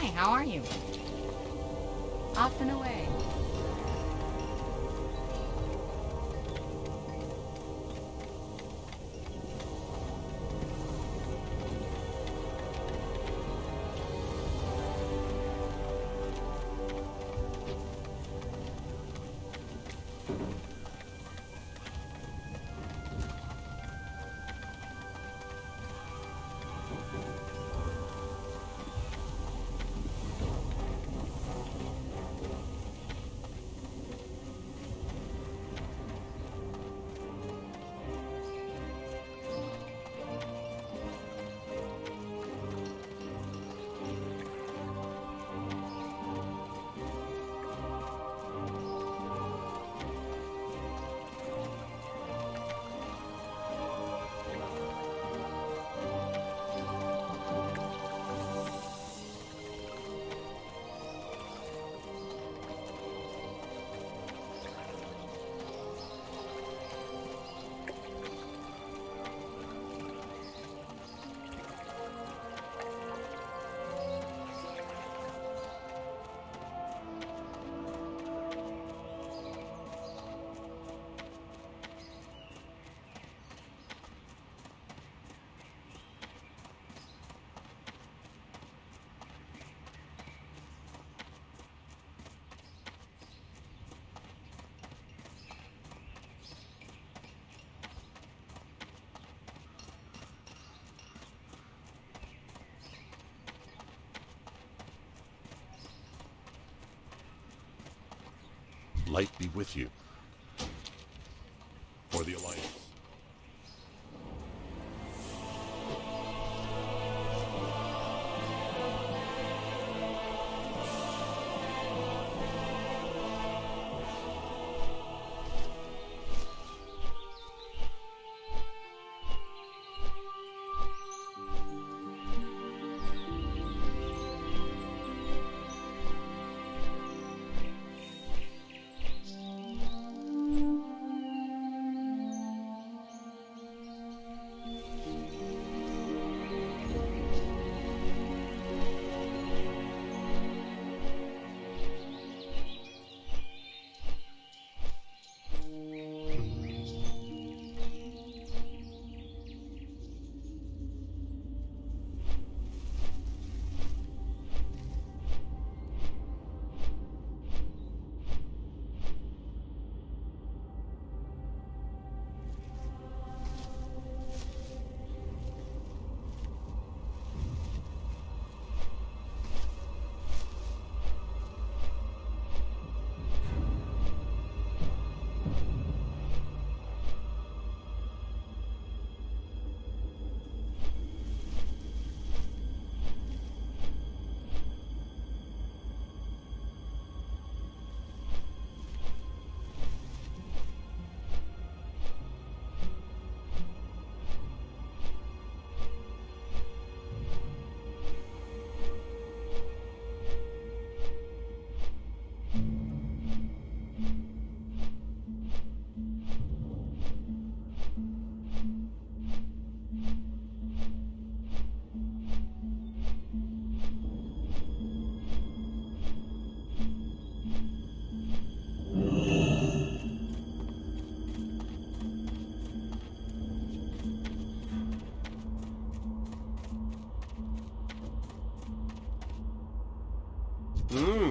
Hi, how are you? Off and away. Light be with you. For the Alliance.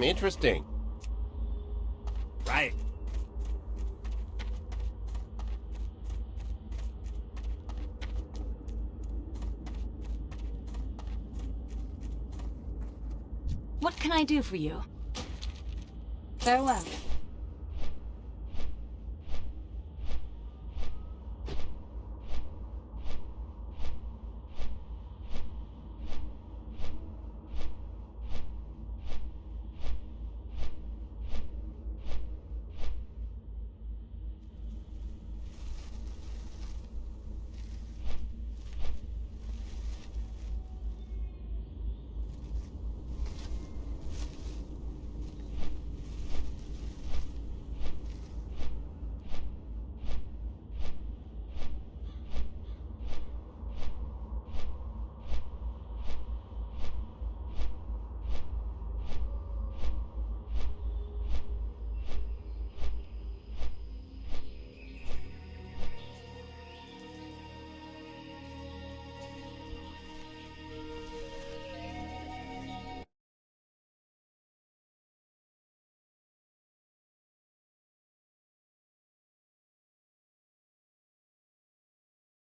Interesting. Right. What can I do for you? Farewell.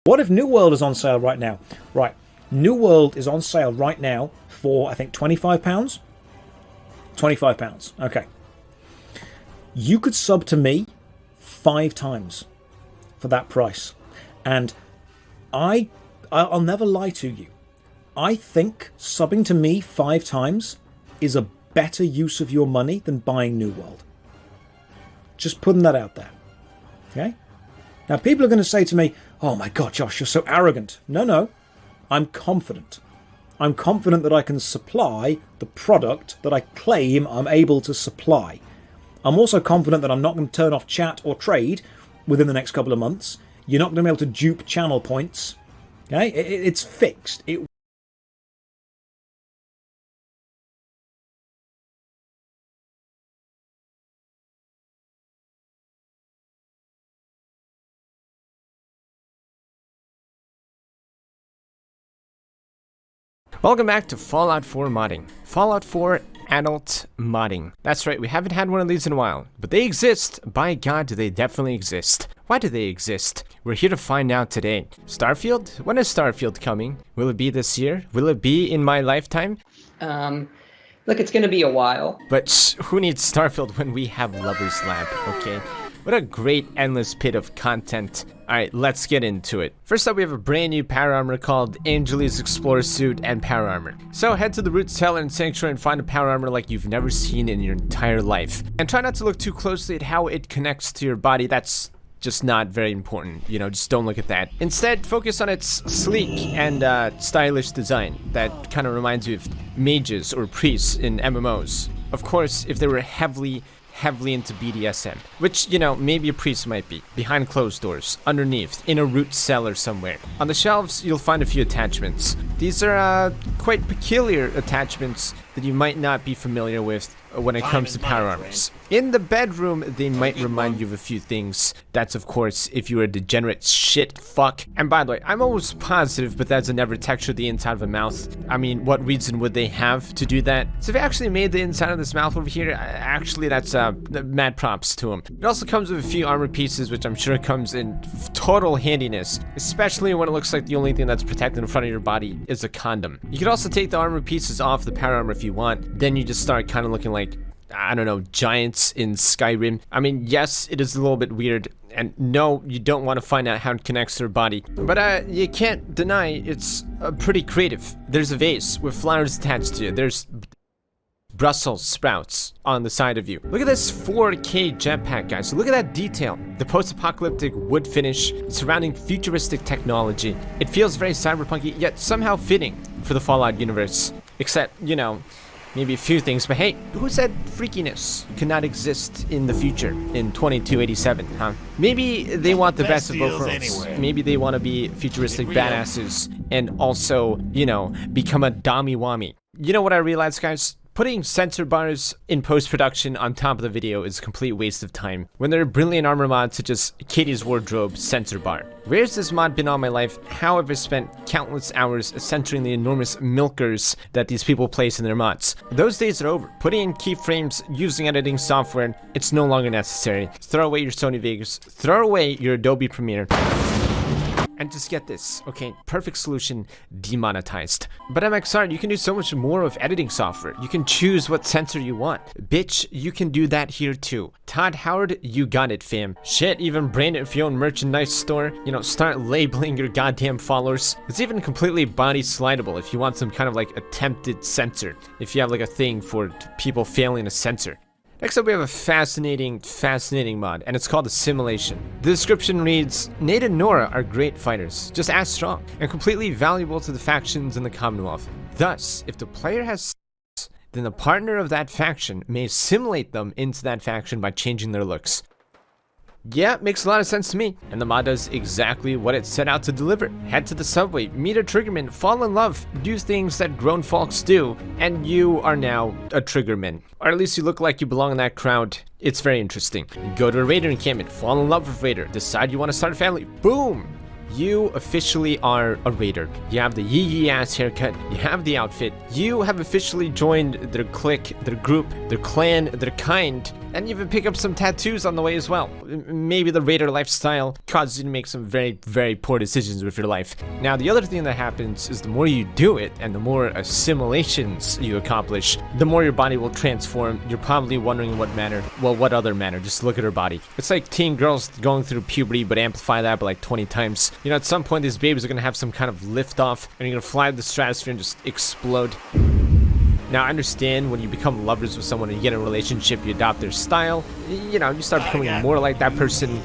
What if New World is on sale right now? Right, New World is on sale right now for, I think, £25? £25, okay. You could sub to me 5 times for that price. And I'll never lie to you. I think subbing to me 5 times is a better use of your money than buying New World. Just putting that out there. Okay? Now, people are going to say to me, oh my God, Josh, you're so arrogant. No. I'm confident. I'm confident that I can supply the product that I claim I'm able to supply. I'm also confident that I'm not going to turn off chat or trade within the next couple of months. You're not going to be able to dupe channel points. Okay? It's fixed. Welcome back to Fallout 4 modding. Fallout 4 adult modding. That's right, we haven't had one of these in a while, but they exist. By God, do they definitely exist. Why do they exist? We're here to find out today. Starfield? When is Starfield coming? Will it be this year? Will it be in my lifetime? Look, it's gonna be a while. But who needs Starfield when we have Lover's Lab, okay? What a great endless pit of content. Alright, let's get into it. First up, we have a brand new power armor called Angeles Explorer Suit and Power Armor. So head to the Root Cellar and Sanctuary and find a power armor like you've never seen in your entire life. And try not to look too closely at how it connects to your body. That's just not very important, you know, just don't look at that. Instead, focus on its sleek and stylish design that kind of reminds you of mages or priests in MMOs. Of course, if they were heavily into BDSM, which, you know, maybe a priest might be, behind closed doors, underneath, in a root cellar somewhere. On the shelves, you'll find a few attachments. These are quite peculiar attachments that you might not be familiar with when it comes to power armors. In the bedroom, they might remind you of a few things. That's, of course, if you're a degenerate shit fuck. And by the way, I'm almost positive Bethesda never textured the inside of a mouth. I mean, what reason would they have to do that? So if they actually made the inside of this mouth over here, actually, that's mad props to them. It also comes with a few armor pieces, which I'm sure comes in total handiness, especially when it looks like the only thing that's protected in front of your body is a condom. You could also take the armor pieces off the power armor if you want. Then you just start kind of looking like, I don't know, giants in Skyrim. I mean, yes, it is a little bit weird, and no, you don't want to find out how it connects to your body, but you can't deny it's pretty creative. There's a vase with flowers attached to it. There's Brussels sprouts on the side of you. Look at this 4K jetpack, guys. Look at that detail. The post-apocalyptic wood finish surrounding futuristic technology. It feels very cyberpunky, yet somehow fitting for the Fallout universe. Except, you know, maybe a few things, but hey, who said freakiness cannot exist in the future in 2287, huh? Maybe they want the best of both worlds. Maybe they want to be futuristic badasses and also, you know, become a Dami-Wami. You know what I realized, guys? Putting sensor bars in post-production on top of the video is a complete waste of time when there are brilliant armor mods such as Katie's Wardrobe sensor bar. Where's this mod been all my life? How have I spent countless hours censoring the enormous milkers that these people place in their mods? Those days are over. Putting in keyframes using editing software, it's no longer necessary. Throw away your Sony Vegas, throw away your Adobe Premiere. And just get this, okay, perfect solution, demonetized. But MXR, you can do so much more with editing software. You can choose what sensor you want. Bitch, you can do that here too. Todd Howard, you got it, fam. Shit, even brand it for your own merchandise store. You know, start labeling your goddamn followers. It's even completely body slidable if you want some kind of like attempted censor. If you have like a thing for people failing to censor. Next up, we have a fascinating mod, and it's called Assimilation. The description reads, Nate and Nora are great fighters, just as strong, and completely valuable to the factions in the Commonwealth. Thus, if the player has sex, then the partner of that faction may assimilate them into that faction by changing their looks. Yeah, makes a lot of sense to me, and the mod does exactly what it set out to deliver. Head to the subway, meet a triggerman, fall in love, do things that grown folks do, and you are now a triggerman. Or at least you look like you belong in that crowd. It's very interesting. Go to a raider encampment, fall in love with raider, decide you want to start a family, boom! You officially are a raider. You have the yee ass haircut, you have the outfit, you have officially joined their clique, their group, their clan, their kind, and even pick up some tattoos on the way as well. Maybe the raider lifestyle causes you to make some very, very poor decisions with your life. Now, the other thing that happens is the more you do it and the more assimilations you accomplish, the more your body will transform. You're probably wondering what manner. Well, what other manner? Just look at her body. It's like teen girls going through puberty, but amplify that by like 20 times. You know, at some point, these babies are going to have some kind of lift off, and you're going to fly to the stratosphere and just explode. Now, I understand when you become lovers with someone and you get in a relationship, you adopt their style. You know, you start becoming more like that person.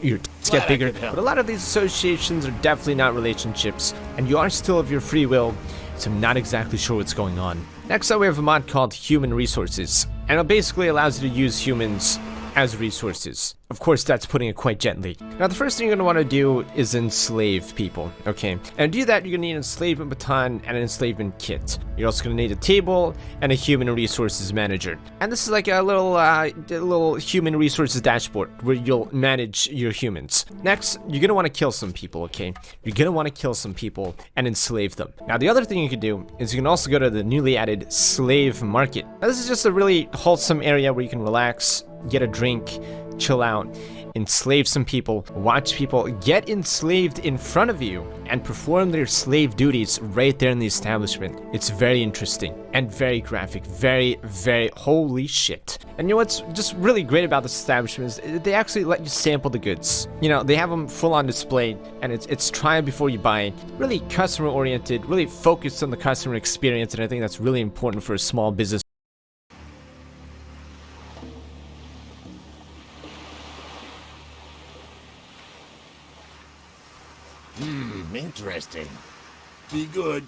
Your tits get bigger. But a lot of these associations are definitely not relationships, and you are still of your free will, so I'm not exactly sure what's going on. Next up, we have a mod called Human Resources, and it basically allows you to use humans as resources. Of course, that's putting it quite gently. Now, the first thing you're going to want to do is enslave people, okay? And to do that, you're going to need an enslavement baton and an enslavement kit. You're also going to need a table and a human resources manager. And this is like a little human resources dashboard where you'll manage your humans. Next, you're going to want to kill some people, okay? You're going to want to kill some people and enslave them. Now, the other thing you can do is you can also go to the newly added slave market. Now, this is just a really wholesome area where you can relax, get a drink, chill out, enslave some people, watch people get enslaved in front of you, and perform their slave duties right there in the establishment. It's very interesting and very graphic, very, very, holy shit. And you know what's just really great about this establishment is they actually let you sample the goods. You know, they have them full on display, and it's try before you buy. Really customer oriented, really focused on the customer experience, and I think that's really important for a small business. Interesting. Be good.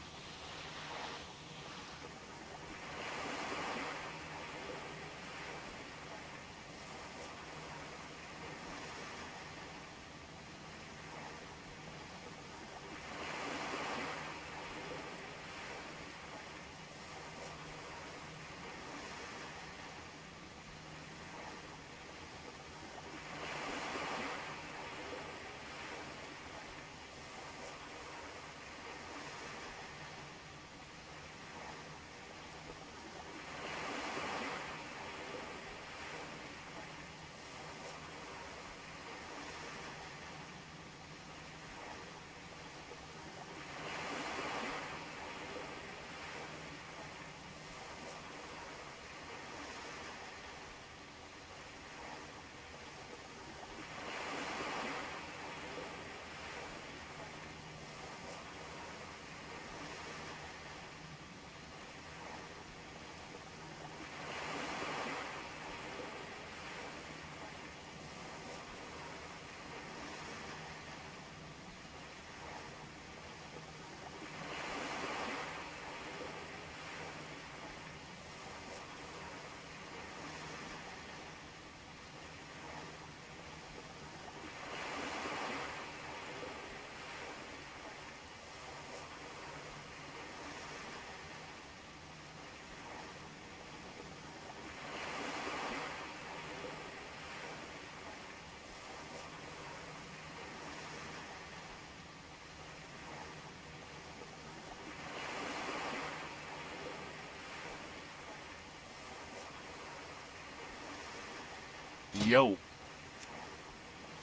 Yo.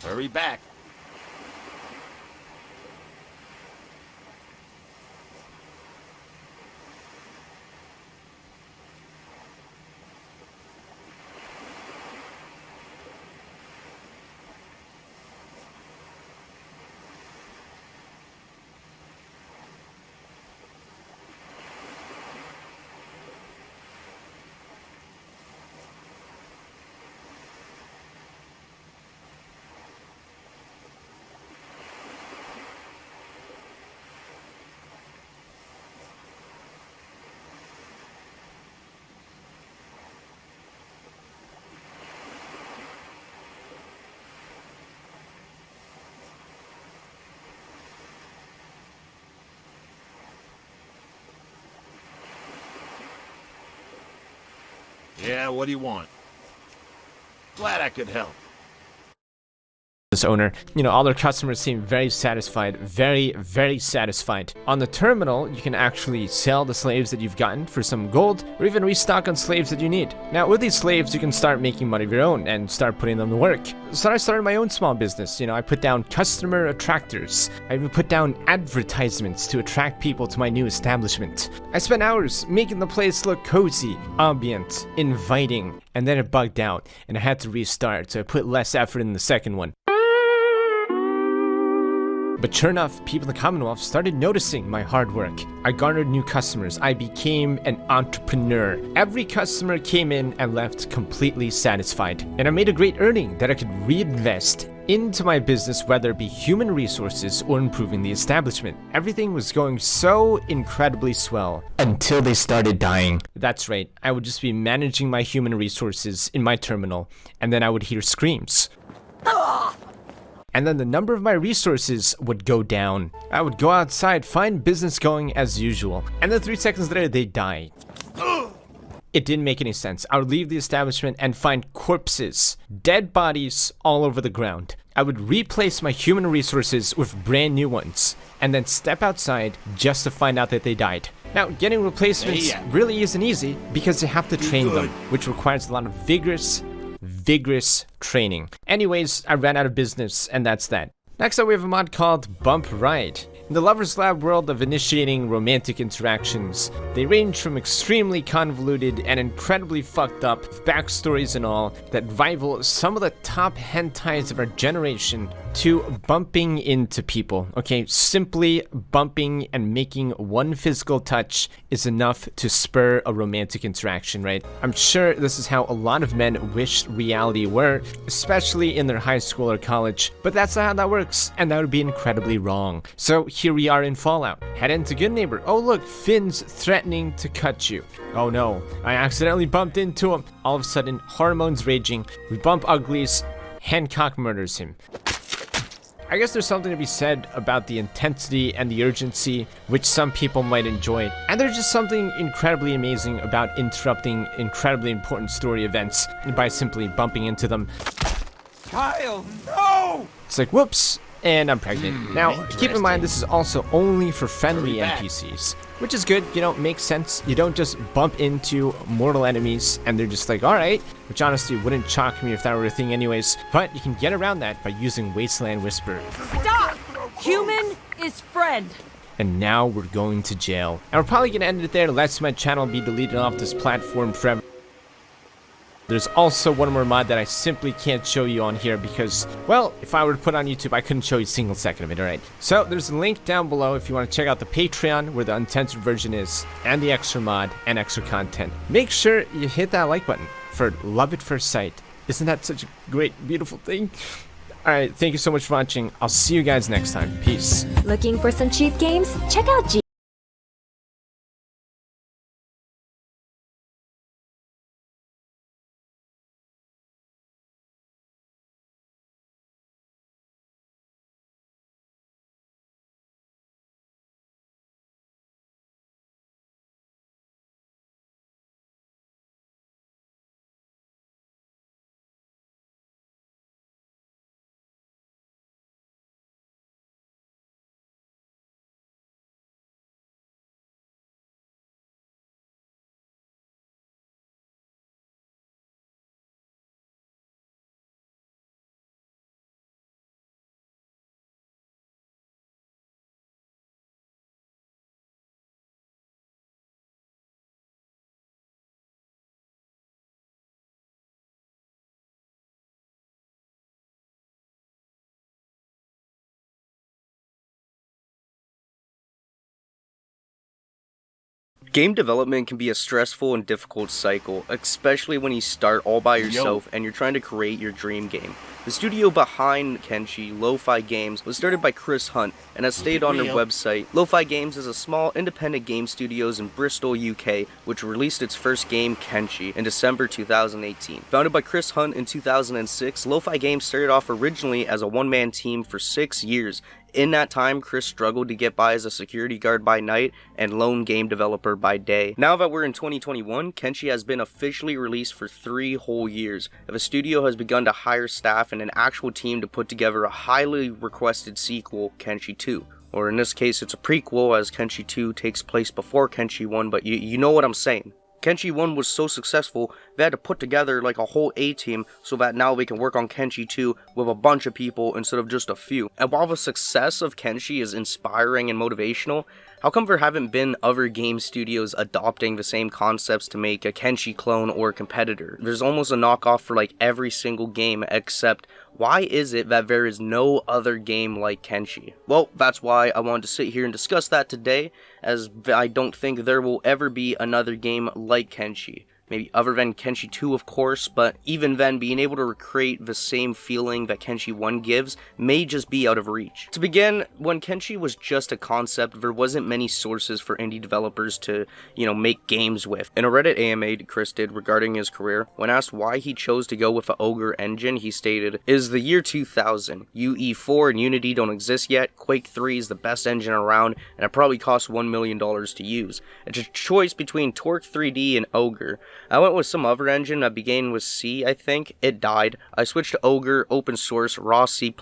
Hurry back. Yeah, what do you want? Glad I could help. business owner. You know, all their customers seem very satisfied, very, very satisfied. On the terminal, you can actually sell the slaves that you've gotten for some gold, or even restock on slaves that you need. Now, with these slaves, you can start making money of your own and start putting them to work. So I started my own small business. You know, I put down customer attractors. I even put down advertisements to attract people to my new establishment. I spent hours making the place look cozy, ambient, inviting, and then it bugged out, and I had to restart, so I put less effort in the second one. But sure enough, people in the Commonwealth started noticing my hard work. I garnered new customers. I became an entrepreneur. Every customer came in and left completely satisfied. And I made a great earning that I could reinvest into my business, whether it be human resources or improving the establishment. Everything was going so incredibly swell until they started dying. That's right, I would just be managing my human resources in my terminal, and then I would hear screams. And then the number of my resources would go down. I would go outside, find business going as usual, and then 3 seconds later, they'd die. It didn't make any sense. I would leave the establishment and find corpses, dead bodies all over the ground. I would replace my human resources with brand new ones, and then step outside just to find out that they died. Now, getting replacements really isn't easy because you have to train them, which requires a lot of vigorous training. Anyways, I ran out of business, and that's that. Next up, we have a mod called Bump Ride. In the Lover's Lab world of initiating romantic interactions, they range from extremely convoluted and incredibly fucked up backstories and all that rival some of the top hentais of our generation to bumping into people, okay? Simply bumping and making one physical touch is enough to spur a romantic interaction, right? I'm sure this is how a lot of men wish reality were, especially in their high school or college, but that's not how that works, and that would be incredibly wrong. So here we are in Fallout. Head into Good Neighbor. Oh look, Finn's threatening to cut you. Oh no, I accidentally bumped into him. All of a sudden, hormones raging. We bump uglies. Hancock murders him. I guess there's something to be said about the intensity and the urgency, which some people might enjoy. And there's just something incredibly amazing about interrupting incredibly important story events by simply bumping into them. Kyle, no! It's like, whoops, and I'm pregnant. Now, keep in mind, this is also only for friendly NPCs, which is good, you know, makes sense. You don't just bump into mortal enemies and they're just like, alright, which honestly wouldn't shock me if that were a thing anyways, but you can get around that by using Wasteland Whisper. Stop! Human is friend. And now we're going to jail. And we're probably gonna end it there, lest my channel be deleted off this platform forever. There's also one more mod that I simply can't show you on here because, well, if I were to put on YouTube, I couldn't show you a single second of it, alright? So there's a link down below if you want to check out the Patreon where the uncensored version is, and the extra mod and extra content. Make sure you hit that like button for love at first sight. Isn't that such a great, beautiful thing? Alright, thank you so much for watching. I'll see you guys next time. Peace. Looking for some cheap games? Check out G Game development can be a stressful and difficult cycle, especially when you start all by yourself and you're trying to create your dream game. The studio behind Kenshi, Lo-Fi Games, was started by Chris Hunt and has stayed on their website. Lo-Fi Games is a small independent game studios in Bristol, UK, which released its first game, Kenshi, in December 2018. Founded by Chris Hunt in 2006, Lo-Fi Games started off originally as a one-man team for 6 years. In that time, Chris struggled to get by as a security guard by night and lone game developer by day. Now that we're in 2021, Kenshi has been officially released for 3 whole years. If a studio has begun to hire staff and an actual team to put together a highly requested sequel, Kenshi 2. Or in this case, it's a prequel, as Kenshi 2 takes place before Kenshi 1, but you know what I'm saying. Kenshi 1 was so successful, they had to put together like a whole A-team so that now they can work on Kenshi 2 with a bunch of people instead of just a few. And while the success of Kenshi is inspiring and motivational, how come there haven't been other game studios adopting the same concepts to make a Kenshi clone or competitor? There's almost a knockoff for like every single game, except why is it that there is no other game like Kenshi? Well, that's why I wanted to sit here and discuss that today, as I don't think there will ever be another game like Kenshi. Maybe other than Kenshi 2, of course, but even then, being able to recreate the same feeling that Kenshi 1 gives may just be out of reach. To begin, when Kenshi was just a concept, there wasn't many sources for indie developers to, make games with. In a Reddit AMA Chris did regarding his career, when asked why he chose to go with the Ogre engine, he stated, "Is the year 2000. UE4 and Unity don't exist yet, Quake 3 is the best engine around, and it probably costs $1 million to use. It's a choice between Torque 3D and Ogre. I went with some other engine that began with C, I think. It died. I switched to Ogre, open source, raw C++,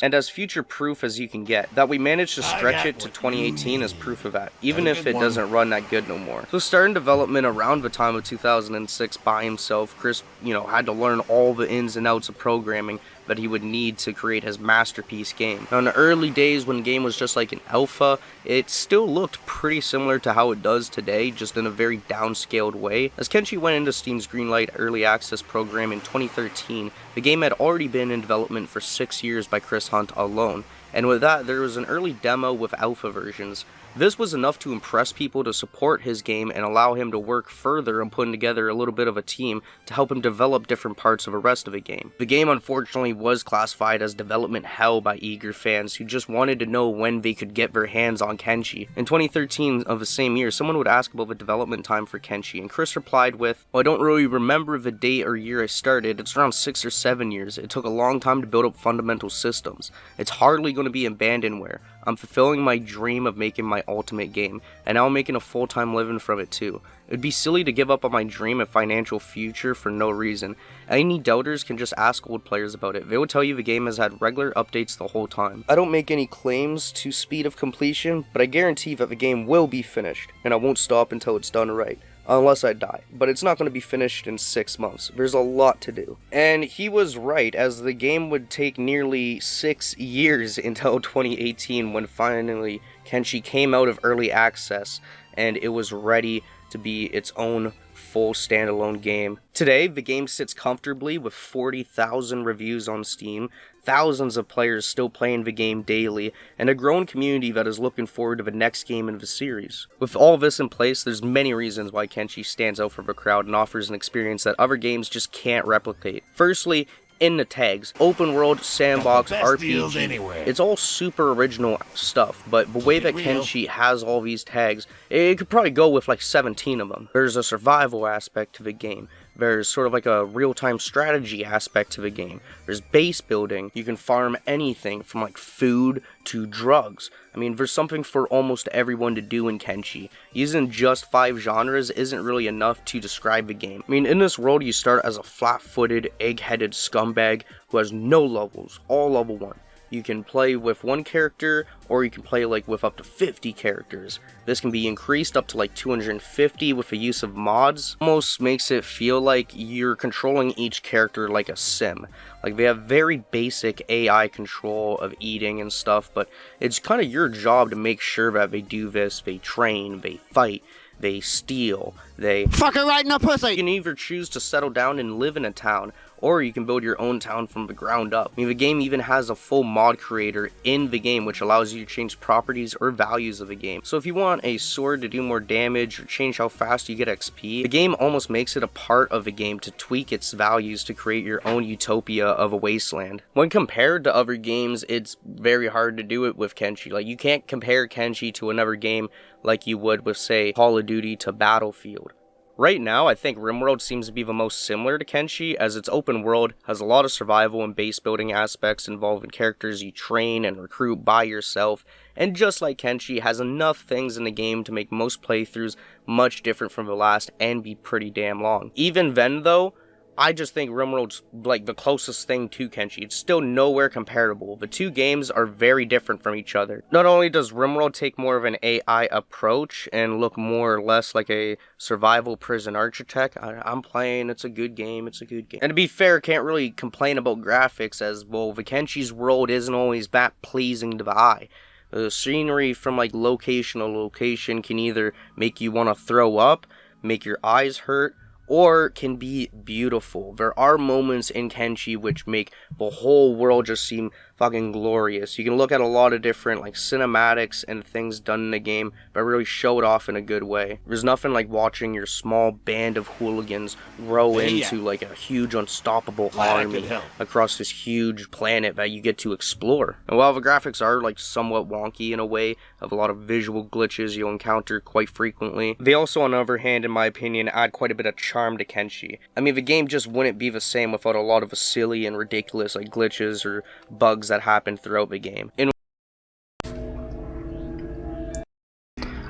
and as future proof as you can get. That we managed to stretch it to 2018 is proof of that, even if it doesn't run that good no more." So starting development around the time of 2006 by himself, Chris, had to learn all the ins and outs of programming that he would need to create his masterpiece game. Now, in the early days when the game was just like an alpha, it still looked pretty similar to how it does today, just in a very downscaled way. As Kenshi went into Steam's Greenlight Early Access program in 2013, the game had already been in development for 6 years by Chris Hunt alone, and with that, there was an early demo with alpha versions. This was enough to impress people to support his game and allow him to work further on putting together a little bit of a team to help him develop different parts of the rest of the game. The game unfortunately was classified as development hell by eager fans who just wanted to know when they could get their hands on Kenshi. In 2013 of the same year, someone would ask about the development time for Kenshi, and Chris replied with, "Well, I don't really remember the date or year I started. It's around 6 or 7 years. It took a long time to build up fundamental systems. It's hardly going to be abandonware. I'm fulfilling my dream of making my ultimate game, and now I'm making a full-time living from it too. It'd be silly to give up on my dream and financial future for no reason. Any doubters can just ask old players about it. They will tell you the game has had regular updates the whole time. I don't make any claims to speed of completion, but I guarantee that the game will be finished, and I won't stop until it's done right. Unless I die, but it's not going to be finished in 6 months. There's a lot to do." And he was right, as the game would take nearly 6 years until 2018 when finally Kenshi came out of early access and it was ready to be its own full standalone game. Today, the game sits comfortably with 40,000 reviews on Steam, thousands of players still playing the game daily, and a growing community that is looking forward to the next game in the series. With all this in place, there's many reasons why Kenshi stands out from the crowd and offers an experience that other games just can't replicate. Firstly, in the tags, open world, sandbox, RPG, it's all super original stuff, but the way that Kenshi has all these tags, it could probably go with like 17 of them. There's a survival aspect to the game. There's sort of like a real-time strategy aspect to the game. There's base building. You can farm anything from like food to drugs. I mean, there's something for almost everyone to do in Kenshi. Using just 5 genres isn't really enough to describe the game. I mean, in this world, you start as a flat-footed, egg-headed scumbag who has no levels, all level 1. You can play with one character, or you can play like with up to 50 characters. This can be increased up to like 250 with the use of mods. Almost makes it feel like you're controlling each character like a sim. Like, they have very basic AI control of eating and stuff, but it's kind of your job to make sure that they do this. They train, they fight, they steal, they Fucking right in the pussy! You can either choose to settle down and live in a town, or you can build your own town from the ground up. I mean, the game even has a full mod creator in the game, which allows you to change properties or values of the game. So if you want a sword to do more damage or change how fast you get XP, the game almost makes it a part of the game to tweak its values to create your own utopia of a wasteland. When compared to other games, it's very hard to do it with Kenshi. Like, you can't compare Kenshi to another game like you would with, say, Call of Duty to Battlefield. Right now, I think RimWorld seems to be the most similar to Kenshi, as its open world has a lot of survival and base building aspects involving characters you train and recruit by yourself, and just like Kenshi, has enough things in the game to make most playthroughs much different from the last and be pretty damn long. Even then though, I just think RimWorld's like the closest thing to Kenshi. It's still nowhere comparable. The two games are very different from each other. Not only does RimWorld take more of an AI approach and look more or less like a survival prison architect, I'm playing, it's a good game, it's a good game. And to be fair, can't really complain about graphics, as well, the Kenshi's world isn't always that pleasing to the eye. The scenery from like location to location can either make you want to throw up, make your eyes hurt, or can be beautiful. There are moments in Kenshi which make the whole world just seem fucking glorious. You can look at a lot of different like cinematics and things done in the game, but really show it off in a good way. There's nothing like watching your small band of hooligans grow into like a huge unstoppable army across this huge planet that you get to explore. And while the graphics are like somewhat wonky in a way, of a lot of visual glitches you'll encounter quite frequently, they also, on the other hand, in my opinion, add quite a bit of charm to Kenshi. I mean, the game just wouldn't be the same without a lot of the silly and ridiculous like glitches or bugs that happen throughout the game. I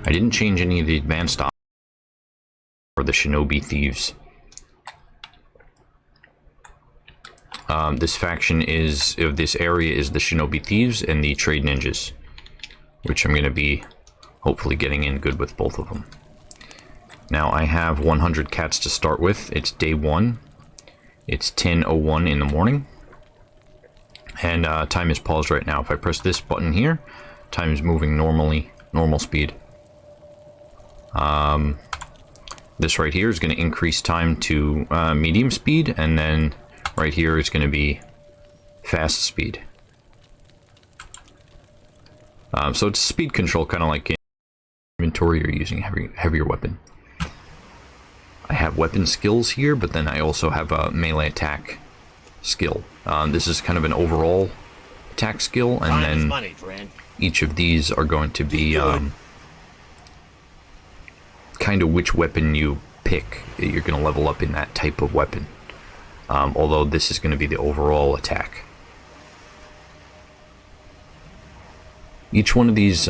didn't change any of the advanced options for the Shinobi Thieves. This faction of this area is the Shinobi Thieves and the Trade Ninjas, which I'm going to be hopefully getting in good with both of them. Now I have 100 cats to start with. It's day 1. It's 10:01 in the morning. And time is paused right now. If I press this button here, time is moving normally, normal speed. This right here is going to increase time to medium speed, and then right here is going to be fast speed. So it's speed control, kind of like in inventory or using heavier weapon. I have weapon skills here, but then I also have a melee attack skill. This is kind of an overall attack skill, and then each of these are going to be kind of which weapon you pick. You're going to level up in that type of weapon. Although this is going to be the overall attack. Each one of these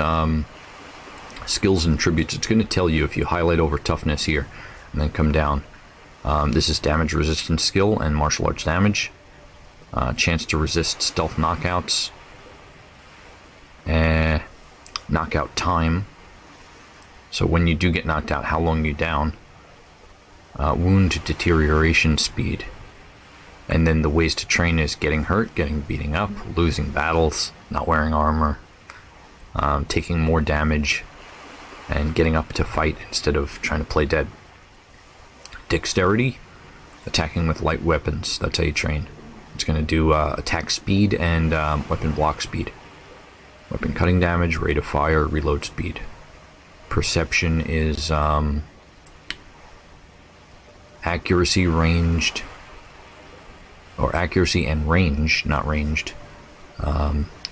skills and attributes, it's going to tell you if you highlight over toughness here and then come down. This is damage resistance skill and martial arts damage. Chance to resist stealth knockouts. Knockout time. So when you do get knocked out, how long you're down. Wound deterioration speed. And then the ways to train is getting hurt, getting beaten up, losing battles, not wearing armor, taking more damage, and getting up to fight instead of trying to play dead. Dexterity, attacking with light weapons, that's how you train. It's going to do attack speed and weapon block speed. Weapon cutting damage, rate of fire, reload speed. Perception is accuracy, ranged, or accuracy and range, not ranged.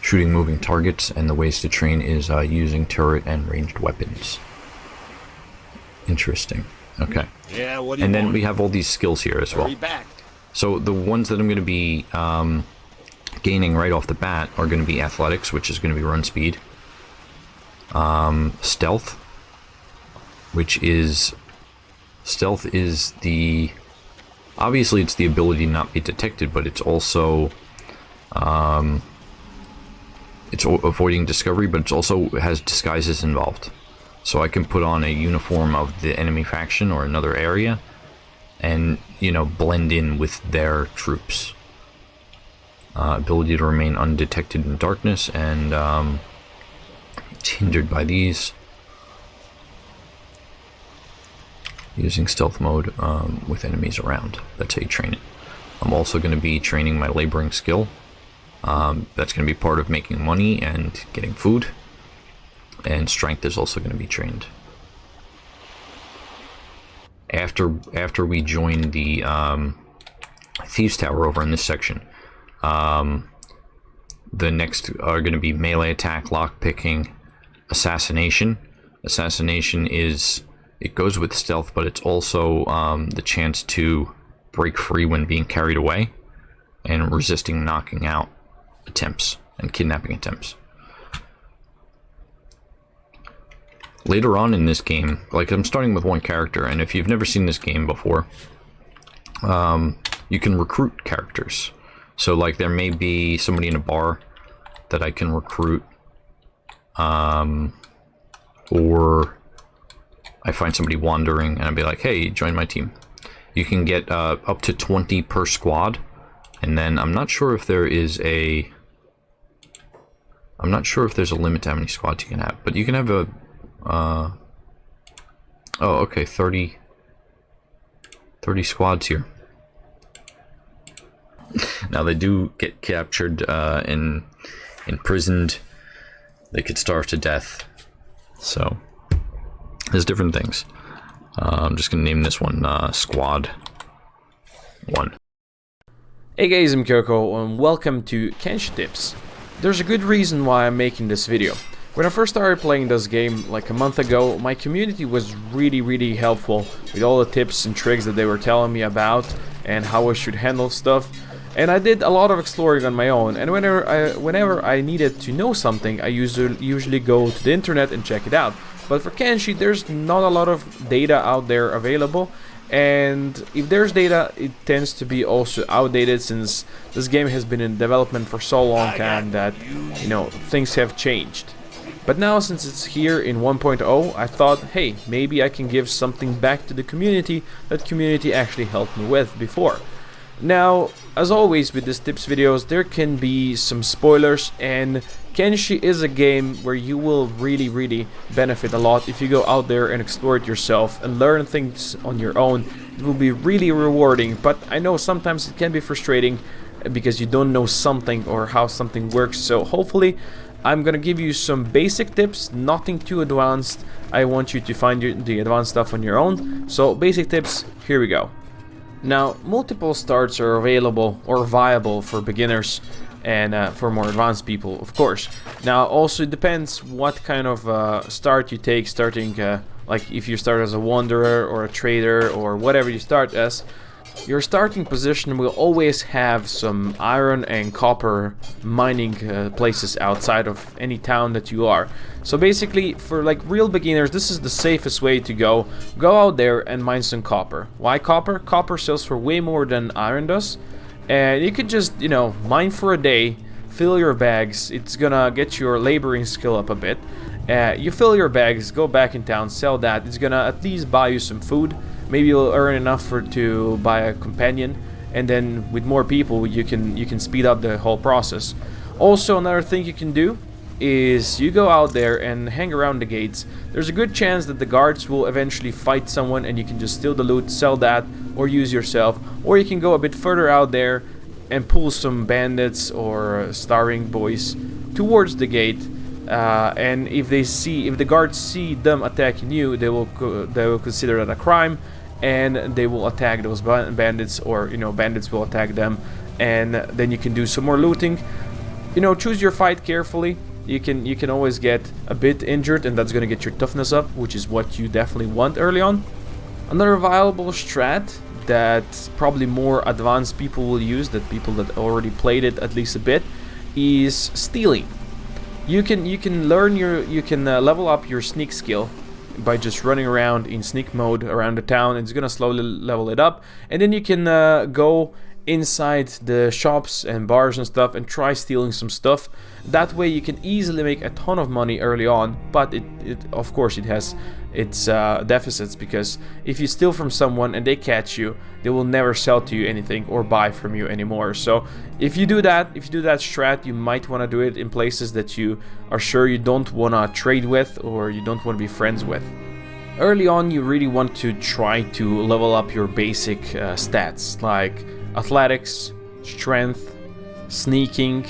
Shooting moving targets, and the ways to train is using turret and ranged weapons. Interesting. Okay. Yeah, what do you and then want? we have all these skills here as well. Hurry back. So the ones that I'm going to be gaining right off the bat are going to be athletics, which is going to be run speed. Stealth, which is... Stealth is the... Obviously it's the ability to not be detected, but it's also... it's avoiding discovery, but it also has disguises involved. So I can put on a uniform of the enemy faction or another area and, you know, blend in with their troops. Ability to remain undetected in darkness, and it's hindered by these. Using stealth mode with enemies around. That's how you train it. I'm also going to be training my laboring skill. That's going to be part of making money and getting food. And strength is also going to be trained. After we join the Thieves Tower over in this section, the next are going to be melee attack, lockpicking, assassination. Assassination is it goes with stealth, but it's also the chance to break free when being carried away and resisting knocking out attempts and kidnapping attempts. Later on in this game, like I'm starting with one character, and if you've never seen this game before, you can recruit characters. So like there may be somebody in a bar that I can recruit, or I find somebody wandering and I'd be like, hey, join my team. You can get up to 20 per squad, and then I'm not sure if there's a limit to how many squads you can have, but you can have a oh, okay, 30 squads here. Now they do get captured and imprisoned. They could starve to death. So there's different things. I'm just gonna name this one Squad 1. Hey guys, I'm Kyoko and welcome to Kenshi Tips. There's a good reason why I'm making this video. When I first started playing this game like a month ago, my community was really helpful with all the tips and tricks that they were telling me about and how I should handle stuff. And I did a lot of exploring on my own, and whenever I needed to know something, I usually go to the internet and check it out. But for Kenshi, there's not a lot of data out there available, and if there's data, it tends to be also outdated, since this game has been in development for so long time that, you know, things have changed. But now, since it's here in 1.0, I thought, hey, maybe I can give something back to the community that community actually helped me with before. Now, as always with these tips videos, there can be some spoilers, and Kenshi is a game where you will really benefit a lot if you go out there and explore it yourself and learn things on your own. It will be really rewarding, but I know sometimes it can be frustrating because you don't know something or how something works. So hopefully I'm gonna give you some basic tips, nothing too advanced. I want you to find the advanced stuff on your own. So basic tips, here we go. Now, multiple starts are available or viable for beginners and for more advanced people, of course. Now, also it depends what kind of start you take, starting like if you start as a wanderer or a trader or whatever you start as. Your starting position will always have some iron and copper mining places outside of any town that you are. So basically, for like real beginners, this is the safest way to go. Go out there and mine some copper. Why copper? Copper sells for way more than iron does. And you could just, you know, mine for a day, fill your bags. It's gonna get your laboring skill up a bit. You fill your bags, go back in town, sell that. It's gonna at least buy you some food. Maybe you'll earn enough to buy a companion, and then with more people you can speed up the whole process. Also, another thing you can do is you go out there and hang around the gates. There's a good chance that the guards will eventually fight someone, and you can just steal the loot, sell that, or use yourself. Or you can go a bit further out there and pull some bandits or starving boys towards the gate. And if the guards see them attacking you, they will consider that a crime, and they will attack those bandits, or you know, bandits will attack them, and then you can do some more looting. You know, choose your fight carefully. You can always get a bit injured, and that's gonna get your toughness up, which is what you definitely want early on. Another viable strat that probably more advanced people will use, that people that already played it at least a bit, is stealing. You can level up your sneak skill by just running around in sneak mode around the town. It's gonna slowly level it up, and then you can go inside the shops and bars and stuff and try stealing some stuff. That way you can easily make a ton of money early on, but it of course it has its deficits, because if you steal from someone and they catch you, they will never sell to you anything or buy from you anymore. So if you do that strat, you might want to do it in places that you are sure you don't want to trade with or you don't want to be friends with. Early on, you really want to try to level up your basic stats like athletics, strength, sneaking,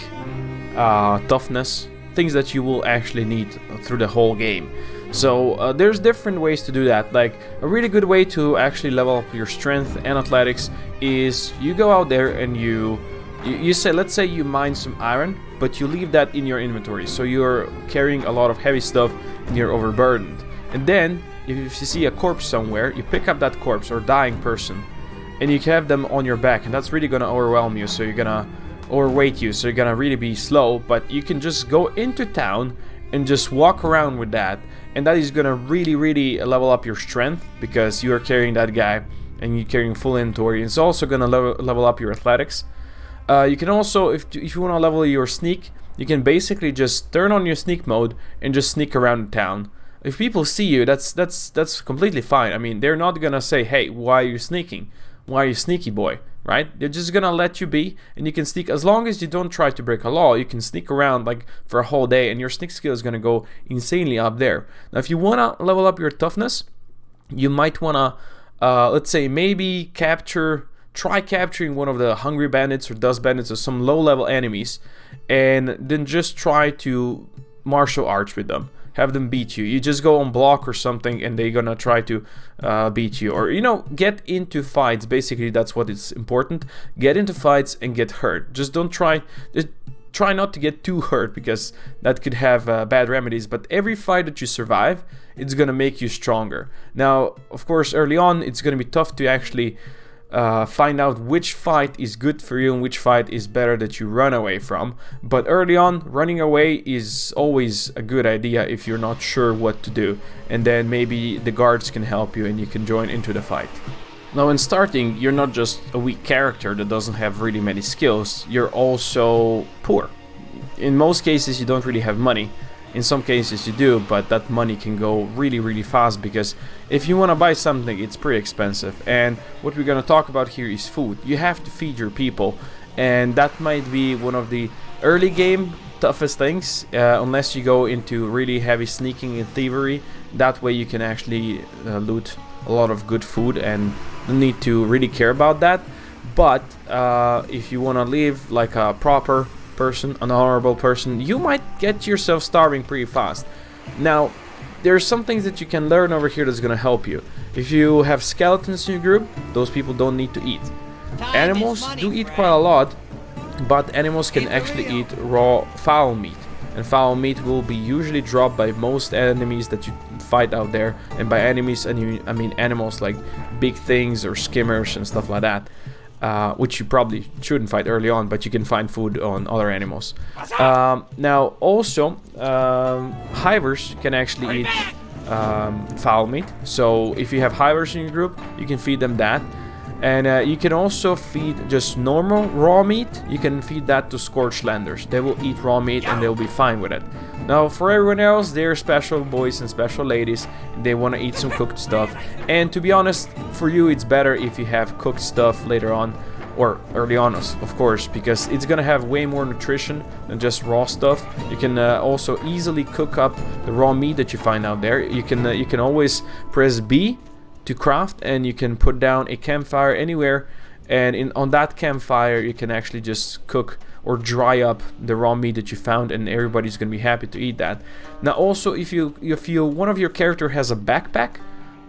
toughness, things that you will actually need through the whole game. So there's different ways to do that. Like a really good way to actually level up your strength and athletics is you go out there and you say, let's say you mine some iron, but you leave that in your inventory, so you're carrying a lot of heavy stuff and you're overburdened. And then if you see a corpse somewhere, you pick up that corpse or dying person, and you have them on your back, and that's really gonna overwhelm you, so you're gonna overweight you, so you're gonna really be slow. But you can just go into town and just walk around with that, and that is gonna really level up your strength, because you are carrying that guy and you're carrying full inventory. It's also gonna level up your athletics. You can also, if you want to level your sneak, you can basically just turn on your sneak mode and just sneak around the town. If people see you, that's completely fine. I mean, they're not gonna say, hey, why are you sneaking? Why are you sneaky boy? Right? They're just gonna let you be, and you can sneak. As long as you don't try to break a law, you can sneak around like for a whole day, and your sneak skill is gonna go insanely up there. Now, if you wanna level up your toughness, you might wanna, let's say, maybe try capturing one of the hungry bandits or dust bandits or some low-level enemies, and then just try to martial arts with them. Have them beat you. You just go on block or something, and they're gonna try to beat you. Or, you know, get into fights. Basically, that's what is important. Get into fights and get hurt. Just try not to get too hurt, because that could have bad remedies. But every fight that you survive, it's gonna make you stronger. Now, of course, early on, it's gonna be tough to actually find out which fight is good for you and which fight is better that you run away from. But early on, running away is always a good idea if you're not sure what to do, and then maybe the guards can help you and you can join into the fight. Now, in starting, you're not just a weak character that doesn't have really many skills, you're also poor. In most cases, you don't really have money. In some cases you do, but that money can go really fast, because if you want to buy something, it's pretty expensive. And what we're going to talk about here is food. You have to feed your people, and that might be one of the early game toughest things, unless you go into really heavy sneaking and thievery. That way you can actually loot a lot of good food and don't need to really care about that. But if you want to live like a proper person, an honorable person, you might get yourself starving pretty fast. Now, there's some things that you can learn over here that's gonna help you. If you have skeletons in your group, those people don't need to eat. Animals do eat quite a lot, but animals can actually eat raw fowl meat, and foul meat will be usually dropped by most enemies that you fight out there. And by enemies, I mean animals like big things or skimmers and stuff like that. Which you probably shouldn't fight early on, but you can find food on other animals. Now, also, hivers can actually eat fowl meat. So if you have hivers in your group, you can feed them that. And you can also feed just normal raw meat. You can feed that to scorched landers. They will eat raw meat and they'll be fine with it. Now, for everyone else, they're special boys and special ladies. They want to eat some cooked stuff. And to be honest, for you, it's better if you have cooked stuff later on, or early on, of course, because it's gonna have way more nutrition than just raw stuff. You can also easily cook up the raw meat that you find out there. You can always press B to craft, and you can put down a campfire anywhere, and on that campfire you can actually just cook or dry up the raw meat that you found, and everybody's gonna be happy to eat that. Now, also, if one of your character has a backpack,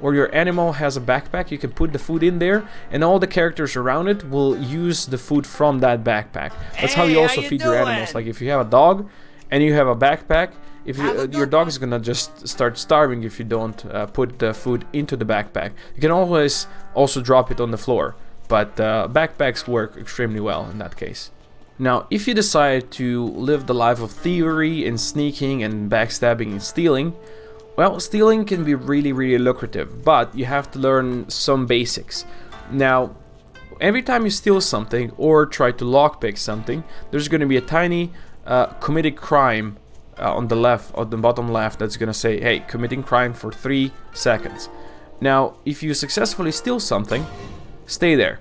or your animal has a backpack, you can put the food in there, and all the characters around it will use the food from that backpack. That's how you also feed your animals. Like if you have a dog and you have a backpack, if your dog is gonna just start starving if you don't put the food into the backpack. You can always also drop it on the floor, but backpacks work extremely well in that case. Now, if you decide to live the life of thievery and sneaking and backstabbing and stealing, well, stealing can be really lucrative, but you have to learn some basics. Now, every time you steal something or try to lockpick something, there's going to be a tiny committed crime on the left, on the bottom left, that's going to say, hey, committing crime for 3 seconds. Now, if you successfully steal something, stay there.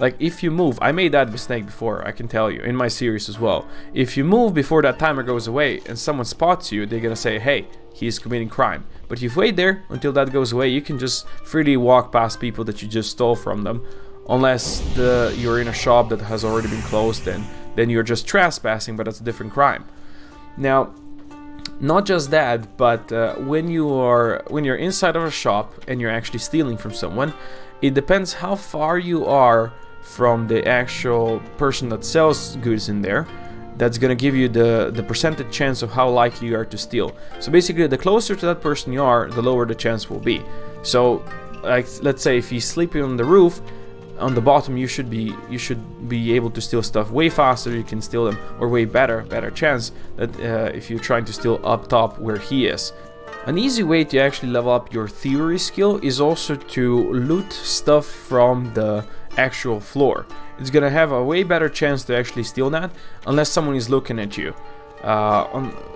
Like, if you move, I made that mistake before, I can tell you, in my series as well. If you move before that timer goes away and someone spots you, they're gonna say, hey, he's committing crime. But if you wait there until that goes away, you can just freely walk past people that you just stole from them. Unless you're in a shop that has already been closed, then you're just trespassing, but that's a different crime. Now, not just that, but when you're inside of a shop and you're actually stealing from someone, it depends how far you are from the actual person that sells goods in there. that's gonna give you the percentage chance of how likely you are to steal. So basically, the closer to that person you are, the lower the chance will be. So, like, let's say if he's sleeping on the roof, on the bottom, you should be able to steal stuff way faster. You can steal them, or way better chance that if you're trying to steal up top where he is. An easy way to actually level up your theory skill is also to loot stuff from the actual floor. It's gonna have a way better chance to actually steal that unless someone is looking at you.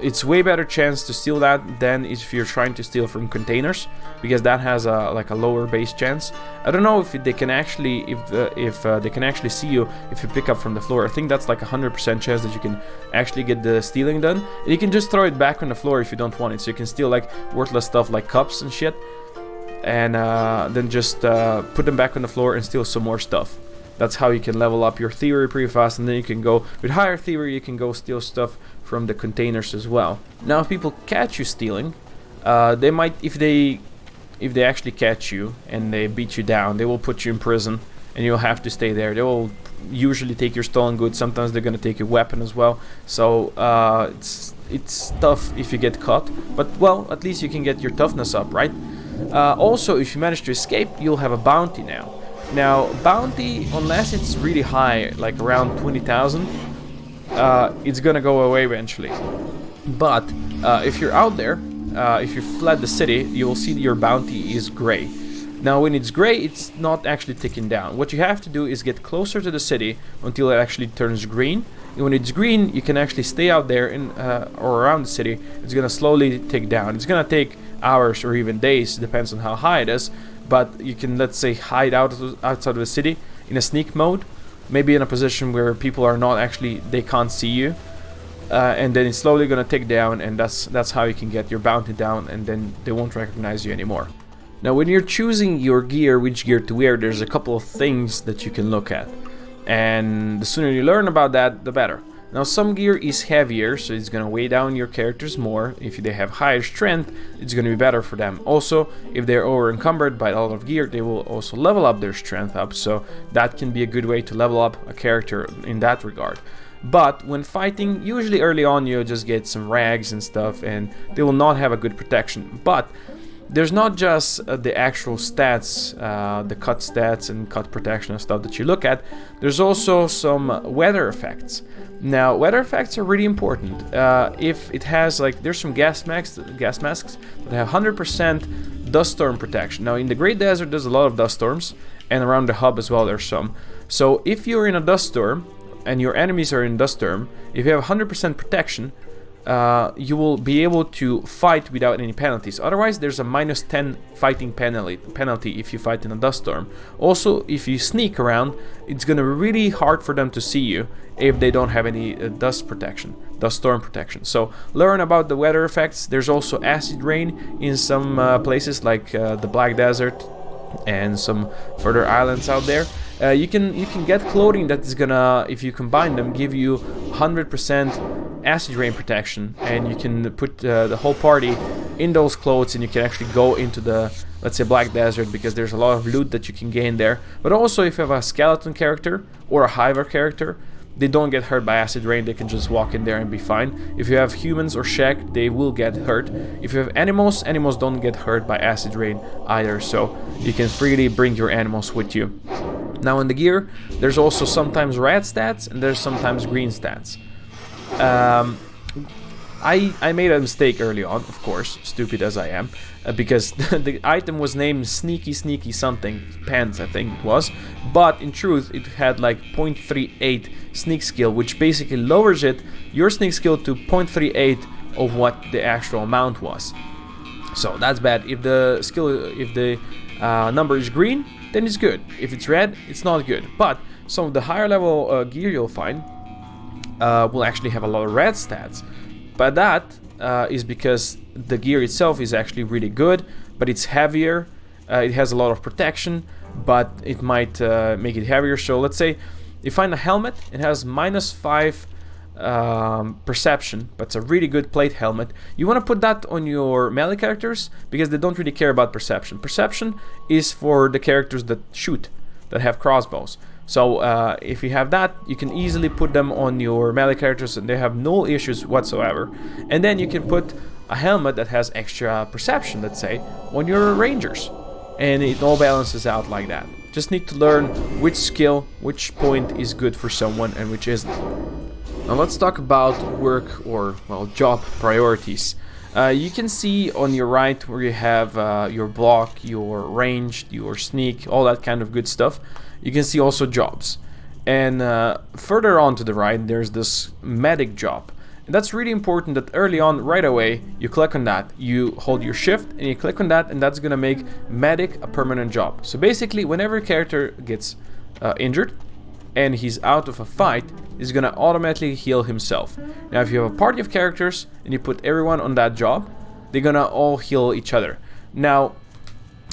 It's way better chance to steal that than if you're trying to steal from containers, because that has like a lower base chance. I don't know if they can actually they can actually see you if you pick up from the floor. I think that's like 100% chance that you can actually get the stealing done. And you can just throw it back on the floor if you don't want it. So you can steal like worthless stuff like cups and shit, and then just put them back on the floor and steal some more stuff. That's how you can level up your theory pretty fast, and then you can go with higher theory. You can go steal stuff from the containers as well. Now, if people catch you stealing, they might, if they actually catch you and they beat you down, they will put you in prison, and you'll have to stay there. They will usually take your stolen goods. Sometimes they're gonna take your weapon as well. So it's tough if you get caught, but well, at least you can get your toughness up, right? Also, if you manage to escape, you'll have a bounty now. Now, bounty, unless it's really high, like around 20,000, it's gonna go away eventually. But if you're out there, if you fled the city, you will see that your bounty is gray. Now, when it's gray, it's not actually ticking down. What you have to do is get closer to the city until it actually turns green. And when it's green, you can actually stay out there in, or around the city. It's gonna slowly tick down. It's gonna take hours or even days, depends on how high it is. But you can, let's say, hide outside of the city in a sneak mode, maybe in a position where people are not actually, they can't see you, and then it's slowly gonna tick down, and that's how you can get your bounty down, and then they won't recognize you anymore. Now, when you're choosing your gear, which gear to wear, there's a couple of things that you can look at, and the sooner you learn about that, the better. Now, some gear is heavier, so it's gonna weigh down your characters more. If they have higher strength, it's gonna be better for them. Also, if they're over encumbered by a lot of gear, they will also level up their strength up, so that can be a good way to level up a character in that regard. But when fighting, usually early on you'll just get some rags and stuff, and they will not have a good protection. But there's not just the actual stats, the cut stats and cut protection and stuff that you look at. There's also some weather effects. Now, weather effects are really important. If it has, like, there's some gas masks that have 100% dust storm protection. Now, in the Great Desert, there's a lot of dust storms, and around the hub as well, there's some. So if you're in a dust storm and your enemies are in dust storm, if you have 100% protection, you will be able to fight without any penalties. Otherwise, there's a -10 fighting penalty if you fight in a dust storm. Also, if you sneak around, it's gonna be really hard for them to see you if they don't have any dust storm protection. So learn about the weather effects. There's also acid rain in some places like the Black Desert and some further islands out there. You can get clothing that is gonna, if you combine them, give you 100% acid rain protection, and you can put the whole party in those clothes, and you can actually go into the, let's say, Black Desert, because there's a lot of loot that you can gain there. But also, if you have a skeleton character or a hiver character, they don't get hurt by acid rain. They can just walk in there and be fine. If you have humans or Shaq, they will get hurt. If you have animals don't get hurt by acid rain either, so you can freely bring your animals with you. Now, in the gear, there's also sometimes red stats and there's sometimes green stats. I made a mistake early on, of course, stupid as I am, because the item was named Sneaky something, pants I think it was, but in truth it had like 0.38 sneak skill, which basically lowers your sneak skill to 0.38 of what the actual amount was. So that's bad. If the number is green, then it's good. If it's red, it's not good. But some of the higher level gear you'll find will actually have a lot of red stats. But that is because the gear itself is actually really good, but it's heavier. It has a lot of protection, but it might make it heavier. So let's say you find a helmet, it has -5 perception, but it's a really good plate helmet. You want to put that on your melee characters because they don't really care about perception. Perception is for the characters that shoot, that have crossbows. So if you have that, you can easily put them on your melee characters and they have no issues whatsoever. And then you can put a helmet that has extra perception, let's say, on your rangers. And it all balances out like that. Just need to learn which skill, which point is good for someone and which isn't. Now let's talk about work or, well, job priorities. You can see on your right where you have your block, your ranged, your sneak, all that kind of good stuff. You can see also jobs. And further on to the right, there's this medic job. And that's really important that early on, right away, you click on that. You hold your shift and you click on that, and that's going to make medic a permanent job. So basically, whenever a character gets injured and he's out of a fight, he's going to automatically heal himself. Now, if you have a party of characters and you put everyone on that job, they're going to all heal each other. Now,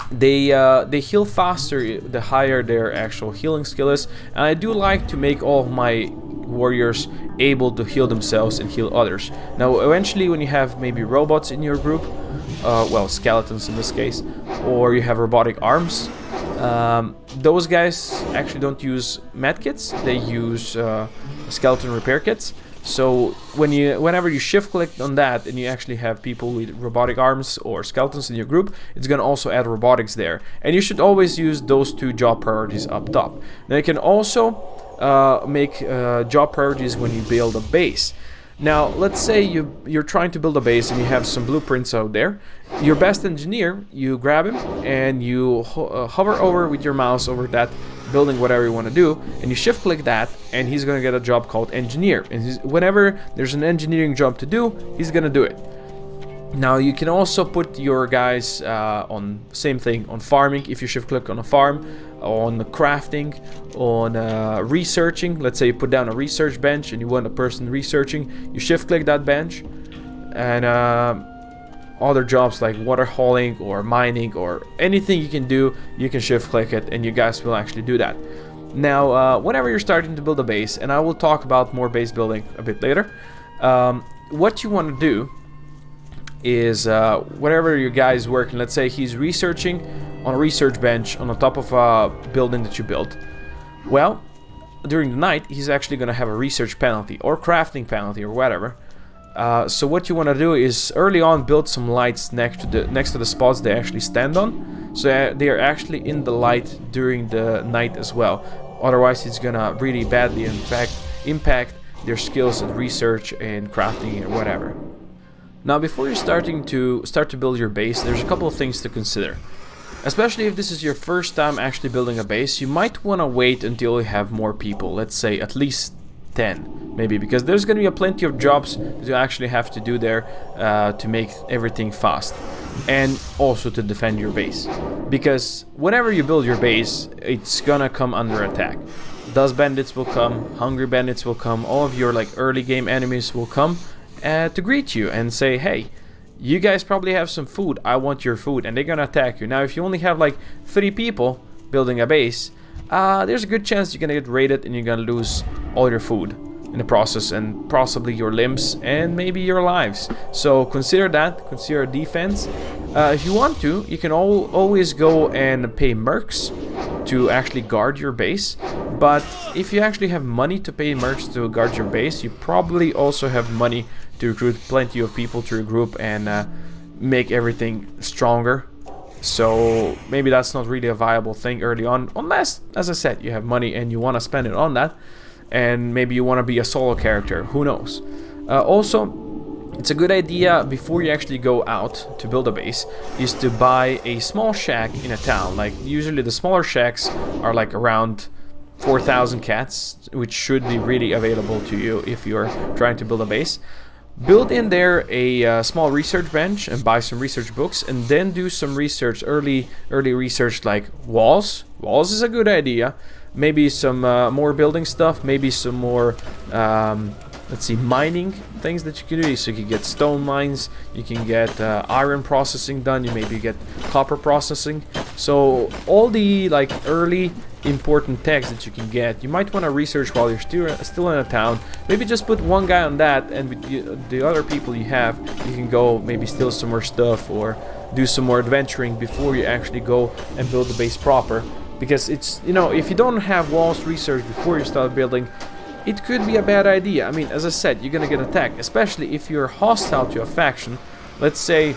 they heal faster the higher their actual healing skill is, and I do like to make all of my warriors able to heal themselves and heal others. Now eventually when you have maybe robots in your group, well, skeletons in this case, or you have robotic arms, those guys actually don't use medkits, they use skeleton repair kits. So whenever you shift click on that and you actually have people with robotic arms or skeletons in your group, it's going to also add robotics there. And you should always use those two job priorities up top. Now you can also make job priorities when you build a base. Now let's say you're trying to build a base and you have some blueprints out there. Your best engineer, you grab him and you hover over with your mouse over that building, whatever you want to do, and you shift click that, and he's going to get a job called engineer, and whenever there's an engineering job to do, he's going to do it. Now you can also put your guys on same thing on farming. If you shift click on a farm, on crafting, on researching, let's say you put down a research bench and you want a person researching, you shift click that bench, and other jobs like water hauling or mining or anything you can do, you can shift click it and you guys will actually do that. Now whenever you're starting to build a base, and I will talk about more base building a bit later, what you want to do is whenever your guy is working, let's say he's researching on a research bench on the top of a building that you built, well, during the night he's actually going to have a research penalty or crafting penalty or whatever. So what you want to do is early on build some lights next to the spots they actually stand on, so they are actually in the light during the night as well. Otherwise it's gonna really badly in fact impact their skills at research and crafting or whatever. Now before you're start to build your base, there's a couple of things to consider. Especially if this is your first time actually building a base, you might want to wait until you have more people, let's say at least 10 maybe, because there's going to be plenty of jobs that you actually have to do there to make everything fast, and also to defend your base, because whenever you build your base it's gonna come under attack. Dust bandits will come, hungry bandits will come, all of your like early game enemies will come to greet you and say, hey, you guys probably have some food, I want your food, and they're gonna attack you. Now if you only have like 3 people building a base, there's a good chance you're gonna get raided and you're gonna lose all your food in the process, and possibly your limbs and maybe your lives. So consider that, consider defense. If you want to, you can always go and pay mercs to actually guard your base, but if you actually have money to pay mercs to guard your base, you probably also have money to recruit plenty of people to your group and make everything stronger. So maybe that's not really a viable thing early on, unless, as I said, you have money and you want to spend it on that, and maybe you want to be a solo character, who knows. Also, it's a good idea before you actually go out to build a base is to buy a small shack in a town. Like usually the smaller shacks are like around 4,000 cats, which should be really available to you if you're trying to build a base. Build in there a small research bench and buy some research books, and then do some research, early research like walls. Walls is a good idea. Maybe some more building stuff, maybe some more, let's see, mining things that you can do. So you can get stone mines, you can get iron processing done, you maybe get copper processing. So all the like early important techs that you can get, you might want to research while you're still in a town. Maybe just put one guy on that, and with the other people you have, you can go maybe steal some more stuff or do some more adventuring before you actually go and build the base proper. Because it's, you know, if you don't have walls research before you start building, it could be a bad idea. I mean, as I said, you're gonna get attacked, especially if you're hostile to a faction. Let's say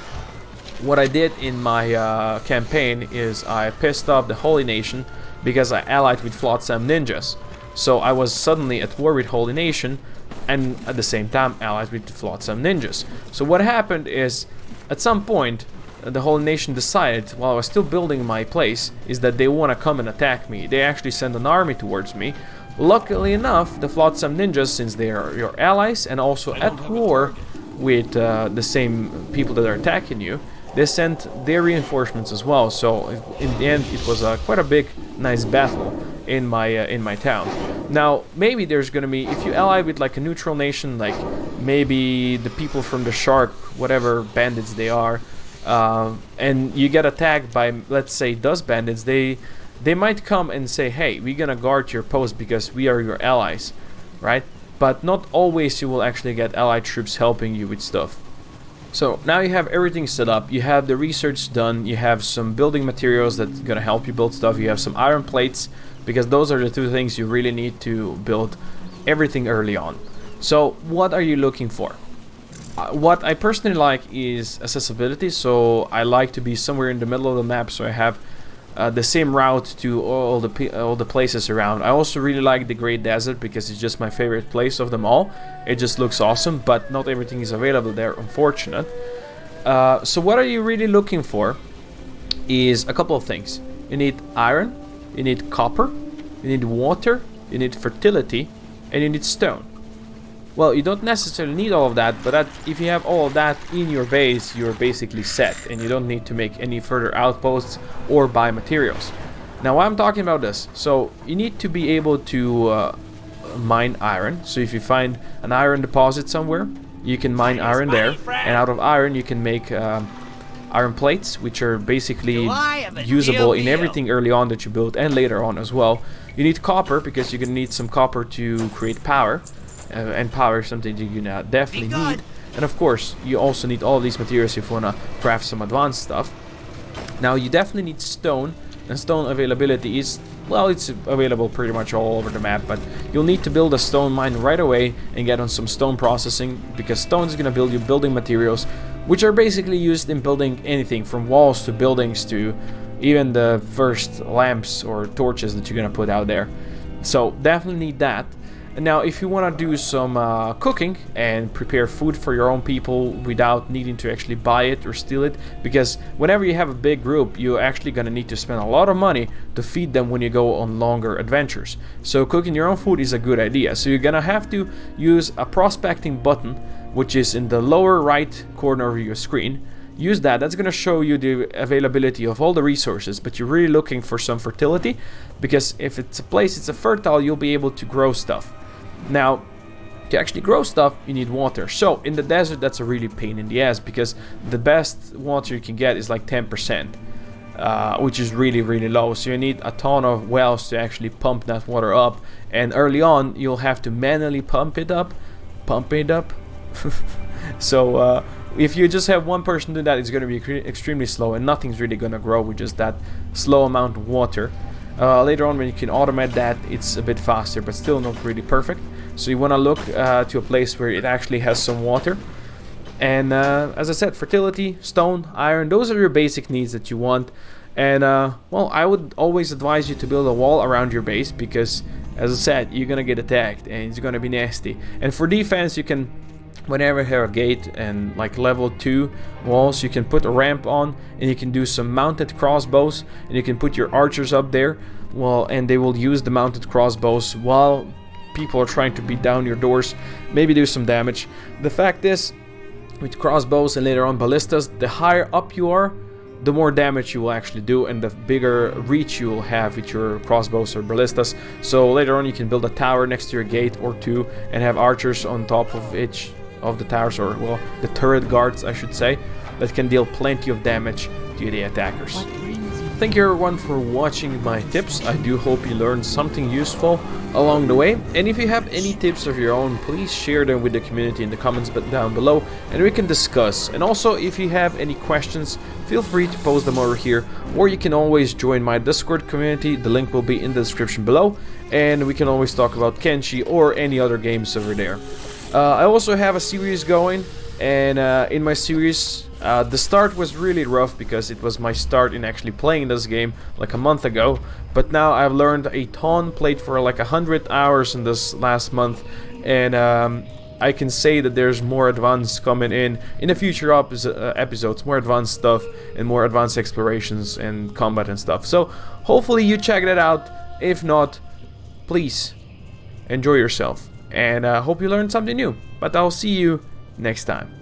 what I did in my campaign is I pissed off the Holy Nation because I allied with Flotsam Ninjas. So I was suddenly at war with Holy Nation and at the same time allied with the Flotsam Ninjas. So what happened is, at some point, the Holy Nation decided, while I was still building my place, is that they want to come and attack me. They actually sent an army towards me. Luckily enough, the Flotsam Ninjas, since they are your allies and also at war with the same people that are attacking you, they sent their reinforcements as well. So in the end, it was quite a big, nice battle in my town. Now, maybe there's gonna be, if you ally with like a neutral nation, like maybe the people from the Shark, whatever bandits they are, and you get attacked by, let's say, Dust Bandits, they might come and say, hey, we're gonna guard your post because we are your allies, right? But not always you will actually get allied troops helping you with stuff. So now you have everything set up, you have the research done, you have some building materials that's gonna help you build stuff, you have some iron plates, because those are the two things you really need to build everything early on. So what are you looking for? What I personally like is accessibility, so I like to be somewhere in the middle of the map, so I have the same route to all the places around. I also really like the Great Desert because it's just my favorite place of them all. It just looks awesome, but not everything is available there, unfortunate. So what are you really looking for is a couple of things. You need iron, you need copper, you need water, you need fertility, and you need stone. Well, you don't necessarily need all of that, but if you have all of that in your base, you're basically set, and you don't need to make any further outposts or buy materials. Now, why I'm talking about this, so you need to be able to mine iron. So if you find an iron deposit somewhere, you can mine iron there, and out of iron you can make iron plates, which are basically usable in everything early on that you build and later on as well. You need copper because you're gonna need some copper to create power. And power is something you're gonna definitely need. And of course, you also need all these materials if you wanna craft some advanced stuff. Now, you definitely need stone, and stone availability is, well, it's available pretty much all over the map, but you'll need to build a stone mine right away and get on some stone processing, because stone is gonna build you building materials, which are basically used in building anything from walls to buildings to even the first lamps or torches that you're gonna put out there. So definitely need that. Now, if you want to do some cooking and prepare food for your own people without needing to actually buy it or steal it, because whenever you have a big group, you're actually going to need to spend a lot of money to feed them when you go on longer adventures. So cooking your own food is a good idea. So you're going to have to use a prospecting button, which is in the lower right corner of your screen. Use that. That's going to show you the availability of all the resources, but you're really looking for some fertility, because if it's a place it's a fertile, you'll be able to grow stuff. Now, to actually grow stuff, you need water. So in the desert, that's a really pain in the ass, because the best water you can get is like 10%, which is really, really low. So you need a ton of wells to actually pump that water up, and early on you'll have to manually pump it up. So if you just have one person do that, it's going to be extremely slow, and nothing's really going to grow with just that slow amount of water. Later on, when you can automate that, it's a bit faster, but still not really perfect. So you want to look to a place where it actually has some water. And as I said, fertility, stone, iron, those are your basic needs that you want. And well, I would always advise you to build a wall around your base, because as I said, you're gonna get attacked and it's gonna be nasty. And for defense, you can, whenever you have a gate and like level 2 walls, you can put a ramp on, and you can do some mounted crossbows, and you can put your archers up there, well, and they will use the mounted crossbows while people are trying to beat down your doors, maybe do some damage. The fact is, with crossbows and later on ballistas, the higher up you are, the more damage you will actually do, and the bigger reach you will have with your crossbows or ballistas. So later on you can build a tower next to your gate or two and have archers on top of each of the towers, or well, the turret guards I should say, that can deal plenty of damage to the attackers. Thank you everyone for watching my tips. I do hope you learned something useful along the way, and if you have any tips of your own, please share them with the community in the comments down below and we can discuss. And also, if you have any questions, feel free to post them over here, or you can always join my Discord community. The link will be in the description below, and we can always talk about Kenshi or any other games over there. I also have a series going, and in my series, the start was really rough because it was my start in actually playing this game like a month ago, but now I've learned a ton, played for like 100 hours in this last month, and I can say that there's more advanced coming in the future episodes, more advanced stuff and more advanced explorations and combat and stuff. So hopefully you check that out. If not, please enjoy yourself, and hope you learned something new. But I'll see you next time.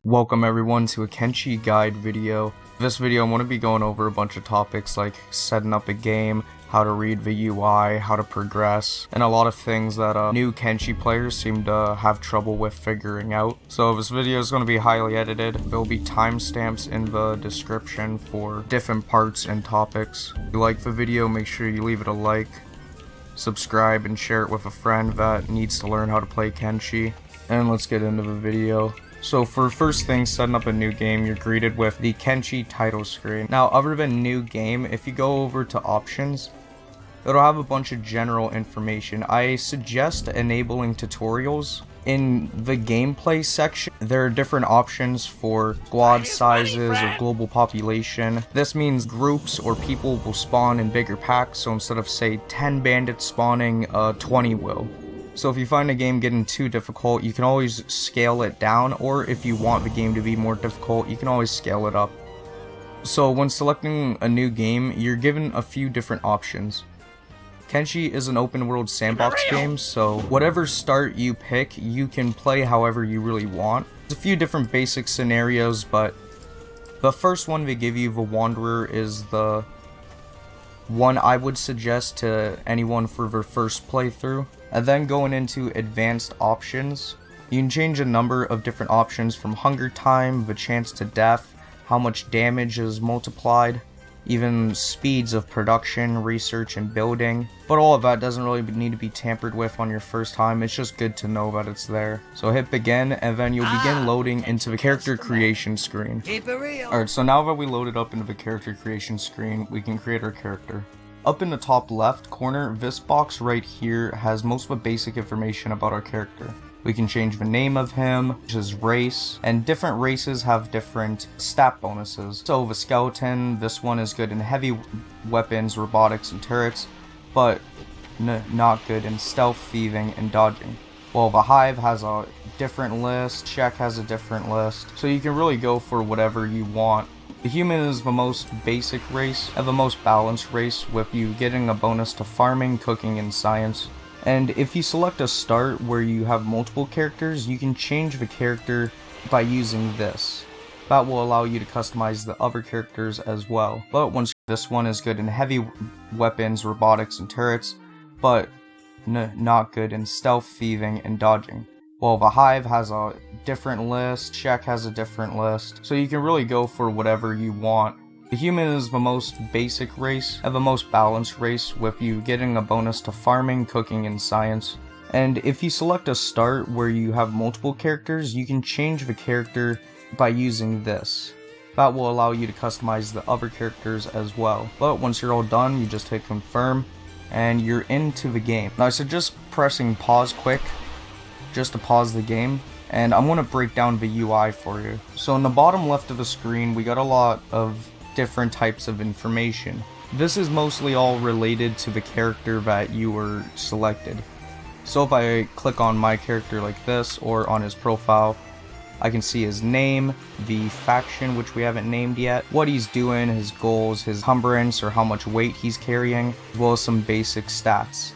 Welcome everyone to a Kenshi guide video. This video I'm going to be going over a bunch of topics like setting up a game, how to read the UI, how to progress, and a lot of things that new Kenshi players seem to have trouble with figuring out. So this video is going to be highly edited. There will be timestamps in the description for different parts and topics. If you like the video, make sure you leave it a like, subscribe, and share it with a friend that needs to learn how to play Kenshi. And let's get into the video. So for first thing, setting up a new game, you're greeted with the Kenshi title screen. Now, other than new game, if you go over to options, it'll have a bunch of general information. I suggest enabling tutorials. In the gameplay section, there are different options for squad sizes or global population. This means groups or people will spawn in bigger packs, so instead of say 10 bandits spawning, 20 will. So if you find a game getting too difficult, you can always scale it down, or if you want the game to be more difficult, you can always scale it up. So when selecting a new game, you're given a few different options. Kenshi is an open world sandbox game, so whatever start you pick, you can play however you really want. There's a few different basic scenarios, but the first one they give you, the Wanderer, is the one I would suggest to anyone for their first playthrough. And then going into advanced options, you can change a number of different options from hunger time, the chance to death, how much damage is multiplied, even speeds of production, research, and building. But all of that doesn't really need to be tampered with on your first time. It's just good to know that it's there. So hit begin, and then you'll begin loading into the character creation screen. Alright, so now that we loaded up into the character creation screen, we can create our character. Up in the top left corner, this box right here has most of the basic information about our character. We can change the name of him, his race, and different races have different stat bonuses. So the skeleton, this one is good in heavy weapons, robotics, and turrets, but not good in stealth, thieving, and dodging. While the hive has a different list, Czech has a different list, so you can really go for whatever you want. The human is the most basic race and the most balanced race, with you getting a bonus to farming, cooking, and science. And if you select a start where you have multiple characters, you can change the character by using this. That will allow you to customize the other characters as well. But once this one is good in heavy weapons, robotics, and turrets, but not good in stealth, thieving, and dodging. While the hive has a different list, Czech has a different list, so you can really go for whatever you want. The human is the most basic race and the most balanced race, with you getting a bonus to farming, cooking, and science. And if you select a start where you have multiple characters, you can change the character by using this. That will allow you to customize the other characters as well. But once you're all done, you just hit confirm and you're into the game. Now I suggest pressing pause quick just to pause the game, and I'm going to break down the UI for you. So in the bottom left of the screen, we got a lot of different types of information. This is mostly all related to the character that you were selected. So if I click on my character like this, or on his profile, I can see his name, the faction which we haven't named yet, what he's doing, his goals, his encumbrance or how much weight he's carrying, as well as some basic stats.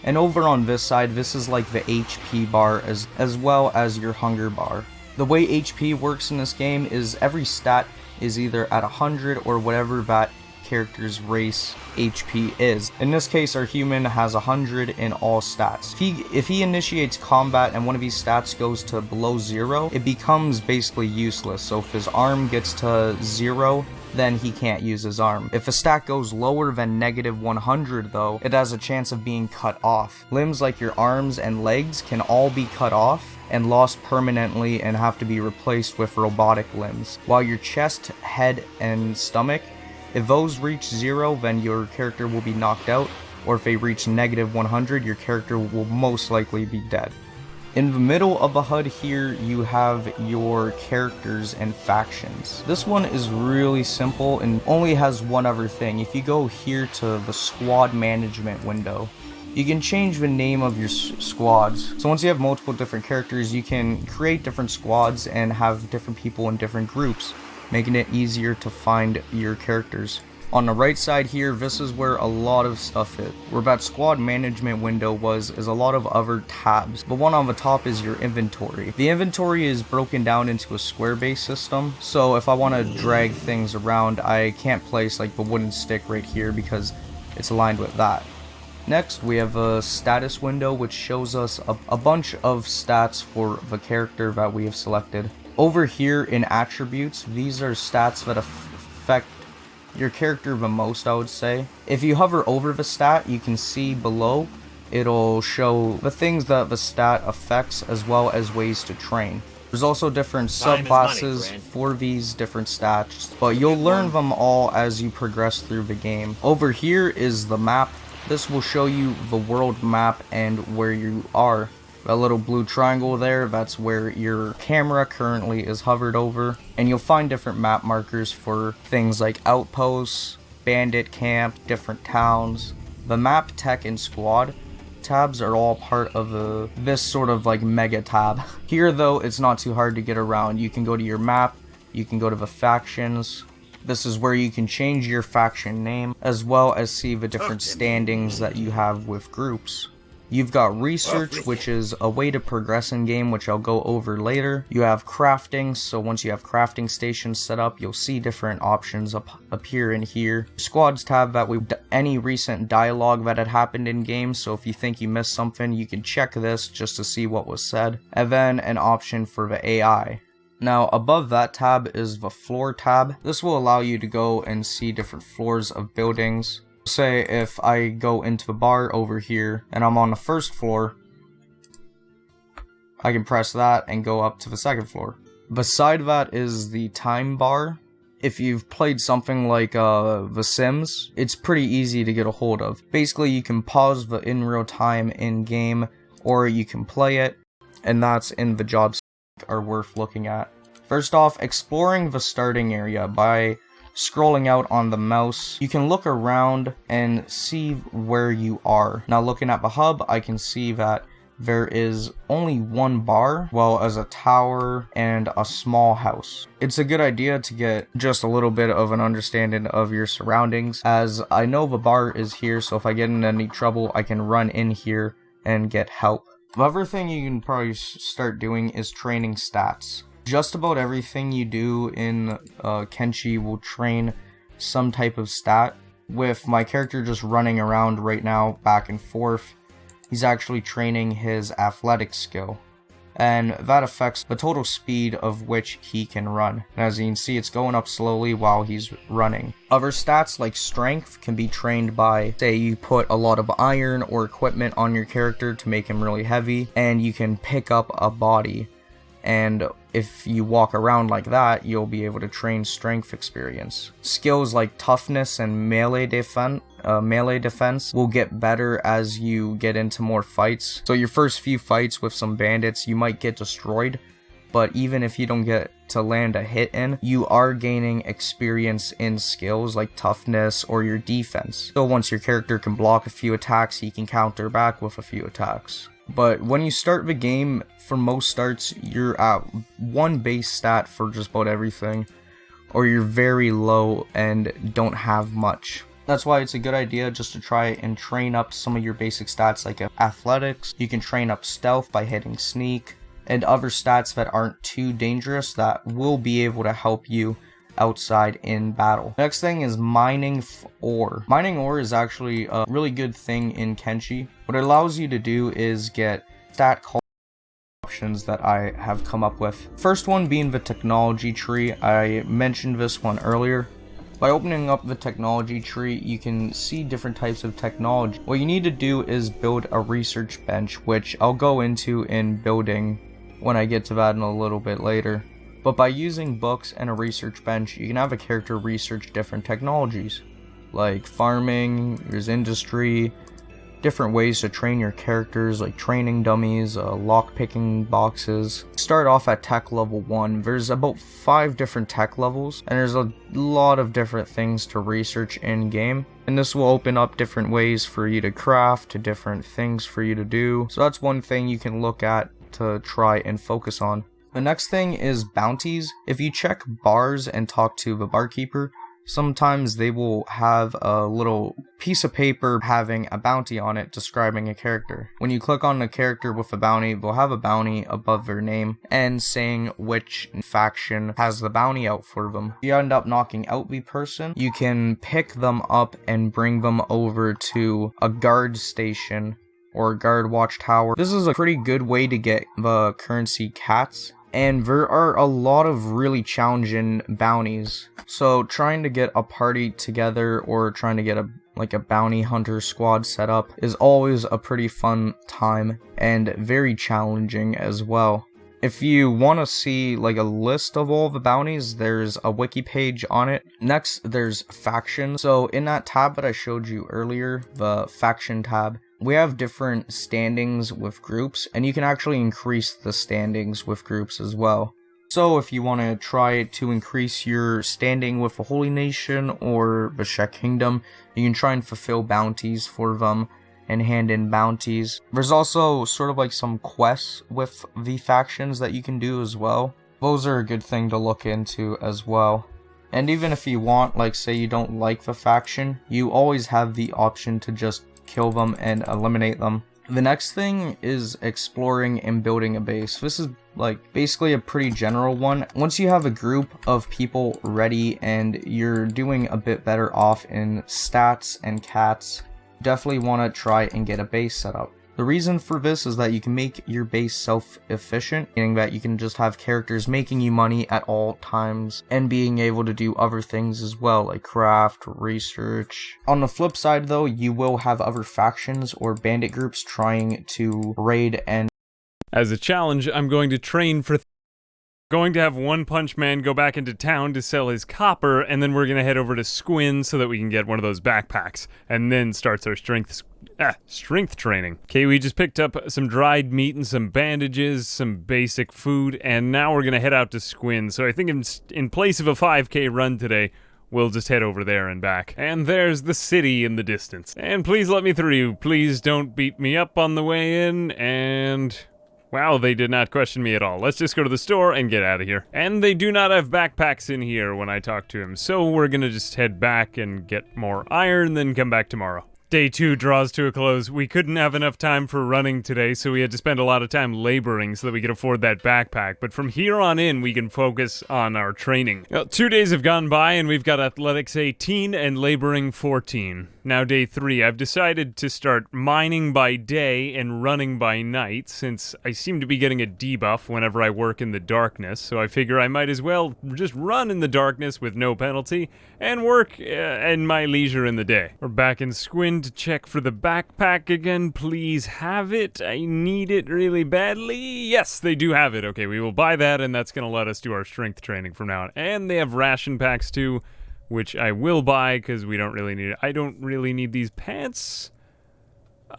And over on this side, this is like the HP bar as well as your hunger bar. The way HP works in this game is every stat is either at 100 or whatever that character's race HP is. In this case, our human has 100 in all stats. If he initiates combat and one of these stats goes to below 0, it becomes basically useless. So if his arm gets to 0, then he can't use his arm. If a stat goes lower than -100 though, it has a chance of being cut off. Limbs like your arms and legs can all be cut off and lost permanently and have to be replaced with robotic limbs. While your chest, head, and stomach, if those reach 0, then your character will be knocked out, or if they reach -100, your character will most likely be dead. In the middle of the HUD here, you have your characters and factions. This one is really simple and only has one other thing. If you go here to the squad management window, you can change the name of your squads. So once you have multiple different characters, you can create different squads and have different people in different groups, making it easier to find your characters. On the right side here, this is where a lot of stuff is. Where that squad management window is a lot of other tabs. The one on the top is your inventory. The inventory is broken down into a square-based system, so if I want to drag things around, I can't place like the wooden stick right here because it's aligned with that. Next, we have a status window which shows us a bunch of stats for the character that we have selected. Over here in attributes, these are stats that affect your character the most, I would say. If you hover over the stat, you can see below, it'll show the things that the stat affects as well as ways to train. There's also different subclasses for these different stats, but you'll learn them all as you progress through the game. Over here is the map. This will show you the world map and where you are. That little blue triangle there, that's where your camera currently is hovered over. And you'll find different map markers for things like outposts, bandit camp, different towns. The map, tech, and squad tabs are all part of this sort of like mega tab. Here though, it's not too hard to get around. You can go to your map, you can go to the factions. This is where you can change your faction name, as well as see the different standings that you have with groups. You've got research, which is a way to progress in game, which I'll go over later. You have crafting, so once you have crafting stations set up, you'll see different options appear in here. Squads tab, that any recent dialogue that had happened in game, so if you think you missed something, you can check this just to see what was said. And then an option for the AI. Now above that tab is the floor tab. This will allow you to go and see different floors of buildings. Say if I go into the bar over here and I'm on the first floor, I can press that and go up to the second floor. Beside that is the time bar. If you've played something like The Sims, it's pretty easy to get a hold of. Basically, you can pause the in real time in game, or you can play it, and that's in the jobs are worth looking at. First off, exploring the starting area by scrolling out on the mouse. You can look around and see where you are. Now looking at the hub, I can see that there is only one bar, well as a tower and a small house. It's a good idea to get just a little bit of an understanding of your surroundings, as I know the bar is here, so if I get in any trouble, I can run in here and get help. The other thing you can probably start doing is training stats. Just about everything you do in Kenshi will train some type of stat. With my character just running around right now back and forth, he's actually training his athletic skill, and that affects the total speed of which he can run. And as you can see, it's going up slowly while he's running. Other stats like strength can be trained by, say you put a lot of iron or equipment on your character to make him really heavy, and you can pick up a body. And if you walk around like that, you'll be able to train strength experience. Skills like toughness and melee defense will get better as you get into more fights. So your first few fights with some bandits, you might get destroyed, but even if you don't get to land a hit in, you are gaining experience in skills like toughness or your defense. So once your character can block a few attacks, he can counter back with a few attacks. But when you start the game, for most starts, you're at one base stat for just about everything, or you're very low and don't have much. That's why it's a good idea just to try and train up some of your basic stats like athletics. You can train up stealth by hitting sneak, and other stats that aren't too dangerous that will be able to help you outside in battle. Next thing is mining ore. Mining ore is actually a really good thing in Kenshi. What it allows you to do is get stat options that I have come up with. First one being the technology tree. I mentioned this one earlier. By opening up the technology tree, you can see different types of technology. What you need to do is build a research bench, which I'll go into in building when I get to that in a little bit later. But by using books and a research bench, you can have a character research different technologies, like farming, there's industry, different ways to train your characters, like training dummies, lock-picking boxes. Start off at tech level 1. There's about 5 different tech levels, and there's a lot of different things to research in-game. And this will open up different ways for you to craft, to different things for you to do. So that's one thing you can look at to try and focus on. The next thing is bounties. If you check bars and talk to the barkeeper, sometimes they will have a little piece of paper having a bounty on it describing a character. When you click on the character with a bounty, they'll have a bounty above their name and saying which faction has the bounty out for them. If you end up knocking out the person, you can pick them up and bring them over to a guard station or a guard watchtower. This is a pretty good way to get the currency cats. And there are a lot of really challenging bounties. So trying to get a party together or trying to get a bounty hunter squad set up is always a pretty fun time and very challenging as well. If you want to see like a list of all the bounties, there's a wiki page on it. Next, there's faction. So in that tab that I showed you earlier, the faction tab, we have different standings with groups, and you can actually increase the standings with groups as well. So if you want to try to increase your standing with the Holy Nation or the Shek Kingdom, you can try and fulfill bounties for them and hand in bounties. There's also sort of like some quests with the factions that you can do as well. Those are a good thing to look into as well. And even if you want, like say you don't like the faction, you always have the option to just kill them and eliminate them. The next thing is exploring and building a base. This is like basically a pretty general one. Once you have a group of people ready and you're doing a bit better off in stats and cats, definitely want to try and get a base set up. The reason for this is that you can make your base self-efficient, meaning that you can just have characters making you money at all times and being able to do other things as well, like craft, research. On the flip side though, you will have other factions or bandit groups trying to raid and... As a challenge, I'm going to train for... Going to have One Punch Man go back into town to sell his copper, and then we're going to head over to Squin so that we can get one of those backpacks, and then starts our strength training. Okay, we just picked up some dried meat and some bandages, some basic food, and now we're going to head out to Squin. So I think in place of a 5K run today, we'll just head over there and back. And there's the city in the distance. And please let me through. Please don't beat me up on the way in, and... Wow, they did not question me at all. Let's just go to the store and get out of here. And they do not have backpacks in here when I talk to him, so we're gonna just head back and get more iron, then come back tomorrow. Day 2 draws to a close. We couldn't have enough time for running today, so we had to spend a lot of time laboring so that we could afford that backpack. But from here on in, we can focus on our training. Well, 2 days have gone by, and we've got athletics 18 and laboring 14. Now day 3, I've decided to start mining by day and running by night, since I seem to be getting a debuff whenever I work in the darkness, so I figure I might as well just run in the darkness with no penalty, and work in my leisure in the day. We're back in Squin to check for the backpack again. Please have it. I need it really badly. Yes, they do have it. Okay, we will buy that, and that's gonna let us do our strength training from now on. And they have ration packs too, which I will buy because we don't really need it. I don't really need these pants.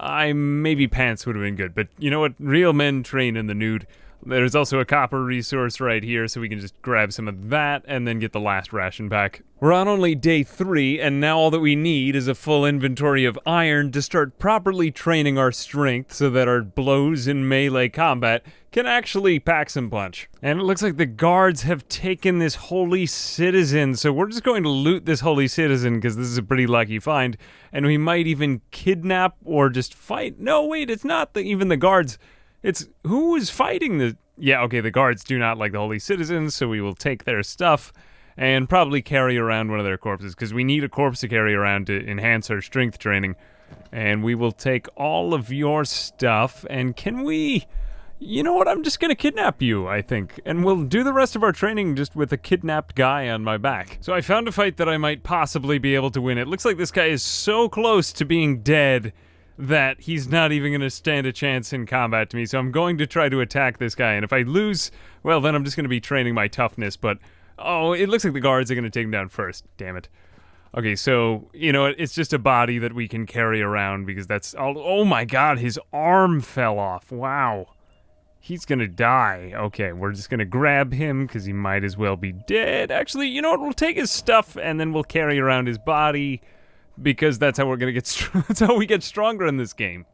Maybe pants would have been good, but you know what? Real men train in the nude. There's also a copper resource right here, so we can just grab some of that and then get the last ration pack. We're on only day 3, and now all that we need is a full inventory of iron to start properly training our strength so that our blows in melee combat can actually pack some punch. And it looks like the guards have taken this holy citizen, so we're just going to loot this holy citizen because this is a pretty lucky find, and we might even kidnap or just fight. No, wait, it's not even the guards. It's who is fighting the... Yeah, okay, the guards do not like the holy citizens, so we will take their stuff and probably carry around one of their corpses, because we need a corpse to carry around to enhance our strength training. And we will take all of your stuff, and can we... You know what, I'm just gonna kidnap you, I think. And we'll do the rest of our training just with a kidnapped guy on my back. So I found a fight that I might possibly be able to win. It looks like this guy is so close to being dead that he's not even going to stand a chance in combat to me, so I'm going to try to attack this guy, and if I lose, well, then I'm just going to be training my toughness, but, oh, it looks like the guards are going to take him down first, damn it. Okay, so, you know, it's just a body that we can carry around, because that's all. Oh my god, his arm fell off, wow. He's going to die. Okay, we're just going to grab him, because he might as well be dead. Actually, you know what, we'll take his stuff, and then we'll carry around his body, because that's how we're gonna get that's how we get stronger in this game.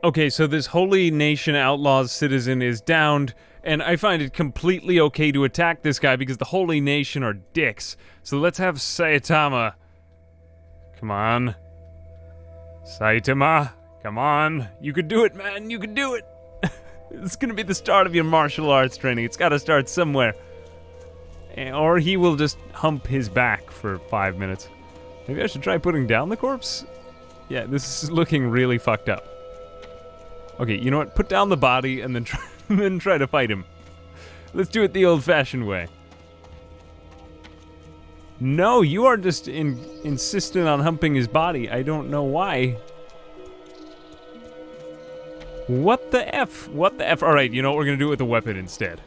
Okay, so this Holy Nation Outlaws citizen is downed, and I find it completely okay to attack this guy because the Holy Nation are dicks. So let's have Saitama. Come on. Saitama, come on. You could do it, man, you could do it. It's gonna be the start of your martial arts training. It's gotta start somewhere. Or he will just hump his back for 5 minutes. Maybe I should try putting down the corpse? Yeah, this is looking really fucked up. Okay, you know what? Put down the body and then try to fight him. Let's do it the old-fashioned way. No, you are just insistent on humping his body. I don't know why. What the F? What the F? Alright, you know what? We're gonna do it with a weapon instead.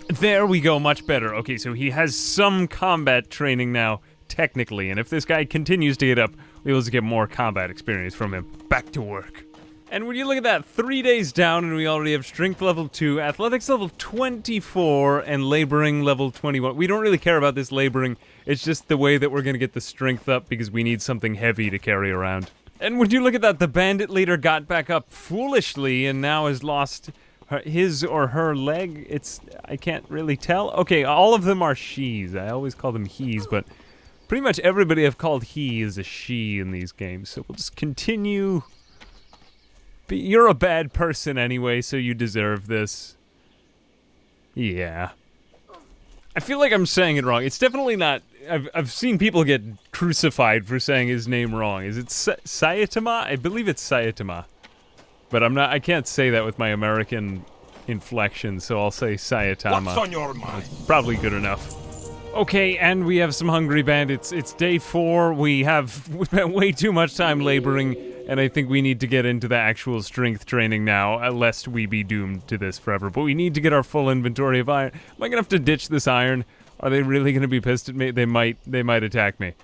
There we go, much better. Okay, so he has some combat training now, technically, and if this guy continues to get up, we'll just get more combat experience from him. Back to work. And when you look at that, 3 days down and we already have strength level 2, athletics level 24, and laboring level 21. We don't really care about this laboring, it's just the way that we're gonna get the strength up because we need something heavy to carry around. And when you look at that, the bandit leader got back up foolishly and now has lost his or her leg. I can't really tell. Okay, all of them are she's. I always call them he's, but pretty much everybody I've called he is a she in these games. So we'll just continue. But you're a bad person anyway, so you deserve this. Yeah. I feel like I'm saying it wrong. It's definitely not I've seen people get crucified for saying his name wrong. Is it Saitama? I believe it's Saitama. But I can't say that with my American inflection, so I'll say Saitama. What's on your mind? That's probably good enough. Okay, and we have some hungry bandits. It's day 4. We spent way too much time laboring, and I think we need to get into the actual strength training now, lest we be doomed to this forever. But we need to get our full inventory of iron. Am I gonna have to ditch this iron? Are they really gonna be pissed at me? They might attack me.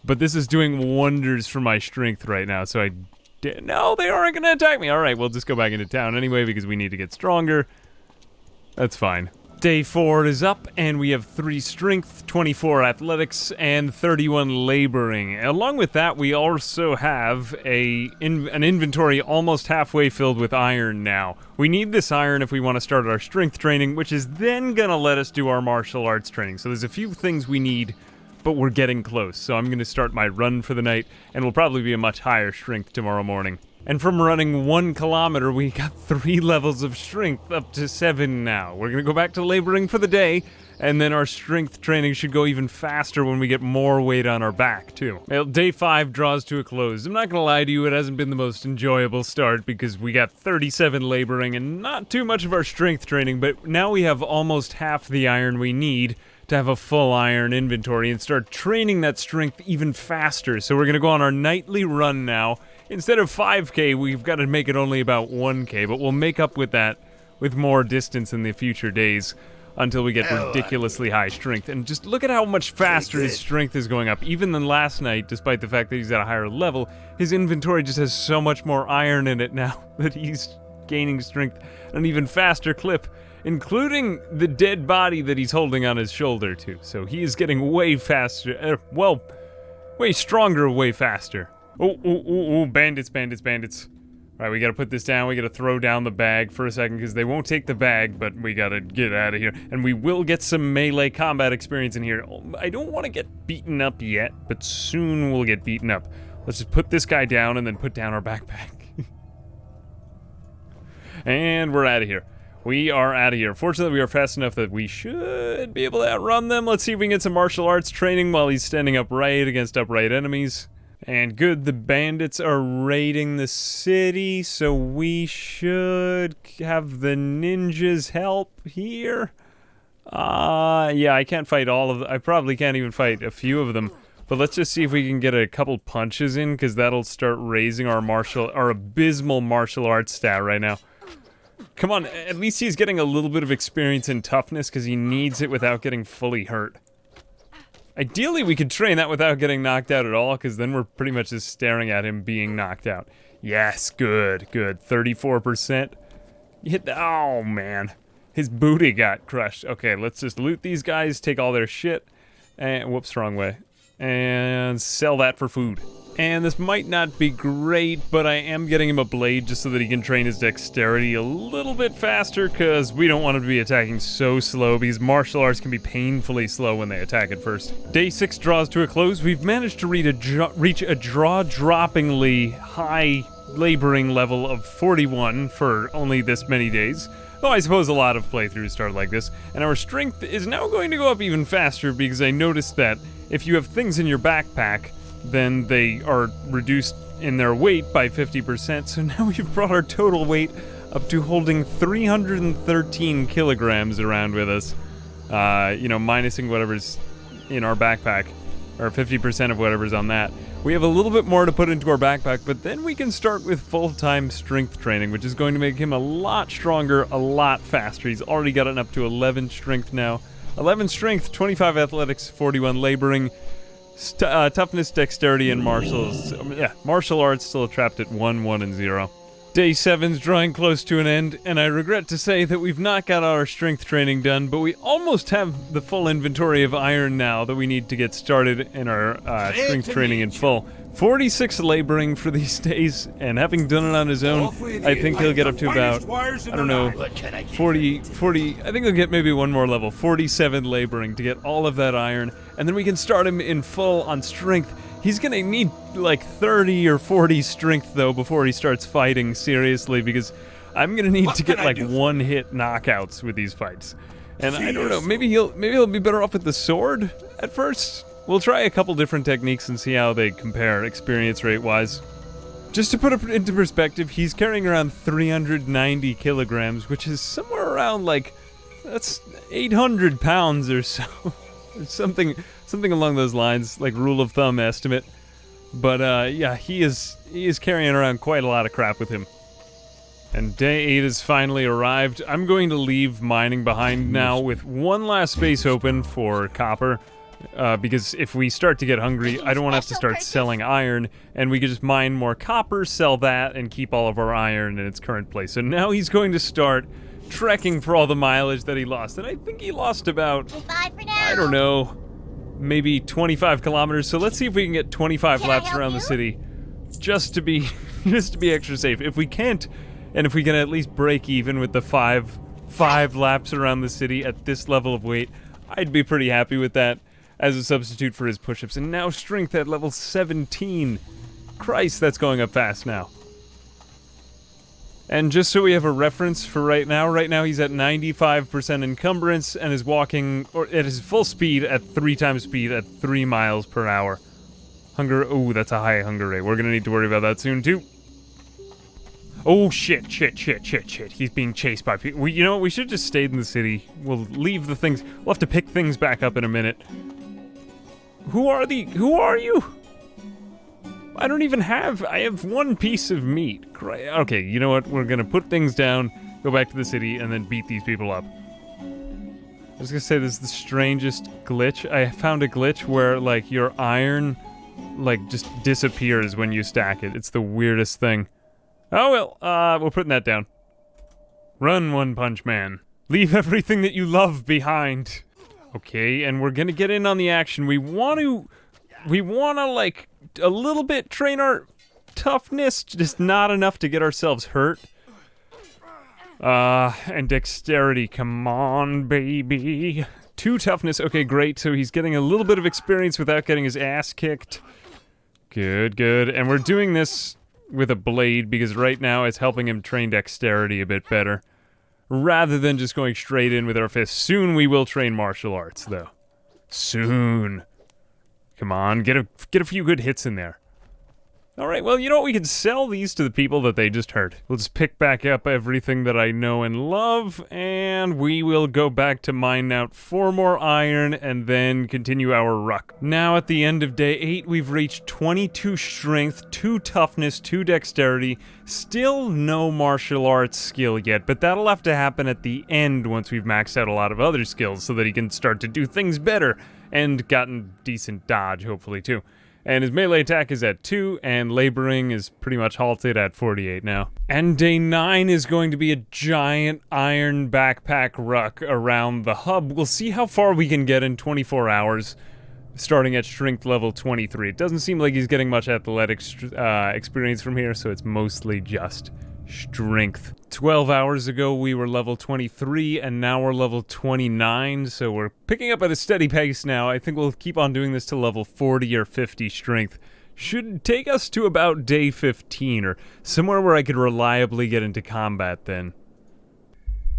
But this is doing wonders for my strength right now, so no, they aren't gonna attack me. All right, we'll just go back into town anyway because we need to get stronger. That's fine. Day 4 is up, and we have 3 strength, 24 athletics, and 31 laboring. Along with that, we also have an inventory almost halfway filled with iron now. We need this iron if we want to start our strength training, which is then gonna let us do our martial arts training. So there's a few things we need, but we're getting close. So I'm gonna start my run for the night, and we'll probably be a much higher strength tomorrow morning. And from running 1 kilometer, we got 3 levels of strength, up to 7 now. We're gonna go back to laboring for the day, and then our strength training should go even faster when we get more weight on our back, too. Well, day 5 draws to a close. I'm not gonna lie to you, it hasn't been the most enjoyable start because we got 37 laboring and not too much of our strength training, but now we have almost half the iron we need to have a full iron inventory and start training that strength even faster. So we're gonna go on our nightly run now. Instead of 5K, we've got to make it only about 1K, but we'll make up with that with more distance in the future days until we get ridiculously high strength. And just look at how much faster his strength is going up. Even than last night, despite the fact that he's at a higher level, his inventory just has so much more iron in it now that he's gaining strength at an even faster clip, including the dead body that he's holding on his shoulder, too. So he is getting way faster, way stronger, way faster. Oh, bandits. Alright, we gotta put this down, we gotta throw down the bag for a second, because they won't take the bag, but we gotta get out of here. And we will get some melee combat experience in here. I don't want to get beaten up yet, but soon we'll get beaten up. Let's just put this guy down and then put down our backpack. And we're out of here. We are out of here. Fortunately, we are fast enough that we should be able to outrun them. Let's see if we can get some martial arts training while he's standing upright against upright enemies. And good, the bandits are raiding the city, so we should have the ninjas help here. Yeah, I can't fight all of them. I probably can't even fight a few of them. But let's just see if we can get a couple punches in, because that'll start raising our abysmal martial arts stat right now. Come on, at least he's getting a little bit of experience in toughness, because he needs it without getting fully hurt. Ideally, we could train that without getting knocked out at all, because then we're pretty much just staring at him being knocked out. Yes, good. 34%. You hit the... Oh, man. His booty got crushed. Okay, let's just loot these guys, take all their shit, and... Whoops, wrong way. And sell that for food. And this might not be great, but I am getting him a blade just so that he can train his dexterity a little bit faster, because we don't want him to be attacking so slow, because martial arts can be painfully slow when they attack at first. Day 6 draws to a close. We've managed to reach a jaw-droppingly high laboring level of 41 for only this many days. Though I suppose a lot of playthroughs start like this. And our strength is now going to go up even faster, because I noticed that if you have things in your backpack, then they are reduced in their weight by 50%, so now we've brought our total weight up to holding 313 kilograms around with us. Minusing whatever's in our backpack, or 50% of whatever's on that. We have a little bit more to put into our backpack, but then we can start with full-time strength training, which is going to make him a lot stronger, a lot faster. He's already gotten up to 11 strength now. 11 strength, 25 athletics, 41 laboring. Toughness, dexterity, and martial arts still trapped at 1, 1, and 0. Day 7's drawing close to an end, and I regret to say that we've not got our strength training done, but we almost have the full inventory of iron now that we need to get started in our strength training in full. 46 laboring for these days, and having done it on his own, I think he'll get up to about, 40, I think he'll get maybe one more level, 47 laboring to get all of that iron, and then we can start him in full on strength. He's gonna need like 30 or 40 strength though before he starts fighting seriously, because I'm gonna need to get like one-hit knockouts with these fights. And I don't know, maybe he'll be better off with the sword at first. We'll try a couple different techniques and see how they compare experience rate-wise. Just to put it into perspective, he's carrying around 390 kilograms, which is somewhere around, like, that's 800 pounds or so. Or something along those lines, like rule of thumb estimate. But, yeah, he is carrying around quite a lot of crap with him. And day 8 has finally arrived. I'm going to leave mining behind now with one last space open for copper. Because if we start to get hungry, I don't want to have to start selling iron, and we could just mine more copper, sell that, and keep all of our iron in its current place. So now he's going to start trekking for all the mileage that he lost, and I think he lost about, I don't know, maybe 25 kilometers. So let's see if we can get 25 laps around the city, just to be extra safe. If we can't, and if we can at least break even with the five laps around the city at this level of weight, I'd be pretty happy with that as a substitute for his push-ups. And now strength at level 17. Christ, that's going up fast now. And just so we have a reference for right now he's at 95% encumbrance and is walking at his full speed at 3 times speed at 3 miles per hour. Hunger, ooh, that's a high hunger rate. We're gonna need to worry about that soon too. Oh shit. He's being chased by people. You know what, we should have just stayed in the city. We'll leave the things, we'll have to pick things back up in a minute. Who are you? I don't even have, I have 1 piece of meat. Okay, you know what, we're gonna put things down, go back to the city, and then beat these people up. I was gonna say, this is the strangest glitch. I found a glitch where, like, your iron, like, just disappears when you stack it. It's the weirdest thing. Oh well, we're putting that down. Run, One Punch Man. Leave everything that you love behind. Okay, and we're gonna get in on the action. We wanna, like, a little bit train our toughness, just not enough to get ourselves hurt. And dexterity, come on, baby. 2 toughness, okay, great, so he's getting a little bit of experience without getting his ass kicked. Good, and we're doing this with a blade because right now it's helping him train dexterity a bit better, rather than just going straight in with our fists. Soon we will train martial arts, though. Soon. Come on, get a few good hits in there. Alright, well, you know what? We can sell these to the people that they just hurt. We'll just pick back up everything that I know and love, and we will go back to mine out 4 more iron and then continue our ruck. Now, at the end of day 8, we've reached 22 strength, 2 toughness, 2 dexterity. Still no martial arts skill yet, but that'll have to happen at the end once we've maxed out a lot of other skills so that he can start to do things better, and gotten decent dodge, hopefully, too. And his melee attack is at 2, and laboring is pretty much halted at 48 now. And day 9 is going to be a giant iron backpack ruck around the hub. We'll see how far we can get in 24 hours, starting at strength level 23. It doesn't seem like he's getting much athletics experience from here, so it's mostly just strength. 12 hours ago we were level 23 and now we're level 29, so we're picking up at a steady pace now. I think we'll keep on doing this to level 40 or 50 strength. Should take us to about day 15 or somewhere where I could reliably get into combat then.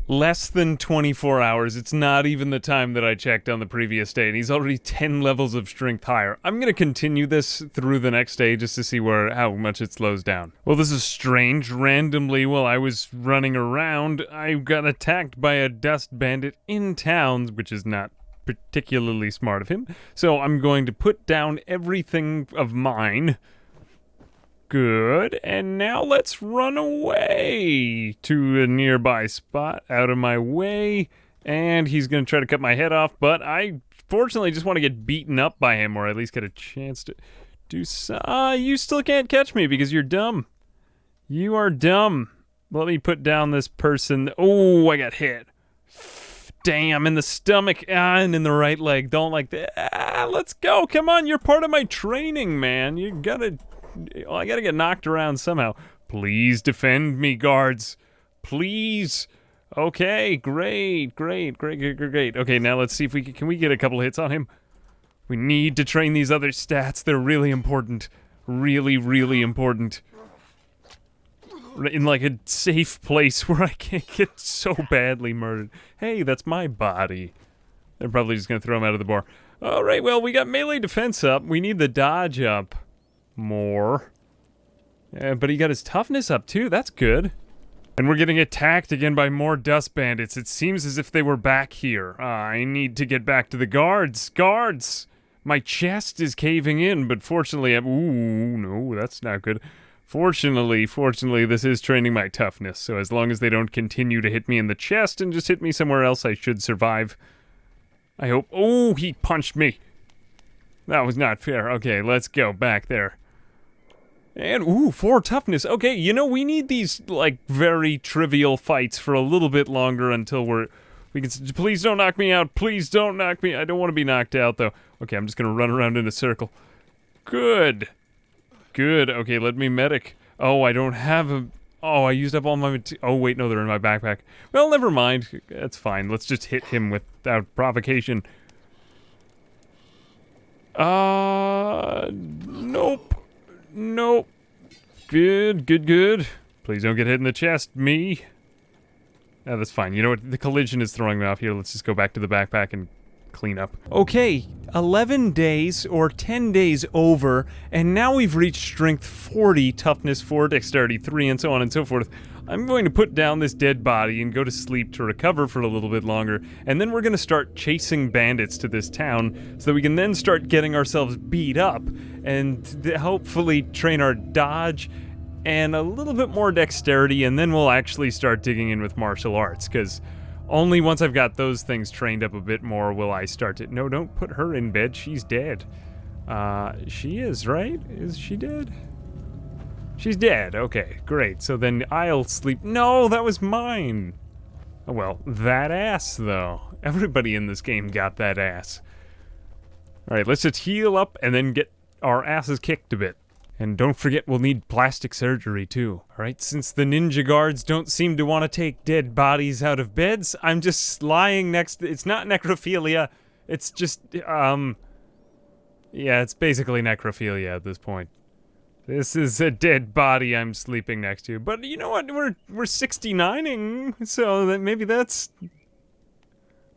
Less than 24 hours. It's not even the time that I checked on the previous day, and he's already 10 levels of strength higher. I'm gonna continue this through the next day just to see how much it slows down. Well, this is strange. Randomly, while I was running around, I got attacked by a dust bandit in town, which is not particularly smart of him. So I'm going to put down everything of mine. Good, and now let's run away to a nearby spot, out of my way, and he's gonna try to cut my head off, but I fortunately just want to get beaten up by him, or at least get a chance to do so. You still can't catch me because you're dumb. You are dumb. Let me put down this person. Oh, I got hit. Damn, in the stomach, and in the right leg. Don't like that. Let's go, come on, you're part of my training, man. I gotta get knocked around somehow. Please defend me, guards. Please. Okay, great. Okay, now let's see if can we get a couple hits on him? We need to train these other stats. They're really important. Really important. In like a safe place where I can't get so badly murdered. Hey, that's my body. They're probably just gonna throw him out of the bar. Alright, well, we got melee defense up. We need the dodge up more. But he got his toughness up too, that's good. And we're getting attacked again by more dust bandits. It seems as if they were back here. I need to get back to the guards. Guards! My chest is caving in, but fortunately ooh, no, that's not good. Fortunately, this is training my toughness, so as long as they don't continue to hit me in the chest and just hit me somewhere else, I should survive. I hope. Oh, he punched me. That was not fair. Okay, let's go back there. And, ooh, 4 toughness. Okay, you know, we need these, like, very trivial fights for a little bit longer until we can... Please don't knock me out. Please don't knock me... I don't want to be knocked out, though. Okay, I'm just gonna run around in a circle. Good. Good. Okay, let me medic. Oh, I don't have a... Oh, I used up all my... Oh, wait, no, they're in my backpack. Well, never mind. That's fine. Let's just hit him without provocation. Nope. Nope. Good. Please don't get hit in the chest, me. Yeah, that's fine. You know what? The collision is throwing me off here. Let's just go back to the backpack and clean up. Okay, 11 days or 10 days over, and now we've reached strength 40, toughness 4, dexterity 3, and so on and so forth. I'm going to put down this dead body and go to sleep to recover for a little bit longer, and then we're going to start chasing bandits to this town so that we can then start getting ourselves beat up and hopefully train our dodge and a little bit more dexterity, and then we'll actually start digging in with martial arts, because only once I've got those things trained up a bit more will I start to... No, don't put her in bed. She's dead. She is, right? Is she dead? She's dead. Okay, great. So then I'll sleep. No, that was mine. Oh, well, that ass, though. Everybody in this game got that ass. Alright, let's just heal up and then get our asses kicked a bit. And don't forget, we'll need plastic surgery, too. Alright, since the ninja guards don't seem to want to take dead bodies out of beds, I'm just lying next to... It's not necrophilia. It's just, yeah, it's basically necrophilia at this point. This is a dead body I'm sleeping next to. But you know what? We're 69ing, so that maybe that's...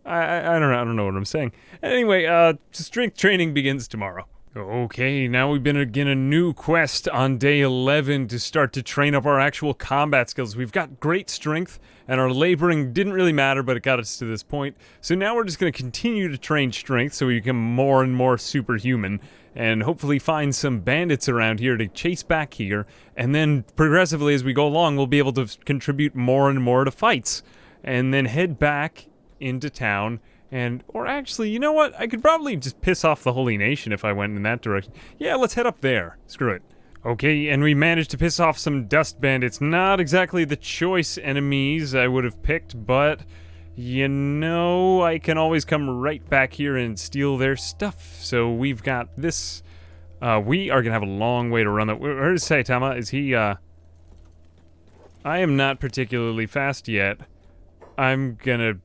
I don't know what I'm saying. Anyway, strength training begins tomorrow. Okay, now we've been again a new quest on day 11 to start to train up our actual combat skills. We've got great strength, and our laboring didn't really matter, but it got us to this point. So now we're just going to continue to train strength so we become more and more superhuman, and hopefully find some bandits around here to chase back here, and then progressively as we go along, we'll be able to contribute more and more to fights, and then head back into town. And, or actually, you know what? I could probably just piss off the Holy Nation if I went in that direction. Yeah, let's head up there. Screw it. Okay, and we managed to piss off some dust bandits. Not exactly the choice enemies I would have picked, but, you know, I can always come right back here and steal their stuff. So we've got this. We are gonna have a long way to run. Where's Saitama? Is he, I am not particularly fast yet. I'm gonna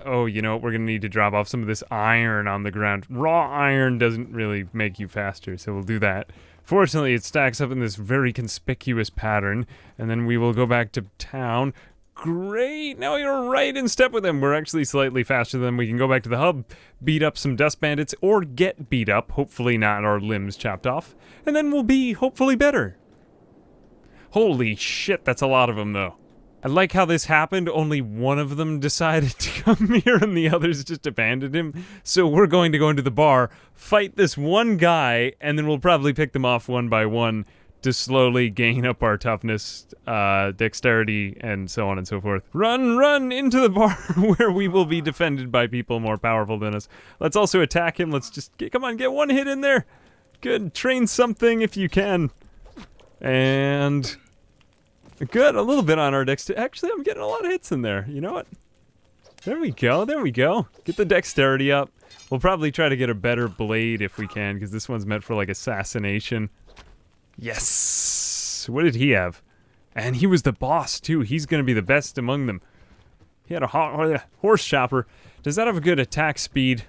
oh, you know what? We're gonna need to drop off some of this iron on the ground. Raw iron doesn't really make you faster, so we'll do that. Fortunately, it stacks up in this very conspicuous pattern, and then we will go back to town. Great! Now you're right in step with them. We're actually slightly faster than we can go back to the hub, beat up some dust bandits, or get beat up, hopefully not our limbs chopped off, and then we'll be hopefully better. Holy shit, that's a lot of them, though. I like how this happened. Only one of them decided to come here and the others just abandoned him. So we're going to go into the bar, fight this one guy, and then we'll probably pick them off one by one to slowly gain up our toughness, dexterity, and so on and so forth. Run into the bar where we will be defended by people more powerful than us. Let's also attack him. Let's just, come on, get one hit in there. Good, train something if you can. And... good, a little bit on our dexterity. Actually, I'm getting a lot of hits in there. You know what? There we go, there we go. Get the dexterity up. We'll probably try to get a better blade if we can, because this one's meant for, like, assassination. Yes! What did he have? And he was the boss, too. He's gonna be the best among them. He had a horse chopper. Does that have a good attack speed?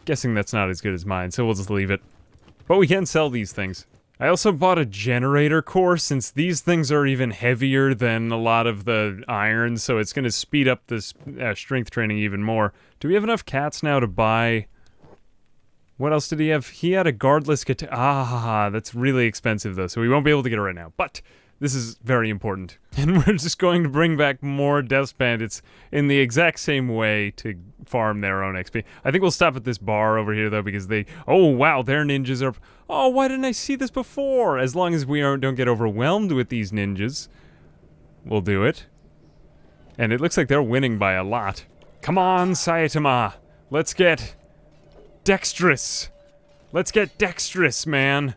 Guessing that's not as good as mine, so we'll just leave it. But we can sell these things. I also bought a generator core, since these things are even heavier than a lot of the iron, so it's going to speed up this strength training even more. Do we have enough cats now to buy What else did he have? He had a guardless katana. Ah, that's really expensive though, so we won't be able to get it right now. But this is very important. And we're just going to bring back more Death Bandits in the exact same way to farm their own XP. I think we'll stop at this bar over here though, because they... Oh wow, their ninjas are... Oh, why didn't I see this before? As long as we don't get overwhelmed with these ninjas, we'll do it. And it looks like they're winning by a lot. Come on, Saitama. Let's get dexterous. Let's get dexterous, man.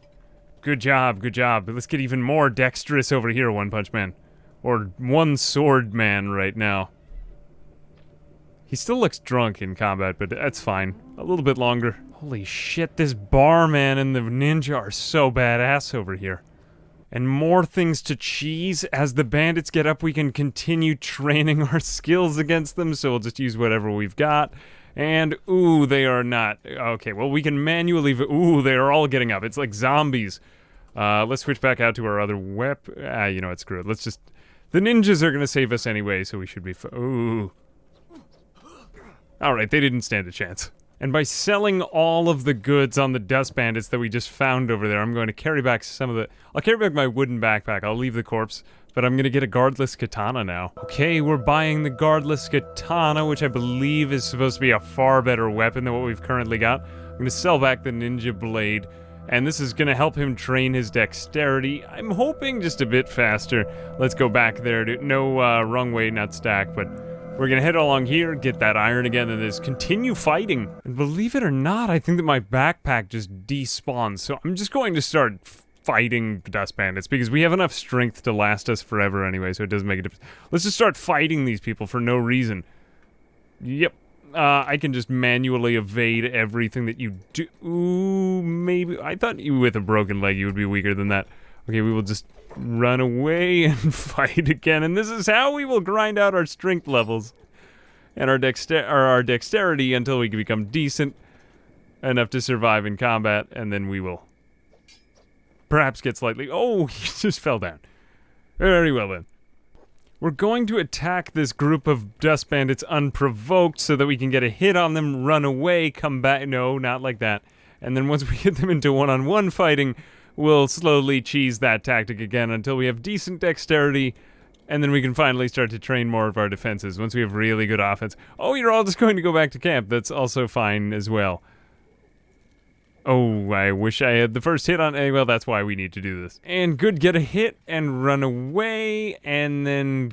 Good job, good job. Let's get even more dexterous over here, One Punch Man. Or One Sword Man right now. He still looks drunk in combat, but that's fine. A little bit longer. Holy shit, this barman and the ninja are so badass over here. And more things to cheese. As the bandits get up, we can continue training our skills against them, so we'll just use whatever we've got. And, ooh, they are not. Okay, well, we can manually... Ooh, they are all getting up. It's like zombies. Let's switch back out to our other you know what, screw it. Let's just... The ninjas are gonna save us anyway, so we should be... Ooh. Alright, they didn't stand a chance. And by selling all of the goods on the dust bandits that we just found over there, I'm going to carry back some of the... I'll carry back my wooden backpack. I'll leave the corpse, but I'm gonna get a guardless katana now. Okay, we're buying the guardless katana, which I believe is supposed to be a far better weapon than what we've currently got. I'm gonna sell back the ninja blade, and this is gonna help him train his dexterity. I'm hoping just a bit faster. Let's go back there to... No, wrong way, not stack, but... We're gonna head along here, get that iron again, and just continue fighting. And believe it or not, I think that my backpack just despawned, so I'm just going to start fighting dust bandits, because we have enough strength to last us forever anyway, so it doesn't make a difference. Let's just start fighting these people for no reason. Yep. I can just manually evade everything that you do. Ooh, maybe. I thought you with a broken leg you would be weaker than that. Okay, we will just run away and fight again, and this is how we will grind out our strength levels and our dexterity until we can become decent enough to survive in combat, and then we will perhaps get slightly... Oh, he just fell down. Very well then. We're going to attack this group of dust bandits unprovoked so that we can get a hit on them, run away, come back... No, not like that. And then once we get them into one-on-one fighting, we'll slowly cheese that tactic again until we have decent dexterity, and then we can finally start to train more of our defenses once we have really good offense. Oh, you're all just going to go back to camp. That's also fine as well. Oh, I wish I had the first hit on... Well, that's why we need to do this. And good, get a hit and run away, and then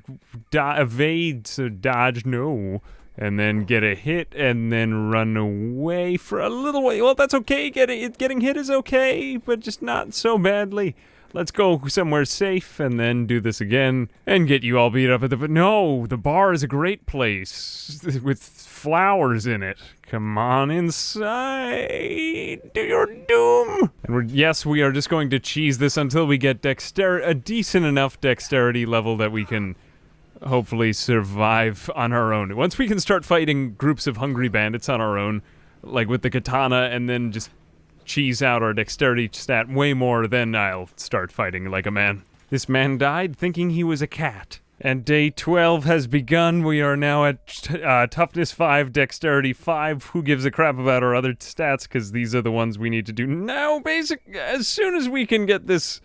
evade, so dodge, no. And then get a hit, and then run away for a little way. Well, that's okay. Getting hit is okay, but just not so badly. Let's go somewhere safe, and then do this again, and get you all beat up at the... But no, the bar is a great place with flowers in it. Come on inside to your doom. And yes, we are just going to cheese this until we get a decent enough dexterity level that we can... hopefully survive on our own. Once we can start fighting groups of hungry bandits on our own, like with the katana, and then just cheese out our dexterity stat way more, then I'll start fighting like a man. This man died thinking he was a cat. And day 12 has begun. We are now at toughness 5, dexterity 5. Who gives a crap about our other stats, because these are the ones we need to do now, as soon as we can get this...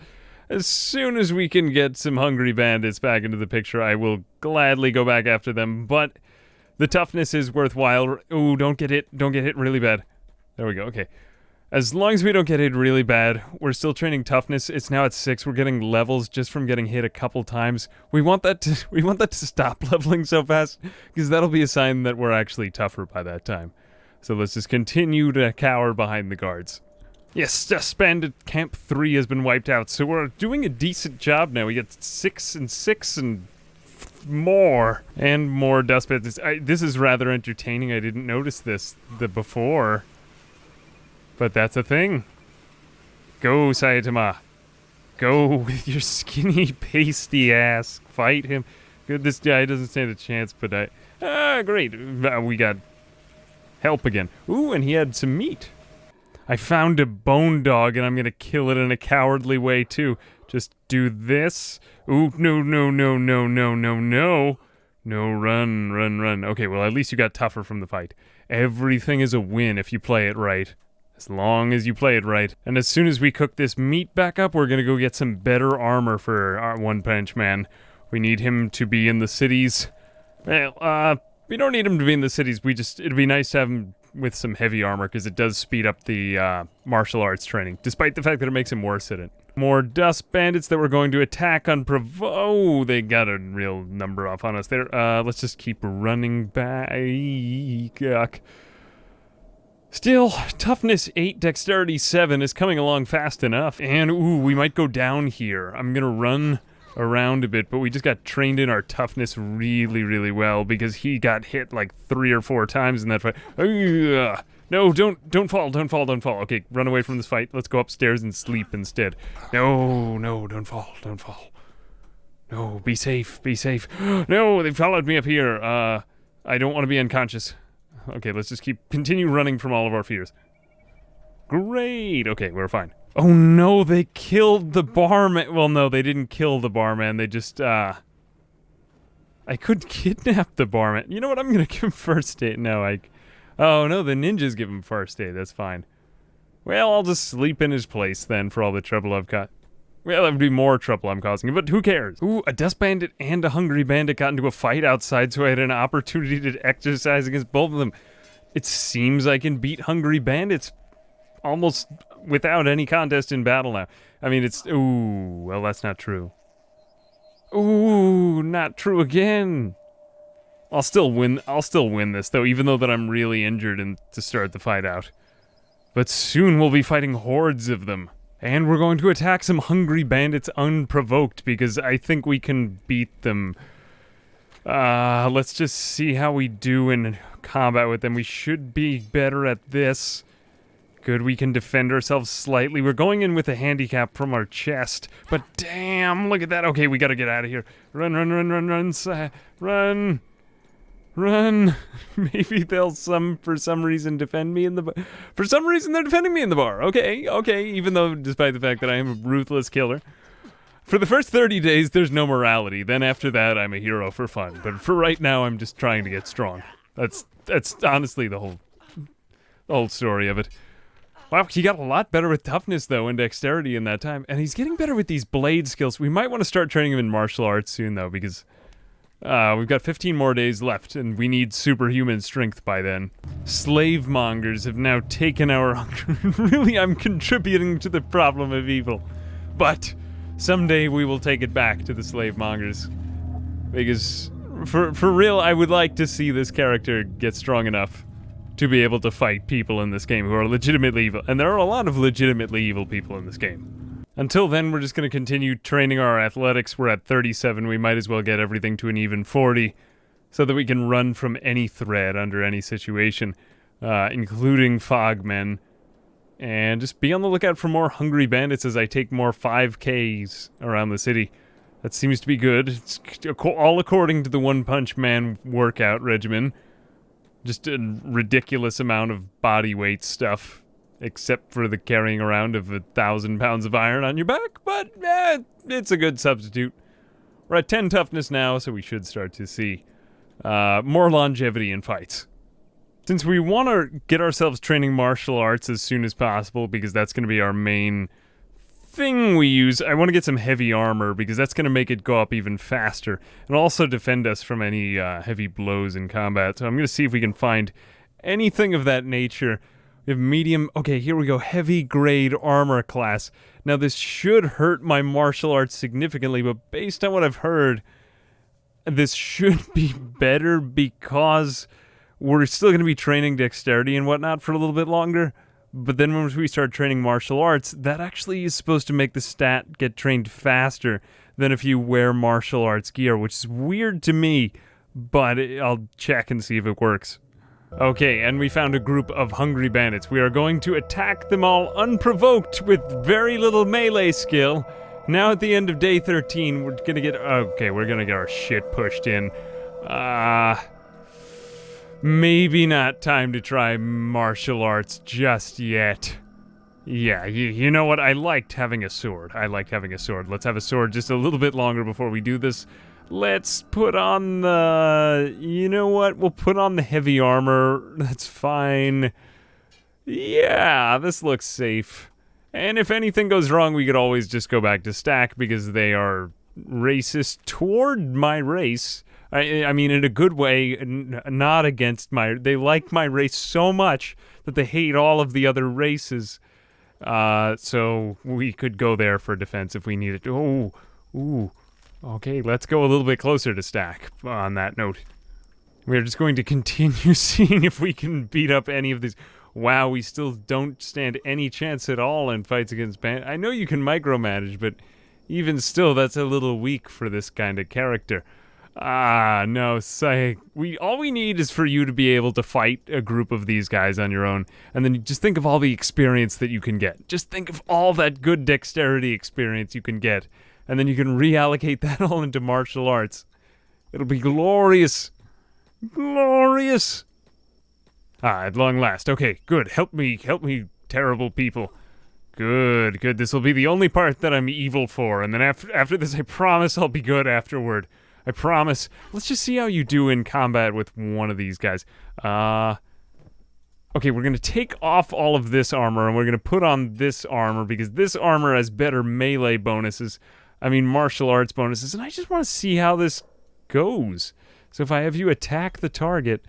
As soon as we can get some hungry bandits back into the picture, I will gladly go back after them, but the toughness is worthwhile. Ooh, don't get hit really bad. There we go, okay. As long as we don't get hit really bad, we're still training toughness. It's now at 6. We're getting levels just from getting hit a couple times. We want that to stop leveling so fast, because that'll be a sign that we're actually tougher by that time. So let's just continue to cower behind the guards. Yes, Dust Bandit Camp 3 has been wiped out, so we're doing a decent job now. We get 6 and 6 and more. And more Dust Bandits. This is rather entertaining. I didn't notice this before. But that's a thing. Go, Saitama. Go with your skinny, pasty ass. Fight him. Good, this guy doesn't stand a chance, but great. We got help again. Ooh, and he had some meat. I found a bone dog, and I'm gonna kill it in a cowardly way, too. Just do this. Ooh, no. No, run. Okay, well, at least you got tougher from the fight. Everything is a win if you play it right. As long as you play it right. And as soon as we cook this meat back up, we're gonna go get some better armor for our One Punch Man. We need him to be in the cities. Well, we don't need him to be in the cities. It'd be nice to have him with some heavy armor, because it does speed up the martial arts training, despite the fact that it makes him worse at it. More dust bandits that we're going to attack unprovoked. Oh, they got a real number off on us there. Let's just keep running back. Yuck. Still, toughness 8, dexterity 7 is coming along fast enough. And, ooh, we might go down here. I'm gonna run around a bit, but we just got trained in our toughness really, really well, because he got hit like 3 or 4 times in that fight. No, don't fall. Okay, run away from this fight. Let's go upstairs and sleep instead. No, don't fall. No, be safe. No, they followed me up here. I don't want to be unconscious. Okay, let's just continue running from all of our fears. Great. Okay, we're fine. Oh no, they killed the barman. Well, no, they didn't kill the barman. They just, I could kidnap the barman. You know what? I'm gonna give him first aid. No, oh no, the ninjas give him first aid. That's fine. Well, I'll just sleep in his place then for all the trouble I've got. Well, that would be more trouble I'm causing him, but who cares? Ooh, a dust bandit and a hungry bandit got into a fight outside, so I had an opportunity to exercise against both of them. It seems I can beat hungry bandits almost without any contest in battle now. I mean, ooh, well, that's not true. Ooh, not true again. I'll still win this, though, even though that I'm really injured to start the fight out. But soon we'll be fighting hordes of them. And we're going to attack some hungry bandits unprovoked, because I think we can beat them. Let's just see how we do in combat with them. We should be better at this. Good, we can defend ourselves slightly. We're going in with a handicap from our chest. But damn, look at that. Okay, we gotta get out of here. Run. Run. Maybe they'll for some reason defend me in the bar. For some reason they're defending me in the bar. Okay, even though despite the fact that I am a ruthless killer. For the first 30 days, there's no morality. Then after that, I'm a hero for fun. But for right now, I'm just trying to get strong. That's honestly the whole story of it. Wow, he got a lot better with toughness, though, and dexterity in that time. And he's getting better with these blade skills. We might want to start training him in martial arts soon, though, because we've got 15 more days left, and we need superhuman strength by then. Slave mongers have now taken our hunger. Really, I'm contributing to the problem of evil. But someday we will take it back to the slave mongers. Because, for real, I would like to see this character get strong enough to be able to fight people in this game who are legitimately evil. And there are a lot of legitimately evil people in this game. Until then, we're just going to continue training our athletics. We're at 37. We might as well get everything to an even 40 so that we can run from any threat under any situation, including fogmen. And just be on the lookout for more hungry bandits as I take more 5Ks around the city. That seems to be good. It's all according to the One Punch Man workout regimen. Just a ridiculous amount of body weight stuff, except for the carrying around of 1,000 pounds of iron on your back, but it's a good substitute. We're at 10 toughness now, so we should start to see more longevity in fights. Since we want to get ourselves training martial arts as soon as possible, because that's going to be our main thing we use, I want to get some heavy armor, because that's going to make it go up even faster, and also defend us from any heavy blows in combat. So I'm going to see if we can find anything of that nature. We have medium, okay, here we go, heavy grade armor class. Now this should hurt my martial arts significantly, but based on what I've heard, this should be better because we're still going to be training dexterity and whatnot for a little bit longer. But then when we start training martial arts, that actually is supposed to make the stat get trained faster than if you wear martial arts gear, which is weird to me, but I'll check and see if it works. Okay, and we found a group of hungry bandits. We are going to attack them all unprovoked with very little melee skill. Now at the end of day 13, we're gonna get our shit pushed in. Maybe not time to try martial arts just yet. Yeah, you know what? I liked having a sword. Let's have a sword just a little bit longer before we do this. Let's put on the... You know what? We'll put on the heavy armor. That's fine. Yeah, this looks safe. And if anything goes wrong, we could always just go back to stack because they are racist toward my race. I mean, in a good way, not against my... They like my race so much that they hate all of the other races. So we could go there for defense if we needed to. Ooh. Okay, let's go a little bit closer to stack on that note. We're just going to continue seeing if we can beat up any of these... Wow, we still don't stand any chance at all in fights against bandits. I know you can micromanage, but even still, that's a little weak for this kind of character. No, all we need is for you to be able to fight a group of these guys on your own, and then just think of all the experience that you can get. Just think of all that good dexterity experience you can get, and then you can reallocate that all into martial arts. It'll be glorious. Glorious! At long last. Okay, good. Help me, terrible people. Good. This will be the only part that I'm evil for, and then after this, I promise I'll be good afterward. I promise. Let's just see how you do in combat with one of these guys. Okay, we're gonna take off all of this armor, and we're gonna put on this armor, because this armor has better melee bonuses. I mean, martial arts bonuses, and I just want to see how this goes. So if I have you attack the target...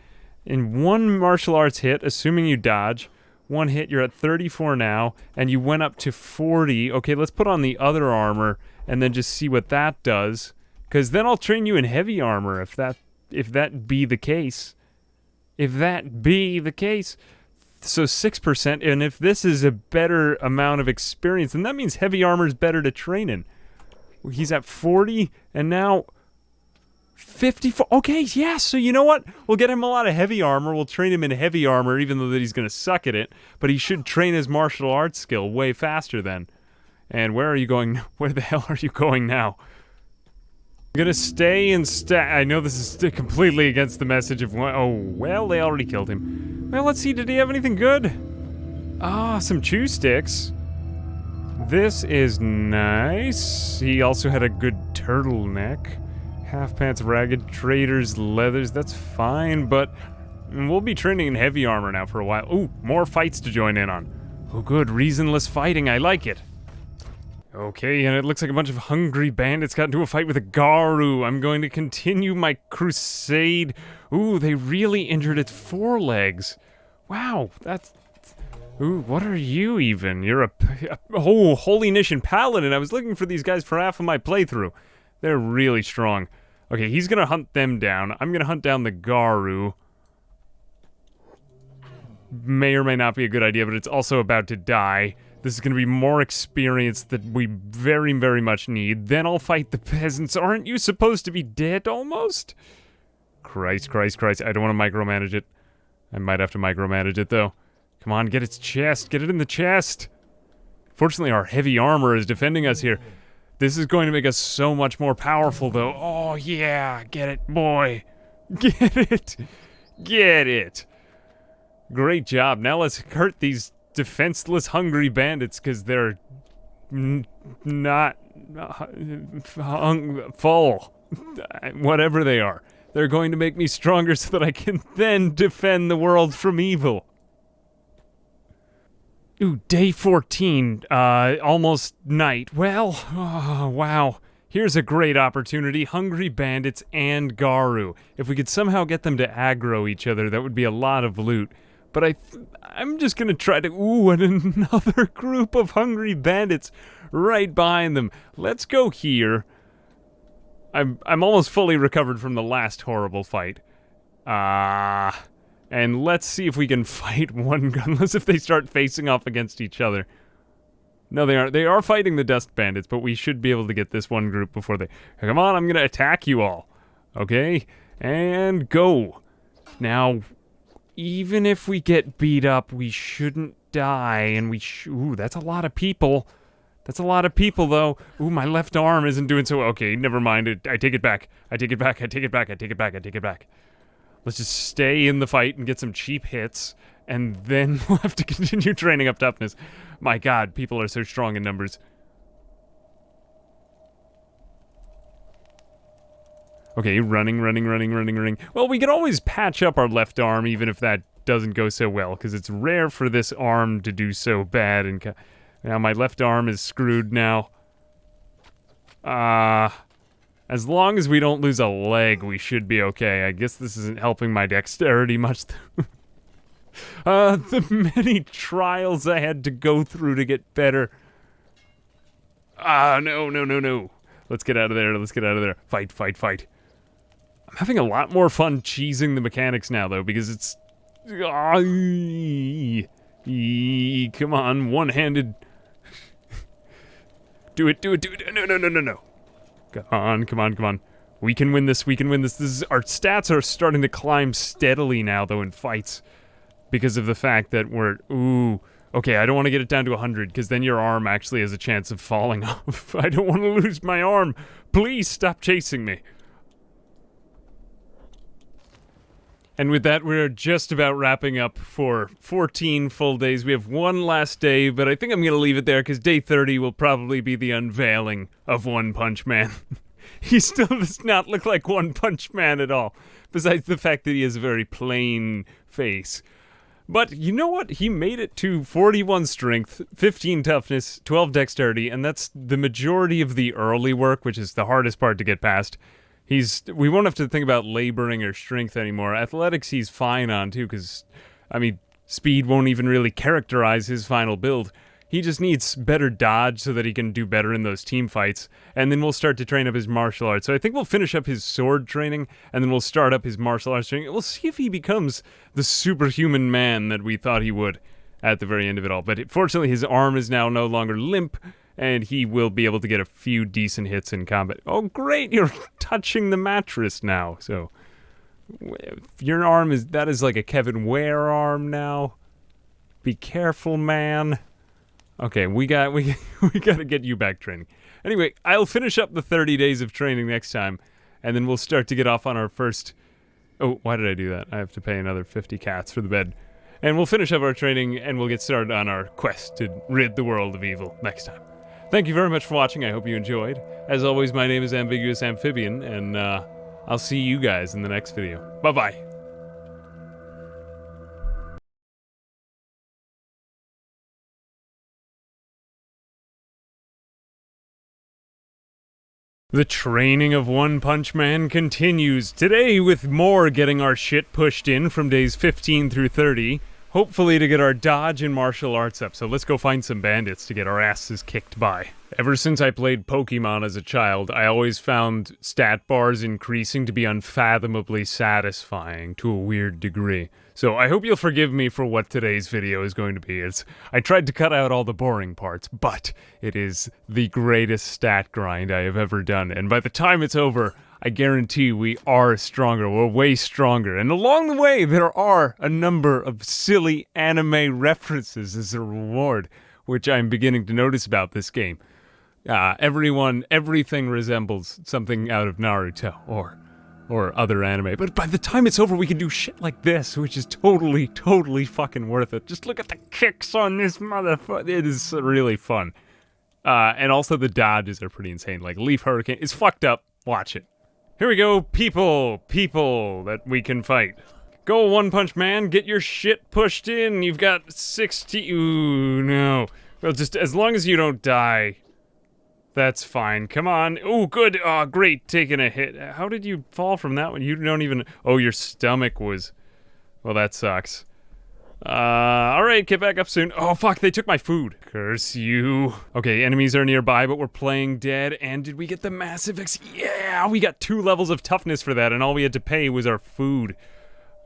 In one martial arts hit, assuming you dodge, one hit, you're at 34 now, and you went up to 40. Okay, let's put on the other armor, and then just see what that does. Because then I'll train you in heavy armor, if that be the case. If that be the case. So 6%, and if this is a better amount of experience, then that means heavy armor is better to train in. He's at 40, and now... 54. Okay, yeah, so you know what? We'll get him a lot of heavy armor. We'll train him in heavy armor, even though that he's going to suck at it. But he should train his martial arts skill way faster then. And where are you going? Where the hell are you going now? I'm going to stay and I know this is completely against the message of... Oh, well, they already killed him. Well, let's see. Did he have anything good? Some chew sticks. This is nice. He also had a good turtleneck. Half pants, ragged, traders, leathers, that's fine, but we'll be training in heavy armor now for a while. Ooh, more fights to join in on. Oh good, reasonless fighting, I like it. Okay, and it looks like a bunch of hungry bandits got into a fight with a Garu. I'm going to continue my crusade. Ooh, they really injured its forelegs. Wow, that's... Ooh, what are you even? You're a Holy Nation Paladin. I was looking for these guys for half of my playthrough. They're really strong. Okay, he's gonna hunt them down. I'm gonna hunt down the Garu. May or may not be a good idea, but it's also about to die. This is gonna be more experience that we very, very much need. Then I'll fight the peasants. Aren't you supposed to be dead almost? Christ. I don't want to micromanage it. I might have to micromanage it, though. Come on, get its chest. Get it in the chest. Fortunately, our heavy armor is defending us here. This is going to make us so much more powerful, though. Oh, yeah. Get it, boy. Get it. Get it. Great job. Now let's hurt these defenseless, hungry bandits, because they're not full. Whatever they are. They're going to make me stronger so that I can then defend the world from evil. Ooh, day 14, almost night. Well, oh, wow. Here's a great opportunity. Hungry bandits and Garu. If we could somehow get them to aggro each other, that would be a lot of loot. But I'm just gonna try to... Ooh, and another group of hungry bandits right behind them. Let's go here. I'm almost fully recovered from the last horrible fight. And let's see if we can fight one gunless if they start facing off against each other. No, they aren't. They are fighting the dust bandits, but we should be able to get this one group before they... Come on, I'm gonna attack you all. Okay? And go. Now, even if we get beat up, we shouldn't die, and ooh, that's a lot of people. That's a lot of people, though. Ooh, my left arm isn't doing so... Okay, never mind. I take it back. I take it back. Let's just stay in the fight and get some cheap hits, and then we'll have to continue training up toughness. My god, people are so strong in numbers. Okay, running. Well, we can always patch up our left arm, even if that doesn't go so well, because it's rare for this arm to do so bad. And now my left arm is screwed now. As long as we don't lose a leg, we should be okay. I guess this isn't helping my dexterity much. The many trials I had to go through to get better. No. Let's get out of there. Fight. I'm having a lot more fun cheesing the mechanics now, though, because it's... Come on, one-handed... Do it. No. Come on. We can win this. Our stats are starting to climb steadily now, though, in fights. Because of the fact that we're... Okay, I don't want to get it down to 100, because then your arm actually has a chance of falling off. I don't want to lose my arm. Please stop chasing me. And with that, we're just about wrapping up for 14 full days. We have one last day, but I think I'm going to leave it there, because day 30 will probably be the unveiling of One Punch Man. He still does not look like One Punch Man at all, besides the fact that he has a very plain face. But you know what? He made it to 41 strength, 15 toughness, 12 dexterity, and that's the majority of the early work, which is the hardest part to get past. We won't have to think about laboring or strength anymore. Athletics he's fine on, too, because, I mean, speed won't even really characterize his final build. He just needs better dodge so that he can do better in those team fights, and then we'll start to train up his martial arts. So I think we'll finish up his sword training, and then we'll start up his martial arts training. We'll see if he becomes the superhuman man that we thought he would at the very end of it all. But fortunately, his arm is now no longer limp, and he will be able to get a few decent hits in combat. Oh, great! You're touching the mattress now. So your arm that is like a Kevin Ware arm now. Be careful, man. Okay, we got to get you back training. Anyway, I'll finish up the 30 days of training next time, and then we'll start to get off on our first... Oh, why did I do that? I have to pay another 50 cats for the bed. And we'll finish up our training, and we'll get started on our quest to rid the world of evil next time. Thank you very much for watching. I hope you enjoyed. As always, my name is Ambiguous Amphibian, and I'll see you guys in the next video. Bye-bye. The training of One Punch Man continues today with more getting our shit pushed in from days 15 through 30, hopefully to get our dodge and martial arts up. So let's go find some bandits to get our asses kicked by. Ever since I played Pokemon as a child, I always found stat bars increasing to be unfathomably satisfying to a weird degree. So I hope you'll forgive me for what today's video is going to be. I tried to cut out all the boring parts, but it is the greatest stat grind I have ever done. And by the time it's over, I guarantee we are stronger. We're way stronger. And along the way, there are a number of silly anime references as a reward, which I'm beginning to notice about this game. Everything resembles something out of Naruto or other anime. But by the time it's over, we can do shit like this, which is totally fucking worth it. Just look at the kicks on this motherfucker. It is really fun. And also the dodges are pretty insane. Like Leaf Hurricane is fucked up. Watch it. Here we go, people that we can fight. Go, One Punch Man, get your shit pushed in. You've got 60. Ooh, no. Well, just as long as you don't die. That's fine. Come on. Oh, good. Oh, great. Taking a hit. How did you fall from that one? You don't even... Oh, your stomach was... Well, that sucks. Alright, get back up soon. Oh, fuck, they took my food. Curse you. Okay, enemies are nearby, but we're playing dead. And did we get the massive Yeah, we got 2 levels of toughness for that, and all we had to pay was our food.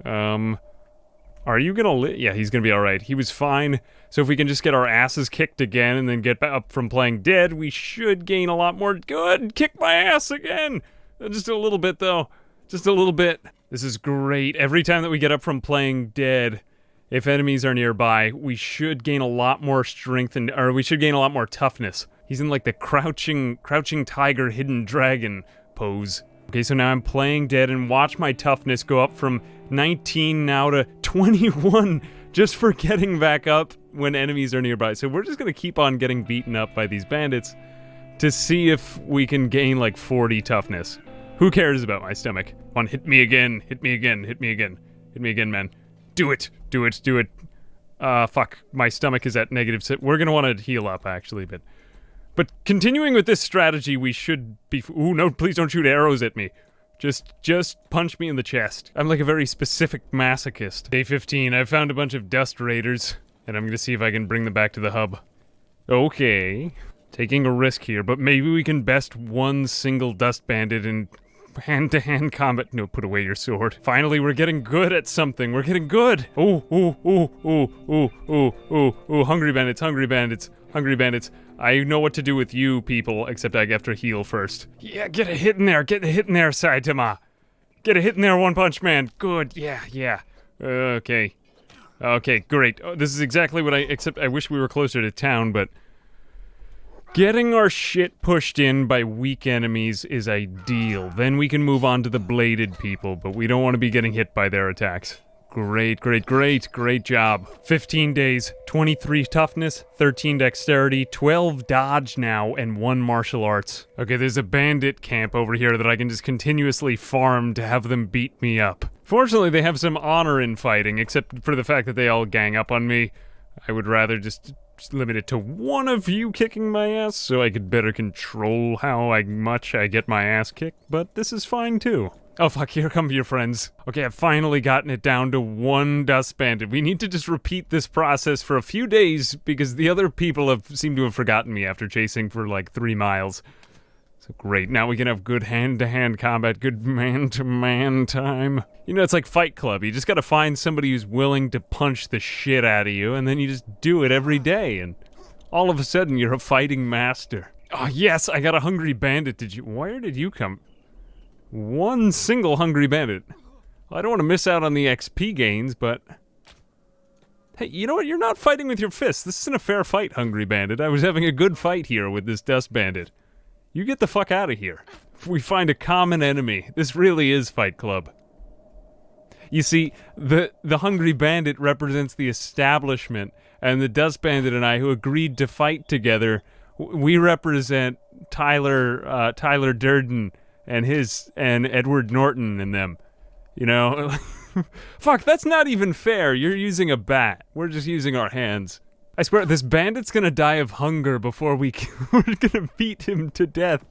Are you gonna Yeah, he's gonna be alright. He was fine. So if we can just get our asses kicked again and then get up from playing dead, we should gain a lot more. Good! Kick my ass again! Just a little bit, though. Just a little bit. This is great. Every time that we get up from playing dead, if enemies are nearby, we should gain a lot more strength or we should gain a lot more toughness. He's in like the crouching tiger, hidden dragon pose. Okay, so now I'm playing dead and watch my toughness go up from 19 now to 21 just for getting back up when enemies are nearby. So we're just gonna keep on getting beaten up by these bandits to see if we can gain like 40 toughness. Who cares about my stomach? Hit me again, hit me again, hit me again. Hit me again, man. Do it! Do it. Fuck. My stomach is at -6. We're gonna want to heal up, actually, but continuing with this strategy, we should be... Ooh, no, please don't shoot arrows at me. Just punch me in the chest. I'm like a very specific masochist. Day 15, I've found a bunch of dust raiders, and I'm gonna see if I can bring them back to the hub. Okay. Taking a risk here, but maybe we can best one single dust bandit in hand-to-hand combat. No, put away your sword. Finally, we're getting good at something. We're getting good. Ooh, hungry bandits, hungry bandits, hungry bandits. I know what to do with you people, except I have to heal first. Yeah, get a hit in there, Saitama. Get a hit in there, One Punch Man. Good, yeah. Okay, great. Oh, this is exactly what except I wish we were closer to town, but... Getting our shit pushed in by weak enemies is ideal. Then we can move on to the bladed people, but we don't want to be getting hit by their attacks. Great job. 15 days, 23 toughness, 13 dexterity, 12 dodge now, and 1 martial arts. Okay, there's a bandit camp over here that I can just continuously farm to have them beat me up. Fortunately, they have some honor in fighting, except for the fact that they all gang up on me. I would rather just limit it to one of you kicking my ass so I could better control how much I get my ass kicked, but this is fine too. Oh fuck, here come your friends. Okay, I've finally gotten it down to 1 dust bandit. We need to just repeat this process for a few days because the other people seem to have forgotten me after chasing for like 3 miles. So great, now we can have good hand-to-hand combat, good man-to-man time. You know, it's like Fight Club. You just gotta find somebody who's willing to punch the shit out of you, and then you just do it every day, and all of a sudden you're a fighting master. Oh yes, I got a hungry bandit. Where did you come? 1 single hungry bandit. Well, I don't want to miss out on the XP gains, but... Hey, you know what? You're not fighting with your fists. This isn't a fair fight, hungry bandit. I was having a good fight here with this dust bandit. You get the fuck out of here. If we find a common enemy, this really is Fight Club. You see, the hungry bandit represents the establishment, and the dust bandit and I, who agreed to fight together, we represent Tyler Durden and Edward Norton and them. You know? Fuck, that's not even fair. You're using a bat. We're just using our hands. I swear, this bandit's gonna die of hunger before we're gonna beat him to death.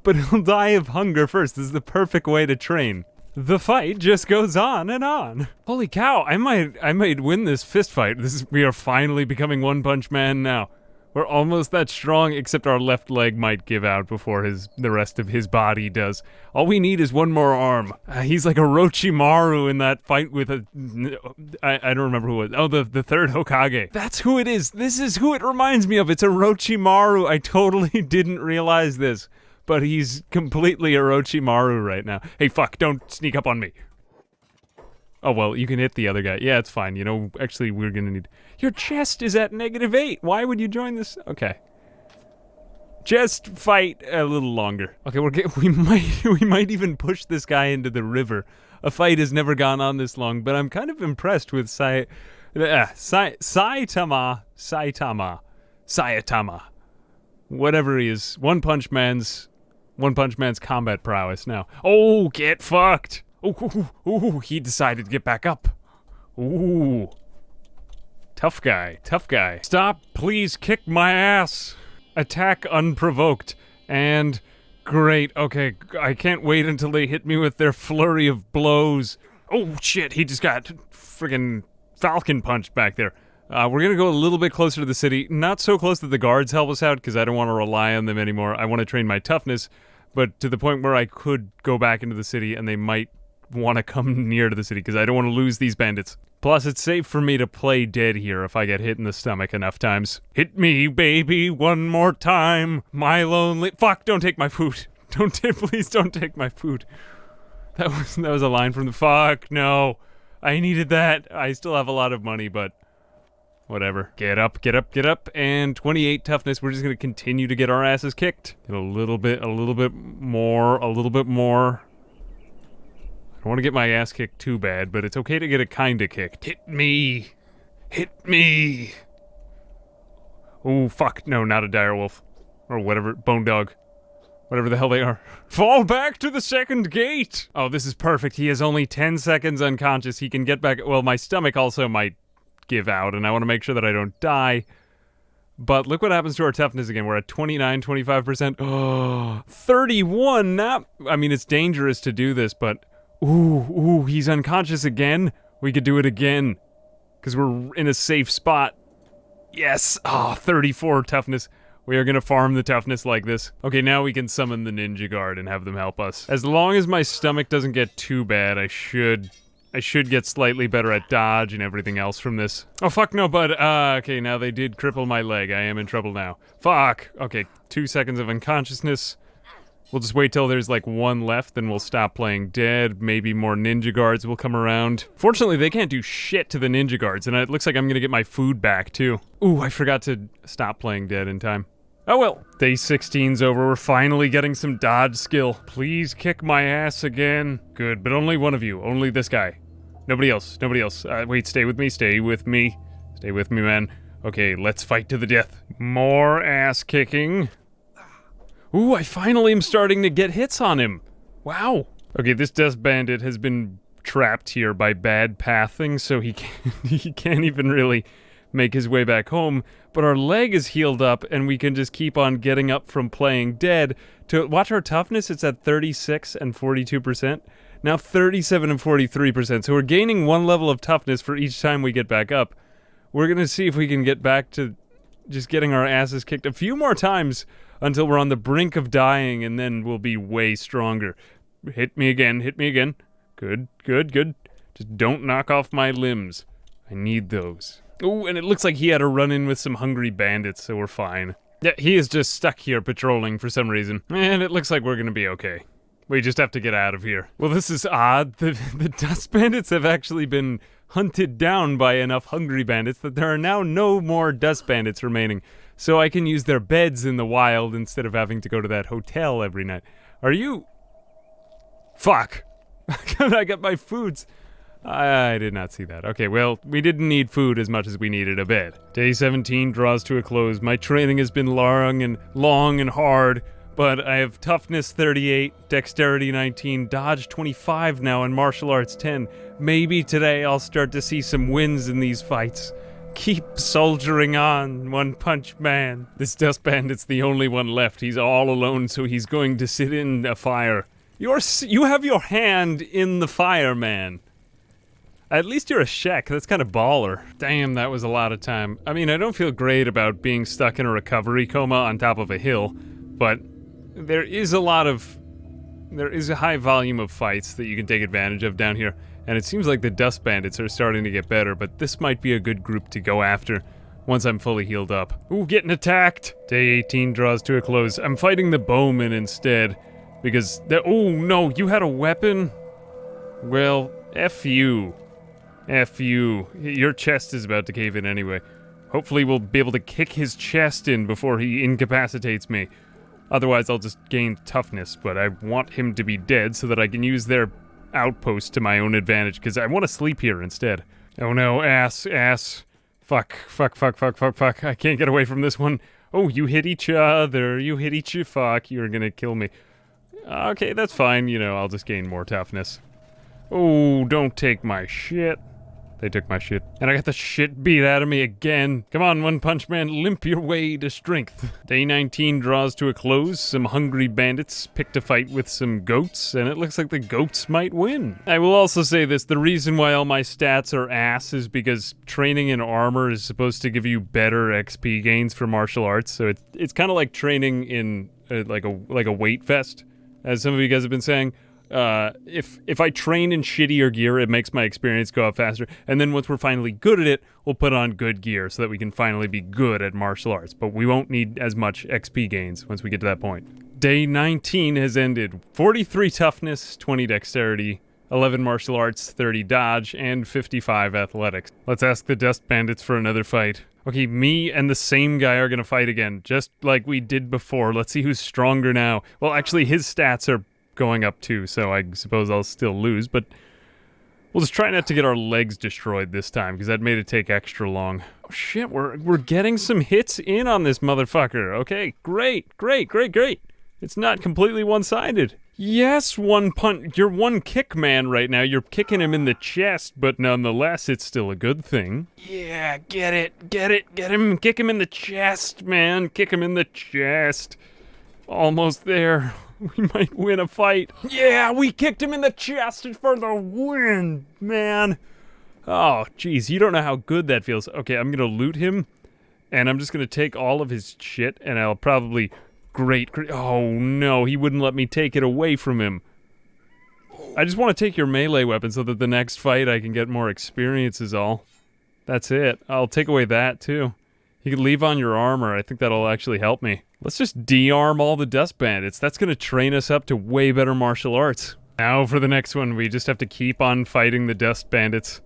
But he'll die of hunger first. This is the perfect way to train. The fight just goes on and on. Holy cow, I might win this fist fight. We are finally becoming One Punch Man now. We're almost that strong, except our left leg might give out before the rest of his body does. All we need is 1 more arm. He's like Orochimaru in that fight with I don't remember who it was. Oh, the third Hokage. That's who it is. This is who it reminds me of. It's Orochimaru. I totally didn't realize this, but he's completely Orochimaru right now. Hey, fuck, don't sneak up on me. Oh, well, you can hit the other guy. Yeah, it's fine. You know, actually, we're gonna need... Your chest is at -8. Why would you join this? Okay. Just fight a little longer. Okay, we might even push this guy into the river. A fight has never gone on this long, but I'm kind of impressed with Saitama. Whatever he is. One Punch Man's combat prowess now. Oh, get fucked. Ooh, he decided to get back up. Ooh. Tough guy. Stop, please kick my ass. Attack unprovoked. And great, okay, I can't wait until they hit me with their flurry of blows. Oh shit, he just got friggin' falcon punched back there. We're gonna go a little bit closer to the city. Not so close that the guards help us out, because I don't want to rely on them anymore. I want to train my toughness, but to the point where I could go back into the city and they might want to come near to the city, because I don't want to lose these bandits. Plus, it's safe for me to play dead here if I get hit in the stomach enough times. Hit me, baby, one more time. My lonely... Fuck, don't take my food. Please don't take my food. That was a line from the... Fuck, no. I needed that. I still have a lot of money, but... Whatever. Get up. And 28 toughness. We're just gonna continue to get our asses kicked. Get a little bit more. I don't want to get my ass kicked too bad, but it's okay to get it kinda kicked. Hit me! Oh, fuck. No, not a direwolf. Or whatever. Bone dog. Whatever the hell they are. Fall back to the second gate! Oh, this is perfect. He has only 10 seconds unconscious. He can get back. Well, my stomach also might give out, and I want to make sure that I don't die. But look what happens to our toughness again. We're at 29, 25%. Oh, 31. I mean, it's dangerous to do this, but... Ooh, he's unconscious again. We could do it again. Because we're in a safe spot. Yes! Oh, 34 toughness. We are gonna farm the toughness like this. Okay, now we can summon the ninja guard and have them help us. As long as my stomach doesn't get too bad, I should get slightly better at dodge and everything else from this. Oh, fuck no, bud. Okay, now they did cripple my leg. I am in trouble now. Fuck! Okay, 2 seconds of unconsciousness. We'll just wait till there's like one left, then we'll stop playing dead. Maybe more ninja guards will come around. Fortunately, they can't do shit to the ninja guards, and it looks like I'm gonna get my food back, too. Ooh, I forgot to stop playing dead in time. Oh well, day 16's over. We're finally getting some dodge skill. Please kick my ass again. Good, but only one of you. Only this guy. Nobody else. Nobody else. Wait, stay with me. Stay with me. Stay with me, man. Okay, let's fight to the death. More ass kicking. Ooh, I finally am starting to get hits on him. Wow. Okay, this dust bandit has been trapped here by bad pathing, so he can't even really make his way back home, but our leg is healed up and we can just keep on getting up from playing dead. To watch our toughness, it's at 36 and 42%. Now 37 and 43%, so we're gaining 1 level of toughness for each time we get back up. We're gonna see if we can get back to just getting our asses kicked a few more times until we're on the brink of dying, and then we'll be way stronger. Hit me again, hit me again. Good, good, good. Just don't knock off my limbs. I need those. Ooh, and it looks like he had a run-in with some hungry bandits, so we're fine. Yeah, he is just stuck here patrolling for some reason. And it looks like we're gonna be okay. We just have to get out of here. Well, this is odd. The dust bandits have actually been hunted down by enough hungry bandits that there are now no more dust bandits remaining. So I can use their beds in the wild instead of having to go to that hotel every night. Are you... Fuck! I got my foods. I did not see that. Okay, well, we didn't need food as much as we needed a bed. Day 17 draws to a close. My training has been long and hard, but I have toughness 38, dexterity 19, dodge 25 now, and martial arts 10. Maybe today I'll start to see some wins in these fights. Keep soldiering on, One Punch Man. This dust bandit's the only one left. He's all alone, so he's going to sit in a fire. You have your hand in the fire, man. At least you're a Shek. That's kind of baller. Damn, that was a lot of time. I mean, I don't feel great about being stuck in a recovery coma on top of a hill, but there is a high volume of fights that you can take advantage of down here, and it seems like the dust bandits are starting to get better, but this might be a good group to go after once I'm fully healed up. Ooh, getting attacked! Day 18 draws to a close. I'm fighting the bowman instead, because oh no, you had a weapon? Well, F you. F you. Your chest is about to cave in anyway. Hopefully we'll be able to kick his chest in before he incapacitates me. Otherwise I'll just gain toughness, but I want him to be dead so that I can use their outpost to my own advantage, because I want to sleep here instead. Oh no, ass. Fuck. I can't get away from this one. Oh, you hit each other. Fuck, you're gonna kill me. Okay, that's fine, you know, I'll just gain more toughness. Oh, don't take my shit. They took my shit. And I got the shit beat out of me again. Come on, One Punch Man, limp your way to strength. Day 19 draws to a close. Some hungry bandits picked a fight with some goats, and it looks like the goats might win. I will also say this, the reason why all my stats are ass is because training in armor is supposed to give you better XP gains for martial arts, so it's kind of like training in like a weight vest, as some of you guys have been saying. If I train in shittier gear, it makes my experience go up faster, and then once we're finally good at it, we'll put on good gear so that we can finally be good at martial arts, but we won't need as much XP gains once we get to that point. Day 19 has ended. 43 toughness, 20 dexterity, 11 martial arts, 30 dodge, and 55 athletics. Let's ask the dust bandits for another fight. Okay, me and the same guy are gonna fight again, just like we did before. Let's see who's stronger now. Well, actually, his stats are going up too, so I suppose I'll still lose, but we'll just try not to get our legs destroyed this time, because that made it take extra long. Oh shit, we're getting some hits in on this motherfucker. Okay, great. This It's not completely one-sided. Yes, one punch. You're one kick man right now. You're kicking him in the chest, but nonetheless, it's still a good thing. Yeah, get it, get him, kick him in the chest, man. Kick him in the chest. Almost there. We might win a fight. Yeah, we kicked him in the chest for the win, man. Oh, jeez, you don't know how good that feels. Okay, I'm gonna loot him, and I'm just gonna take all of his shit, and I'll probably... Great. Oh, no, he wouldn't let me take it away from him. I just want to take your melee weapon so that the next fight I can get more experience is all. That's it. I'll take away that, too. You can leave on your armor. I think that'll actually help me. Let's just de-arm all the dust bandits. That's going to train us up to way better martial arts. Now for the next one, we just have to keep on fighting the dust bandits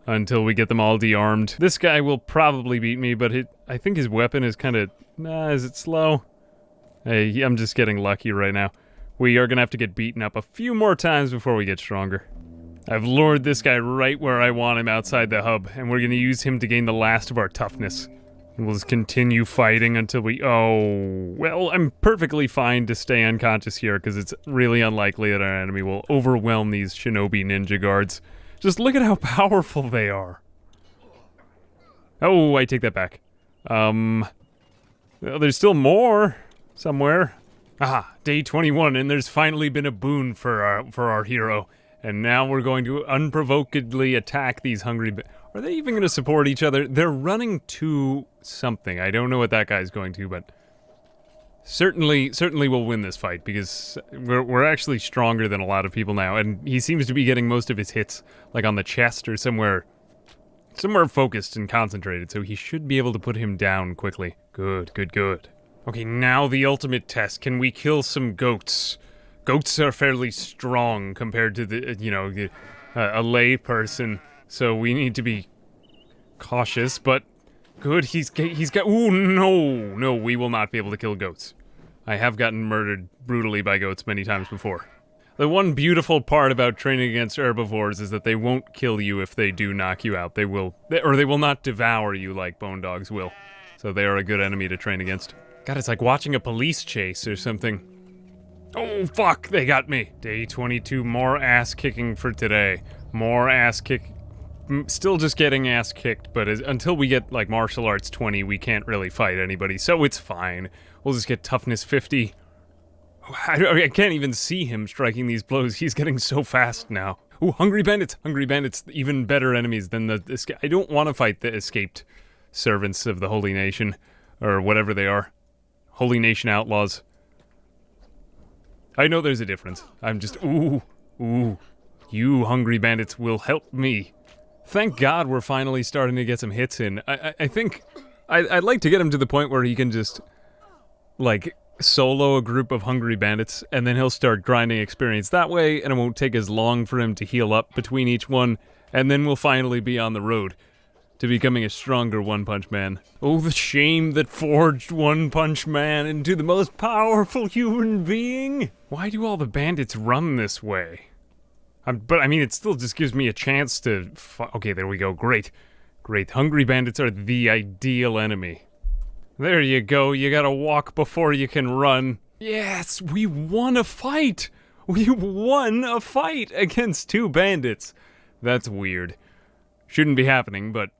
until we get them all de-armed. This guy will probably beat me, but I think his weapon is kind of... Nah, is it slow? Hey, I'm just getting lucky right now. We are gonna have to get beaten up a few more times before we get stronger. I've lured this guy right where I want him outside the hub, and we're gonna use him to gain the last of our toughness. And we'll just continue fighting until we... Oh, well, I'm perfectly fine to stay unconscious here, because it's really unlikely that our enemy will overwhelm these shinobi ninja guards. Just look at how powerful they are. Oh, I take that back. Well, there's still more. Somewhere. Aha, day 21, and there's finally been a boon for our hero. And now we're going to unprovokedly attack these hungry... Are they even going to support each other? They're running to something. I don't know what that guy's going to, but... Certainly we'll win this fight, because we're actually stronger than a lot of people now, and he seems to be getting most of his hits, like on the chest or somewhere focused and concentrated, so he should be able to put him down quickly. Good. Okay, now the ultimate test. Can we kill some goats? Goats are fairly strong compared to the, a lay person, so we need to be cautious, but good, he's got, ooh, no, we will not be able to kill goats. I have gotten murdered brutally by goats many times before. The one beautiful part about training against herbivores is that they won't kill you if they do knock you out. They will not devour you like bone dogs will. So they are a good enemy to train against. God, it's like watching a police chase or something. Oh, fuck, they got me. Day 22, more ass kicking for today. More ass kick. Still just getting ass kicked, but until we get, like, martial arts 20, we can't really fight anybody, so it's fine. We'll just get toughness 50. I can't even see him striking these blows. He's getting so fast now. Ooh, hungry bandits. Hungry bandits, even better enemies than the... I don't want to fight the escaped servants of the Holy Nation, or whatever they are. Holy Nation outlaws. I know there's a difference. I'm just, ooh, you hungry bandits will help me. Thank God we're finally starting to get some hits in. I think, I'd like to get him to the point where he can just, like, solo a group of hungry bandits, and then he'll start grinding experience that way, and it won't take as long for him to heal up between each one, and then we'll finally be on the road to becoming a stronger One Punch Man. Oh, the shame that forged One Punch Man into the most powerful human being! Why do all the bandits run this way? But, I mean, it still just gives me a chance to... Okay, there we go. Great. Hungry bandits are the ideal enemy. There you go. You gotta walk before you can run. Yes, we won a fight! We won a fight against 2 bandits. That's weird. Shouldn't be happening, but...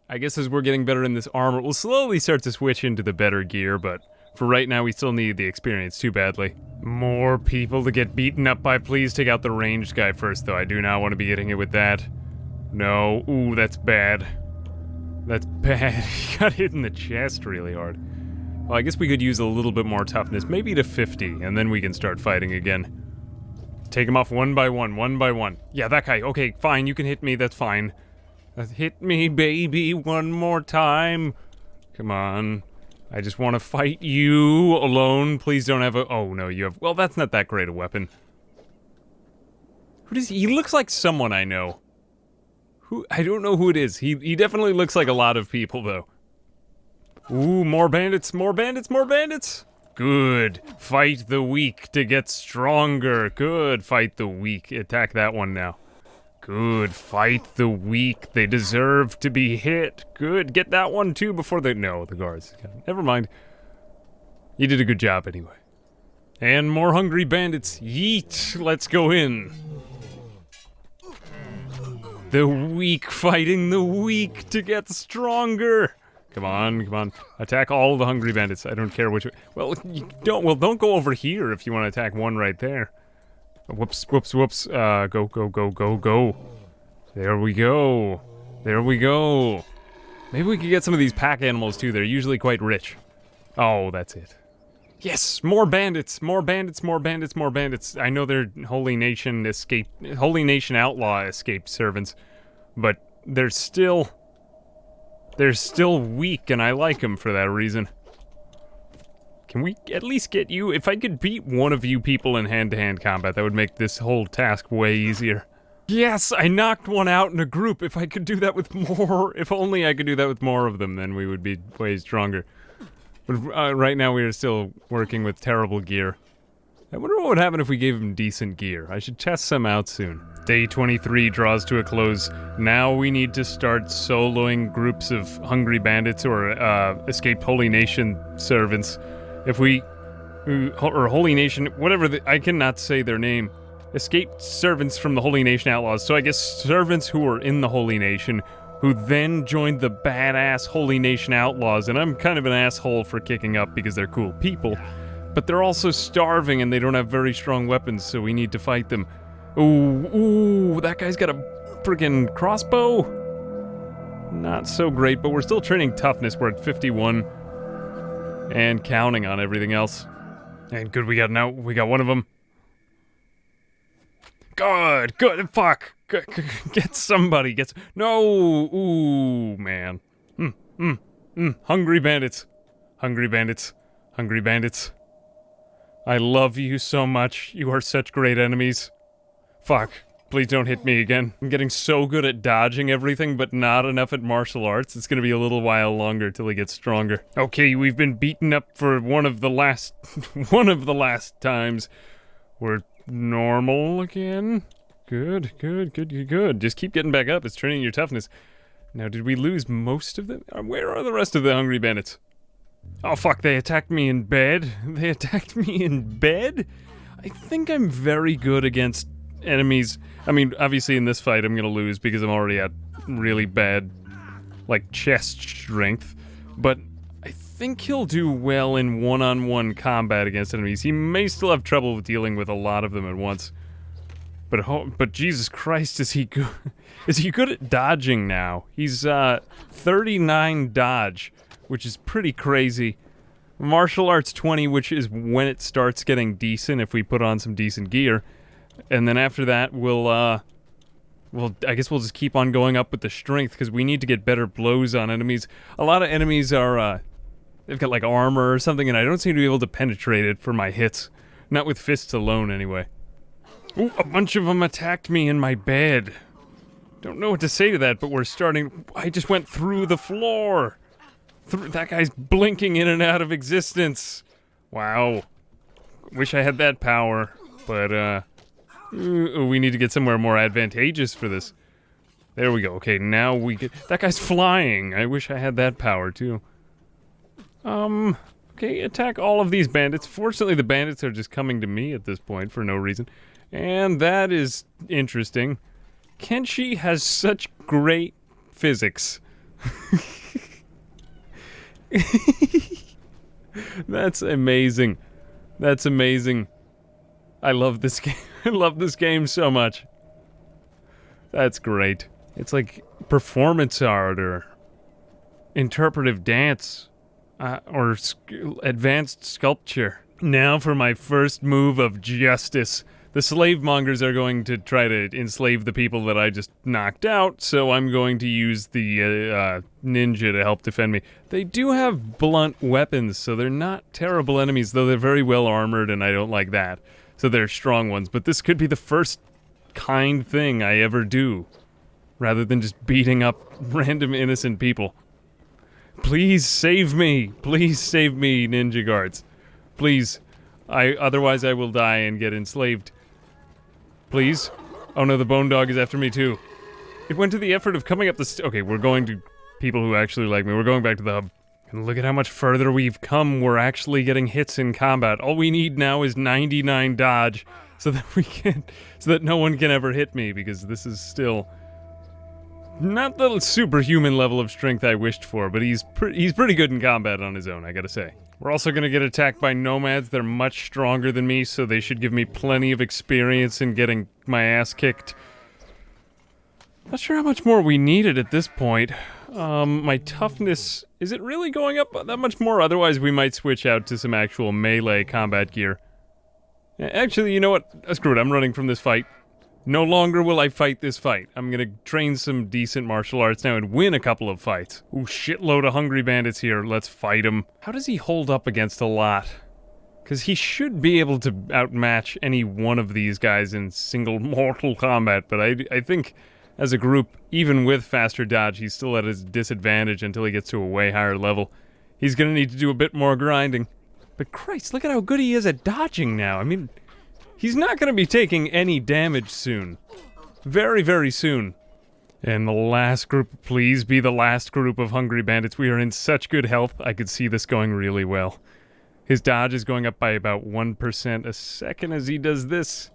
I guess as we're getting better in this armor, we'll slowly start to switch into the better gear, but for right now we still need the experience too badly. More people to get beaten up by. Please take out the ranged guy first, though. I do not want to be getting hit with that. No. Ooh, that's bad. That's bad. He got hit in the chest really hard. Well, I guess we could use a little bit more toughness, maybe to 50, and then we can start fighting again. Take him off one by one. Yeah, that guy. Okay, fine, you can hit me, that's fine. Hit me, baby, one more time. Come on. I just want to fight you alone. Please don't have a... Oh, no, you have... Well, that's not that great a weapon. Who does he... He looks like someone I know. Who... I don't know who it is. He definitely looks like a lot of people, though. Ooh, more bandits. Good. Fight the weak to get stronger. Good. Fight the weak. Attack that one now. Good. Fight the weak. They deserve to be hit. Good. Get that one too before they... No, the guards. Never mind. You did a good job anyway. And more hungry bandits. Yeet! Let's go in. The weak fighting the weak to get stronger. Come on, come on. Attack all the hungry bandits. I don't care which way. Well, don't go over here if you want to attack one right there. Whoops, whoops, whoops. Go, go, go, go, go. There we go. There we go. Maybe we could get some of these pack animals too. They're usually quite rich. Oh, that's it. Yes, more bandits, more bandits, more bandits, more bandits. I know they're Holy Nation outlaw escaped servants, but they're still weak, and I like them for that reason. Can we at least get you? If I could beat one of you people in hand-to-hand combat, that would make this whole task way easier. Yes, I knocked one out in a group. If I could do that with more, if only I could do that with more of them, then we would be way stronger. But right now we are still working with terrible gear. I wonder what would happen if we gave him decent gear. I should test some out soon. Day 23 draws to a close. Now we need to start soloing groups of hungry bandits or escaped Holy Nation servants. If we... or Holy Nation, whatever, I cannot say their name. Escaped servants from the Holy Nation outlaws. So I guess servants who are in the Holy Nation who then joined the badass Holy Nation outlaws. And I'm kind of an asshole for kicking up because they're cool people. But they're also starving and they don't have very strong weapons, so we need to fight them. Ooh, that guy's got a freaking crossbow. Not so great, but we're still training toughness. We're at 51 and counting on everything else. And good, we got one of them. Good, fuck. Get somebody, no, ooh, man. Hungry bandits. Hungry bandits. Hungry bandits. I love you so much. You are such great enemies. Fuck. Please don't hit me again. I'm getting so good at dodging everything, but not enough at martial arts. It's gonna be a little while longer till he gets stronger. Okay, we've been beaten up for one of the last times. We're normal again. Good. Just keep getting back up. It's training your toughness. Now, did we lose most of them? Where are the rest of the hungry bandits? Oh, fuck, they attacked me in bed. They attacked me in bed? I think I'm very good against enemies. I mean, obviously in this fight I'm gonna lose because I'm already at really bad, like, chest strength. But I think he'll do well in one-on-one combat against enemies. He may still have trouble with dealing with a lot of them at once. But Jesus Christ, is he good? Is he good at dodging now? He's 39 dodge, which is pretty crazy. Martial arts 20, which is when it starts getting decent if we put on some decent gear. And then after that, I guess we'll just keep on going up with the strength because we need to get better blows on enemies. A lot of enemies are, they've got like armor or something, and I don't seem to be able to penetrate it for my hits. Not with fists alone, anyway. Ooh, a bunch of them attacked me in my bed. Don't know what to say to that, but we're starting... I just went through the floor. That guy's blinking in and out of existence. Wow. Wish I had that power, but, we need to get somewhere more advantageous for this. There we go. Okay, now we get... That guy's flying. I wish I had that power, too. Okay, attack all of these bandits. Fortunately, the bandits are just coming to me at this point for no reason. And that is interesting. Kenshi has such great physics. That's amazing. That's amazing. I love this game. I love this game so much. That's great. It's like performance art or interpretive dance or advanced sculpture. Now for my first move of justice. The slave mongers are going to try to enslave the people that I just knocked out, so I'm going to use the ninja to help defend me. They do have blunt weapons, so they're not terrible enemies, though they're very well armored, and I don't like that. So they're strong ones, but this could be the first kind thing I ever do, rather than just beating up random innocent people. Please save me! Please save me, ninja guards. Please. Otherwise I will die and get enslaved. Please? Oh no, the bone dog is after me too. It went to the effort of coming up the okay, we're going to people who actually like me. We're going back to the hub. And look at how much further we've come. We're actually getting hits in combat. All we need now is 99 dodge so that no one can ever hit me, because this is still not the superhuman level of strength I wished for, but he's pretty good in combat on his own, I gotta say. We're also gonna get attacked by nomads. They're much stronger than me, so they should give me plenty of experience in getting my ass kicked. Not sure how much more we needed at this point. My toughness, is it really going up that much more? Otherwise we might switch out to some actual melee combat gear. Actually, you know what? Screw it, I'm running from this fight. No longer will I fight this fight. I'm gonna train some decent martial arts now and win a couple of fights. Ooh, shitload of hungry bandits here. Let's fight them. How does he hold up against a lot? Because he should be able to outmatch any one of these guys in single mortal combat, but I think as a group, even with faster dodge, he's still at his disadvantage until he gets to a way higher level. He's gonna need to do a bit more grinding. But Christ, look at how good he is at dodging now. I mean, he's not going to be taking any damage soon. Very, very soon. And the last group, please be the last group of hungry bandits. We are in such good health, I could see this going really well. His dodge is going up by about 1% a second as he does this.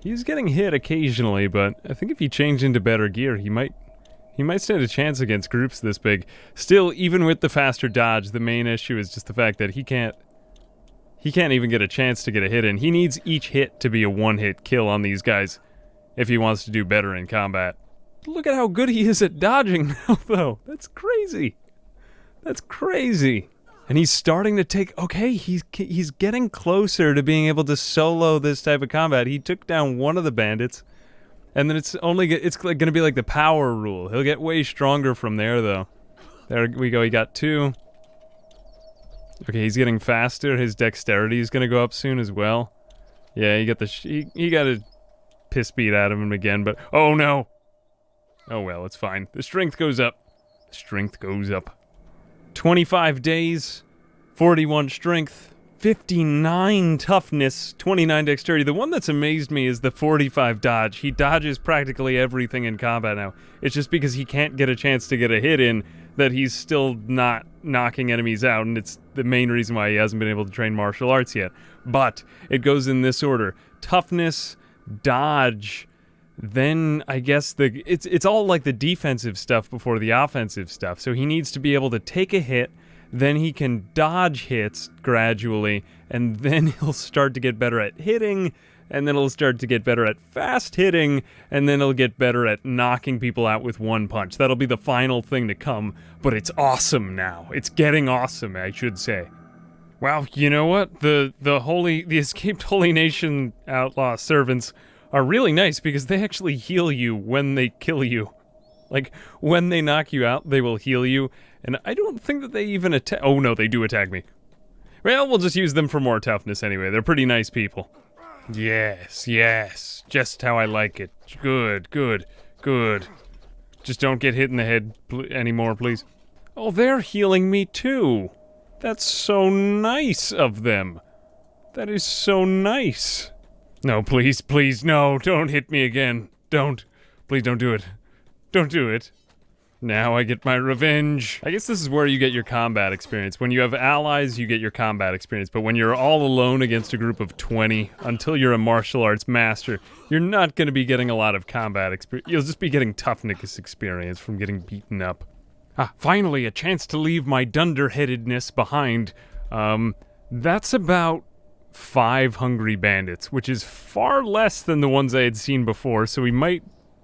He's getting hit occasionally, but I think if he changed into better gear, he might stand a chance against groups this big. Still, even with the faster dodge, the main issue is just the fact that he can't even get a chance to get a hit in. He needs each hit to be a one-hit kill on these guys if he wants to do better in combat. Look at how good he is at dodging now, though. That's crazy. That's crazy. And he's starting to take... Okay, he's getting closer to being able to solo this type of combat. He took down one of the bandits, and then it's going to be like the power rule. He'll get way stronger from there, though. There we go. He got 2. Okay, he's getting faster. His dexterity is going to go up soon as well. Yeah, he got a piss beat out of him again, but... Oh, no! Oh, well, it's fine. The strength goes up. The strength goes up. 25 days, 41 strength, 59 toughness, 29 dexterity. The one that's amazed me is the 45 dodge. He dodges practically everything in combat now. It's just because he can't get a chance to get a hit in that he's still not knocking enemies out, and it's the main reason why he hasn't been able to train martial arts yet. But it goes in this order: toughness, dodge, then I guess it's all like the defensive stuff before the offensive stuff. So he needs to be able to take a hit, then he can dodge hits gradually, and then he'll start to get better at hitting, and then he'll start to get better at fast hitting, and then he'll get better at knocking people out with one punch. That'll be the final thing to come, but it's awesome now. It's getting awesome, I should say. Wow, you know what? The escaped Holy Nation outlaw servants are really nice because they actually heal you when they kill you. Like, when they knock you out, they will heal you, and I don't think that they even attack. Oh no, they do attack me. Well, we'll just use them for more toughness anyway. They're pretty nice people. Yes, yes. Just how I like it. Good, good, good. Just don't get hit in the head anymore, please. Oh, they're healing me too. That's so nice of them. That is so nice. No, please, please, no. Don't hit me again. Don't. Please don't do it. Don't do it. Now I get my revenge. I guess this is where you get your combat experience. When you have allies, you get your combat experience. But when you're all alone against a group of 20, until you're a martial arts master, you're not going to be getting a lot of combat experience. You'll just be getting toughness experience from getting beaten up. Ah, finally, a chance to leave my dunderheadedness behind. That's about 5 hungry bandits, which is far less than the ones I had seen before, so we might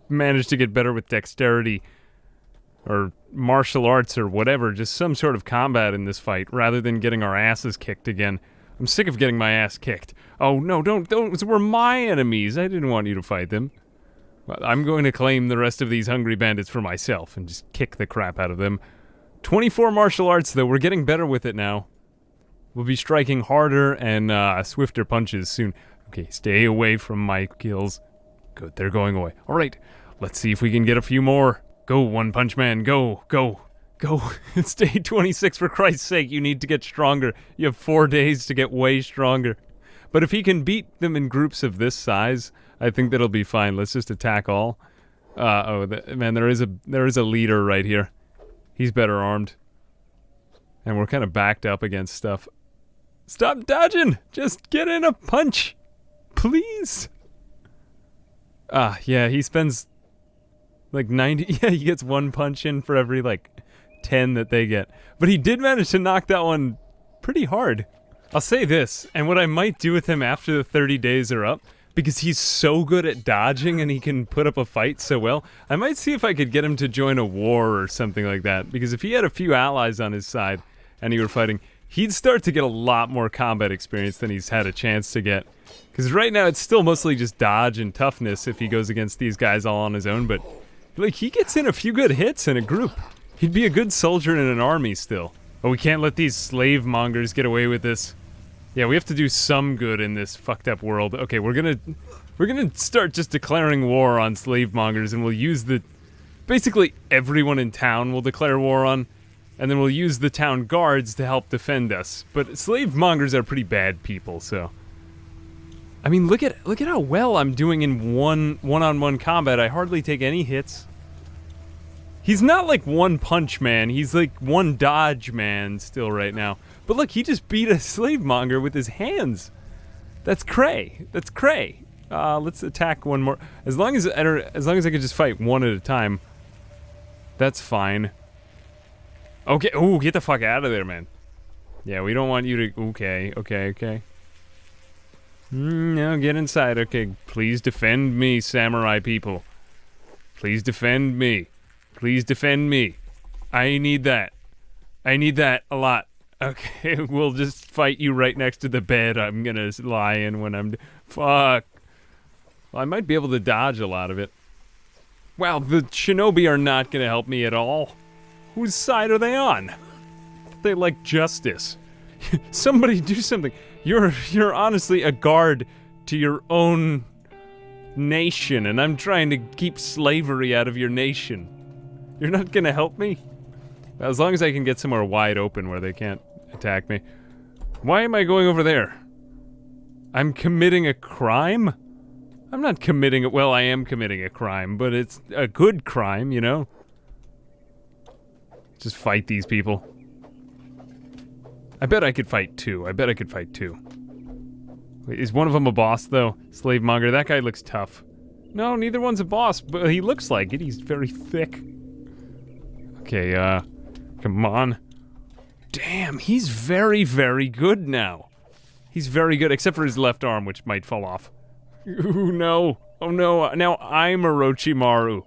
manage to get better with dexterity or martial arts or whatever, just some sort of combat in this fight, rather than getting our asses kicked again. I'm sick of getting my ass kicked. Oh, no, don't, those were my enemies. I didn't want you to fight them. I'm going to claim the rest of these hungry bandits for myself and just kick the crap out of them. 24 martial arts, though. We're getting better with it now. We'll be striking harder and swifter punches soon. Okay, stay away from my kills. Good, they're going away. All right, let's see if we can get a few more. Go, One Punch Man, go, go, go. It's day 26, for Christ's sake. You need to get stronger. You have 4 days to get way stronger. But if he can beat them in groups of this size, I think that'll be fine. Let's just attack all. Man, there is a leader right here. He's better armed. And we're kind of backed up against stuff. Stop dodging! Just get in a punch! Please! Yeah, he spends like 90... Yeah, he gets 1 punch in for every, like, 10 that they get. But he did manage to knock that one pretty hard. I'll say this, and what I might do with him after the 30 days are up, because he's so good at dodging and he can put up a fight so well, I might see if I could get him to join a war or something like that. Because if he had a few allies on his side and he were fighting, he'd start to get a lot more combat experience than he's had a chance to get. Because right now it's still mostly just dodge and toughness if he goes against these guys all on his own, but like he gets in a few good hits in a group. He'd be a good soldier in an army still. Oh, we can't let these slave mongers get away with this. Yeah, we have to do some good in this fucked up world. Okay, we're gonna start just declaring war on slave mongers, and we'll use the... Basically everyone in town will declare war on, and then we'll use the town guards to help defend us. But slave mongers are pretty bad people, so... I mean, look at how well I'm doing in one-on-one combat. I hardly take any hits. He's not like one punch man. He's like one dodge man still right now. But look, he just beat a slave monger with his hands. That's cray. That's cray. Let's attack one more. As long as I can just fight one at a time, that's fine. Okay. Ooh, get the fuck out of there, man. Yeah, we don't want you to. Okay. No, get inside. Okay, please defend me, samurai people. Please defend me. Please defend me. I need that. I need that a lot. Okay, we'll just fight you right next to the bed I'm gonna lie in when I'm... Fuck. Well, I might be able to dodge a lot of it. Wow, the shinobi are not gonna help me at all. Whose side are they on? They like justice. Somebody do something. You're honestly a guard to your own nation, and I'm trying to keep slavery out of your nation. You're not gonna help me? As long as I can get somewhere wide open where they can't attack me. Why am I going over there? I'm committing a crime? I'm not committing it. Well, I am committing a crime, but it's a good crime, you know? Just fight these people. I bet I could fight two. Wait, is one of them a boss, though? Slave monger. That guy looks tough. No, neither one's a boss, but he looks like it. He's very thick. Okay, come on. Damn, he's very, very good now. He's very good, except for his left arm, which might fall off. Ooh, no. Oh, no. Now I'm Orochimaru.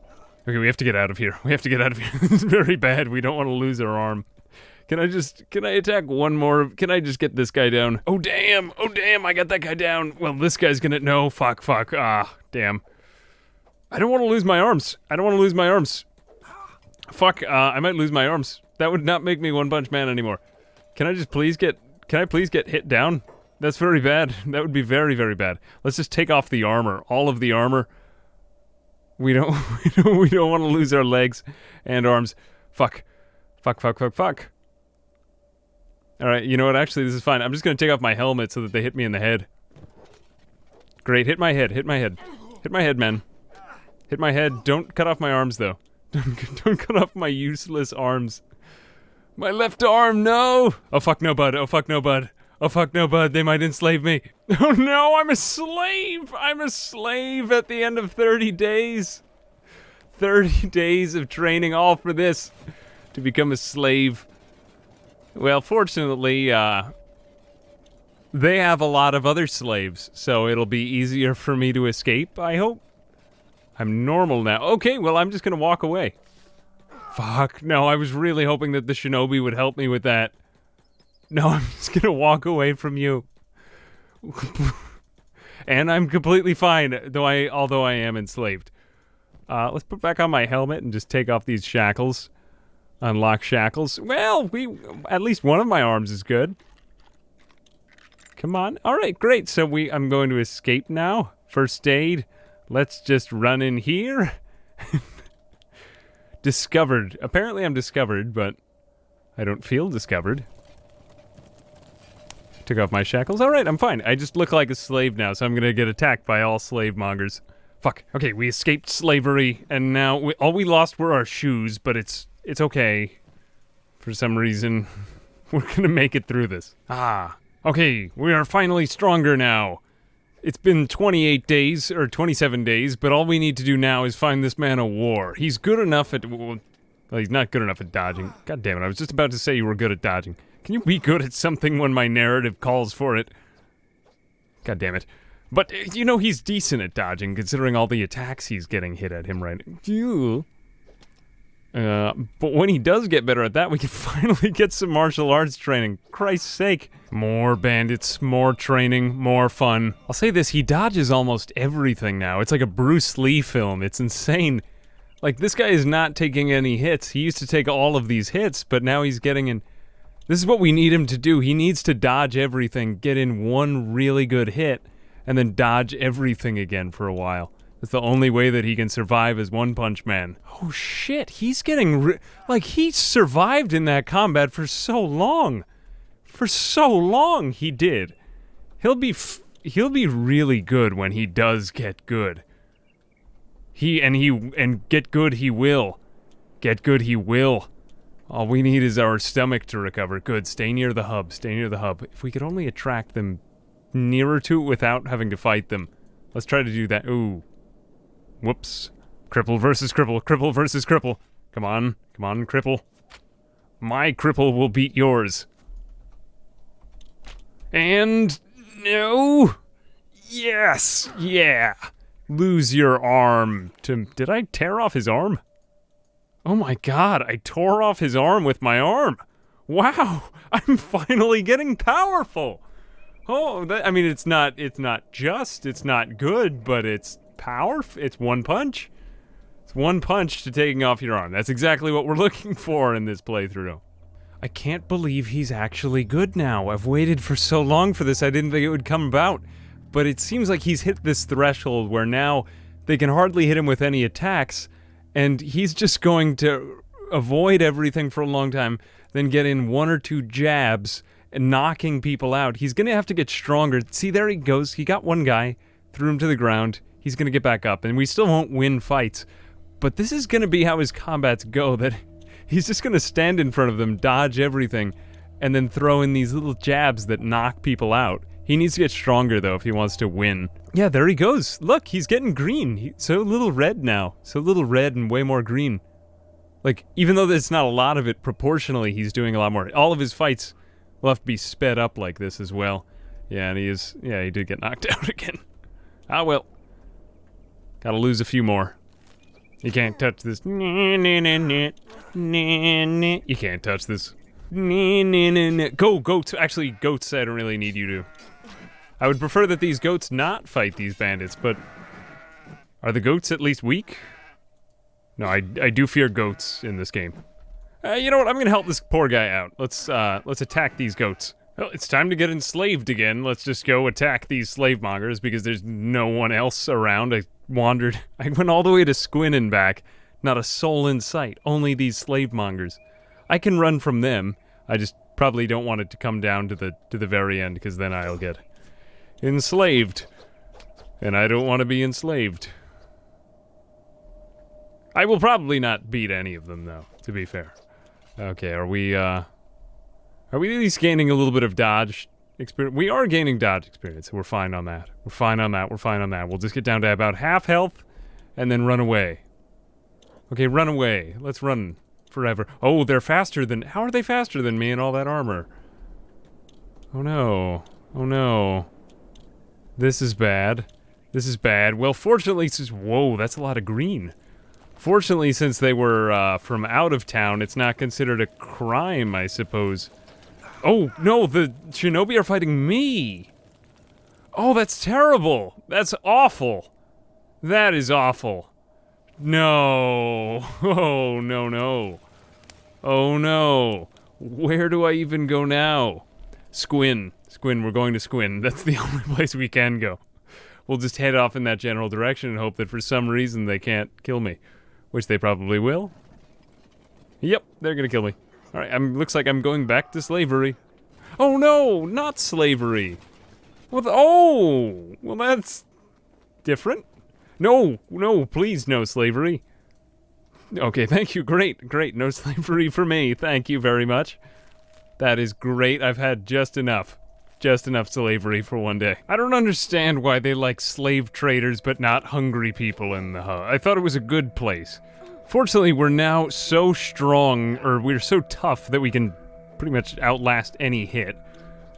Okay, we have to get out of here. This is very bad. We don't want to lose our arm. Can I attack one more? Can I just get this guy down? Oh, damn. I got that guy down. Well, this guy's gonna... No, fuck. Ah, damn. I don't want to lose my arms. Fuck, I might lose my arms. That would not make me One Punch Man anymore. Can I please get hit down? That's very bad. That would be very, very bad. Let's just take off the armor. All of the armor. We don't want to lose our legs and arms. Fuck. Alright, you know what? Actually, this is fine. I'm just gonna take off my helmet so that they hit me in the head. Great, hit my head. Hit my head, man. Hit my head. Don't cut off my arms, though. Don't cut off my useless arms. My left arm, no! Oh, fuck no, bud. They might enslave me. Oh, no, I'm a slave! At the end of 30 days. 30 days of training, all for this. To become a slave. Well, fortunately, they have a lot of other slaves, so it'll be easier for me to escape, I hope. I'm normal now. Okay, well, I'm just gonna walk away. Fuck, no, I was really hoping that the shinobi would help me with that. No, I'm just gonna walk away from you. And I'm completely fine, although I am enslaved. Let's put back on my helmet and just take off these shackles. Unlock shackles. Well, at least one of my arms is good. Come on. Alright, great. So I'm going to escape now. First aid. Let's just run in here. Discovered. Apparently I'm discovered, but I don't feel discovered. Took off my shackles. Alright, I'm fine. I just look like a slave now, so I'm gonna get attacked by all slave mongers. Fuck. Okay, we escaped slavery, and now all we lost were our shoes, but it's okay. For some reason. We're gonna make it through this. Ah. Okay, we are finally stronger now. It's been 28 days, or 27 days, but all we need to do now is find this man a war. He's good enough at... Well, he's not good enough at dodging. God damn it, I was just about to say you were good at dodging. Can you be good at something when my narrative calls for it? God damn it. But, you know, he's decent at dodging, considering all the attacks he's getting hit at him right now. But when he does get better at that, we can finally get some martial arts training. Christ's sake. More bandits, more training, more fun. I'll say this, he dodges almost everything now. It's like a Bruce Lee film. It's insane. Like, this guy is not taking any hits. He used to take all of these hits, but now he's getting in... This is what we need him to do. He needs to dodge everything, get in one really good hit, and then dodge everything again for a while. That's the only way that he can survive as One Punch Man. Oh shit, he's getting like, he survived in that combat for so long. For so long, he did. He'll be really good when he does get good. And get good he will. Get good he will. All we need is our stomach to recover. Good, stay near the hub, stay near the hub. If we could only attract them nearer to it without having to fight them. Let's try to do that. Ooh. Whoops. Cripple versus cripple, cripple versus cripple. Come on, cripple. My cripple will beat yours. And... no! Yes! Yeah! Lose your arm to... Did I tear off his arm? Oh my god, I tore off his arm with my arm! Wow! I'm finally getting powerful! Oh, I mean, it's not good, but it's powerful. It's one punch. It's one punch to taking off your arm. That's exactly what we're looking for in this playthrough. I can't believe he's actually good now. I've waited for so long for this, I didn't think it would come about. But it seems like he's hit this threshold where now they can hardly hit him with any attacks, and he's just going to avoid everything for a long time, then get in one or two jabs, and knocking people out. He's gonna have to get stronger. See, there he goes. He got one guy, threw him to the ground. He's gonna get back up, and we still won't win fights. But this is gonna be how his combats go, that he's just gonna stand in front of them, dodge everything, and then throw in these little jabs that knock people out. He needs to get stronger, though, if he wants to win. Yeah, there he goes. Look, he's getting green. He's so little red now. So little red and way more green. Like, even though there's not a lot of it, proportionally, he's doing a lot more. All of his fights will have to be sped up like this as well. Yeah, and he did get knocked out again. Ah, well. Gotta lose a few more. You can't touch this. You can't touch this. Go, goats. Actually, goats, I don't really need you to. I would prefer that these goats not fight these bandits, but... Are the goats at least weak? No, I do fear goats in this game. You know what? I'm gonna help this poor guy out. Let's attack these goats. Well, it's time to get enslaved again. Let's just go attack these slave mongers because there's no one else around. I went all the way to Squin and back. Not a soul in sight. Only these slave mongers. I can run from them. I just probably don't want it to come down to the very end because then I'll get enslaved. And I don't want to be enslaved. I will probably not beat any of them, though, to be fair. Okay, are we at least gaining a little bit of dodge experience? We are gaining dodge experience. We're fine on that. We're fine on that. We're fine on that. We'll just get down to about half health and then run away. Okay, run away. Let's run forever. Oh, they're faster than... How are they faster than me in all that armor? Oh, no. Oh, no. This is bad. This is bad. Well, fortunately, since... Whoa, that's a lot of green. Fortunately, since they were from out of town, it's not considered a crime, I suppose. Oh, no, the shinobi are fighting me! Oh, that's terrible! That's awful! That is awful. No! Oh, no, no. Oh, no. Where do I even go now? Squin. Squin, we're going to Squin. That's the only place we can go. We'll just head off in that general direction and hope that for some reason they can't kill me. Which they probably will. Yep, they're gonna kill me. Alright, looks like I'm going back to slavery. Oh no, not slavery. Oh, well that's different. No, no, please no slavery. Okay, thank you, great, no slavery for me, thank you very much. That is great. I've had just enough. Just enough slavery for one day. I don't understand why they like slave traders but not hungry people in the hub. I thought it was a good place. Fortunately, we're now so strong, or we're so tough that we can pretty much outlast any hit.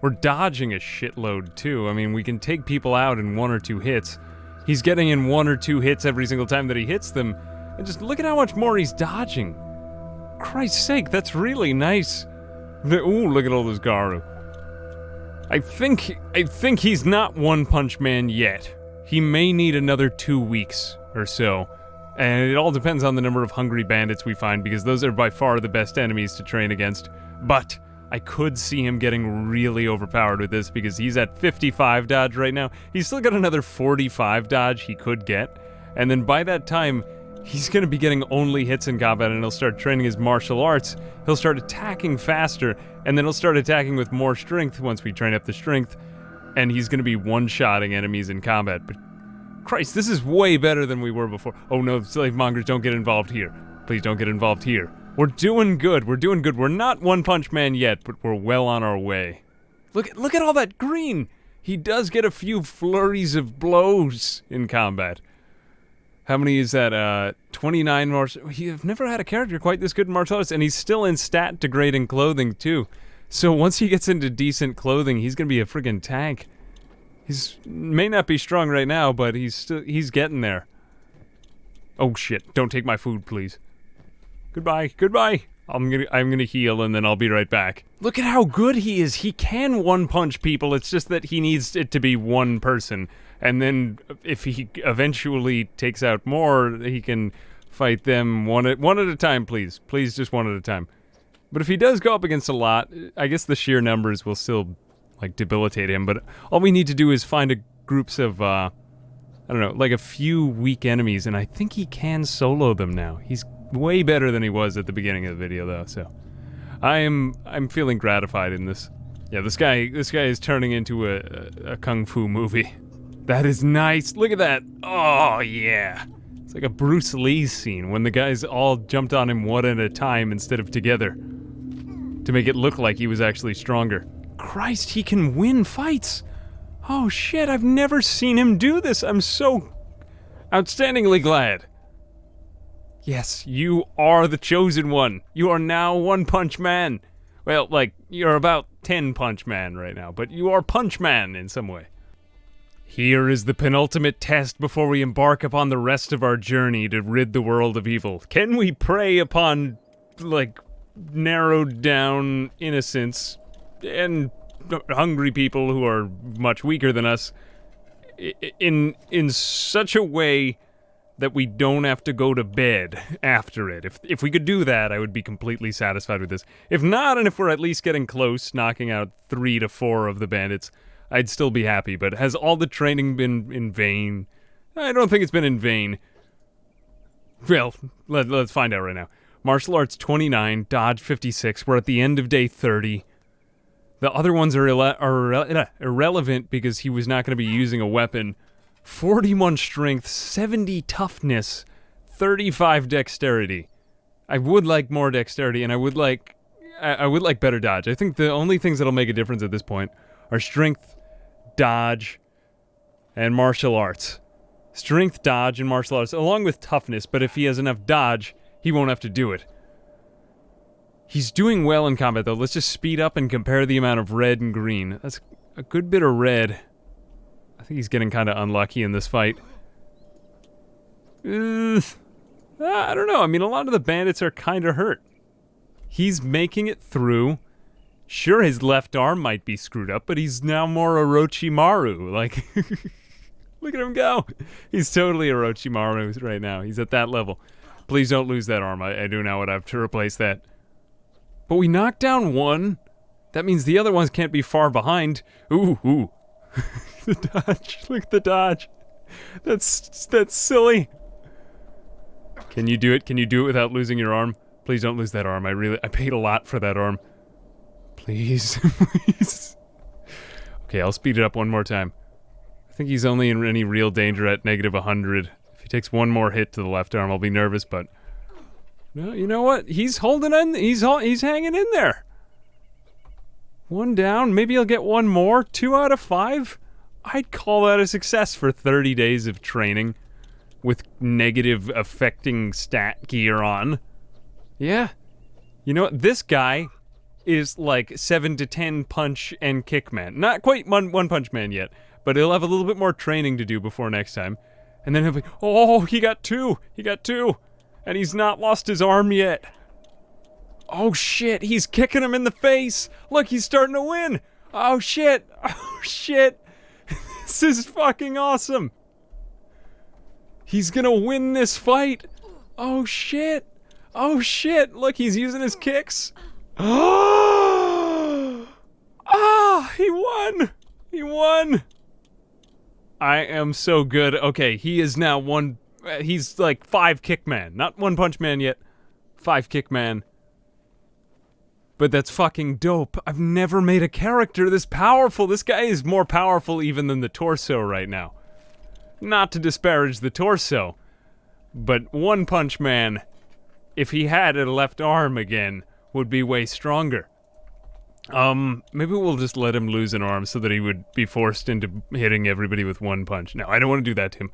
We're dodging a shitload too. I mean, we can take people out in 1 or 2 hits. He's getting in 1 or 2 hits every single time that he hits them. And just look at how much more he's dodging. Christ's sake, that's really nice. Ooh, look at all those Garu. I think he's not One Punch Man yet. He may need another 2 weeks or so. And it all depends on the number of hungry bandits we find, because those are by far the best enemies to train against. But I could see him getting really overpowered with this, because he's at 55 dodge right now. He's still got another 45 dodge he could get. And then by that time, he's going to be getting only hits in combat, and he'll start training his martial arts. He'll start attacking faster, and then he'll start attacking with more strength once we train up the strength. And he's going to be one-shotting enemies in combat. But Christ, this is way better than we were before. Oh no, slave mongers, don't get involved here. Please don't get involved here. We're doing good. We're doing good. We're not One Punch Man yet, but we're well on our way. Look at all that green. He does get a few flurries of blows in combat. How many is that? 29 martial. I've never had a character quite this good in martial arts, and he's still in stat degrading clothing too. So once he gets into decent clothing, he's gonna be a friggin' tank. He's may not be strong right now, but he's getting there. Oh shit! Don't take my food, please. Goodbye. Goodbye. I'm gonna heal and then I'll be right back. Look at how good he is. He can one punch people. It's just that he needs it to be one person. And then if he eventually takes out more, he can fight them one at a time, please. Please, just one at a time. But if he does go up against a lot, I guess the sheer numbers will still, like, debilitate him. But all we need to do is find groups of, I don't know, like a few weak enemies, and I think he can solo them now. He's way better than he was at the beginning of the video, though, so I'm feeling gratified in this. Yeah, this guy is turning into a kung fu movie. That is nice. Look at that. Oh, yeah. It's like a Bruce Lee scene when the guys all jumped on him one at a time instead of together to make it look like he was actually stronger. Christ, he can win fights. Oh, shit, I've never seen him do this. I'm so outstandingly glad. Yes, you are the chosen one. You are now One Punch Man. Well, like, you're about 10 Punch Man right now, but you are Punch Man in some way. Here is the penultimate test before we embark upon the rest of our journey to rid the world of evil. Can we prey upon, like, narrowed down innocents and hungry people who are much weaker than us in such a way that we don't have to go to bed after it? If we could do that, I would be completely satisfied with this. If not, and if we're at least getting close, knocking out 3 to 4 of the bandits, I'd still be happy. But has all the training been in vain? I don't think it's been in vain. Well, let's find out right now. Martial arts 29, dodge 56. We're at the end of day 30. The other ones are irrelevant because he was not going to be using a weapon. 41 strength, 70 toughness, 35 dexterity. I would like more dexterity, and I would like better dodge. I think the only things that'll make a difference at this point are strength, dodge, and martial arts. Strength, dodge, and martial arts, along with toughness, but if he has enough dodge, he won't have to do it. He's doing well in combat, though. Let's just speed up and compare the amount of red and green. That's a good bit of red. I think he's getting kind of unlucky in this fight. I don't know. I mean, a lot of the bandits are kind of hurt. He's making it through. Sure, his left arm might be screwed up, but he's now more Orochimaru. Like, look at him go. He's totally Orochimaru right now. He's at that level. Please don't lose that arm. I do now would have to replace that. But we knocked down one. That means the other ones can't be far behind. Ooh. The dodge. Look at the dodge. That's silly. Can you do it? Can you do it without losing your arm? Please don't lose that arm. I paid a lot for that arm. Please. Please. Okay, I'll speed it up one more time. I think he's only in any real danger at negative 100. If he takes one more hit to the left arm, I'll be nervous, but no, you know what? He's holding in. He's hanging in there. 1 down. Maybe he'll get 1 more. 2 out of 5? I'd call that a success for 30 days of training with negative affecting stat gear on. Yeah. You know what? This guy is like 7 to 10 punch and kick man. Not quite one punch man yet, but he'll have a little bit more training to do before next time. And then he'll be, oh, he got 2. He got 2. And he's not lost his arm yet. Oh shit, he's kicking him in the face. Look, he's starting to win. Oh shit. Oh shit. This is fucking awesome. He's gonna win this fight. Oh shit. Oh shit. Look, he's using his kicks. Ah, he won. He won. I am so good. Okay, he is now he's like 5 kick man. Not 1 punch man yet. 5 kick man. But that's fucking dope. I've never made a character this powerful. This guy is more powerful even than the torso right now. Not to disparage the torso, but 1 punch man, if he had a left arm again, would be way stronger. Maybe we'll just let him lose an arm so that he would be forced into hitting everybody with 1 punch. No, I don't want to do that to him.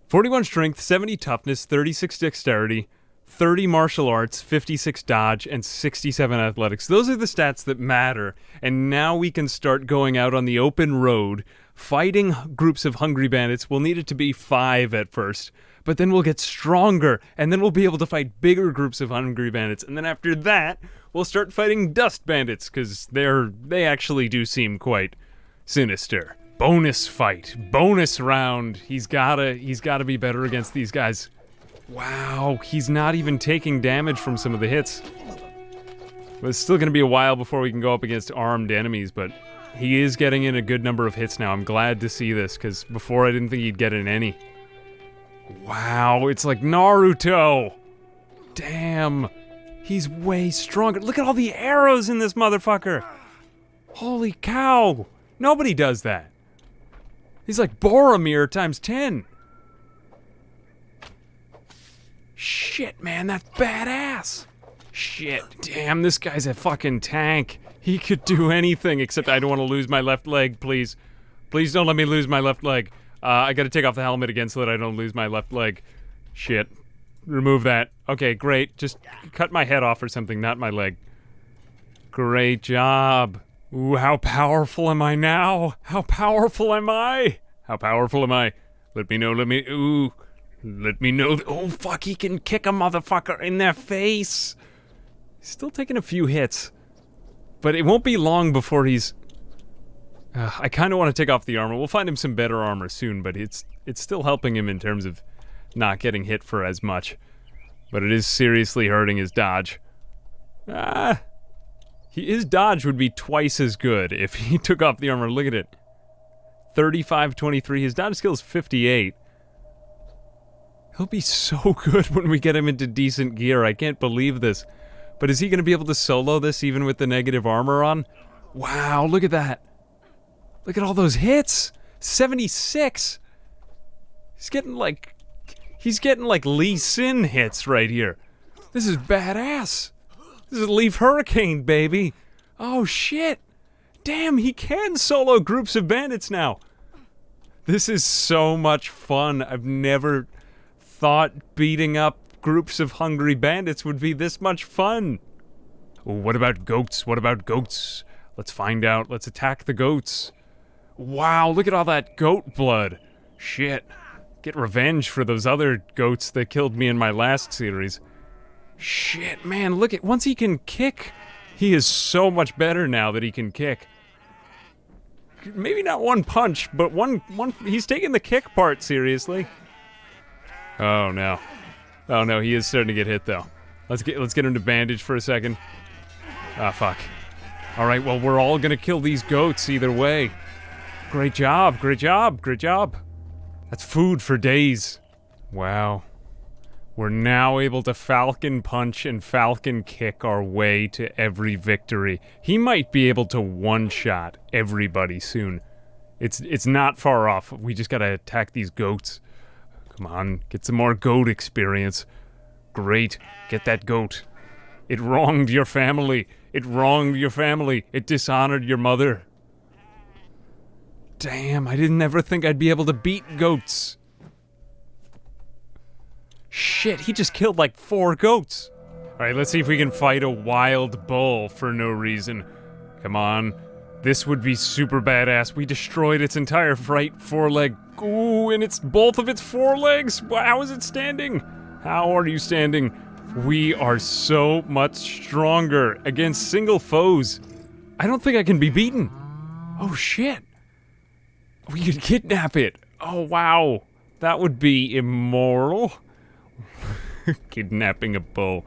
41 strength, 70 toughness, 36 dexterity, 30 martial arts, 56 dodge, and 67 athletics. Those are the stats that matter, and now we can start going out on the open road, fighting groups of hungry bandits. We'll need it to be 5 at first, but then we'll get stronger, and then we'll be able to fight bigger groups of hungry bandits, and then after that, we'll start fighting dust bandits, because they actually do seem quite sinister. Bonus fight, bonus round. He's gotta be better against these guys. Wow, he's not even taking damage from some of the hits. But it's still going to be a while before we can go up against armed enemies, but he is getting in a good number of hits now. I'm glad to see this, because before I didn't think he'd get in any. Wow, it's like Naruto! Damn, he's way stronger. Look at all the arrows in this motherfucker! Holy cow! Nobody does that. He's like Boromir times 10. Shit, man, that's badass. Shit, damn, this guy's a fucking tank. He could do anything, except I don't want to lose my left leg, please. Please don't let me lose my left leg. I gotta take off the helmet again so that I don't lose my left leg. Shit. Remove that. Okay, great. Just cut my head off or something, not my leg. Great job. Ooh, how powerful am I now? How powerful am I? How powerful am I? Let me know, ooh. Let me know. Oh, fuck, he can kick a motherfucker in their face. He's still taking a few hits. But it won't be long before he's... I kind of want to take off the armor. We'll find him some better armor soon, but it's still helping him in terms of not getting hit for as much. But it is seriously hurting his dodge. His dodge would be twice as good if he took off the armor. Look at it. 35-23. His dodge skill is 58. He'll be so good when we get him into decent gear. I can't believe this. But is he going to be able to solo this even with the negative armor on? Wow, look at that. Look at all those hits. 76. He's getting like Lee Sin hits right here. This is badass. This is Leaf Hurricane, baby. Oh, shit. Damn, he can solo groups of bandits now. This is so much fun. I've never thought beating up groups of hungry bandits would be this much fun. Oh, what about goats? What about goats? Let's find out. Let's attack the goats. Wow, look at all that goat blood. Shit. Get revenge for those other goats that killed me in my last series. Shit, man, look at... Once he can kick, he is so much better now that he can kick. Maybe not 1 punch, but one... He's taking the kick part seriously. Oh, no. Oh, no, he is starting to get hit, though. Let's get him to bandage for a second. Ah, fuck. Alright, well, we're all gonna kill these goats either way. Great job, great job, great job. That's food for days. Wow. We're now able to Falcon Punch and Falcon Kick our way to every victory. He might be able to one-shot everybody soon. It's not far off. We just gotta attack these goats. Come on, get some more goat experience. Great, get that goat. It wronged your family. It wronged your family. It dishonored your mother. Damn, I didn't ever think I'd be able to beat goats. Shit, he just killed like 4 goats. Alright, let's see if we can fight a wild bull for no reason. Come on. This would be super badass. We destroyed its entire right foreleg. Ooh, and it's both of its forelegs. How is it standing? How are you standing? We are so much stronger against single foes. I don't think I can be beaten. Oh shit. We could kidnap it. Oh wow. That would be immoral. Kidnapping a bull.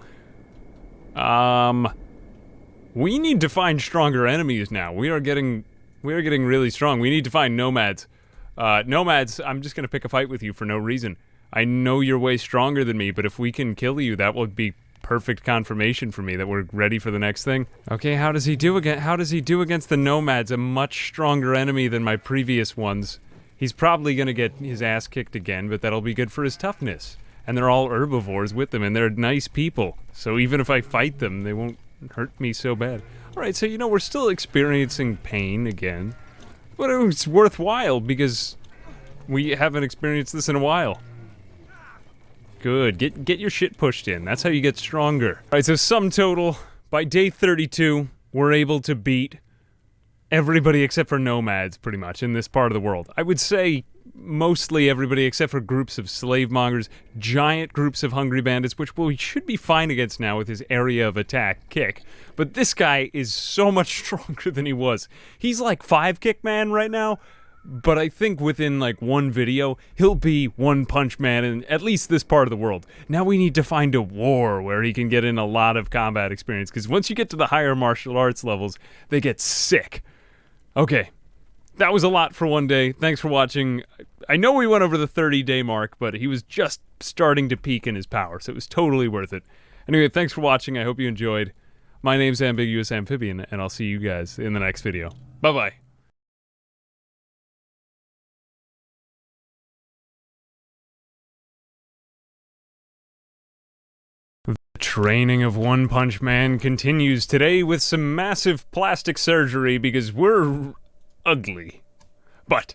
We need to find stronger enemies now. We are getting really strong. We need to find nomads. Nomads, I'm just gonna pick a fight with you for no reason. I know you're way stronger than me, but if we can kill you, that would be perfect confirmation for me that we're ready for the next thing. Okay, how does he do against the nomads, a much stronger enemy than my previous ones? He's probably gonna get his ass kicked again, but that'll be good for his toughness. And they're all herbivores with them, and they're nice people. So even if I fight them, they won't hurt me so bad. Alright, so you know, we're still experiencing pain again. But it was worthwhile, because we haven't experienced this in a while. Good, get your shit pushed in. That's how you get stronger. Alright, so sum total, by day 32, we're able to beat everybody except for nomads, pretty much, in this part of the world. I would say mostly everybody except for groups of slave mongers, giant groups of hungry bandits, which we should be fine against now with his area of attack kick. But this guy is so much stronger than he was. He's like 5 kick man right now, but I think within like one video, he'll be One Punch Man in at least this part of the world. Now we need to find a war where he can get in a lot of combat experience, because once you get to the higher martial arts levels, they get sick. Okay. That was a lot for one day. Thanks for watching. I know we went over the 30-day mark, but he was just starting to peak in his power, so it was totally worth it. Anyway, thanks for watching. I hope you enjoyed. My name's Ambiguous Amphibian, and I'll see you guys in the next video. Bye-bye. The training of One Punch Man continues today with some massive plastic surgery because we're ugly. But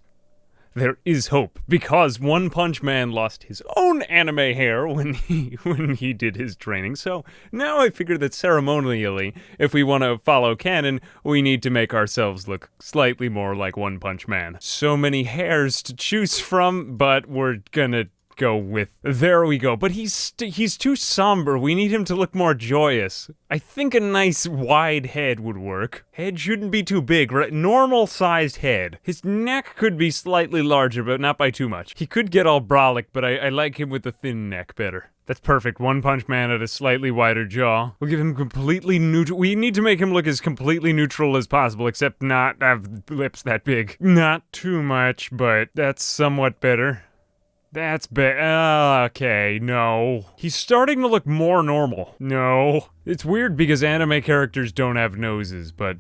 there is hope, because One Punch Man lost his own anime hair when he did his training. So now I figure that ceremonially, if we want to follow canon, we need to make ourselves look slightly more like One Punch Man. So many hairs to choose from, but we're gonna go with, there we go. But he's too somber. We need him to look more joyous. I think a nice wide head would work. Head shouldn't be too big, right? Normal sized head. His neck could be slightly larger, but not by too much. He could get all brolic, but I like him with the thin neck better. That's perfect. One Punch Man at a slightly wider jaw. We'll give him completely neutral. We need to make him look as completely neutral as possible, except not have lips that big. Not too much, but that's somewhat better. That's okay, no. He's starting to look more normal. No. It's weird because anime characters don't have noses, but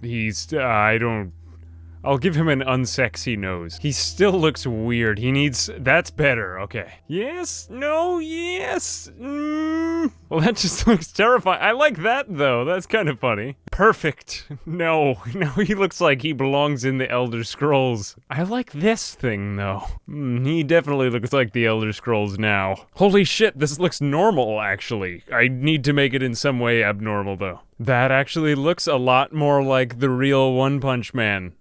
I'll give him an unsexy nose. He still looks weird. That's better, okay. Yes, no, yes, Well, that just looks terrifying. I like that, though. That's kind of funny. Perfect. No, he looks like he belongs in the Elder Scrolls. I like this thing, though. He definitely looks like the Elder Scrolls now. Holy shit, this looks normal, actually. I need to make it in some way abnormal, though. That actually looks a lot more like the real One Punch Man.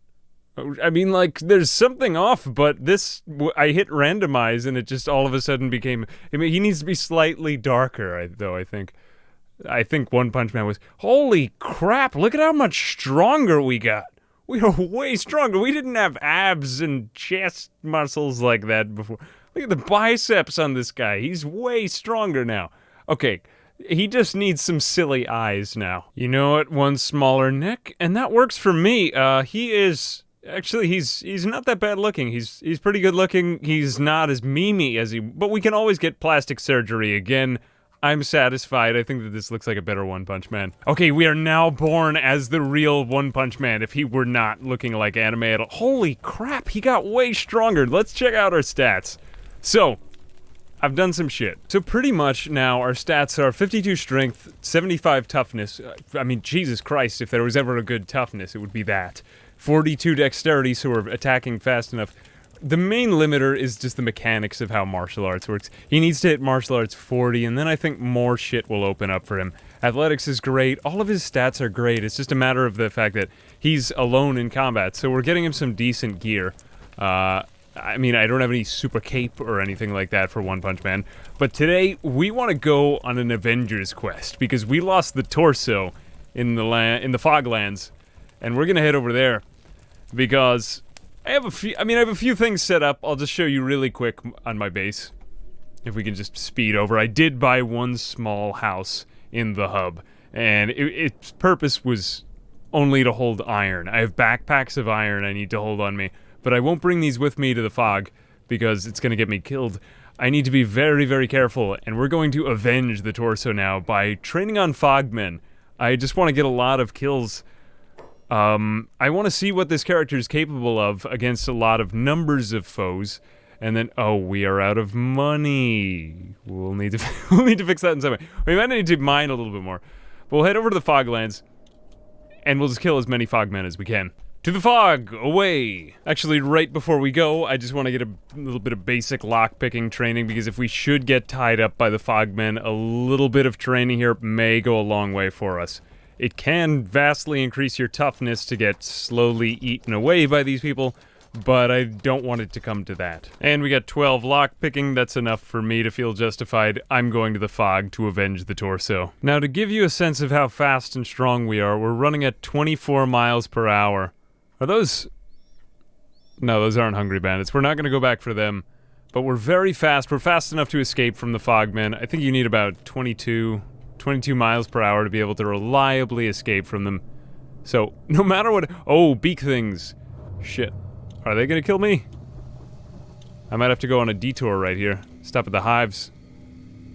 I mean, like, there's something off, but I hit randomize and it just all of a sudden became, I mean, he needs to be slightly darker, I think. I think One Punch Man was, holy crap, look at how much stronger we got. We are way stronger. We didn't have abs and chest muscles like that before. Look at the biceps on this guy. He's way stronger now. Okay, he just needs some silly eyes now. You know what? One smaller neck, and that works for me. Actually, he's not that bad looking. He's pretty good looking. He's not as memey as but we can always get plastic surgery again. I'm satisfied. I think that this looks like a better One Punch Man. Okay, we are now born as the real One Punch Man if he were not looking like anime at all. Holy crap, he got way stronger. Let's check out our stats. So, I've done some shit. So pretty much now our stats are 52 strength, 75 toughness. I mean, Jesus Christ, if there was ever a good toughness, it would be that. 42 dexterity, so we're attacking fast enough. The main limiter is just the mechanics of how martial arts works. He needs to hit martial arts 40, and then I think more shit will open up for him. Athletics is great. All of his stats are great. It's just a matter of the fact that he's alone in combat, so we're getting him some decent gear. I mean, I don't have any super cape or anything like that for One Punch Man, but today we want to go on an Avengers quest because we lost the torso in the Foglands, and we're gonna head over there because I have a few things set up. I'll just show you really quick on my base. If we can just speed over. I did buy one small house in the hub, and its purpose was only to hold iron. I have backpacks of iron I need to hold on me, but I won't bring these with me to the fog because it's gonna get me killed. I need to be very, very careful, and we're going to avenge the torso now by training on fogmen. I just want to get a lot of kills. I want to see what this character is capable of against a lot of numbers of foes. And then, oh, we are out of money. We'll need to fix that in some way. We might need to mine a little bit more. We'll head over to the Foglands, and we'll just kill as many fogmen as we can. To the fog, away! Actually, right before we go, I just want to get a little bit of basic lockpicking training, because if we should get tied up by the fogmen, a little bit of training here may go a long way for us. It can vastly increase your toughness to get slowly eaten away by these people, but I don't want it to come to that. And we got 12 lockpicking. That's enough for me to feel justified. I'm going to the fog to avenge the torso. Now, to give you a sense of how fast and strong we are, we're running at 24 miles per hour. Are those... No, those aren't hungry bandits. We're not going to go back for them. But we're very fast. We're fast enough to escape from the fogmen. I think you need about 22 miles per hour to be able to reliably escape from them. So, no matter what... Oh, beak things. Shit. Are they gonna kill me? I might have to go on a detour right here. Stop at the hives.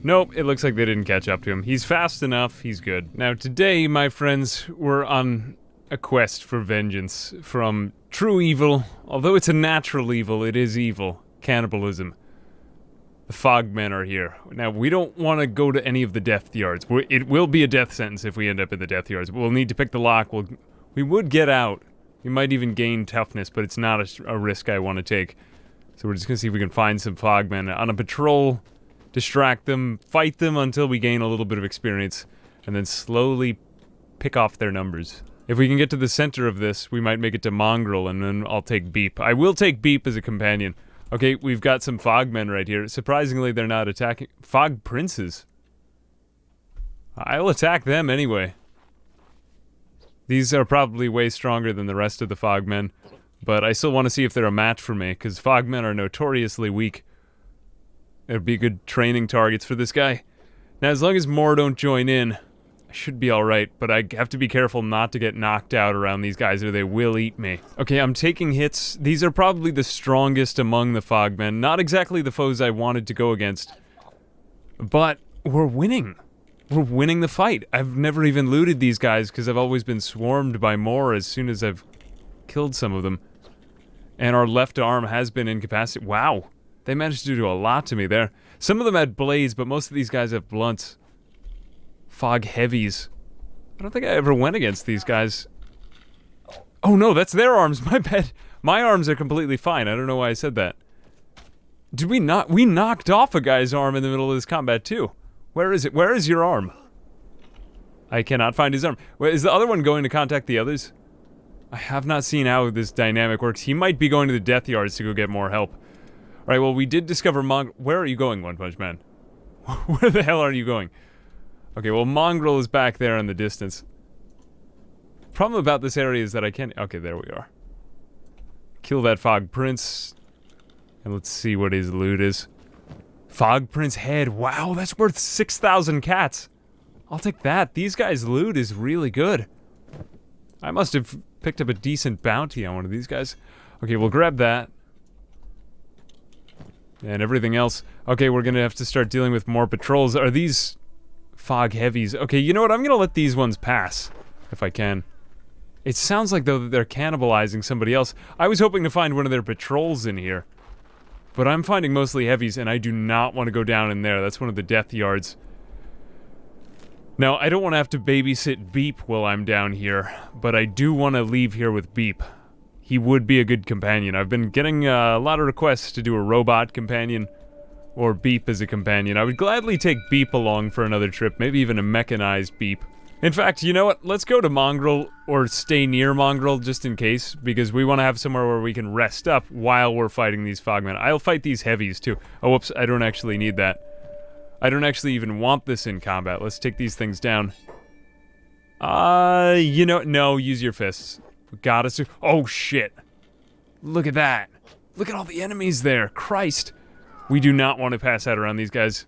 Nope, it looks like they didn't catch up to him. He's fast enough, he's good. Now today, my friends, we're on a quest for vengeance from true evil. Although it's a natural evil, it is evil. Cannibalism. The fogmen are here. Now, we don't want to go to any of the death yards. It will be a death sentence if we end up in the death yards. We'll need to pick the lock. We would get out. We might even gain toughness, but it's not a risk I want to take. So we're just going to see if we can find some fogmen on a patrol, distract them, fight them until we gain a little bit of experience, and then slowly pick off their numbers. If we can get to the center of this, we might make it to Mongrel, and then I'll take Beep. I will take Beep as a companion. Okay, we've got some fogmen right here. Surprisingly, they're not attacking... Fog princes. I'll attack them anyway. These are probably way stronger than the rest of the fogmen, but I still want to see if they're a match for me, because fogmen are notoriously weak. It'd be good training targets for this guy. Now, as long as more don't join in, I should be alright, but I have to be careful not to get knocked out around these guys or they will eat me. Okay, I'm taking hits. These are probably the strongest among the fogmen. Not exactly the foes I wanted to go against, but we're winning. We're winning the fight. I've never even looted these guys because I've always been swarmed by more as soon as I've killed some of them. And our left arm has been incapacitated. Wow. They managed to do a lot to me there. Some of them had blades, but most of these guys have blunts. Fog heavies. I don't think I ever went against these guys. Oh no, that's their arms. My bad. My arms are completely fine. I don't know why I said that. Did we not? We knocked off a guy's arm in the middle of this combat too. Where is it? Where is your arm? I cannot find his arm. Wait, is the other one going to contact the others? I have not seen how this dynamic works. He might be going to the death yards to go get more help. Alright, well, we did discover Where are you going, One Punch Man? Where the hell are you going? Okay, well, Mongrel is back there in the distance. Problem about this area is that I can't... Okay, there we are. Kill that Fog Prince. And let's see what his loot is. Fog Prince head. Wow, that's worth 6,000 cats. I'll take that. These guys' loot is really good. I must have picked up a decent bounty on one of these guys. Okay, we'll grab that. And everything else. Okay, we're gonna have to start dealing with more patrols. Are these fog heavies? Okay, you know what? I'm gonna let these ones pass. If I can. It sounds like, though, that they're cannibalizing somebody else. I was hoping to find one of their patrols in here. But I'm finding mostly heavies, and I do not want to go down in there. That's one of the death yards. Now, I don't want to have to babysit Beep while I'm down here, but I do want to leave here with Beep. He would be a good companion. I've been getting a lot of requests to do a robot companion, or Beep as a companion. I would gladly take Beep along for another trip, maybe even a mechanized Beep. In fact, you know what? Let's go to Mongrel, or stay near Mongrel, just in case, because we want to have somewhere where we can rest up while we're fighting these Fogmen. I'll fight these heavies, too. Oh, whoops, I don't actually need that. I don't actually even want this in combat. Let's take these things down. You know, no, use your fists. We gotta oh, shit. Look at that. Look at all the enemies there. Christ. We do not want to pass out around these guys.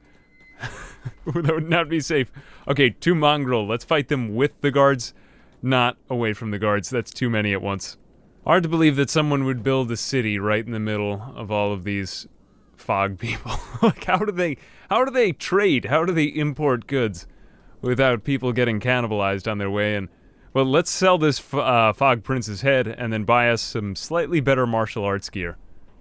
That would not be safe. Okay, to Mongrel. Let's fight them with the guards, not away from the guards. That's too many at once. Hard to believe that someone would build a city right in the middle of all of these fog people. Like, how do they trade? How do they import goods without people getting cannibalized on their way in? Well, let's sell this Fog Prince's head and then buy us some slightly better martial arts gear.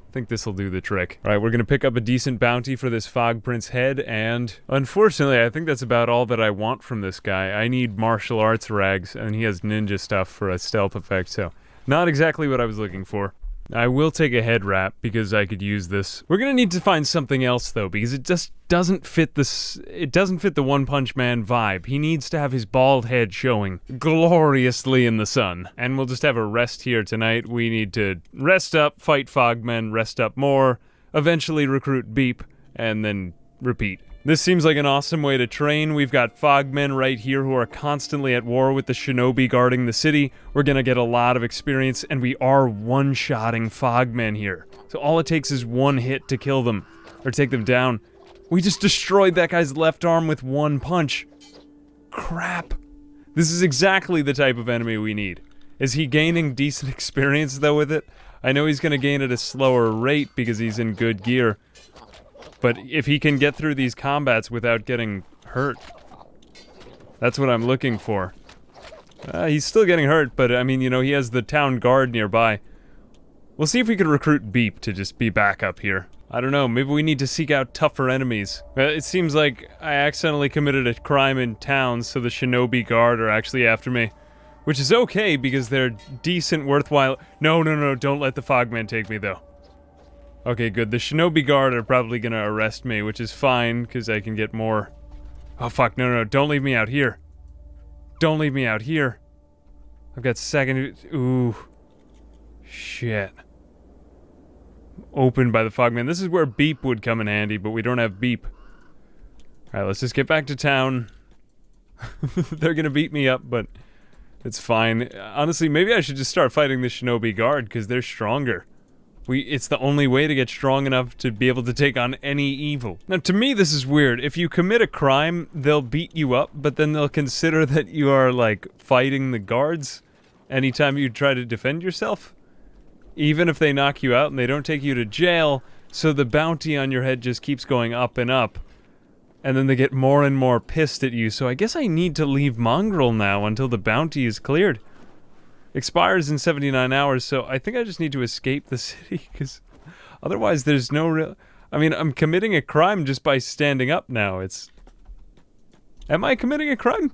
I think this will do the trick. Alright, we're gonna pick up a decent bounty for this Fog Prince head, and unfortunately, I think that's about all that I want from this guy. I need martial arts rags, and he has ninja stuff for a stealth effect, so not exactly what I was looking for. I will take a head wrap because I could use this. We're gonna need to find something else though, because it just doesn't fit this. It doesn't fit the One Punch Man vibe. He needs to have his bald head showing gloriously in the sun. And we'll just have a rest here tonight. We need to rest up, fight Fogmen, rest up more, eventually recruit Beep, and then repeat. This seems like an awesome way to train. We've got Fogmen right here who are constantly at war with the shinobi guarding the city. We're gonna get a lot of experience, and we are one-shotting Fogmen here. So all it takes is one hit to kill them, or take them down. We just destroyed that guy's left arm with one punch. Crap. This is exactly the type of enemy we need. Is he gaining decent experience, though, with it? I know he's gonna gain at a slower rate because he's in good gear. But if he can get through these combats without getting hurt, that's what I'm looking for. He's still getting hurt, but I mean, you know, he has the town guard nearby. We'll see if we could recruit Beep to just be back up here. I don't know, maybe we need to seek out tougher enemies. It seems like I accidentally committed a crime in town, so the shinobi guard are actually after me. Which is okay, because they're decent, worthwhile— No, don't let the Fogmen take me, though. Okay, good. The shinobi guard are probably gonna arrest me, which is fine, because I can get more— Oh, fuck, no, don't leave me out here. Don't leave me out here. I've got second— Ooh. Shit. Opened by the Fogman. This is where Beep would come in handy, but we don't have Beep. Alright, let's just get back to town. They're gonna beat me up, but it's fine. Honestly, maybe I should just start fighting the shinobi guard, because they're stronger. It's the only way to get strong enough to be able to take on any evil. Now, to me, this is weird. If you commit a crime, they'll beat you up, but then they'll consider that you are, like, fighting the guards anytime you try to defend yourself. Even if they knock you out and they don't take you to jail, so the bounty on your head just keeps going up and up. And then they get more and more pissed at you, so I guess I need to leave Mongrel now until the bounty is cleared. Expires in 79 hours, so I think I just need to escape the city, because otherwise there's no real— I mean, I'm committing a crime just by standing up now. Am I committing a crime?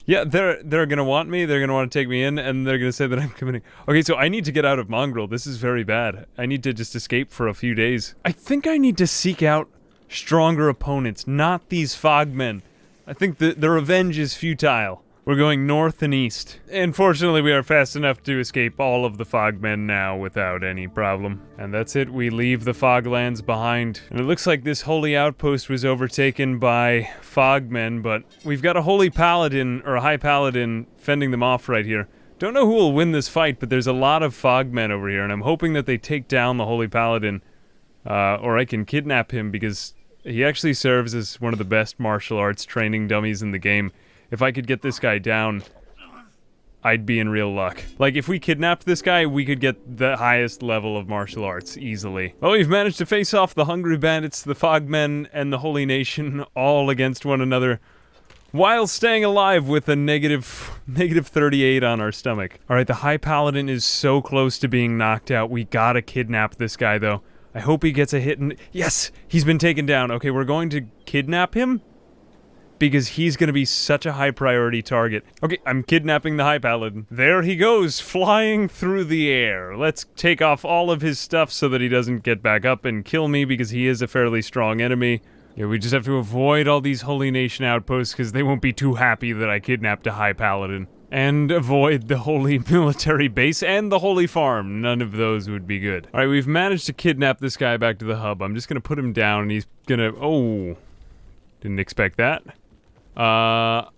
Yeah, they're gonna want me, they're gonna want to take me in, and they're gonna say that I'm committing— Okay, so I need to get out of Mongrel. This is very bad. I need to just escape for a few days. I think I need to seek out stronger opponents, not these Fogmen. I think the revenge is futile. We're going north and east. Unfortunately, we are fast enough to escape all of the Fogmen now without any problem. And that's it, we leave the Foglands behind. And it looks like this holy outpost was overtaken by Fogmen, but we've got a holy paladin, or a high paladin, fending them off right here. Don't know who will win this fight, but there's a lot of Fogmen over here, and I'm hoping that they take down the holy paladin, or I can kidnap him, because he actually serves as one of the best martial arts training dummies in the game. If I could get this guy down, I'd be in real luck. Like, if we kidnapped this guy, we could get the highest level of martial arts, easily. Well, we've managed to face off the Hungry Bandits, the Fogmen, and the Holy Nation, all against one another, while staying alive with a negative 38 on our stomach. Alright, the High Paladin is so close to being knocked out. We gotta kidnap this guy, though. I hope he gets a hit and... Yes! He's been taken down. Okay, we're going to kidnap him. Because he's going to be such a high priority target. Okay, I'm kidnapping the High Paladin. There he goes, flying through the air. Let's take off all of his stuff so that he doesn't get back up and kill me, because he is a fairly strong enemy. Yeah, we just have to avoid all these Holy Nation outposts, because they won't be too happy that I kidnapped a High Paladin. And avoid the Holy Military Base and the Holy Farm. None of those would be good. Alright, we've managed to kidnap this guy back to the hub. I'm just going to put him down, and he's going to... Oh, didn't expect that. Now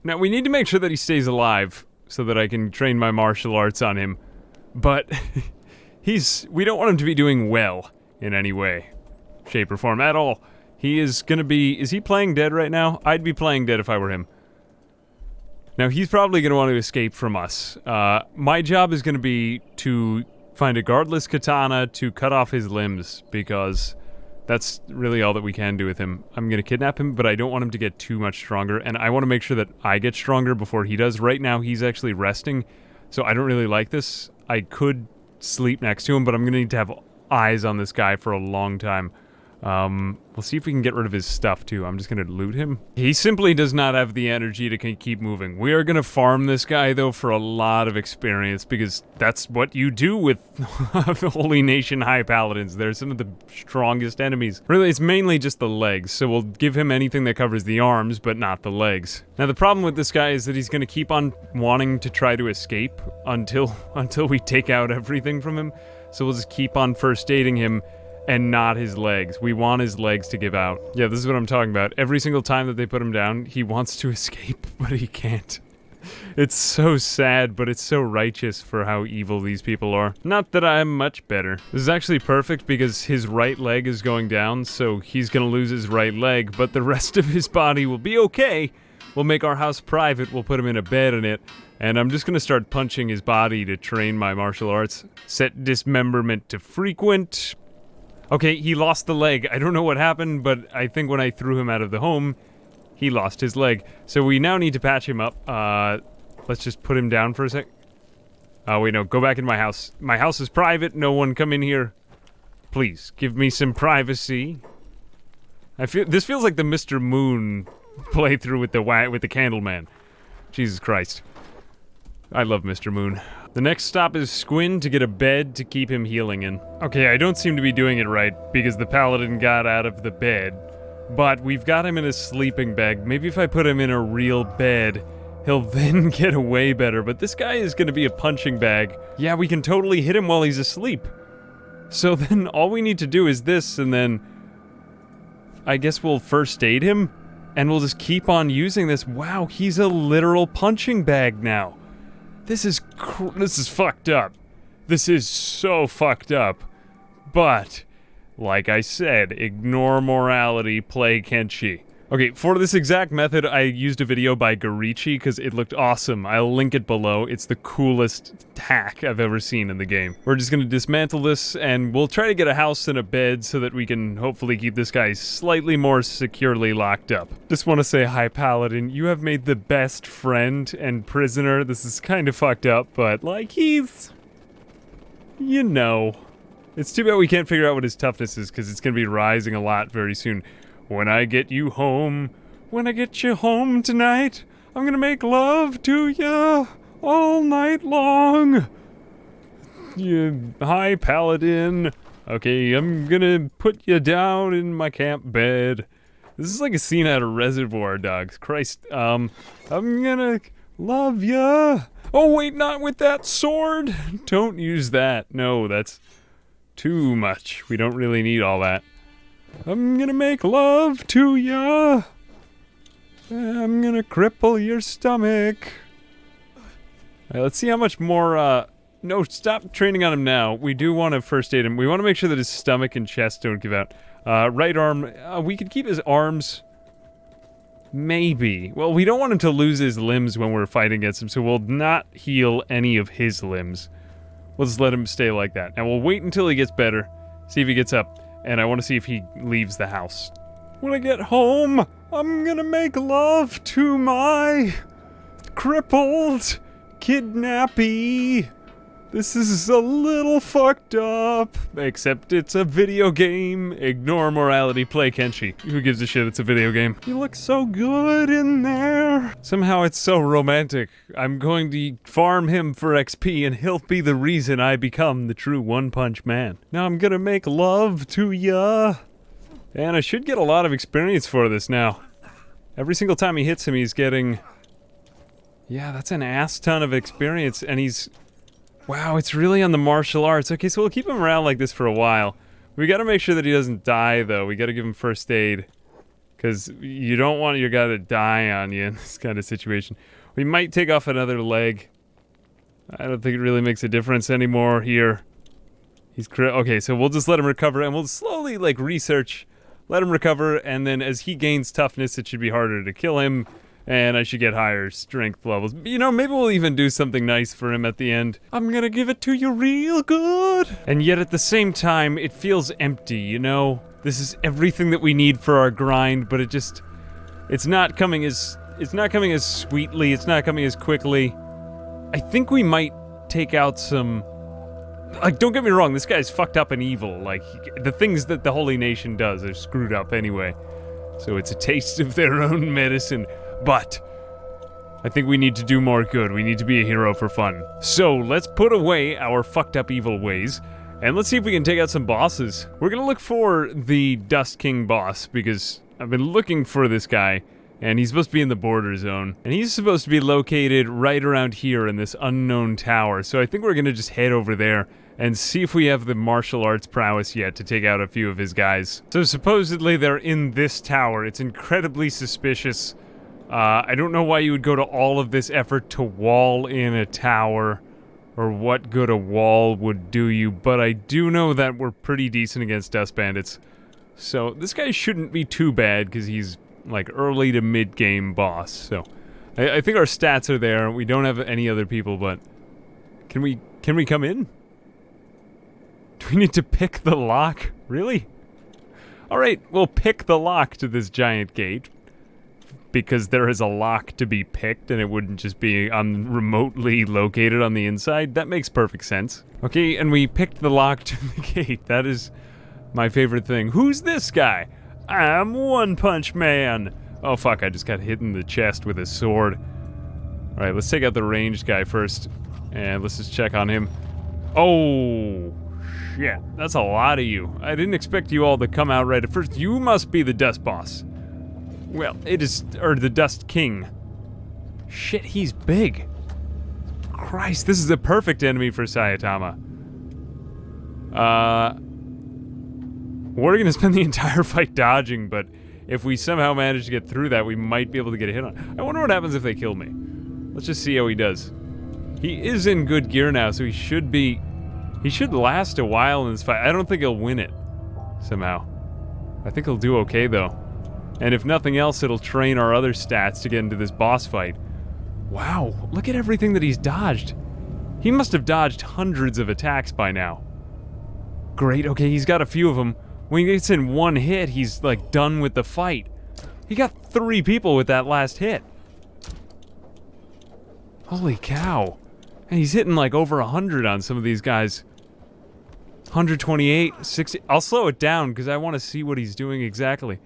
we need to make sure that he stays alive so that I can train my martial arts on him. But we don't want him to be doing well in any way, shape, or form at all. He is gonna be... Is he playing dead right now? I'd be playing dead if I were him. Now he's probably gonna want to escape from us. My job is gonna be to find a guardless katana to cut off his limbs, because that's really all that we can do with him. I'm gonna kidnap him, but I don't want him to get too much stronger, and I want to make sure that I get stronger before he does. Right now, he's actually resting, so I don't really like this. I could sleep next to him, but I'm gonna need to have eyes on this guy for a long time. We'll see if we can get rid of his stuff, too. I'm just gonna loot him. He simply does not have the energy to keep moving. We are gonna farm this guy, though, for a lot of experience, because that's what you do with the Holy Nation High Paladins. They're some of the strongest enemies. Really, it's mainly just the legs, so we'll give him anything that covers the arms, but not the legs. Now, the problem with this guy is that he's gonna keep on wanting to try to escape until we take out everything from him, so we'll just keep on first aiding him, and not his legs. We want his legs to give out. Yeah, this is what I'm talking about. Every single time that they put him down, he wants to escape, but he can't. It's so sad, but it's so righteous for how evil these people are. Not that I'm much better. This is actually perfect because his right leg is going down, so he's gonna lose his right leg, but the rest of his body will be okay. We'll make our house private, we'll put him in a bed in it, and I'm just gonna start punching his body to train my martial arts. Set dismemberment to frequent. Okay, he lost the leg. I don't know what happened, but I think when I threw him out of the home, he lost his leg. So we now need to patch him up. Let's just put him down for a sec. Oh, wait, no, go back in my house. My house is private, no one come in here. Please, give me some privacy. This feels like the Mr. Moon playthrough with the Candleman. Jesus Christ. I love Mr. Moon. The next stop is Squin to get a bed to keep him healing in. Okay, I don't seem to be doing it right because the paladin got out of the bed, but we've got him in a sleeping bag. Maybe if I put him in a real bed, he'll then get away better, but this guy is gonna be a punching bag. Yeah, we can totally hit him while he's asleep. So then all we need to do is this, and then I guess we'll first aid him, and we'll just keep on using this. Wow, he's a literal punching bag now. This is fucked up. This is so fucked up. But, like I said, ignore morality, play Kenshi. Okay, for this exact method, I used a video by Garichi because it looked awesome. I'll link it below. It's the coolest hack I've ever seen in the game. We're just gonna dismantle this, and we'll try to get a house and a bed so that we can hopefully keep this guy slightly more securely locked up. Just want to say hi, Paladin. You have made the best friend and prisoner. This is kind of fucked up, but, like, he's... You know. It's too bad we can't figure out what his toughness is, because it's gonna be rising a lot very soon. When I get you home tonight, I'm gonna make love to ya all night long. You High Paladin. Okay, I'm gonna put you down in my camp bed. This is like a scene out of Reservoir Dogs. Christ, I'm gonna love ya. Oh wait, not with that sword. Don't use that. No, that's too much. We don't really need all that. I'm gonna make love to ya. I'm gonna cripple your stomach. Alright, let's see how much more, no, stop training on him now. We do want to first aid him. We want to make sure that his stomach and chest don't give out. Right arm, we could keep his arms. Maybe. Well, we don't want him to lose his limbs when we're fighting against him, so we'll not heal any of his limbs. We'll just let him stay like that. And we'll wait until he gets better, see if he gets up. And I want to see if he leaves the house. When I get home, I'm gonna make love to my crippled, kidnappy This is a little fucked up, except it's a video game. Ignore morality, play Kenshi. Who gives a shit, it's a video game. You look so good in there. Somehow it's so romantic. I'm going to farm him for XP and he'll be the reason I become the true One Punch Man. Now I'm gonna make love to ya. And I should get a lot of experience for this now. Every single time he hits him, he's getting... Yeah, that's an ass ton of experience, and he's... Wow, it's really on the martial arts. Okay, so we'll keep him around like this for a while. We gotta make sure that he doesn't die, though. We gotta give him first aid. Because you don't want your guy to die on you in this kind of situation. We might take off another leg. I don't think it really makes a difference anymore here. He's okay, so we'll just let him recover, and we'll slowly, like, research. Let him recover, and then as he gains toughness, it should be harder to kill him. And I should get higher strength levels. You know, maybe we'll even do something nice for him at the end. I'm gonna give it to you real good. And yet at the same time, it feels empty, you know? This is everything that we need for our grind, but it just... It's not coming as sweetly, it's not coming as quickly. I think we might take out some... Like, don't get me wrong, this guy's fucked up and evil. Like, the things that the Holy Nation does are screwed up anyway. So it's a taste of their own medicine. But I think we need to do more good. We need to be a hero for fun. So let's put away our fucked up evil ways, and let's see if we can take out some bosses. We're gonna look for the Dust King boss, because I've been looking for this guy, and he's supposed to be in the border zone. And he's supposed to be located right around here in this unknown tower. So I think we're gonna just head over there and see if we have the martial arts prowess yet to take out a few of his guys. So supposedly they're in this tower. It's incredibly suspicious. I don't know why you would go to all of this effort to wall in a tower, or what good a wall would do you, but I do know that we're pretty decent against Dust Bandits. So this guy shouldn't be too bad, because he's like early to mid-game boss, so... I think our stats are there, we don't have any other people, but... Can we come in? Do we need to pick the lock? Really? Alright, we'll pick the lock to this giant gate. Because there is a lock to be picked and it wouldn't just be remotely located on the inside. That makes perfect sense. Okay, and we picked the lock to the gate. That is my favorite thing. Who's this guy? I'm One Punch Man. Oh fuck, I just got hit in the chest with a sword. Alright, let's take out the ranged guy first. And let's just check on him. Oh, shit. That's a lot of you. I didn't expect you all to come out right at first. You must be the Dust Boss. Well, it is, or the Dust King. Shit, he's big. Christ, this is the perfect enemy for Saitama. We're gonna spend the entire fight dodging, but if we somehow manage to get through that, we might be able to get a hit on. I wonder what happens if they kill me. Let's just see how he does. He is in good gear now, so he should last a while in this fight. I don't think he'll win it, somehow. I think he'll do okay, though. And if nothing else, it'll train our other stats to get into this boss fight. Wow, look at everything that he's dodged. He must have dodged hundreds of attacks by now. Great, okay, he's got a few of them. When he gets in one hit, he's, like, done with the fight. He got 3 people with that last hit. Holy cow. And he's hitting, like, over 100 on some of these guys. 128, 60... I'll slow it down, because I want to see what he's doing exactly.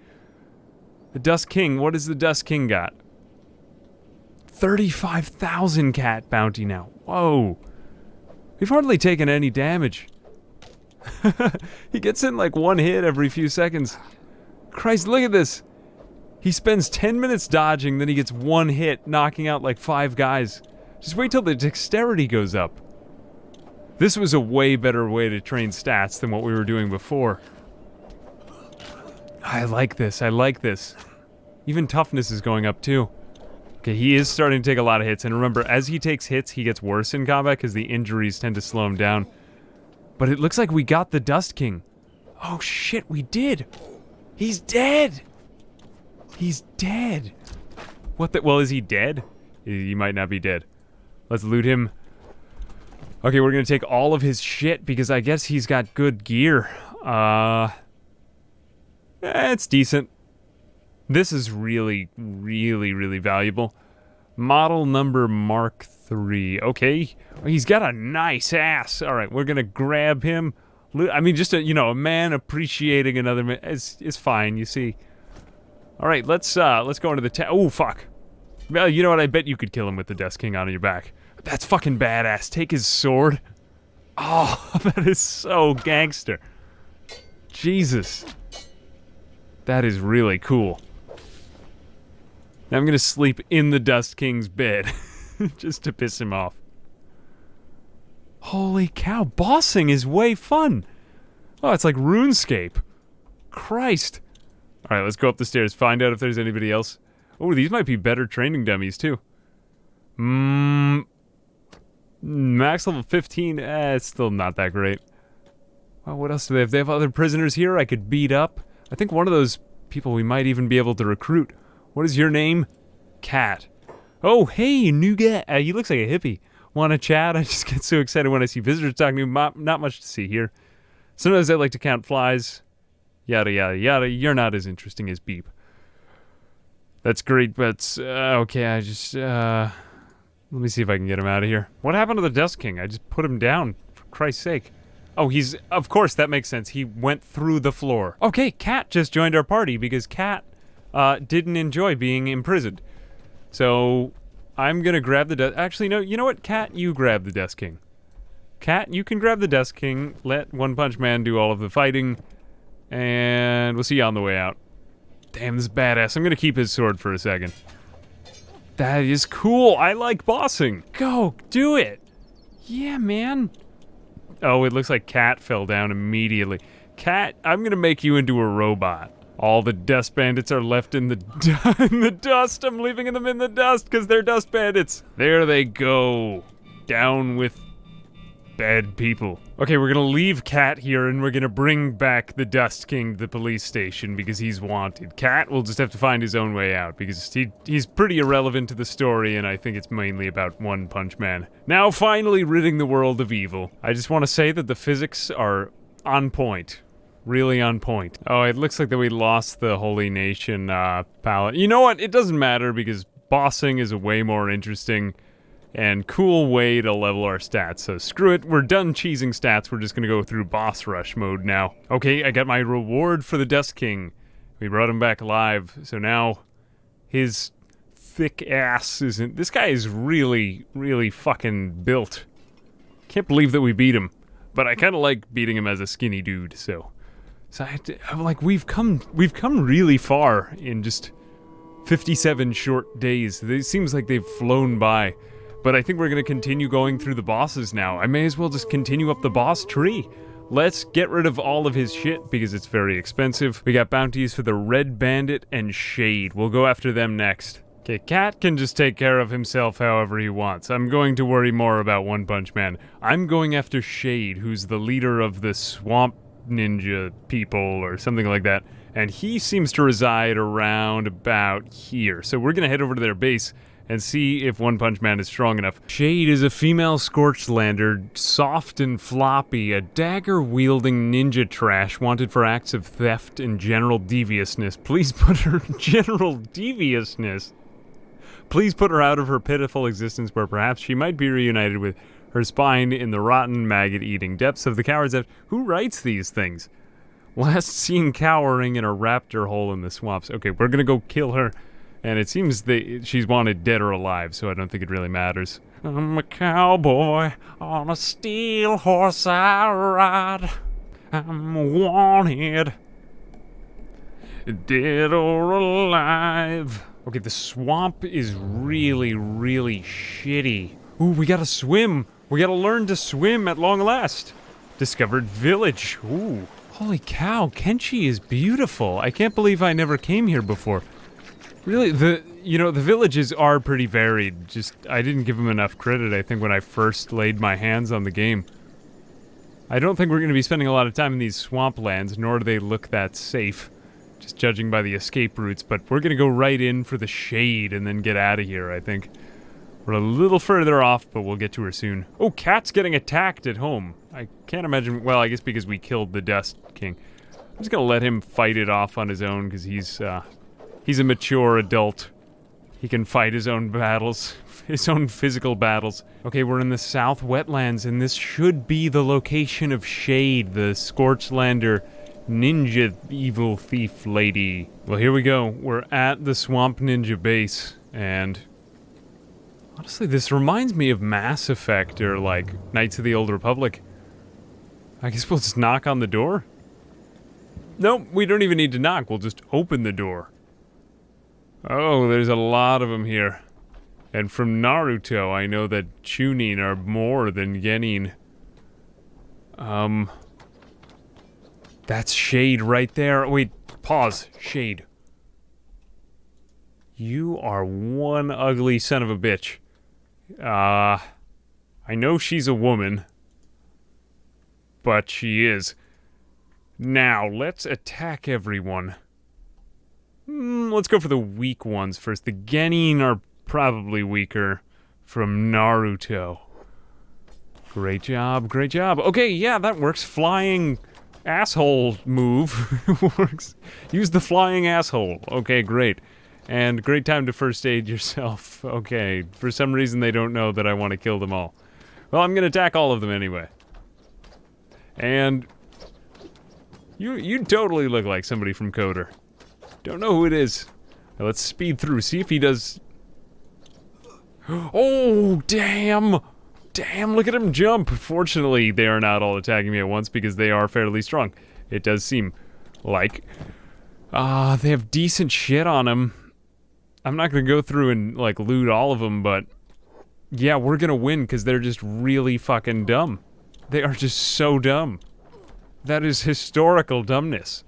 The Dust King, what has the Dust King got? 35,000 cat bounty now. Whoa. We've hardly taken any damage. He gets in like one hit every few seconds. Christ, look at this. He spends 10 minutes dodging, then he gets one hit, knocking out like 5 guys. Just wait till the dexterity goes up. This was a way better way to train stats than what we were doing before. I like this, I like this. Even toughness is going up too. Okay, he is starting to take a lot of hits, and remember, as he takes hits, he gets worse in combat because the injuries tend to slow him down. But it looks like we got the Dust King. Oh shit, we did! He's dead! He's dead! What the- well, is he dead? He might not be dead. Let's loot him. Okay, we're gonna take all of his shit because I guess he's got good gear. It's decent. This is really, really, really valuable. Model number Mark 3. Okay. He's got a nice ass. All right, we're going to grab him. I mean, just a man appreciating another man is fine, you see. All right, let's go into the oh, fuck. Well, you know what? I bet you could kill him with the Dust King on your back. That's fucking badass. Take his sword. Oh, that is so gangster. Jesus. That is really cool. Now I'm gonna sleep in the Dust King's bed. Just to piss him off. Holy cow, bossing is way fun. Oh, it's like RuneScape. Christ. Alright, let's go up the stairs, find out if there's anybody else. Oh, these might be better training dummies, too. Max level 15, it's still not that great. Well, what else do they have? They have other prisoners here I could beat up. I think one of those people we might even be able to recruit. What is your name? Cat. Oh, hey, new guy. He looks like a hippie. Want to chat? I just get so excited when I see visitors talking to me. Not much to see here. Sometimes I like to count flies. Yada, yada, yada. You're not as interesting as Beep. That's great, but, okay, I just, let me see if I can get him out of here. What happened to the Dust King? I just put him down, for Christ's sake. Oh, of course, that makes sense. He went through the floor. Okay, Cat just joined our party because Cat, didn't enjoy being imprisoned. So, I'm gonna grab the actually, no, you know what? Cat, you grab the Dust King. Cat, you can grab the Dust King, let One Punch Man do all of the fighting, and we'll see you on the way out. Damn, this is badass. I'm gonna keep his sword for a second. That is cool. I like bossing. Go, do it. Yeah, man. Oh, it looks like Cat fell down immediately. Cat, I'm gonna make you into a robot. All the dust bandits are left in the in the dust. I'm leaving them in the dust because they're dust bandits. There they go. Down with bad people. Okay, we're gonna leave Cat here and we're gonna bring back the Dust King to the police station because he's wanted. Cat will just have to find his own way out because he's pretty irrelevant to the story and I think it's mainly about One Punch Man. Now finally ridding the world of evil. I just want to say that the physics are on point. Really on point. Oh, it looks like that we lost the Holy Nation palette. You know what? It doesn't matter because bossing is a way more interesting and cool way to level our stats. So screw it, we're done cheesing stats. We're just gonna go through boss rush mode now. Okay, I got my reward for the Dust King. We brought him back alive. So now his thick ass isn't... This guy is really, really fucking built. Can't believe that we beat him. But I kind of like beating him as a skinny dude, so I'm like, we've come really far in just 57 short days. It seems like they've flown by. But I think we're gonna continue going through the bosses now. I may as well just continue up the boss tree. Let's get rid of all of his shit because it's very expensive. We got bounties for the Red Bandit and Shade. We'll go after them next. Okay, Cat can just take care of himself however he wants. I'm going to worry more about One Punch Man. I'm going after Shade, who's the leader of the Swamp Ninja people or something like that. And he seems to reside around about here. So we're gonna head over to their base and see if One Punch Man is strong enough. Shade is a female Scorchlander, soft and floppy, a dagger-wielding ninja trash wanted for acts of theft and general deviousness. Please put her general deviousness. Please put her out of her pitiful existence where perhaps she might be reunited with her spine in the rotten, maggot-eating depths of the coward's nest. Who writes these things? Last seen cowering in a raptor hole in the swamps. Okay, we're gonna go kill her. And it seems that she's wanted dead or alive, so I don't think it really matters. I'm a cowboy on a steel horse I ride. I'm wanted, dead or alive. Okay, the swamp is really, really shitty. Ooh, we gotta swim. We gotta learn to swim at long last. Discovered village. Ooh, holy cow, Kenshi is beautiful. I can't believe I never came here before. Really, the villages are pretty varied. Just, I didn't give them enough credit, I think, when I first laid my hands on the game. I don't think we're going to be spending a lot of time in these swamplands, nor do they look that safe, just judging by the escape routes, but we're going to go right in for the Shade and then get out of here, I think. We're a little further off, but we'll get to her soon. Oh, Cat's getting attacked at home. I can't imagine, well, I guess because we killed the Dust King. I'm just going to let him fight it off on his own, because he's a mature adult He can fight his own battles, his own physical battles. Okay, we're in the South Wetlands, and this should be the location of Shade, the Scorchlander ninja evil thief lady. Well, here we go. We're at the Swamp Ninja base, and honestly, this reminds me of Mass Effect or, like, Knights of the Old Republic. I guess we'll just knock on the door? Nope, we don't even need to knock. We'll just open the door. Oh, there's a lot of them here. And from Naruto, I know that Chunin are more than Genin. That's Shade right there. Wait, pause. Shade. You are one ugly son of a bitch. I know she's a woman. But she is. Now, let's attack everyone. Let's go for the weak ones first. The Genin are probably weaker from Naruto. Great job, great job. Okay, yeah, that works. Flying asshole move works. Use the flying asshole. Okay, great. And great time to first aid yourself. Okay, for some reason they don't know that I want to kill them all. Well, I'm gonna attack all of them anyway. And you totally look like somebody from Coder. Don't know who it is. Now let's speed through, see if he does... Oh, damn! Damn, look at him jump! Fortunately, they are not all attacking me at once because they are fairly strong. It does seem like... they have decent shit on them. I'm not gonna go through and, like, loot all of them, but... Yeah, we're gonna win because they're just really fucking dumb. They are just so dumb. That is historical dumbness.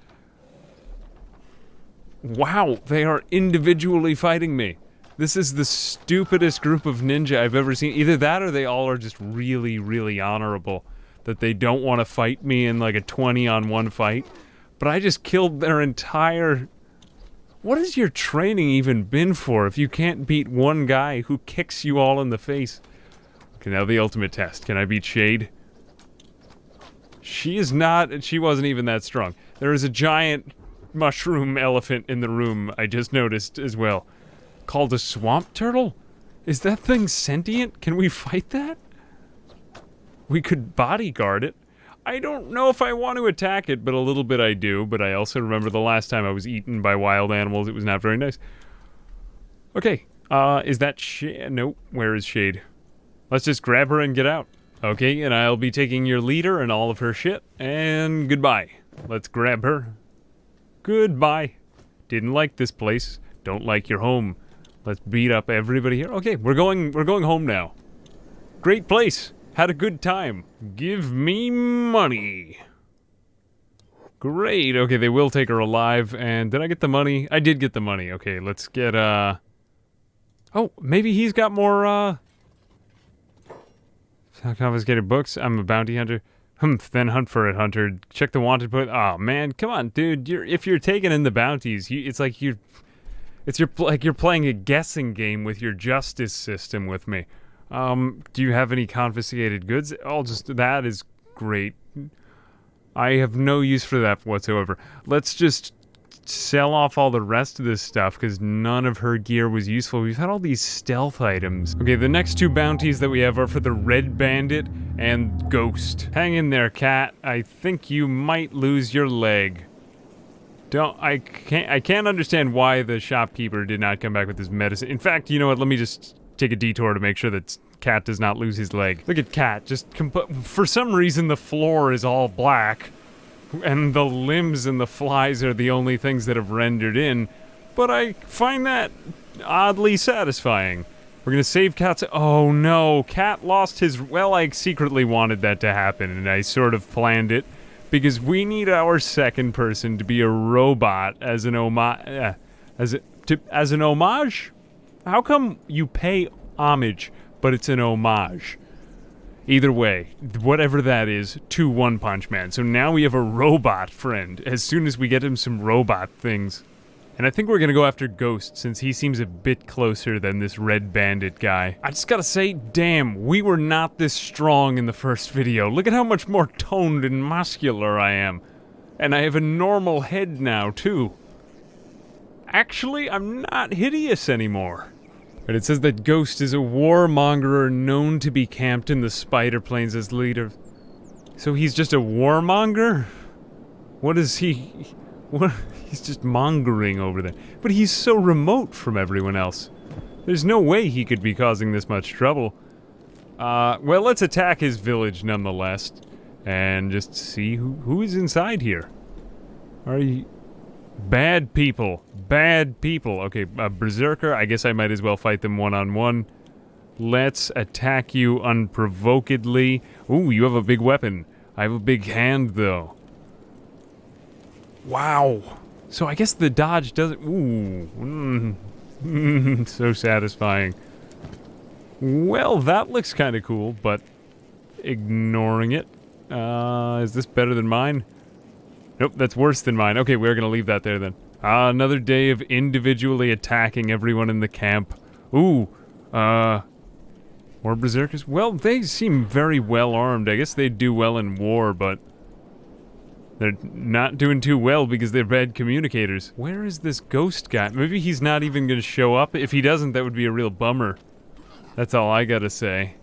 Wow, they are individually fighting me. This is the stupidest group of ninja I've ever seen. Either that or they all are just really, really honorable. That they don't want to fight me in like a 20-on-1 fight. But I just killed their entire... What has your training even been for if you can't beat one guy who kicks you all in the face? Okay, now the ultimate test. Can I beat Shade? She is not... She wasn't even that strong. There is a giant... mushroom elephant in the room, I just noticed as well. Called a swamp turtle? Is that thing sentient? Can we fight that? We could bodyguard it. I don't know if I want to attack it, but a little bit I do. But I also remember the last time I was eaten by wild animals. It was not very nice. Okay, is that Shade? Nope, where is Shade? Let's just grab her and get out. Okay, and I'll be taking your leader and all of her shit. And goodbye. Let's grab her. Goodbye. Didn't like this place. Don't like your home. Let's beat up everybody here. Okay, we're going home now. Great place. Had a good time. Give me money. Great. Okay, they will take her alive. And did I get the money? I did get the money. Okay, let's get, Oh, maybe he's got more, confiscated books. I'm a bounty hunter. Then hunt for it, hunter. Check the wanted post. Oh man, come on, dude. If you're taking in the bounties, it's like you're playing a guessing game with your justice system with me. Do you have any confiscated goods? That is great. I have no use for that whatsoever. Let's just sell off all the rest of this stuff because none of her gear was useful. We've had all these stealth items. Okay, the next two bounties that we have are for the Red Bandit and Ghost. Hang in there, cat. I think you might lose your leg. I can't understand why the shopkeeper did not come back with his medicine. In fact, you know what? Let me just take a detour to make sure that Cat does not lose his leg. Look at Cat. For some reason, the floor is all black. And the limbs and the flies are the only things that have rendered in. But I find that oddly satisfying. We're gonna save Cat's... Oh no, Cat lost his... Well, I secretly wanted that to happen, and I sort of planned it. Because we need our second person to be a robot as an homage... as an homage? How come you pay homage, but it's an homage? Either way, whatever that is, to One Punch Man. So now we have a robot friend, as soon as we get him some robot things. And I think we're gonna go after Ghost, since he seems a bit closer than this Red Bandit guy. I just gotta say, damn, we were not this strong in the first video. Look at how much more toned and muscular I am. And I have a normal head now, too. Actually, I'm not hideous anymore. But it says that Ghost is a warmonger known to be camped in the spider plains as leader. So he's just a warmonger? What is he... What? He's just mongering over there. But he's so remote from everyone else. There's no way he could be causing this much trouble. Well, let's attack his village nonetheless. And just see who is inside here. Are you... Bad people. Bad people. Okay, Berserker, I guess I might as well fight them one-on-one. Let's attack you unprovokedly. Ooh, you have a big weapon. I have a big hand, though. Wow. So I guess the dodge doesn't... Ooh. So satisfying. Well, that looks kind of cool, but... Ignoring it. Is this better than mine? Nope, that's worse than mine. Okay, we're gonna leave that there then. Another day of individually attacking everyone in the camp. Ooh, more berserkers? Well, they seem very well armed. I guess they'd do well in war, but... They're not doing too well because they're bad communicators. Where is this ghost guy? Maybe he's not even gonna show up. If he doesn't, that would be a real bummer. That's all I gotta say.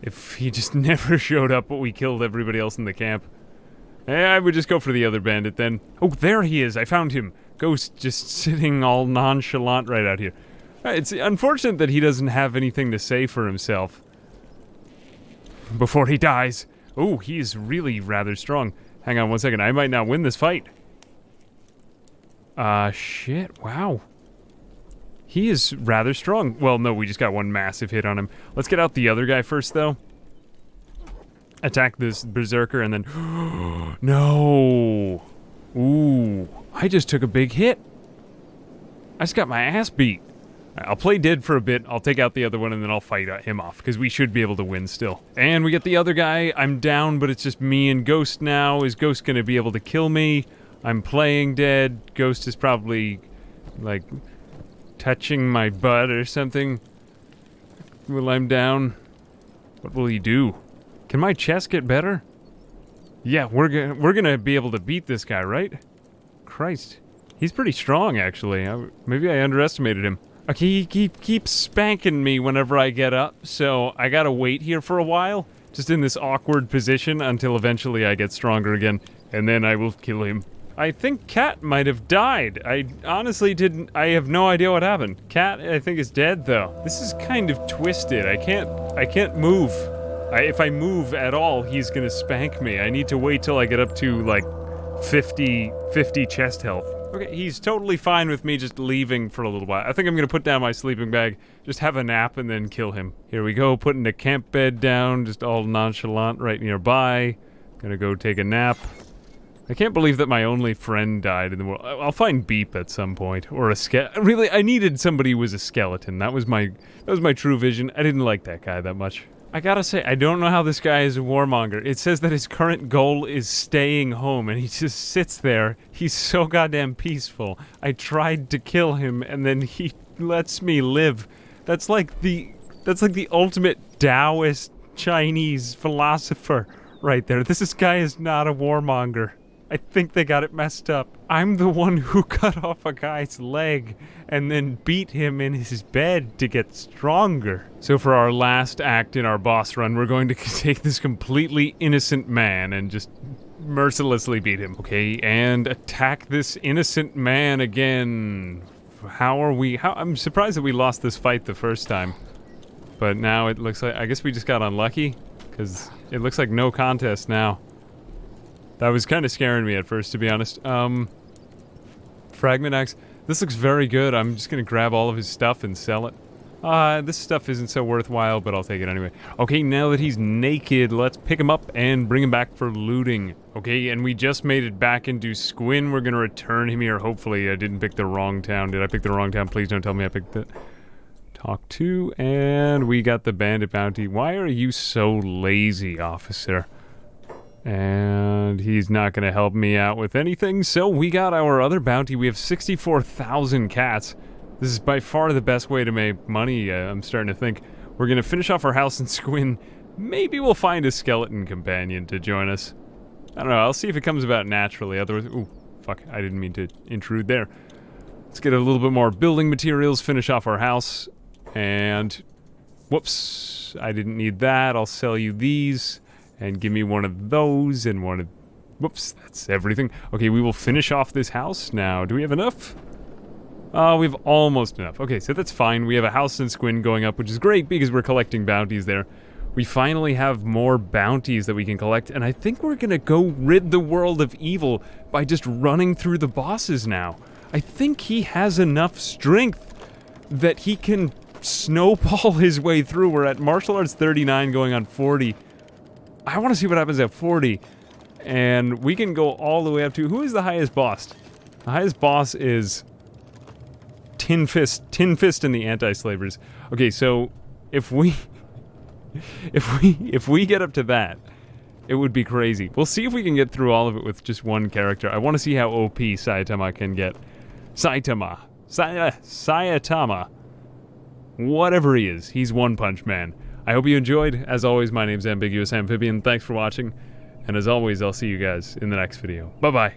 If he just never showed up, but we killed everybody else in the camp. I would just go for the other bandit then. Oh, there he is. I found him. Ghost just sitting all nonchalant right out here. It's unfortunate that he doesn't have anything to say for himself. Before he dies. Oh, he's really rather strong. Hang on one second. I might not win this fight. Shit. Wow. He is rather strong. Well, no, we just got one massive hit on him. Let's get out the other guy first, though. Attack this berserker and then... No! Ooh. I just took a big hit. I just got my ass beat. I'll play dead for a bit, I'll take out the other one, and then I'll fight him off, because we should be able to win still. And we get the other guy. I'm down, but it's just me and Ghost now. Is Ghost gonna be able to kill me? I'm playing dead. Ghost is probably, like, touching my butt or something. While I'm down. What will he do? Can my chest get better? Yeah, we're gonna be able to beat this guy, right? Christ. He's pretty strong, actually. Maybe I underestimated him. Okay, he keeps spanking me whenever I get up, so I gotta wait here for a while, just in this awkward position until eventually I get stronger again, and then I will kill him. I think Cat might have died. I honestly didn't... I have no idea what happened. Cat, I think, is dead, though. This is kind of twisted. I can't move. If I move at all, he's gonna spank me. I need to wait till I get up to, like, 50 chest health. Okay, he's totally fine with me just leaving for a little while. I think I'm gonna put down my sleeping bag, just have a nap, and then kill him. Here we go, putting the camp bed down, just all nonchalant right nearby. Gonna go take a nap. I can't believe that my only friend died in the world. I'll find Beep at some point, or a really, I needed somebody who was a skeleton. That was my true vision. I didn't like that guy that much. I gotta say, I don't know how this guy is a warmonger. It says that his current goal is staying home, and he just sits there. He's so goddamn peaceful. I tried to kill him, and then he lets me live. That's like the ultimate Taoist Chinese philosopher right there. This guy is not a warmonger. I think they got it messed up. I'm the one who cut off a guy's leg and then beat him in his bed to get stronger. So for our last act in our boss run, we're going to take this completely innocent man and just mercilessly beat him. Okay, and attack this innocent man again. I'm surprised that we lost this fight the first time. But now it looks like, I guess we just got unlucky, because it looks like no contest now. That was kind of scaring me at first, to be honest. Fragment axe. This looks very good. I'm just gonna grab all of his stuff and sell it. This stuff isn't so worthwhile, but I'll take it anyway. Okay, now that he's naked, let's pick him up and bring him back for looting. Okay, and we just made it back into Squin. We're gonna return him here. Hopefully I didn't pick the wrong town. Did I pick the wrong town? Please don't tell me I picked it. Talk to, and we got the bandit bounty. Why are you so lazy, officer? And he's not going to help me out with anything, so we got our other bounty. We have 64,000 cats. This is by far the best way to make money, I'm starting to think. We're going to finish off our house in Squin. Maybe we'll find a skeleton companion to join us. I don't know, I'll see if it comes about naturally, otherwise... Ooh, fuck, I didn't mean to intrude there. Let's get a little bit more building materials, finish off our house. And, whoops, I didn't need that. I'll sell you these, and give me one of those, and one of, whoops, that's everything. Okay, we will finish off this house now. Do we have enough? We have almost enough. Okay, so that's fine. We have a house in Squin going up, which is great because we're collecting bounties there. We finally have more bounties that we can collect, and I think we're gonna go rid the world of evil by just running through the bosses now. I think he has enough strength that he can snowball his way through. We're at martial arts 39 going on 40. I want to see what happens at 40. And we can go all the way up to... Who is the highest boss? The highest boss is... Tin Fist and the Anti-Slavers. Okay, so if we... If we get up to that, it would be crazy. We'll see if we can get through all of it with just one character. I want to see how OP Saitama can get. Saitama. Whatever he is, he's One Punch Man. I hope you enjoyed. As always, my name's Ambiguous Amphibian. Thanks for watching. And as always, I'll see you guys in the next video. Bye-bye.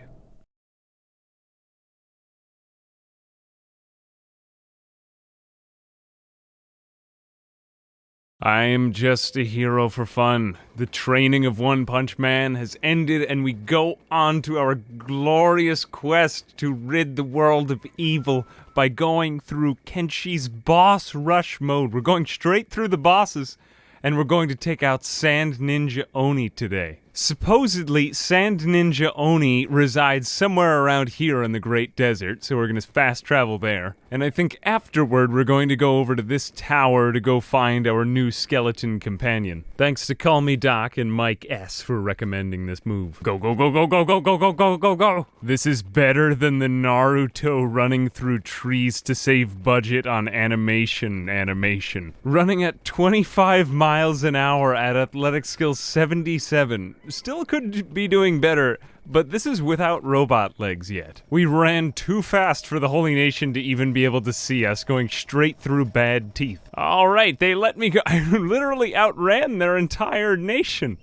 I'm just a hero for fun. The training of One Punch Man has ended, and we go on to our glorious quest to rid the world of evil by going through Kenshi's boss rush mode. We're going straight through the bosses, and we're going to take out Sand Ninja Oni today. Supposedly, Sand Ninja Oni resides somewhere around here in the Great Desert, so we're gonna fast travel there. And I think afterward we're going to go over to this tower to go find our new skeleton companion. Thanks to Call Me Doc and Mike S for recommending this move. Go, go, go, go, go, go, go, go, go, go, go! This is better than the Naruto running through trees to save budget on animation. Running at 25 miles an hour at athletic skill 77. Still could be doing better, but this is without robot legs yet. We ran too fast for the Holy Nation to even be able to see us, going straight through bad teeth. Alright, they let me go. I literally outran their entire nation.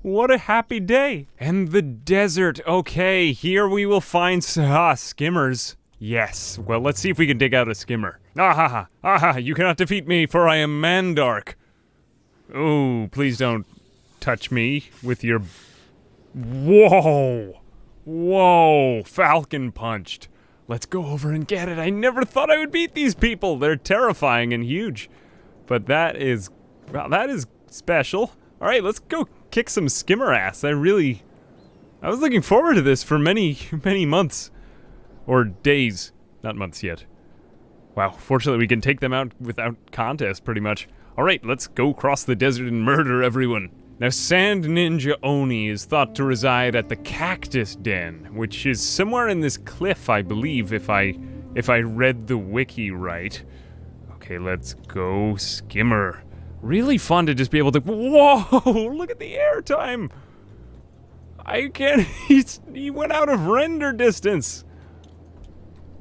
What a happy day. And the desert. Okay, here we will find skimmers. Yes, well, let's see if we can dig out a skimmer. Ahaha, aha, you cannot defeat me, for I am Mandark. Oh, please don't touch me with your... Whoa! Whoa! Falcon punched. Let's go over and get it. I never thought I would beat these people. They're terrifying and huge. But that is... well, that is special. Alright, let's go kick some skimmer ass. I was looking forward to this for many months. Or days. Not months yet. Wow, fortunately we can take them out without contest, pretty much. Alright, let's go cross the desert and murder everyone. Now, Sand Ninja Oni is thought to reside at the Cactus Den, which is somewhere in this cliff, I believe, if I read the wiki right. Okay, let's go skimmer. Really fun to just be able to... Whoa! Look at the airtime! I can't... He went out of render distance!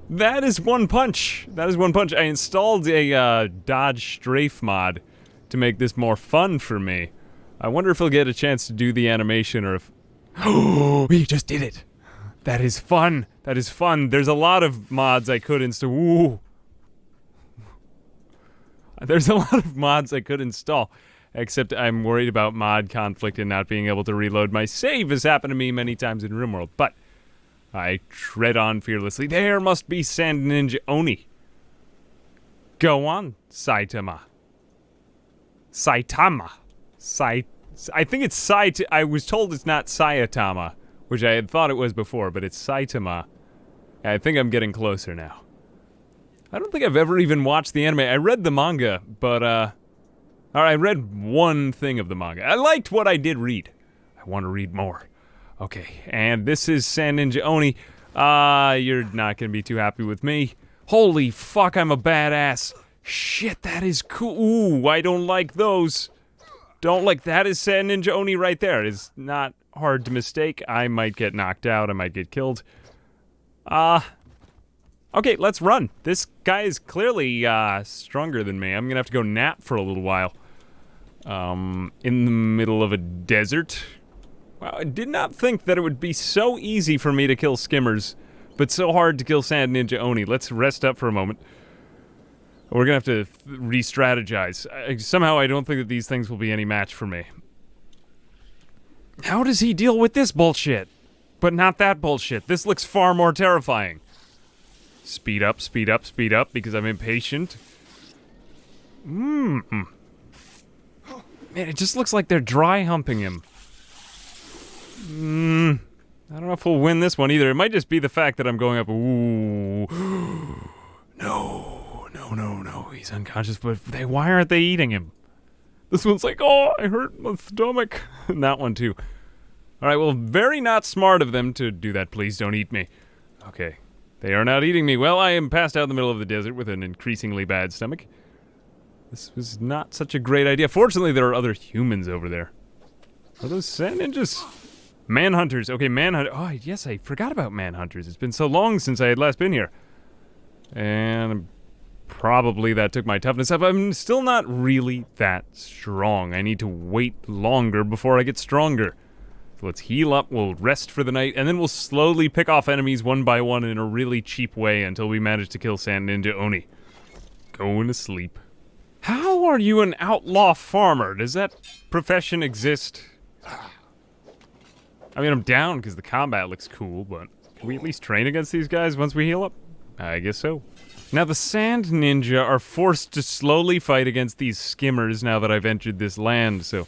That is One Punch. That is One Punch. I installed a dodge strafe mod to make this more fun for me. I wonder if he'll get a chance to do the animation or if... Oh, he just did it! That is fun! That is fun! There's a lot of mods I could install. Ooh. There's a lot of mods I could install. Except I'm worried about mod conflict and not being able to reload my save has happened to me many times in RimWorld. But I tread on fearlessly. There must be Sand Ninja Oni. Go on, Saitama. I think it's I was told it's not Saitama, which I had thought it was before, but it's Saitama. I think I'm getting closer now. I don't think I've ever even watched the anime. I read the manga, but, I read one thing of the manga. I liked what I did read. I want to read more. Okay, and this is Sand Ninja Oni. You're not gonna be too happy with me. Holy fuck, I'm a badass. Shit, that is cool. Ooh, I don't like those. Don't like that. Is Sand Ninja Oni right there. It is not hard to mistake. I might get knocked out. I might get killed. Okay, let's run. This guy is clearly, stronger than me. I'm gonna have to go nap for a little while. In the middle of a desert. Wow, I did not think that it would be so easy for me to kill skimmers, but so hard to kill Sand Ninja Oni. Let's rest up for a moment. We're gonna have to re-strategize. Somehow I don't think that these things will be any match for me. How does he deal with this bullshit? But not that bullshit. This looks far more terrifying. Speed up, speed up, speed up, because I'm impatient. Man, it just looks like they're dry humping him. I don't know if we'll win this one either. It might just be the fact that I'm going up. Ooh. No. He's unconscious, but why aren't they eating him? This one's like, oh, I hurt my stomach. And that one too. Alright, well, very not smart of them to do that. Please don't eat me. Okay. They are not eating me. Well, I am passed out in the middle of the desert with an increasingly bad stomach. This was not such a great idea. Fortunately, there are other humans over there. Are those sand ninjas? Manhunters. Okay, manhunters. Oh, yes, I forgot about manhunters. It's been so long since I had last been here. And probably that took my toughness up. I'm still not really that strong. I need to wait longer before I get stronger. So let's heal up, we'll rest for the night, and then we'll slowly pick off enemies one by one in a really cheap way until we manage to kill Sand Ninja Oni. Going to sleep. How are you an outlaw farmer? Does that profession exist? I mean, I'm down because the combat looks cool, but can we at least train against these guys once we heal up? I guess so. Now, the Sand Ninja are forced to slowly fight against these skimmers now that I've entered this land, so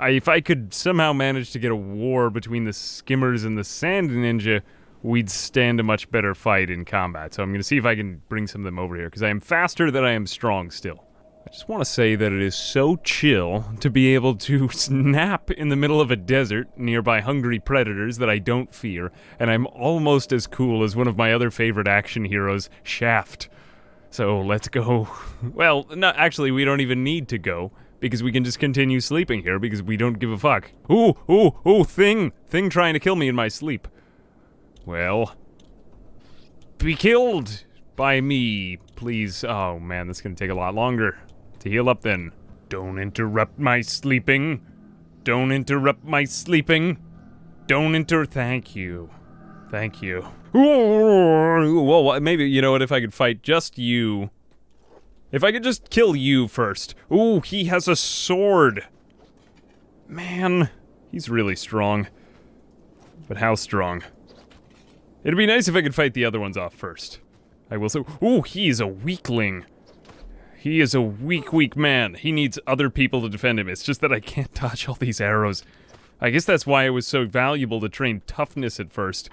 if I could somehow manage to get a war between the skimmers and the Sand Ninja, we'd stand a much better fight in combat. So I'm going to see if I can bring some of them over here, because I am faster than I am strong still. I just want to say that it is so chill to be able to snap in the middle of a desert nearby hungry predators that I don't fear, and I'm almost as cool as one of my other favorite action heroes, Shaft. So let's go. Well, no, actually, we don't even need to go, because we can just continue sleeping here, because we don't give a fuck. Ooh, Thing trying to kill me in my sleep. Well, be killed by me, please. Oh man, this is gonna take a lot longer to heal up then. Don't interrupt my sleeping. Don't interrupt my sleeping. Thank you. Thank you. Ooh, well, maybe, you know what, if I could fight just you. If I could just kill you first. Ooh, he has a sword. Man, he's really strong. But how strong? It'd be nice if I could fight the other ones off first. I will say, ooh, he's a weakling. He is a weak man. He needs other people to defend him. It's just that I can't dodge all these arrows. I guess that's why it was so valuable to train toughness at first.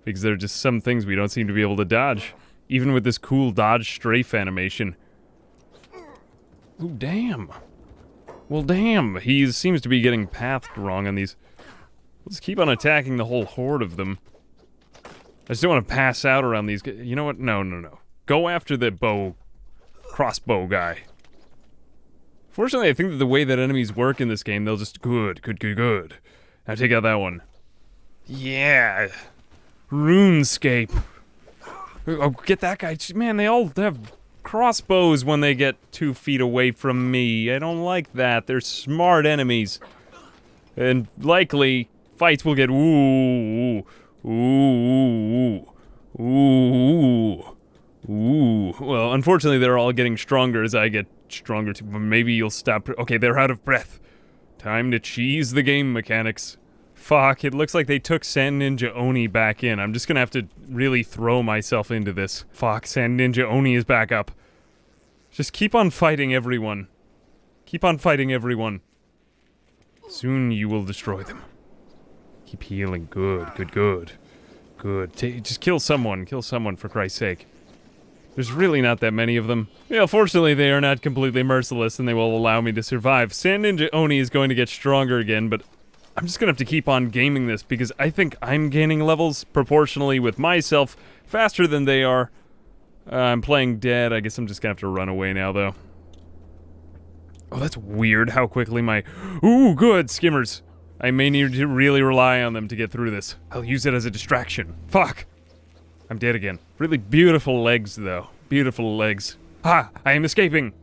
Because there are just some things we don't seem to be able to dodge. Even with this cool dodge strafe animation. Ooh, damn. Well, damn. He seems to be getting pathed wrong on these. Let's keep on attacking the whole horde of them. I just don't want to pass out around these guys. You know what? No. Go after the crossbow guy. Fortunately, I think that the way that enemies work in this game, they'll just good. Now take out that one. Yeah. RuneScape. Oh, get that guy. Man, they all have crossbows when they get 2 feet away from me. I don't like that. They're smart enemies. And likely, fights will get ooh. Well, unfortunately, they're all getting stronger as I get stronger too. Maybe you'll stop. Okay, they're out of breath. Time to cheese the game mechanics. Fuck, it looks like they took Sand Ninja Oni back in. I'm just gonna have to really throw myself into this. Fuck, Sand Ninja Oni is back up. Just keep on fighting everyone. Keep on fighting everyone. Soon you will destroy them. Keep healing. Good. Just kill someone for Christ's sake. There's really not that many of them. Yeah, fortunately they are not completely merciless and they will allow me to survive. Sand Ninja Oni is going to get stronger again, but I'm just gonna have to keep on gaming this because I think I'm gaining levels proportionally with myself faster than they are. I'm playing dead. I guess I'm just gonna have to run away now, though. Oh, that's weird how quickly my... Ooh, good, skimmers. I may need to really rely on them to get through this. I'll use it as a distraction. Fuck! I'm dead again. Really beautiful legs, though. Beautiful legs. Ha! I am escaping!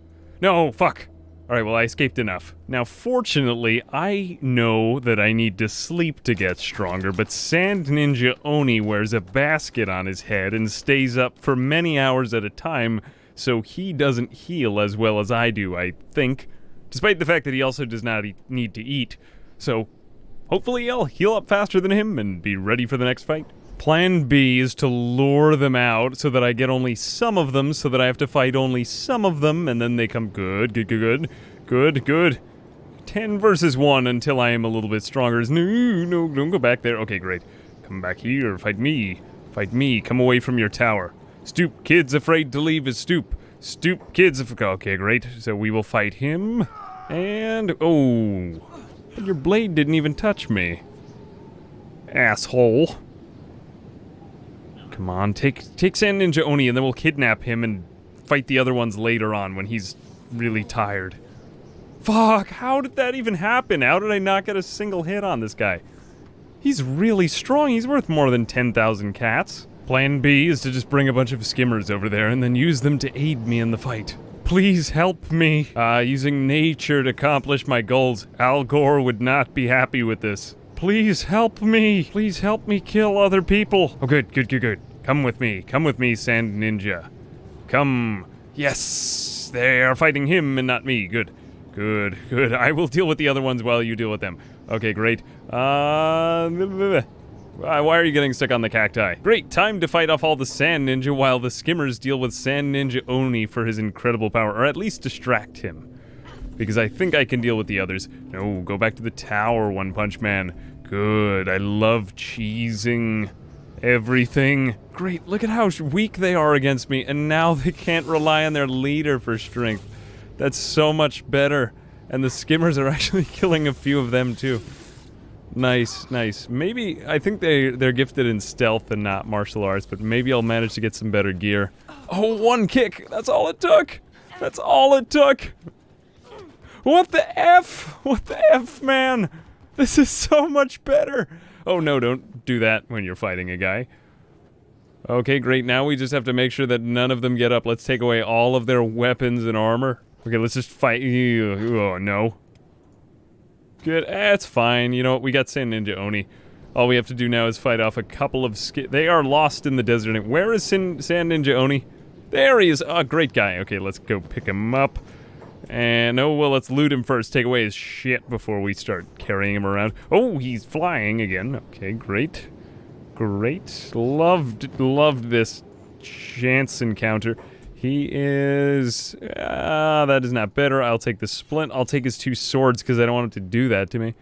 No, fuck! Alright, well, I escaped enough. Now, fortunately, I know that I need to sleep to get stronger, but Sand Ninja Oni wears a basket on his head and stays up for many hours at a time so he doesn't heal as well as I do, I think. Despite the fact that he also does not need to eat. So, hopefully I'll heal up faster than him and be ready for the next fight. Plan B is to lure them out so that I get only some of them, so that I have to fight only some of them, and then they come good. 10 versus 1 until I am a little bit stronger. No, don't go back there. Okay, great. Come back here, fight me. Fight me, come away from your tower. Stoop, kid's afraid to leave his stoop. Stoop, kid's okay, great. So we will fight him. And, oh. But your blade didn't even touch me. Asshole. Come on, take Sand Ninja Oni and then we'll kidnap him and fight the other ones later on when he's really tired. Fuck, how did that even happen? How did I not get a single hit on this guy? He's really strong, he's worth more than 10,000 cats. Plan B is to just bring a bunch of skimmers over there and then use them to aid me in the fight. Please help me. Using nature to accomplish my goals. Al Gore would not be happy with this. Please help me. Please help me kill other people. Oh, good. Come with me, Sand Ninja. Come. Yes, they are fighting him and not me. Good. I will deal with the other ones while you deal with them. Okay, great. Why are you getting stuck on the cacti? Great, time to fight off all the Sand Ninja while the skimmers deal with Sand Ninja Oni for his incredible power, or at least distract him. Because I think I can deal with the others. No, go back to the tower, One Punch Man. Good, I love cheesing everything. Great, look at how weak they are against me, and now they can't rely on their leader for strength. That's so much better. And the skimmers are actually killing a few of them too. Nice. Maybe, I think they're gifted in stealth and not martial arts, but maybe I'll manage to get some better gear. Oh, one kick! That's all it took! What the F, man? This is so much better! Oh no, don't do that when you're fighting a guy. Okay, great, now we just have to make sure that none of them get up. Let's take away all of their weapons and armor. Okay, let's just fight you. Oh, no. Good, it's fine. You know what, we got Sand Ninja Oni. All we have to do now is fight off a couple of they are lost in the desert. Where is Sand Ninja Oni? There he is! Oh, great guy. Okay, let's go pick him up. And, oh, well, let's loot him first. Take away his shit before we start carrying him around. Oh, he's flying again. Okay, great. Loved this chance encounter. He is... that is not better. I'll take the splint. I'll take his 2 swords because I don't want him to do that to me.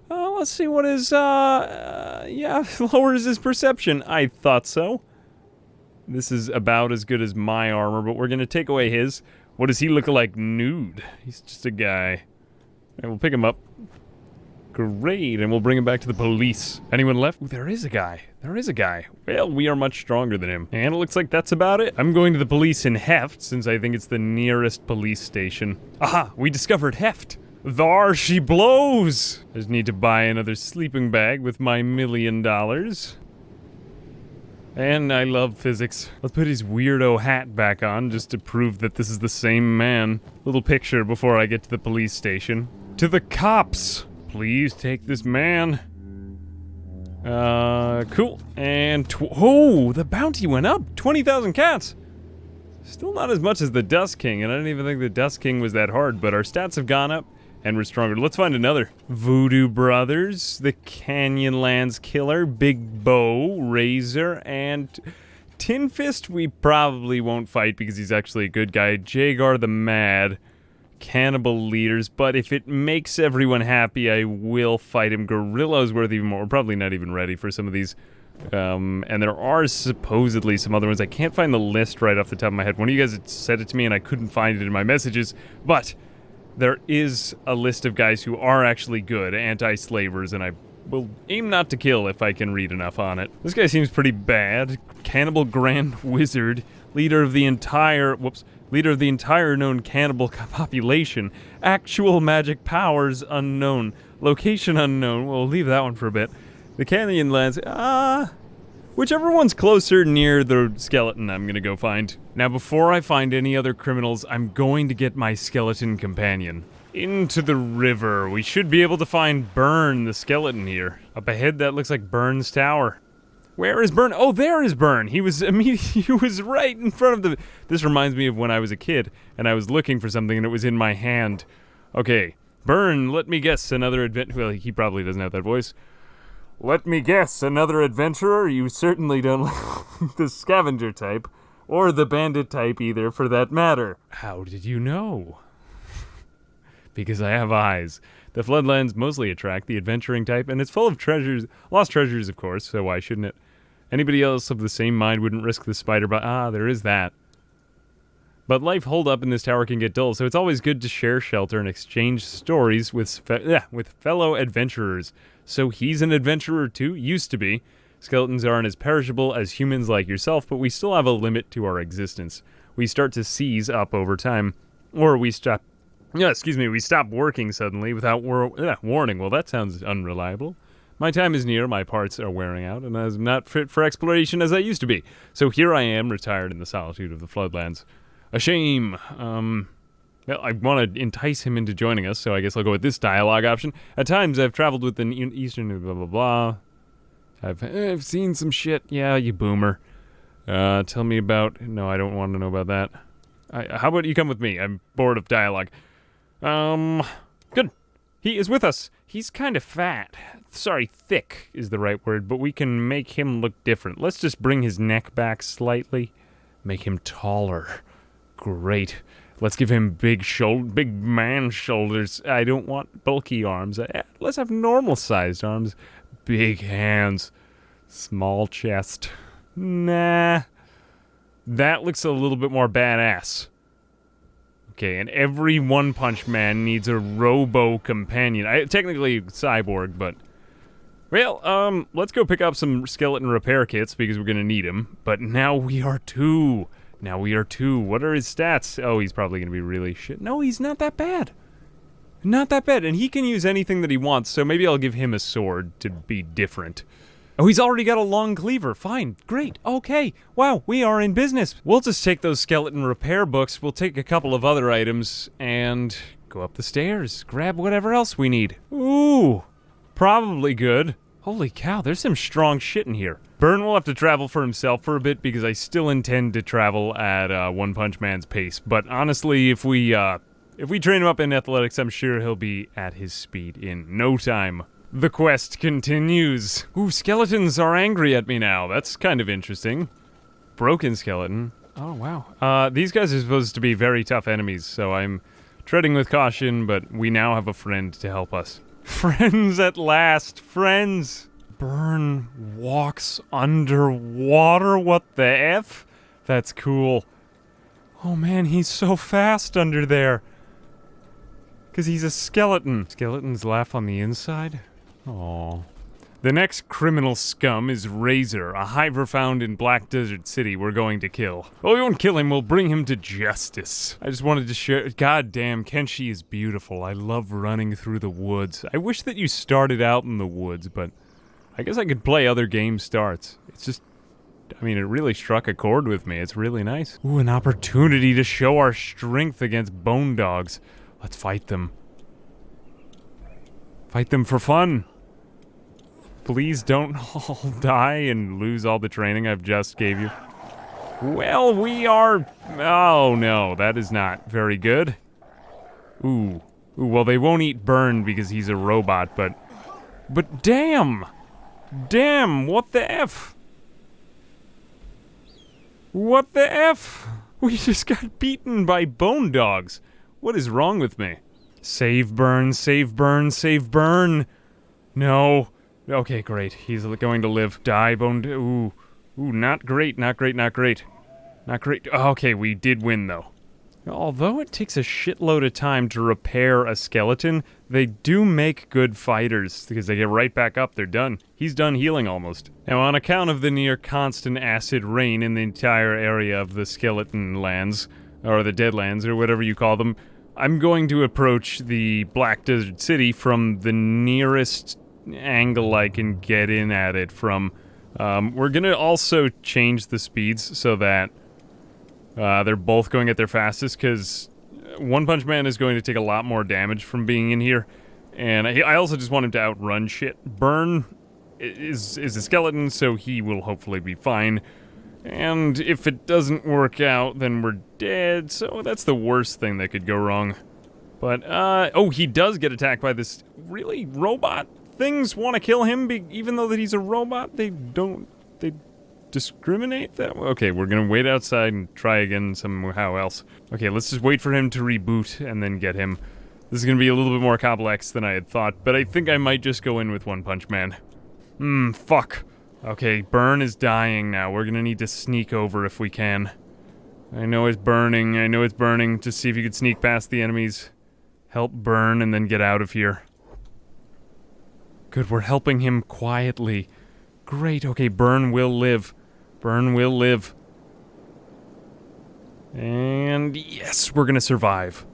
Let's see what his... yeah, lowers his perception. I thought so. This is about as good as my armor, but we're going to take away his. What does he look like nude? He's just a guy. And we'll pick him up. Great, and we'll bring him back to the police. Anyone left? Ooh, there is a guy. Well, we are much stronger than him. And it looks like that's about it. I'm going to the police in Heft, since I think it's the nearest police station. Aha, we discovered Heft. There she blows! I just need to buy another sleeping bag with my $1 million. And I love physics. Let's put his weirdo hat back on, just to prove that this is the same man. Little picture before I get to the police station. To the cops! Please take this man. Cool. And oh, the bounty went up. 20,000 cats. Still not as much as the Dust King, and I didn't even think the Dust King was that hard, but our stats have gone up, and we're stronger. Let's find another. Voodoo Brothers, the Canyonlands Killer, Big Bow, Razor, and Tin Fist we probably won't fight because he's actually a good guy. Jagar the Mad. Cannibal leaders, but if it makes everyone happy, I will fight him. Gorilla's worth even more. We're probably not even ready for some of these. And there are supposedly some other ones. I can't find the list right off the top of my head. One of you guys had said it to me and I couldn't find it in my messages, but there is a list of guys who are actually good, anti-slavers, and I will aim not to kill if I can read enough on it. This guy seems pretty bad. Cannibal Grand Wizard, leader of the entire known cannibal population. Actual magic powers unknown. Location unknown. We'll leave that one for a bit. The Canyonlands, whichever one's closer near the skeleton I'm gonna go find. Now before I find any other criminals, I'm going to get my skeleton companion. Into the river. We should be able to find Burn, the skeleton here. Up ahead, that looks like Burn's tower. Where is Burn? Oh, there is Burn. He was he was right in front of the... This reminds me of when I was a kid, and I was looking for something, and it was in my hand. Okay, Burn, let me guess, another Well, he probably doesn't have that voice. Let me guess, another adventurer? You certainly don't like the scavenger type, or the bandit type either, for that matter. How did you know? Because I have eyes. The Floodlands mostly attract the adventuring type, and it's full of treasures, lost treasures, of course, so why shouldn't it? Anybody else of the same mind wouldn't risk the spider, but there is that. But life holed up in this tower can get dull, so it's always good to share shelter and exchange stories with fellow adventurers. So he's an adventurer too? Used to be. Skeletons aren't as perishable as humans like yourself, but we still have a limit to our existence. We start to seize up over time, or we stop... we stop working suddenly without warning. Well, that sounds unreliable. My time is near, my parts are wearing out, and I'm not fit for exploration as I used to be. So here I am, retired in the solitude of the Floodlands. A shame. Well, I want to entice him into joining us, so I guess I'll go with this dialogue option. At times, I've traveled with an eastern blah blah blah. I've seen some shit. Yeah, you boomer. Tell me about... No, I don't want to know about that. How about you come with me? I'm bored of dialogue. Good. He is with us. He's kind of fat. Sorry, thick is the right word, but we can make him look different. Let's just bring his neck back slightly. Make him taller. Great. Let's give him big man shoulders. I don't want bulky arms. Let's have normal-sized arms. Big hands. Small chest. Nah. That looks a little bit more badass. Okay, and every One Punch Man needs a robo companion. Technically cyborg, but... Well, let's go pick up some skeleton repair kits because we're gonna need them. But now we are two. Now we are two. What are his stats? Oh, he's probably gonna be really shit. No, he's not that bad. Not that bad, and he can use anything that he wants, so maybe I'll give him a sword to be different. Oh, he's already got a long cleaver. Fine. Great. Okay. Wow, we are in business. We'll just take those skeleton repair books, we'll take a couple of other items, and go up the stairs. Grab whatever else we need. Ooh. Probably good. Holy cow, there's some strong shit in here. Burn will have to travel for himself for a bit because I still intend to travel at One Punch Man's pace. But honestly, if we train him up in athletics, I'm sure he'll be at his speed in no time. The quest continues. Ooh, skeletons are angry at me now. That's kind of interesting. Broken skeleton. Oh, wow. These guys are supposed to be very tough enemies, so I'm treading with caution, but we now have a friend to help us. Friends at last. Friends. Burn walks underwater. What the F? That's cool. Oh man, he's so fast under there. Because he's a skeleton. Skeletons laugh on the inside? Aww. The next criminal scum is Razor, a hiver found in Black Desert City we're going to kill. Well, we won't kill him, we'll bring him to justice. I just wanted to share— God damn, Kenshi is beautiful. I love running through the woods. I wish that you started out in the woods, but I guess I could play other game starts. It's just— I mean, it really struck a chord with me. It's really nice. Ooh, an opportunity to show our strength against bone dogs. Let's fight them. Fight them for fun. Please don't all die and lose all the training I've just gave you. Well, we are... Oh, no, that is not very good. Ooh. Ooh, well, they won't eat Burn because he's a robot, but... But damn! Damn, what the F? What the F? We just got beaten by bone dogs. What is wrong with me? Save Burn, save Burn, save Burn. No. Okay, great. He's going to live. Die, bone... Ooh. Ooh, not great, not great, not great. Not great. Okay, we did win, though. Although it takes a shitload of time to repair a skeleton, they do make good fighters, because they get right back up, they're done. He's done healing almost. Now, on account of the near-constant acid rain in the entire area of the skeleton lands, or the Deadlands, or whatever you call them, I'm going to approach the Black Desert City from the nearest angle I can get in at it from. We're gonna also change the speeds so that they're both going at their fastest, because One Punch Man is going to take a lot more damage from being in here, and I also just want him to outrun shit. Burn is a skeleton, so he will hopefully be fine. And if it doesn't work out, then we're dead, so that's the worst thing that could go wrong. But, oh, he does get attacked by this really robot. Things want to kill him, even though that he's a robot. They discriminate that way? Okay, we're gonna wait outside and try again somehow else. Okay, let's just wait for him to reboot and then get him. This is gonna be a little bit more complex than I had thought, but I think I might just go in with One Punch Man. Fuck. Okay, Burn is dying now. We're gonna need to sneak over if we can. I know it's burning, Just see if you could sneak past the enemies. Help Burn and then get out of here. Good, we're helping him quietly. Great, okay, Burn will live. Burn will live. And yes, we're gonna survive.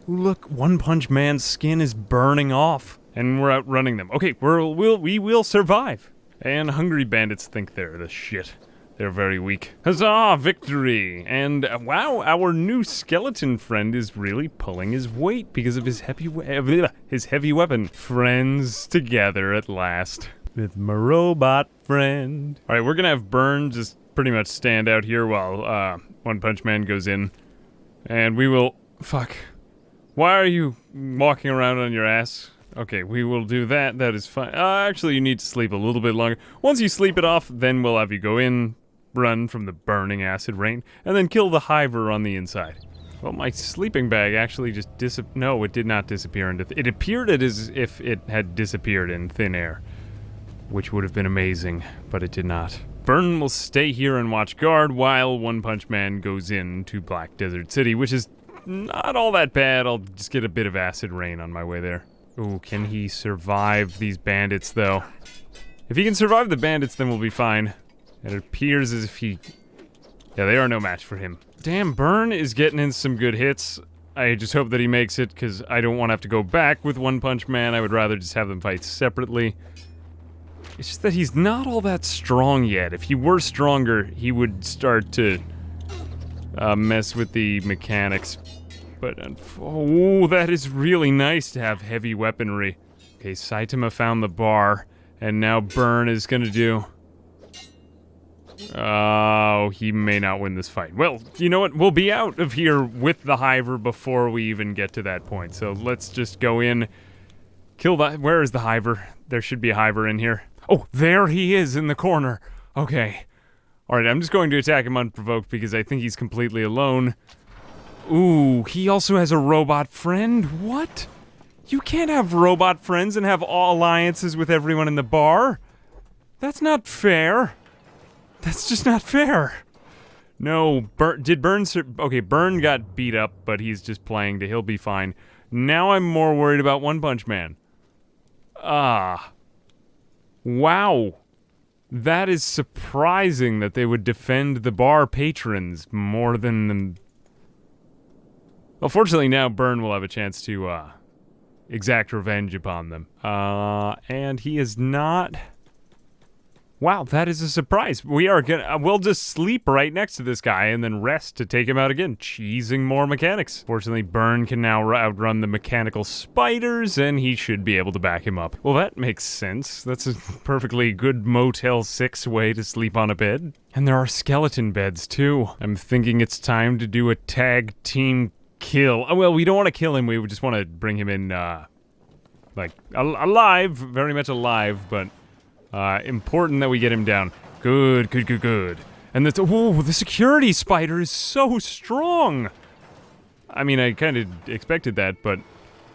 Look, One Punch Man's skin is burning off. And we're outrunning them. Okay, we will survive. And Hungry Bandits think they're the shit. They're very weak. Huzzah, victory! And wow, our new skeleton friend is really pulling his weight because of his heavy weapon. Friends together at last. With my robot friend. Alright, we're gonna have Burn just pretty much stand out here while One Punch Man goes in. And we will... Fuck. Why are you walking around on your ass? Okay, we will do that. That is fine. Actually, you need to sleep a little bit longer. Once you sleep it off, then we'll have you go in, run from the burning acid rain, and then kill the hiver on the inside. Well, my sleeping bag actually just No, it did not disappear into... It appeared as if it had disappeared in thin air. Which would have been amazing, but it did not. Burn will stay here and watch guard while One Punch Man goes into Black Desert City, which is not all that bad. I'll just get a bit of acid rain on my way there. Ooh, can he survive these bandits, though? If he can survive the bandits, then we'll be fine. It appears as if he... Yeah, they are no match for him. Damn, Burn is getting in some good hits. I just hope that he makes it, because I don't want to have to go back with One Punch Man. I would rather just have them fight separately. It's just that he's not all that strong yet. If he were stronger, he would start to mess with the mechanics. But, oh, that is really nice to have heavy weaponry. Okay, Saitama found the bar, and now Burn is gonna do... Oh, he may not win this fight. Well, you know what? We'll be out of here with the hiver before we even get to that point. So let's just go in, kill the... Where is the hiver? There should be a hiver in here. Oh, there he is in the corner. Okay. Alright, I'm just going to attack him unprovoked because I think he's completely alone. Ooh, he also has a robot friend? What? You can't have robot friends and have all alliances with everyone in the bar. That's not fair. That's just not fair. No, did Burn... Okay, Burn got beat up, but he's just playing he'll be fine. Now I'm more worried about One Punch Man. Wow. That is surprising that they would defend the bar patrons more than... Well, fortunately now Burn will have a chance to, exact revenge upon them. And he is not... Wow, that is a surprise. We'll just sleep right next to this guy and then rest to take him out again, cheesing more mechanics. Fortunately, Burn can now outrun the mechanical spiders, and he should be able to back him up. Well, that makes sense. That's a perfectly good Motel 6 way to sleep on a bed. And there are skeleton beds, too. I'm thinking it's time to do a tag team kill. Oh, well, we don't want to kill him. We just want to bring him in, like, alive, very much alive, but... important that we get him down. Good. And that's- whoa, the security spider is so strong! I mean, I kind of expected that, but...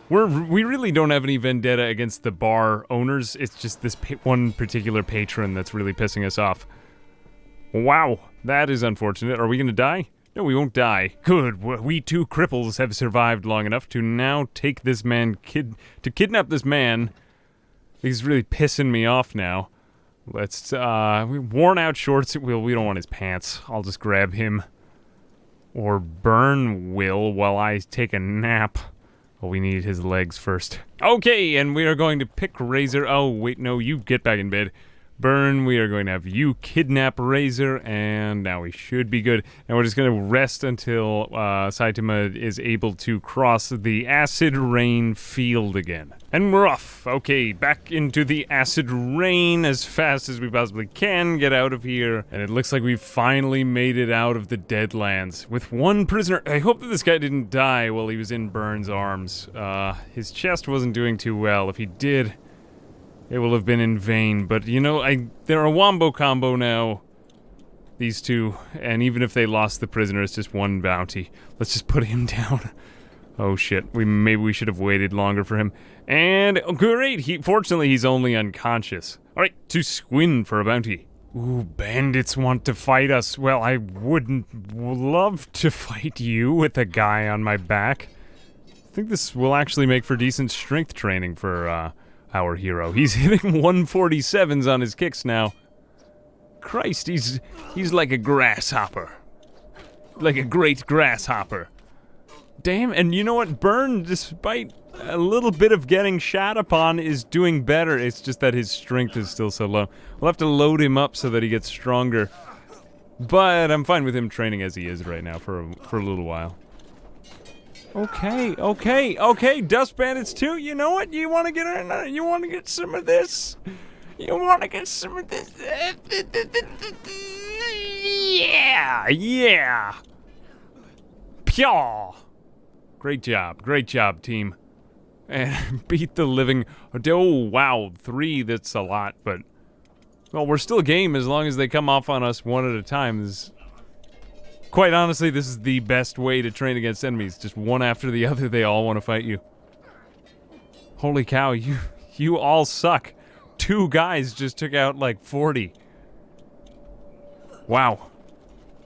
We really don't have any vendetta against the bar owners. It's just this one particular patron that's really pissing us off. Wow, that is unfortunate. Are we gonna die? No, we won't die. Good, we two cripples have survived long enough to now take this man to kidnap this man. He's really pissing me off now. Let's, worn out shorts, we don't want his pants. I'll just grab him. Or Burn will while I take a nap. Oh, we need his legs first. Okay, and we are going to pick Razor. Oh, wait, no, you get back in bed. Burn, we are going to have you kidnap Razor, and now we should be good. And we're just going to rest until Saitama is able to cross the acid rain field again. And we're off. Okay, back into the acid rain as fast as we possibly can. Get out of here. And it looks like we've finally made it out of the Deadlands with one prisoner. I hope that this guy didn't die while he was in Burn's arms. His chest wasn't doing too well. If he did, it will have been in vain. But, you know, they're a wombo combo now, these two. And even if they lost the prisoner, it's just one bounty. Let's just put him down. Oh, shit. Maybe we should have waited longer for him. And, oh, great! Fortunately, he's only unconscious. Alright, to Squin for a bounty. Ooh, bandits want to fight us. Well, I wouldn't love to fight you with a guy on my back. I think this will actually make for decent strength training for, our hero. He's hitting 147s on his kicks now. Christ, he's like a grasshopper. Like a great grasshopper. Damn, and you know what? Burn, despite a little bit of getting shot upon, is doing better. It's just that his strength is still so low. We'll have to load him up so that he gets stronger. But I'm fine with him training as he is right now for a little while. Okay, Dust Bandits 2, you know what? You wanna get in, you wanna get some of this? You wanna get some of this? Yeah! Pyaw! Great job, team. And beat the living, oh wow, 3, that's a lot, but, well, we're still game as long as they come off on us one at a time. Quite honestly, this is the best way to train against enemies. Just one after the other, they all want to fight you. Holy cow, you all suck. 2 guys just took out like 40. Wow.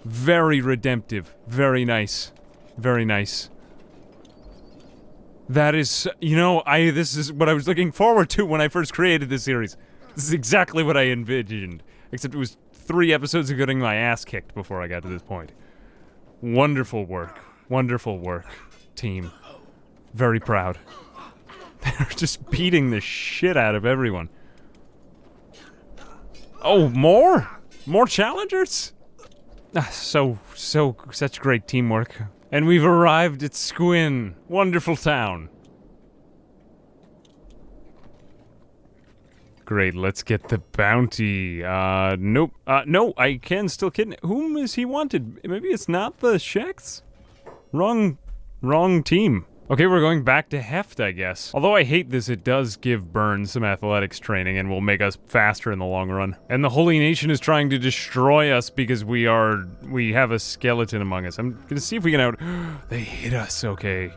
Very redemptive. Very nice. Very nice. That is, you know, this is what I was looking forward to when I first created this series. This is exactly what I envisioned. Except it was 3 episodes of getting my ass kicked before I got to this point. Wonderful work, team. Very proud. They're just beating the shit out of everyone. Oh, more? More challengers? Such great teamwork. And we've arrived at Squin. Wonderful town. Great, let's get the bounty. Nope. No, I can still kidnap. Whom is he wanted? Maybe it's not the Sheks? Wrong team. Okay, we're going back to Heft, I guess. Although I hate this, it does give Burn some athletics training and will make us faster in the long run. And the Holy Nation is trying to destroy us because we have a skeleton among us. I'm gonna see if we can they hit us, okay.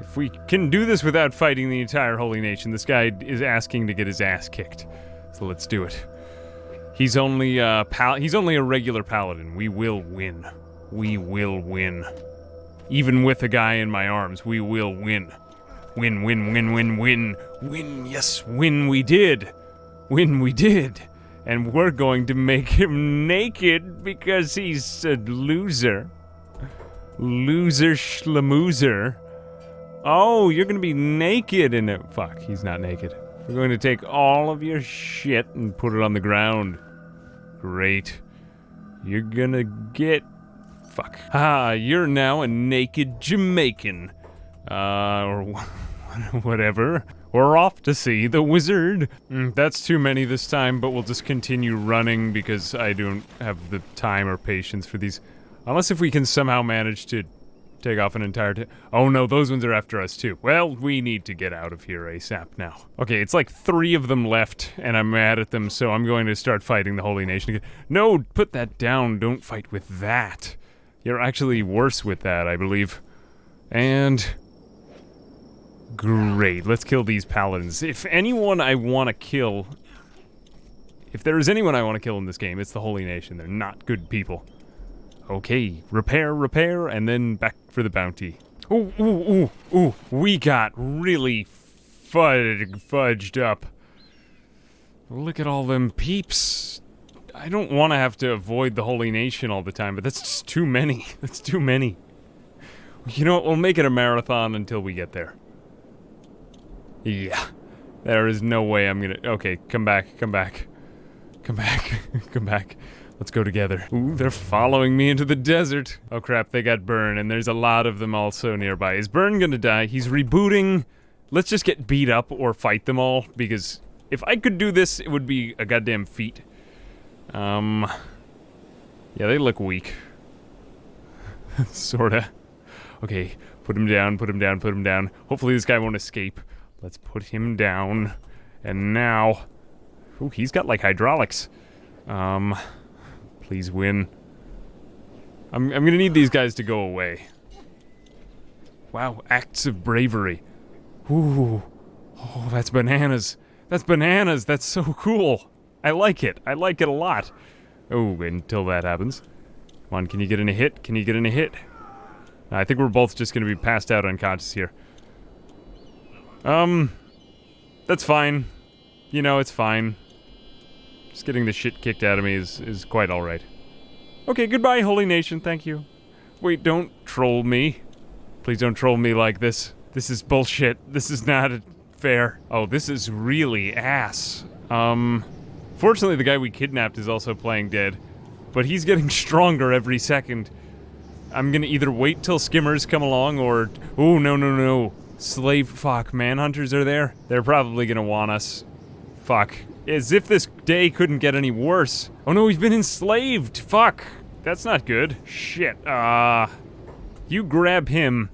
If we can do this without fighting the entire Holy Nation, this guy is asking to get his ass kicked. So let's do it. He's only a regular paladin. We will win. We will win. Even with a guy in my arms, we will win. Win, win, win, win, win. Win, yes, win we did. Win we did. And we're going to make him naked because he's a loser. Loser schlamoozer. Oh, you're gonna be naked in it. Fuck, he's not naked. We're going to take all of your shit and put it on the ground. Great. You're gonna get... Fuck. Ah, you're now a naked Jamaican. Or whatever. We're off to see the wizard. That's too many this time, but we'll just continue running because I don't have the time or patience for these. Unless if we can somehow manage to take off an entire oh no, those ones are after us too. Well, we need to get out of here ASAP now. Okay, it's like 3 of them left, and I'm mad at them, so I'm going to start fighting the Holy Nation again. No, put that down. Don't fight with that. You're actually worse with that, I believe. And... great, let's kill these paladins. If anyone I want to kill... If there is anyone I want to kill in this game, it's the Holy Nation. They're not good people. Okay, repair, and then back for the bounty. Ooh, we got really fudged up. Look at all them peeps. I don't want to have to avoid the Holy Nation all the time, but that's just too many. That's too many. You know what, we'll make it a marathon until we get there. Yeah. There is no way I'm gonna... Okay, come back. Come back. Come back. Let's go together. Ooh, they're following me into the desert. Oh crap, they got Burn, and there's a lot of them also nearby. Is Burn gonna die? He's rebooting. Let's just get beat up or fight them all, because if I could do this, it would be a goddamn feat. Yeah, they look weak. Sorta. Okay, put him down, put him down, put him down. Hopefully this guy won't escape. Let's put him down. And now... Ooh, he's got like hydraulics. Please win. I'm gonna need these guys to go away. Wow, acts of bravery. Ooh. Oh, that's bananas. That's bananas. That's so cool. I like it. I like it a lot. Oh, until that happens. Come on, can you get in a hit? Can you get in a hit? I think we're both just gonna be passed out unconscious here. That's fine. You know, it's fine. Just getting the shit kicked out of me is quite alright. Okay, goodbye, Holy Nation, thank you. Wait, don't troll me. Please don't troll me like this. This is bullshit. This is not fair. Oh, this is really ass. Fortunately, the guy we kidnapped is also playing dead. But he's getting stronger every second. I'm gonna either wait till skimmers come along or... Oh, no, no, no. Slave... Fuck, manhunters are there? They're probably gonna want us. Fuck. As if this day couldn't get any worse. Oh no, we've been enslaved! Fuck! That's not good. Shit. You grab him,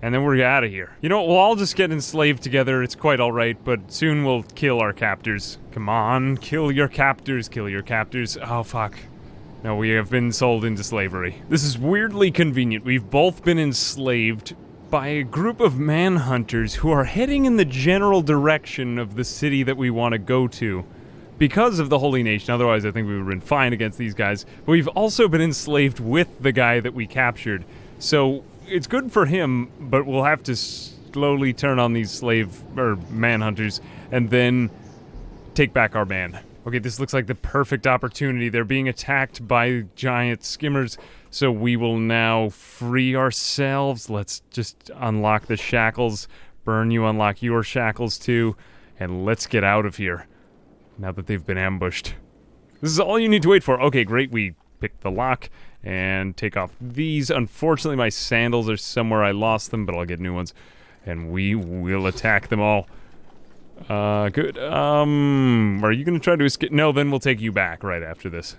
and then we're out of here. You know what, we'll all just get enslaved together, it's quite alright, but soon we'll kill our captors. Come on, kill your captors, kill your captors. Oh, fuck. No, we have been sold into slavery. This is weirdly convenient. We've both been enslaved by a group of manhunters who are heading in the general direction of the city that we want to go to. Because of the Holy Nation, otherwise I think we would have been fine against these guys. But we've also been enslaved with the guy that we captured. So, it's good for him, but we'll have to slowly turn on these manhunters, and then take back our man. Okay, this looks like the perfect opportunity. They're being attacked by giant skimmers, so we will now free ourselves. Let's just unlock the shackles. Burn, you unlock your shackles too, and let's get out of here, now that they've been ambushed. This is all you need to wait for. Okay, great, we picked the lock, and take off these. Unfortunately, my sandals are somewhere. I lost them, but I'll get new ones, and we will attack them all. Good. Are you gonna try to escape? No, then we'll take you back right after this.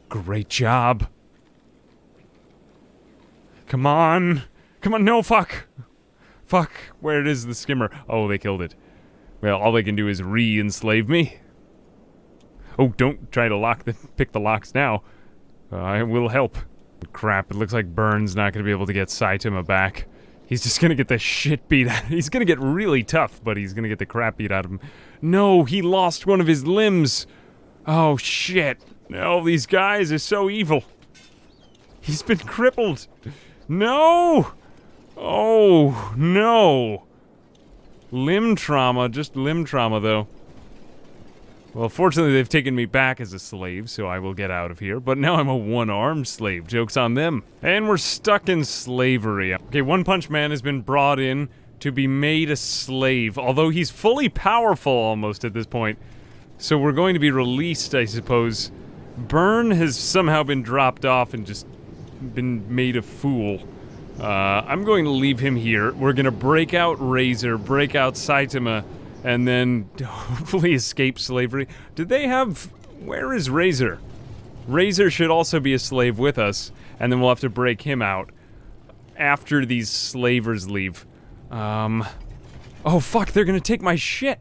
Great job. Come on. Come on, no, fuck. Fuck, where is the skimmer? Oh, they killed it. Well, all they can do is re-enslave me. Oh, don't try to pick the locks now. I will help. Crap, it looks like Burn's not gonna be able to get Saitama back. He's just gonna get the shit beat out. He's gonna get really tough, but he's gonna get the crap beat out of him. No, he lost one of his limbs. Oh, shit. No, these guys are so evil. He's been crippled. No! Oh, no. Limb trauma, just limb trauma, though. Well, fortunately, they've taken me back as a slave, so I will get out of here. But now I'm a one-armed slave. Joke's on them. And we're stuck in slavery. Okay, One Punch Man has been brought in to be made a slave, although he's fully powerful almost at this point. So we're going to be released, I suppose. Burn has somehow been dropped off and just been made a fool. I'm going to leave him here. We're going to break out Razor, break out Saitama, and then hopefully escape slavery. Did they have... Where is Razor? Razor should also be a slave with us, and then we'll have to break him out after these slavers leave. Oh fuck, they're gonna take my shit!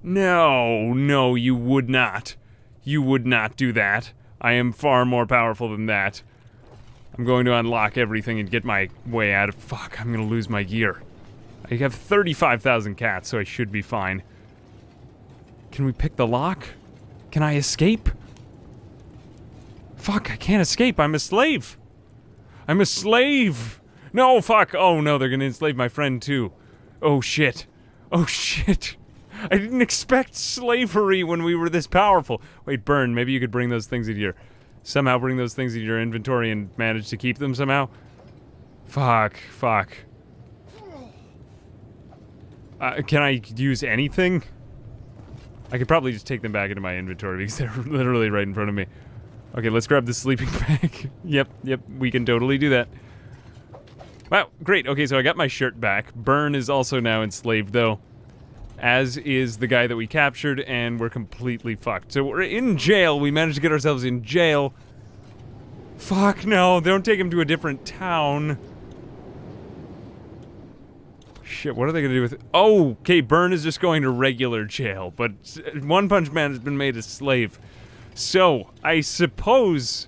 No, no, you would not. You would not do that. I am far more powerful than that. I'm going to unlock everything and get my way out of... Fuck, I'm gonna lose my gear. I have 35,000 cats, so I should be fine. Can we pick the lock? Can I escape? Fuck, I can't escape. I'm a slave. I'm a slave. No, fuck. Oh, no, they're gonna enslave my friend, too. Oh, shit. Oh, shit. I didn't expect slavery when we were this powerful. Wait, Burn, maybe you could bring those things into your... Somehow bring those things into your inventory and manage to keep them somehow? Fuck, fuck. Can I use anything? I could probably just take them back into my inventory because they're literally right in front of me. Okay, let's grab the sleeping bag. Yep, we can totally do that. Wow, great. Okay, so I got my shirt back. Burn is also now enslaved, though, as is the guy that we captured, and we're completely fucked. So we're in jail. We managed to get ourselves in jail. Fuck no, don't take him to a different town. Shit, what are they gonna do with it? Oh, okay, Burn is just going to regular jail, but One Punch Man has been made a slave. So, I suppose,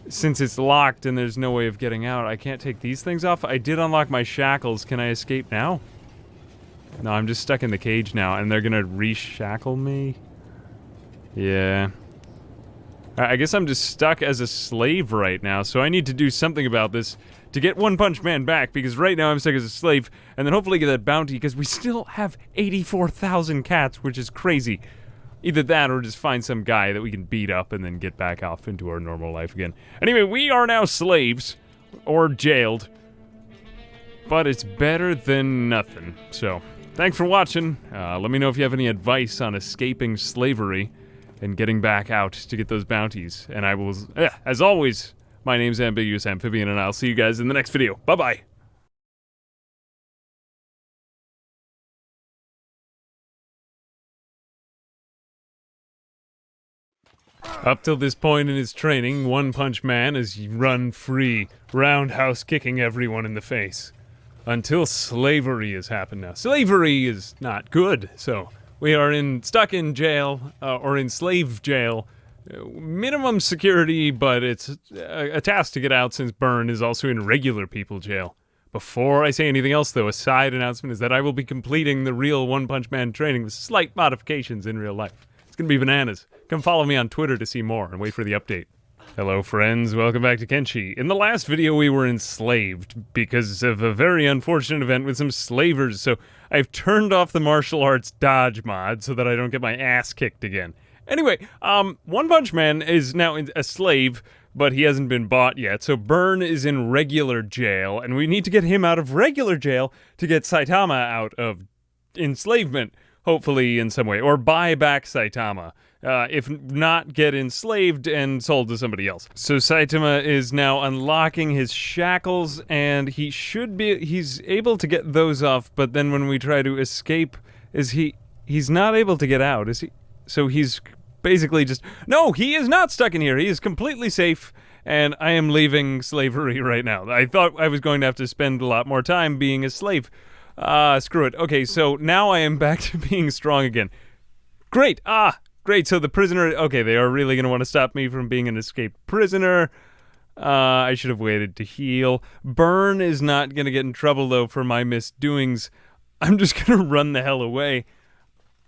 since it's locked and there's no way of getting out, I can't take these things off. I did unlock my shackles. Can I escape now? No, I'm just stuck in the cage now, and they're gonna reshackle me? Yeah. I guess I'm just stuck as a slave right now, so I need to do something about this to get One Punch Man back, because right now I'm stuck as a slave, and then hopefully get that bounty, because we still have 84,000 cats, which is crazy. Either that, or just find some guy that we can beat up and then get back off into our normal life again. Anyway, we are now slaves, or jailed, but it's better than nothing. So, thanks for watching. Let me know if you have any advice on escaping slavery and getting back out to get those bounties. And I will, as always, my name's Ambiguous Amphibian, and I'll see you guys in the next video. Bye-bye. Up till this point in his training, One Punch Man has run free, roundhouse kicking everyone in the face. Until slavery has happened now. Slavery is not good, so we are stuck in jail, or in slave jail. Minimum security, but it's a task to get out since Burn is also in regular people jail. Before I say anything else, though, a side announcement is that I will be completing the real One Punch Man training with slight modifications in real life. It's gonna be bananas. Come follow me on Twitter to see more and wait for the update. Hello friends, welcome back to Kenshi. In the last video we were enslaved because of a very unfortunate event with some slavers, so I've turned off the martial arts dodge mod so that I don't get my ass kicked again. Anyway, One Punch Man is now a slave, but he hasn't been bought yet, so Burn is in regular jail, and we need to get him out of regular jail to get Saitama out of enslavement, hopefully in some way, or buy back Saitama. If not, get enslaved and sold to somebody else. So Saitama is now unlocking his shackles, and he's able to get those off, but then when we try to escape, he's not able to get out, is he? So he's basically just, no, he is not stuck in here. He is completely safe, and I am leaving slavery right now. I thought I was going to have to spend a lot more time being a slave. Screw it. Okay, so now I am back to being strong again. Great. Great, so the prisoner, okay, they are really going to want to stop me from being an escaped prisoner. I should have waited to heal. Burn is not going to get in trouble, though, for my misdoings. I'm just going to run the hell away.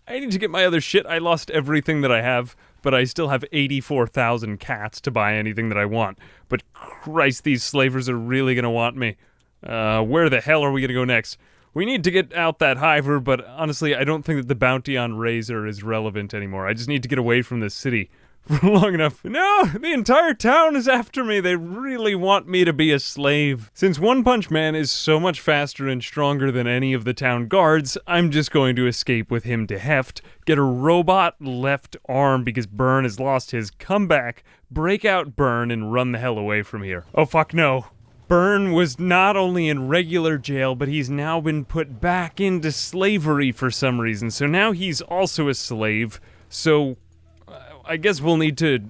I need to get my other shit. I lost everything that I have, but I still have 84,000 cats to buy anything that I want. But Christ, these slavers are really going to want me. Where the hell are we going to go next? We need to get out that hiver, but honestly, I don't think that the bounty on Razor is relevant anymore. I just need to get away from this city for long enough. No, the entire town is after me. They really want me to be a slave. Since One Punch Man is so much faster and stronger than any of the town guards, I'm just going to escape with him to Heft, get a robot left arm because Burn has lost his comeback, break out Burn, and run the hell away from here. Oh fuck no. Burn was not only in regular jail, but he's now been put back into slavery for some reason. So now he's also a slave. So I guess we'll need to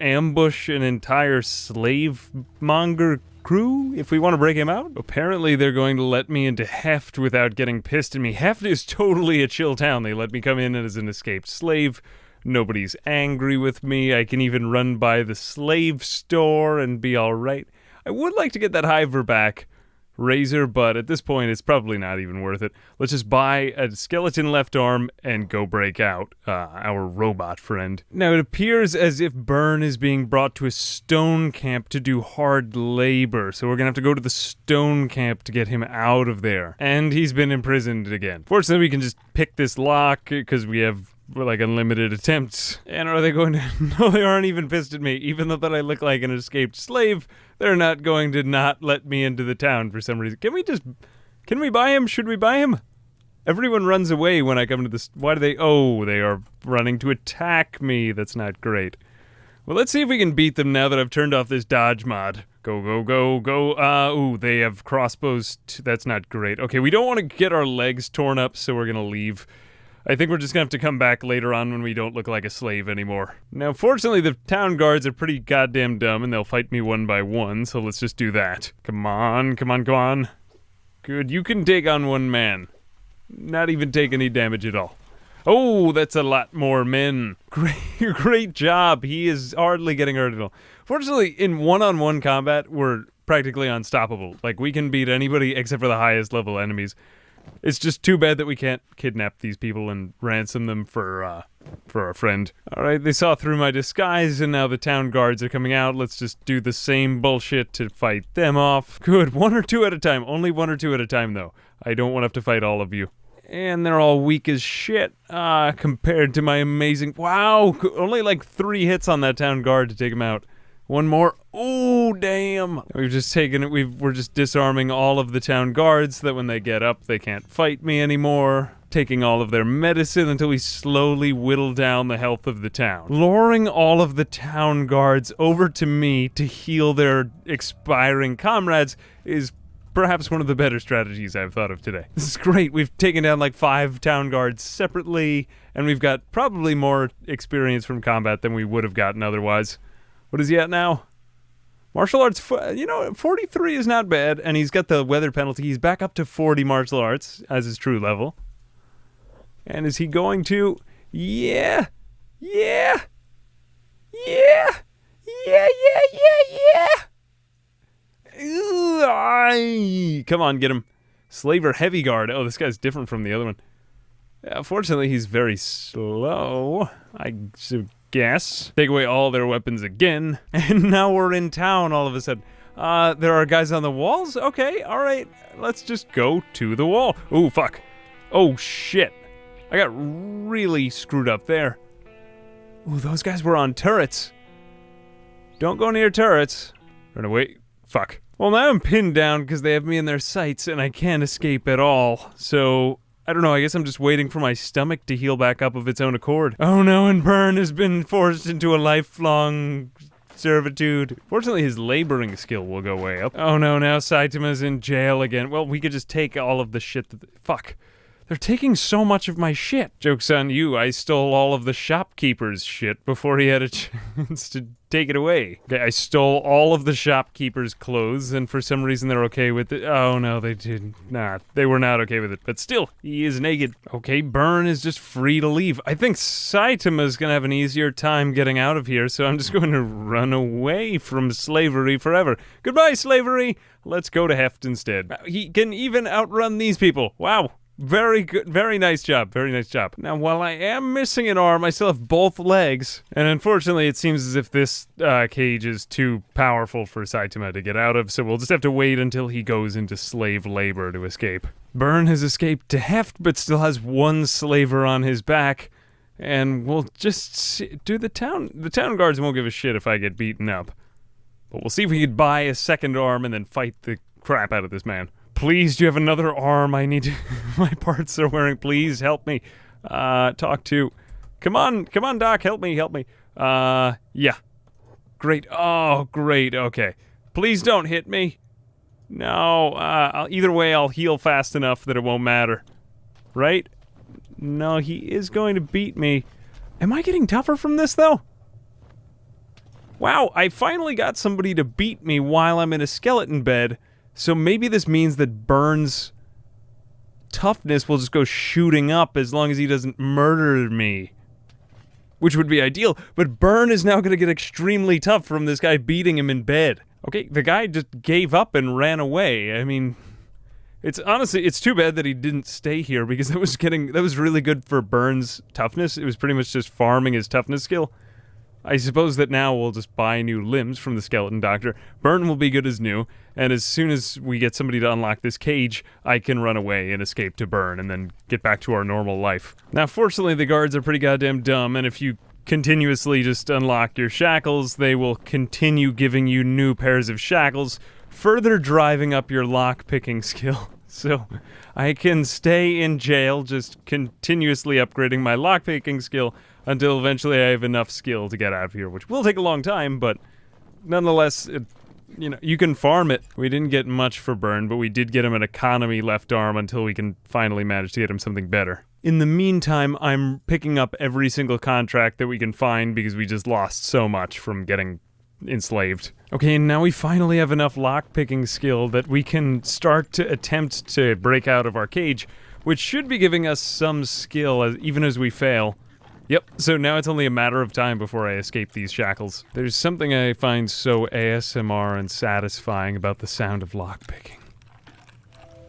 ambush an entire slave monger crew if we want to break him out. Apparently they're going to let me into Heft without getting pissed at me. Heft is totally a chill town. They let me come in as an escaped slave. Nobody's angry with me. I can even run by the slave store and be alright. I would like to get that hiver back, Razor, but at this point it's probably not even worth it. Let's just buy a skeleton left arm and go break out our robot friend. Now it appears as if Burn is being brought to a stone camp to do hard labor, so we're gonna have to go to the stone camp to get him out of there. And he's been imprisoned again. Fortunately we can just pick this lock because we have like unlimited attempts. And are they going to, no, they aren't even pissed at me. Even though that I look like an escaped slave, they're not going to not let me into the town for some reason. Can we buy him? Should we buy him? Everyone runs away when I come to this. Why do they? Oh, they are running to attack me. That's not great. Well, let's see if we can beat them now that I've turned off this dodge mod. Go, go, go, go. Ooh, they have crossbows. That's not great. Okay, we don't want to get our legs torn up, so we're gonna leave. I think we're just gonna have to come back later on when we don't look like a slave anymore. Now, fortunately, the town guards are pretty goddamn dumb, and they'll fight me one by one, so let's just do that. Come on, come on, come on. Good, you can take on one man. Not even take any damage at all. Oh, that's a lot more men. Great job. He is hardly getting hurt at all. Fortunately, in one-on-one combat, we're practically unstoppable. Like, we can beat anybody except for the highest level enemies. It's just too bad that we can't kidnap these people and ransom them for our friend. Alright, they saw through my disguise, and now the town guards are coming out. Let's just do the same bullshit to fight them off. Good, 1 or 2 at a time. Only 1 or 2 at a time, though. I don't want to have to fight all of you. And they're all weak as shit, compared to my amazing... Wow, only like 3 hits on that town guard to take him out. 1 more. Oh, damn. We've just taken it. We're just disarming all of the town guards so that when they get up, they can't fight me anymore. Taking all of their medicine until we slowly whittle down the health of the town. Luring all of the town guards over to me to heal their expiring comrades is perhaps one of the better strategies I've thought of today. This is great. We've taken down like 5 town guards separately, and we've got probably more experience from combat than we would have gotten otherwise. What is he at now? Martial arts, 43 is not bad, and he's got the weather penalty. He's back up to 40 martial arts as his true level. And is he going to... Yeah! Yeah! Yeah! Yeah, yeah, yeah, yeah! Come on, get him. Slaver Heavy Guard. Oh, this guy's different from the other one. Fortunately, he's very slow, I guess. Take away all their weapons again. And now we're in town all of a sudden. There are guys on the walls? Okay, alright. Let's just go to the wall. Ooh, fuck. Oh, shit. I got really screwed up there. Ooh, those guys were on turrets. Don't go near turrets. Run away. Fuck. Well, now I'm pinned down because they have me in their sights and I can't escape at all. So, I don't know, I guess I'm just waiting for my stomach to heal back up of its own accord. Oh no, and Burn has been forced into a lifelong servitude. Fortunately, his laboring skill will go way up. Oh no, now Saitama's in jail again. Well, we could just take all of the shit that... Fuck. They're taking so much of my shit. Joke's on you, I stole all of the shopkeeper's shit before he had a chance to take it away. Okay, I stole all of the shopkeeper's clothes, and for some reason they're okay with it. Oh no, they did not. They were not okay with it, but still, he is naked. Okay, Burn is just free to leave. I think Saitama's gonna have an easier time getting out of here, so I'm just going to run away from slavery forever. Goodbye, slavery! Let's go to Heft instead. He can even outrun these people. Wow. Very good, very nice job, very nice job. Now, while I am missing an arm, I still have both legs, and unfortunately it seems as if this cage is too powerful for Saitama to get out of, so we'll just have to wait until he goes into slave labor to escape. Burn has escaped to Heft, but still has 1 slaver on his back, and we'll just do the town guards won't give a shit if I get beaten up. But we'll see if we could buy a second arm and then fight the crap out of this man. Please, do you have another arm? I need to... My parts are wearing... Please, help me. Talk to... Come on, Doc, help me. Yeah. Great. Oh, great, okay. Please don't hit me. No, either way, I'll heal fast enough that it won't matter. Right? No, he is going to beat me. Am I getting tougher from this, though? Wow, I finally got somebody to beat me while I'm in a skeleton bed. So maybe this means that Burn's toughness will just go shooting up as long as he doesn't murder me. Which would be ideal, but Burn is now gonna get extremely tough from this guy beating him in bed. Okay, the guy just gave up and ran away. I mean, it's honestly, it's too bad that he didn't stay here because that was really good for Burn's toughness. It was pretty much just farming his toughness skill. I suppose that now we'll just buy new limbs from the skeleton doctor. Burn will be good as new, and as soon as we get somebody to unlock this cage, I can run away and escape to Burn and then get back to our normal life. Now, fortunately, the guards are pretty goddamn dumb, and if you continuously just unlock your shackles, they will continue giving you new pairs of shackles, further driving up your lock-picking skill. So I can stay in jail just continuously upgrading my lockpicking skill until eventually I have enough skill to get out of here, which will take a long time, but nonetheless, you can farm it. We didn't get much for Burn, but we did get him an economy left arm until we can finally manage to get him something better. In the meantime, I'm picking up every single contract that we can find because we just lost so much from getting enslaved. Okay, and now we finally have enough lockpicking skill that we can start to attempt to break out of our cage, which should be giving us some skill even as we fail. Yep, so now it's only a matter of time before I escape these shackles. There's something I find so ASMR and satisfying about the sound of lockpicking.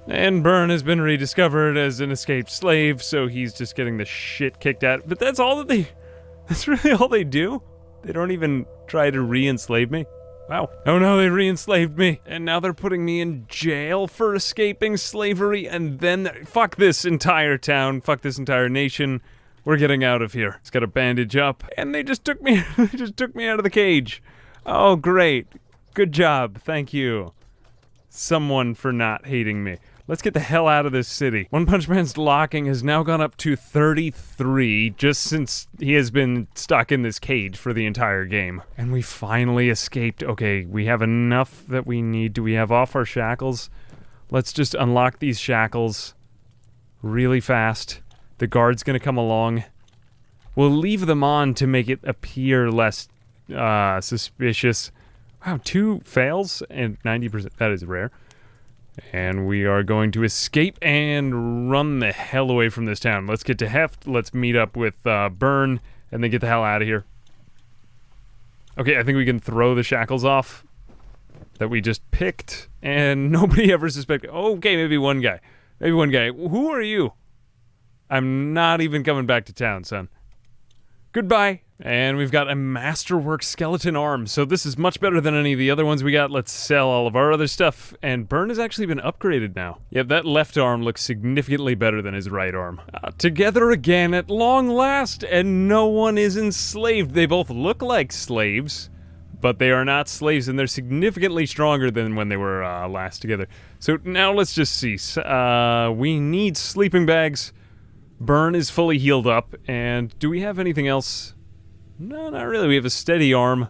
And Burn has been rediscovered as an escaped slave, so he's just getting the shit kicked out. But that's really all they do? They don't even try to re-enslave me? Wow. Oh no, they re-enslaved me. And now they're putting me in jail for escaping slavery, and then, fuck this entire town, fuck this entire nation. We're getting out of here. It's got a bandage up, and they just took me, out of the cage. Oh, great. Good job. Thank you. Someone for not hating me. Let's get the hell out of this city. One Punch Man's locking has now gone up to 33 just since he has been stuck in this cage for the entire game. And we finally escaped. Okay, we have enough that we need. Do we have off our shackles? Let's just unlock these shackles really fast. The guard's gonna come along. We'll leave them on to make it appear less suspicious. Wow, 2 fails and 90%. That is rare. And we are going to escape and run the hell away from this town. Let's get to Heft. Let's meet up with Burn and then get the hell out of here. Okay, I think we can throw the shackles off that we just picked, and nobody ever suspected. Okay, maybe one guy. Maybe one guy. Who are you? I'm not even coming back to town, son. Goodbye. And we've got a masterwork skeleton arm, so this is much better than any of the other ones we got. Let's sell all of our other stuff, and Burn has actually been upgraded now. Yep, that left arm looks significantly better than his right arm. Together again at long last, and no one is enslaved. They both look like slaves, but they are not slaves, and they're significantly stronger than when they were last together. So now let's just see. We need sleeping bags. Burn is fully healed up, and do we have anything else? No, not really. We have a steady arm.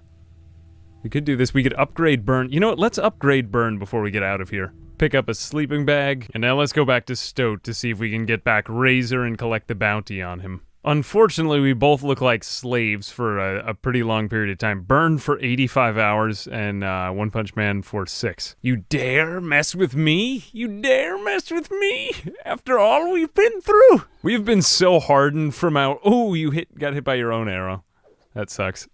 We could do this. We could upgrade Burn. You know what? Let's upgrade Burn before we get out of here. Pick up a sleeping bag, and now let's go back to Stoat to see if we can get back Razor and collect the bounty on him. Unfortunately, we both look like slaves for a pretty long period of time. Burn for 85 hours, and One Punch Man for 6. You dare mess with me? You dare mess with me? After all we've been through? We've been so hardened from our... Oh, you got hit by your own arrow. That sucks.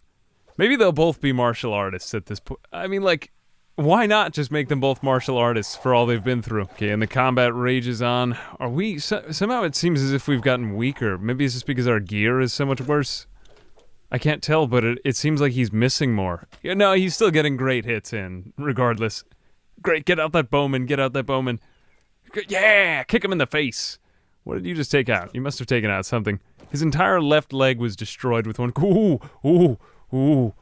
Maybe they'll both be martial artists at this point. I mean, like, why not just make them both martial artists for all they've been through? Okay, and the combat rages on. Are we... somehow it seems as if we've gotten weaker. Maybe it's just because our gear is so much worse. I can't tell, but it seems like he's missing more. Yeah, no, he's still getting great hits in, regardless. Great, get out that bowman, get out that bowman. Yeah, kick him in the face. What did you just take out? You must have taken out something. His entire left leg was destroyed with one... Ooh, ooh, ooh,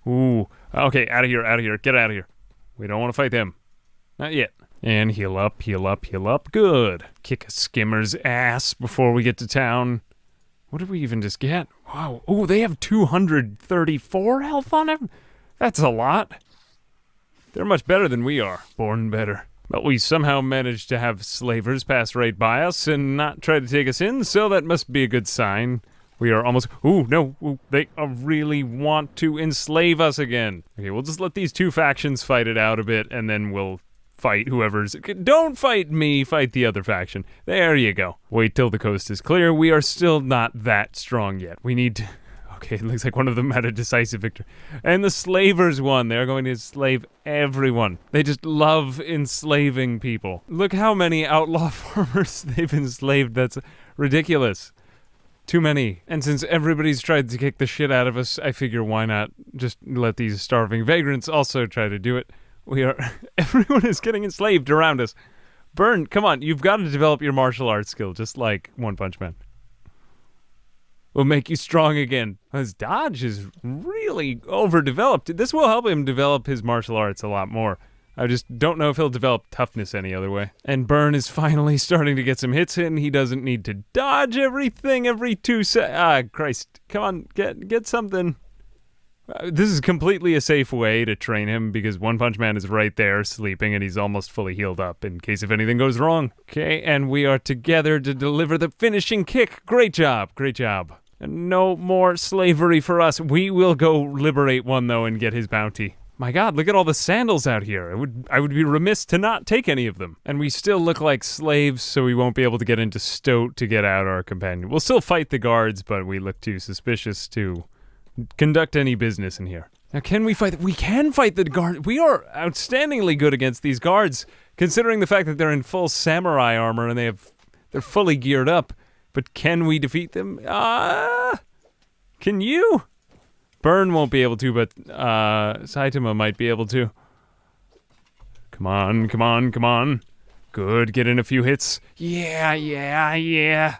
ooh. Okay, out of here, get out of here. We don't want to fight them. Not yet. And heal up, heal up, heal up. Good. Kick a skimmer's ass before we get to town. What did we even just get? Wow. Oh, they have 234 health on him? That's a lot. They're much better than we are. Born better. But we somehow managed to have slavers pass right by us and not try to take us in, so that must be a good sign. We are almost... Ooh, no. Ooh, they really want to enslave us again. Okay, we'll just let these two factions fight it out a bit, and then we'll fight whoever's... Don't fight me, fight the other faction. There you go. Wait till the coast is clear. We are still not that strong yet. We need to... Okay, it looks like one of them had a decisive victory. And the slavers won. They're going to enslave everyone. They just love enslaving people. Look how many outlaw farmers they've enslaved. That's ridiculous. Too many. And since everybody's tried to kick the shit out of us, I figure why not just let these starving vagrants also try to do it. Everyone is getting enslaved around us. Burn, come on, you've got to develop your martial arts skill, just like One Punch Man. We'll make you strong again. His dodge is really overdeveloped. This will help him develop his martial arts a lot more. I just don't know if he'll develop toughness any other way. And Burn is finally starting to get some hits in. He doesn't need to dodge everything every 2 seconds. Ah, Christ. Come on, get something. This is completely a safe way to train him because One Punch Man is right there sleeping and he's almost fully healed up in case if anything goes wrong. Okay, and we are together to deliver the finishing kick. Great job, great job. And no more slavery for us. We will go liberate one though and get his bounty. My God, look at all the sandals out here. I would be remiss to not take any of them. And we still look like slaves, so we won't be able to get into Stoat to get out our companion. We'll still fight the guards, but we look too suspicious to conduct any business in here. Now, can we fight? We can fight the guard. We are outstandingly good against these guards, considering the fact that they're in full samurai armor and they're fully geared up. But can we defeat them? Can you? Burn won't be able to, but Saitama might be able to. Come on, come on, come on. Good, get in a few hits. Yeah, yeah, yeah.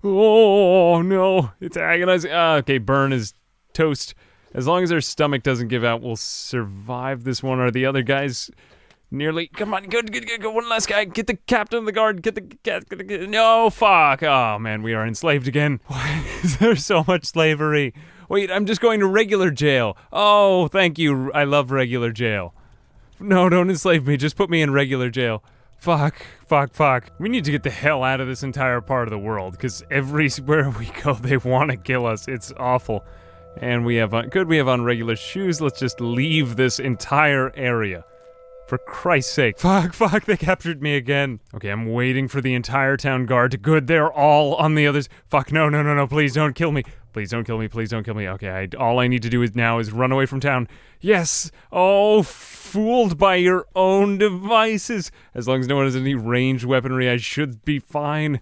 Oh, no. It's agonizing. Okay, Burn is toast. As long as our stomach doesn't give out, we'll survive this one. Are the other guys nearly... Come on, good. One last guy. Get the captain of the guard. No, fuck. Oh, man, we are enslaved again. Why is there so much slavery? Wait, I'm just going to regular jail. Oh, thank you. I love regular jail. No, don't enslave me. Just put me in regular jail. Fuck. We need to get the hell out of this entire part of the world, because everywhere we go, they want to kill us. It's awful. And we have on regular shoes. Let's just leave this entire area. For Christ's sake. Fuck, they captured me again. Okay, I'm waiting for the entire town guard to... Good, they're all on the others. Fuck, no, please don't kill me. Please don't kill me. Okay, all I need to do now is run away from town. Yes! Oh, fooled by your own devices. As long as no one has any ranged weaponry, I should be fine.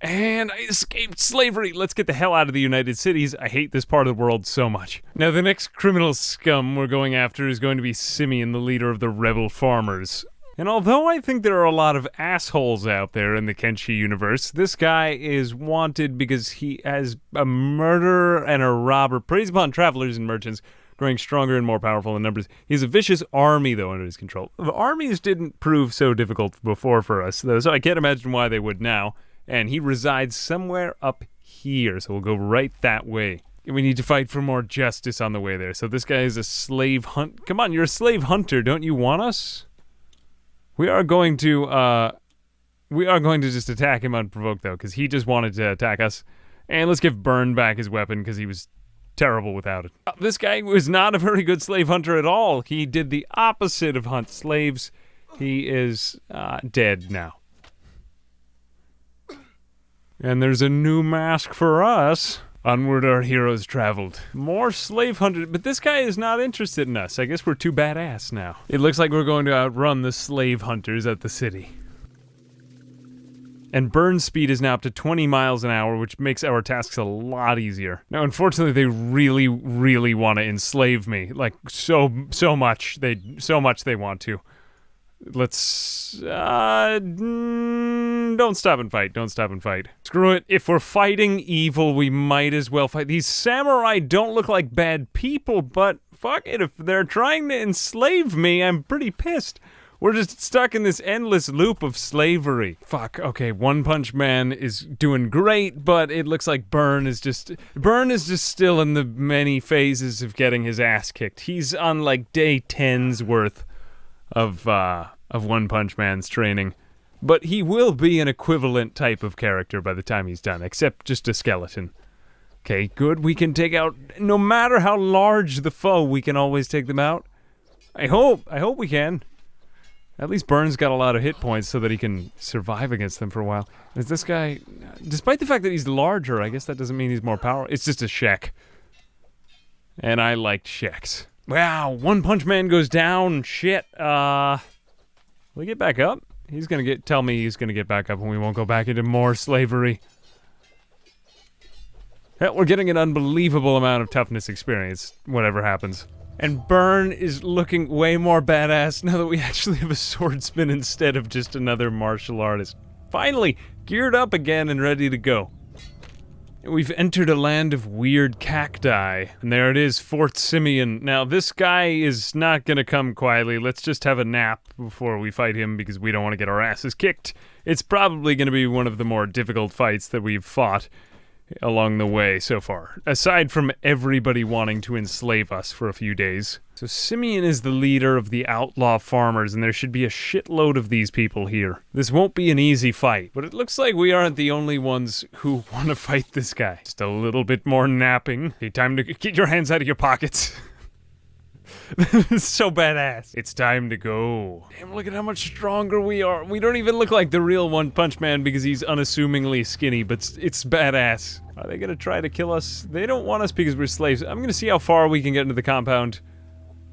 And I escaped slavery. Let's get the hell out of the United Cities. I hate this part of the world so much. Now, the next criminal scum we're going after is going to be Simeon, the leader of the rebel farmers. And although I think there are a lot of assholes out there in the Kenshi universe, this guy is wanted because he has a murderer and a robber preys upon travelers and merchants, growing stronger and more powerful in numbers. He has a vicious army, though, under his control. The armies didn't prove so difficult before for us, though, so I can't imagine why they would now. And he resides somewhere up here, so we'll go right that way. And we need to fight for more justice on the way there. So this guy is a slave hunt. Come on, you're a slave hunter. Don't you want us? We are going to just attack him unprovoked, though, because he just wanted to attack us. And let's give Burn back his weapon, because he was terrible without it. This guy was not a very good slave hunter at all. He did the opposite of hunt slaves. He is dead now. And there's a new mask for us. Onward our heroes traveled. More slave hunters, but this guy is not interested in us. I guess we're too badass now. It looks like we're going to outrun the slave hunters at the city. And burn speed is now up to 20 miles an hour, which makes our tasks a lot easier. Now, unfortunately, they really, really want to enslave me. Like, so much they want to. Let's, don't stop and fight. Screw it. If we're fighting evil, we might as well fight. These samurai don't look like bad people, but fuck it. If they're trying to enslave me, I'm pretty pissed. We're just stuck in this endless loop of slavery. Fuck, okay, One Punch Man is doing great, but it looks like Burn is just still in the many phases of getting his ass kicked. He's on like day 10's worth of One Punch Man's training. But he will be an equivalent type of character by the time he's done, except just a skeleton. Okay, good, we can take out, no matter how large the foe, we can always take them out. I hope we can. At least Burn's got a lot of hit points so that he can survive against them for a while. Is this guy, despite the fact that he's larger, I guess that doesn't mean he's more powerful. It's just a Shek. And I liked Sheks. Wow, One Punch Man goes down. Shit. Will he get back up? He's gonna tell me he's gonna get back up and we won't go back into more slavery. Hell, we're getting an unbelievable amount of toughness experience, whatever happens. And Burn is looking way more badass now that we actually have a swordsman instead of just another martial artist. Finally, geared up again and ready to go. We've entered a land of weird cacti, and there it is, Fort Simeon. Now, this guy is not gonna come quietly. Let's just have a nap before we fight him, because we don't want to get our asses kicked. It's probably gonna be one of the more difficult fights that we've fought along the way so far, aside from everybody wanting to enslave us for a few days. So Simeon is the leader of the outlaw farmers, and there should be a shitload of these people here. This won't be an easy fight, but it looks like we aren't the only ones who want to fight this guy. Just a little bit more napping. Okay, time to get your hands out of your pockets. This is so badass. It's time to go. Damn, look at how much stronger we are. We don't even look like the real One Punch Man because he's unassumingly skinny, but it's badass. Are they gonna try to kill us? They don't want us because we're slaves. I'm gonna see how far we can get into the compound.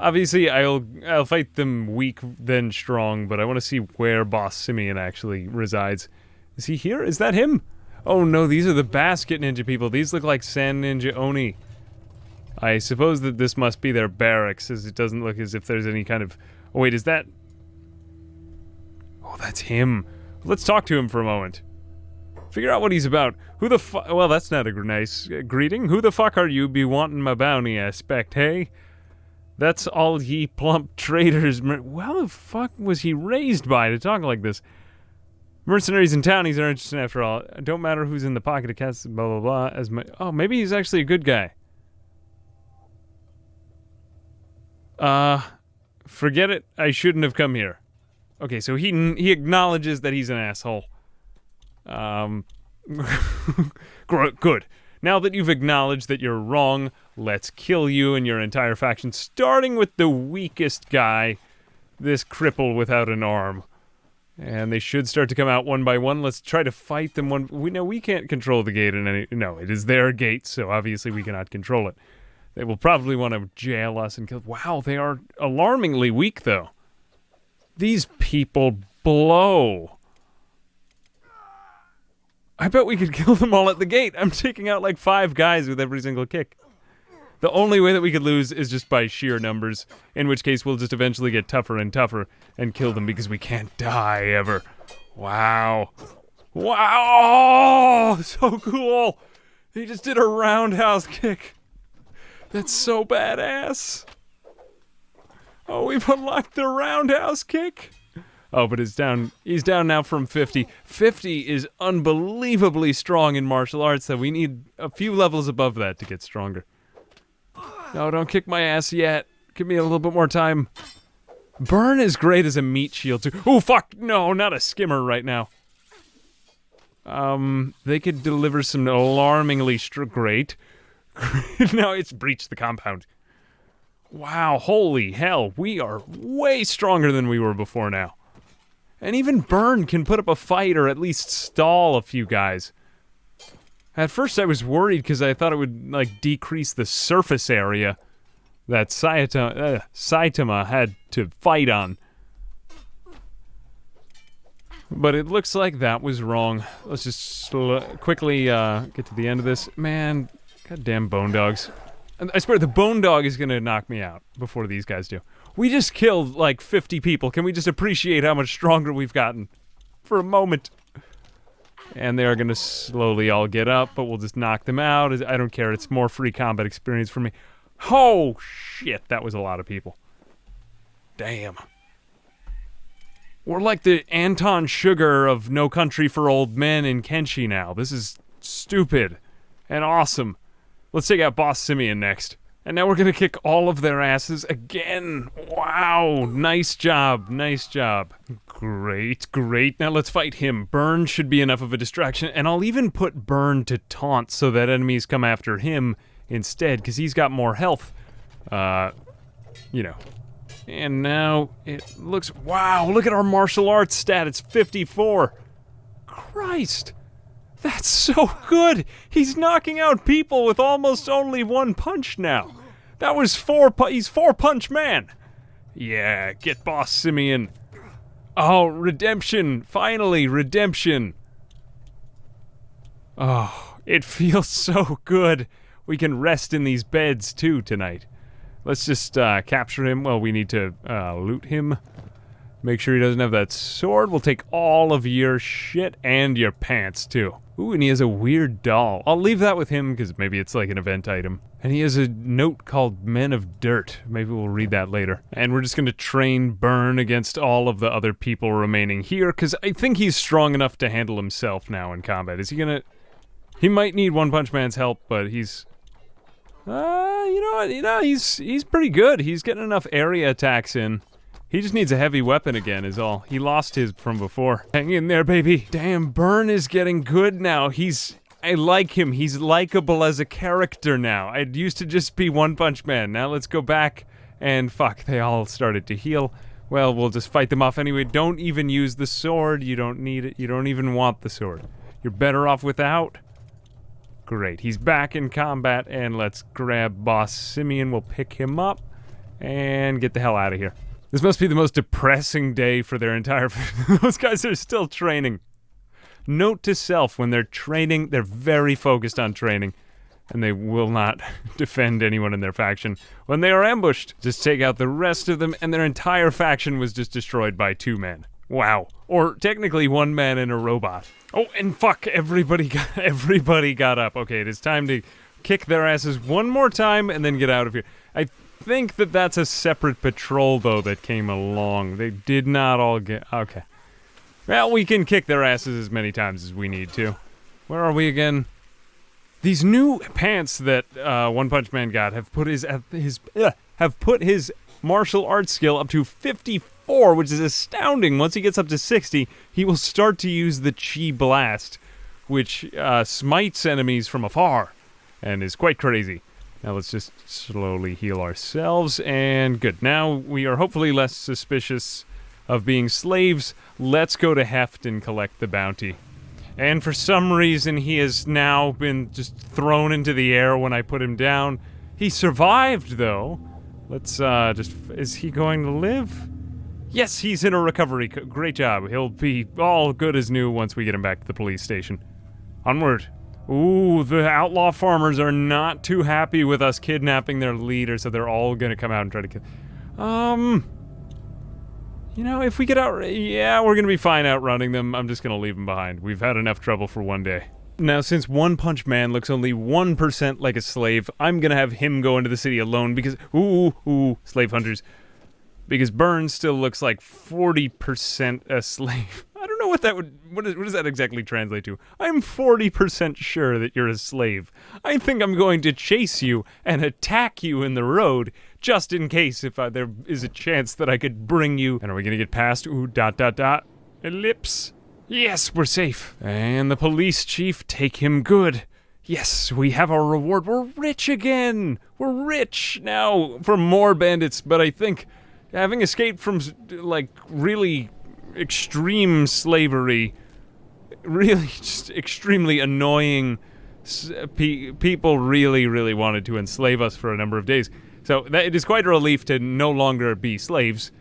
Obviously, I'll fight them weak, then strong, but I want to see where Boss Simeon actually resides. Is he here? Is that him? Oh no, these are the basket ninja people. These look like Sand Ninja Oni. I suppose that this must be their barracks, as it doesn't look as if there's any kind of... Oh wait, is that... Oh, that's him. Let's talk to him for a moment. Figure out what he's about. Who the fuck... Well, that's not a nice greeting. Who the fuck are you be wanting my bounty, I expect, hey? That's all ye plump traitors... Well, the fuck was he raised by to talk like this? Mercenaries and townies are interesting after all. Don't matter who's in the pocket of cats, blah blah blah, as my... Oh, maybe he's actually a good guy. Forget it. I shouldn't have come here. Okay, so he acknowledges that he's an asshole. Good. Now that you've acknowledged that you're wrong, let's kill you and your entire faction, starting with the weakest guy, this cripple without an arm. And they should start to come out one by one. Let's try to fight them one... We know we can't control the gate in any... No, it is their gate, so obviously we cannot control it. They will probably want to jail us and kill... Wow, they are alarmingly weak, though. These people blow. I bet we could kill them all at the gate. I'm taking out like 5 guys with every single kick. The only way that we could lose is just by sheer numbers, in which case we'll just eventually get tougher and tougher and kill them because we can't die ever. Wow. Wow! Oh, so cool! He just did a roundhouse kick. That's so badass. Oh, we've unlocked the roundhouse kick. Oh, but it's down. He's down now from 50. 50 is unbelievably strong in martial arts, so we need a few levels above that to get stronger. No, don't kick my ass yet. Give me a little bit more time. Burn is great as a meat shield, too. Oh, fuck! No, not a skimmer right now. They could deliver some alarmingly great. Now it's breached the compound. Wow, holy hell, we are way stronger than we were before now. And even Burn can put up a fight or at least stall a few guys. At first I was worried because I thought it would, like, decrease the surface area that Saitama had to fight on. But it looks like that was wrong. Let's just quickly get to the end of this. Man, goddamn bone dogs. I swear the bone dog is gonna knock me out before these guys do. We just killed like 50 people. Can we just appreciate how much stronger we've gotten? For a moment. And they are gonna slowly all get up, but we'll just knock them out. I don't care, it's more free combat experience for me. Oh shit, that was a lot of people. Damn. We're like the Anton Sugar of No Country for Old Men in Kenshi now. This is stupid and awesome. Let's take out Boss Simeon next. And now we're gonna kick all of their asses again. Wow, nice job, nice job. Great, great. Now let's fight him. Burn should be enough of a distraction, and I'll even put Burn to taunt so that enemies come after him instead, because he's got more health. You know. And now it looks... Wow, look at our martial arts stat. It's 54. Christ. That's so good! He's knocking out people with almost only 1 punch now. That was he's 4-punch man. Yeah, get Boss Simeon. Oh, redemption. Finally, redemption. Oh, it feels so good. We can rest in these beds too tonight. Let's just capture him. Well, we need to loot him. Make sure he doesn't have that sword. We'll take all of your shit and your pants, too. Ooh, and he has a weird doll. I'll leave that with him, because maybe it's like an event item. And he has a note called Men of Dirt. Maybe we'll read that later. And we're just gonna train Burn against all of the other people remaining here, because I think he's strong enough to handle himself now in combat. Is he gonna... He might need One Punch Man's help, but he's... he's pretty good. He's getting enough area attacks in. He just needs a heavy weapon again, is all. He lost his from before. Hang in there, baby. Damn, Burn is getting good now. I like him. He's likable as a character now. I used to just be One Punch Man. Now let's go back and fuck, they all started to heal. Well, we'll just fight them off anyway. Don't even use the sword. You don't need it. You don't even want the sword. You're better off without. Great. He's back in combat, and let's grab Boss Simeon. We'll pick him up and get the hell out of here. This must be the most depressing day for their entire... Those guys are still training. Note to self, when they're training, they're very focused on training. And they will not defend anyone in their faction. When they are ambushed, just take out the rest of them, and their entire faction was just destroyed by 2 men. Wow. Or technically 1 man and a robot. Oh, and fuck, everybody got up. Okay, it is time to kick their asses one more time and then get out of here. I think that that's a separate patrol, though, that came along. They did not all get... Okay. Well, we can kick their asses as many times as we need to. Where are we again? These new pants that One Punch Man got have put his martial arts skill up to 54, which is astounding. Once he gets up to 60, he will start to use the Chi Blast, which smites enemies from afar, and is quite crazy. Now let's just slowly heal ourselves, and good. Now we are hopefully less suspicious of being slaves. Let's go to Heft and collect the bounty. And for some reason, he has now been just thrown into the air when I put him down. He survived, though. Let's, is he going to live? Yes, he's in a recovery. Great job. He'll be all good as new once we get him back to the police station. Onward. Ooh, the outlaw farmers are not too happy with us kidnapping their leader, so they're all gonna come out and try to kill... You know, if we get out... Yeah, we're gonna be fine outrunning them. I'm just gonna leave them behind. We've had enough trouble for one day. Now, since One Punch Man looks only 1% like a slave, I'm gonna have him go into the city alone because... Ooh, slave hunters. Because Burns still looks like 40% a slave. I don't know what that would... What does that exactly translate to? I'm 40% sure that you're a slave. I think I'm going to chase you and attack you in the road, just in case if there is a chance that I could bring you... And are we gonna get past? Ooh, ... Ellipse. Yes, we're safe. And the police chief, take him good. Yes, we have our reward. We're rich again. We're rich now for more bandits, but I think having escaped from, like, really extreme slavery, really just extremely annoying people really wanted to enslave us for a number of days. So it is quite a relief to no longer be slaves.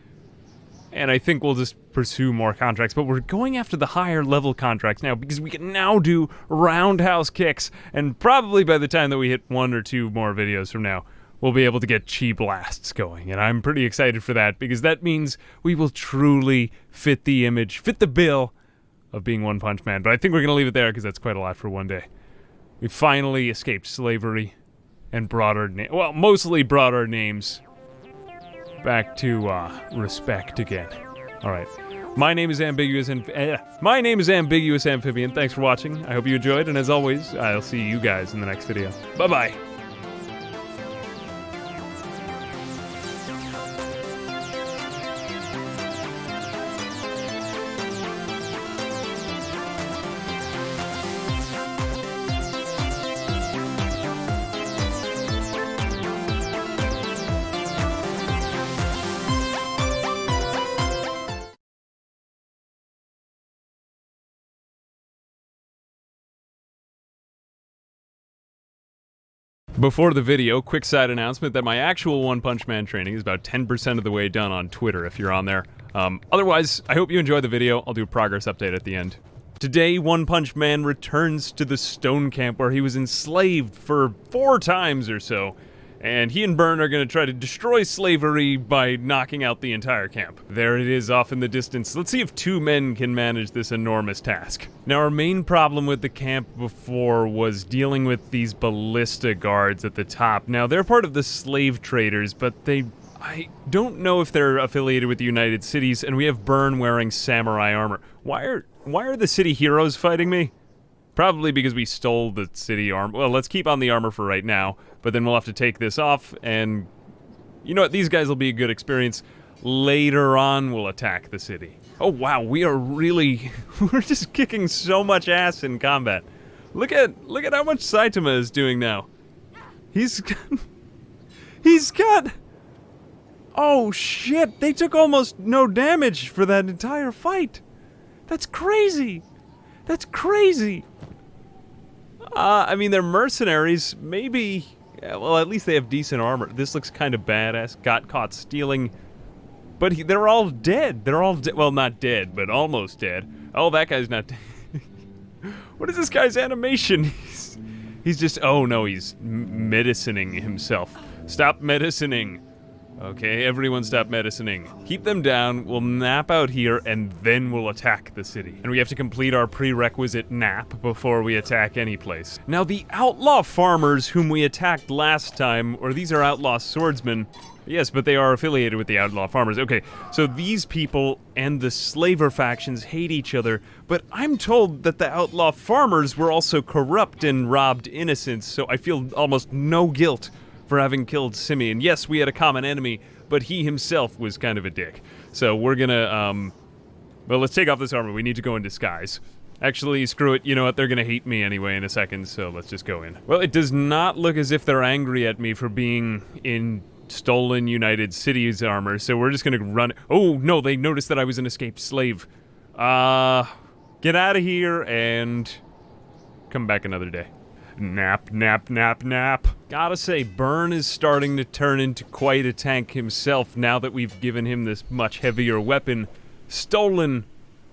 And I think we'll just pursue more contracts, but we're going after the higher level contracts now because we can now do roundhouse kicks, and probably by the time that we hit 1 or 2 more videos from now, we'll be able to get Chi Blasts going, and I'm pretty excited for that because that means we will truly fit the image, fit the bill of being One Punch Man. But I think we're going to leave it there because that's quite a lot for one day. We finally escaped slavery and brought our well, mostly brought our names back to respect again. All right. My name is Ambiguous Amphibian. Thanks for watching. I hope you enjoyed, and as always, I'll see you guys in the next video. Bye-bye. Before the video, quick side announcement that my actual One Punch Man training is about 10% of the way done on Twitter if you're on there. Otherwise, I hope you enjoy the video. I'll do a progress update at the end. Today, One Punch Man returns to the stone camp where he was enslaved for 4 times or so. And he and Byrne are going to try to destroy slavery by knocking out the entire camp. There it is off in the distance. Let's see if 2 men can manage this enormous task. Now, our main problem with the camp before was dealing with these ballista guards at the top. Now, they're part of the slave traders, but I don't know if they're affiliated with the United Cities, and we have Byrne wearing samurai armor. Why are the city heroes fighting me? Probably because we stole the city armor. Well, let's keep on the armor for right now, but then we'll have to take this off, and you know what? These guys will be a good experience. Later on, we'll attack the city. Oh, wow, we are really... we're just kicking so much ass in combat. Look at how much Saitama is doing now. He's got... Oh, shit, they took almost no damage for that entire fight. That's crazy. That's crazy. I mean, they're mercenaries. Maybe... Yeah, well, at least they have decent armor. This looks kind of badass. Got caught stealing. But they're all dead. They're all dead. Well, not dead, but almost dead. Oh, that guy's not dead. What is this guy's animation? He's just... Oh, no, he's medicining himself. Stop medicining. Okay, everyone stop medicining. Keep them down, we'll nap out here, and then we'll attack the city. And we have to complete our prerequisite nap before we attack any place. Now, the outlaw farmers whom we attacked last time, or these are outlaw swordsmen. Yes, but they are affiliated with the outlaw farmers. Okay, so these people and the slaver factions hate each other, but I'm told that the outlaw farmers were also corrupt and robbed innocents, so I feel almost no guilt for having killed Simeon. Yes, we had a common enemy, but he himself was kind of a dick. So we're gonna, well, let's take off this armor. We need to go in disguise. Actually, screw it. You know what? They're gonna hate me anyway in a second, so let's just go in. Well, it does not look as if they're angry at me for being in stolen United Cities armor, so we're just gonna run. Oh, no, they noticed that I was an escaped slave. Get out of here and come back another day. Nap, nap, nap, nap. Gotta say, Byrne is starting to turn into quite a tank himself now that we've given him this much heavier weapon stolen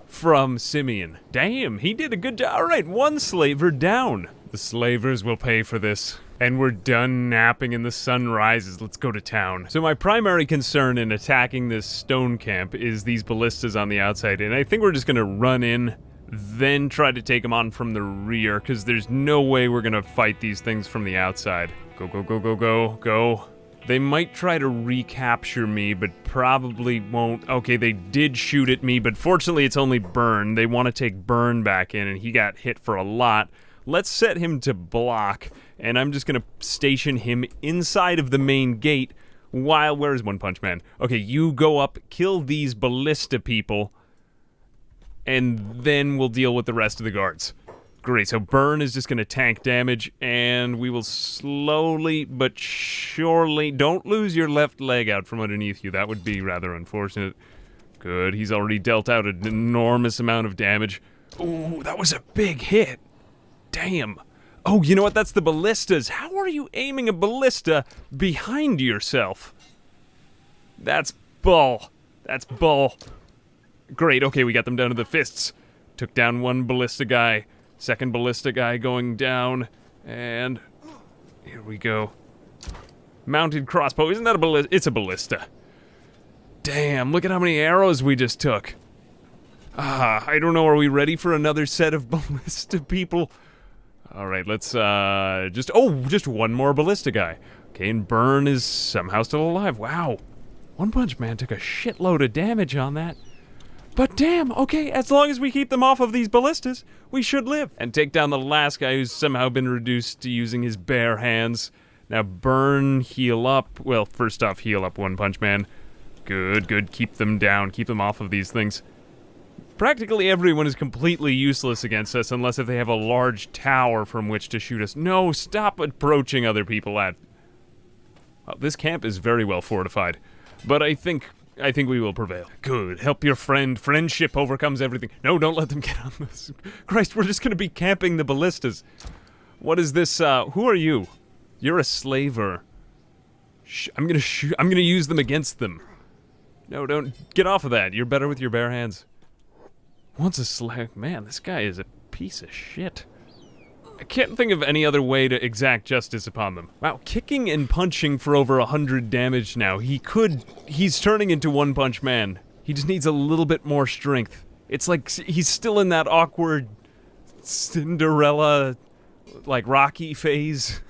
from Simeon. Damn, he did a good job. Alright, 1 slaver down. The slavers will pay for this. And we're done napping and the sun rises. Let's go to town. So my primary concern in attacking this stone camp is these ballistas on the outside, and I think we're just gonna run in, then try to take them on from the rear, because there's no way we're gonna fight these things from the outside. Go, go, go, go, go, go. They might try to recapture me, but probably won't. Okay, they did shoot at me, but fortunately it's only Byrne. They want to take Byrne back in, and he got hit for a lot. Let's set him to block, and I'm just gonna station him inside of the main gate while... Where's One Punch Man? Okay, you go up, kill these ballista people, and then we'll deal with the rest of the guards. Great, so Byrne is just going to tank damage, and we will slowly but surely... Don't lose your left leg out from underneath you. That would be rather unfortunate. Good, he's already dealt out an enormous amount of damage. Ooh, that was a big hit. Damn. Oh, you know what? That's the ballistas. How are you aiming a ballista behind yourself? That's bull. That's bull. Great, okay, we got them down to the fists. Took down 1 ballista guy. Second ballista guy going down. And here we go. Mounted crossbow. Isn't that a ballista? It's a ballista. Damn, look at how many arrows we just took. I don't know, are we ready for another set of ballista people? Alright, let's just 1 more ballista guy. Okay, and Byrne is somehow still alive. Wow. One Punch Man took a shitload of damage on that. But damn, okay, as long as we keep them off of these ballistas, we should live. And take down the last guy who's somehow been reduced to using his bare hands. Now Byrne, heal up. Well, first off, heal up One Punch Man. Good, good, keep them down, keep them off of these things. Practically everyone is completely useless against us unless if they have a large tower from which to shoot us. No, stop approaching other people at... Well, this camp is very well fortified, but I think we will prevail. Good. Help your friend. Friendship overcomes everything. No, don't let them get on this. Christ, we're just gonna be camping the ballistas. What is this, who are you? You're a slaver. I'm gonna use them against them. No, don't. Get off of that. You're better with your bare hands. Once a slave. Man, this guy is a piece of shit. I can't think of any other way to exact justice upon them. Wow, kicking and punching for over 100 damage now. He's turning into One Punch Man. He just needs a little bit more strength. It's like he's still in that awkward Cinderella, like Rocky phase,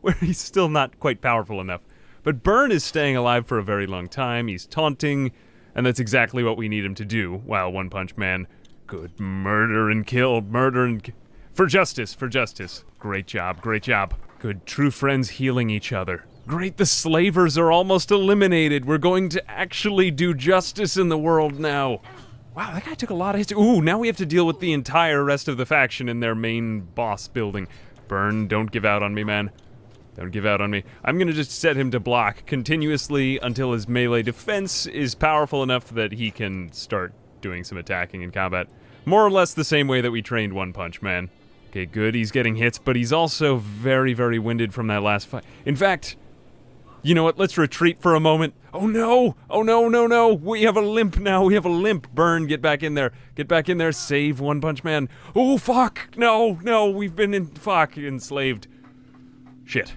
where he's still not quite powerful enough. But Burn is staying alive for a very long time. He's taunting, and that's exactly what we need him to do, while One Punch Man could murder and kill, for justice, for justice. Great job, great job. Good, true friends healing each other. Great, the slavers are almost eliminated. We're going to actually do justice in the world now. Wow, that guy took a lot of hits. Ooh, now we have to deal with the entire rest of the faction in their main boss building. Burn, don't give out on me, man. Don't give out on me. I'm gonna just set him to block continuously until his melee defense is powerful enough that he can start doing some attacking in combat. More or less the same way that we trained One Punch Man. Okay, good, he's getting hits, but he's also very, very winded from that last fight. In fact, you know what, let's retreat for a moment. Oh no! Oh no, no, no! We have a limp now, we have a limp! Burn, get back in there. Get back in there, save One Punch Man. Oh, fuck! No, no, we've been enslaved. Shit.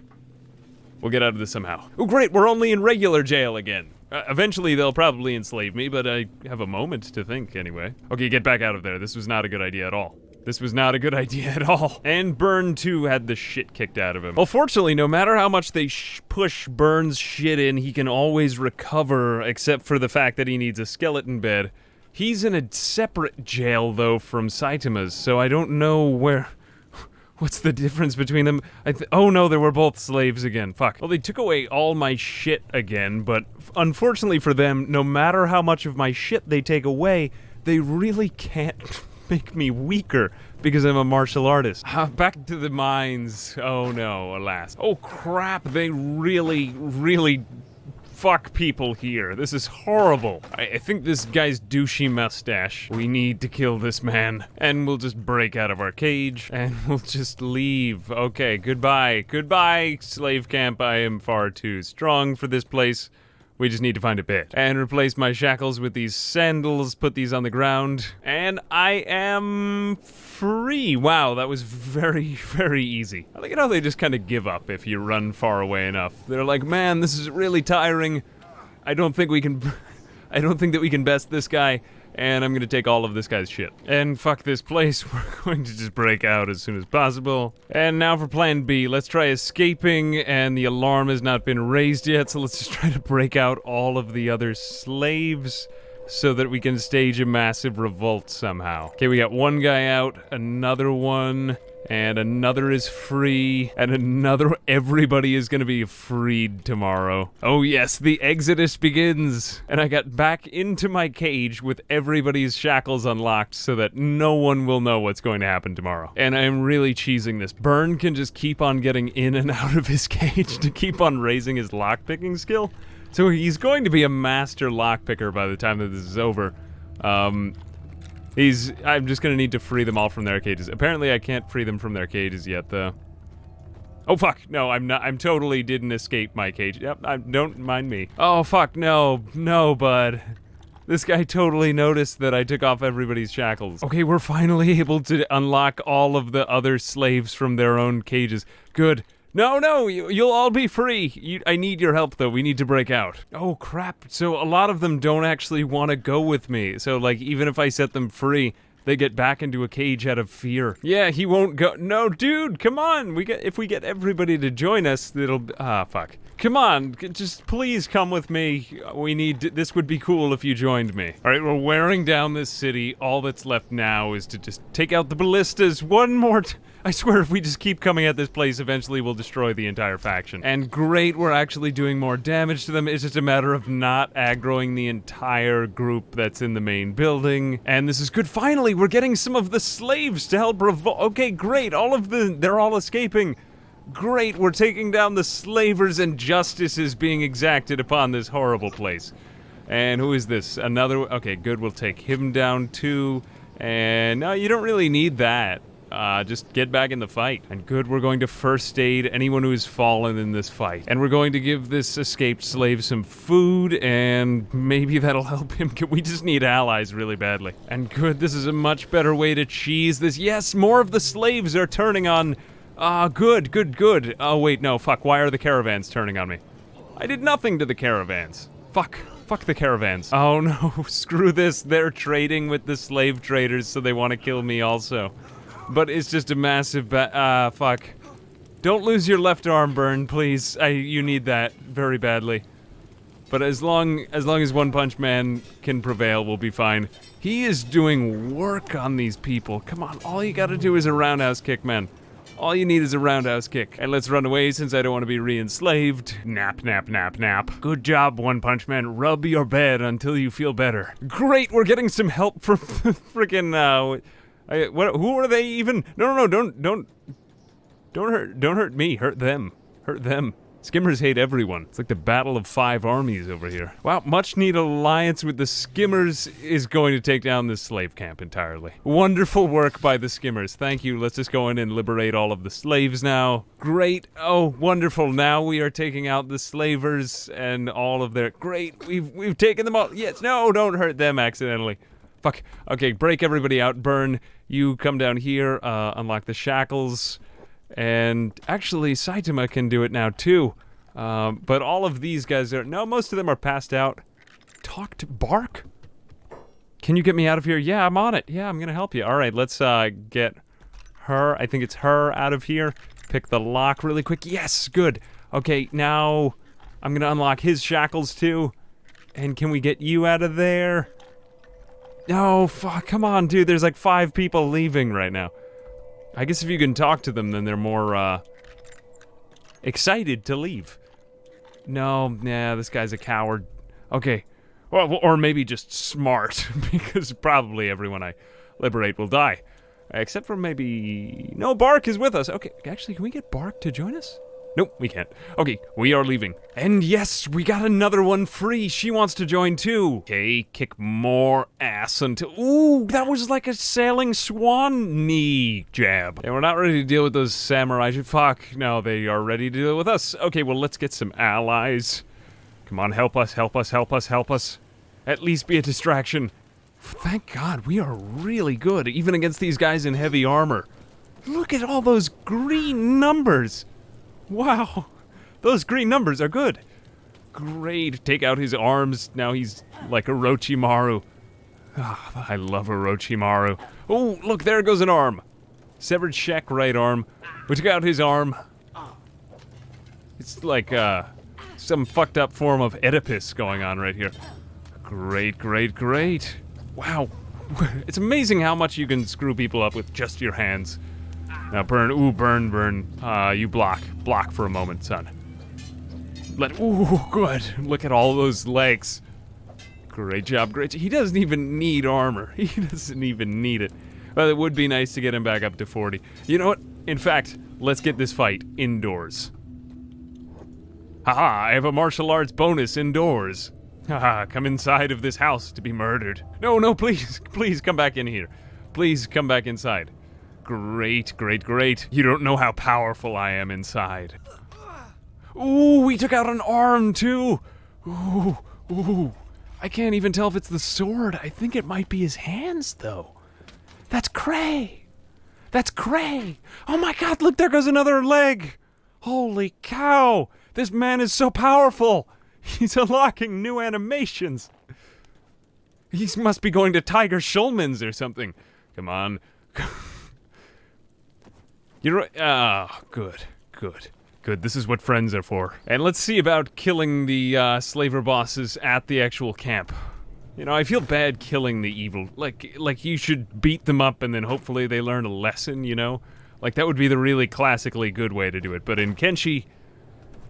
We'll get out of this somehow. Oh great, we're only in regular jail again. Eventually they'll probably enslave me, but I have a moment to think anyway. Okay, get back out of there. This was not a good idea at all. This was not a good idea at all. And Burn, too, had the shit kicked out of him. Well, fortunately, no matter how much they push Burn's shit in, he can always recover, except for the fact that he needs a skeleton bed. He's in a separate jail, though, from Saitama's, so I don't know where... What's the difference between them? Oh no, they were both slaves again. Fuck. Well, they took away all my shit again, but unfortunately for them, no matter how much of my shit they take away, they really can't make me weaker because I'm a martial artist. Back to the mines. Oh no, alas. Oh crap, they really, really fuck people here. This is horrible. I think this guy's douchey mustache. We need to kill this man. And we'll just break out of our cage and we'll just leave. Okay, goodbye. Goodbye, slave camp. I am far too strong for this place. We just need to find a bed. And replace my shackles with these sandals, put these on the ground, and I am free. Wow, that was very, very easy. I like it how they just kind of give up if you run far away enough. They're like, man, this is really tiring. I don't think that we can best this guy, and I'm gonna take all of this guy's shit. And fuck this place, we're going to just break out as soon as possible. And now for plan B, let's try escaping, and the alarm has not been raised yet, so let's just try to break out all of the other slaves so that we can stage a massive revolt somehow. Okay, we got one guy out, another one, and another is free, and another, everybody is gonna be freed tomorrow. Oh yes, the exodus begins! And I got back into my cage with everybody's shackles unlocked so that no one will know what's going to happen tomorrow. And I'm really cheesing this. Burn can just keep on getting in and out of his cage to keep on raising his lockpicking skill. So he's going to be a master lockpicker by the time that this is over. I'm just gonna need to free them all from their cages. Apparently I can't free them from their cages yet, though. Oh fuck, no, I'm totally didn't escape my cage. Yep, don't mind me. Oh fuck, no, bud. This guy totally noticed that I took off everybody's shackles. Okay, we're finally able to unlock all of the other slaves from their own cages. Good. No, you'll all be free. I need your help, though. We need to break out. Oh, crap. So a lot of them don't actually want to go with me. So, like, even if I set them free, they get back into a cage out of fear. Yeah, he won't go. No, dude, come on. If we get everybody to join us, it'll... Ah, fuck. Come on, just please come with me. This would be cool if you joined me. All right, we're wearing down this city. All that's left now is to just take out the ballistas one more I swear if we just keep coming at this place, eventually we'll destroy the entire faction. And great, we're actually doing more damage to them. It's just a matter of not aggroing the entire group that's in the main building. And this is good. Finally, we're getting some of the slaves to help revolt. Okay, great. They're all escaping. Great, we're taking down the slavers and justice is being exacted upon this horrible place. And who is this? Another, okay, good, we'll take him down too. And no, you don't really need that. Just get back in the fight. And good, we're going to first aid anyone who has fallen in this fight. And we're going to give this escaped slave some food, and maybe that'll help him. We just need allies really badly. And good, this is a much better way to cheese this. Yes, more of the slaves are turning on... good, good, good. Oh, wait, no, fuck. Why are the caravans turning on me? I did nothing to the caravans. Fuck. Fuck the caravans. Oh no, screw this. They're trading with the slave traders, so they want to kill me also. But it's just a massive fuck. Don't lose your left arm, Burn, please. You need that very badly. But as long as One Punch Man can prevail, we'll be fine. He is doing work on these people. Come on, all you gotta do is a roundhouse kick, man. All you need is a roundhouse kick. And let's run away since I don't want to be re-enslaved. Nap, nap, nap, nap. Good job, One Punch Man. Rub your bed until you feel better. Great, we're getting some help from freaking, who are they even? No, don't hurt me. Hurt them. Hurt them. Skimmers hate everyone. It's like the battle of 5 armies over here. Wow, much needed alliance with the Skimmers is going to take down this slave camp entirely. Wonderful work by the Skimmers. Thank you. Let's just go in and liberate all of the slaves now. Great. Oh, wonderful. Now we are taking out the slavers and all of their... Great. We've taken them all. Yes. No, don't hurt them accidentally. Fuck. Okay, break everybody out. Burn. You come down here. Unlock the shackles. And actually, Saitama can do it now too. But all of these guys are... No, most of them are passed out. Talk to Bark? Can you get me out of here? Yeah, I'm on it. Yeah, I'm gonna help you. Alright, let's get her. I think it's her out of here. Pick the lock really quick. Yes, good. Okay, now I'm gonna unlock his shackles too. And can we get you out of there? No, fuck, come on, dude. There's like 5 people leaving right now. I guess if you can talk to them, then they're more, excited to leave. No, nah, this guy's a coward. Okay. Well, or maybe just smart, because probably everyone I liberate will die. Except for maybe... No, Bark is with us. Okay, actually, can we get Bark to join us? Nope, we can't. Okay, we are leaving. And yes, we got another one free. She wants to join too. Okay, kick more ass until... Ooh, that was like a sailing swan knee jab. And we're not ready to deal with those samurai. Fuck, no, they are ready to deal with us. Okay, well, let's get some allies. Come on, help us, help us, help us, help us. At least be a distraction. Thank God, we are really good, even against these guys in heavy armor. Look at all those green numbers. Wow, those green numbers are good. Great, take out his arms. Now he's like Orochimaru. Ah, I love Orochimaru. Oh, look, there goes an arm. Severed Shek right arm. We took out his arm. It's like some fucked up form of Oedipus going on right here. Great, great, great. Wow, it's amazing how much you can screw people up with just your hands. Now burn, ooh, burn, burn. You block for a moment, son. Ooh, good. Look at all those legs. Great job, great job. He doesn't even need armor. He doesn't even need it. Well, it would be nice to get him back up to 40. You know what? In fact, let's get this fight indoors. Haha, I have a martial arts bonus indoors. Haha, come inside of this house to be murdered. No, please, please come back in here. Please come back inside. Great, great, great. You don't know how powerful I am inside. Ooh, we took out an arm too. Ooh. I can't even tell if it's the sword. I think it might be his hands though. That's Cray. That's Cray. Oh my God, look, there goes another leg. Holy cow. This man is so powerful. He's unlocking new animations. He must be going to Tiger Schulman's or something. Come on. You're right. Good. This is what friends are for. And let's see about killing the slaver bosses at the actual camp. You know, I feel bad killing the evil. Like you should beat them up and then hopefully they learn a lesson, you know? Like that would be the really classically good way to do it. But in Kenshi,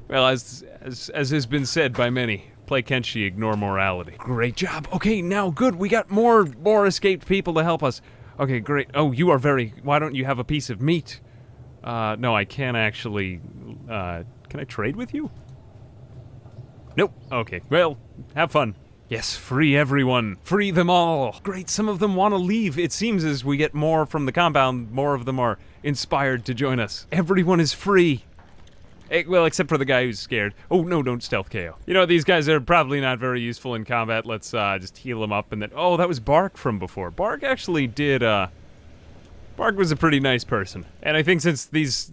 well, as has been said by many, play Kenshi, ignore morality. Great job. Okay, now good. We got more escaped people to help us. Okay, great. Oh, you are very... Why don't you have a piece of meat? No, I can't actually... can I trade with you? Nope. Okay, well, have fun. Yes, free everyone. Free them all. Great, some of them want to leave. It seems as we get more from the compound, more of them are inspired to join us. Everyone is free. Well, except for the guy who's scared. Oh, no, don't stealth KO. You know, these guys are probably not very useful in combat. Let's just heal them up and then... Oh, that was Bark from before. Bark actually did, Bark was a pretty nice person. And I think since these,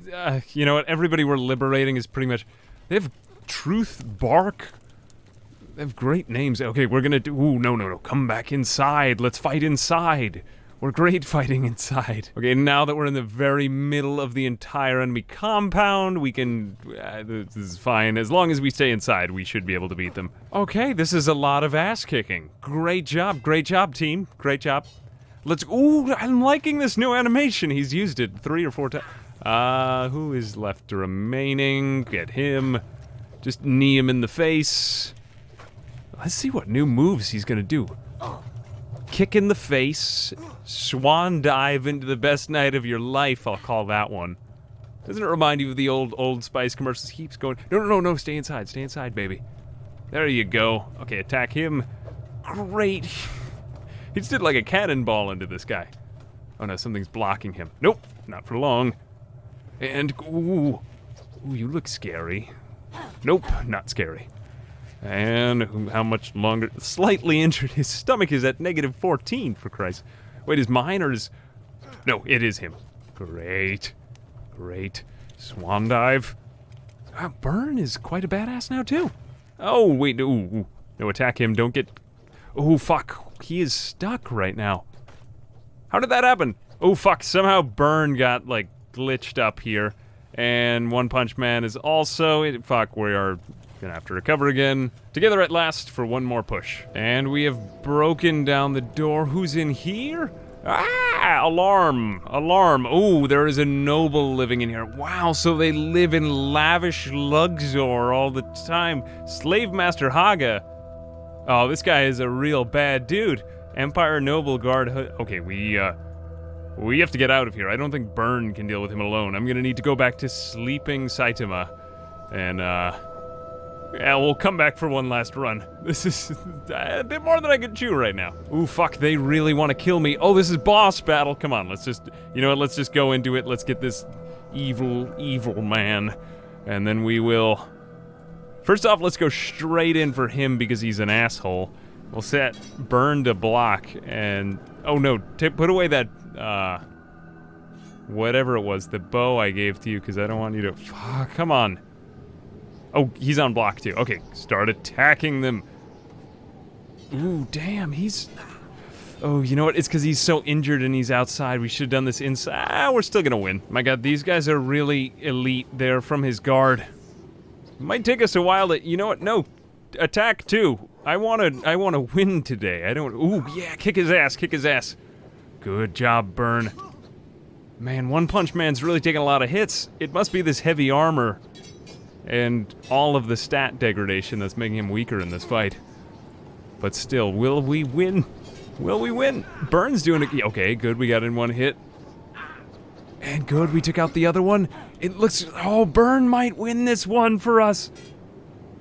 you know what, everybody we're liberating is pretty much... They have Truth, Bark. They have great names. Okay, we're gonna do... Ooh, no. Come back inside. Let's fight inside. We're great fighting inside. Okay, now that we're in the very middle of the entire enemy compound, we can... this is fine. As long as we stay inside, we should be able to beat them. Okay, this is a lot of ass-kicking. Great job, team. Great job. Let's... Ooh, I'm liking this new animation. He's used it 3 or 4 times. Who is left remaining? Get him. Just knee him in the face. Let's see what new moves he's gonna do. Kick in the face, swan dive into the best night of your life, I'll call that one. Doesn't it remind you of the Old Spice commercials? He keeps going, no, stay inside, baby. There you go. Okay, attack him. Great. He just did like a cannonball into this guy. Oh no, something's blocking him. Nope, not for long. And, ooh, you look scary. Nope, not scary. And how much longer? Slightly injured. His stomach is at -14, for Christ. Wait, is mine or is... No, it is him. Great. Swan dive. Burn is quite a badass now, too. Oh, wait, ooh. No, attack him, don't get... Oh, fuck. He is stuck right now. How did that happen? Oh, fuck. Somehow Burn got, like, glitched up here. And One Punch Man is also... Fuck, we are... Gonna have to recover again. Together at last for one more push. And we have broken down the door. Who's in here? Ah! Alarm! Oh, there is a noble living in here. Wow, so they live in lavish Luxor all the time. Slave Master Haga. Oh, this guy is a real bad dude. Empire Noble Guard. Okay, we have to get out of here. I don't think Burn can deal with him alone. I'm gonna need to go back to sleeping Saitama. And, yeah, we'll come back for one last run. This is a bit more than I could chew right now. Ooh, fuck, they really want to kill me. Oh, this is boss battle. Come on, let's just, you know what, let's just go into it. Let's get this evil man. And then we will... First off, let's go straight in for him because he's an asshole. We'll set Burn to block and... Oh, no, put away that, whatever it was, the bow I gave to you because I don't want you to... Fuck, come on. Oh, he's on block too. Okay, start attacking them. Ooh, damn, he's... Oh, you know what? It's because he's so injured and he's outside. We should have done this inside. Ah, we're still gonna win. My god, these guys are really elite. They're from his guard. It might take us a while to... You know what? No. Attack too. I wanna win today. I don't... Ooh, yeah, kick his ass. Good job, Burn. Man, One Punch Man's really taking a lot of hits. It must be this heavy armor and all of the stat degradation that's making him weaker in this fight. But still, will we win? Will we win? Burn's doing it. Okay, good, we got in one hit. And good, we took out the other one. It looks... Oh, Burn might win this one for us.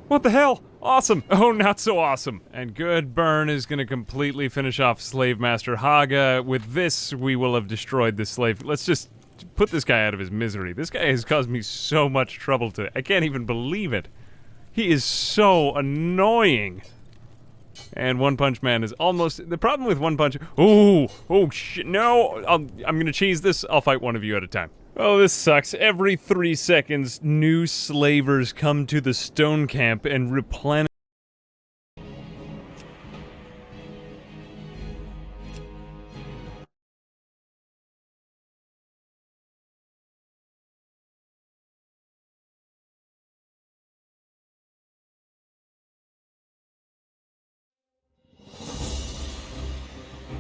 What the hell? Awesome. Oh, not so awesome. And good, Burn is gonna completely finish off Slave Master Haga. With this, we will have destroyed the slave. Let's just put this guy out of his misery. This guy has caused me so much trouble today. I can't even believe it. He is so annoying. And One Punch Man is almost... The problem with One Punch... Oh shit, no! I'm gonna cheese this. I'll fight one of you at a time. Oh, this sucks. Every 3 seconds, new slavers come to the stone camp and replenish...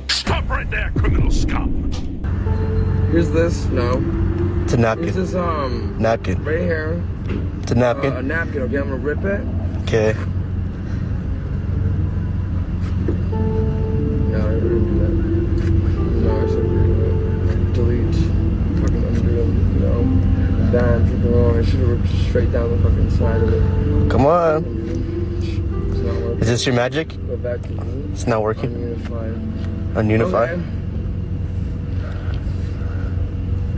Stop right there, criminal scum! Here's this, no. It's a napkin. Here's this, napkin. Right here. It's a napkin. A napkin, okay, I'm gonna rip it. Okay. No, I didn't do that. No, I said delete. Fucking undo. No. Damn, freaking wrong. I should have ripped straight down the fucking side of it. Come on. It's not working. Is this your magic? Go back to you. It's not working. Ununify. Ununify? Okay.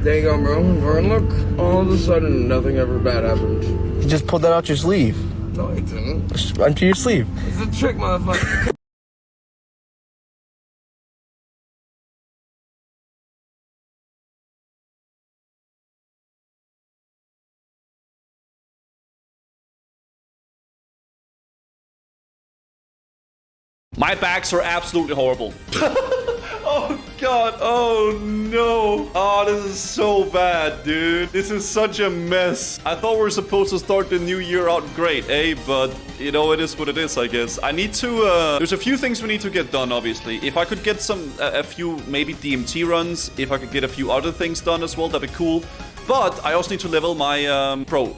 There you go, bro. Vern, look. All of a sudden, nothing ever bad happened. You just pulled that out your sleeve. No, I didn't. Onto your sleeve. It's a trick, motherfucker. My backs are absolutely horrible. Oh god, oh no. Oh, this is so bad, dude. This is such a mess. I thought we were supposed to start the new year out great, eh? But, you know, it is what it is, I guess. I need to, there's a few things we need to get done, obviously. If I could get a few, maybe DMT runs, if I could get a few other things done as well, that'd be cool. But I also need to level my, bro,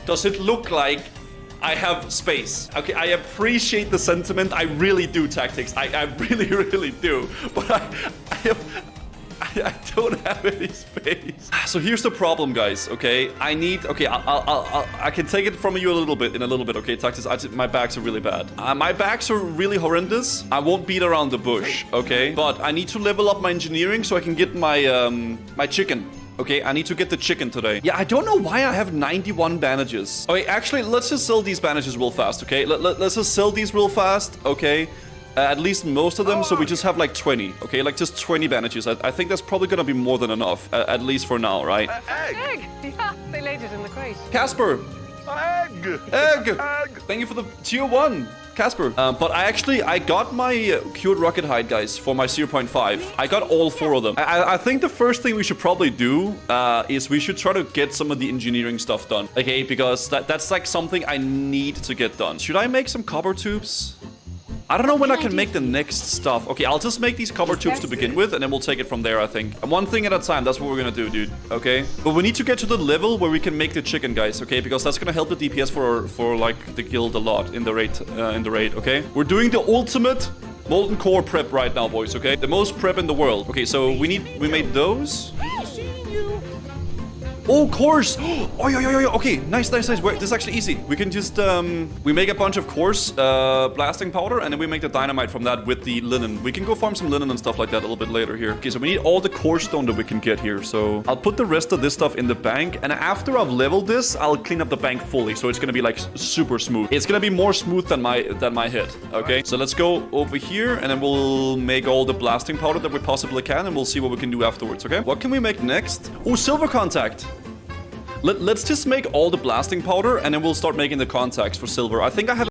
does it look like I have space? Okay, I appreciate the sentiment. I really do, Tactics. I really, really do. But I don't have any space. So here's the problem, guys. Okay, I need. Okay, I can take it from you a little bit in a little bit. Okay, Tactics. My backs are really bad. My backs are really horrendous. I won't beat around the bush. Okay, but I need to level up my engineering so I can get my my chicken. Okay, I need to get the chicken today. Yeah, I don't know why I have 91 bandages. Okay, actually, let's just sell these bandages real fast, okay? Let's just sell these real fast, okay? At least most of them, so we just have like 20, okay? Like just 20 bandages. I think that's probably gonna be more than enough, at least for now, right? Egg! Yeah, they laid it in the crate. Casper! Egg! Egg! Thank you for the tier 1. Casper. But I got my cured rocket hide, guys, for my 0.5. I got all 4 of them. I think the first thing we should probably do is we should try to get some of the engineering stuff done. Okay, because that's like something I need to get done. Should I make some copper tubes? I don't know when I can make the next stuff. Okay, I'll just make these copper tubes to begin with, and then we'll take it from there, I think. And one thing at a time, that's what we're gonna do, dude. Okay? But we need to get to the level where we can make the chicken, guys, okay? Because that's gonna help the DPS for like, the guild a lot in the raid, okay? We're doing the ultimate molten core prep right now, boys, okay? The most prep in the world. Okay, so we made those. Oh, cores! Oh, yeah. Okay, nice. Wait, this is actually easy. We can just, we make a bunch of cores, blasting powder, and then we make the dynamite from that with the linen. We can go farm some linen and stuff like that a little bit later here. Okay, so we need all the core stone that we can get here. So I'll put the rest of this stuff in the bank, and after I've leveled this, I'll clean up the bank fully. So it's gonna be like super smooth. It's gonna be more smooth than my head. Okay, so let's go over here, and then we'll make all the blasting powder that we possibly can, and we'll see what we can do afterwards. Okay, what can we make next? Oh, silver contact. Let's just make all the blasting powder, and then we'll start making the contacts for silver. I think I have...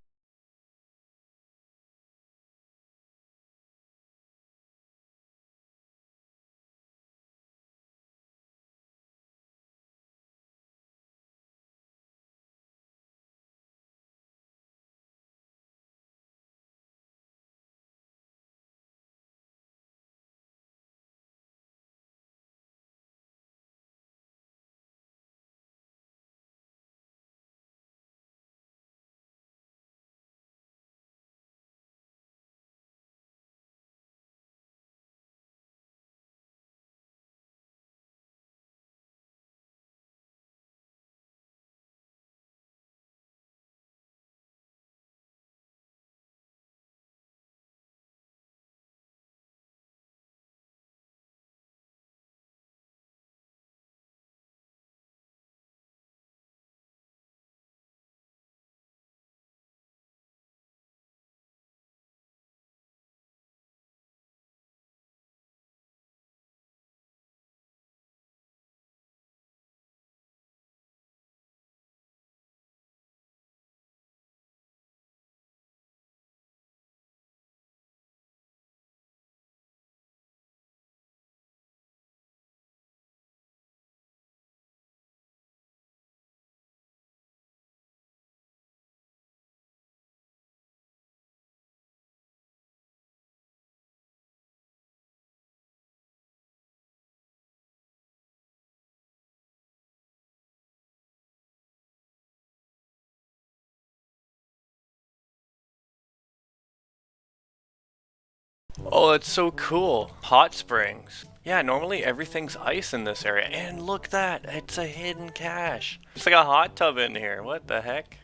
Oh, it's so cool. Hot springs. Yeah, normally everything's ice in this area. And look that, it's a hidden cache. It's like a hot tub in here. What the heck?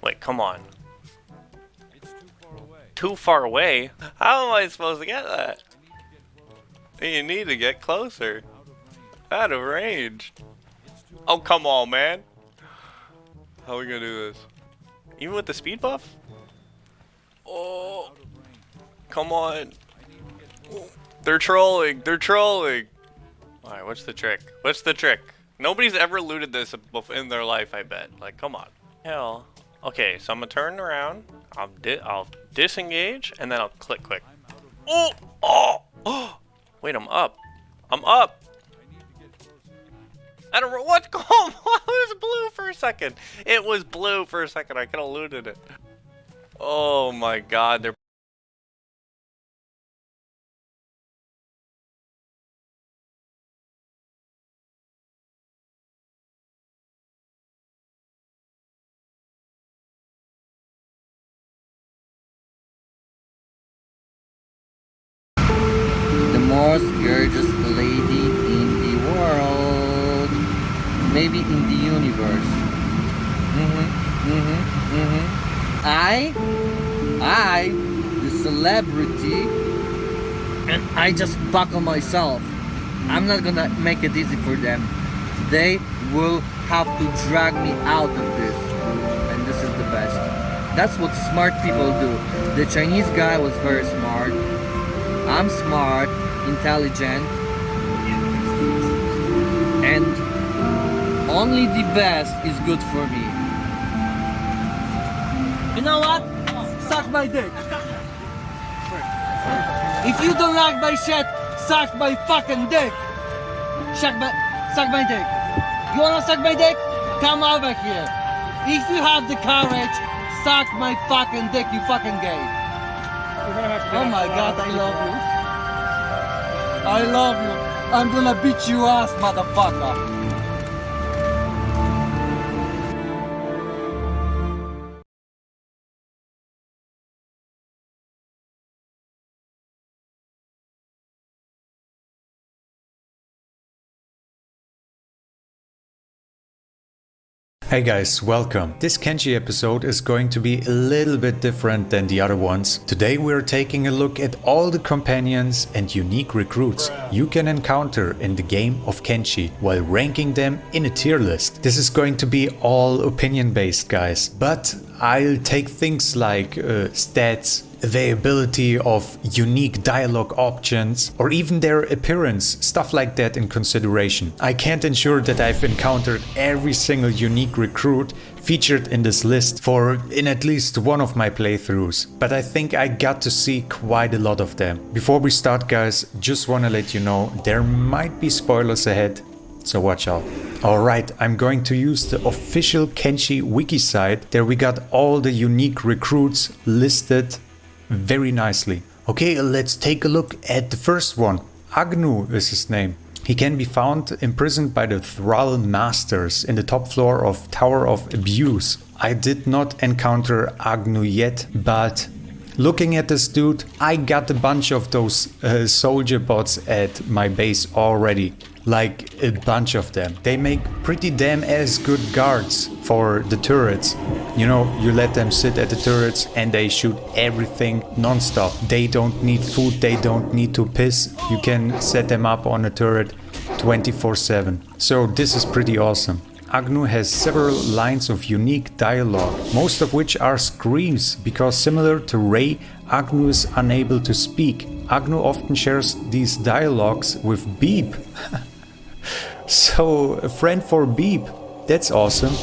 Wait, come on. Too far away? How am I supposed to get that? You need to get closer. Out of range. Oh, come on, man. How are we gonna do this? Even with the speed buff? Oh, come on. They're trolling. They're trolling. Alright, what's the trick? What's the trick? Nobody's ever looted this in their life, I bet. Like, come on. Hell. Okay, so I'm gonna turn around. I'll disengage, and then I'll click quick. Oh! Oh! Oh! Wait, I'm up. I'm up! I don't know what's going on. It was blue for a second. It was blue for a second. I could have looted it. Oh my god, they're... The most gorgeous lady in the world. Maybe in the universe. I, the celebrity, and I just buckle myself. I'm not gonna make it easy for them. They will have to drag me out of this. And this is the best. That's what smart people do. The Chinese guy was very smart. I'm smart, intelligent, and only the best is good for me. You know what? Suck my dick. If you don't like my shit, suck my fucking dick. Suck my dick. You wanna suck my dick? Come over here. If you have the courage, suck my fucking dick, you fucking gay. Oh my god, I love you. I love you. I'm gonna beat you ass, motherfucker. Hey guys, welcome. This Kenshi episode is going to be a little bit different than the other ones. Today we're taking a look at all the companions and unique recruits you can encounter in the game of Kenshi while ranking them in a tier list. This is going to be all opinion based, guys, but I'll take things like stats, availability of unique dialogue options, or even their appearance, stuff like that in consideration. I can't ensure that I've encountered every single unique recruit featured in this list in at least one of my playthroughs, but I think I got to see quite a lot of them. Before we start, guys, just wanna let you know there might be spoilers ahead, so watch out. Alright, I'm going to use the official Kenshi wiki site. There we got all the unique recruits listed very nicely. Okay, let's take a look at the first one. Agnu is his name. He can be found imprisoned by the Thrall Masters in the top floor of Tower of Abuse. I did not encounter Agnu yet, but looking at this dude, I got a bunch of those soldier bots at my base already. Like a bunch of them. They make pretty damn as good guards for the turrets. You know, you let them sit at the turrets and they shoot everything non-stop. They don't need food, they don't need to piss. You can set them up on a turret 24/7. So this is pretty awesome. Agnu has several lines of unique dialogue, most of which are screams, because similar to Ray, Agnu is unable to speak. Agnu often shares these dialogues with Beep. So, a friend for Beep. That's awesome.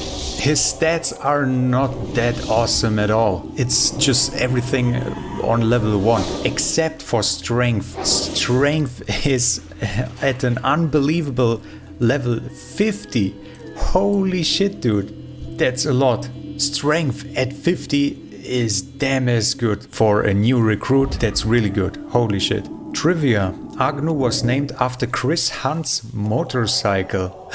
His stats are not that awesome at all. It's just everything on level 1, except for strength. Strength is at an unbelievable level 50. Holy shit, dude. That's a lot. Strength at 50 is damn as good for a new recruit. That's really good. Holy shit. Trivia. Agnu was named after Chris Hunt's motorcycle.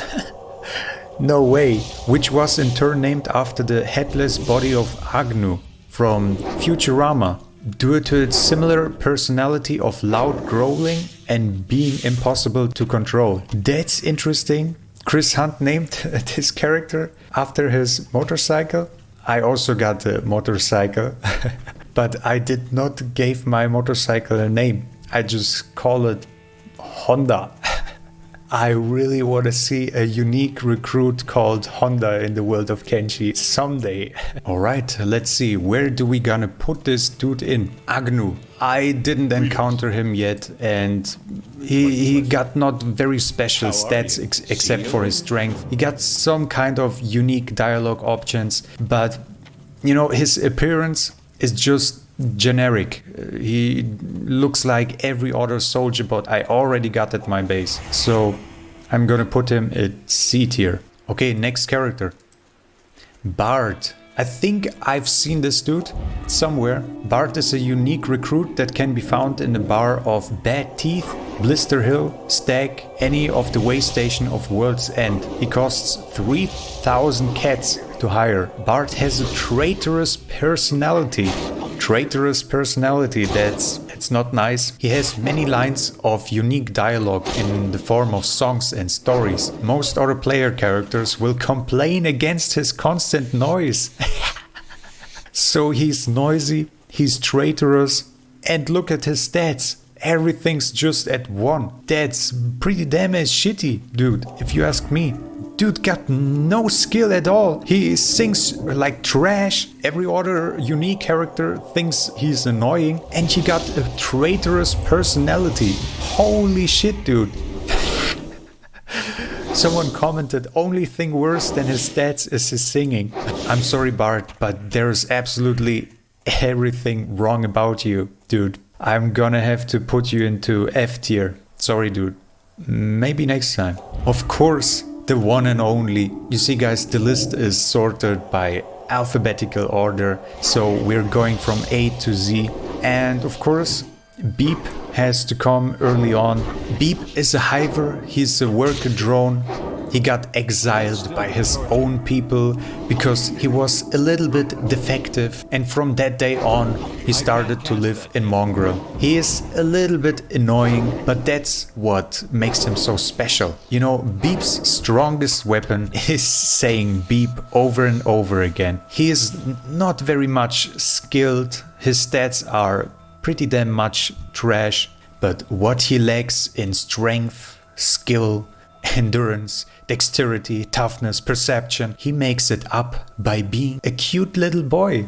No way. Which was in turn named after the headless body of Agnu from Futurama, due to its similar personality of loud growling and being impossible to control. That's interesting. Chris Hunt named this character after his motorcycle. I also got a motorcycle, but I did not give my motorcycle a name. I just call it Honda. I really want to see a unique recruit called Honda in the world of Kenshi someday. Alright, let's see, where do we gonna put this dude in? Agnew. I didn't encounter him yet, and he got not very special stats except for his strength. He got some kind of unique dialogue options, but you know, his appearance is just generic. He looks like every other soldier bot I already got at my base. So I'm gonna put him at C tier. Okay, next character. Bart. I think I've seen this dude somewhere. Bart is a unique recruit that can be found in the bar of Bad Teeth, Blister Hill, Stag, any of the way station of World's End. He costs 3,000 cats to hire. Bart has a traitorous personality. That's not nice. He has many lines of unique dialogue in the form of songs and stories. Most other player characters will complain against his constant noise. So he's noisy, he's traitorous, and look at his stats. Everything's just at 1. That's pretty damn shitty, dude, if you ask me. Dude got no skill at all. He sings like trash. Every other unique character thinks he's annoying. And he got a traitorous personality. Holy shit, dude. Someone commented, only thing worse than his stats is his singing. I'm sorry, Bart, but there's absolutely everything wrong about you, dude. I'm gonna have to put you into F tier. Sorry, dude. Maybe next time. Of course, the one and only. You see, guys, the list is sorted by alphabetical order, so we're going from A to Z. And of course, Beep has to come early on. Beep is a hiver, he's a worker drone. He got exiled by his own people because he was a little bit defective, and from that day on he started to live in Mongrel. He is a little bit annoying, but that's what makes him so special. You know, Beep's strongest weapon is saying beep over and over again. He is not very much skilled, his stats are pretty damn much trash, but what he lacks in strength, skill, endurance, dexterity, toughness, perception, he makes it up by being a cute little boy.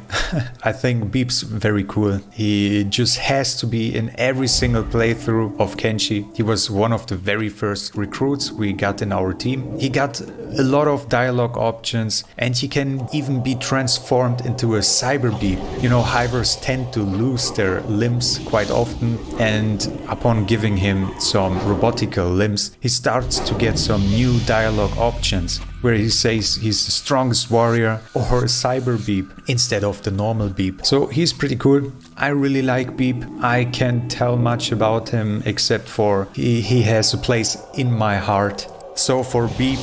I think Beep's very cool. He just has to be in every single playthrough of Kenshi. He was one of the very first recruits we got in our team. He got a lot of dialogue options, and he can even be transformed into a cyber Beep. You know, hivers tend to lose their limbs quite often, and upon giving him some robotical limbs, he starts to get some new dialogue options where he says he's the strongest warrior or a cyber Beep instead of the normal Beep. So he's pretty cool. I really like Beep. I can't tell much about him except for he has a place in my heart. So for Beep,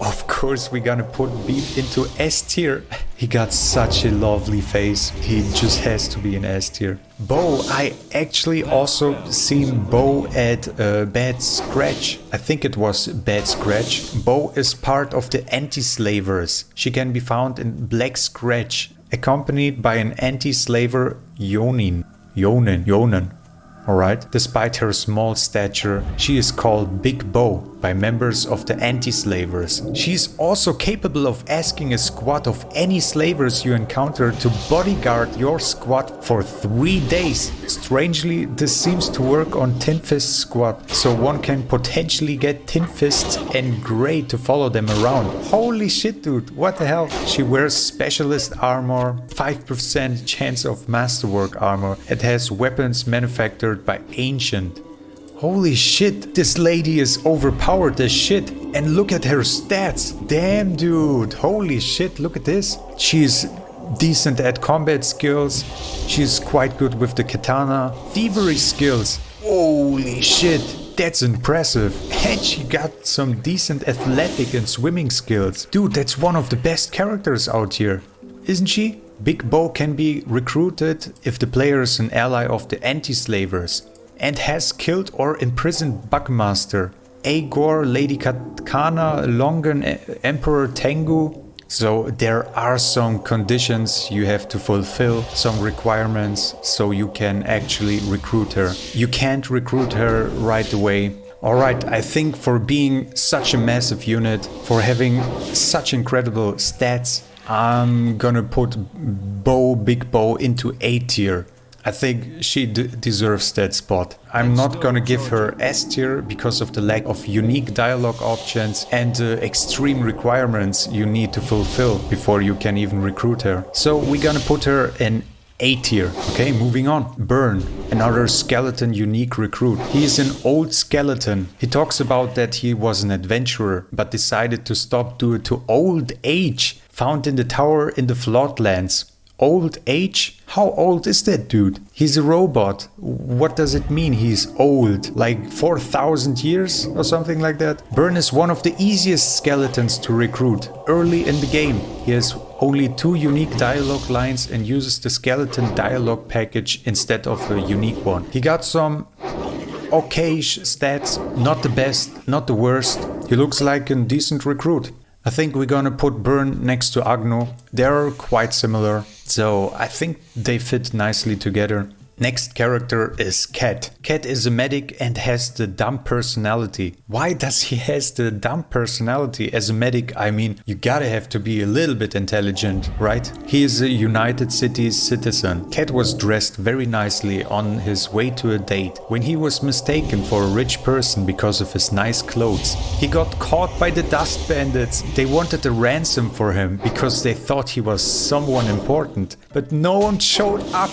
of course we're gonna put Beep into S tier. He got such a lovely face. He just has to be in S tier. Bo, I actually also seen Bo at Bad Scratch. I think it was Bad Scratch. Bo is part of the anti-slavers. She can be found in Black Scratch, accompanied by an anti-slaver Yonin. Alright, despite her small stature, she is called Big Bo by members of the anti-slavers. She is also capable of asking a squad of any slavers you encounter to bodyguard your squad for 3 days. Strangely, this seems to work on Tin Fist's squad, so one can potentially get Tin Fist and Grey to follow them around. Holy shit, dude, what the hell? She wears specialist armor, 5% chance of masterwork armor. It has weapons manufactured by Ancient. Holy shit, this lady is overpowered as shit. And look at her stats. Damn, dude. Holy shit, look at this. She's decent at combat skills. She's quite good with the katana. Thievery skills. Holy shit, that's impressive. And she got some decent athletic and swimming skills. Dude, that's one of the best characters out here, isn't she? Big Bo can be recruited if the player is an ally of the anti-slavers and has killed or imprisoned Buckmaster, Agor, Lady Katana, Longan, Emperor Tengu, So there are some conditions you have to fulfill, some requirements, so you can actually recruit her. You can't recruit her right away. Alright, I think for being such a massive unit, for having such incredible stats, I'm gonna put Big Bow into A tier. I think she deserves that spot. I'm not gonna give her S tier because of the lack of unique dialogue options and the extreme requirements you need to fulfill before you can even recruit her. So we're gonna put her in A tier. Okay, moving on. Burn, another skeleton unique recruit. He is an old skeleton. He talks about that he was an adventurer but decided to stop due to old age. Found in the tower in the Floodlands. Old age? How old is that dude? He's a robot. What does it mean he's old? Like 4,000 years or something like that? Burn is one of the easiest skeletons to recruit early in the game. He has only 2 unique dialogue lines and uses the skeleton dialogue package instead of a unique one. He got some okay-ish stats, not the best, not the worst. He looks like a decent recruit. I think we're gonna put Burn next to Agno. They're quite similar, so I think they fit nicely together. Next character is Cat. Cat is a medic and has the dumb personality. Why does he has the dumb personality? As a medic, I mean, you gotta have to be a little bit intelligent, right? He is a United Cities citizen. Cat was dressed very nicely on his way to a date when he was mistaken for a rich person because of his nice clothes. He got caught by the dust bandits. They wanted a ransom for him because they thought he was someone important, but no one showed up.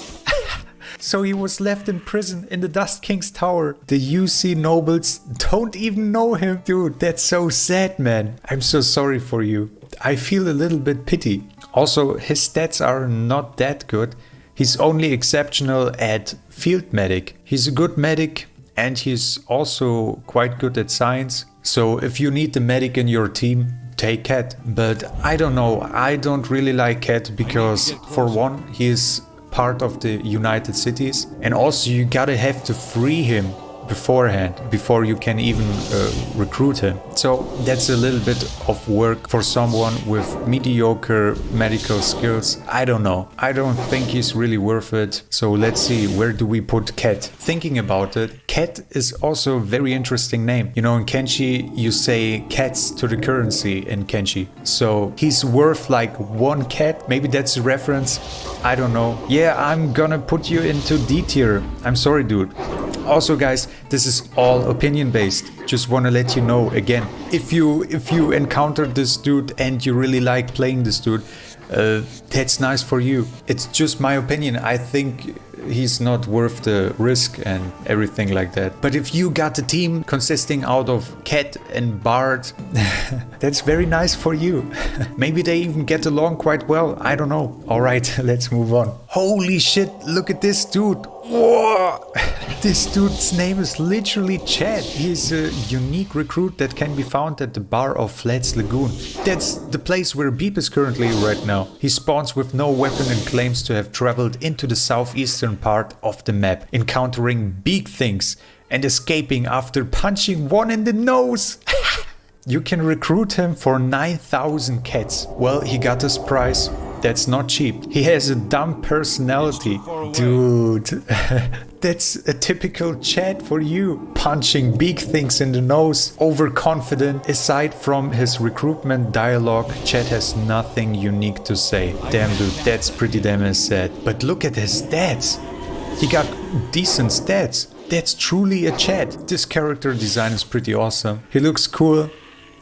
So he was left in prison in the Dust King's tower. The UC nobles don't even know him. Dude, that's so sad, man. I'm so sorry for you. I feel a little bit pity. Also, his stats are not that good. He's only exceptional at field medic. He's a good medic and he's also quite good at science. So if you need the medic in your team, take Cat. But I don't know. I don't really like Cat because for one, he is part of the United Cities, and also you gotta have to free him beforehand before you can even recruit him. So that's a little bit of work for someone with mediocre medical skills. I don't know. I don't think he's really worth it. So let's see, where do we put Cat? Thinking about it, Cat is also a very interesting name. You know, in Kenshi you say cats to the currency in Kenshi. So he's worth like 1 cat. Maybe that's a reference. I don't know. Yeah, I'm gonna put you into D tier. I'm sorry, dude. Also, guys, this is all opinion based. Just want to let you know again, if you encountered this dude and you really like playing this dude, that's nice for you. It's just my opinion. I think he's not worth the risk and everything like that. But if you got a team consisting out of Cat and Bard, that's very nice for you. Maybe they even get along quite well. I don't know. All right, let's move on. Holy shit, look at this dude. Whoa! This dude's name is literally Chad. He's a unique recruit that can be found at the bar of Flat's Lagoon. That's the place where Beep is currently right now. He spawns with no weapon and claims to have traveled into the southeastern part of the map, encountering big things and escaping after punching one in the nose. You can recruit him for 9,000 cats. Well, he got his price. That's not cheap. He has a dumb personality. Dude, that's a typical Chad for you. Punching big things in the nose, overconfident. Aside from his recruitment dialogue, Chad has nothing unique to say. Damn, dude, that's pretty damn sad. But look at his stats. He got decent stats. That's truly a Chad. This character design is pretty awesome. He looks cool.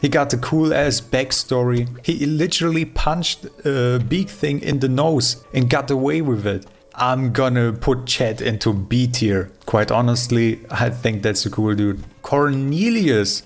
He got a cool ass backstory. He literally punched a big thing in the nose and got away with it. I'm gonna put Chad into B tier. Quite honestly, I think that's a cool dude. Cornelius.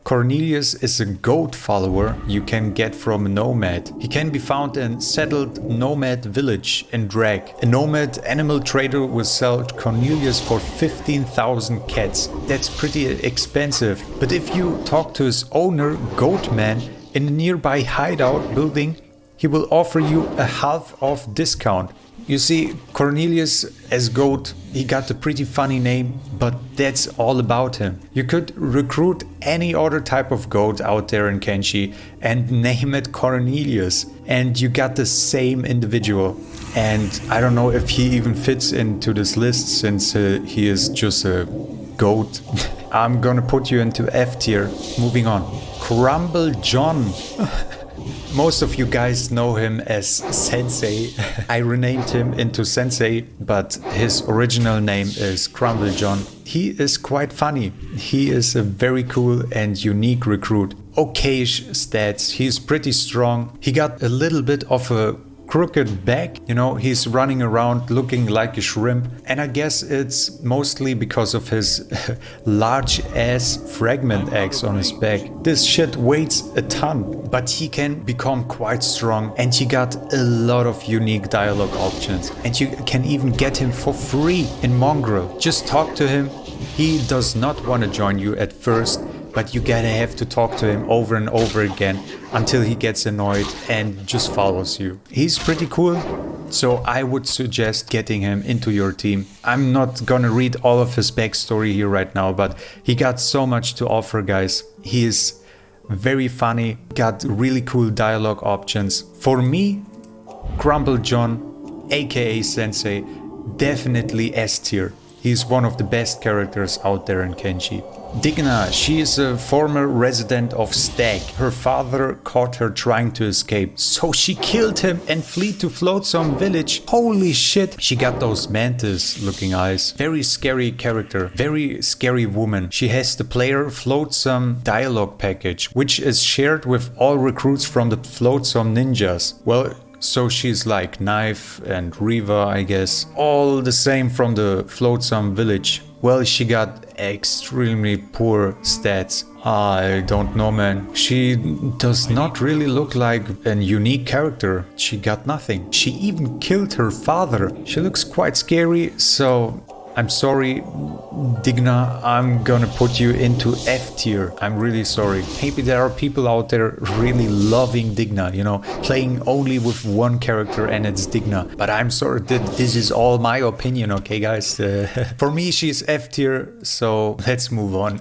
Cornelius is a goat follower you can get from a nomad. He can be found in settled nomad village in Drag. A nomad animal trader will sell Cornelius for 15,000 cats. That's pretty expensive. But if you talk to his owner, Goatman, in a nearby hideout building, he will offer you a half off discount. You see, Cornelius as GOAT, he got a pretty funny name, but that's all about him. You could recruit any other type of GOAT out there in Kenshi and name it Cornelius, and you got the same individual. And I don't know if he even fits into this list since he is just a GOAT. I'm gonna put you into F tier. Moving on. Crumble John. Most of you guys know him as Sensei. I renamed him into Sensei, but his original name is Crumble John. He is quite funny. He is a very cool and unique recruit. Okay-ish stats. He's pretty strong. He got a little bit of a crooked back, you know, he's running around looking like a shrimp, and I guess it's mostly because of his large ass fragment axe on his back. This shit weighs a ton, but he can become quite strong, and he got a lot of unique dialogue options, and you can even get him for free in Mongrel. Just talk to him. He does not want to join you at first, but you gotta have to talk to him over and over again until he gets annoyed and just follows you. He's pretty cool, so I would suggest getting him into your team. I'm not gonna read all of his backstory here right now, but he got so much to offer, guys. He is very funny, got really cool dialogue options. For me, Crumble John, aka Sensei, definitely S tier. He's one of the best characters out there in Kenshi. Digna, she is a former resident of Stag. Her father caught her trying to escape, so she killed him and fled to Flotsam village. Holy shit, she got those mantis looking eyes. Very scary character, very scary woman. She has the player Flotsam dialogue package, which is shared with all recruits from the Flotsam ninjas. Well, so she's like Knife and Reva, I guess. All the same from the Flotsam village. Well, she got extremely poor stats. I don't know, man. She does not really look like a unique character. She got nothing. She even killed her father. She looks quite scary, so I'm sorry, Digna, I'm gonna put you into F tier. I'm really sorry. Maybe there are people out there really loving Digna, you know, playing only with one character and it's Digna. But I'm sorry, this is all my opinion, okay, guys? For me, she's F tier, so let's move on.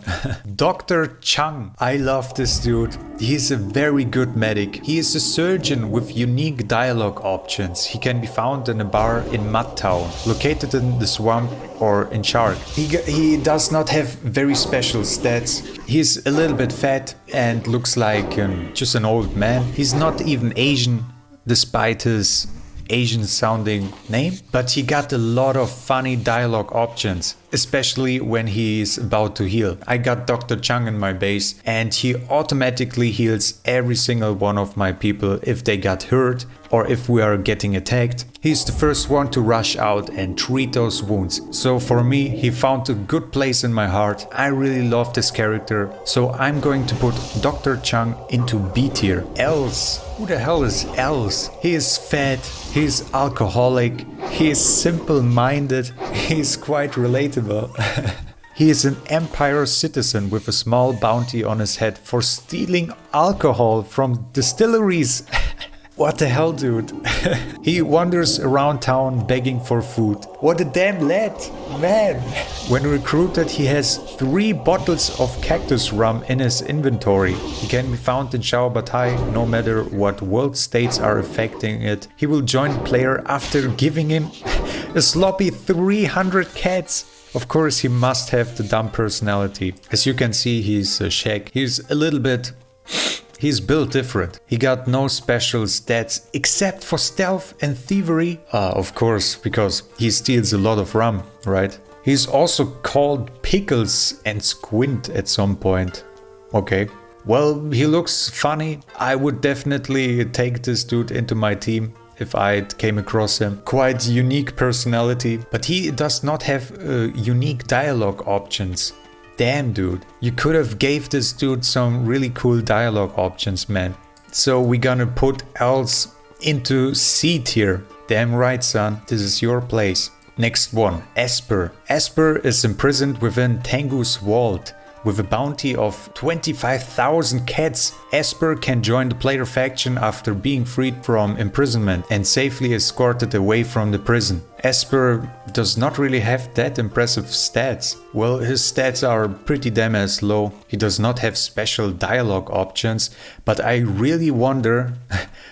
Dr. Chang. I love this dude. He's a very good medic. He is a surgeon with unique dialogue options. He can be found in a bar in Mudtown, located in the swamp or in Shark. He does not have very special stats. He's a little bit fat and looks like just an old man. He's not even Asian, despite his Asian sounding name, but he got a lot of funny dialogue options, especially when he's about to heal. I got Dr. Chang in my base and he automatically heals every single one of my people if they got hurt or if we are getting attacked. He's the first one to rush out and treat those wounds. So for me, he found a good place in my heart. I really love this character, so I'm going to put Dr. Chang into B tier. Els. Who the hell is Els? He is fat, he's alcoholic, he is simple-minded, he's quite relatable. He is an Empire citizen with a small bounty on his head for stealing alcohol from distilleries. What the hell, dude? He wanders around town begging for food. What a damn lad, man. When recruited, he has 3 bottles of cactus rum in his inventory. He can be found in Xiao Batai no matter what world states are affecting it. He will join the player after giving him a sloppy 300 cats. Of course, he must have the dumb personality. As you can see, he's a shag. He's a little bit... He's built different. He got no special stats except for stealth and thievery. Of course, because he steals a lot of rum, right? He's also called Pickles and Squint at some point. Okay. Well, he looks funny. I would definitely take this dude into my team if I came across him. Quite unique personality, but he does not have unique dialogue options. Damn, dude. You could have gave this dude some really cool dialogue options, man. So we're gonna put Els into C tier. Damn right, son. This is your place. Next one, Esper. Esper is imprisoned within Tengu's vault. With a bounty of 25,000 cats, Esper can join the player faction after being freed from imprisonment and safely escorted away from the prison. Esper does not really have that impressive stats. Well, his stats are pretty damn as low. He does not have special dialogue options, but I really wonder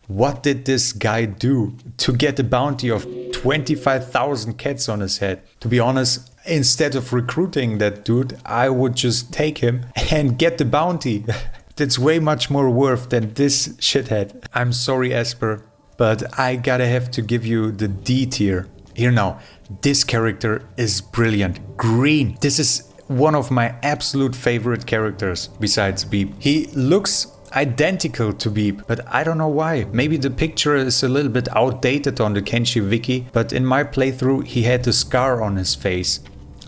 what did this guy do to get a bounty of 25,000 cats on his head? To be honest, instead of recruiting that dude, I would just take him and get the bounty. That's way much more worth than this shithead. I'm sorry, Esper, but I gotta have to give you the D tier. Here now, this character is brilliant. Green. This is one of my absolute favorite characters besides Beep. He looks identical to Beep, but I don't know why. Maybe the picture is a little bit outdated on the Kenshi wiki, but in my playthrough he had a scar on his face,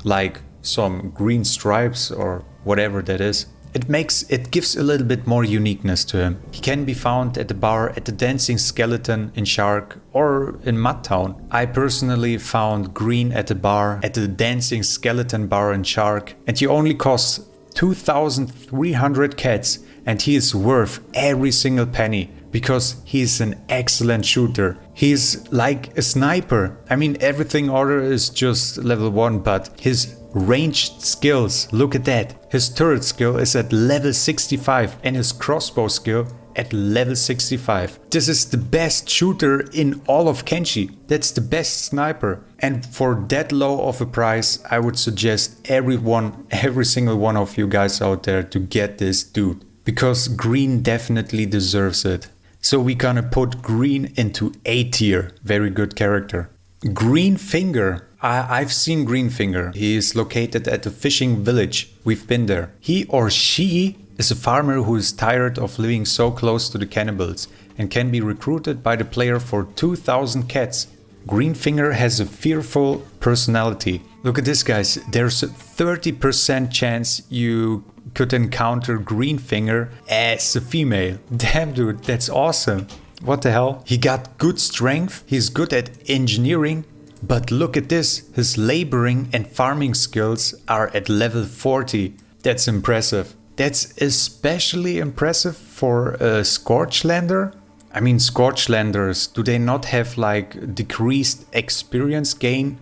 like some green stripes or whatever that is. It gives a little bit more uniqueness to him. He can be found at the bar at the Dancing Skeleton in Shark or in Mudtown. I personally found Green at the bar at the Dancing Skeleton bar in Shark, and he only costs 2,300 cats, and he is worth every single penny because he's an excellent shooter. He's like a sniper. I mean, everything other is just level 1, but his ranged skills, look at that. His turret skill is at level 65 and his crossbow skill at level 65. This is the best shooter in all of Kenshi. That's the best sniper. And for that low of a price, I would suggest every single one of you guys out there to get this dude. Because Green definitely deserves it. So we're gonna put Green into A tier. Very good character. Green Finger. I've seen Green Finger. He is located at a fishing village. We've been there. He or she is a farmer who is tired of living so close to the cannibals and can be recruited by the player for 2,000 cats. Greenfinger has a fearful personality. Look at this, guys. There's a 30% chance you could encounter Greenfinger as a female. Damn, dude, that's awesome. What the hell? He got good strength. He's good at engineering. But look at this. His laboring and farming skills are at level 40. That's impressive. That's especially impressive for a Scorchlander. I mean, Scorchlanders, do they not have like decreased experience gain?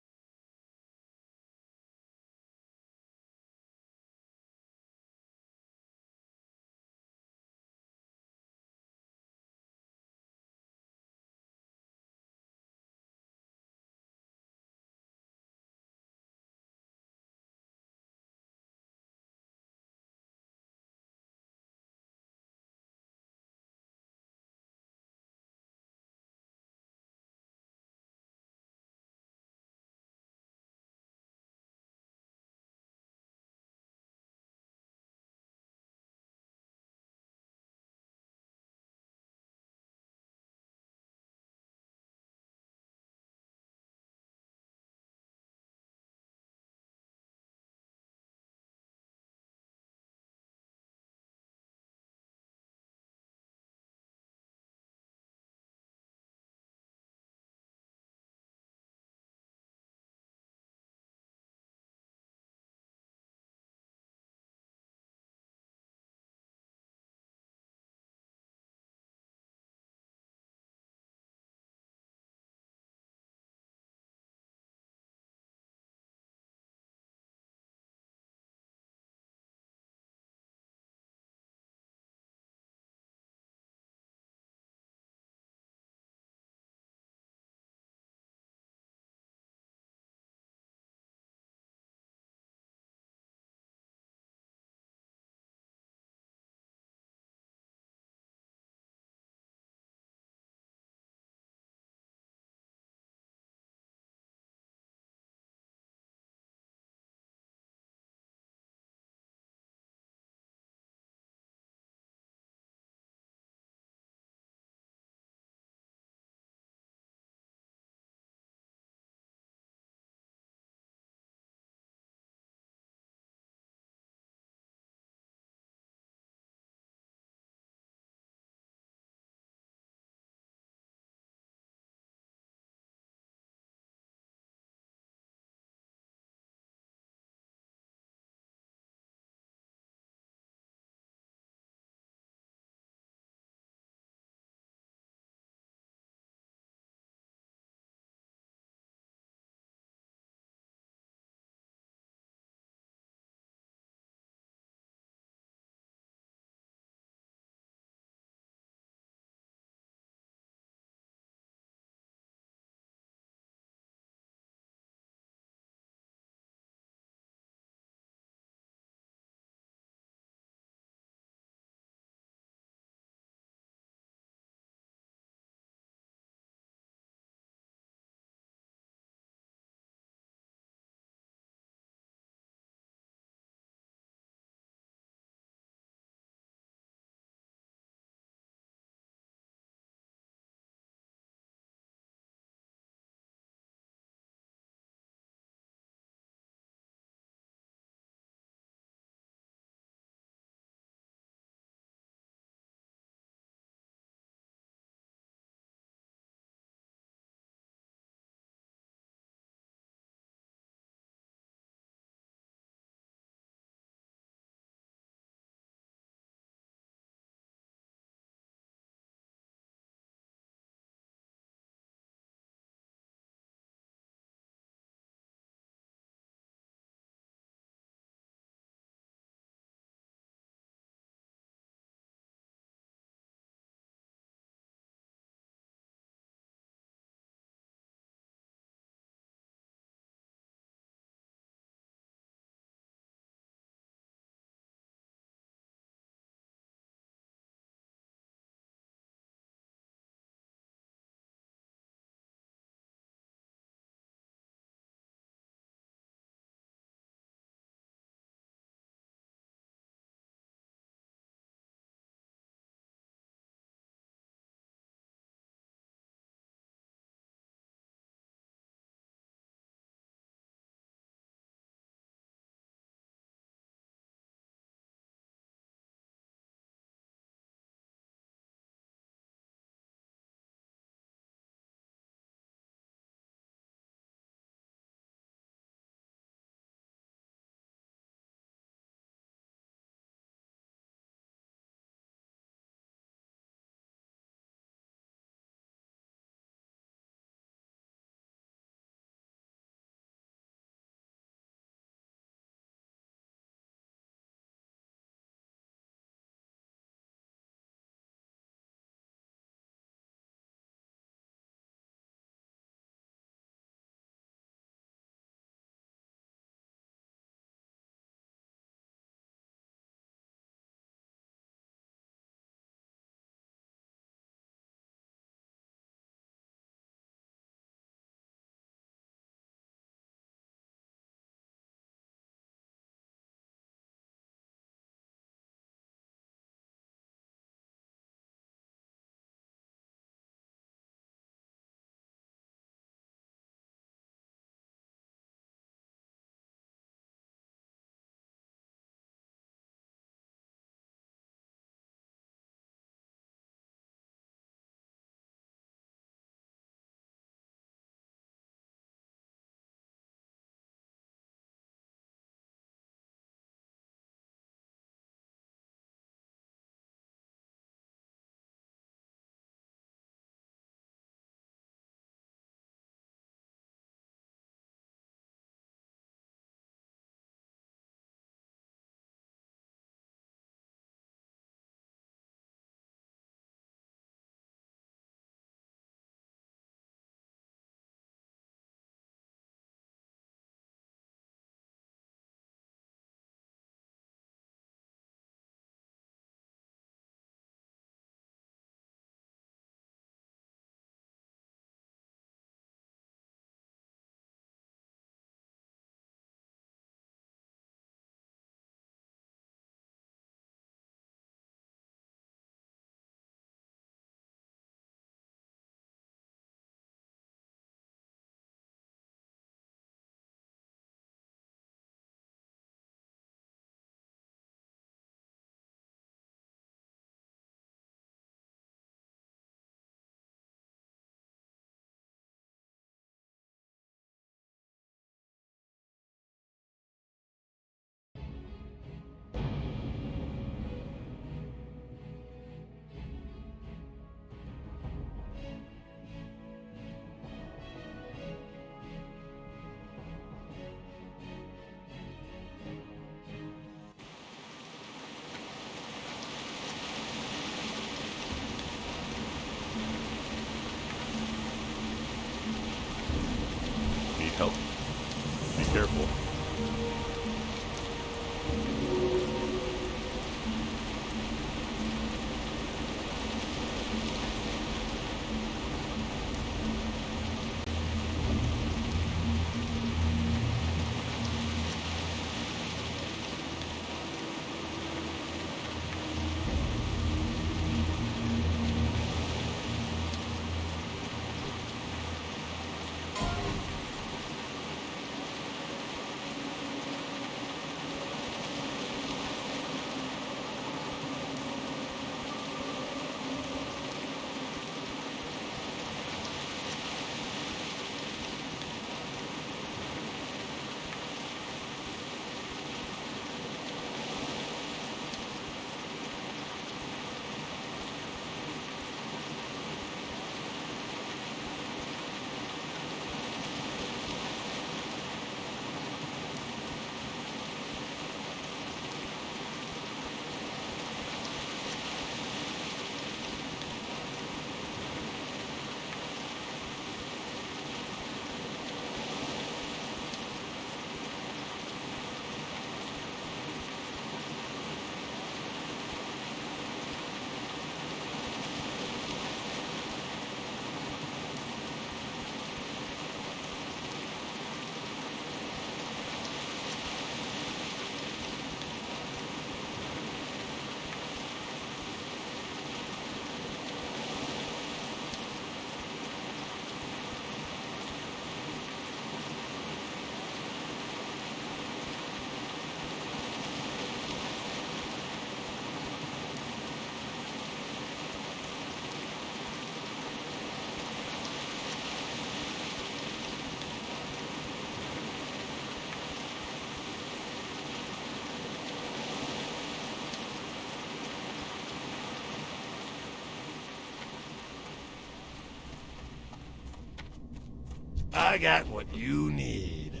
I got what you need.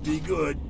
Be good.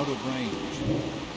out of range.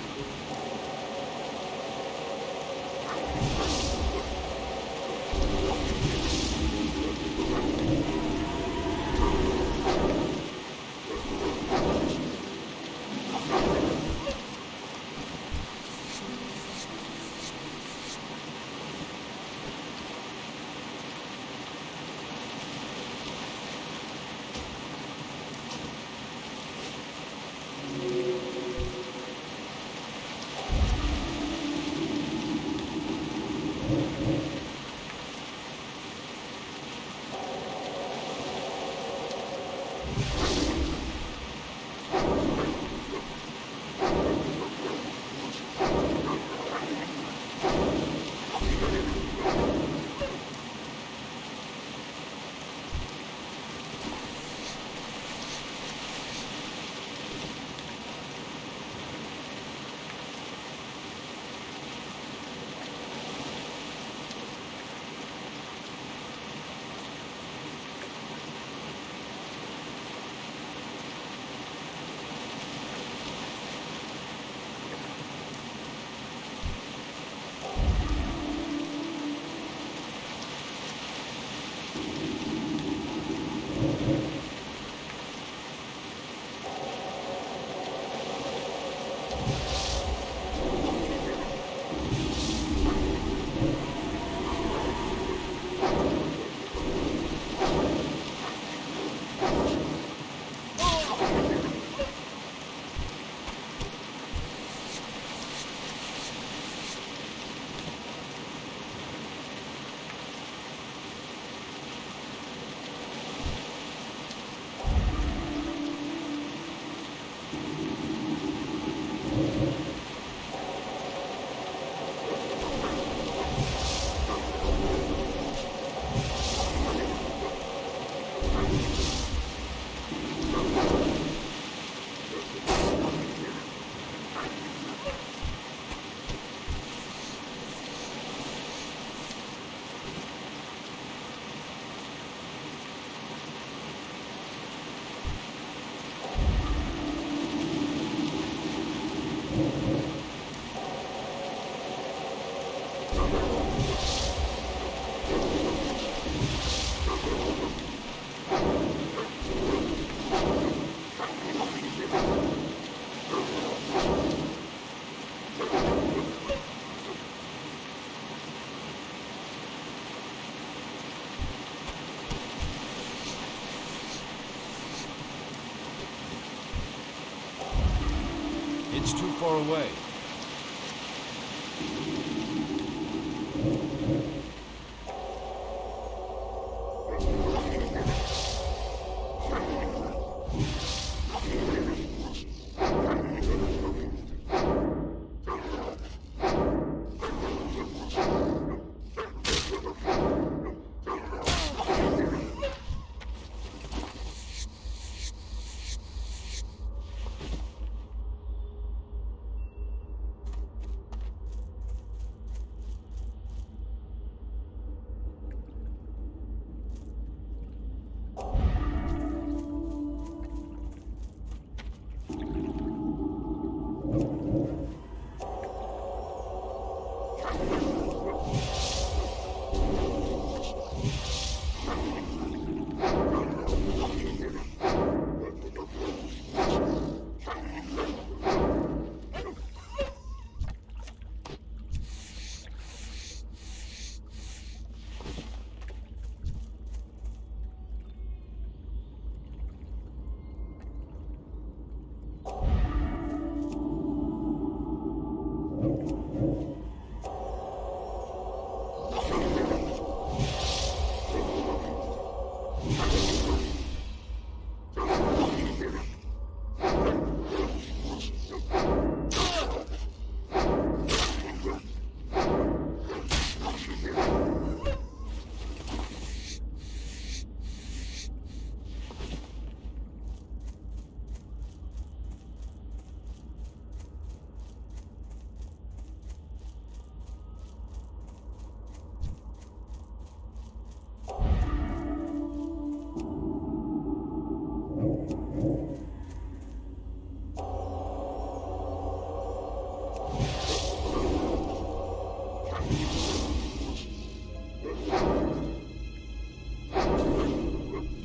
It's too far away.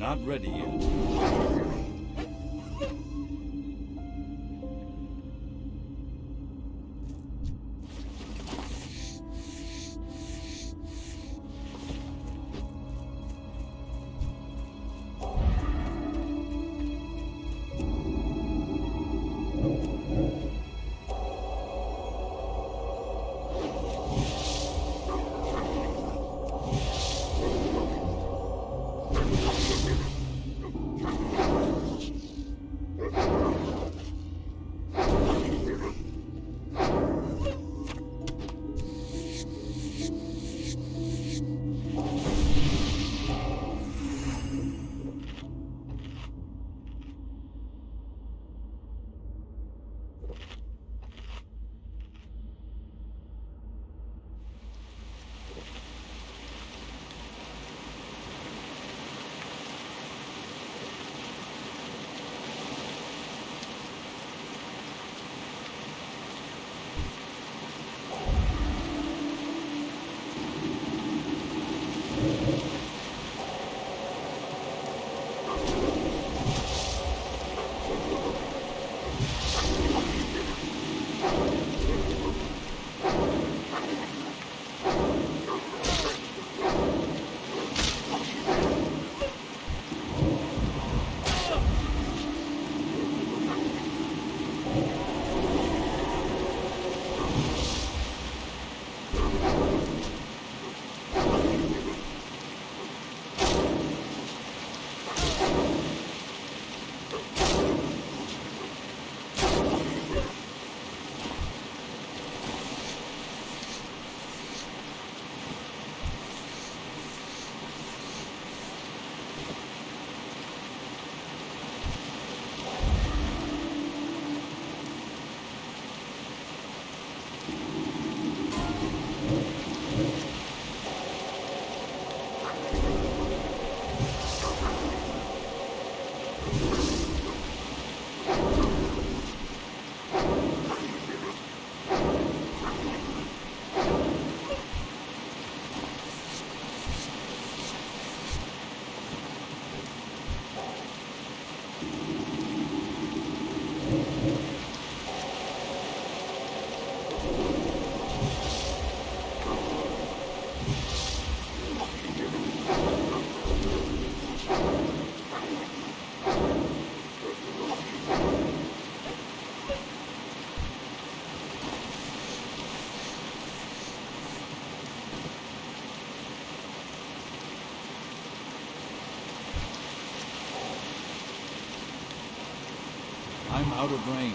Not ready yet. out of range.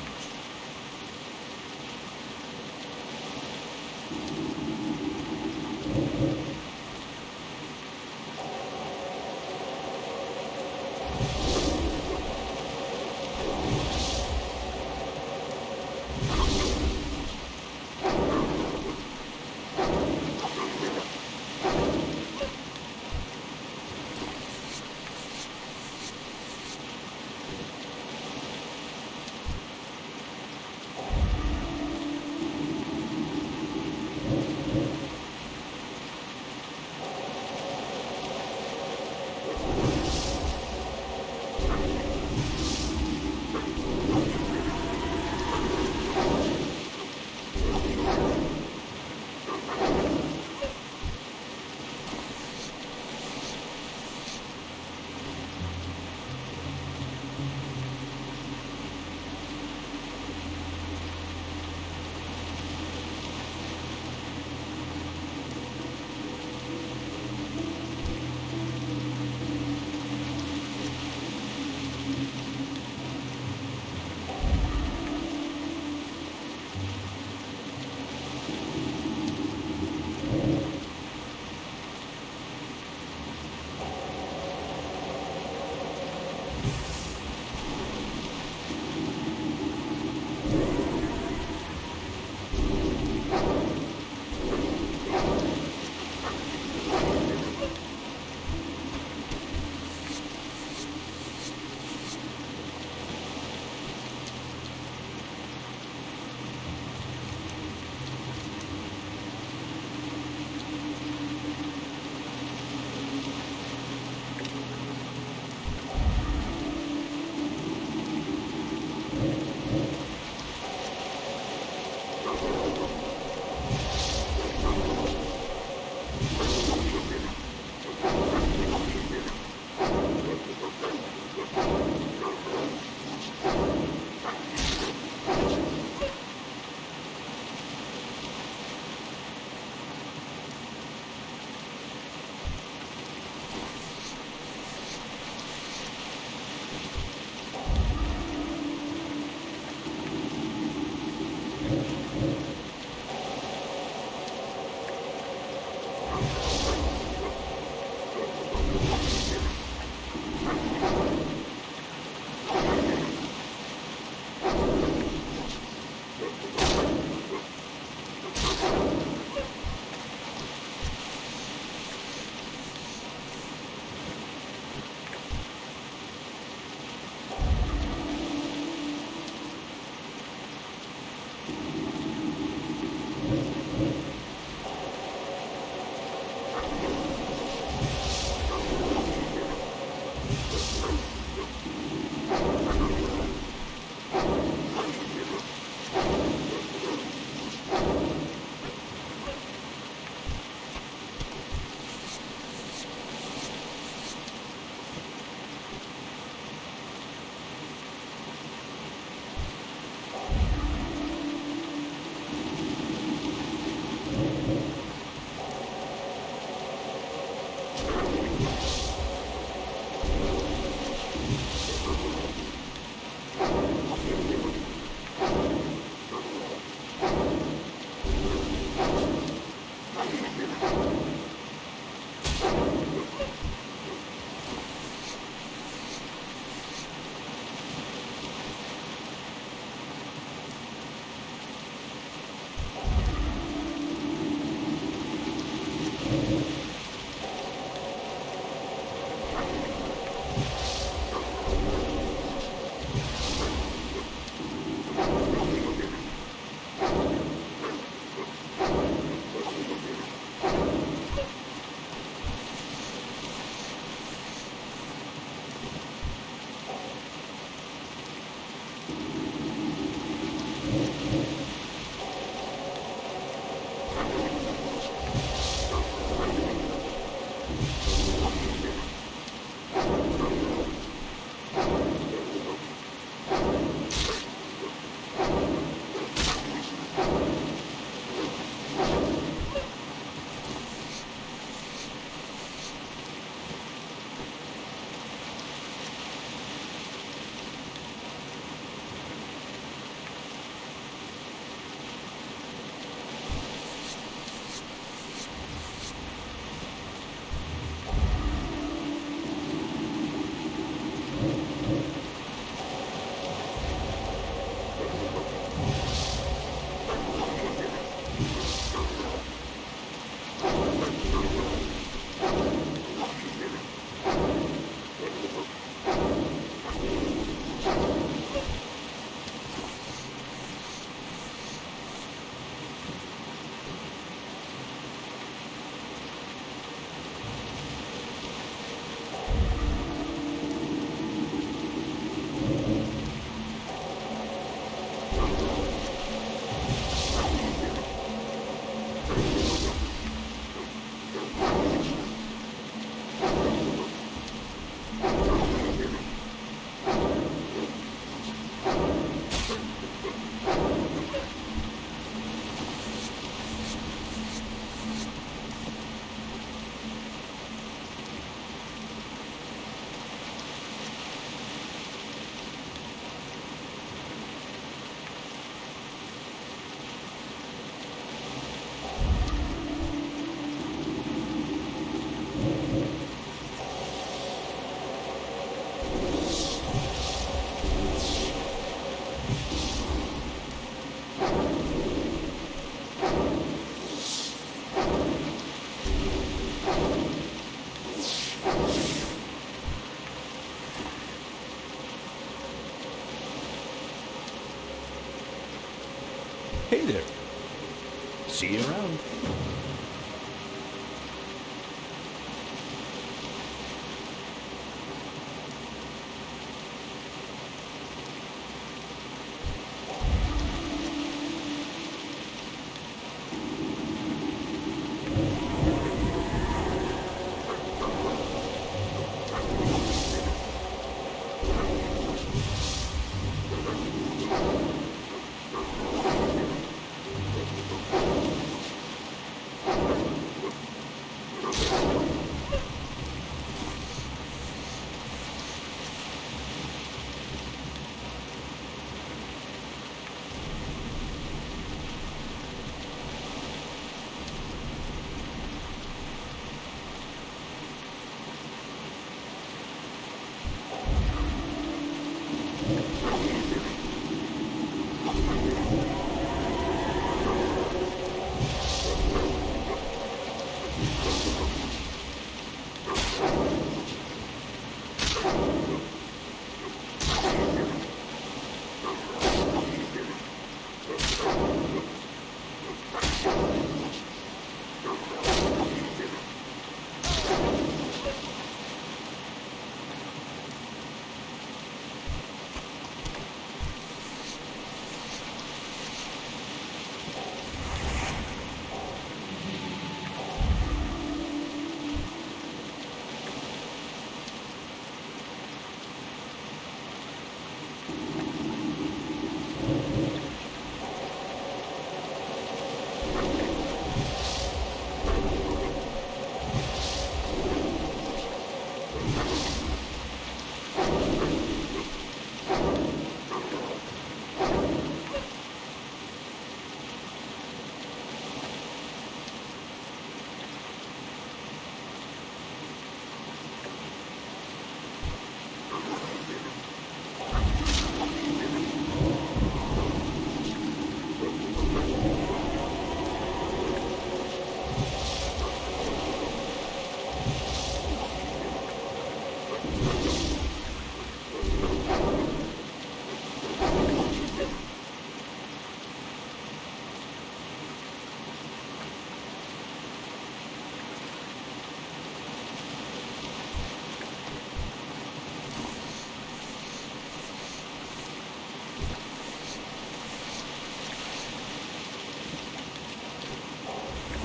See you around.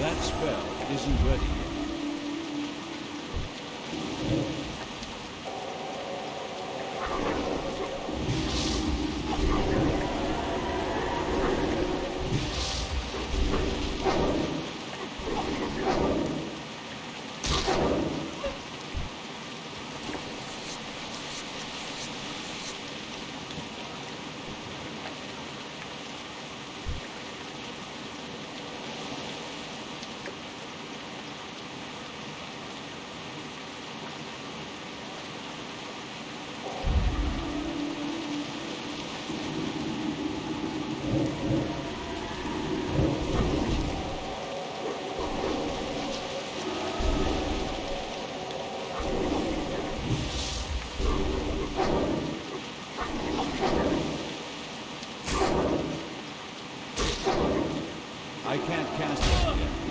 That spell isn't ready yet. I can't cast it yet.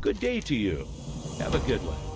Good day to you. Have a good one.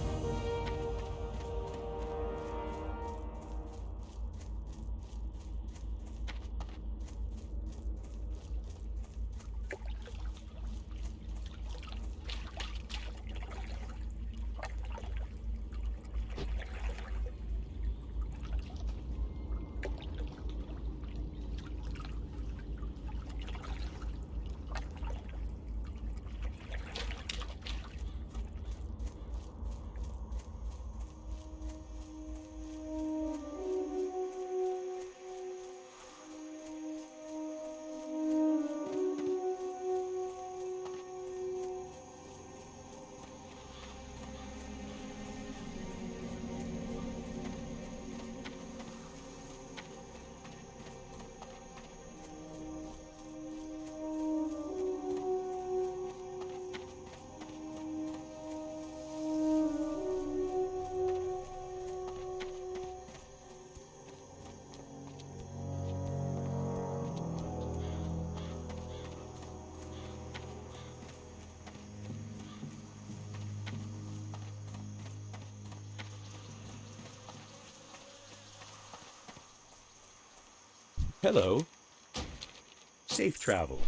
Hello. Safe travels.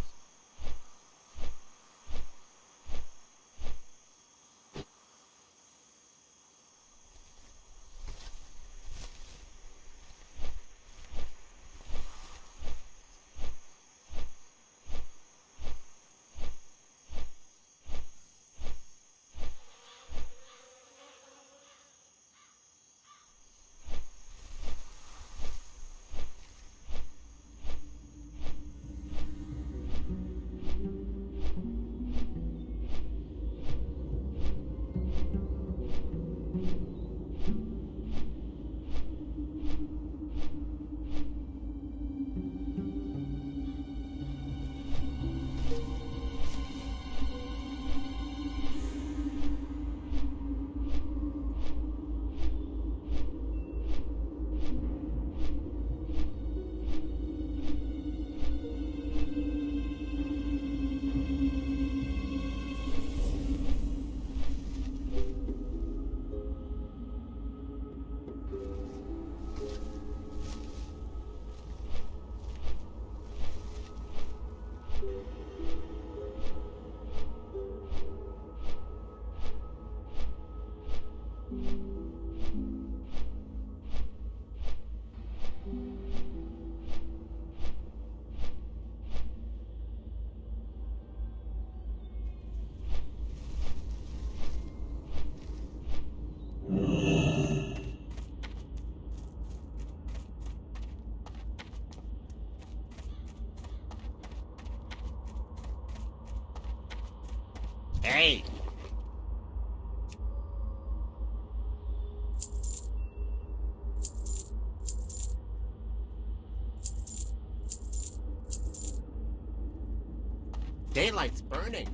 Hey! Daylight's burning.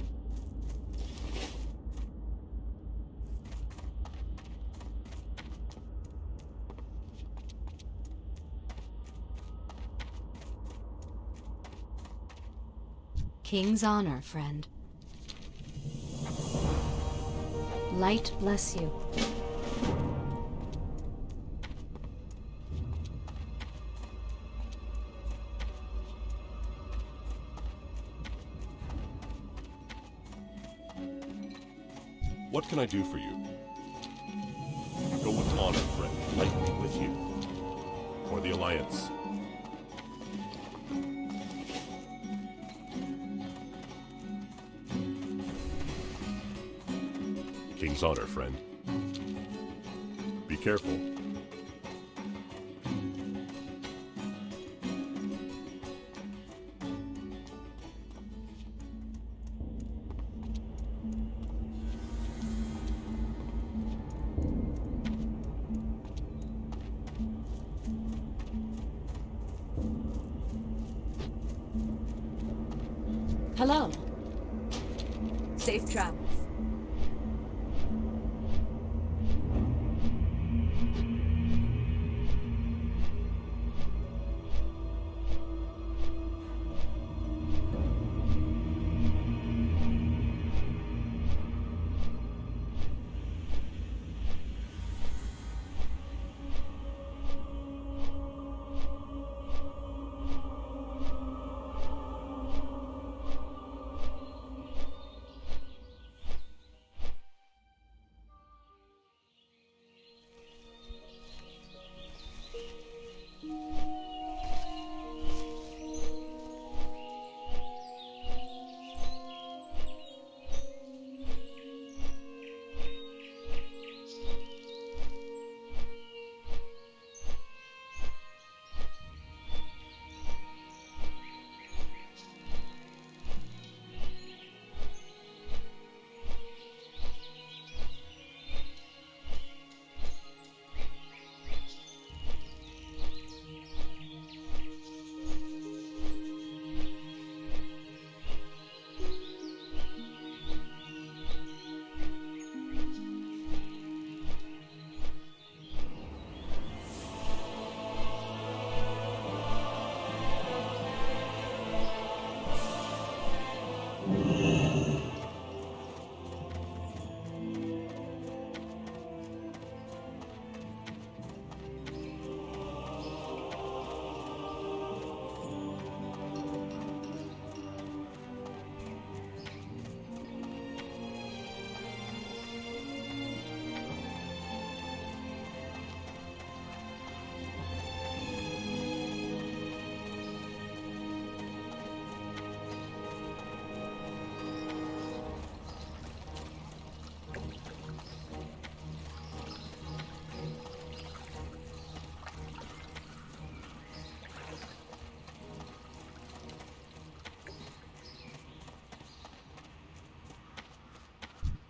King's honor, friend. Light bless you. What can I do for you? Go with honor, friend. Light be with you. For the Alliance. King's honor, friend. Be careful. Hello. Safe travels.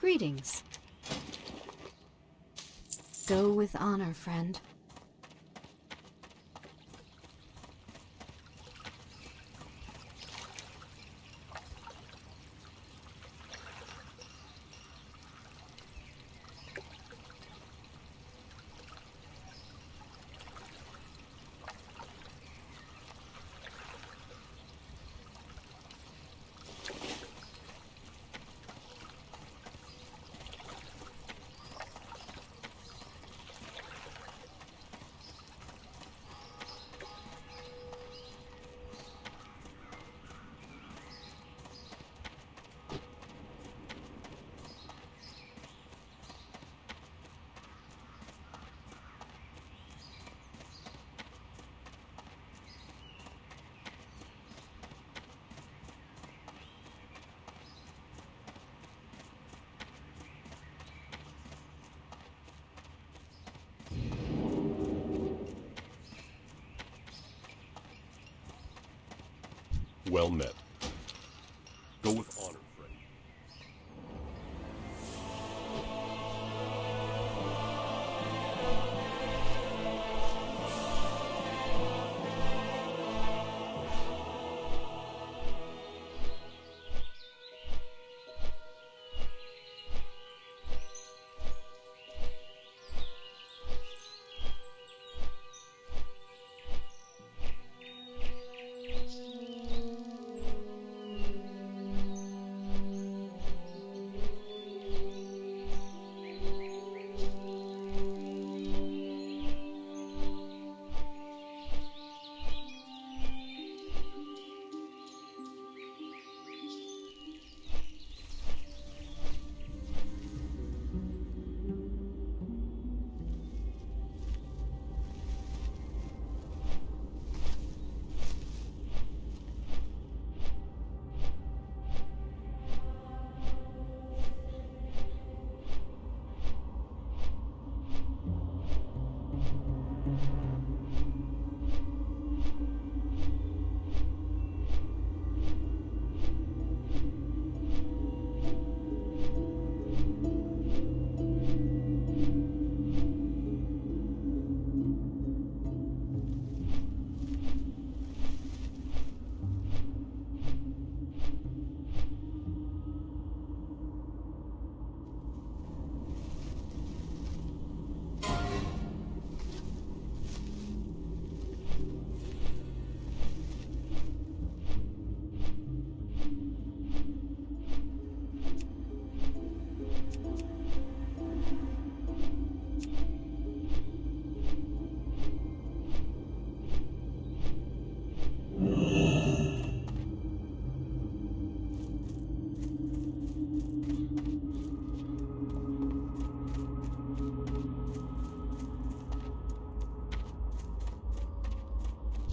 Greetings. Go with honor, friend. Well met. Go with honor, friend.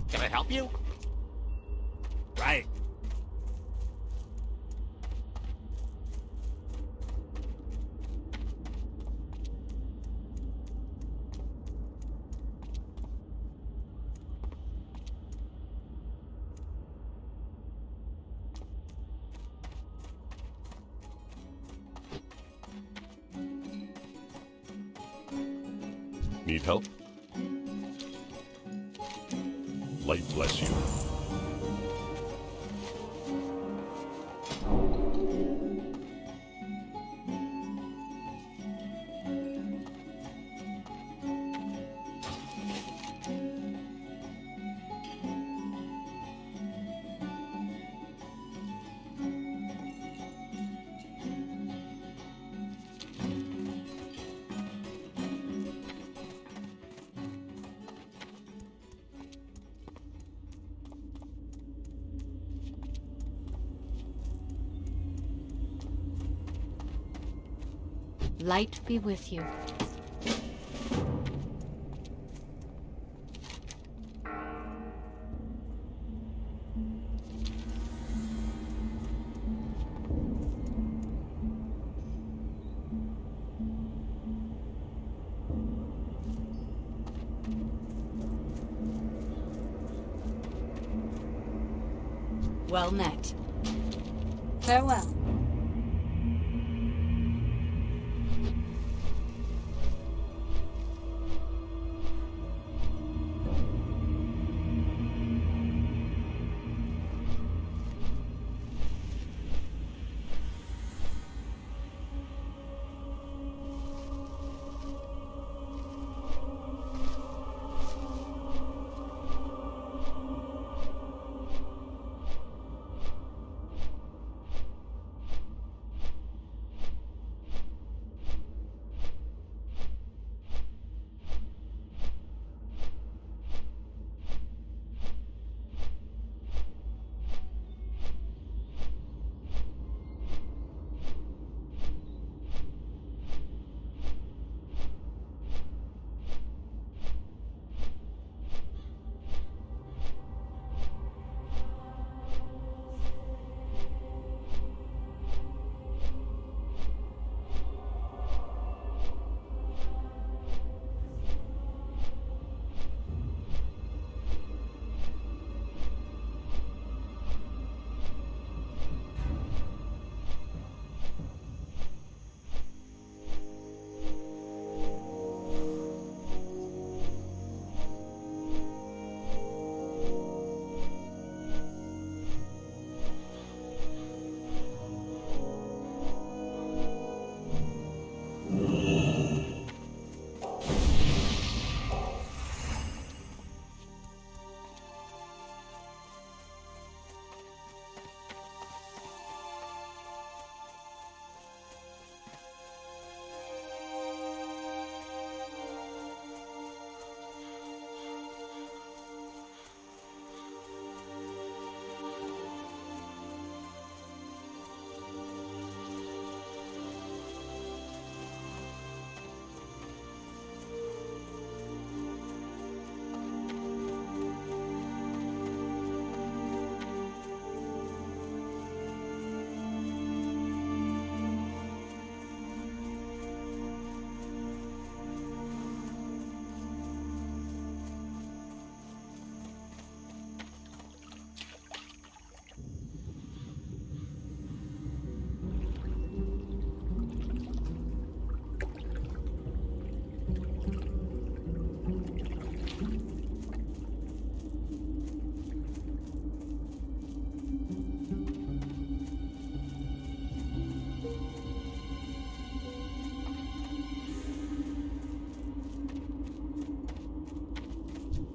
Can I help you? Right. Need help? Light bless you. Light be with you. Well met. Farewell.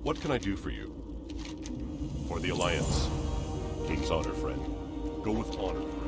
What can I do for you? For the Alliance. King's honor, friend. Go with honor, friend.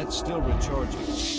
That's still recharging.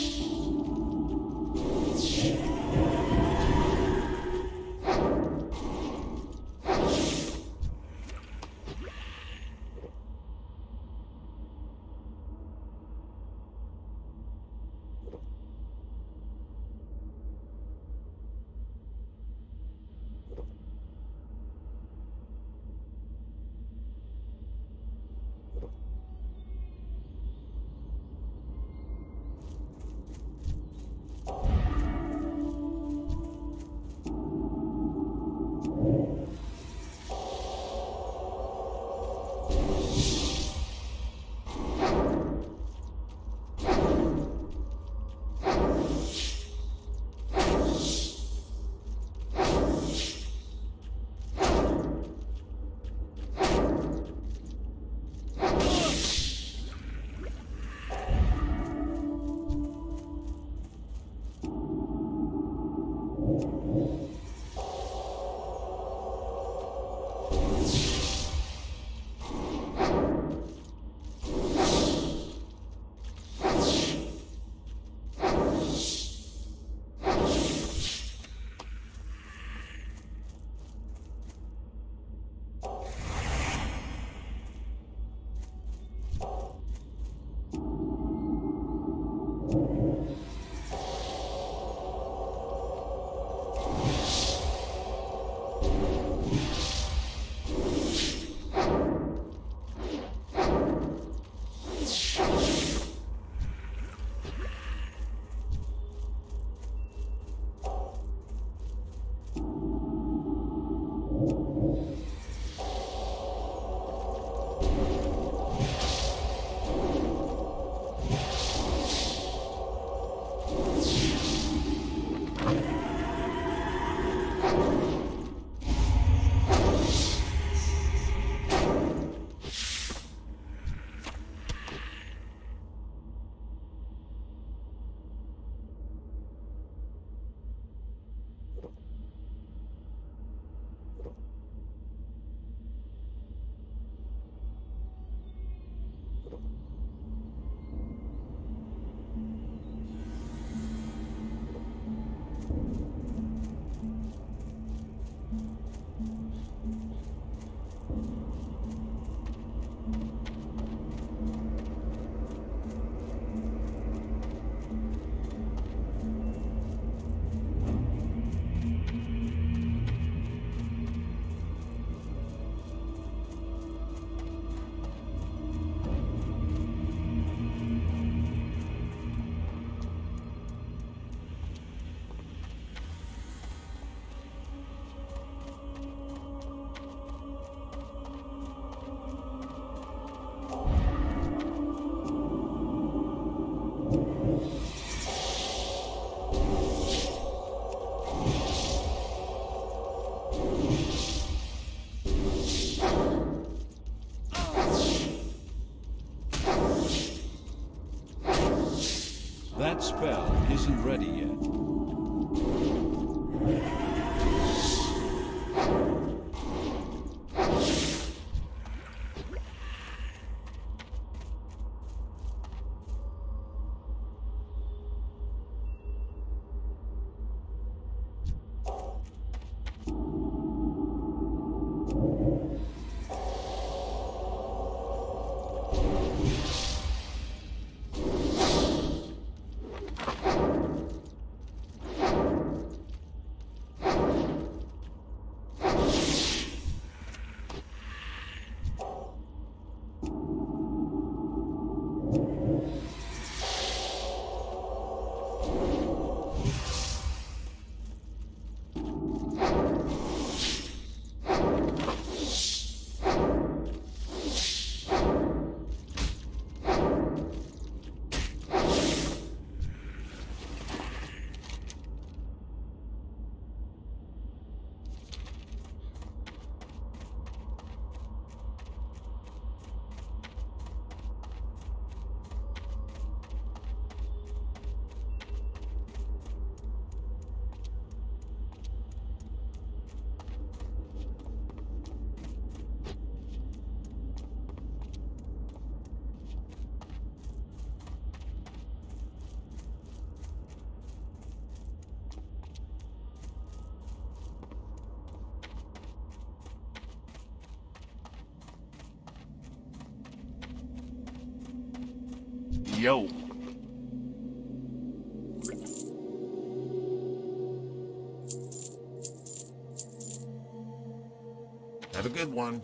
That spell isn't ready yet. Yo. Have a good one.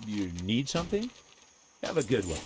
You need something? Have a good one.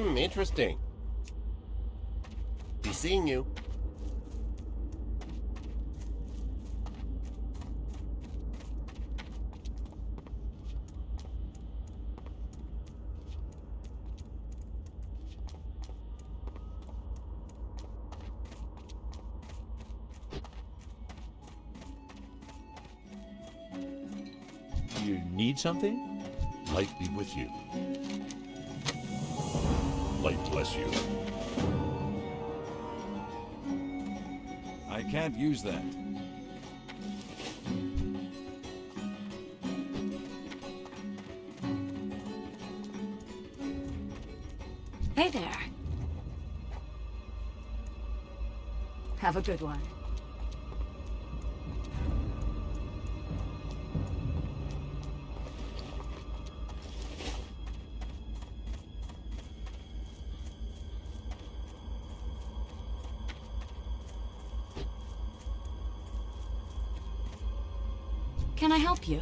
Interesting. Be seeing you. You need something? Light be with you. Light bless you. I can't use that. Hey there. Have a good one. Can I help you?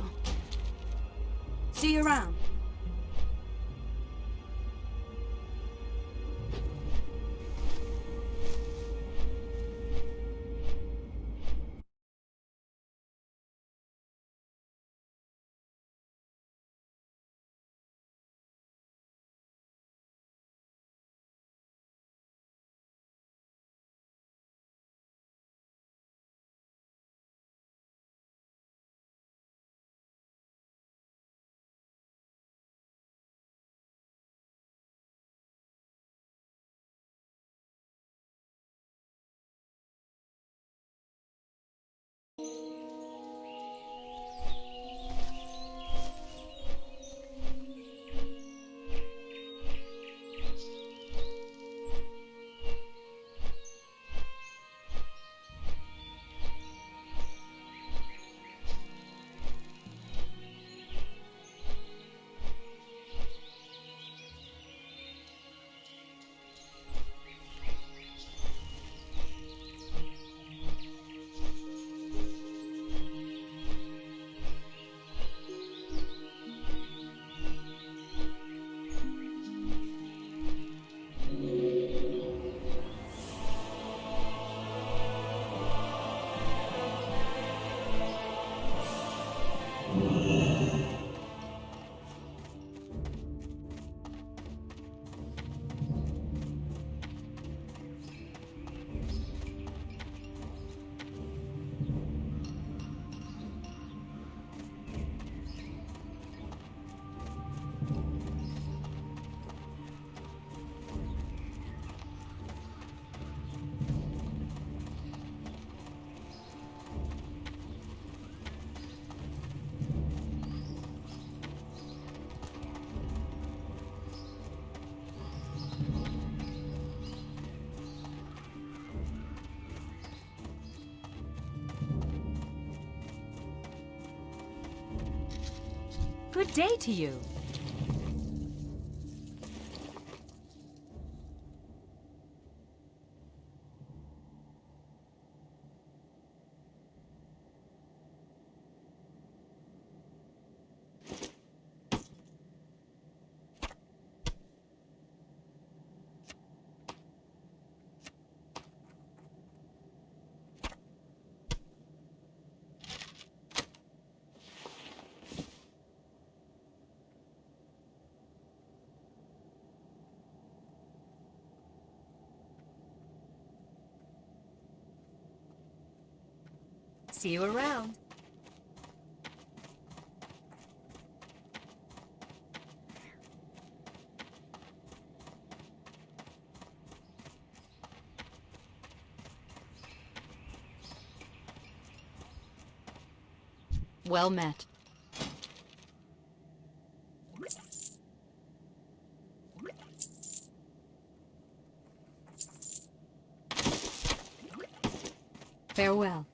See you around. Good day to you. See you around. Well met. Farewell.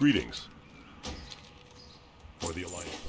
Greetings. For the Alliance.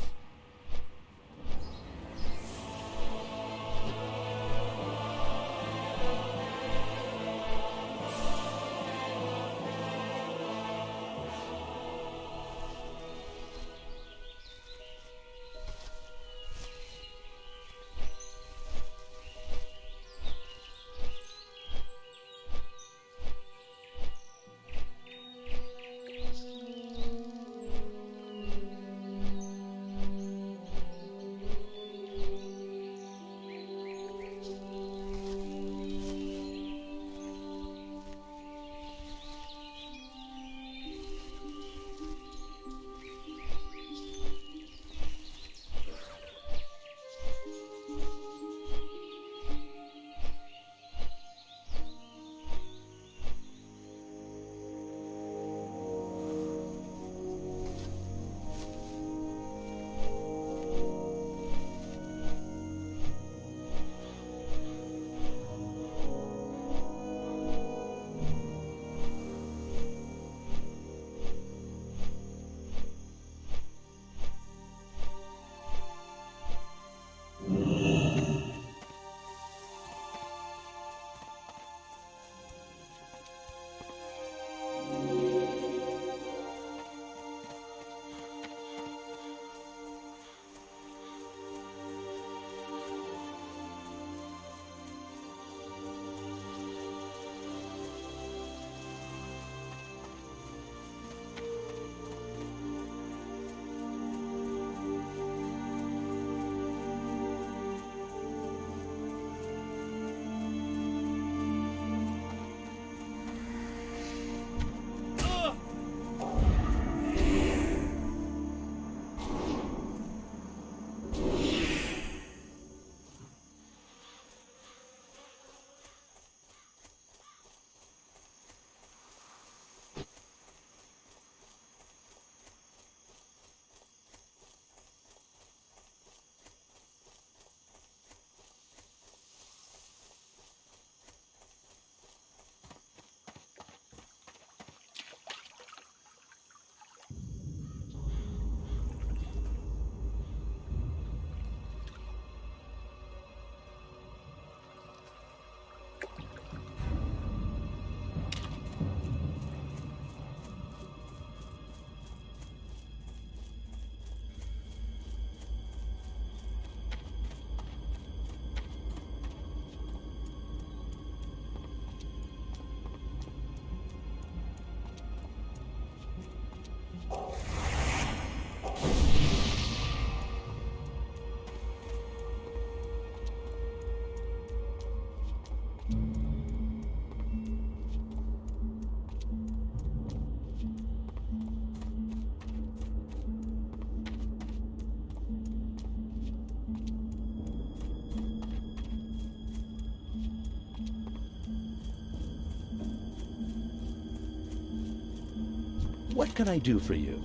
What can I do for you?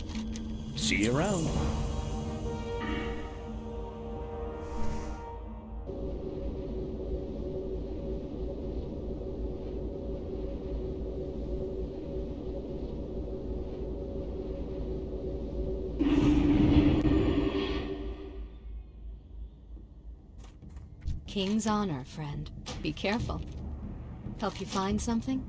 See you around. King's honor, friend. Be careful. Help you find something?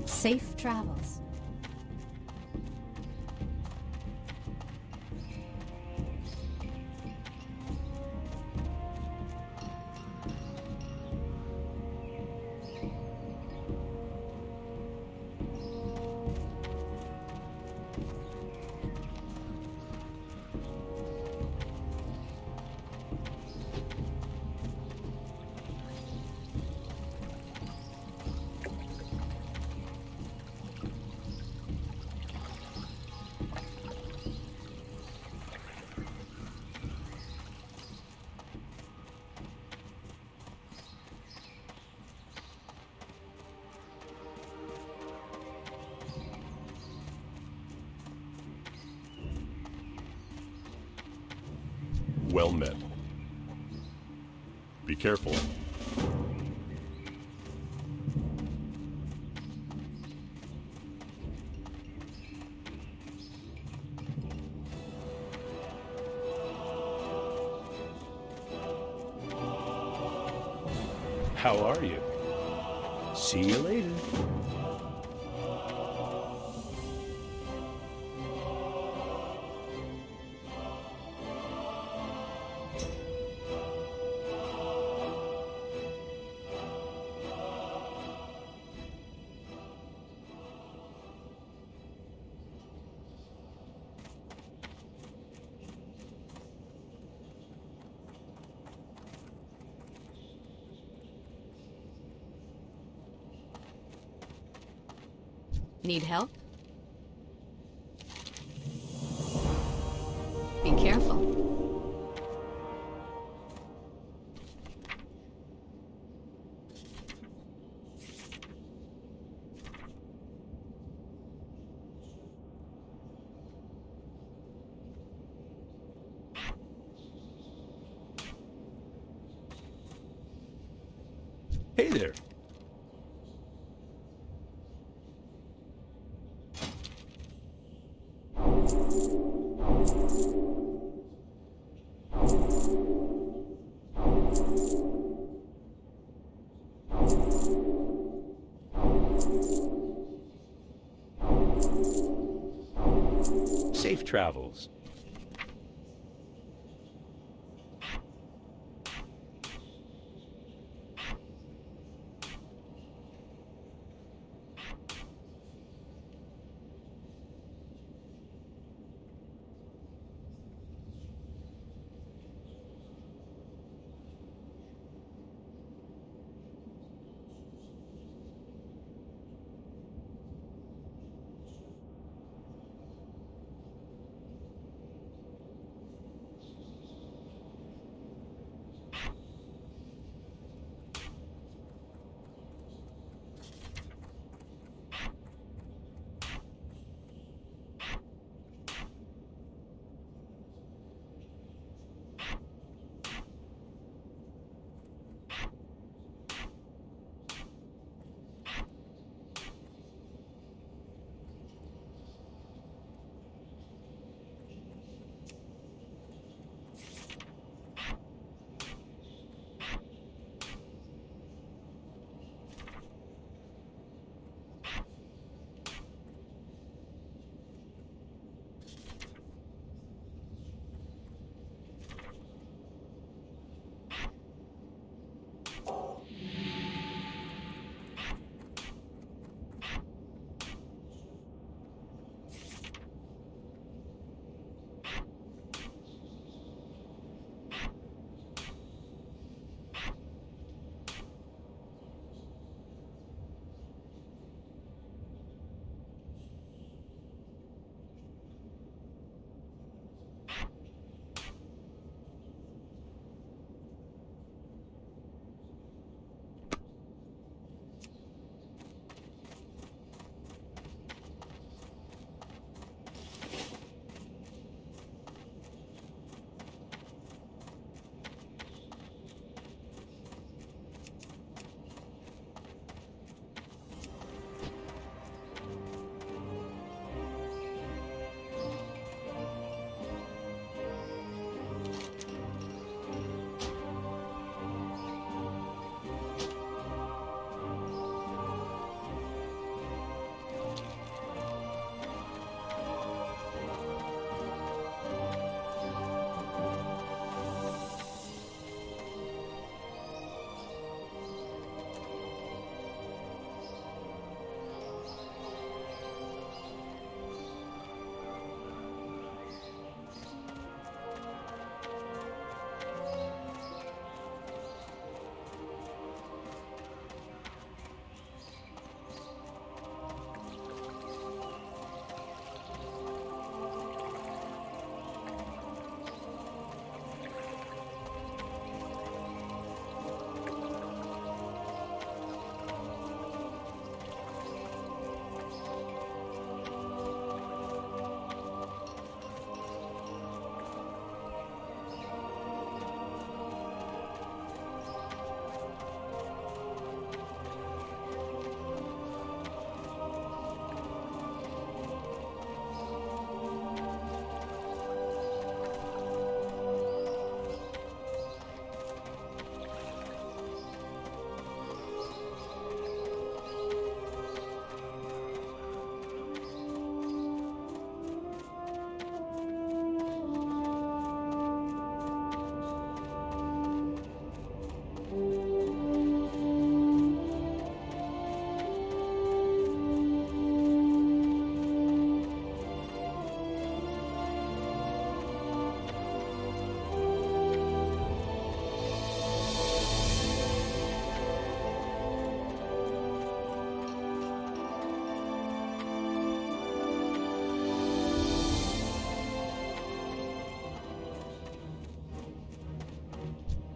Safe travels. Well met. Be careful. How are you? See you later. Need help? Be careful. Hey there. Safe travels.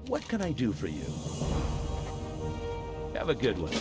What can I do for you? Have a good one.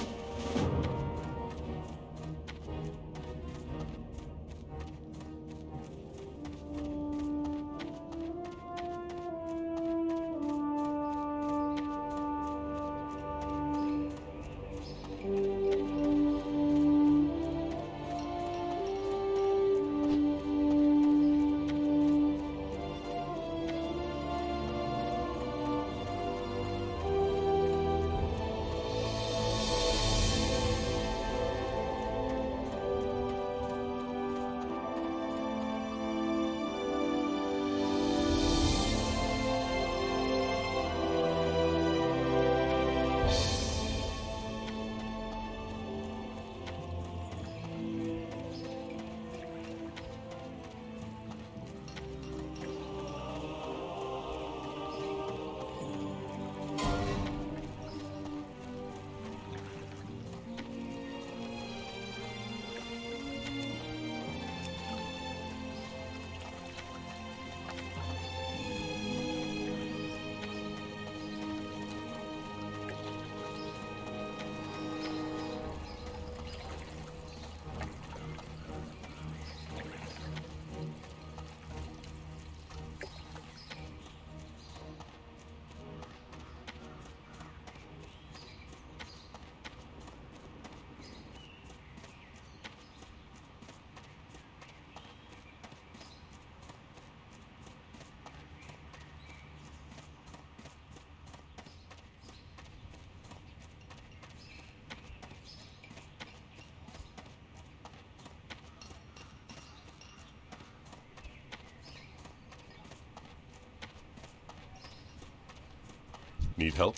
Need help?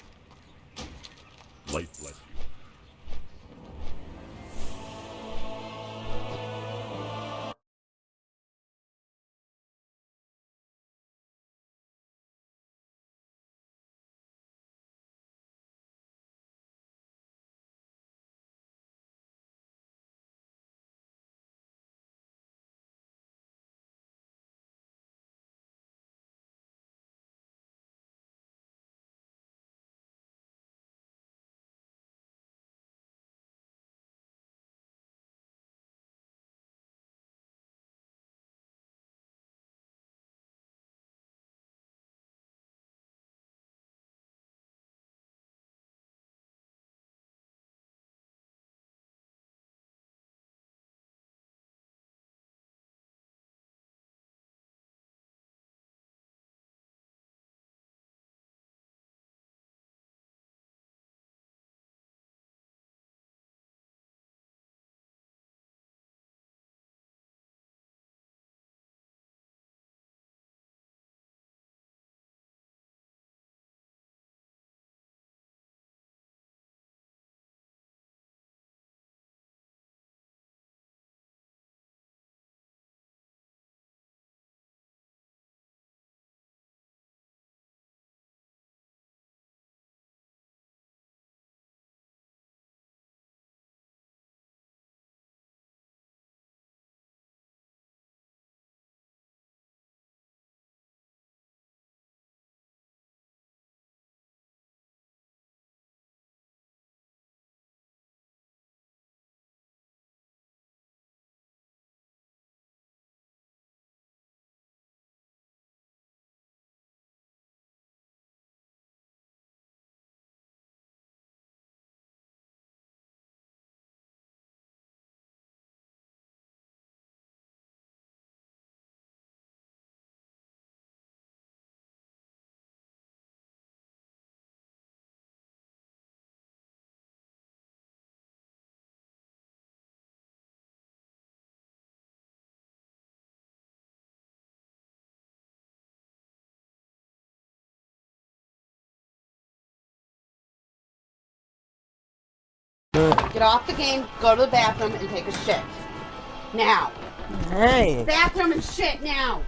Light bless you. Get off the game, go to the bathroom, and take a shit. Now. Hey. Bathroom and shit now.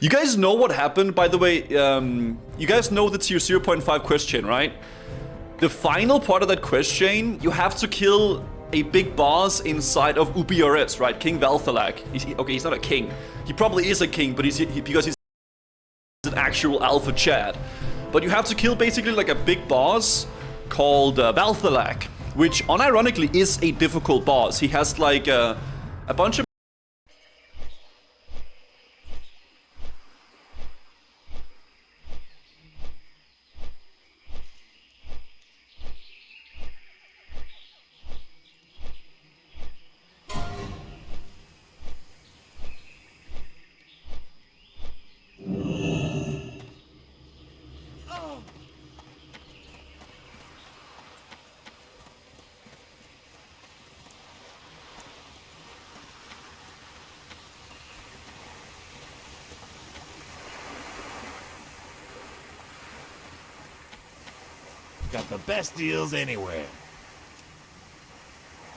You guys know what happened, by the way. You guys know the tier 0.5 quest chain, right? The final part of that quest chain, you have to kill a big boss inside of UBRS, right? King Valthalak. Okay, he's not a king. He probably is a king, but because he's an actual alpha Chad. But you have to kill basically like a big boss called Valthalak, which unironically is a difficult boss. He has like a bunch of Got the best deals anywhere.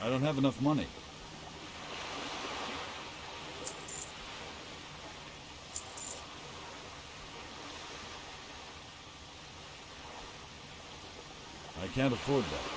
I don't have enough money. I can't afford that.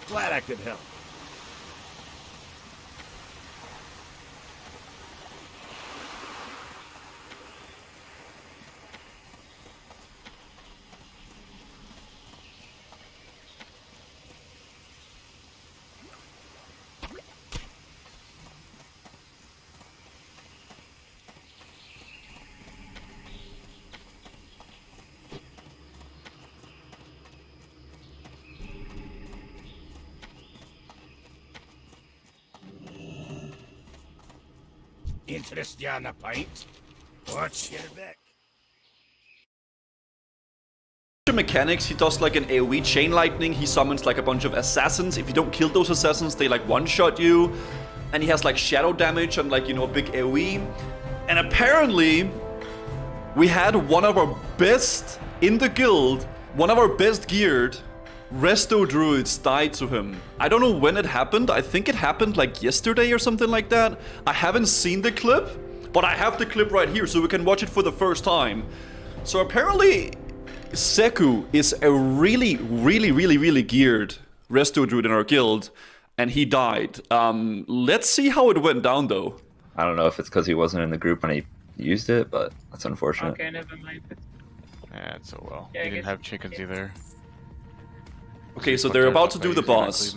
Glad I could help. Interest you on a pint? Watch your back. mechanics. He does like an AoE chain lightning. He summons like a bunch of assassins. If you don't kill those assassins, they like one-shot you. And he has like shadow damage and like, you know, a big AoE. And apparently, we had one of our best in the guild, one of our best geared resto druids died to him. I don't know when it happened. I think it happened like yesterday or something like that. I haven't seen the clip, but I have the clip right here so we can watch it for the first time. So apparently Seku is a really geared resto druid in our guild, and he died. Let's see how it went down though. I don't know if it's because he wasn't in the group when he used it, but that's unfortunate. Okay, never mind. Yeah, it's so well. Yeah, He didn't have chickens either. Okay, so they're about to do the boss.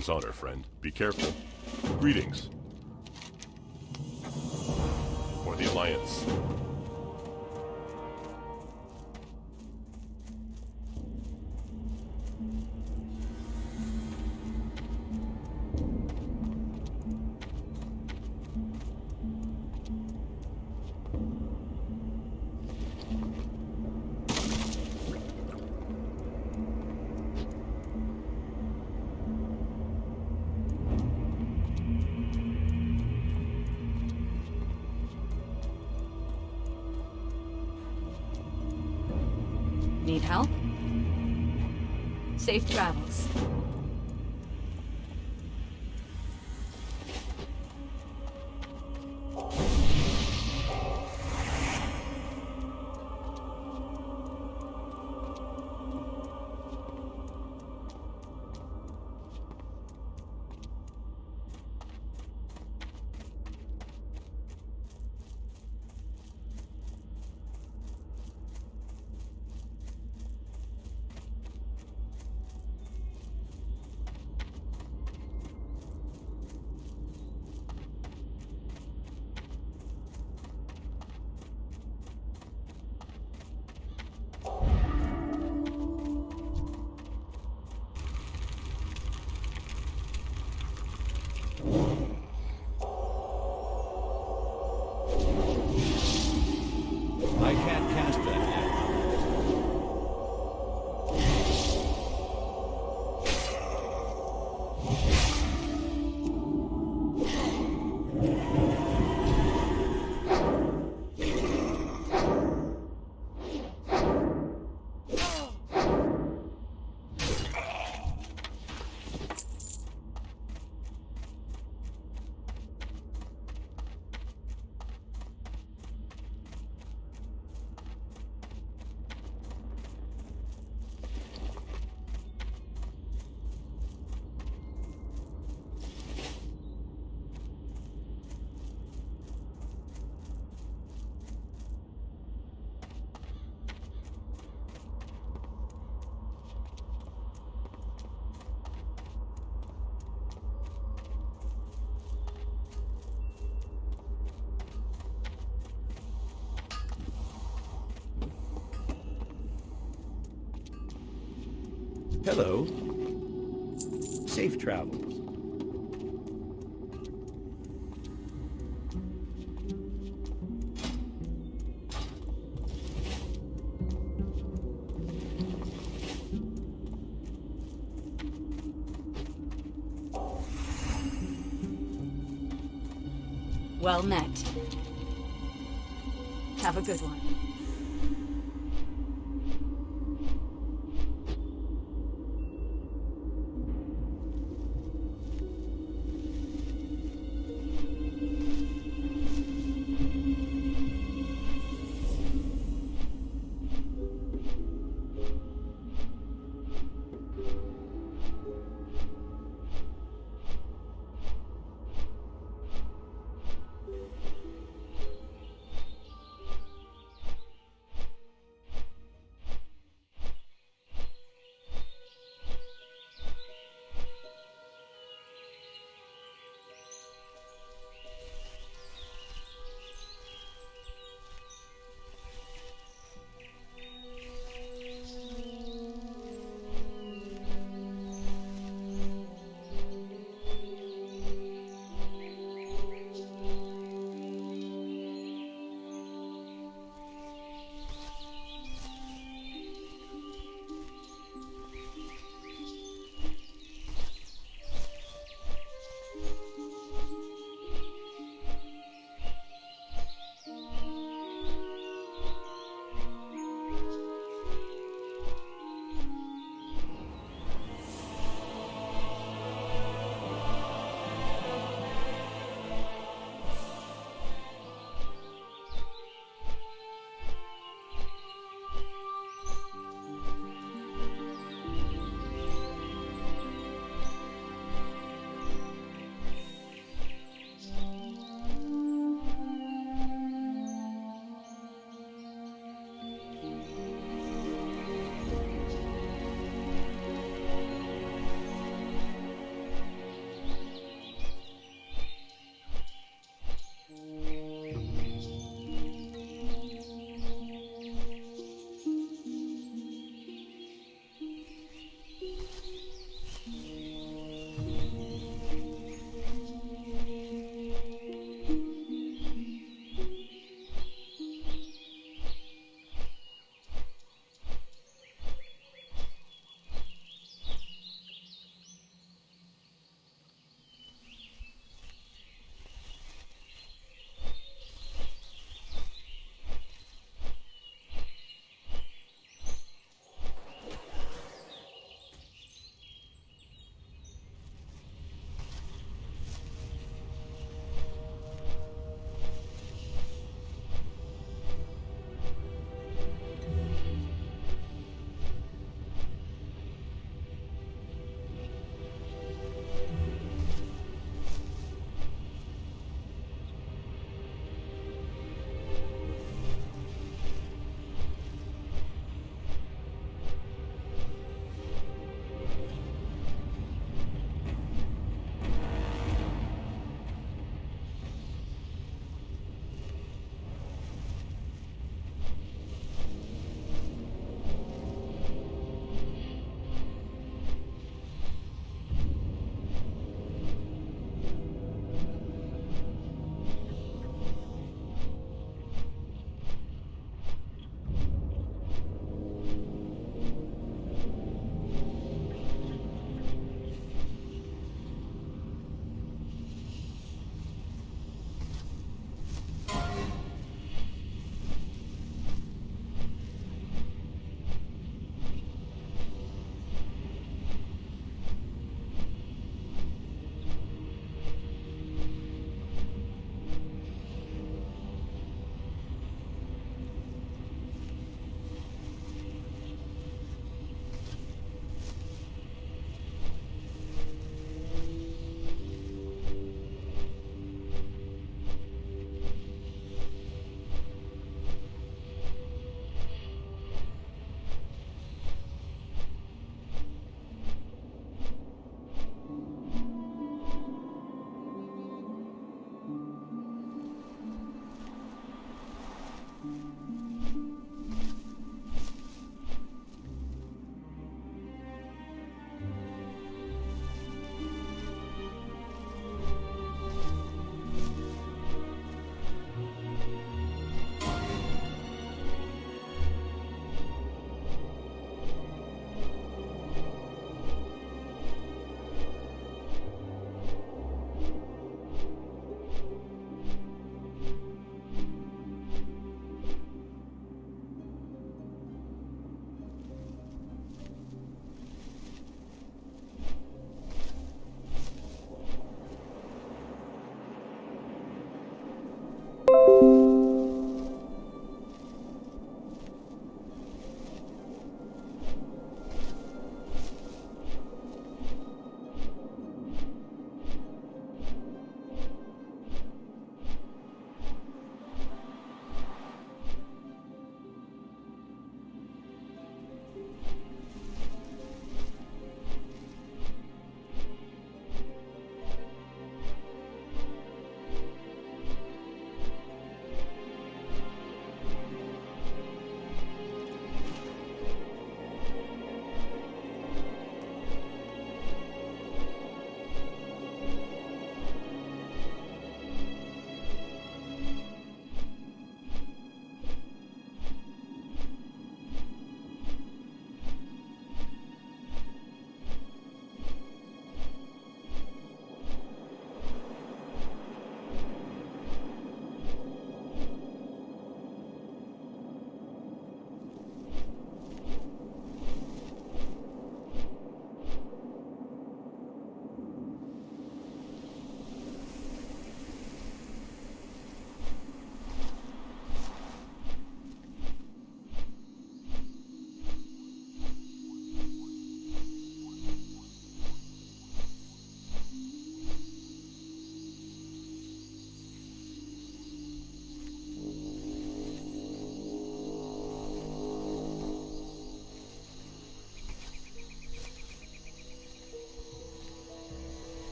King's honor, friend. Be careful. Greetings. For the Alliance. Need help? Safe travels. I can't cast that yet. Hello. Safe travels. Well met. Have a good one.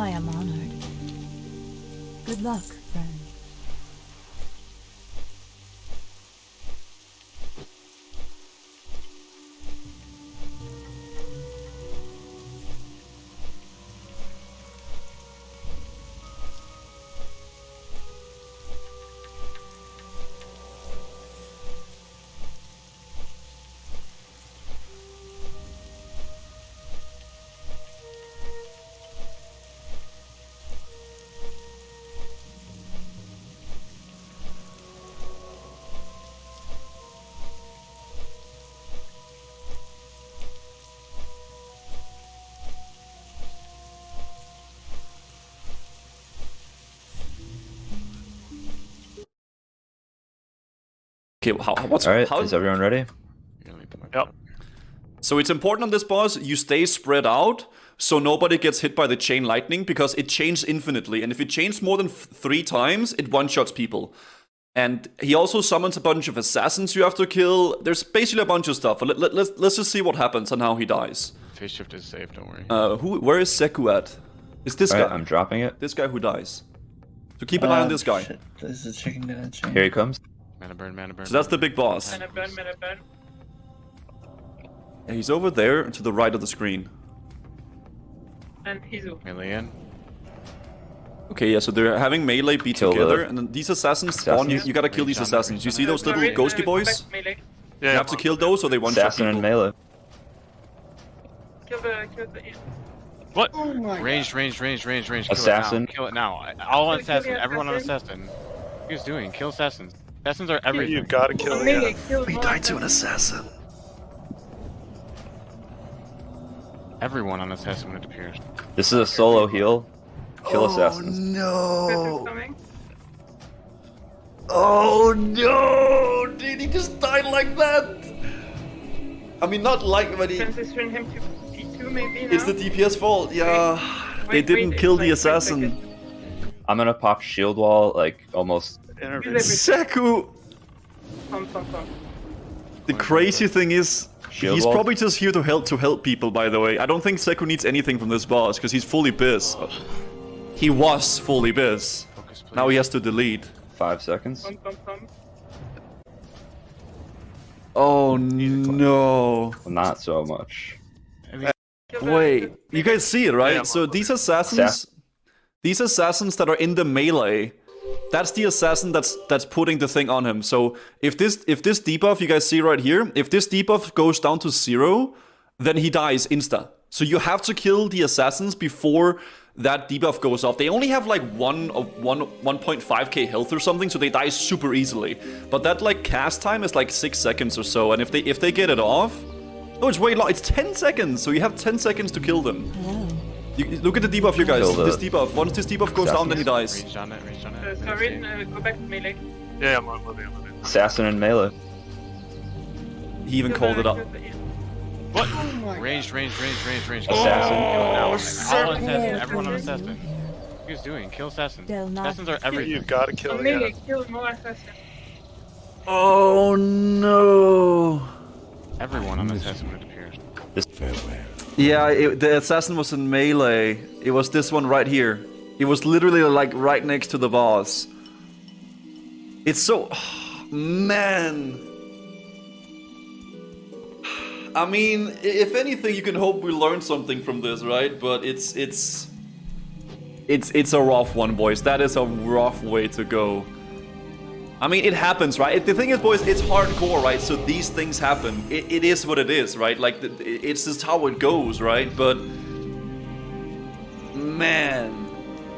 I am honored. Good luck, friend. Okay, what's All right, how is everyone ready? Yep. So it's important on this boss you stay spread out so nobody gets hit by the chain lightning because it chains infinitely, and if it chains more than 3 times, it one-shots people. And he also summons a bunch of assassins you have to kill. There's basically a bunch of stuff. Let's just see what happens and how he dies. Phase shift is safe, don't worry. Where is Seku at? It's this guy. I'm dropping it. This guy who dies. So keep an eye on this guy. Shit. This is a chicken dinner chain. Here he comes. Mana burn, mana burn. So that's the big boss. Mana burn, mana burn. And he's over there to the right of the screen. And Hizu. Melee in. Okay, yeah, so they're having melee be Kill together, and then these assassins spawn. You gotta kill these assassins. You see those little ghosty boys? You have to kill those, or they one-shot Assassin people. and melee. Kill the What? Oh my Ranged. Kill Assassin. Kill it now. All on assassin. Everyone on assassin. What are you guys doing? Kill assassins. Assassins are everything. You've got to kill Melee, kill We more died to an assassin. Everyone on assassin when it appears. This is a solo heal. Kill assassins. No. coming. Oh no! Dude, he just died like that! I mean, not like, but he... Transition him to P2 maybe now? It's the DPS fault, yeah. They didn't kill the assassin. I'm gonna pop shield wall, like, almost... Seku! The crazy thing is, Shield he's wall? probably just here to help people, by the way. I don't think Seku needs anything from this boss, because he's fully biz. He was fully biz. Now he has to delete. 5 seconds. Oh no. Not so much. Wait, you guys see it, right? So these assassins that are in the melee, that's the assassin that's putting the thing on him. So if this debuff you guys see right here, if this debuff goes down to 0, then he dies insta. So you have to kill the assassins before that debuff goes off. They only have like 1.5k health or something, so they die super easily. But that like cast time is like 6 seconds or so, and if they get it off, oh, it's way long. It's 10 seconds, so you have 10 seconds to kill them. You, look at the debuff, you guys. This debuff. Once this debuff goes down, then he dies. Range on it. Sorry, go back to melee. Yeah, I'm on it. Assassin and melee. He even called it up. What? Ranged. Assassin. Kill it now. All on assassin. Everyone on assassin. What are you guys doing? Kill assassins. Assassins are everything. You've got to kill it. Melee, kill more assassins. Oh no. Everyone on assassin when it appears. Yeah, the assassin was in melee. It was this one right here. It was literally like right next to the boss. It's so... man. I mean, if anything, you can hope we learn something from this, right? But it's a rough one, boys. That is a rough way to go. I mean, it happens, right? The thing is, boys, it's hardcore, right? So these things happen. It is what it is, right? Like, it's just how it goes, right? But... man...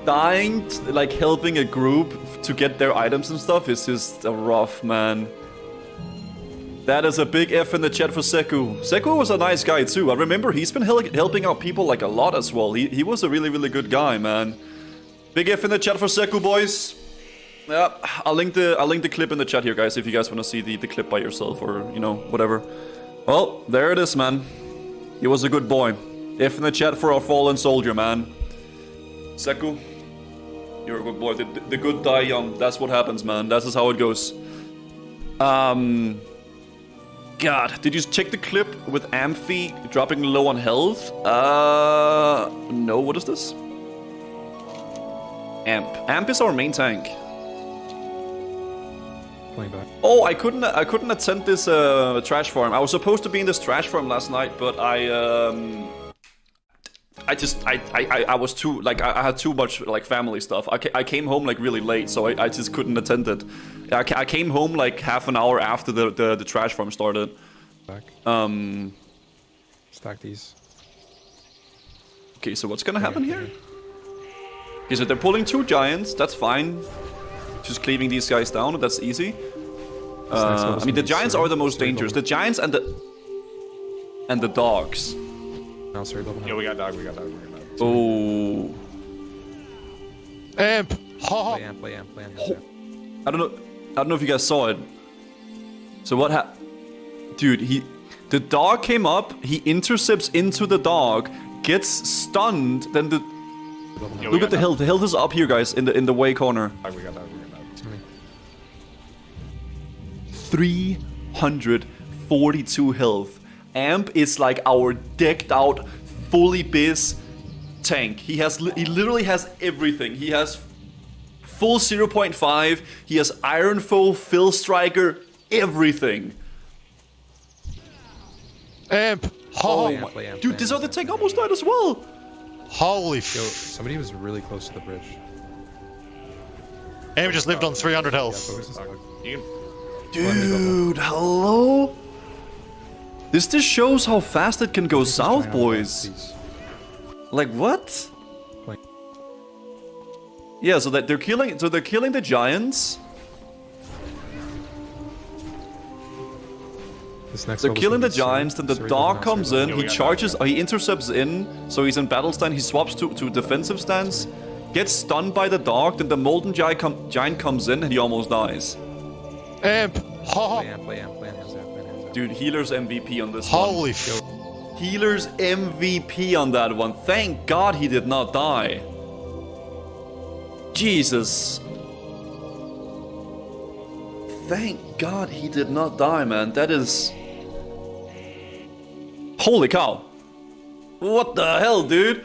dying, like, helping a group to get their items and stuff is just a rough, man. That is a big F in the chat for Seku. Seku was a nice guy, too. I remember he's been helping out people, like, a lot as well. He was a really, really good guy, man. Big F in the chat for Seku, boys. Yeah, I'll link the clip in the chat here, guys, if you guys want to see the clip by yourself or, you know, whatever. Well, there it is, man. He was a good boy. F in the chat for our fallen soldier, man. Seku, you're a good boy. The good die young. That's what happens, man. That's just how it goes. God, did you check the clip with Amphi dropping low on health? No, what is this? Amp. Amp is our main tank. Playing back. Oh, I couldn't attend this trash farm. I was supposed to be in this trash farm last night, but I was too like I had too much like family stuff. I came home like really late, so I just couldn't attend it. I came home like half an hour after the trash farm started. Back. Stack these. Okay, so what's gonna happen here? Okay, so they're pulling 2 giants. That's fine. Just cleaving these guys down. That's easy. I mean, the giants are the most dangerous. The giants and the dogs. No, sorry, level. Yeah, we got dog. We got dog. Oh. Amp. Play amp. I don't know if you guys saw it. So what dude, the dog came up, he intercepts into the dog, gets stunned, then look at the hilt. The hilt is up here, guys, in the way corner. We got dog. 342 health. Amp is like our decked out, fully biz tank. He literally has everything. He has full 0.5. He has Iron Foe, Fill Striker, everything. Amp. Dude, this other tank almost died as well. Holy Yo, somebody was really close to the bridge. Amp just lived on 300 health. Dude, hello? This just shows how fast it can go south, boys. Like what? Yeah, so that they're killing the giants. They're killing the giants, then the dog comes in, he charges, he intercepts in, so he's in battle stand, he swaps to defensive stance, gets stunned by the dog, then the molten giant comes in and he almost dies. Amp. Play amp. Dude, healer's MVP on this Holy one. Healer's MVP on that one. Thank God he did not die. Jesus. Thank God he did not die, man. That is... Holy cow. What the hell, dude?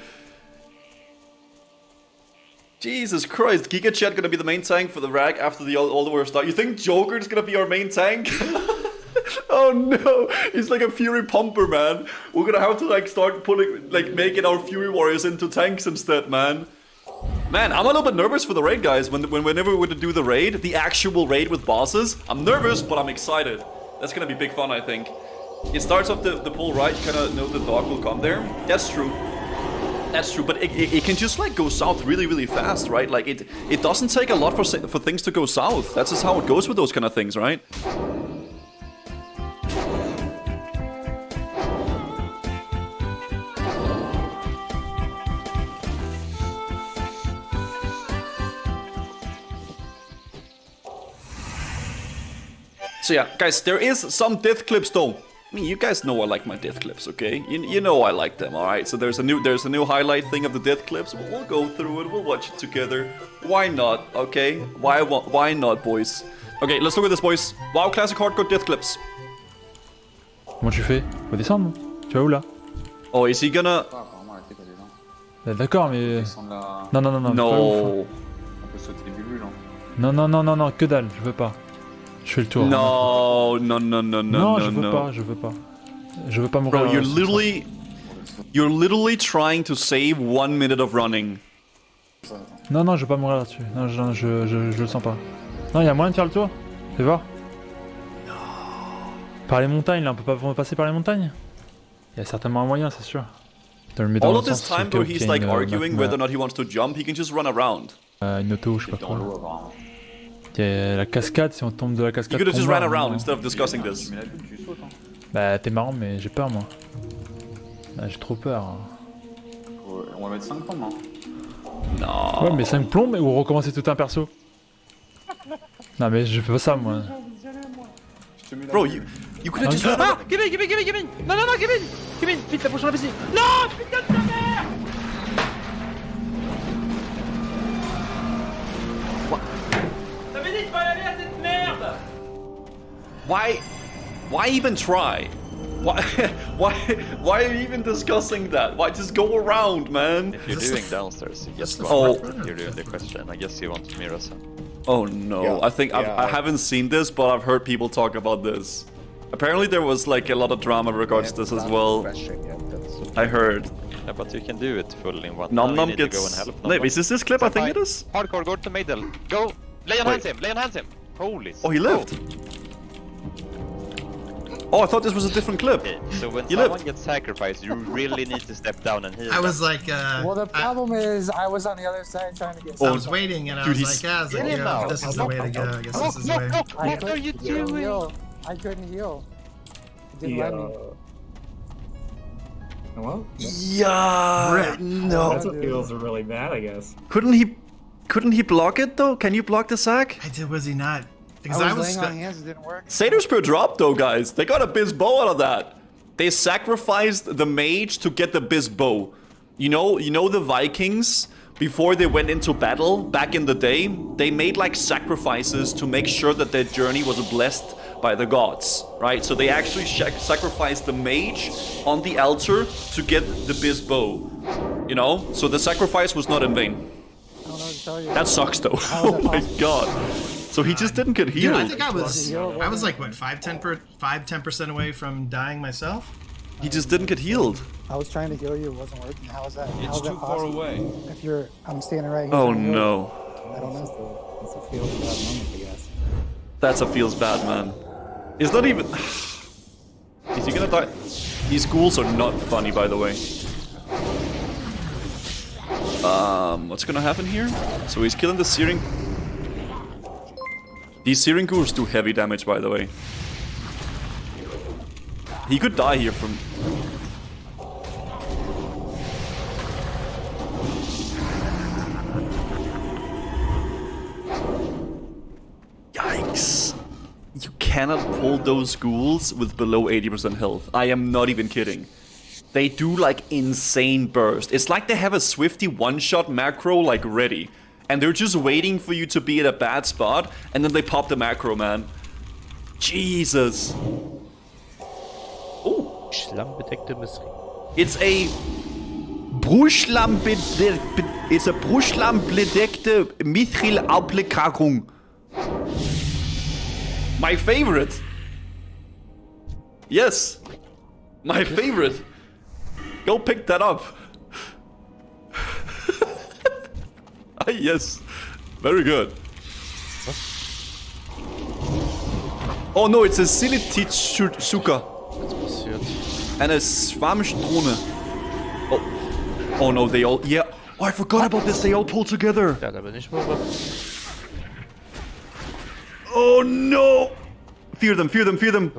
Jesus Christ. Giga Chat gonna be the main tank for the rag after all the war start. You think Joker's gonna be our main tank? Oh no, he's like a Fury Pumper, man. We're gonna have to like start making our Fury Warriors into tanks instead, man. Man, I'm a little bit nervous for the raid, guys. Whenever we're gonna do the raid, the actual raid with bosses, I'm nervous, but I'm excited. That's gonna be big fun, I think. It starts off the pull right, you kinda know the dog will come there. That's true. That's true, but it can just like go south really, really fast, right? Like it doesn't take a lot for things to go south. That's just how it goes with those kind of things, right? So yeah, guys, there is some death clips though. I mean, you guys know I like my death clips, okay? You know I like them, all right? So there's a new highlight thing of the death clips. We'll go through it. We'll watch it together. Why not? Okay? Why not, boys? Okay, let's look at this, boys. WoW Classic Hardcore death clips. Comment tu fais? Faut descendre, non? Tu vas où là? Oh, is he gonna? D'accord, mais non. No. Non, que dalle, je veux pas. Je fais le tour. No, je veux pas. Je veux pas mourir. Bro, you're literally trying to save 1 minute of running. Non, je veux pas mourir là-dessus. Non, je le sens pas. Non, il y a moyen de faire le tour. Fais voir. Par les montagnes, là, on peut pas passer par les montagnes. Il y a certainement un moyen, c'est sûr. All of this time though he's like arguing whether or not he wants to jump, he can just run around. Une auto, je sais pas quoi. Il y a la cascade, si on tombe de la cascade. You could have just ran around instead of discussing this. Bah t'es marrant, mais j'ai peur moi. J'ai trop peur. On va mettre 5 plombs, hein. Non. Ouais, mais 5 plombs ou recommencer tout un perso. Non mais je fais pas ça moi. Bro, you could have just... Ah, Kevin! Non, Kevin! Vite, la prochaine ici. Non, putain de ta mère! T'avais dit de pas aller à cette merde! Why even try? Why? Why are you even discussing that? Why just go around, man? If you're doing downstairs, you just you're doing the question. I guess you want to mirror some. Oh no, Yeah, I think I haven't seen this, but I've heard people talk about this. Apparently there was like a lot of drama regards this as well. I heard. Yeah, but you can do it full in one. Nom you Nom need to gets... go and help. Wait, is this clip? I think it is? Hardcore, go to middle. Go! Lay on hands him! Lay on hands him! Holy... Oh, he lived? Oh, I thought this was a different clip. Okay, so when You someone lived. gets sacrificed, you really need to step down and heal I was them. like, well, the problem is I was on the other side trying to get. I was waiting and I Dude, was like, Get him out. this is the way to go. I guess this is the way. What are you doing? I couldn't heal. It didn't let me. Hello? Yeah. No. That's what feels really bad, I guess. Couldn't he block it though? Can you block the sack? I did. Was he not? Because I was laying on hands. It didn't work. Satyr Spear dropped though, guys. They got a Biz bow out of that. They sacrificed the mage to get the Biz bow. You know the Vikings, before they went into battle back in the day, they made like sacrifices to make sure that their journey was blessed by the gods, right? So they actually sacrificed the mage on the altar to get the Biz bow. You know? So the sacrifice was not in vain. I don't know what to tell you. That sucks though. Oh my god. So he just didn't get healed. Dude, I think I was like what 5-10% away from dying myself. He just didn't get healed. I was trying to heal you. It wasn't working. How is that? It's How is that too far possible? away. If I'm standing right here. Oh trying to heal you. no. I don't know. It's a feel bad moment, I guess. That's a feels bad, man. It's not even... Is he gonna die? These ghouls are not funny, by the way. What's gonna happen here? So he's killing the Searing... These Searing ghouls do heavy damage, by the way. He could die here from... Yikes. You cannot pull those ghouls with below 80% health. I am not even kidding. They do like insane burst. It's like they have a Swifty one-shot macro like ready. And they're just waiting for you to be at a bad spot, and then they pop the macro, man. Jesus. Oh. It's a Bruchlambedeckte Mithril-Applikation. My favorite. Yes. My favorite. Go pick that up. Yes. Very good. Oh no, it's a Silititsuka. And a Schwarmstrone. Oh no, they all... Yeah. Oh, I forgot about this. They all pull together. Oh no! Fear them, fear them, fear them.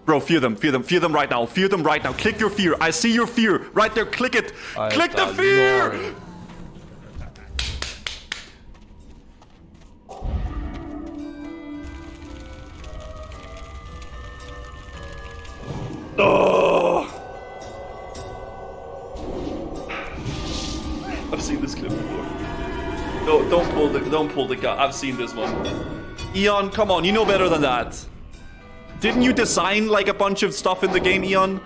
Bro, fear them, fear them, fear them right now. Fear them right now. Click your fear. I see your fear. Right there, click it. Click the fear! Oh! I've seen this clip before. No, don't pull the gun. I've seen this one. Eon, come on, you know better than that. Didn't you design like a bunch of stuff in the game, Eon?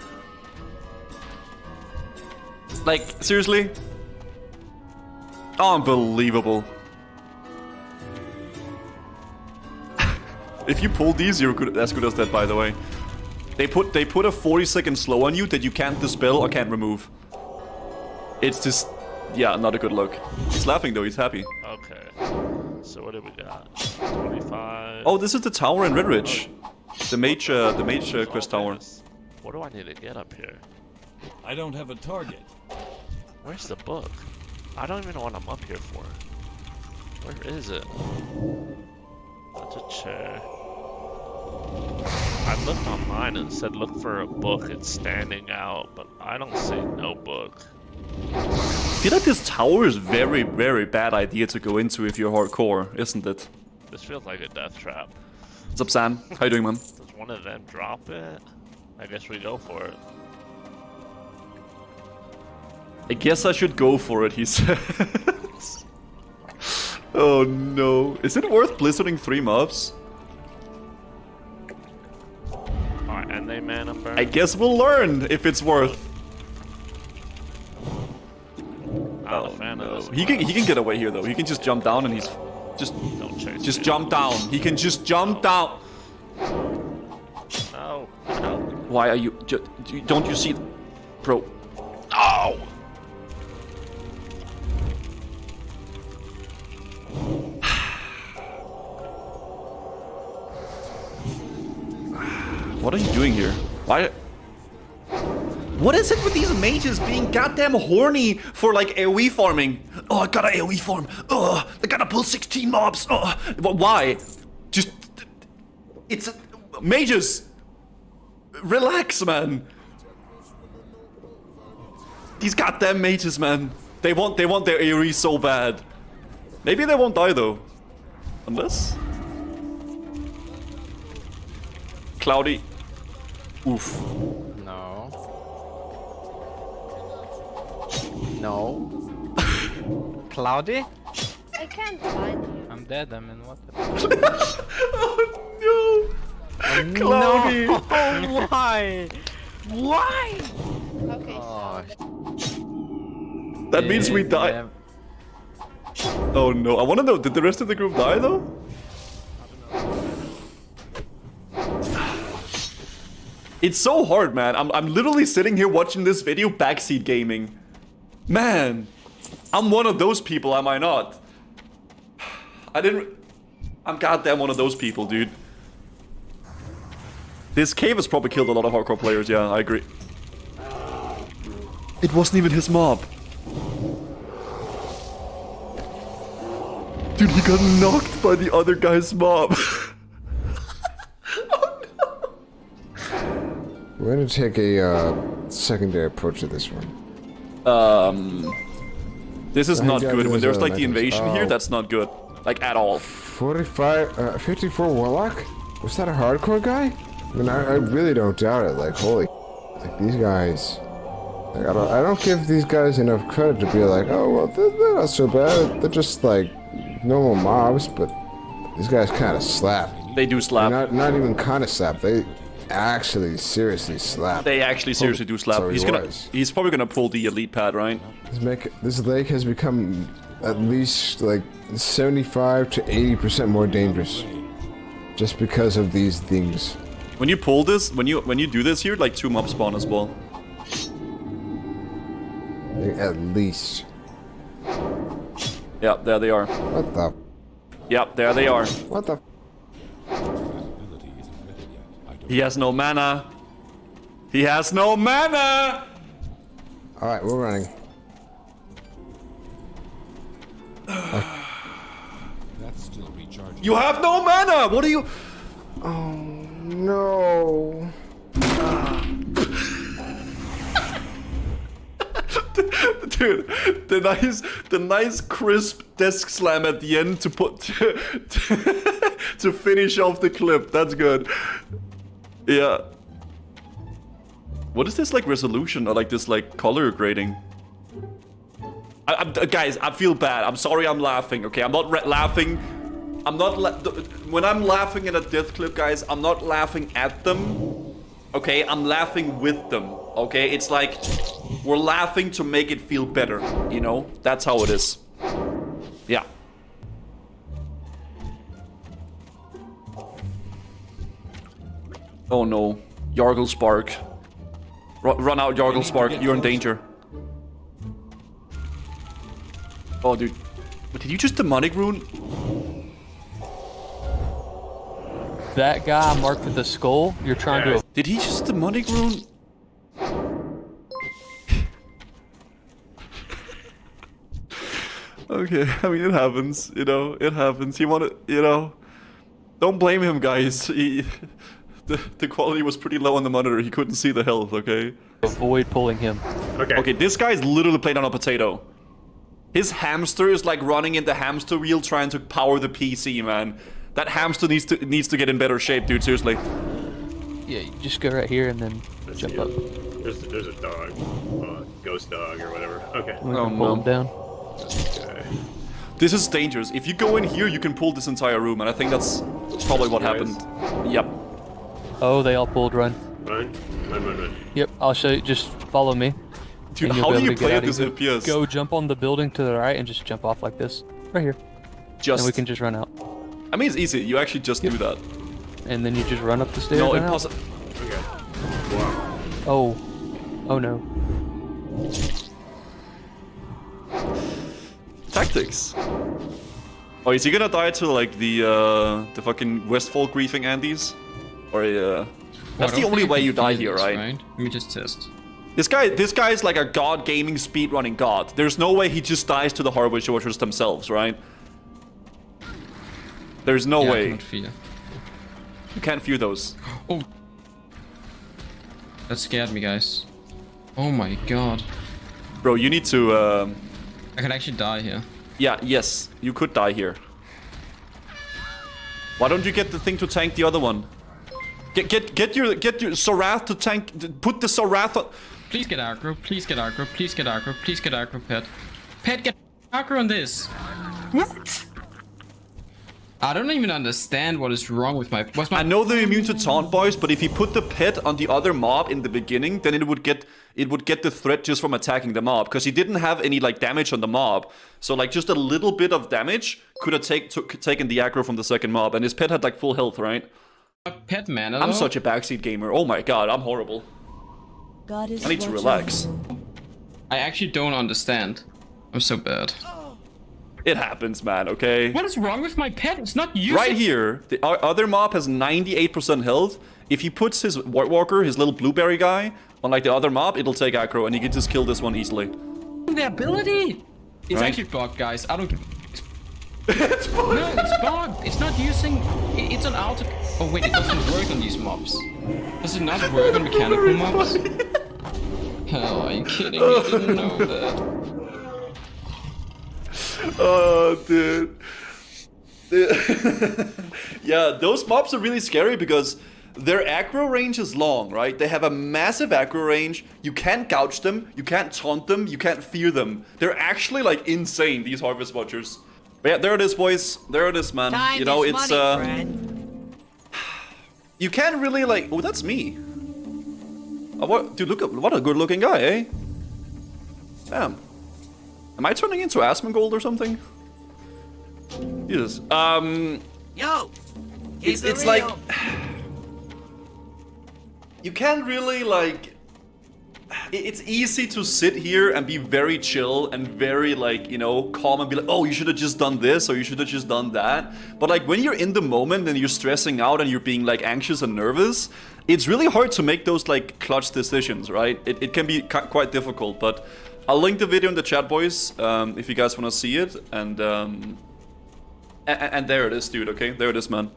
Like, seriously? Unbelievable. If you pull these, you're good, as good as that, by the way. They put a 40-second slow on you that you can't dispel or can't remove. It's just, yeah, not a good look. He's laughing though, he's happy. Okay. So what do we got? 25. Oh, this is the tower in Redridge. The mage quest tower. What do I need to get up here? I don't have a target. Where's the book? I don't even know what I'm up here for. Where is it? That's a chair. I looked online and said look for a book. It's standing out, but I don't see no book. I feel like this tower is very, very bad idea to go into if you're hardcore, isn't it? This feels like a death trap. What's up, Sam? How you doing, man? Does one of them drop it? I guess we go for it. I guess I should go for it, he says. Oh no. Is it worth blizzarding 3 mobs? Alright, and jumper. I guess we'll learn if it's worth. Not a fan of this. He can get away here though. He can just jump down and he's Don't chase just me. jump down. He can just jump down. No. No. Why are you? Don't you see, bro? Oh. What are you doing here? Why? What is it with these mages being goddamn horny for like AoE farming? Oh, I gotta AoE farm. Oh, I gotta pull 16 mobs. Oh, why? Just, it's mages. Relax, man. These goddamn mages, man. They want their AoE so bad. Maybe they won't die though, unless Cloudy. Oof. No. No. Cloudy? I can't find you. I'm dead. I'm in water. Oh no! Cloudy! No. Why? Why? Okay. Oh, That means we die. Oh no! I want to know. Did the rest of the group die though? It's so hard, man. I'm literally sitting here watching this video backseat gaming. Man, I'm one of those people, am I not? I'm goddamn one of those people, dude. This cave has probably killed a lot of hardcore players, yeah, I agree. It wasn't even his mob. Dude, he got knocked by the other guy's mob. We're gonna take a secondary approach to this one. This is not good. When there's like the invasion here, that's not good. Like at all. 54 Warlock? Was that a hardcore guy? I mean, I really don't doubt it. Like, holy, like these guys. Like, I don't give these guys enough credit to be like, oh well, they're not so bad. They're just like normal mobs, but these guys kind of slap. They do slap. Not even kind of slap. They actually seriously slap. They actually seriously do slap. So He's probably gonna pull the elite pad, right? This lake has become at least like 75 to 80% more dangerous, just because of these things. When you pull this, when you do this here, like 2 mobs spawn as well. At least. Yeah, there they are. What the? Yep, there they are. What the? He has no mana. He has no mana! Alright, we're running. That's still recharging. You have no mana! What are you... Oh, no. Dude, the nice crisp desk slam at the end to put to finish off the clip. That's good. Yeah. What is this like resolution or like this like color grading? Guys, I feel bad. I'm sorry I'm laughing, okay? I'm not laughing. I'm not when I'm laughing at a death clip, guys, I'm not laughing at them. Okay, I'm laughing with them. Okay, it's like we're laughing to make it feel better, you know? That's how it is. Yeah. Oh no. Yargle Spark. Run out, Yargle Spark. You're in danger. Oh, dude. But did you just demonic rune? That guy marked with the skull, you're trying to... Did he just demonic rune? Okay, I mean, it happens, you know, it happens. He wanted, you know, don't blame him, guys. The quality was pretty low on the monitor. He couldn't see the health, okay? Avoid pulling him. Okay, this guy's literally playing on a potato. His hamster is like running in the hamster wheel trying to power the PC, man. That hamster needs to get in better shape, dude, seriously. Yeah, you just go right here and then jump up. There's a dog, ghost dog or whatever. Okay. We can pull him down. Okay. This is dangerous. If you go in here, you can pull this entire room, and I think that's probably what happened. Yep. Oh, they all pulled, run. Run. Yep, I'll show you. Just follow me. Dude, and you'll how be do able you to get play out at this of here. FPS? Go jump on the building to the right and just jump off like this. Right here. Just. And we can just run out. I mean, it's easy. You actually just do that. And then you just run up the stairs. No, and out. impossible. Okay. Wow. Oh. Oh no. Tactics. Oh, is he gonna die to like the fucking Westfall griefing Andes? Or that's the only way you die here, right? Let me just test. This guy is like a god gaming speedrunning god. There's no way he just dies to the Harvest Watchers themselves, right? There's no way. I cannot fear. You can't fear those. Oh. That scared me, guys. Oh my god. Bro, you need to I could actually die here. Yeah, yes, you could die here. Why don't you get the thing to tank the other one? Get your Sorath to tank. Put the Sorath on. Please get aggro. Please get aggro. Please get aggro. Please get aggro, Pet. Pet, get aggro on this. What? I don't even understand what is wrong with my. I know they're immune to taunt, boys, but if he put the pet on the other mob in the beginning, then it would get the threat just from attacking the mob, because he didn't have any like damage on the mob. So like just a little bit of damage could have taken the aggro from the second mob, and his pet had like full health, right? Pet mana. I'm such a backseat gamer. Oh my god, I'm horrible. God is I need to relax. I actually don't understand. I'm so bad. It happens, man, okay? What is wrong with my pet? It's not using... Right here, the other mob has 98% health. If he puts his White Walker, his little blueberry guy, on like the other mob, it'll take aggro and he can just kill this one easily. The ability! It's Right? actually bugged, guys. I don't... It's bugged! No, it's bugged. It's not using... It's on auto... Oh wait, it doesn't work on these mobs. Does it not work on mechanical mobs? Hell, are you kidding me? I didn't know that. Oh, dude. Yeah, those mobs are really scary because their aggro range is long, right? They have a massive aggro range. You can't gouge them, you can't taunt them, you can't fear them. They're actually like insane, these Harvest Watchers. But yeah, there it is, boys. There it is, man. Time you know, is it's money, friend. You can't really like. Oh, that's me. Oh, what, dude, look at what a good-looking guy, eh? Damn. Am I turning into Asmongold or something? Jesus. Yo, It's like you can't really like. It's easy to sit here and be very chill and very like, you know, calm and be like, oh, you should have just done this or you should have just done that. But like when you're in the moment and you're stressing out and you're being like anxious and nervous, it's really hard to make those like clutch decisions, right? It can be quite difficult, but I'll link the video in the chat, boys, if you guys want to see it. And there it is, dude, okay? There it is, man.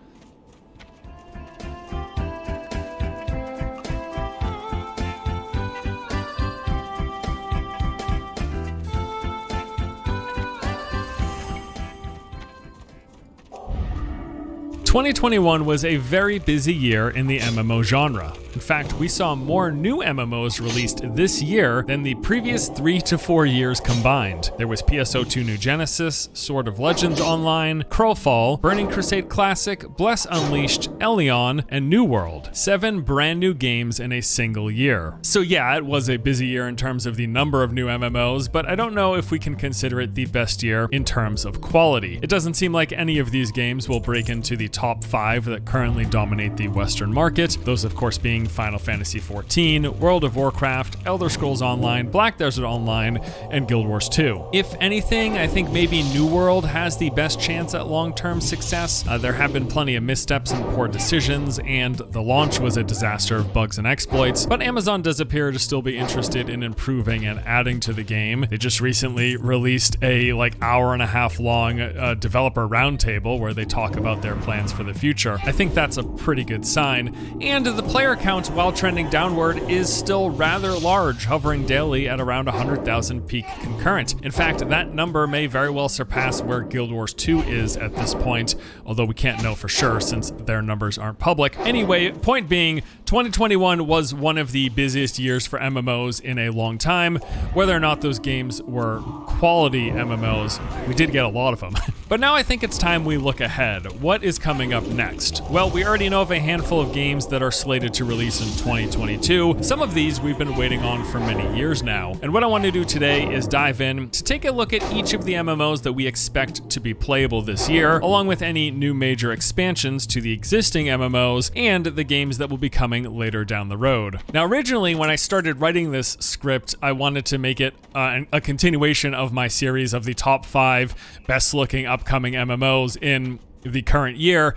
2021 was a very busy year in the MMO genre. In fact, we saw more new MMOs released this year than the previous 3 to 4 years combined. There was PSO2 New Genesis, Sword of Legends Online, Crowfall, Burning Crusade Classic, Bless Unleashed, Elion, and New World. 7 brand new games in a single year. So yeah, it was a busy year in terms of the number of new MMOs, but I don't know if we can consider it the best year in terms of quality. It doesn't seem like any of these games will break into the top 5 that currently dominate the Western market, those of course being Final Fantasy XIV, World of Warcraft, Elder Scrolls Online, Black Desert Online, and Guild Wars 2. If anything, I think maybe New World has the best chance at long-term success. There have been plenty of missteps and poor decisions, and the launch was a disaster of bugs and exploits, but Amazon does appear to still be interested in improving and adding to the game. They just recently released a hour-and-a-half long developer roundtable where they talk about their plans for the future. I think that's a pretty good sign, and the player count, while trending downward, is still rather large, hovering daily at around 100,000 peak concurrent. In fact, that number may very well surpass where Guild Wars 2 is at this point, although we can't know for sure since their numbers aren't public. Anyway, point being, 2021 was one of the busiest years for MMOs in a long time. Whether or not those games were quality MMOs, we did get a lot of them. But now I think it's time we look ahead. What is coming coming up next? Well, we already know of a handful of games that are slated to release in 2022. Some of these we've been waiting on for many years now. And what I want to do today is dive in to take a look at each of the MMOs that we expect to be playable this year, along with any new major expansions to the existing MMOs and the games that will be coming later down the road. Now, originally, when I started writing this script, I wanted to make it a continuation of my series of the top 5 best-looking upcoming MMOs in the current year.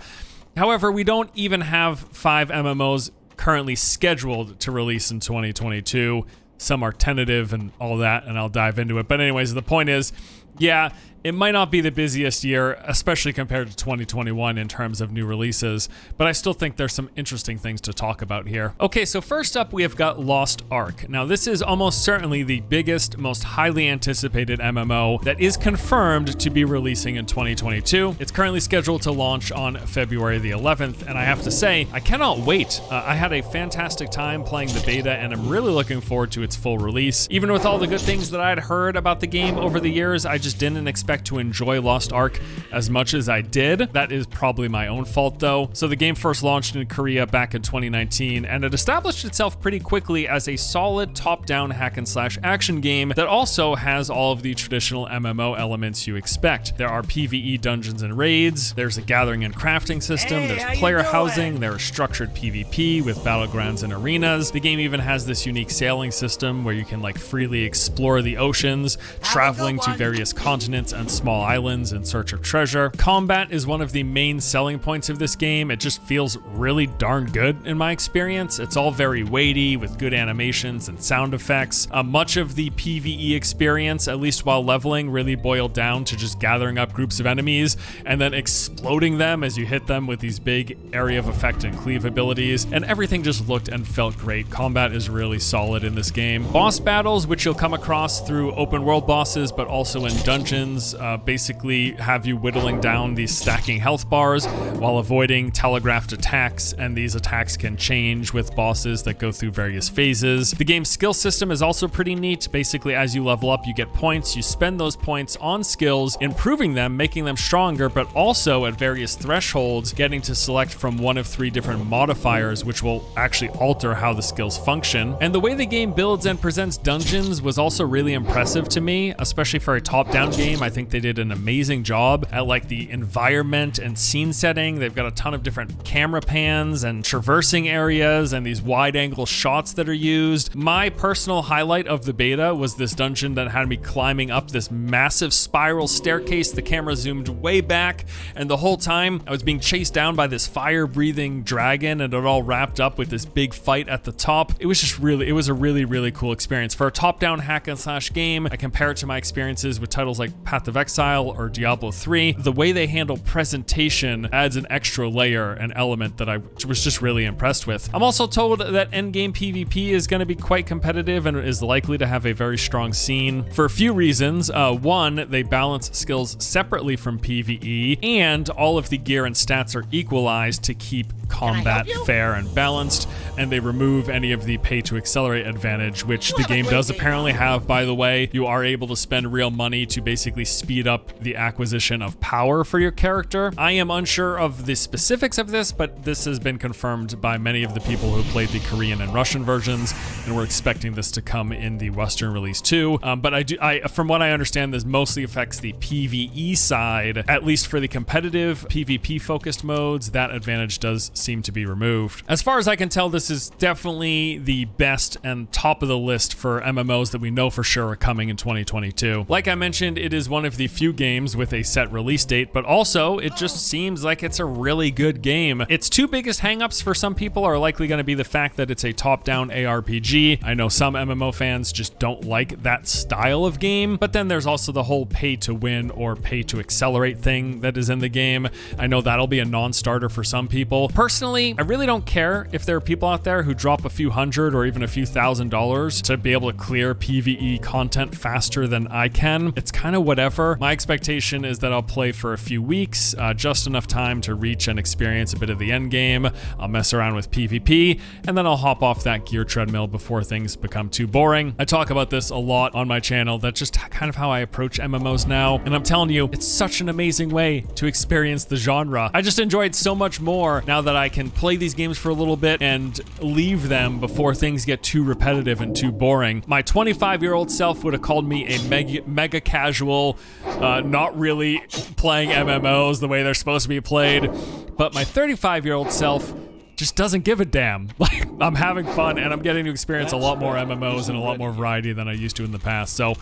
However, we don't even have 5 MMOs currently scheduled to release in 2022. Some are tentative and all that, and I'll dive into it. But anyways, the point is, yeah, it might not be the busiest year, especially compared to 2021 in terms of new releases, but I still think there's some interesting things to talk about here. Okay, so first up, we have got Lost Ark. Now, this is almost certainly the biggest, most highly anticipated MMO that is confirmed to be releasing in 2022. It's currently scheduled to launch on February the 11th, and I have to say, I cannot wait. I had a fantastic time playing the beta, and I'm really looking forward to its full release. Even with all the good things that I'd heard about the game over the years, I just didn't expect to enjoy Lost Ark as much as I did. That is probably my own fault though. So the game first launched in Korea back in 2019, and it established itself pretty quickly as a solid top-down hack and slash action game that also has all of the traditional MMO elements you expect. There are PvE dungeons and raids, there's a gathering and crafting system, there's player housing, there is structured PvP with battlegrounds and arenas. The game even has this unique sailing system where you can like freely explore the oceans, traveling to various continents and small islands in search of treasure. Combat is one of the main selling points of this game. It just feels really darn good in my experience. It's all very weighty with good animations and sound effects. Much of the PvE experience, at least while leveling, really boiled down to just gathering up groups of enemies and then exploding them as you hit them with these big area of effect and cleave abilities, and everything just looked and felt great. Combat is really solid in this game. Boss battles, which you'll come across through open world bosses, but also in dungeons, basically have you whittling down these stacking health bars while avoiding telegraphed attacks, and these attacks can change with bosses that go through various phases. The game's skill system is also pretty neat. Basically, as you level up, you get points. You spend those points on skills, improving them, making them stronger, but also at various thresholds, getting to select from one of 3 different modifiers, which will actually alter how the skills function. And the way the game builds and presents dungeons was also really impressive to me, especially for a top-down game. I think they did an amazing job at like the environment and scene setting. They've got a ton of different camera pans and traversing areas and these wide angle shots that are used. My personal highlight of the beta was this dungeon that had me climbing up this massive spiral staircase. The camera zoomed way back, and the whole time I was being chased down by this fire-breathing dragon, and it all wrapped up with this big fight at the top. It was a really cool experience. For a top-down hack and slash game, I compare it to my experiences with titles like Path of Exile or Diablo 3, the way they handle presentation adds an extra layer and element that I was just really impressed with. I'm also told that endgame PvP is going to be quite competitive and is likely to have a very strong scene for a few reasons. One, they balance skills separately from PvE, and all of the gear and stats are equalized to keep combat fair and balanced, and they remove any of the pay to accelerate advantage, which the game does apparently have, by the way. You are able to spend real money to basically speed up the acquisition of power for your character. I am unsure of the specifics of this, but this has been confirmed by many of the people who played the Korean and Russian versions, and we're expecting this to come in the Western release too. But from what I understand, this mostly affects the PvE side, at least for the competitive PvP focused modes. That advantage does seem to be removed. As far as I can tell, this is definitely the best and top of the list for MMOs that we know for sure are coming in 2022. Like I mentioned, it is one of the few games with a set release date, but also it just seems like it's a really good game. Its 2 biggest hangups for some people are likely going to be the fact that it's a top-down ARPG. I know some MMO fans just don't like that style of game, but then there's also the whole pay to win or pay to accelerate thing that is in the game. I know that'll be a non-starter for some people. Personally, I really don't care if there are people out there who drop a few $100 or even a few $1,000s to be able to clear PvE content faster than I can. It's kind of whatever. Jennifer. My expectation is that I'll play for a few weeks, just enough time to reach and experience a bit of the end game. I'll mess around with PvP, and then I'll hop off that gear treadmill before things become too boring. I talk about this a lot on my channel. That's just kind of how I approach MMOs now, and I'm telling you, it's such an amazing way to experience the genre. I just enjoy it so much more now that I can play these games for a little bit and leave them before things get too repetitive and too boring. My 25-year-old self would have called me a mega casual, not really playing MMOs the way they're supposed to be played, but my 35-year-old self just doesn't give a damn. Like, I'm having fun and I'm getting to experience a lot more MMOs and a lot more variety than I used to in the past, so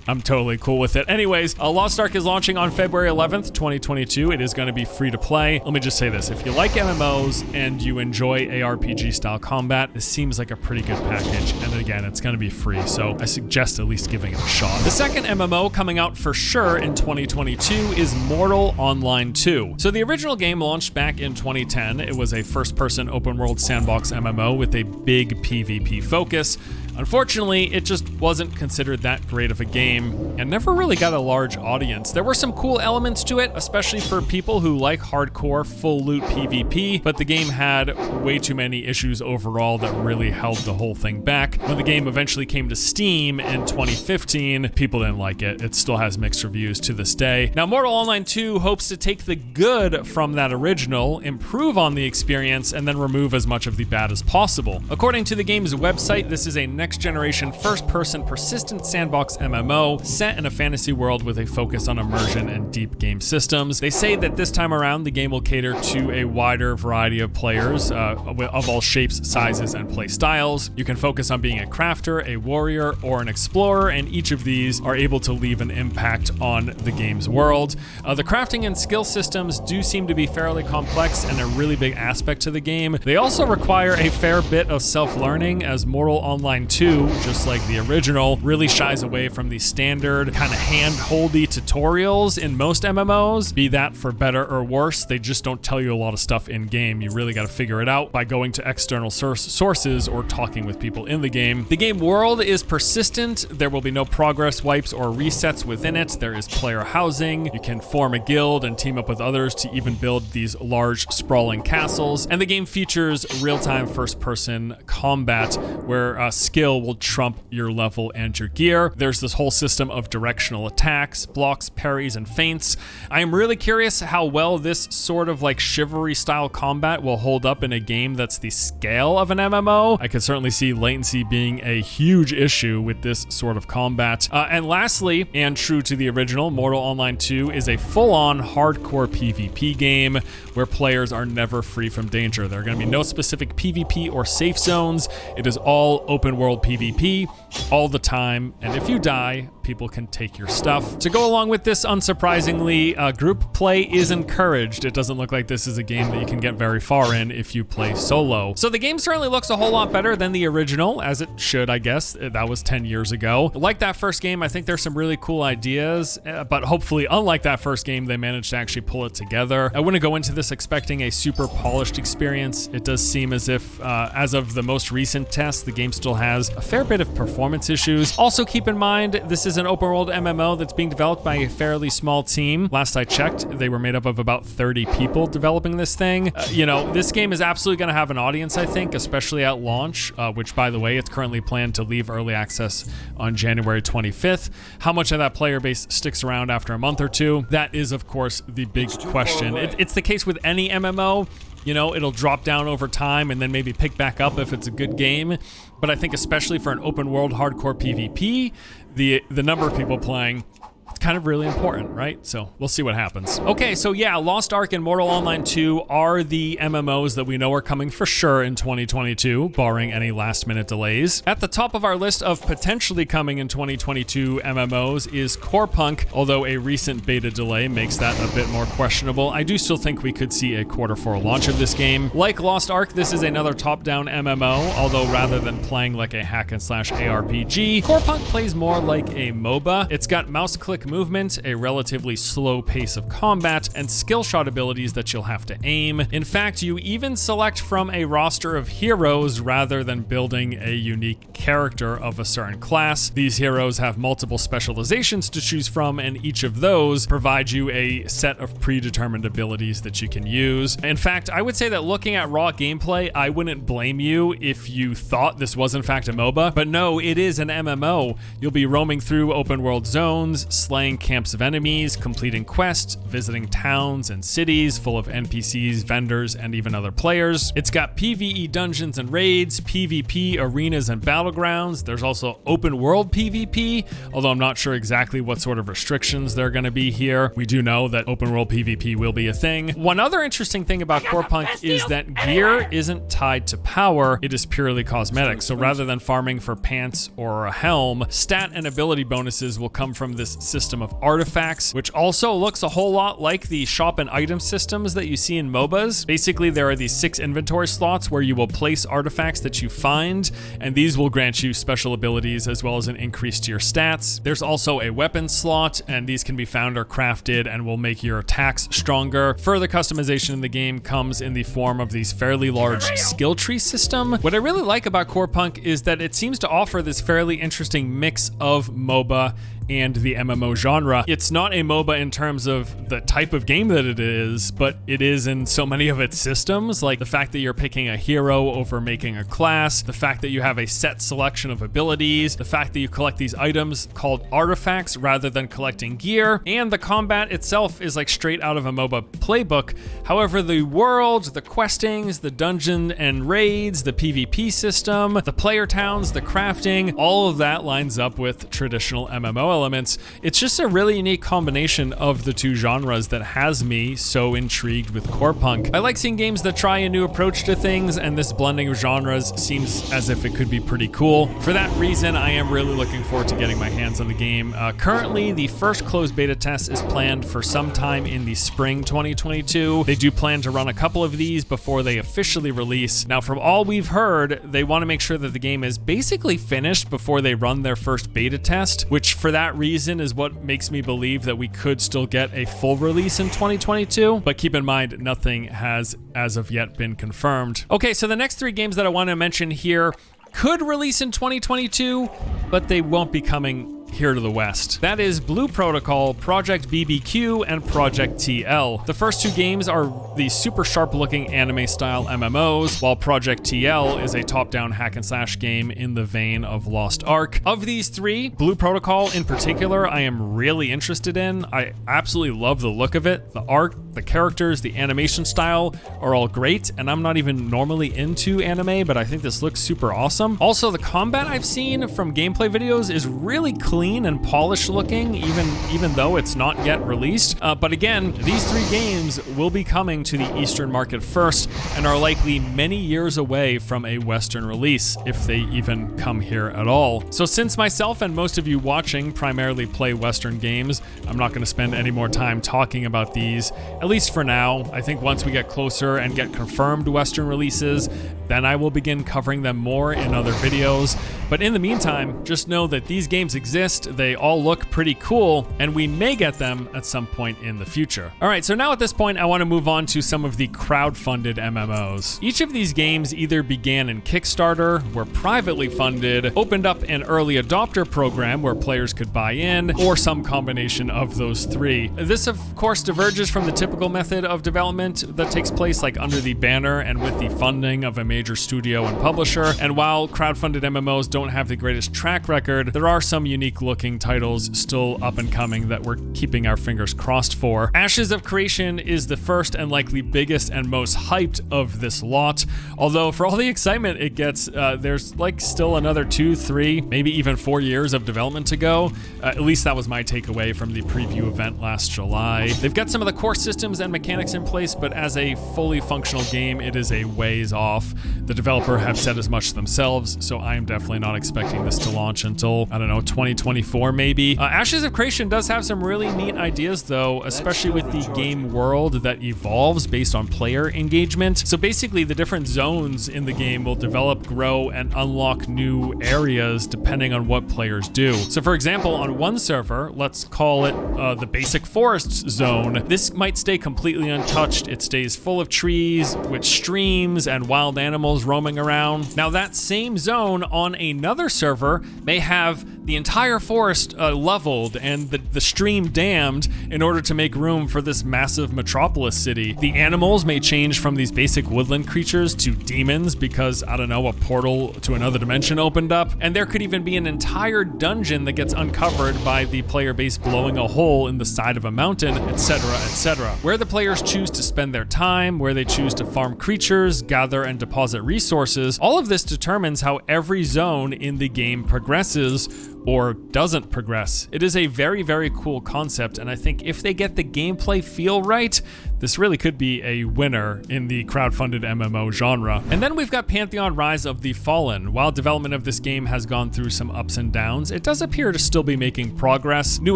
I'm totally cool with it. Anyways, Lost Ark is launching on February 11th, 2022. It is going to be free to play. Let me just say this. If you like MMOs and you enjoy ARPG-style combat, this seems like a pretty good package. And again, it's going to be free, so I suggest at least giving it a shot. The second MMO coming out for sure in 2022 is Mortal Online 2. So the original game launched back in 2010. It was a first-person open-world sandbox MMO with a big PvP focus. Unfortunately, it just wasn't considered that great of a game and never really got a large audience. There were some cool elements to it, especially for people who like hardcore full loot PvP, but the game had way too many issues overall that really held the whole thing back. When the game eventually came to Steam in 2015, people didn't like it. It still has mixed reviews to this day. Now, Mortal Online 2 hopes to take the good from that original, improve on the experience, and then remove as much of the bad as possible. According to the game's website, this is a next-generation first-person persistent sandbox MMO set in a fantasy world with a focus on immersion and deep game systems. They say that this time around, the game will cater to a wider variety of players of all shapes, sizes, and play styles. You can focus on being a crafter, a warrior, or an explorer, and each of these are able to leave an impact on the game's world. The crafting and skill systems do seem to be fairly complex and a really big aspect to the game. They also require a fair bit of self-learning, as Mortal Online 2, just like the original, really shies away from the standard kind of hand-holdy tutorials in most MMOs. Be that for better or worse, they just don't tell you a lot of stuff in game. You really got to figure it out by going to external sources or talking with people in the game. The game world is persistent. There will be no progress wipes or resets within it. There is player housing. You can form a guild and team up with others to even build these large sprawling castles. And the game features real-time first-person combat where skill will trump your level and your gear. There's this whole system of directional attacks, blocks, parries, and feints. I am really curious how well this sort of like chivalry style combat will hold up in a game that's the scale of an MMO. I could certainly see latency being a huge issue with this sort of combat. And lastly, and true to the original, Mortal Online 2 is a full-on hardcore PvP game where players are never free from danger. There are going to be no specific PvP or safe zones. It is all open world PvP all the time, and if you die, people can take your stuff. To go along with this, unsurprisingly, group play is encouraged. It doesn't look like this is a game that you can get very far in if you play solo. So the game certainly looks a whole lot better than the original, as it should, I guess. That was 10 years ago. Like that first game, I think there's some really cool ideas, but hopefully, unlike that first game, they managed to actually pull it together. I wouldn't go into this expecting a super polished experience. It does seem as if, as of the most recent test, the game still has a fair bit of performance issues. Also keep in mind, this is an open world MMO that's being developed by a fairly small team. Last I checked, they were made up of about 30 people developing this thing. You know, this game is absolutely going to have an audience, I think, especially at launch, which, by the way, it's currently planned to leave early access on January 25th. How much of that player base sticks around after a month or two? That is, of course, the big question. It's the case with any MMO. You know, it'll drop down over time and then maybe pick back up if it's a good game. But I think especially for an open world hardcore PvP, the number of people playing, it's kind of really important, right? So we'll see what happens. Okay, so yeah, Lost Ark and Mortal Online 2 are the MMOs that we know are coming for sure in 2022, barring any last minute delays. At the top of our list of potentially coming in 2022 MMOs is Core Punk, although a recent beta delay makes that a bit more questionable. I do still think we could see a Q4 launch of this game. Like Lost Ark, this is another top-down MMO, although rather than playing like a hack and slash ARPG, Core Punk plays more like a MOBA. It's got mouse click quick movement, a relatively slow pace of combat, and skill shot abilities that you'll have to aim. In fact, you even select from a roster of heroes rather than building a unique character of a certain class. These heroes have multiple specializations to choose from, and each of those provide you a set of predetermined abilities that you can use. In fact, I would say that looking at raw gameplay, I wouldn't blame you if you thought this was in fact a MOBA, but no, it is an MMO. You'll be roaming through open world zones, slaying camps of enemies, completing quests, visiting towns and cities full of NPCs, vendors, and even other players. It's got PvE dungeons and raids, PvP arenas and battlegrounds. There's also open world PvP, although I'm not sure exactly what sort of restrictions there are going to be here. We do know that open world PvP will be a thing. One other interesting thing about Core Punk is that gear isn't tied to power, it is purely cosmetic. So rather than farming for pants or a helm, stat and ability bonuses will come from this system of artifacts, which also looks a whole lot like the shop and item systems that you see in MOBAs. Basically, there are these 6 inventory slots where you will place artifacts that you find, and these will grant you special abilities as well as an increase to your stats. There's also a weapon slot, and these can be found or crafted and will make your attacks stronger. Further customization in the game comes in the form of these fairly large skill tree system. What I really like about Core Punk is that it seems to offer this fairly interesting mix of MOBA and the MMO genre. It's not a MOBA in terms of the type of game that it is, but it is in so many of its systems, like the fact that you're picking a hero over making a class, the fact that you have a set selection of abilities, the fact that you collect these items called artifacts rather than collecting gear, and the combat itself is like straight out of a MOBA playbook. However, the world, the questings, the dungeon and raids, the PvP system, the player towns, the crafting, all of that lines up with traditional MMO elements. It's just a really unique combination of the two genres that has me so intrigued with Core Punk. I like seeing games that try a new approach to things, and this blending of genres seems as if it could be pretty cool. For that reason, I am really looking forward to getting my hands on the game. Currently, the first closed beta test is planned for sometime in the spring 2022. They do plan to run a couple of these before they officially release. Now, from all we've heard, they want to make sure that the game is basically finished before they run their first beta test, which for that reason is what makes me believe that we could still get a full release in 2022. But keep in mind, nothing has as of yet been confirmed. Okay, so the next 3 games that I want to mention here could release in 2022, but they won't be coming here to the West. That is Blue Protocol, Project BBQ, and Project TL. The first 2 games are the super sharp looking anime style MMOs, while Project TL is a top-down hack and slash game in the vein of Lost Ark. Of these 3, Blue Protocol in particular, I am really interested in. I absolutely love the look of it. The art, the characters, the animation style are all great, and I'm not even normally into anime, but I think this looks super awesome. Also, the combat I've seen from gameplay videos is really clean and polished looking, even though it's not yet released. But again, these 3 games will be coming to the Eastern market first and are likely many years away from a Western release, if they even come here at all. So since myself and most of you watching primarily play Western games, I'm not going to spend any more time talking about these, at least for now. I think once we get closer and get confirmed Western releases, then I will begin covering them more in other videos. But in the meantime, just know that these games exist, they all look pretty cool, and we may get them at some point in the future. All right, so now at this point, I want to move on to some of the crowd-funded MMOs. Each of these games either began in Kickstarter, were privately funded, opened up an early adopter program where players could buy in, or some combination of those 3. This, of course, diverges from the typical method of development that takes place like under the banner and with the funding of a major studio and publisher. And while crowdfunded MMOs don't have the greatest track record, there are some unique looking titles still up and coming that we're keeping our fingers crossed for. Ashes of Creation is the first and likely biggest and most hyped of this lot. Although for all the excitement it gets, there's like still another 2, 3, maybe even 4 years of development to go. At least that was my takeaway from the preview event last July. They've got some of the core systems and mechanics in place, but as a fully functional game, it is a ways off. The developer have said as much themselves, so I am definitely not expecting this to launch until, I don't know, 2024 maybe. Ashes of Creation does have some really neat ideas though, especially with the game world that evolves based on player engagement. So basically the different zones in the game will develop, grow, and unlock new areas depending on what players do. So for example, on one server, let's call it the basic forests zone, this might stay completely untouched. It stays full of trees with streams and wild animals roaming around. Now that same zone on another server may have the entire forest leveled and the stream dammed in order to make room for this massive metropolis city. The animals may change from these basic woodland creatures to demons because, I don't know, a portal to another dimension opened up. And there could even be an entire dungeon that gets uncovered by the player base blowing a hole in the side of a mountain, etc., etc. Where the players choose to spend their time, where they choose to farm creatures, gather and deposit resources, all of this determines how every zone in the game progresses or doesn't progress. It is a very, very cool concept, and I think if they get the gameplay feel right, this really could be a winner in the crowdfunded MMO genre. And then we've got Pantheon Rise of the Fallen. While development of this game has gone through some ups and downs, it does appear to still be making progress. New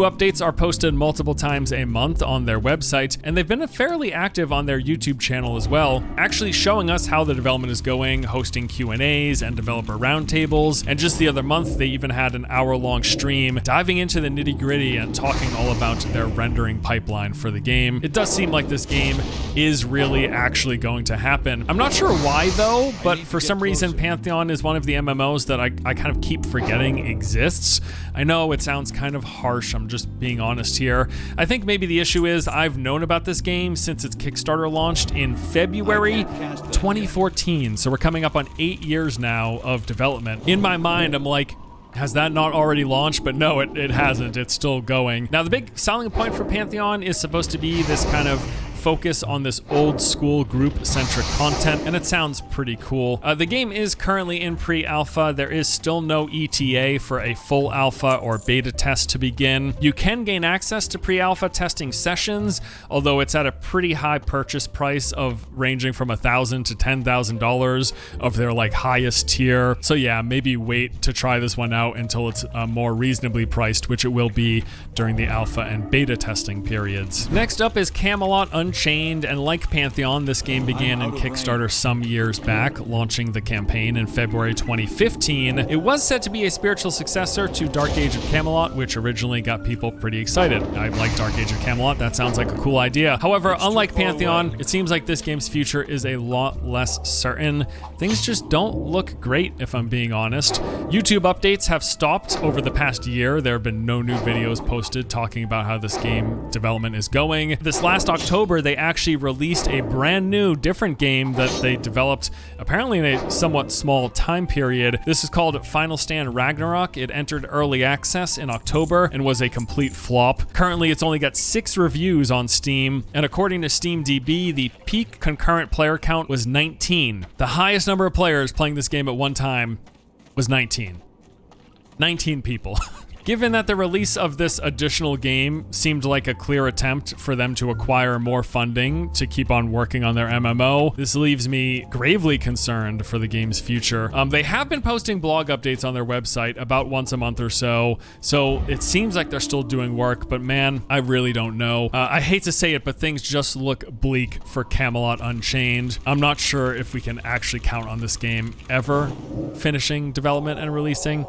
updates are posted multiple times a month on their website, and they've been fairly active on their YouTube channel as well, actually showing us how the development is going, hosting Q&As and developer roundtables, and just the other month they even had an hour-long stream diving into the nitty-gritty and talking all about their rendering pipeline for the game. It does seem like this game is really actually going to happen. I'm not sure why though, but for some reason Pantheon is one of the MMOs that I kind of keep forgetting exists. I know it sounds kind of harsh, I'm just being honest here. I think maybe the issue is I've known about this game since its Kickstarter launched in February 2014, so we're coming up on 8 years now of development. In my mind, I'm like, has that not already launched? But no, it hasn't. It's still going. Now, the big selling point for Pantheon is supposed to be this kind of focus on this old school group-centric content, and it sounds pretty cool. The game is currently in pre-alpha. There is still no ETA for a full alpha or beta test to begin. You can gain access to pre-alpha testing sessions, although it's at a pretty high purchase price of ranging from $1,000 to $10,000 of their like highest tier. So yeah, maybe wait to try this one out until it's more reasonably priced, which it will be during the alpha and beta testing periods. Next up is Camelot Unchained, and like Pantheon, this game began in Kickstarter some years back, launching the campaign in February 2015. It was said to be a spiritual successor to Dark Age of Camelot, which originally got people pretty excited. I like Dark Age of Camelot, that sounds like a cool idea. However, unlike Pantheon, it seems like this game's future is a lot less certain. Things just don't look great, if I'm being honest. YouTube updates have stopped over the past year. There have been no new videos posted talking about how this game development is going. This last October, they actually released a brand new, different game that they developed apparently in a somewhat small time period. This is called Final Stand Ragnarok. It entered early access in October and was a complete flop. Currently, it's only got 6 reviews on Steam, and according to SteamDB, the peak concurrent player count was 19. The highest number of players playing this game at one time was 19. 19 people. Given that the release of this additional game seemed like a clear attempt for them to acquire more funding to keep on working on their MMO, this leaves me gravely concerned for the game's future. They have been posting blog updates on their website about once a month or so it seems like they're still doing work, but man, I really don't know. I hate to say it, but things just look bleak for Camelot Unchained. I'm not sure if we can actually count on this game ever finishing development and releasing.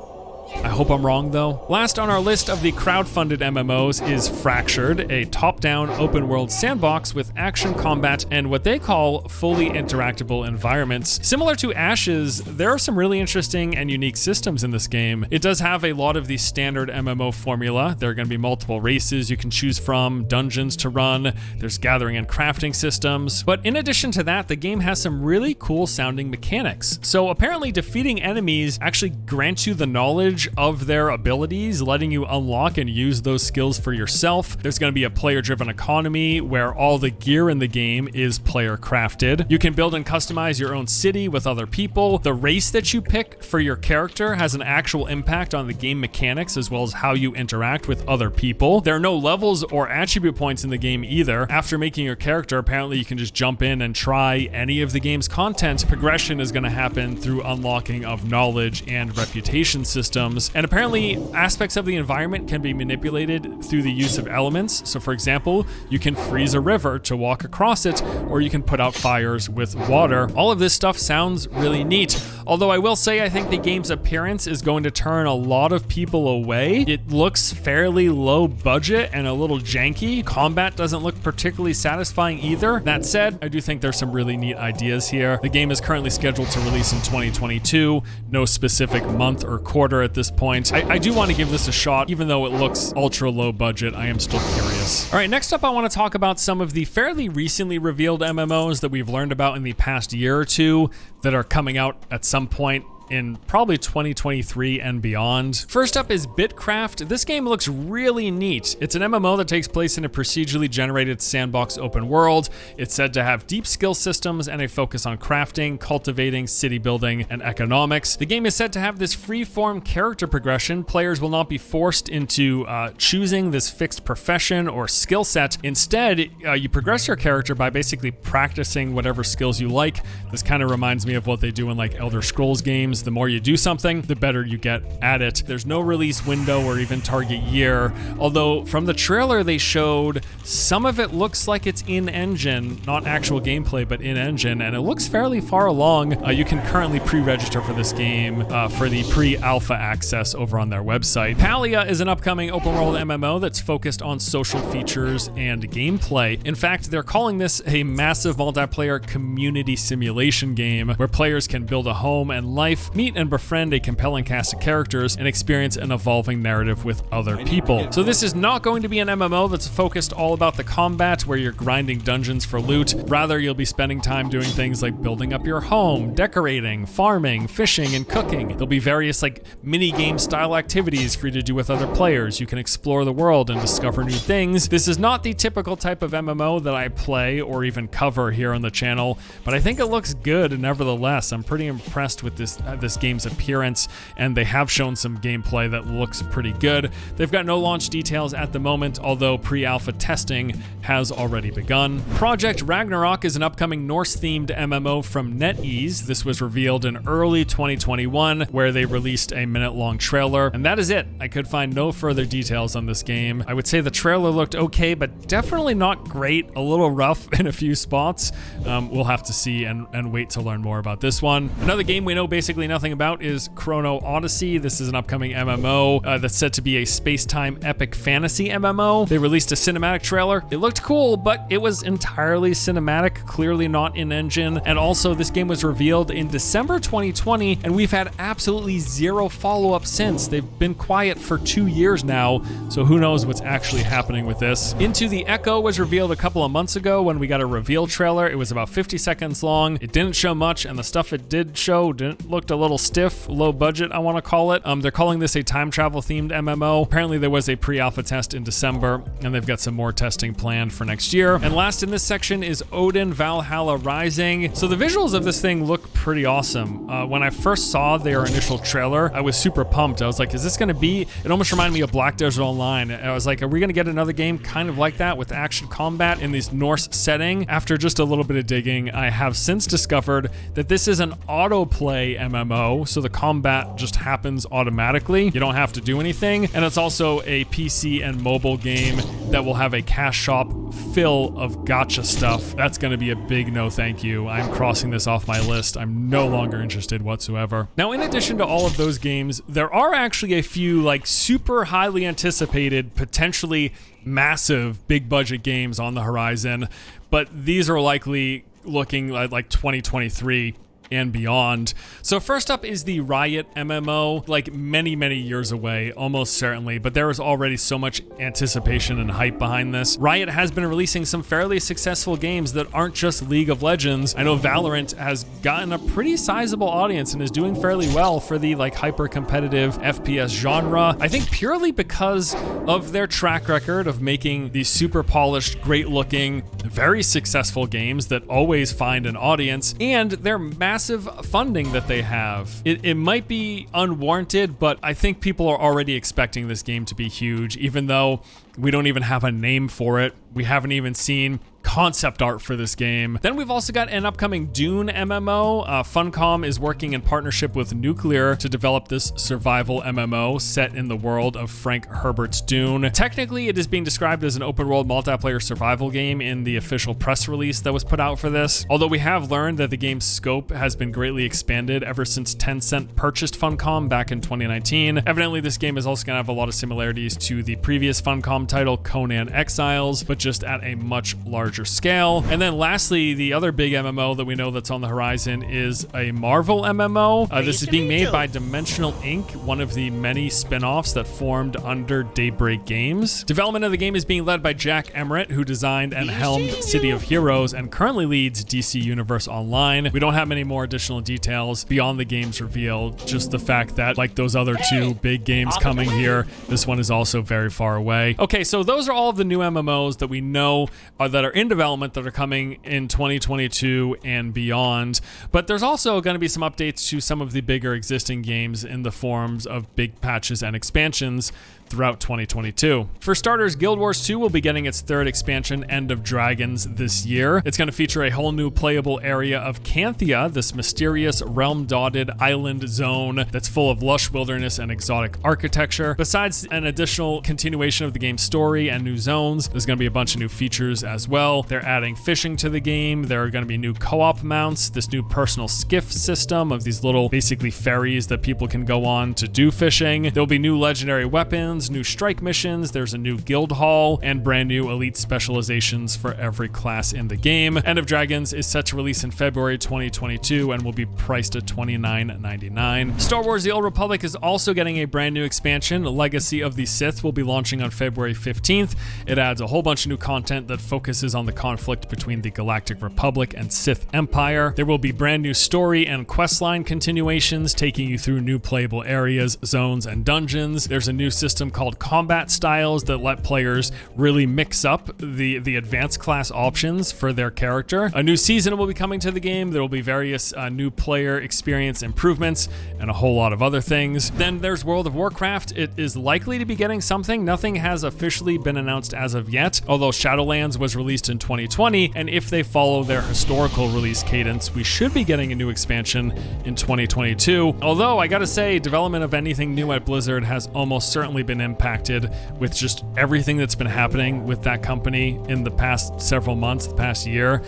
I hope I'm wrong though. Last on our list of the crowdfunded MMOs is Fractured, a top-down open-world sandbox with action combat and what they call fully interactable environments. Similar to Ashes, there are some really interesting and unique systems in this game. It does have a lot of the standard MMO formula. There are going to be multiple races you can choose from, dungeons to run, there's gathering and crafting systems. But in addition to that, the game has some really cool sounding mechanics. So apparently defeating enemies actually grants you the knowledge knowledge of their abilities, letting you unlock and use those skills for yourself. There's going to be a player-driven economy where all the gear in the game is player crafted. You can build and customize your own city with other people. The race that you pick for your character has an actual impact on the game mechanics as well as how you interact with other people. There are no levels or attribute points in the game either. After making your character, apparently you can just jump in and try any of the game's content. Progression is going to happen through unlocking of knowledge and reputation systems. And apparently aspects of the environment can be manipulated through the use of elements. So for example, you can freeze a river to walk across it, or you can put out fires with water. All of this stuff sounds really neat. Although I will say I think the game's appearance is going to turn a lot of people away. It looks fairly low budget and a little janky. Combat doesn't look particularly satisfying either. That said, I do think there's some really neat ideas here. The game is currently scheduled to release in 2022. No specific month or quarter at this point. I do want to give this a shot, even though it looks ultra low budget. I am still curious. All right, next up I want to talk about some of the fairly recently revealed MMOs that we've learned about in the past year or two that are coming out at some point in probably 2023 and beyond. First up is Bitcraft. This game looks really neat. It's an MMO that takes place in a procedurally generated sandbox open world. It's said to have deep skill systems and a focus on crafting, cultivating, city building, and economics. The game is said to have this free-form character progression. Players will not be forced into choosing this fixed profession or skill set. Instead, you progress your character by basically practicing whatever skills you like. This kind of reminds me of what they do in like Elder Scrolls games. The more you do something, the better you get at it. There's no release window or even target year, although from the trailer they showed some of it looks like it's in-engine, not actual gameplay, but in-engine, and it looks fairly far along. You can currently pre-register for this game for the pre-alpha access over on their website. Palia is an upcoming open-world MMO that's focused on social features and gameplay. In fact, they're calling this a massive multiplayer community simulation game where players can build a home and life, meet and befriend a compelling cast of characters, and experience an evolving narrative with other people. So this is not going to be an MMO that's focused all about the combat where you're grinding dungeons for loot. Rather, you'll be spending time doing things like building up your home, decorating, farming, fishing, and cooking. There'll be various like mini-game style activities for you to do with other players. You can explore the world and discover new things. This is not the typical type of MMO that I play or even cover here on the channel, but I think it looks good nevertheless. I'm pretty impressed with this game's appearance, and they have shown some gameplay that looks pretty good. They've got no launch details at the moment, although pre-alpha testing has already begun. Project Ragnarok is an upcoming Norse-themed MMO from NetEase. This was revealed in early 2021, where they released a minute-long trailer, and that is it. I could find no further details on this game. I would say the trailer looked okay, but definitely not great. A little rough in a few spots. We'll have to see and wait to learn more about this one. Another game we know basically nothing about is Chrono Odyssey. This is an upcoming MMO that's said to be a space-time epic fantasy MMO. They released a cinematic trailer. It looked cool, but it was entirely cinematic, clearly not in-engine. And also, this game was revealed in December 2020, and we've had absolutely zero follow-up since. They've been quiet for 2 years now, so who knows what's actually happening with this. Into the Echo was revealed a couple of months ago when we got a reveal trailer. It was about 50 seconds long. It didn't show much, and the stuff it did show looked a little stiff, low budget, I want to call it. They're calling this a time travel themed MMO. Apparently there was a pre-alpha test in December, and they've got some more testing planned for next year. And last in this section is Odin Valhalla Rising. So the visuals of this thing look pretty awesome. When I first saw their initial trailer, I was super pumped. I was like, is this going to be, it almost reminded me of Black Desert Online. I was like, are we going to get another game kind of like that with action combat in this Norse setting? After just a little bit of digging, I have since discovered that this is an autoplay MMO, so the combat just happens automatically. You don't have to do anything. And it's also a PC and mobile game that will have a cash shop full of gacha stuff. That's going to be a big no thank you. I'm crossing this off my list. I'm no longer interested whatsoever. Now, in addition to all of those games, there are actually a few like super highly anticipated, potentially massive big budget games on the horizon, but these are likely looking like 2023 and beyond. So first up is the Riot MMO, like many years away, almost certainly, but there is already so much anticipation and hype behind this. Riot has been releasing some fairly successful games that aren't just League of Legends. I know Valorant has gotten a pretty sizable audience and is doing fairly well for the like hyper-competitive FPS genre. I think purely because of their track record of making these super polished, great-looking, very successful games that always find an audience, and their massive funding that they have. It might be unwarranted, but I think people are already expecting this game to be huge, even though we don't even have a name for it. We haven't even seen concept art for this game. Then we've also got an upcoming Dune MMO. Funcom is working in partnership with Nuclear to develop this survival MMO set in the world of Frank Herbert's Dune. Technically, it is being described as an open world multiplayer survival game in the official press release that was put out for this. Although we have learned that the game's scope has been greatly expanded ever since Tencent purchased Funcom back in 2019. Evidently, this game is also going to have a lot of similarities to the previous Funcom title, Conan Exiles, but just at a much larger scale. And then lastly, the other big MMO that we know that's on the horizon is a Marvel MMO. This is being made by Dimensional Inc., one of the many spin-offs that formed under Daybreak Games. Development of the game is being led by Jack Emmert, who designed and helmed City of Heroes and currently leads DC Universe Online. We don't have many more additional details beyond the game's reveal, just the fact that, like those other two big games coming here, this one is also very far away. Okay, so those are all of the new MMOs that we know that are in development that are coming in 2022 and beyond. But there's also going to be some updates to some of the bigger existing games in the forms of big patches and expansions throughout 2022. For starters, Guild Wars 2 will be getting its third expansion, End of Dragons, this year. It's going to feature a whole new playable area of Canthia, this mysterious realm-dotted island zone that's full of lush wilderness and exotic architecture. Besides an additional continuation of the game's story and new zones, there's going to be a bunch of new features as well. They're adding fishing to the game. There are going to be new co-op mounts, this new personal skiff system of these little basically ferries that people can go on to do fishing. There'll be new legendary weapons, new strike missions, there's a new guild hall, and brand new elite specializations for every class in the game. End of Dragons is set to release in February 2022 and will be priced at $29.99. Star Wars The Old Republic is also getting a brand new expansion. Legacy of the Sith will be launching on February 15th. It adds a whole bunch of new content that focuses on the conflict between the Galactic Republic and Sith Empire. There will be brand new story and questline continuations taking you through new playable areas, zones, and dungeons. There's a new system called combat styles that let players really mix up the advanced class options for their character. A new season will be coming to the game. There will be various new player experience improvements and a whole lot of other things. Then there's World of Warcraft. It is likely to be getting something. Nothing has officially been announced as of yet, although Shadowlands was released in 2020, and if they follow their historical release cadence, we should be getting a new expansion in 2022. Although I gotta say, development of anything new at Blizzard has almost certainly been impacted with just everything that's been happening with that company in the past several months, the past year.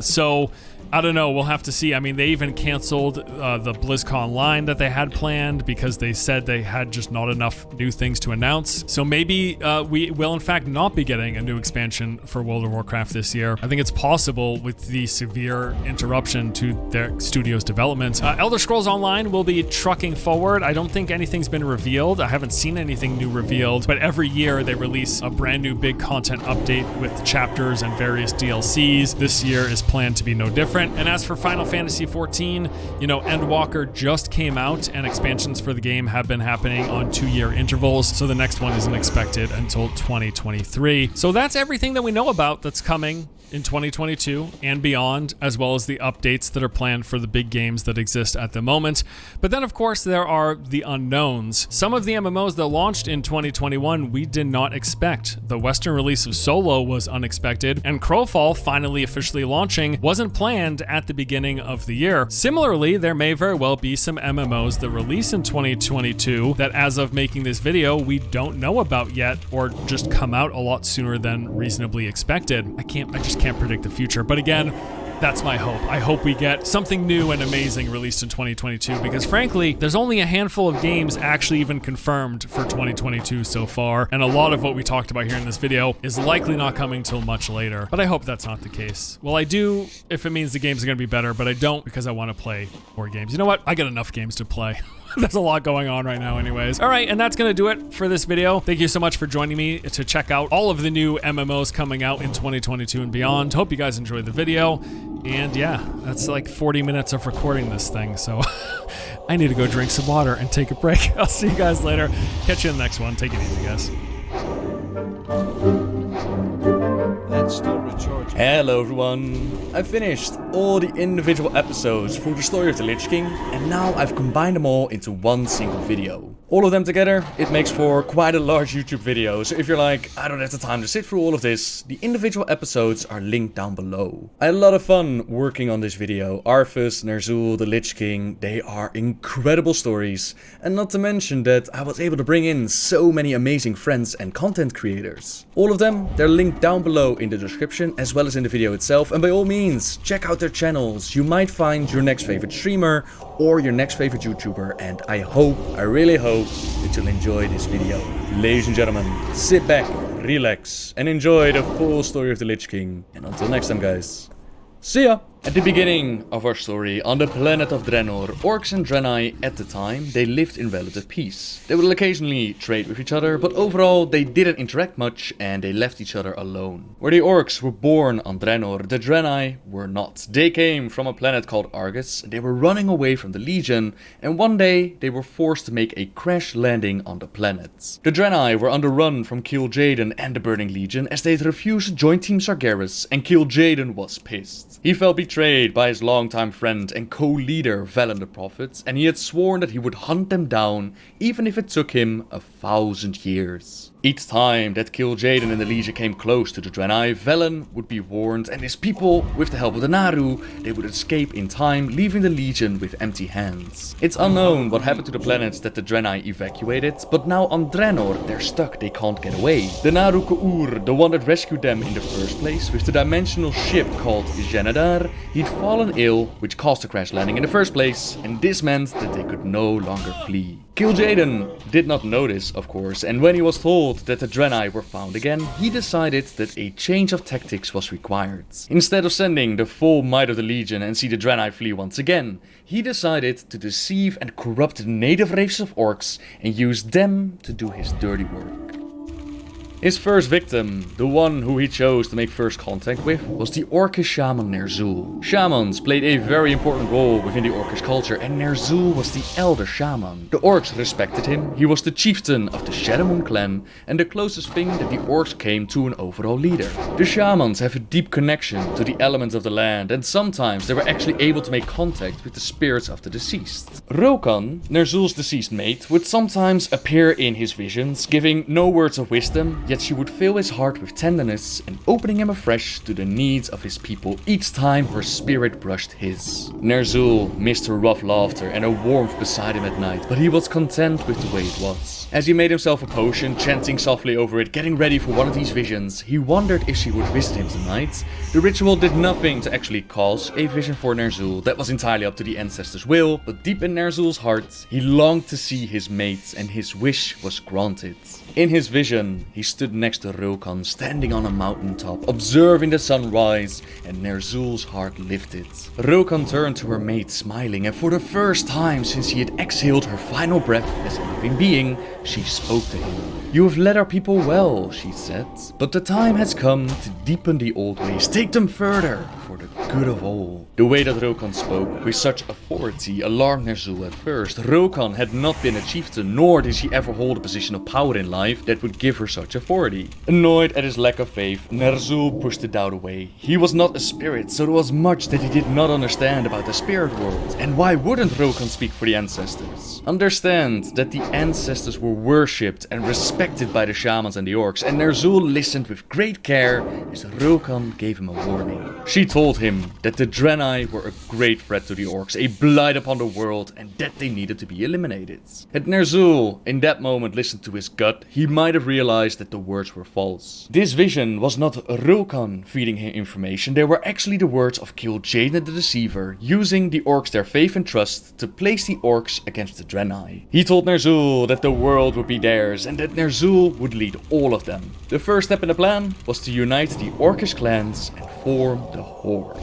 So I don't know, we'll have to see. I mean, they even canceled the BlizzCon line that they had planned because they said they had just not enough new things to announce. So maybe we will in fact not be getting a new expansion for World of Warcraft this year. I think it's possible with the severe interruption to their studio's development. Elder Scrolls Online will be trucking forward. I don't think anything's been revealed. I haven't seen anything new revealed, but every year they release a brand new big content update with chapters and various DLCs. This year is planned to be no different. And as for Final Fantasy XIV, you know, Endwalker just came out and expansions for the game have been happening on 2-year intervals, so the next one isn't expected until 2023. So that's everything that we know about that's coming in 2022 and beyond, as well as the updates that are planned for the big games that exist at the moment. But then, of course, there are the unknowns. Some of the MMOs that launched in 2021 we did not expect. The Western release of Solo was unexpected, and Crowfall finally officially launching wasn't planned at the beginning of the year. Similarly, there may very well be some MMOs that release in 2022 that, as of making this video, we don't know about yet, or just come out a lot sooner than reasonably expected. I just can't predict the future, but again, that's my hope. I hope we get something new and amazing released in 2022, because frankly, there's only a handful of games actually even confirmed for 2022 so far, and a lot of what we talked about here in this video is likely not coming till much later, but I hope that's not the case. Well, I do if it means the games are going to be better, but I don't because I want to play more games. You know what? I got enough games to play. There's a lot going on right now anyways. All right, and that's gonna do it for this video. Thank you so much for joining me to check out all of the new MMOs coming out in 2022 and beyond. Hope you guys enjoyed the video. And yeah, that's like 40 minutes of recording this thing, so I need to go drink some water and take a break. I'll see you guys later. Catch you in the next one. Take it easy, guys. Hello everyone! I finished all the individual episodes for the story of the Lich King, and now I've combined them all into one single video. All of them together, it makes for quite a large YouTube video, so if you're like, I don't have the time to sit through all of this, the individual episodes are linked down below. I had a lot of fun working on this video. Arthas, Ner'zhul, the Lich King, they are incredible stories, and not to mention that I was able to bring in so many amazing friends and content creators. All of them, they're linked down below in the description as well as in the video itself, and by all means, check out their channels. You might find your next favorite streamer or your next favorite YouTuber, and I really hope that you'll enjoy this video. Ladies and gentlemen, sit back, relax, and enjoy the full story of the Lich King. And until next time, guys, see ya! At the beginning of our story, on the planet of Draenor, orcs and Draenei at the time, they lived in relative peace. They would occasionally trade with each other, but overall they didn't interact much and they left each other alone. Where the orcs were born on Draenor, the Draenei were not. They came from a planet called Argus, they were running away from the Legion, and one day they were forced to make a crash landing on the planet. The Draenei were on the run from Kil'jaeden and the Burning Legion as they'd refused to join Team Sargeras, and Kil'jaeden was pissed. He felt betrayed by his longtime friend and co-leader Velen the Prophet, and he had sworn that he would hunt them down even if it took him 1,000 years. Each time that Kil'jaeden and the Legion came close to the Draenei, Velen would be warned, and his people, with the help of the Naru, they would escape in time, leaving the Legion with empty hands. It's unknown what happened to the planets that the Draenei evacuated, but now on Draenor, they're stuck, they can't get away. The Naru K'ur, the one that rescued them in the first place, with the dimensional ship called Genadar, he'd fallen ill, which caused the crash landing in the first place, and this meant that they could no longer flee. Kil'jaeden did not know this, of course, and when he was told that the Draenei were found again, he decided that a change of tactics was required. Instead of sending the full might of the Legion and see the Draenei flee once again, he decided to deceive and corrupt the native races of orcs and use them to do his dirty work. His first victim, the one who he chose to make first contact with, was the Orcish shaman Ner'zhul. Shamans played a very important role within the Orcish culture, and Ner'zhul was the elder shaman. The orcs respected him, he was the chieftain of the Shadowmoon clan, and the closest thing that the orcs came to an overall leader. The shamans have a deep connection to the elements of the land, and sometimes they were actually able to make contact with the spirits of the deceased. Rokan, Ner'zhul's deceased mate, would sometimes appear in his visions, giving no words of wisdom, yet she would fill his heart with tenderness and opening him afresh to the needs of his people each time her spirit brushed his. Ner'zhul missed her rough laughter and her warmth beside him at night, but he was content with the way it was. As he made himself a potion, chanting softly over it, getting ready for one of these visions, he wondered if she would visit him tonight. The ritual did nothing to actually cause a vision for Ner'zhul, that was entirely up to the ancestors' will, but deep in Ner'zhul's heart, he longed to see his mate, and his wish was granted. In his vision, he stood next to Rokan, standing on a mountaintop, observing the sun rise, and Ner'zhul's heart lifted. Rokan turned to her mate, smiling, and for the first time since he had exhaled her final breath as a living being, she spoke to him. "You have led our people well," she said, "but the time has come to deepen the old ways, take them further, for the good of all." The way that Rokan spoke with such authority alarmed Ner'zhul at first. Rokan had not been a chieftain, nor did she ever hold a position of power in life that would give her such authority. Annoyed at his lack of faith, Ner'zhul pushed the doubt away. He was not a spirit, so there was much that he did not understand about the spirit world. And why wouldn't Rokan speak for the ancestors? Understand that the ancestors were worshipped and respected by the shamans and the orcs, and Ner'zhul listened with great care as Rokan gave him a warning. She told him that the Draenei were a great threat to the orcs, a blight upon the world, and that they needed to be eliminated. Had Ner'zhul in that moment listened to his gut, he might have realized that the words were false. This vision was not Rokan feeding him information, they were actually the words of Kil'jaeden the Deceiver, using the orcs their faith and trust to place the orcs against the Draenei. He told Ner'zhul that the world would be theirs and that Ner'zhul would lead all of them. The first step in the plan was to unite the orcish clans and form the Horde.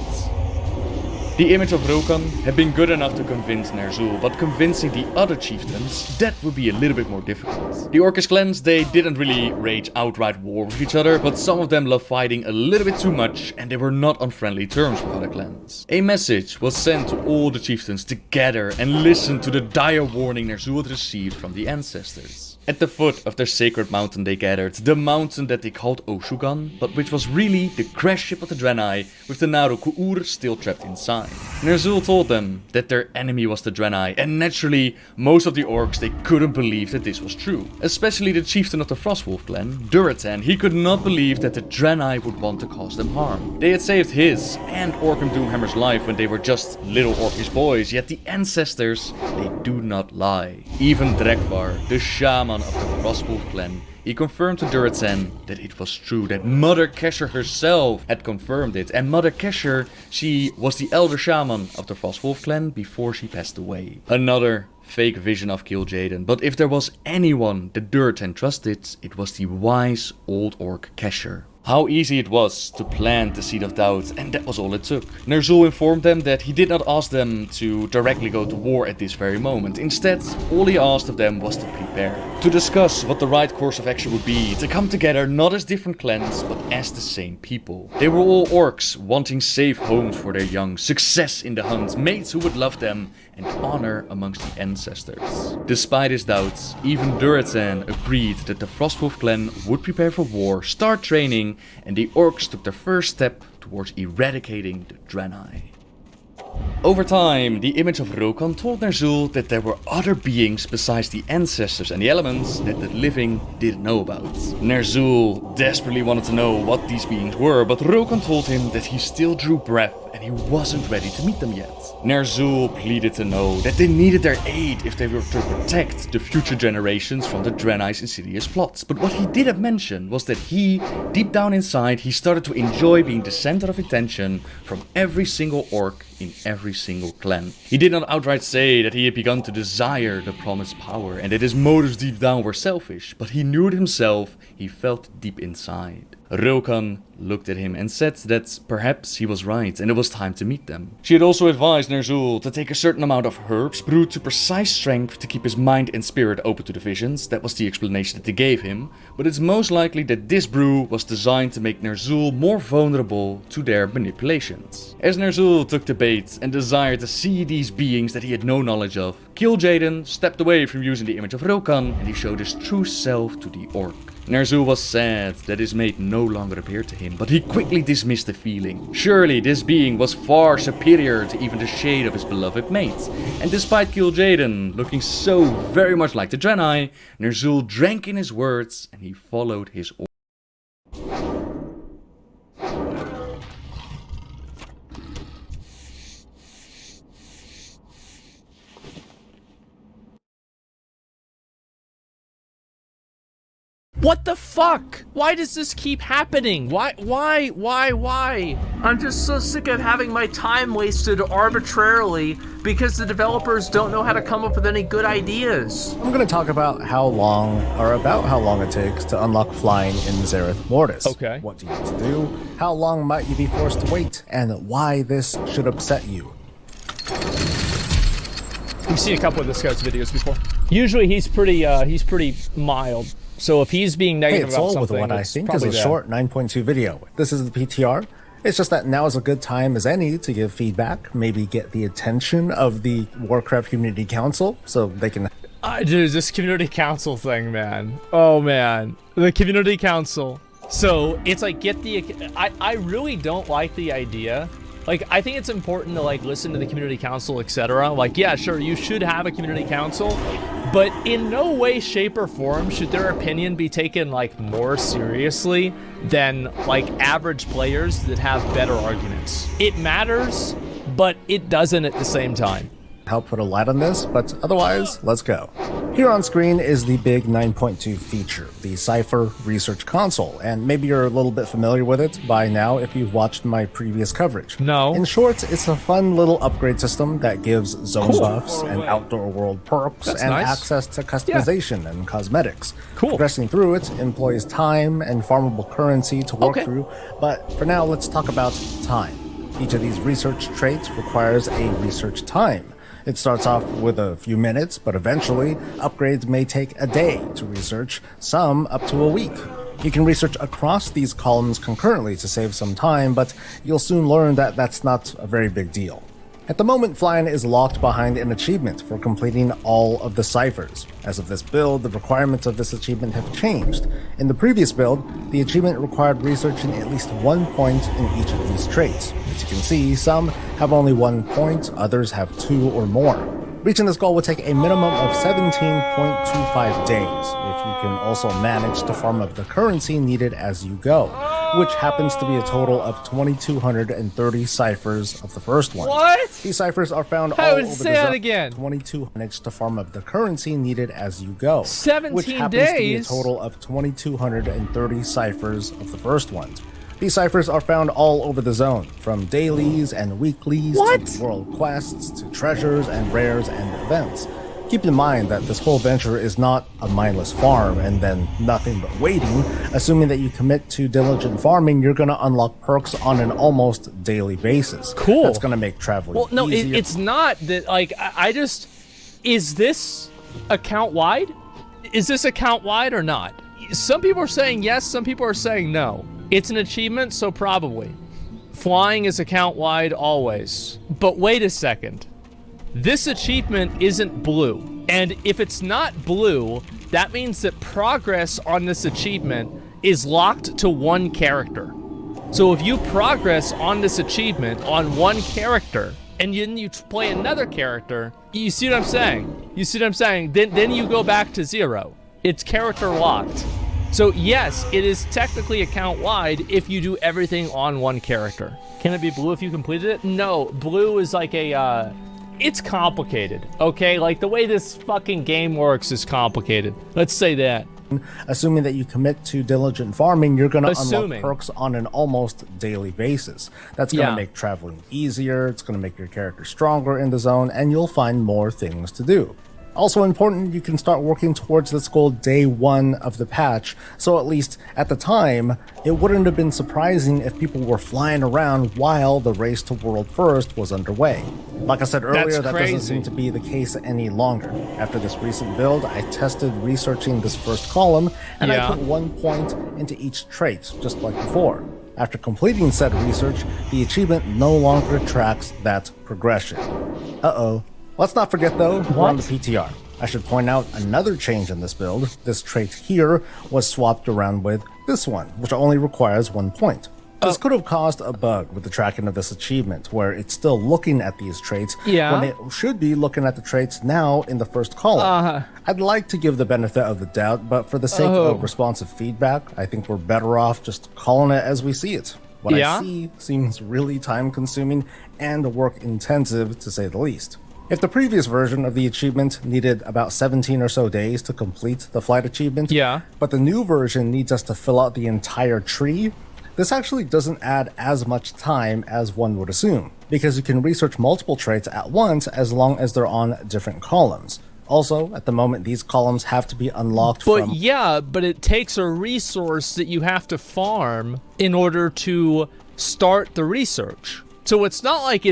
The image of Rokan had been good enough to convince Ner'zhul, but convincing the other chieftains, that would be a little bit more difficult. The Orcish clans, they didn't really wage outright war with each other, but some of them loved fighting a little bit too much, and they were not on friendly terms with other clans. A message was sent to all the chieftains to gather and listen to the dire warning Ner'zhul had received from the ancestors. At the foot of their sacred mountain they gathered, the mountain that they called Oshugan, but which was really the crash ship of the Draenei, with the Naru Ku'ur still trapped inside. Ner'zhul told them that their enemy was the Draenei, and naturally, most of the orcs, they couldn't believe that this was true. Especially the chieftain of the Frostwolf clan, Durotan, he could not believe that the Draenei would want to cause them harm. They had saved his and Orcam Doomhammer's life when they were just little orcish boys, yet the ancestors, they do not lie. Even Drekvar, the shaman of the Frostwolf clan, he confirmed to Durotan that it was true, that Mother Kesher herself had confirmed it, and Mother Kesher, she was the elder shaman of the Frostwolf clan before she passed away. Another fake vision of Kil'jaeden, but if there was anyone that Durotan trusted, it was the wise old orc Kesher. How easy it was to plant the seed of doubt, and that was all it took. Ner'zhul informed them that he did not ask them to directly go to war at this very moment. Instead, all he asked of them was to prepare. To discuss what the right course of action would be, to come together not as different clans, but as the same people. They were all orcs, wanting safe homes for their young, success in the hunt, mates who would love them, and honor amongst the ancestors. Despite his doubts, even Durotan agreed that the Frostwolf clan would prepare for war, start training, and the orcs took their first step towards eradicating the Draenei. Over time, the image of Rokan told Ner'zhul that there were other beings besides the ancestors and the elements that the living didn't know about. Ner'zhul desperately wanted to know what these beings were, but Rokan told him that he still drew breath and he wasn't ready to meet them yet. Ner'zhul pleaded to know that they needed their aid if they were to protect the future generations from the Draenei's insidious plots. But what he didn't mention was that he, deep down inside, he started to enjoy being the center of attention from every single orc in every single clan. He did not outright say that he had begun to desire the promised power and that his motives deep down were selfish, but he knew it himself, he felt deep inside. Rokan looked at him and said that perhaps he was right and it was time to meet them. She had also advised Ner'zhul to take a certain amount of herbs brewed to precise strength to keep his mind and spirit open to the visions. That was the explanation that they gave him, but it's most likely that this brew was designed to make Ner'zhul more vulnerable to their manipulations. As Ner'zhul took the bait and desired to see these beings that he had no knowledge of, Kil'jaeden stepped away from using the image of Rokan and he showed his true self to the orc. Ner'zhul was sad that his mate no longer appeared to him, but he quickly dismissed the feeling. Surely this being was far superior to even the shade of his beloved mate. And despite Kil'jaeden looking so very much like the Draenei, Ner'zhul drank in his words and he followed his orders. What the fuck? Why does this keep happening? Why? I'm just so sick of having my time wasted arbitrarily because the developers don't know how to come up with any good ideas. I'm gonna talk about how long it takes to unlock flying in Zereth Mortis. Okay. What do you need to do? How long might you be forced to wait? And why this should upset you. We've seen a couple of the Scouts videos before. Usually he's pretty mild. So if he's being negative it's about all something, with what I think is a short 9.2 video. This is the PTR. It's just that now is a good time as any to give feedback, maybe get the attention of the Warcraft Community Council so they can... Dude, this Community Council thing, man. Oh, man. The Community Council. So it's like, I really don't like the idea. Like, I think it's important to, like, listen to the Community Council, etc. Like, yeah, sure, you should have a Community Council, but in no way, shape, or form should their opinion be taken, like, more seriously than, like, average players that have better arguments. It matters, but it doesn't at the same time. Help put a light on this, but otherwise, let's go. Here on screen is the big 9.2 feature, the Cypher Research Console, and maybe you're a little bit familiar with it by now if you've watched my previous coverage. No. In short, it's a fun little upgrade system that gives zone buffs and outdoor world perks and access to customization and cosmetics. Progressing through it employs time and farmable currency to work through, but for now, let's talk about time. Each of these research traits requires a research time. It starts off with a few minutes, but eventually, upgrades may take a day to research, some up to a week. You can research across these columns concurrently to save some time, but you'll soon learn that that's not a very big deal. At the moment, Flynn is locked behind an achievement for completing all of the ciphers. As of this build, the requirements of this achievement have changed. In the previous build, the achievement required researching at least 1 point in each of these traits. As you can see, some have only 1 point, others have 2 or more. Reaching this goal would take a minimum of 17.25 days, if you can also manage to farm up the currency needed as you go, which happens to be a total of 2,230 ciphers of the first one. What? These ciphers are found I all would over say the that zone. again. 22 manage to farm up the currency needed as you go, 17 which happens to be a days? total of 2,230 ciphers of the first ones. These ciphers are found all over the zone, from dailies and weeklies to world quests to treasures and rares and events. Keep in mind that this whole venture is not a mindless farm and then nothing but waiting. Assuming that you commit to diligent farming, you're going to unlock perks on an almost daily basis. Cool. That's going to make traveling easier. It's not that, like, I just... Is this account wide? Is this account wide or not? Some people are saying yes, some people are saying no. It's an achievement, so probably. Flying is account wide always. But wait a second. This achievement isn't blue. And if it's not blue, that means that progress on this achievement is locked to one character. So if you progress on this achievement on one character, and then you play another character, you see what I'm saying? You see what I'm saying? Then you go back to 0. It's character locked. So yes, it is technically account wide if you do everything on one character. Can it be blue if you completed it? No, blue is like a, it's complicated, okay? Like the way this fucking game works is complicated. Let's say that. Assuming that you commit to diligent farming, you're going to unlock perks on an almost daily basis. That's going to make traveling easier, it's going to make your character stronger in the zone, and you'll find more things to do. Also important, you can start working towards this goal day 1 of the patch, so at least at the time, it wouldn't have been surprising if people were flying around while the race to World First was underway. Like I said earlier, that doesn't seem to be the case any longer. After this recent build, I tested researching this first column, and I put 1 point into each trait, just like before. After completing said research, the achievement no longer tracks that progression. Uh-oh. Let's not forget though, we're on the PTR. I should point out another change in this build. This trait here was swapped around with this one, which only requires 1 point. This could have caused a bug with the tracking of this achievement, where it's still looking at these traits when it should be looking at the traits now in the first column. I'd like to give the benefit of the doubt, but for the sake of responsive feedback, I think we're better off just calling it as we see it. What I see seems really time-consuming and work-intensive, to say the least. If the previous version of the achievement needed about 17 or so days to complete the flight achievement, but the new version needs us to fill out the entire tree, this actually doesn't add as much time as one would assume, because you can research multiple traits at once as long as they're on different columns. Also, at the moment, these columns have to be unlocked but it takes a resource that you have to farm in order to start the research. So it's not like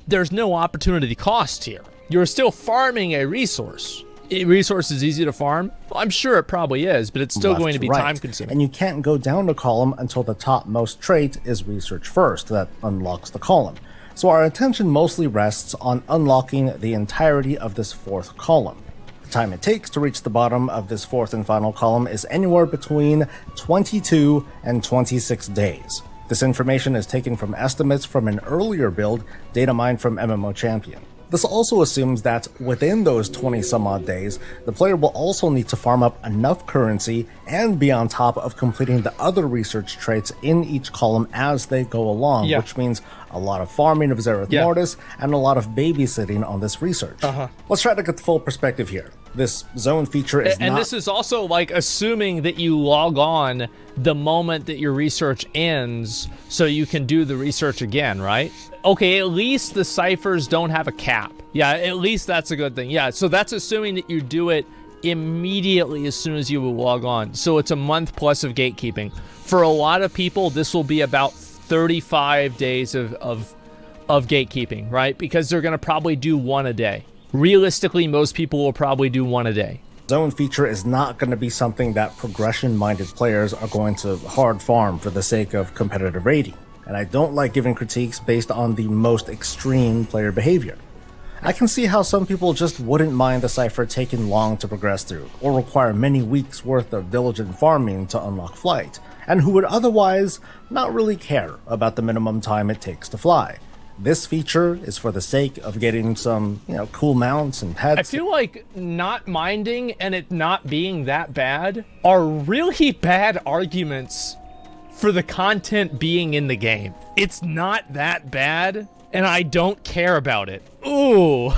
there's no opportunity cost here. You're still farming a resource. A resource is easy to farm? Well, I'm sure it probably is, but it's still going to be time-consuming. And you can't go down a column until the topmost trait is research first. That unlocks the column. So our attention mostly rests on unlocking the entirety of this 4th column. The time it takes to reach the bottom of this 4th and final column is anywhere between 22 and 26 days. This information is taken from estimates from an earlier build, data mined from MMO Champion. This also assumes that within those 20-some-odd days, the player will also need to farm up enough currency and be on top of completing the other research traits in each column as they go along, which means a lot of farming of Zereth Mortis and a lot of babysitting on this research. Let's try to get the full perspective here. This zone feature is and this is also like assuming that you log on the moment that your research ends so you can do the research again, right? Okay, at least the ciphers don't have a cap. Yeah, at least that's a good thing. Yeah, so that's assuming that you do it immediately as soon as you will log on. So it's a month plus of gatekeeping. For a lot of people, this will be about 35 days of gatekeeping, right? Because they're going to probably do one a day. Realistically, most people will probably do one a day. Zone feature is not going to be something that progression-minded players are going to hard farm for the sake of competitive rating. And I don't like giving critiques based on the most extreme player behavior. I can see how some people just wouldn't mind the cipher taking long to progress through, or require many weeks worth of diligent farming to unlock flight, and who would otherwise not really care about the minimum time it takes to fly. This feature is for the sake of getting some, cool mounts and pets. I feel like not minding and it not being that bad are really bad arguments for the content being in the game. It's not that bad, and I don't care about it. Ooh,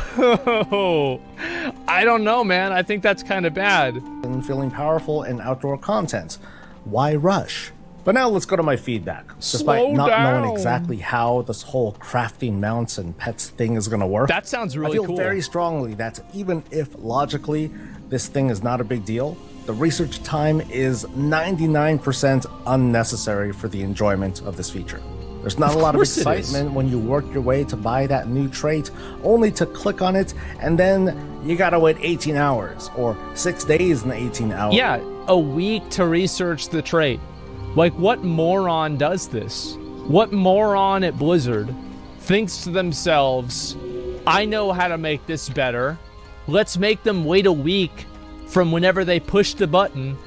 I don't know, man. I think that's kind of bad. And feeling powerful in outdoor content. Why rush? But now let's go to my feedback. Despite not knowing exactly how this whole crafting mounts and pets thing is going to work, that sounds really cool. I feel very strongly that even if logically this thing is not a big deal, the research time is 99% unnecessary for the enjoyment of this feature. There's not a lot of excitement when you work your way to buy that new trait, only to click on it, and then you gotta wait 18 hours, or 6 days in the 18 hours. Yeah, a week to research the trait. Like, what moron does this? What moron at Blizzard thinks to themselves, I know how to make this better. Let's make them wait a week from whenever they push the button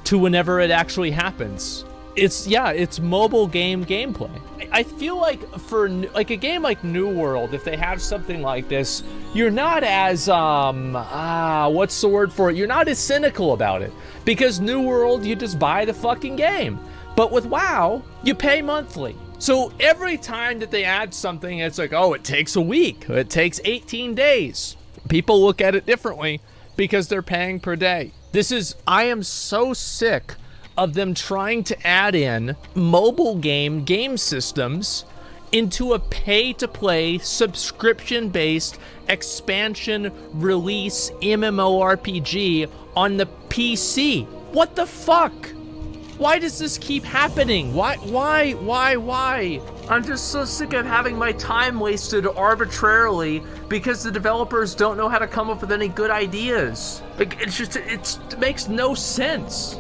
to whenever it actually happens. It's mobile game gameplay. I feel like for a game like New World, if they have something like this, you're not as what's the word for it? You're not as cynical about it, because New World, you just buy the fucking game. But with WoW, you pay monthly. So every time that they add something, it's like, oh, it takes a week. It takes 18 days. People look at it differently because they're paying per day. I am so sick of them trying to add in mobile game systems into a pay-to-play, subscription-based, expansion release MMORPG on the PC. What the fuck? Why does this keep happening? Why? I'm just so sick of having my time wasted arbitrarily because the developers don't know how to come up with any good ideas. Like, it makes no sense.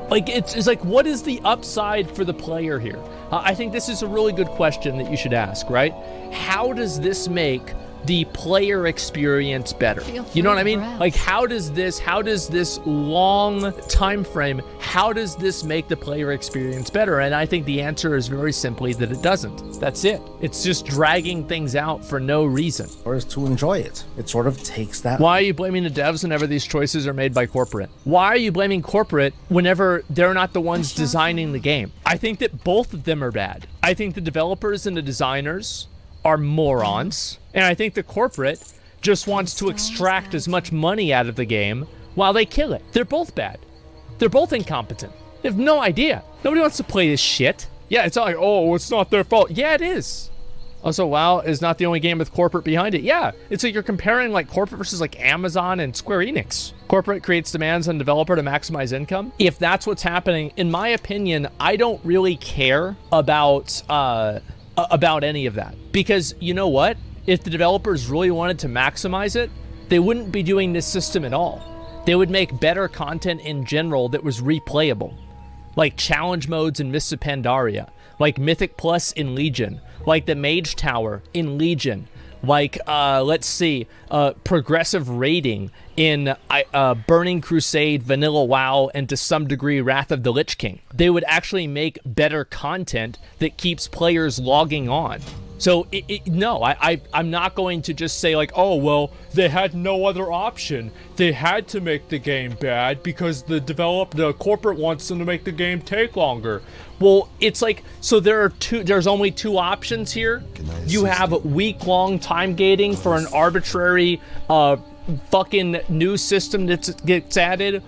Like, it's like, what is the upside for the player here? I think this is a really good question that you should ask, right? How does this make the player experience better? You know what I mean? Like, how does this long time frame, how does this make the player experience better? And I think the answer is very simply that it doesn't. That's it. It's just dragging things out for no reason. Or is to enjoy it. It sort of takes that. Why are you blaming the devs whenever these choices are made by corporate? Why are you blaming corporate whenever they're not the ones designing the game? I think that both of them are bad. I think the developers and the designers are morons, and I think the corporate just wants to extract as much money out of the game while they kill it. They're both bad. They're both incompetent. They have no idea. Nobody wants to play this shit. Yeah, it's not like, oh, it's not their fault. Yeah, it is. Also, WoW is not the only game with corporate behind it. Yeah, it's like you're comparing like corporate versus like Amazon and Square Enix. Corporate creates demands on developer to maximize income. If that's what's happening, in my opinion, I don't really care about any of that, because you know what, if the developers really wanted to maximize it, they wouldn't be doing this system at all. They would make better content in general that was replayable, like challenge modes in Mists of Pandaria, like Mythic Plus in Legion, like the Mage Tower in Legion, like progressive raiding in Burning Crusade, Vanilla WoW, and to some degree Wrath of the Lich King. They would actually make better content that keeps players logging on. So I'm not going to just say like, oh, well, they had no other option. They had to make the game bad because the corporate wants them to make the game take longer. Well, it's like, so there's only two options here. You have week-long time gating for an arbitrary fucking new system that gets added,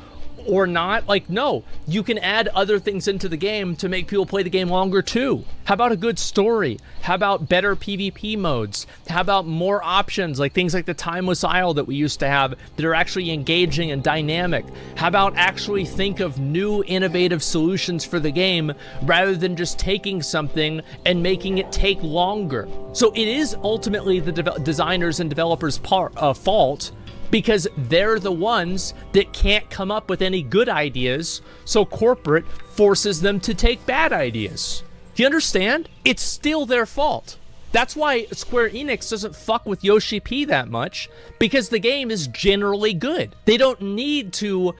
or not. Like, no, you can add other things into the game to make people play the game longer too. How about a good story? How about better PvP modes? How about more options, like things like the Timeless Isle that we used to have that are actually engaging and dynamic? How about actually think of new innovative solutions for the game rather than just taking something and making it take longer? So it is ultimately the designers and developers' fault, because they're the ones that can't come up with any good ideas, so corporate forces them to take bad ideas. Do you understand? It's still their fault. That's why Square Enix doesn't fuck with Yoshi P that much, because the game is generally good. They don't need to...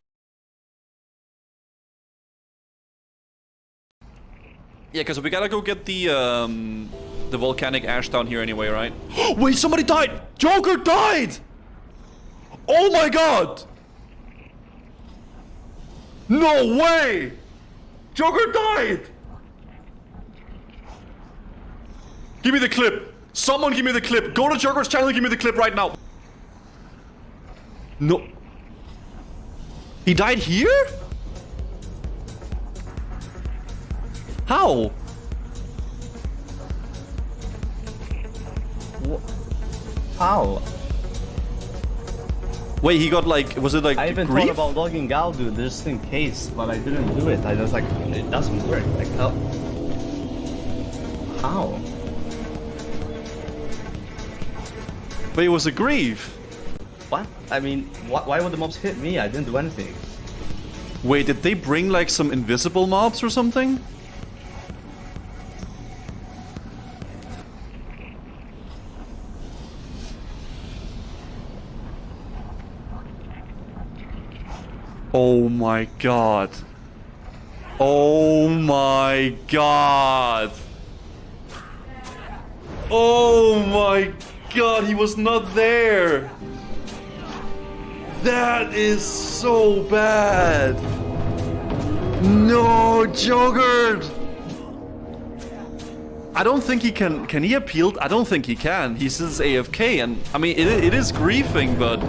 Yeah, because we gotta go get the volcanic ash down here anyway, right? Wait, somebody died! Joker died! Oh my god! No way! Joker died! Give me the clip. Someone give me the clip. Go to Joker's channel and give me the clip right now. No. He died here? How? How? Wait, he got like, was it like I even grief? thought about logging out, dude, just in case, but I didn't do it. I was like, it doesn't work. Like, how? How? But it was a grief. What? I mean, why would the mobs hit me? I didn't do anything. Wait, did they bring like some invisible mobs or something? Oh my god. Oh my god. Oh my god, he was not there. That is so bad. No, Joker. I don't think he can he appeal? I don't think he can. He's just AFK, and I mean it is griefing, but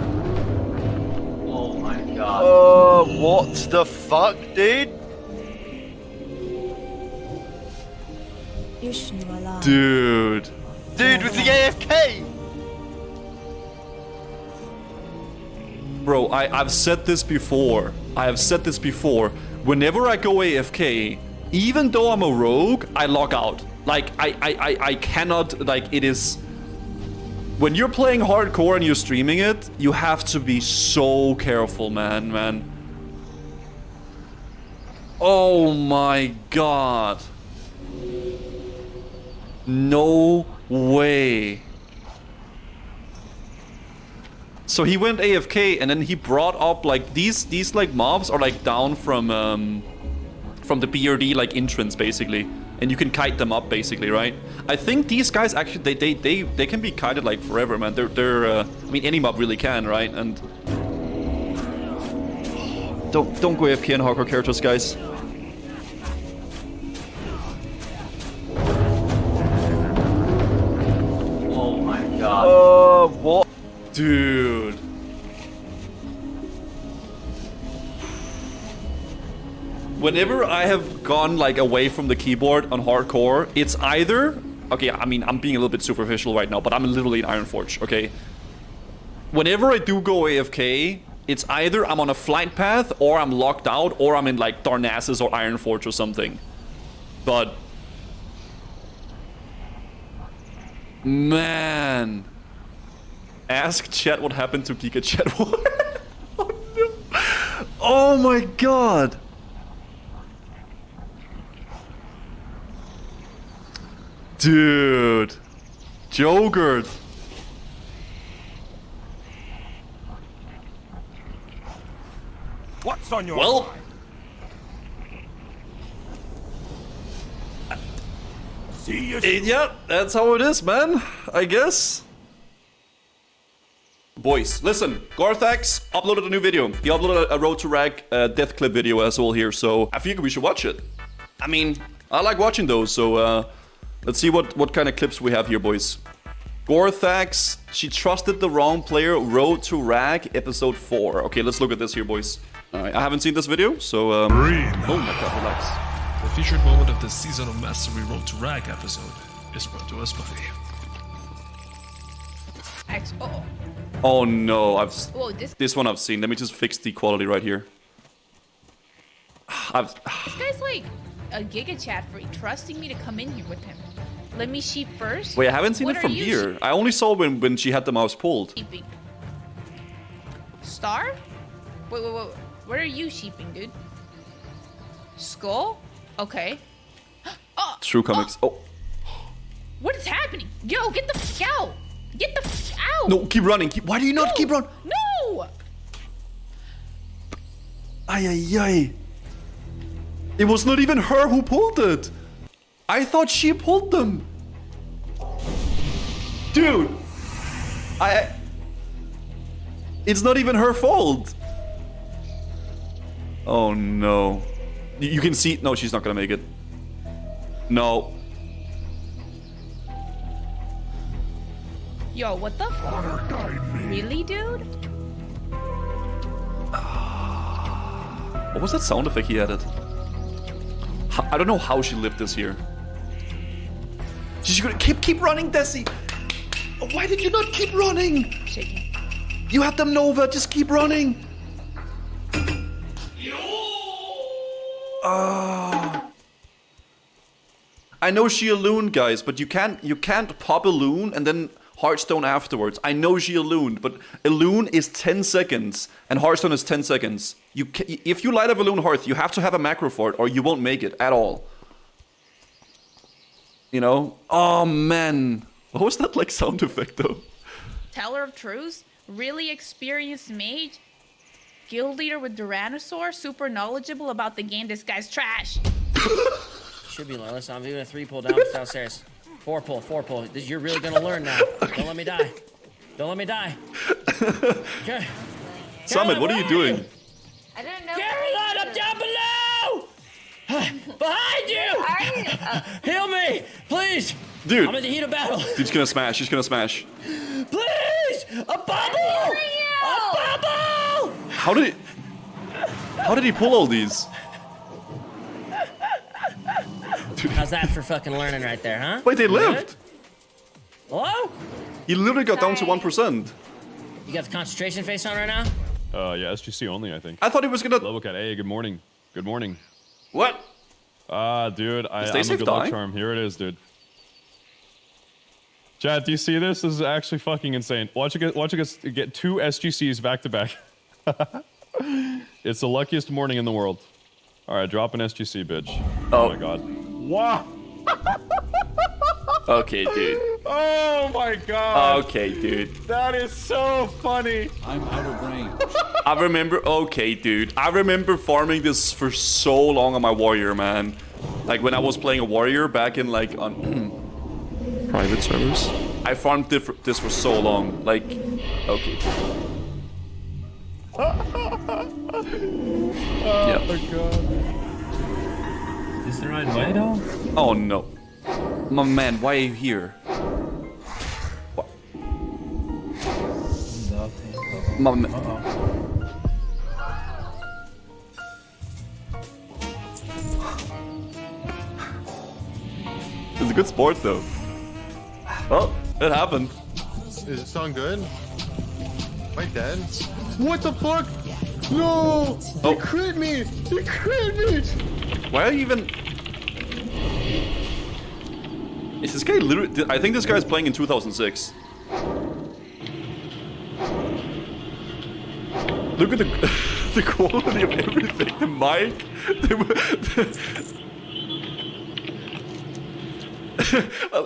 what the fuck, dude? dude. Dude, with the AFK! Bro, I've said this before. I have said this before. Whenever I go AFK, even though I'm a rogue, I log out. Like, I cannot, like, it is... When you're playing hardcore and you're streaming it, you have to be so careful, man. Oh my god. No way. So he went AFK and then he brought up like these like mobs are like down from the BRD like entrance basically, and you can kite them up basically, right? I think these guys actually they can be kited like forever, man. They're I mean any mob really can, right? And don't go AFK in hardcore characters, guys. Oh my god. What? Dude. Whenever I have gone like away from the keyboard on hardcore, it's either... Okay, I mean, I'm being a little bit superficial right now, but I'm literally in Ironforge, okay? Whenever I do go AFK, it's either I'm on a flight path, or I'm locked out, or I'm in like Darnassus or Ironforge or something. But... Man... Ask chat what happened to Giga Chat. Oh no! Oh my god! Dude! Joker! What's on your Well... See you. Yeah, that's how it is, man. I guess. Boys, listen, Garthax uploaded a new video. He uploaded a Road to Rag death clip video as well here, so I figured we should watch it. I mean, I like watching those, so let's see what kind of clips we have here, boys. Garthax, she trusted the wrong player, Road to Rag, episode 4. Okay, let's look at this here, boys. Alright, I haven't seen this video, so oh my god, relax. The featured moment of the Season of Mastery Road to Rag episode is brought to us by... Oh no, Whoa, this one I've seen. Let me just fix the quality right here. This guy's like a giga chat freak, trusting me to come in here with him. Let me sheep first. Wait, I haven't seen it from here. I only saw when she had the mouse pulled. Sheeping. Star? Wait. What are you sheeping, dude? Skull? Okay. True comics. Oh. What is happening? Yo, get the f out! Get the f out! No, keep running. Why do you not keep running? No! Ay. It was not even her who pulled it. I thought she pulled them. Dude. It's not even her fault. Oh no. You can see... No, she's not gonna make it. No. Yo, what the f? Really, dude? What was that sound effect he added? I don't know how she lived this here. She's gonna keep running, Desi. Why did you not keep running? Shaking. You had them Nova. Just keep running. I know she a loon, guys, but you can't pop a loon and then Hearthstone afterwards. I know she a loon, but a loon is 10 seconds and Hearthstone is 10 seconds. If you light up a loon Hearth, you have to have a macro for it or you won't make it at all. You know? Oh man. What was that like sound effect though? Teller of Truths? Really experienced mage? Guild leader with Tyrannosaur? Super knowledgeable about the game. This guy's trash. Should be learning. So I'm doing a 3 pull downstairs. 4 pull. You're really gonna learn now. Don't let me die. Okay. Summit, what are you doing? I don't know. Caroline, I'm down below! Behind you! Heal me, please! Dude. I'm in the heat of battle. She's gonna smash. Please! A bubble! A bubble! How did he pull all these? Dude. How's that for fucking learning right there, huh? Wait, they lived! Hello? He literally got down to 1%. You got the concentration face on right now? Yeah, SGC only, I think. I thought he was gonna... Level cat. Hey, good morning. Good morning. What? Dude, I'm Stay a safe, good luck charm. Here it is, dude. Chad, do you see this? This is actually fucking insane. Watch it get 2 SGCs back to back. It's the luckiest morning in the world. Alright, drop an SGC, bitch. Oh my god. Wow! Okay, dude. Oh my god! Okay, dude. That is so funny! I'm out of range. I remember farming this for so long on my warrior, man. Like when I was playing a warrior back in like on private servers. I farmed this for so long. Like, okay. Oh my god. Is this the right way though? Oh no. My man, why are you here? What? My man. It's a good sport though. Well, it happened. Does it sound good? Am I dead? What the fuck? No! Oh. He crit me! He crit me! Why are you even... Is this guy literally... I think this guy's playing in 2006. Look at the quality of everything. The mic.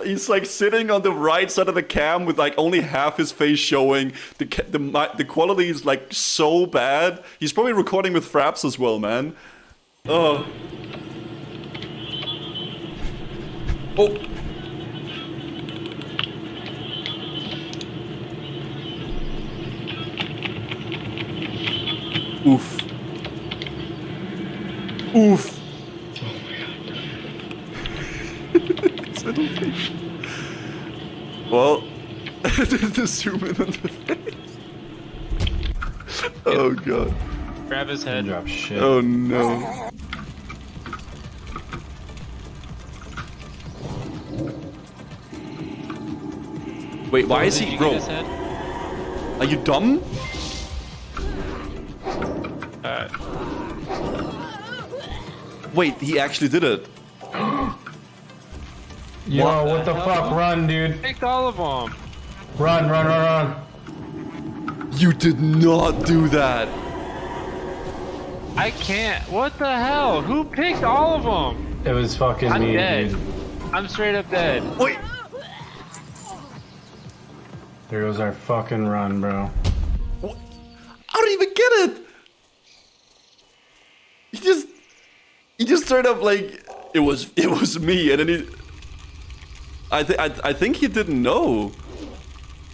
He's like sitting on the right side of the cam with like only half his face showing. The quality is like so bad. He's probably recording with fraps as well, man. Oh. Oh. Oof. Oof. Little face. Well, the zoom in on the face. Oh god. Grab his head. Drop shit. Oh no. Wait, why is he, bro? Are you dumb? Wait, he actually did it. Yo, what the fuck? Run, dude. Picked all of them. Run, run, run, run. You did not do that. I can't. What the hell? Who picked all of them? It was fucking I'm me, dead. dude. I'm straight up dead. Wait. There goes our fucking run, bro. I don't even get it. He just straight up like it was me, and then he. I think he didn't know.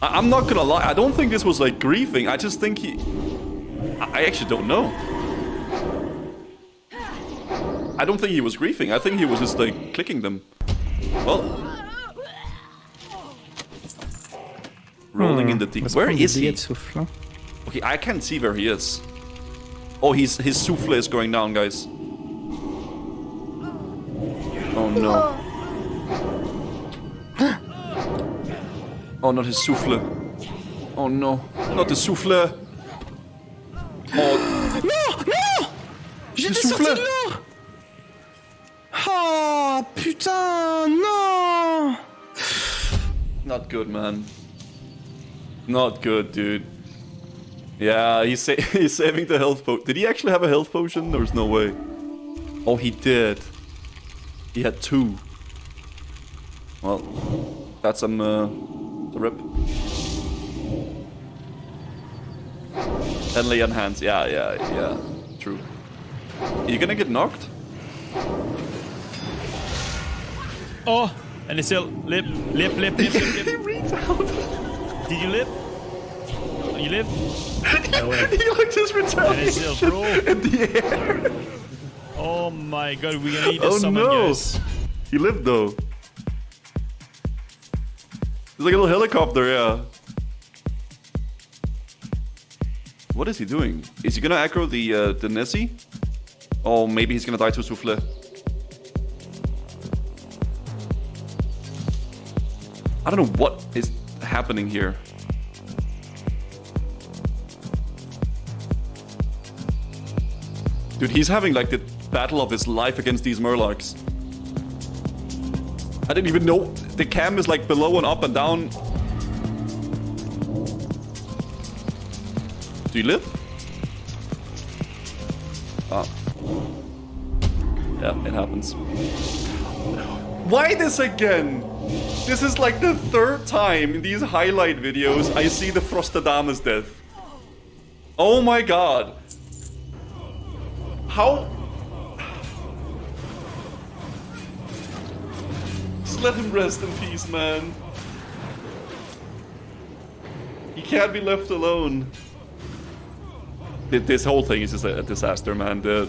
I'm not gonna lie. I don't think this was like griefing. I just think he. I actually don't know. I don't think he was griefing. I think he was just like clicking them. Well. Rolling in the deep. Where is he? Okay, I can't see where he is. Oh, his souffle is going down, guys. Oh no. Oh, not his souffle. Oh no, not the souffle. Oh. Non! Non! J'étais sorti de l'eau! Oh putain, non! Not good, man. Not good, dude. Yeah, he's saving the health potion. Did he actually have a health potion? There's no way. Oh, he did. He had 2. Well, that's a rip. And lay on hands. Yeah. True. Are you gonna get knocked? Oh, and it's still lip. He reads out. Did you lip? You live? He looked his retaliation in the air. Oh my god, we're gonna need to Oh summon, no! guys. He lived though. There's like a little helicopter, yeah. What is he doing? Is he gonna aggro the Nessie? Oh, maybe he's gonna die to Souffle. I don't know what is happening here. Dude, he's having like the battle of his life against these Murlocs. I didn't even know the cam is like below and up and down. Do you live? Ah. Yeah, it happens. Why this again? This is like the 3rd time in these highlight videos I see the Frostadamus death. Oh my god. How? Just let him rest in peace, man. He can't be left alone. This whole thing is just a disaster, man. The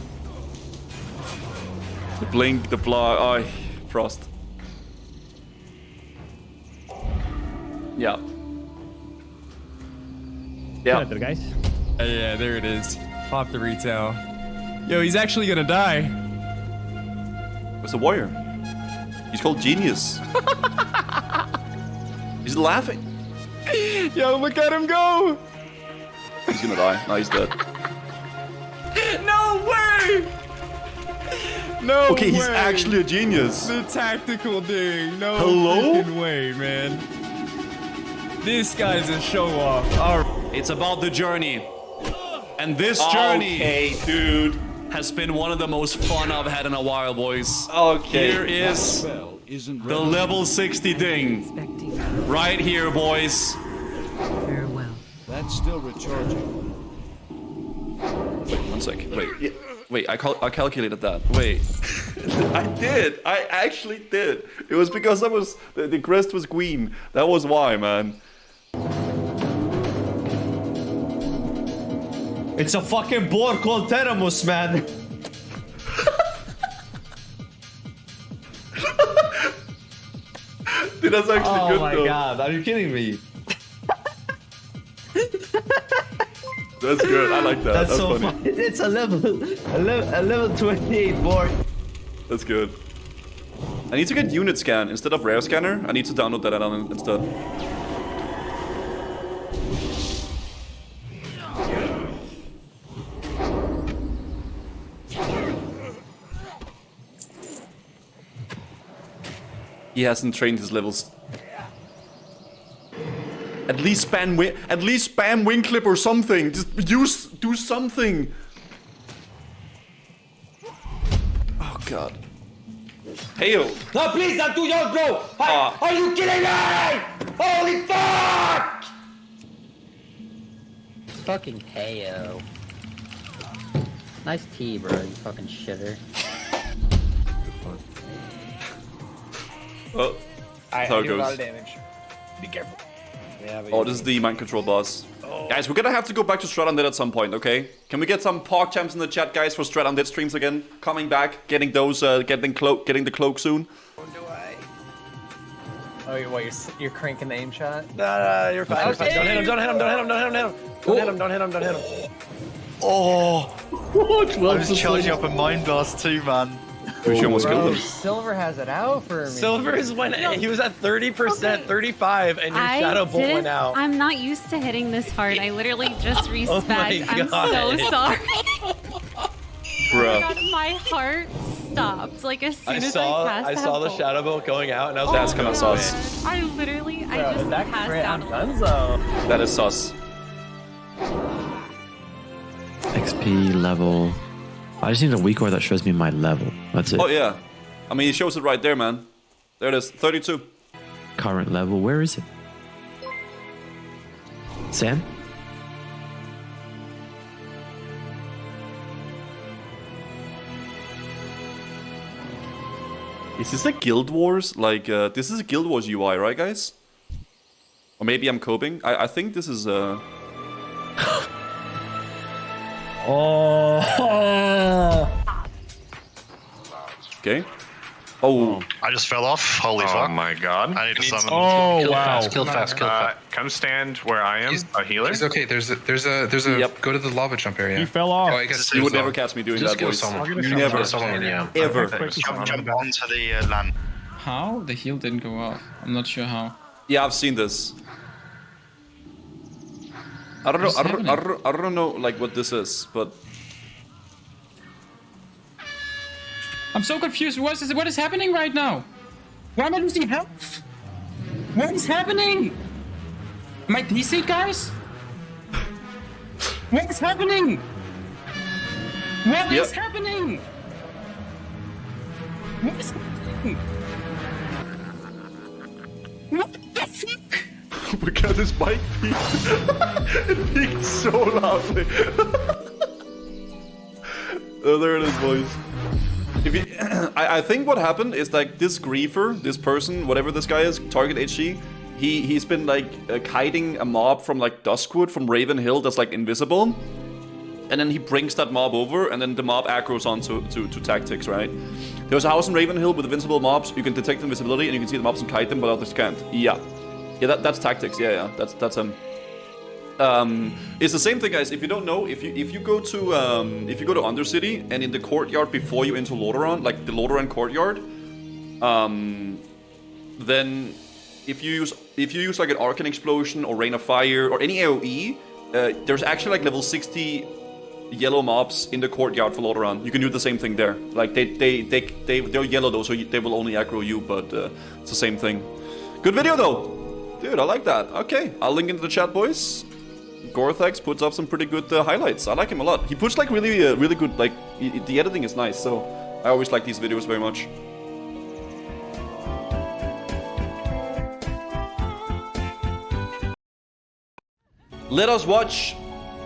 blink, the blah, oh, Frost. Yeah. Yeah. There, guys. Yeah, there it is. Pop the retail. Yo, he's actually gonna die. What's the warrior? He's called Genius. He's laughing. Yo, look at him go! He's gonna die. No, he's dead. No way! No Okay, way! he's actually a genius. The tactical thing. No Hello? freaking way, man. This guy's a show-off. All right. It's about the journey. And this journey, dude, has been one of the most fun I've had in a while, boys. Okay. Here is the level 60 thing. Right here, boys. Farewell. That's still recharging. Wait, 1 sec. Wait. I calculated that. Wait. I did. I actually did. It was because the crest was green. That was why, man. It's a fucking boar called Teramus, man. Dude, that's actually good, Oh my god, are you kidding me? That's good. I like that. That's so funny. fun. It's a level 28 board. That's good. I need to get unit scan instead of rare scanner. I need to download that add-on instead. He hasn't trained his levels. At least spam wing clip or something. Just do something. Oh god. Heyo. No, please, I'm too young, bro. Are you kidding me? Holy fuck! Fucking Heyo. Nice tea, bro, you fucking shitter. Oh, that's how it do a lot goes. of damage. Be careful. Yeah, Oh, this is the mind control boss. Guys, we're gonna have to go back to Strat Undead at some point, okay? Can we get some POG champs in the chat, guys, for Strat Undead streams again? Coming back, getting those, getting the cloak soon. Oh, you're cranking the aim shot? No, you're fine. Don't hit him, don't hit him, don't hit him, don't hit him, don't hit him. Don't hit him, don't hit him. Oh! I was charging up a mind blast too, man. We almost killed him. Silver has it out for me. Silver is when he was at 30%, 35, and your shadow bolt went out. I'm not used to hitting this hard. I literally just respawned. Oh my I'm God. so sorry. Bruh. God, my heart stopped like as soon as I saw the shadow bolt going out, and I was That's like, kind of sus. I literally, I just passed out. That is sus. XP level. I just need a weak ore that shows me my level. That's it. Oh yeah. I mean, it shows it right there, man. There it is, 32. Current level. Where is it? Sam? Is this a Guild Wars? Like, this is a Guild Wars UI, right, guys? Or maybe I'm coping. I think this is Okay. Oh. I just fell off. Holy fuck. Oh my god. I need to summon. Kill wow. Kill fast, kill fast. Come stand where I am, a healer. He's okay. There's a go to the lava jump area. He fell off. Oh, I guess You would never catch me doing Just that, kill boys. someone. You never. Ever. Jump onto the land. How? The heal didn't go off. I'm not sure how. Yeah, I've seen this. I don't know. I don't know like what this is, but I'm so confused. What is happening right now? Why am I losing health? What is happening? Am I DC, guys? What is happening? What is happening? What is happening? What the fuck? Oh my god, this bike peaked. It peaked so loudly. Oh, there it is, boys. If you, I think what happened is like this griefer, this person, whatever this guy is, target HG, he's been like kiting a mob from like Duskwood from Raven Hill that's like invisible, and then he brings that mob over, and then the mob aggros onto to tactics, right? There's a house in Raven Hill with invincible mobs. You can detect invisibility and you can see the mobs and kite them, but others can't. Yeah, that's tactics. Yeah, that's it's the same thing, guys. If you don't know, if you go to Undercity and in the courtyard before you enter Lordaeron, like the Lordaeron courtyard, then if you use like an Arcane Explosion or Rain of Fire or any AOE, there's actually like level 60 yellow mobs in the courtyard for Lordaeron. You can do the same thing there. Like they're yellow though, so they will only aggro you, but it's the same thing. Good video though, dude. I like that. Okay, I'll link into the chat, boys. Gorthax puts up some pretty good highlights. I like him a lot. He puts like really good, like, the editing is nice, so I always like these videos very much. Let us watch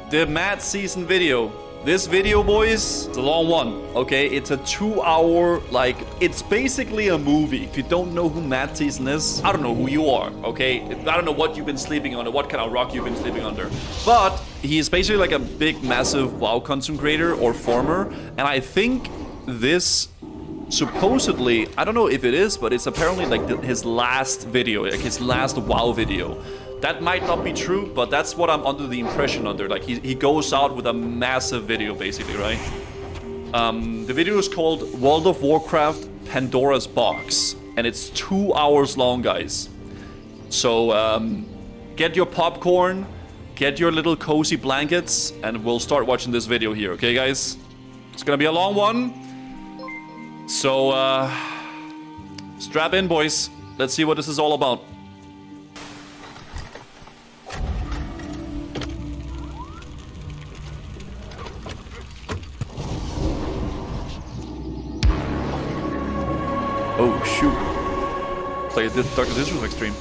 the Mad Season video. This video, boys, it's a long one, okay? It's a 2-hour, like, it's basically a movie. If you don't know who Mad Season is, I don't know who you are, okay? I don't know what you've been sleeping on or what kind of rock you've been sleeping under. But he is basically like a big, massive WoW content creator or farmer. And I think this supposedly, I don't know if it is, but it's apparently like his last video, like his last WoW video. That might not be true, but that's what I'm under the impression under. Like, he goes out with a massive video, basically, right? The video is called World of Warcraft Pandora's Box, and it's 2 hours long, guys. So, get your popcorn, get your little cozy blankets, and we'll start watching this video here, okay, guys? It's gonna be a long one. So, strap in, boys. Let's see what this is all about. Oh, shoot. Play this Dr. Disrespect stream.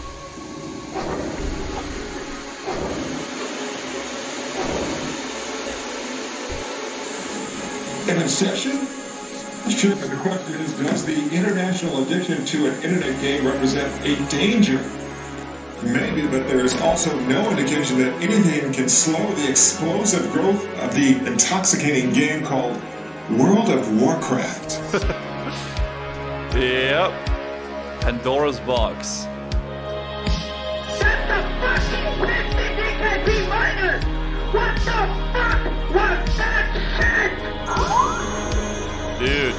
An obsession? Sure, but the question is, does the international addiction to an internet game represent a danger? Maybe, but there is also no indication that anything can slow the explosive growth of the intoxicating game called World of Warcraft. Yep. Pandora's Box. Shut the fucking minus! What the fuck was that shit? Dude.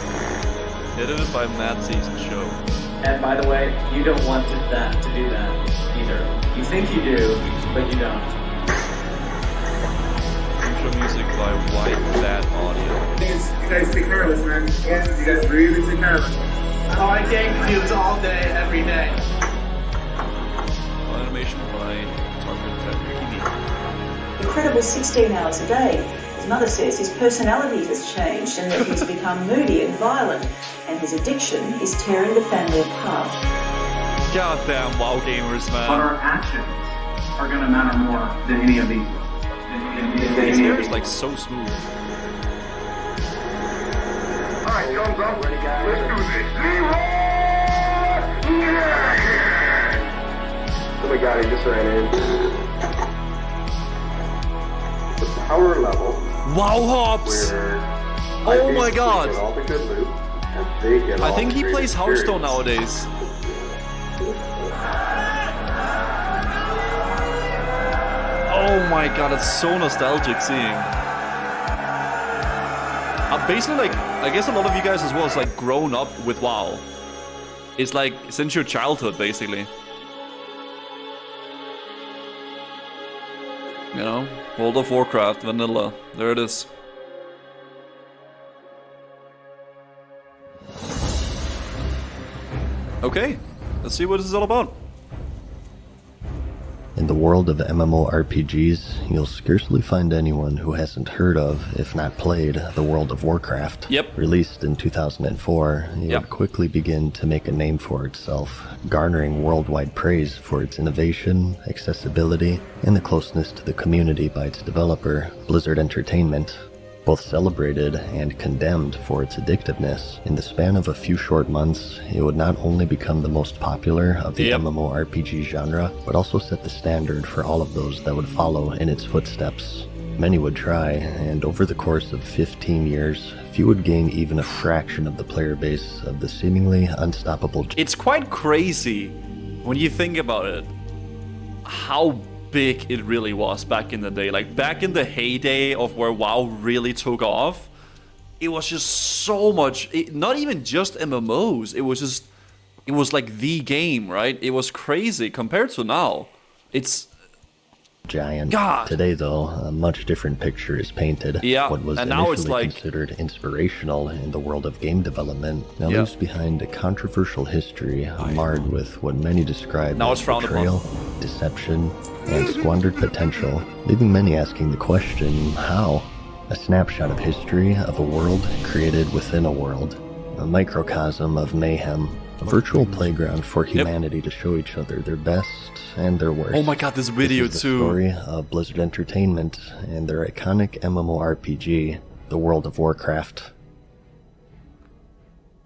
Edited by Matt Season Show. And by the way, you don't want to do that either. You think you do, but you don't. Intro music by White Bat Audio. You guys take care of this, man. Yeah, you guys really take care of it. Oh, I game cubes all day, every day. Animation by Tucker TV. Incredible 16 hours a day. His mother says his personality has changed and that he's become moody and violent, and his addiction is tearing the family apart. Goddamn WoW gamers, man. But our actions are going to matter more than any of these. His hair is like so smooth. Alright, thumbs up. Let's do this. Oh my god, he just ran in. The power level. WoW hops! Oh my god! I think he plays Hearthstone nowadays. Oh my god, it's so nostalgic seeing. Basically, like, I guess a lot of you guys as well is like grown up with WoW. It's like since your childhood, basically. You know, World of Warcraft, vanilla. There it is. Okay, let's see what this is all about. In the world of MMORPGs, you'll scarcely find anyone who hasn't heard of, if not played, the World of Warcraft. Yep. Released in 2004, it would quickly begin to make a name for itself, garnering worldwide praise for its innovation, accessibility, and the closeness to the community by its developer, Blizzard Entertainment. Both celebrated and condemned for its addictiveness, in the span of a few short months, it would not only become the most popular of the MMORPG genre, but also set the standard for all of those that would follow in its footsteps. Many would try, and over the course of 15 years, few would gain even a fraction of the player base of the seemingly unstoppable... It's quite crazy when you think about it, how big it really was back in the day. Like, back in the heyday of where WoW really took off, it was just so much, not even just MMOs, it was like the game, right? It was crazy compared to now. It's giant. God. Today, though, a much different picture is painted. Yeah, what was and now it's initially like considered inspirational in the world of game development now leaves behind a controversial history marred with what many describe as betrayal, deception, and squandered potential, leaving many asking the question, how? A snapshot of history of a world created within a world, a microcosm of mayhem, a virtual playground for humanity to show each other their best and their worst. Oh my god, this video This is the story of Blizzard Entertainment and their iconic MMORPG, the World of Warcraft.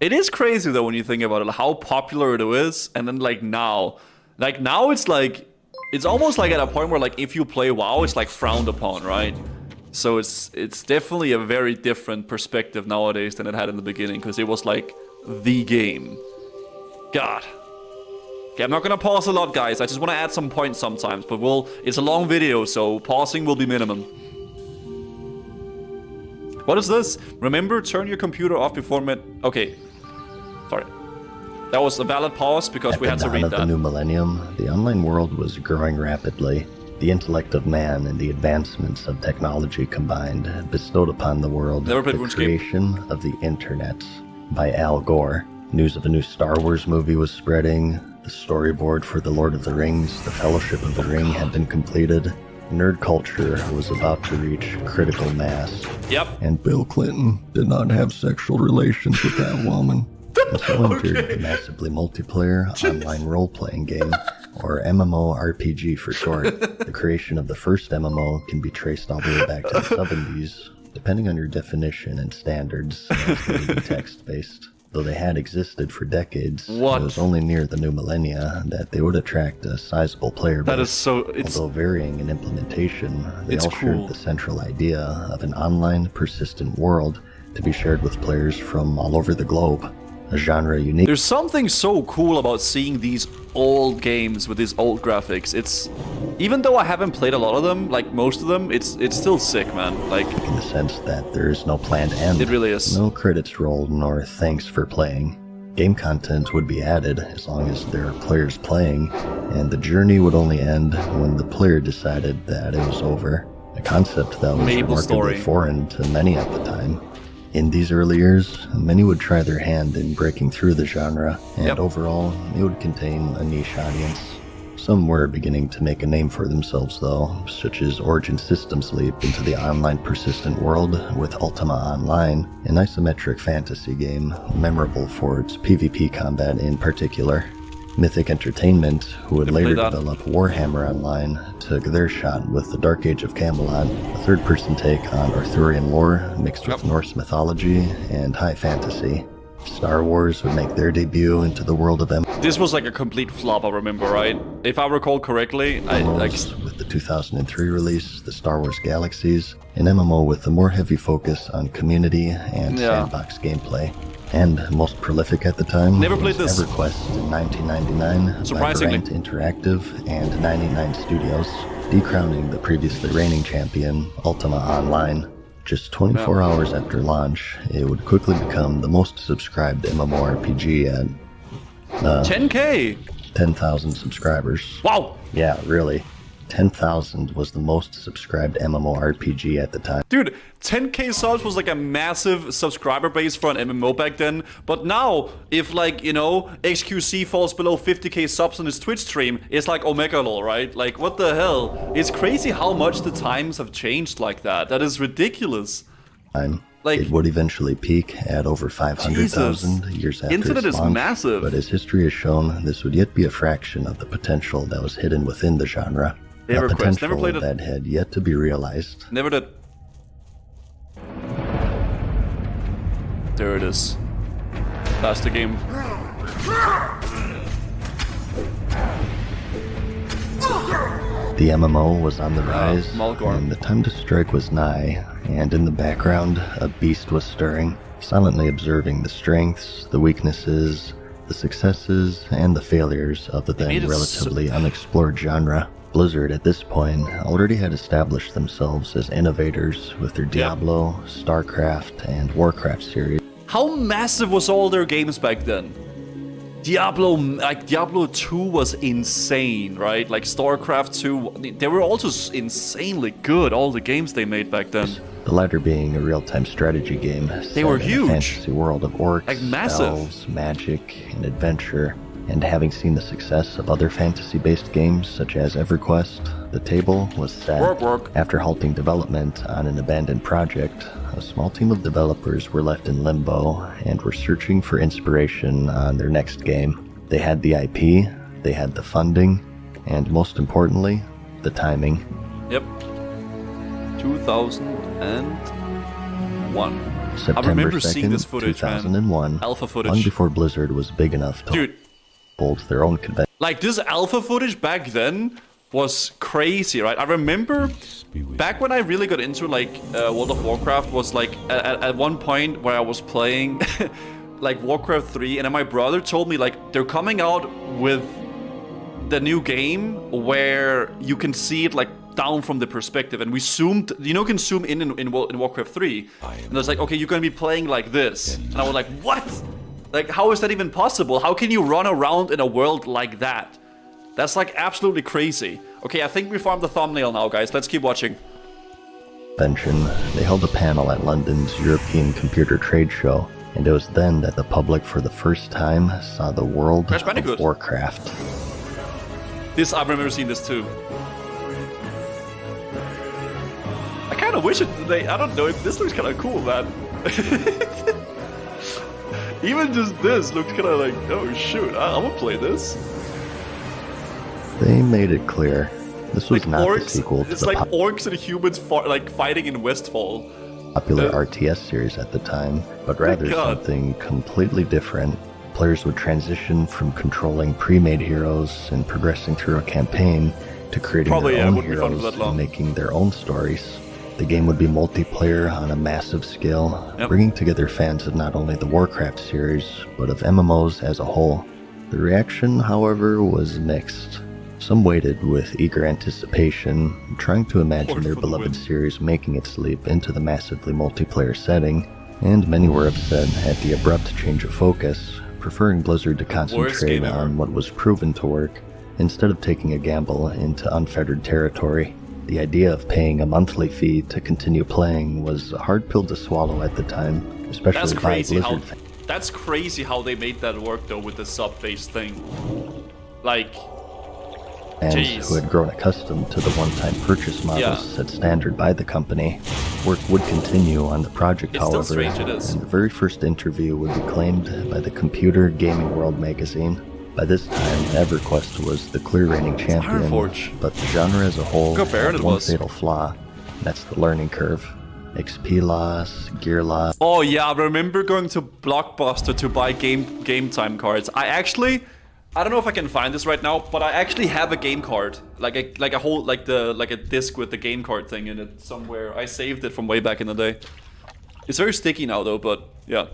It is crazy though when you think about it, how popular it is, and then like now it's like, it's almost like at a point where like if you play WoW, it's like frowned upon, right? So it's definitely a very different perspective nowadays than it had in the beginning, because it was like the game. God. Okay, I'm not gonna pause a lot, guys. I just want to add some points sometimes, but it's a long video, so pausing will be minimum. What is this? Remember, turn your computer off before Okay. Sorry. That was a valid pause because we had to read At the dawn of the new millennium, the online world was growing rapidly. The intellect of man and the advancements of technology combined bestowed upon the world the creation of the internet by Al Gore. News of a new Star Wars movie was spreading. The storyboard for The Lord of the Rings, The Fellowship of the Ring, had been completed. Nerd culture was about to reach critical mass. Yep. And Bill Clinton did not have sexual relations with that woman. And so entered the massively multiplayer online role-playing game, or MMORPG for short. The creation of the first MMO can be traced all the way back to the 70s, depending on your definition and standards, as they would be text-based. Though they had existed for decades, it was only near the new millennia that they would attract a sizable player base. That is so... Although varying in implementation, they all shared the central idea of an online, persistent world to be shared with players from all over the globe. A genre unique. There's something so cool about seeing these old games with these old graphics. It's... Even though I haven't played a lot of them, like most of them, it's still sick, man. Like... In the sense that there is no planned end. It really is. No credits rolled nor thanks for playing. Game content would be added as long as there are players playing, and the journey would only end when the player decided that it was over. A concept that was remarkably foreign to many at the time. In these early years, many would try their hand in breaking through the genre, and overall, it would contain a niche audience. Some were beginning to make a name for themselves though, such as Origin Systems' leap into the online persistent world with Ultima Online, an isometric fantasy game memorable for its PvP combat in particular. Mythic Entertainment, who would later develop Warhammer Online, took their shot with the Dark Age of Camelot, a third-person take on Arthurian lore mixed with Norse mythology and high fantasy. Star Wars would make their debut into the world of This was like a complete flop, I remember, right? If I recall correctly, with the 2003 release, the Star Wars Galaxies, an MMO with a more heavy focus on community and sandbox gameplay. And most prolific at the time was EverQuest in 1999 by Variant Interactive and 99 Studios, decrowning the previously reigning champion, Ultima Online. Just 24 hours after launch, it would quickly become the most subscribed MMORPG at 10K! 10,000 subscribers. Wow! Yeah, really. 10,000 was the most subscribed MMORPG at the time. Dude, 10k subs was like a massive subscriber base for an MMO back then. But now, if like, you know, XQC falls below 50k subs on his Twitch stream, it's like Omega lol, right? Like, what the hell? It's crazy how much the times have changed like that. That is ridiculous. Like, it would eventually peak at over 500,000 years after Internet its is launch, massive. But as history has shown, this would yet be a fraction of the potential that was hidden within the genre. A potential never played it. that had yet to be realized. Never did. There it is. That's the game. The MMO was on the rise, and the time to strike was nigh, and in the background, a beast was stirring, silently observing the strengths, the weaknesses, the successes, and the failures of the then relatively unexplored genre. Blizzard, at this point, already had established themselves as innovators with their Diablo, StarCraft, and Warcraft series. How massive was all their games back then? Diablo 2 was insane, right? Like StarCraft 2, they were also insanely good, all the games they made back then. The latter being a real-time strategy game. They were huge. In a fantasy world of orcs, like massive. elves, magic, and adventure. And having seen the success of other fantasy-based games such as EverQuest, the table was set. After halting development on an abandoned project, a small team of developers were left in limbo and were searching for inspiration on their next game. They had the IP, they had the funding, and most importantly, the timing. Yep. 2001. September I remember 2nd, seeing this footage, 2001, man. Alpha footage. Long before Blizzard was big enough to hold their own convention. Like, this alpha footage back then was crazy, right? I remember back when I really got into, like, World of Warcraft was, like, at one point where I was playing, like, Warcraft 3, and then my brother told me, like, they're coming out with the new game where you can see it like down from the perspective, and we zoomed. You can zoom in Warcraft 3, and it's like, okay, you're gonna be playing like this, and I was like, what? Like, how is that even possible? How can you run around in a world like that? That's like absolutely crazy. Okay, I think we found the thumbnail now, guys. Let's keep watching. They held a panel at London's European Computer Trade Show, and it was then that the public for the first time saw the world of Warcraft. This, I remember seeing this too. I kind of wish I don't know, this looks kind of cool, man. Even just this looks kind of like, oh shoot, I'm gonna play this. They made it clear this was not the sequel to it's the like orcs and humans fighting in Westfall. Popular RTS series at the time, but rather something completely different. Players would transition from controlling pre-made heroes and progressing through a campaign to creating their own heroes and making their own stories. The game would be multiplayer on a massive scale, bringing together fans of not only the Warcraft series, but of MMOs as a whole. The reaction, however, was mixed. Some waited with eager anticipation, trying to imagine their beloved series making its leap into the massively multiplayer setting, and many were upset at the abrupt change of focus, preferring Blizzard to concentrate on what was proven to work, instead of taking a gamble into unfettered territory. The idea of paying a monthly fee to continue playing was a hard pill to swallow at the time, especially by Blizzard fans. That's crazy how they made that work though with the sub-based thing. Like, who had grown accustomed to the one-time purchase models set standard by the company. Work would continue on the project, however, and the very first interview would be claimed by the Computer Gaming World magazine. By this time, EverQuest was the clear reigning champion, but the genre as a whole had one fatal flaw, and that's the learning curve. XP loss, gear loss. Oh yeah, I remember going to Blockbuster to buy game time cards. I don't know if I can find this right now, but I actually have a game card, like a disc with the game card thing in it somewhere. I saved it from way back in the day. It's very sticky now though, but yeah.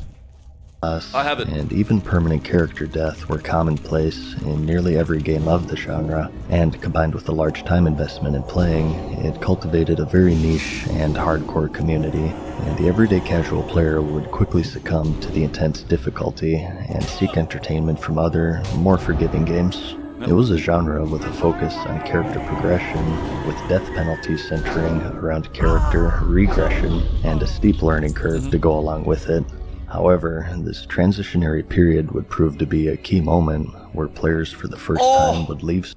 I have it. And even permanent character death were commonplace in nearly every game of the genre, and combined with a large time investment in playing, it cultivated a very niche and hardcore community, and the everyday casual player would quickly succumb to the intense difficulty and seek entertainment from other, more forgiving games. It was a genre with a focus on character progression, with death penalties centering around character regression and a steep learning curve to go along with it. However, this transitionary period would prove to be a key moment where players for the first time would leave.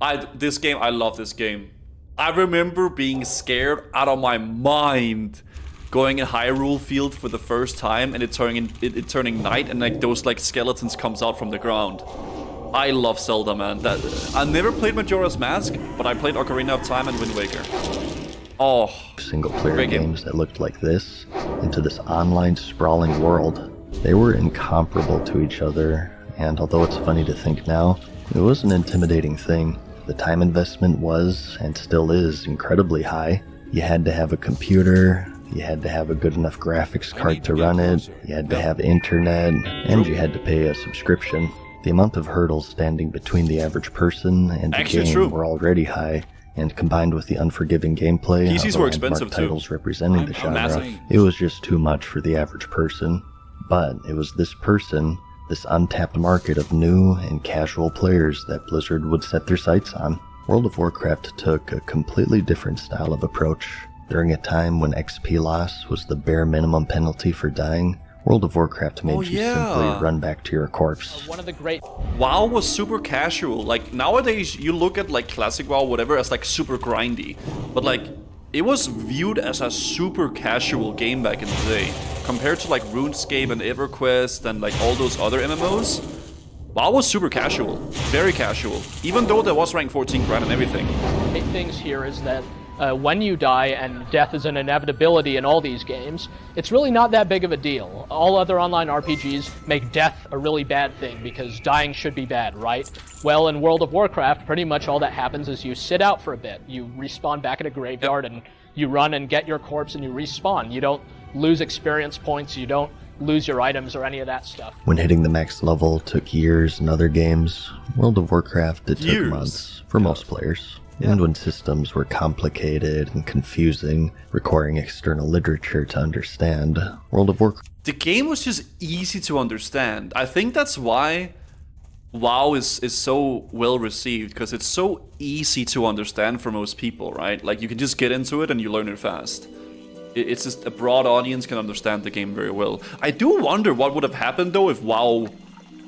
I love this game. I remember being scared out of my mind going in Hyrule Field for the first time and it turning night and like those like skeletons comes out from the ground. I love Zelda, man. I never played Majora's Mask, but I played Ocarina of Time and Wind Waker. Oh, single-player games that looked like this, into this online sprawling world. They were incomparable to each other, and although it's funny to think now, it was an intimidating thing. The time investment was, and still is, incredibly high. You had to have a computer, you had to have a good enough graphics card to run it, you had to have internet, and you had to pay a subscription. The amount of hurdles standing between the average person and the game were already high, and combined with the unforgiving gameplay of the landmark titles representing the genre, it was just too much for the average person. But it was this person, this untapped market of new and casual players that Blizzard would set their sights on. World of Warcraft took a completely different style of approach. During a time when XP loss was the bare minimum penalty for dying, World of Warcraft made you simply run back to your corpse. One of the great... WoW was super casual. Like, nowadays, you look at, like, classic WoW, whatever, as, like, super grindy. But, like, it was viewed as a super casual game back in the day. Compared to, like, RuneScape and EverQuest and, like, all those other MMOs. WoW was super casual. Very casual. Even though there was rank 14 grind and everything. Big things here is that when you die, and death is an inevitability in all these games, it's really not that big of a deal. All other online RPGs make death a really bad thing, because dying should be bad, right? Well, in World of Warcraft, pretty much all that happens is you sit out for a bit. You respawn back at a graveyard, and you run and get your corpse, and you respawn. You don't lose experience points, you don't lose your items or any of that stuff. When hitting the max level took years in other games, World of Warcraft it took months for most players. And when systems were complicated and confusing, requiring external literature to understand, World of Warcraft... The game was just easy to understand. I think that's why WoW is so well received, because it's so easy to understand for most people, right? Like, you can just get into it and you learn it fast. It's just a broad audience can understand the game very well. I do wonder what would have happened, though, if WoW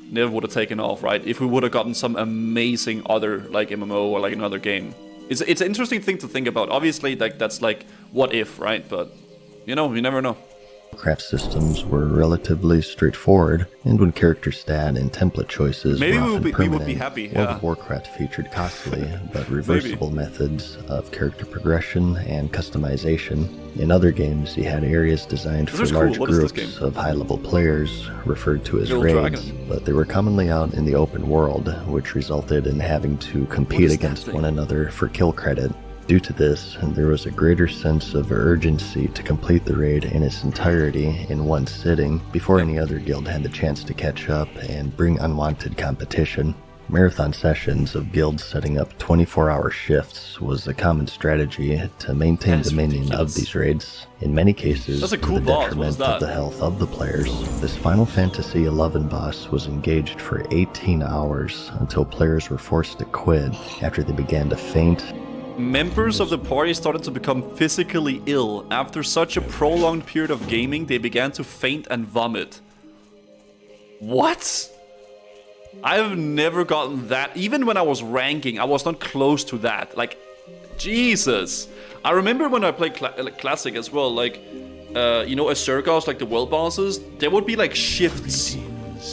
never would have taken off, right? If we would have gotten some amazing other, like, MMO or, like, another game. It's an interesting thing to think about. Obviously, like, that's, like, what if, right? But, you know, you never know. Warcraft systems were relatively straightforward, and when character stat and template choices were often permanent, we would be happy, World of Warcraft featured costly but reversible methods of character progression and customization. In other games, you had areas designed for large groups of high-level players, referred to as raids, but they were commonly out in the open world, which resulted in having to compete against one another for kill credit. Due to this, there was a greater sense of urgency to complete the raid in its entirety in one sitting before any other guild had the chance to catch up and bring unwanted competition. Marathon sessions of guilds setting up 24-hour shifts was a common strategy to maintain dominion of these raids, in many cases to the detriment of the health of the players. This Final Fantasy XI boss was engaged for 18 hours until players were forced to quit after they began to faint. Members of the party started to become physically ill. After such a prolonged period of gaming, they began to faint and vomit. What? I've never gotten that. Even when I was ranking, I was not close to that. Like, Jesus. I remember when I played Classic as well, like, you know, Azurgos, like the world bosses, there would be like shifts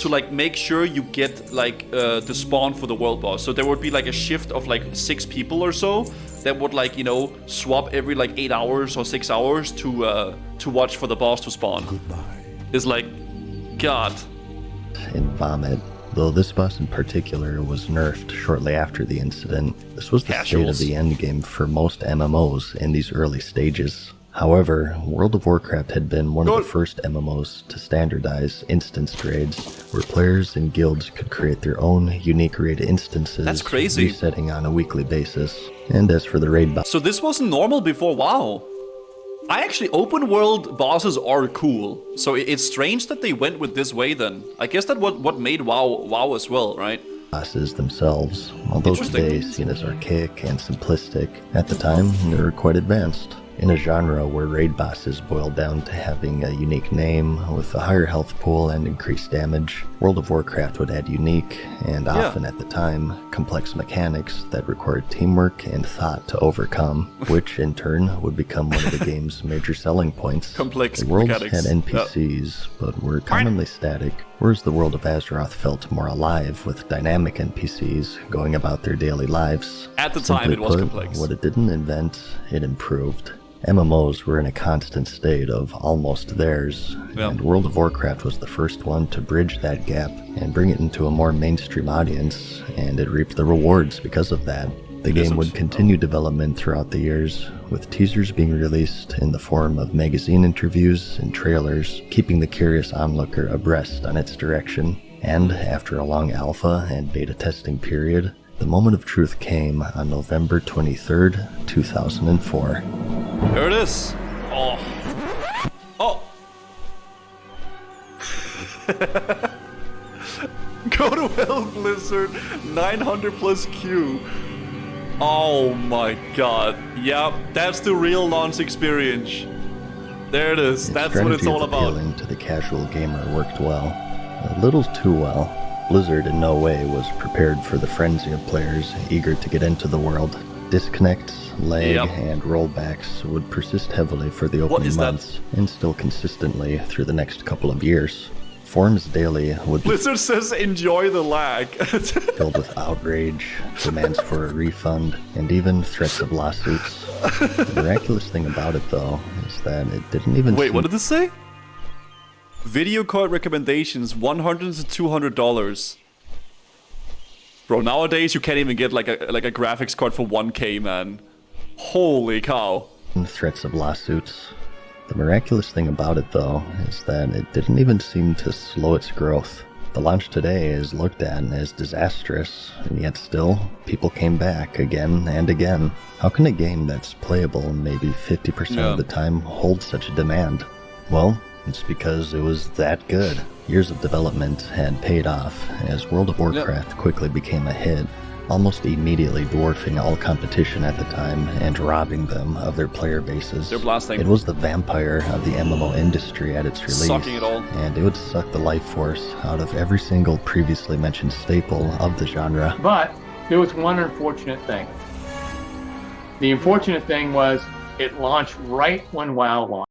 to like make sure you get like the spawn for the world boss. So there would be like a shift of like 6 people or so that would like, you know, swap every like 8 hours or 6 hours to watch for the boss to spawn. It's like, God. And vomit. Though this boss in particular was nerfed shortly after the incident, this was the state of the endgame for most MMOs in these early stages. However, World of Warcraft had been one of the first MMOs to standardize instance raids, where players and guilds could create their own unique raid instances, resetting on a weekly basis. And as for the raid boss... So this wasn't normal before WoW. Open world bosses are cool. So it's strange that they went with this way then. I guess that what made WoW as well, right? Bosses themselves, although today seen as archaic and simplistic, at the time they were quite advanced. In a genre where raid bosses boiled down to having a unique name with a higher health pool and increased damage, World of Warcraft would add unique, and often at the time, complex mechanics that required teamwork and thought to overcome, which in turn would become one of the game's major selling points. Complex the worlds mechanics. had NPCs, but were commonly static, whereas the world of Azeroth felt more alive with dynamic NPCs going about their daily lives. At the time, it was complex. What it didn't invent, it improved. MMOs were in a constant state of almost theirs, and World of Warcraft was the first one to bridge that gap and bring it into a more mainstream audience, and it reaped the rewards because of that. The game would continue development throughout the years, with teasers being released in the form of magazine interviews and trailers, keeping the curious onlooker abreast on its direction. And after a long alpha and beta testing period, the moment of truth came on November 23rd, 2004. There it is. Oh. Oh. Go to hell, Blizzard. 900 plus Q. Oh my god. Yep, that's the real launch experience. There it is. That's what it's all about. Appealing to the casual gamer worked well. A little too well. Blizzard in no way was prepared for the frenzy of players eager to get into the world. Disconnects, lag, and rollbacks would persist heavily for the opening months, and still consistently through the next couple of years. Forums daily would be Blizzard says enjoy the lag. filled with outrage, demands for a refund, and even threats of lawsuits. The miraculous thing about it, though, is that it didn't even Wait, what did this say? Video card recommendations, $100 to $200. Bro, nowadays you can't even get like a graphics card for 1K, man. Holy cow. Threats of lawsuits. The miraculous thing about it, though, is that it didn't even seem to slow its growth. The launch today is looked at as disastrous, and yet still, people came back again and again. How can a game that's playable maybe 50% of the time hold such a demand? Well, it's because it was that good. Years of development had paid off, as World of Warcraft quickly became a hit, almost immediately dwarfing all competition at the time and robbing them of their player bases. They're blasting. It was the vampire of the MMO industry at its release, Sucking it all. and it would suck the life force out of every single previously mentioned staple of the genre. But there was one unfortunate thing. The unfortunate thing was it launched right when WoW launched.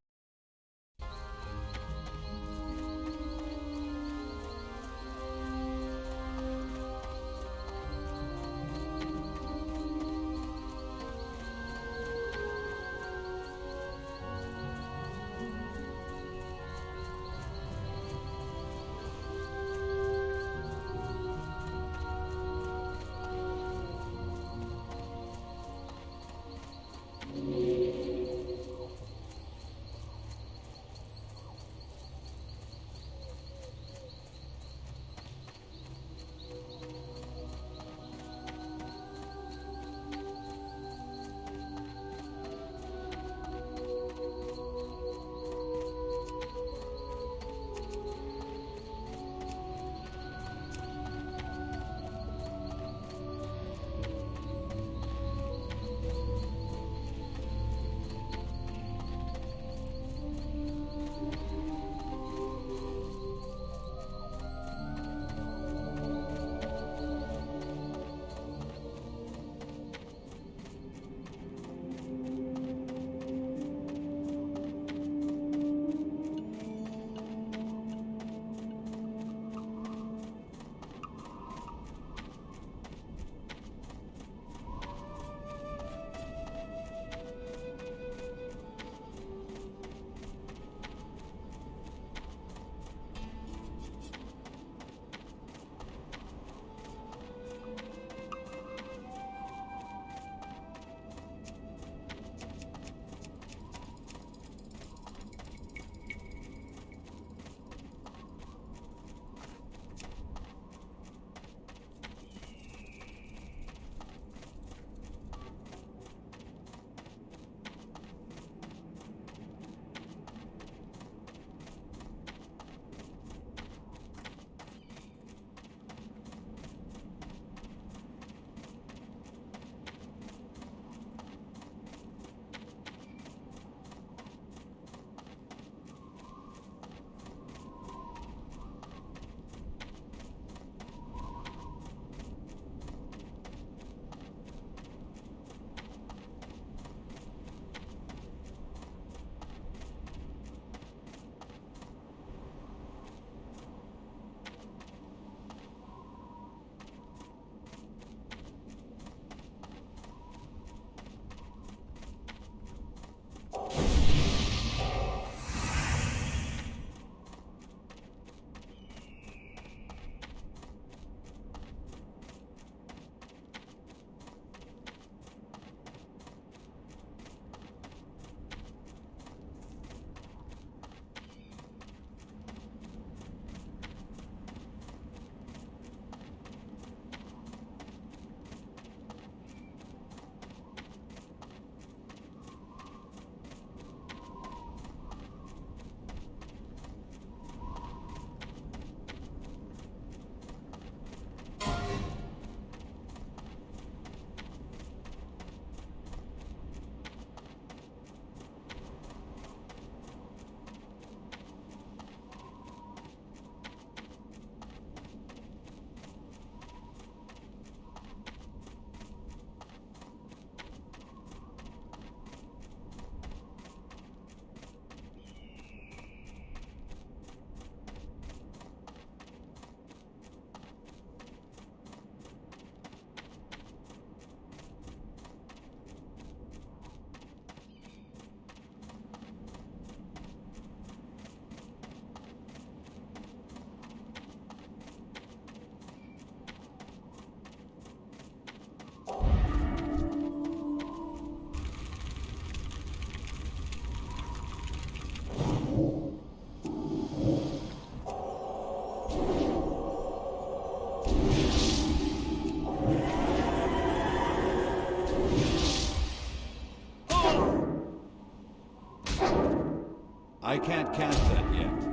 I can't cast that yet.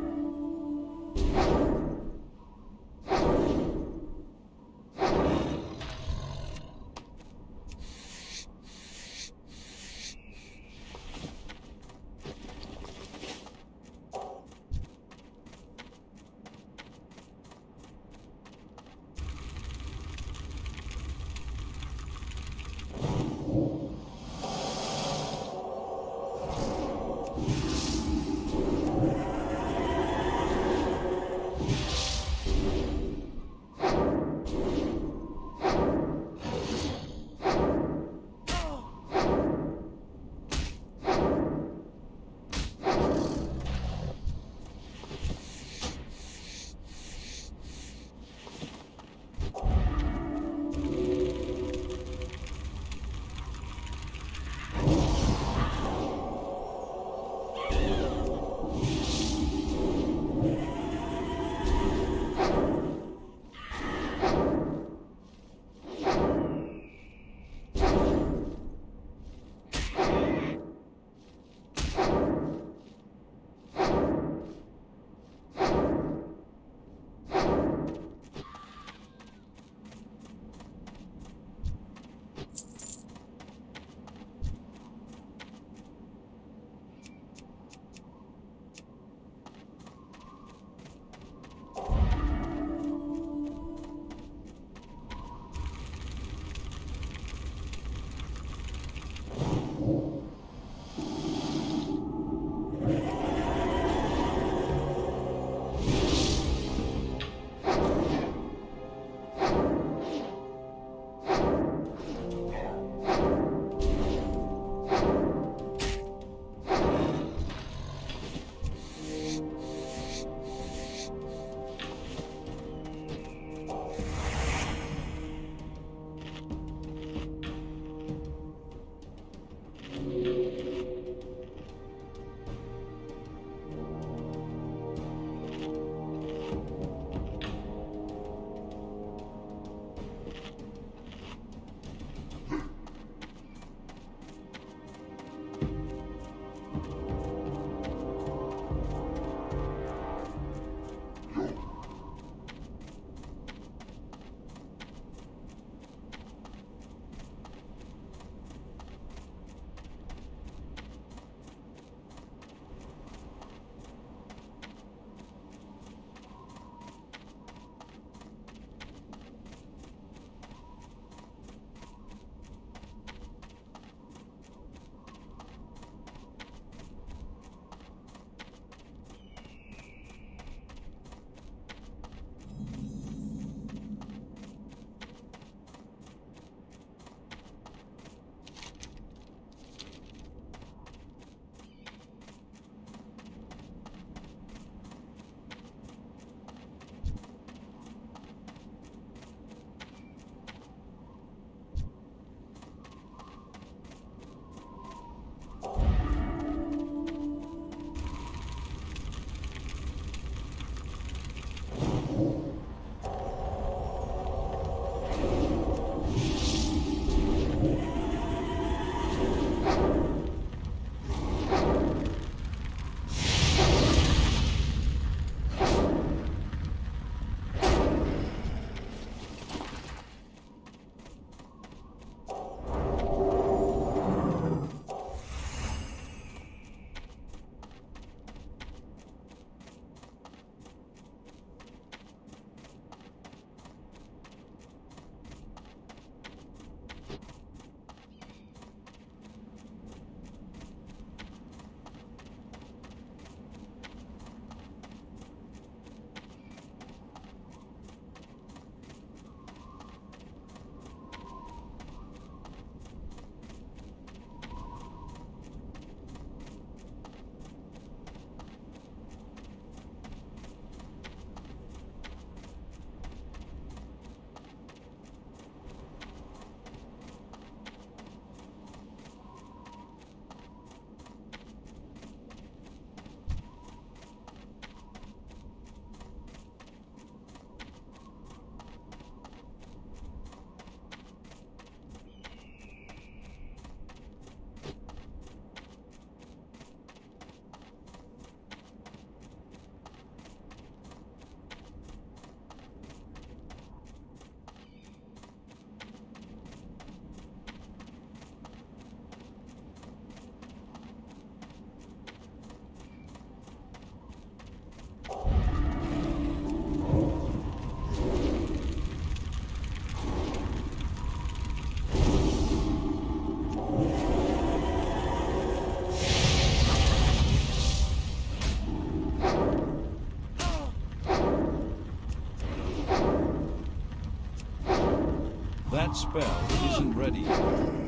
spell isn't ready yet.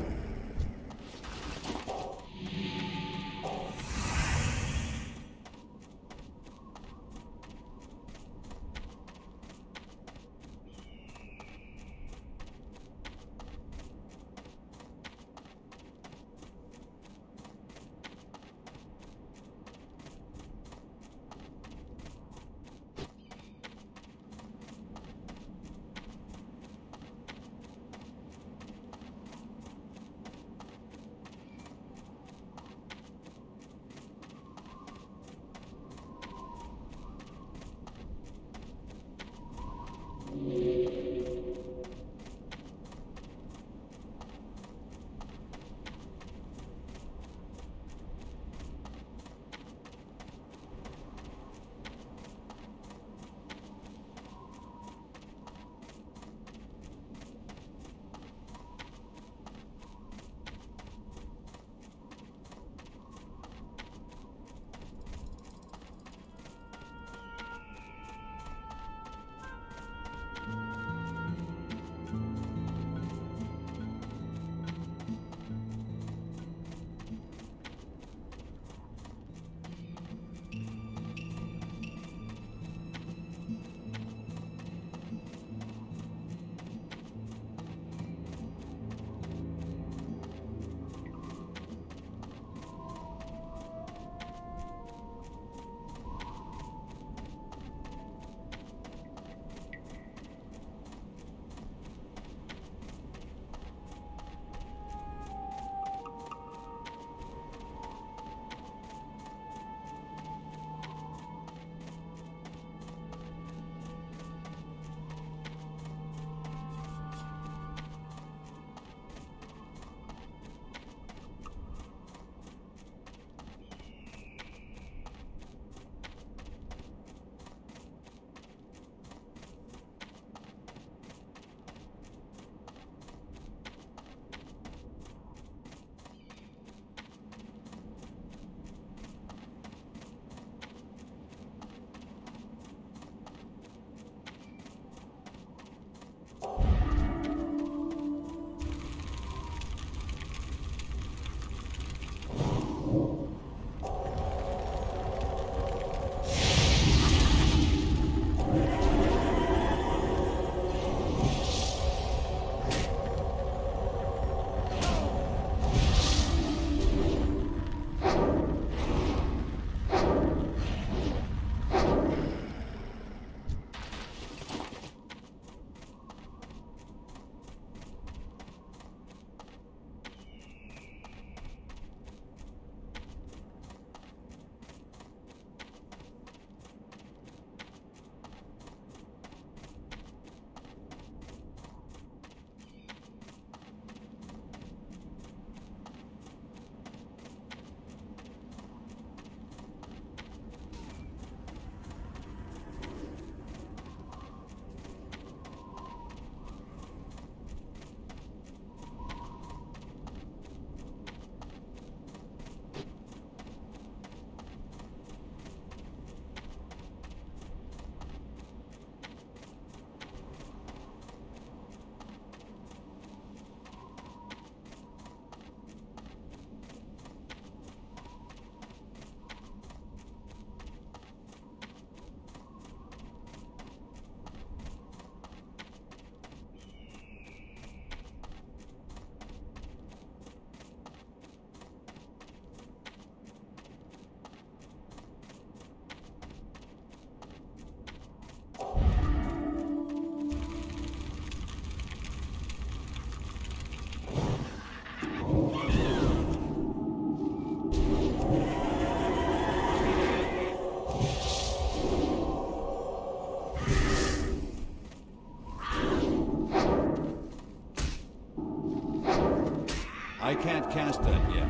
I can't cast that yet.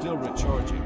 Still recharging.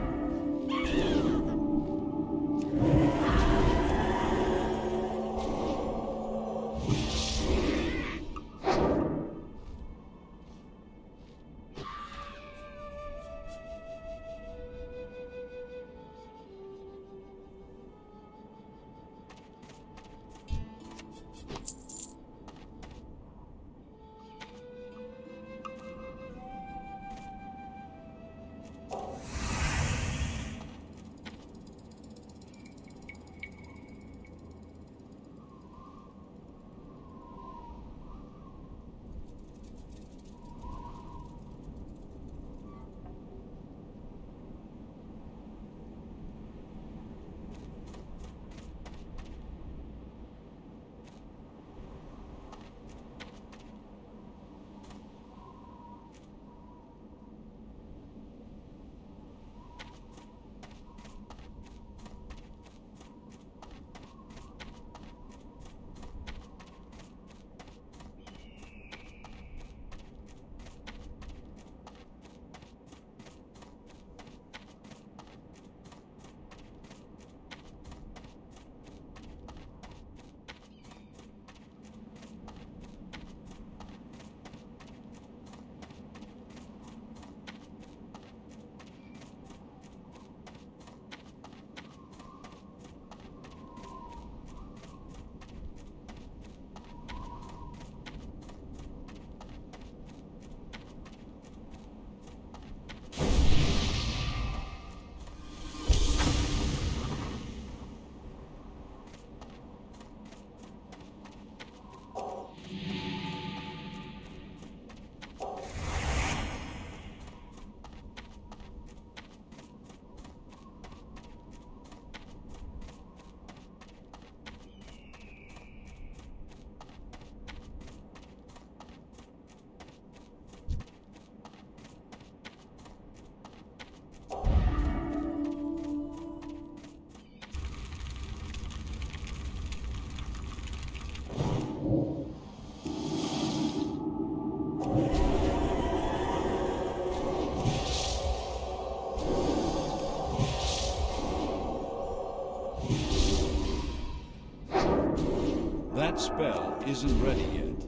That spell isn't ready yet.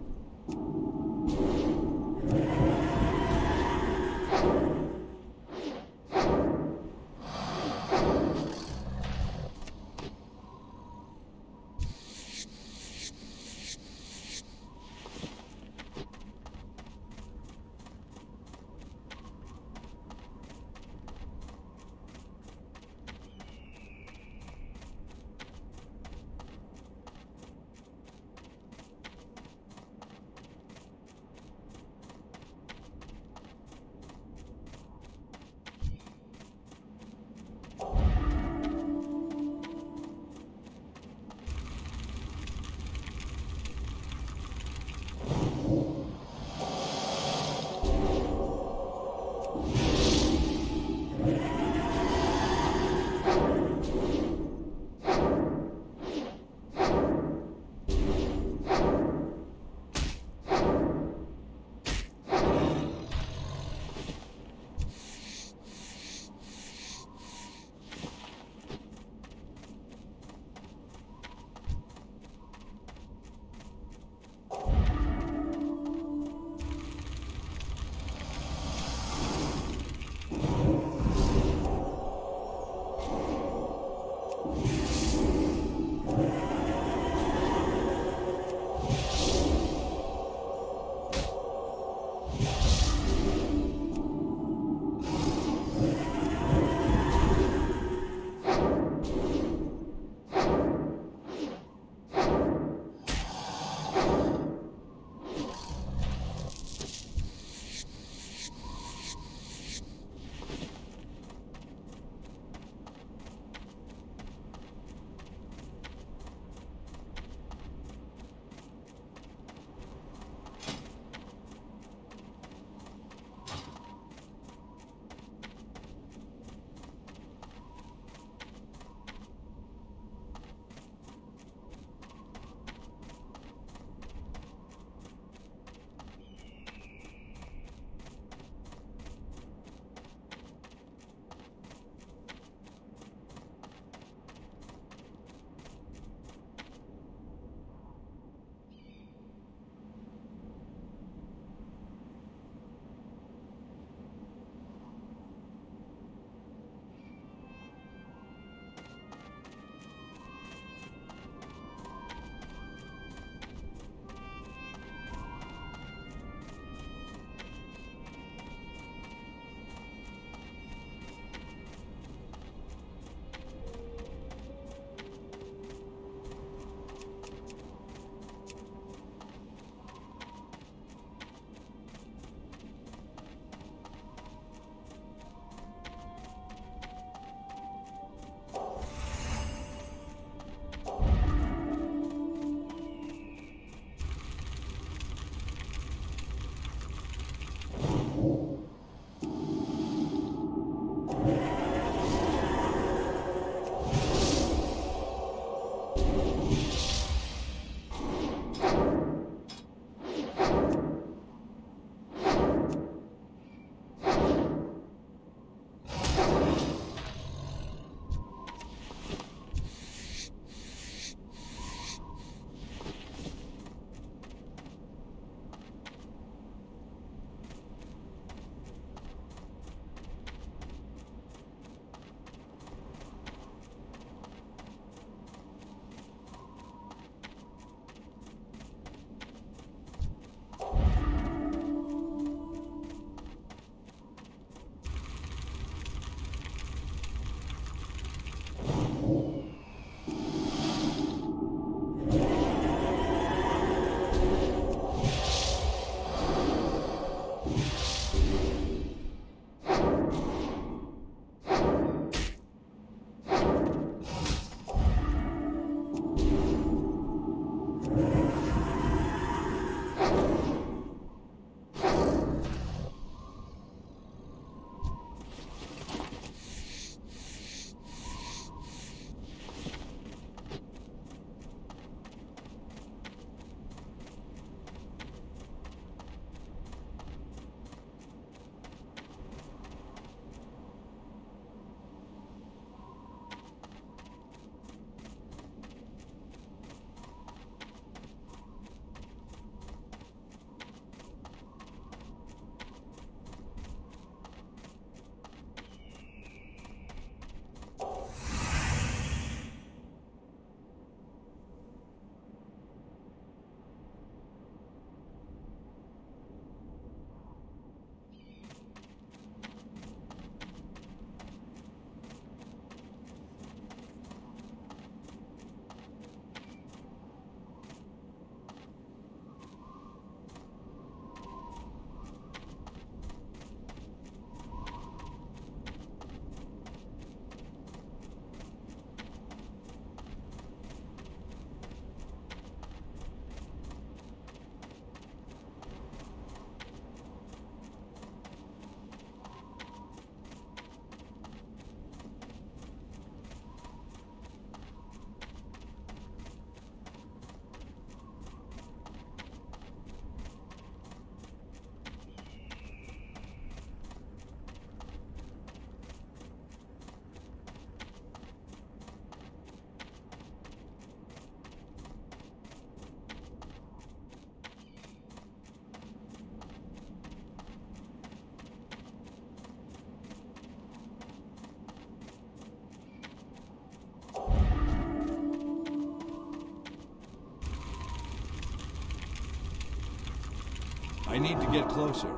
I need to get closer.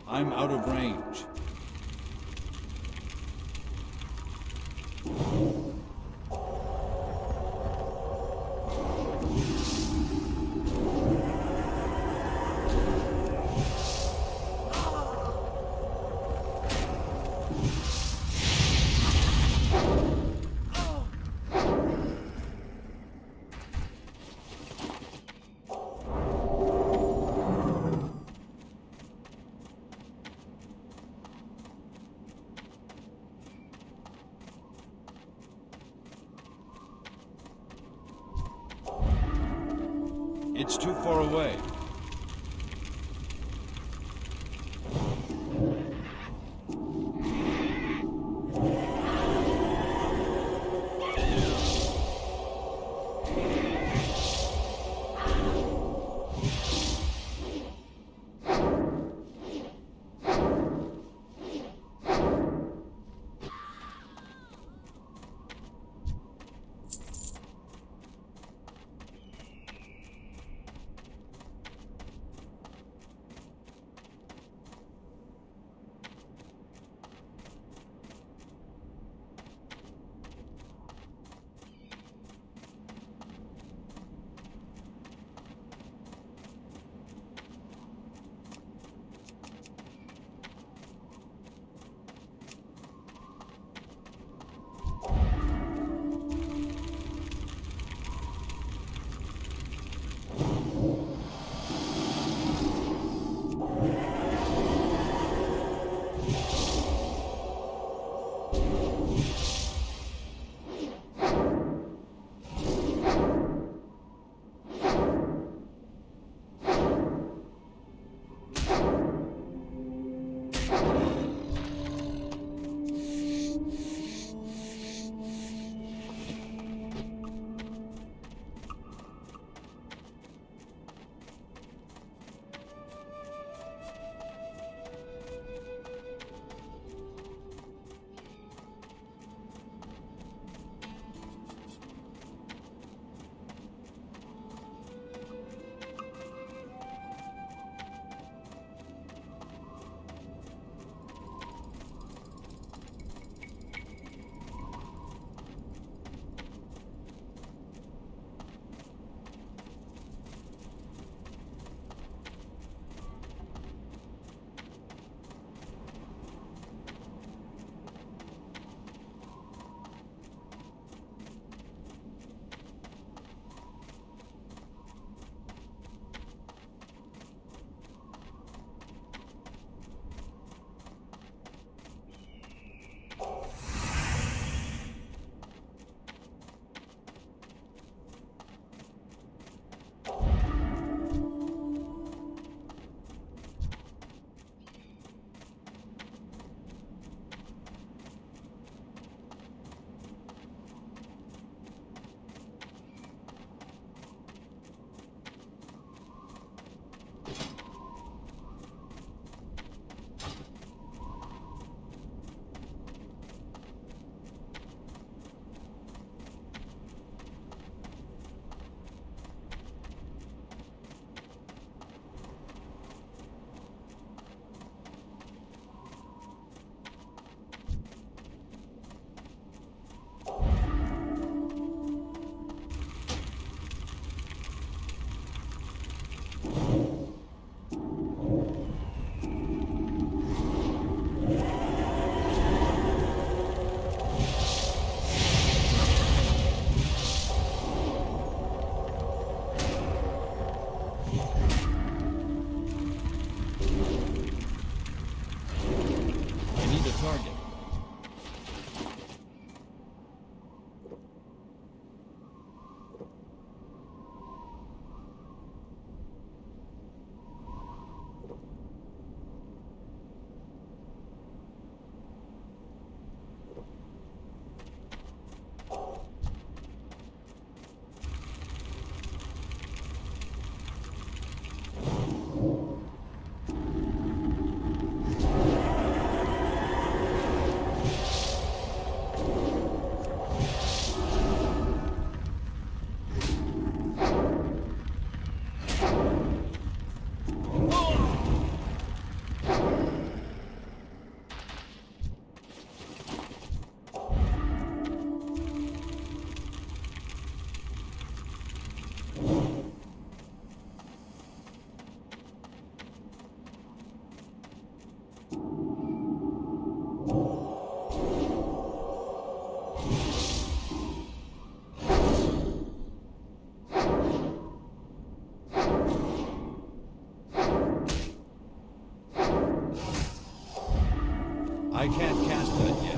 I'm out of range. It's too far away. I can't cast that yet.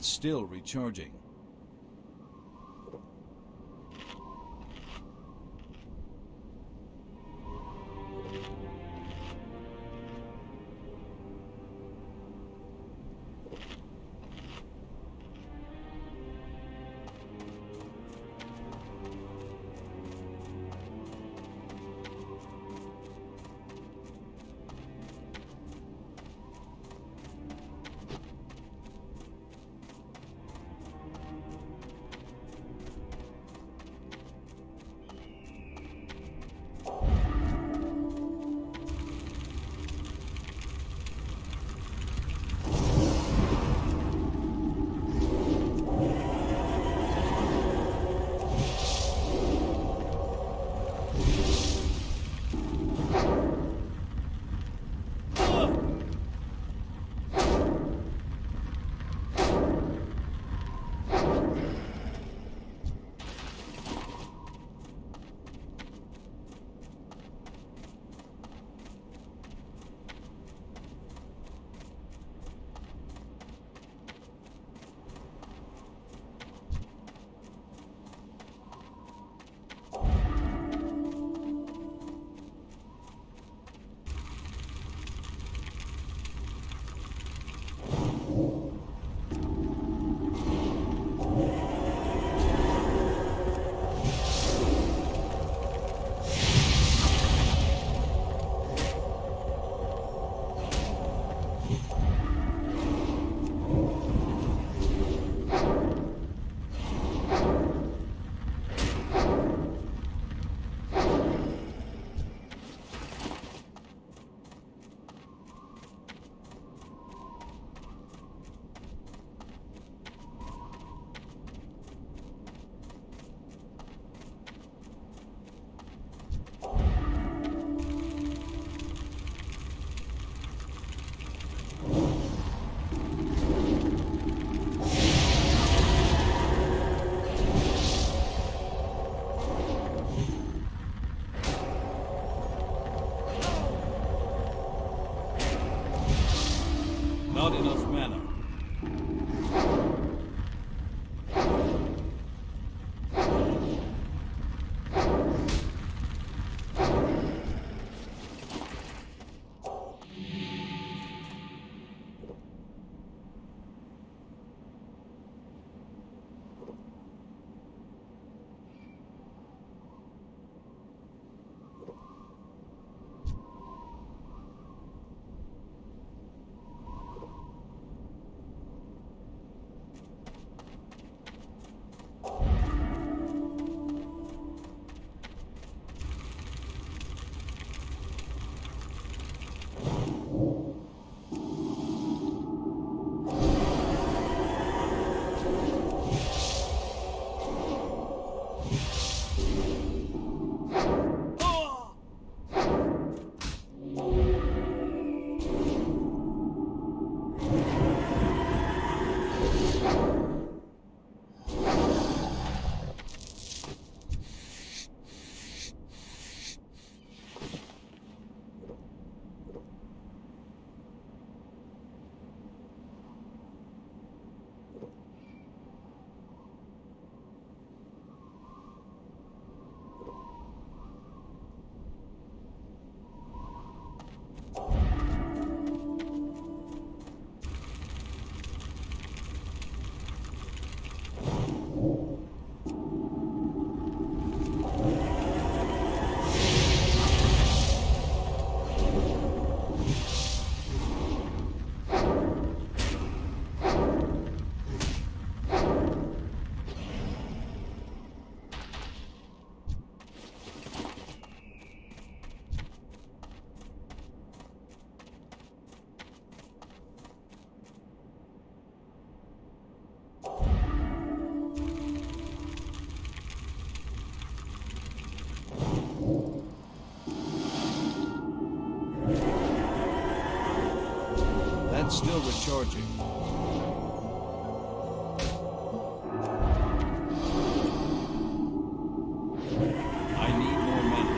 It's still recharging. Not enough mana. That's still recharging. I need more mana.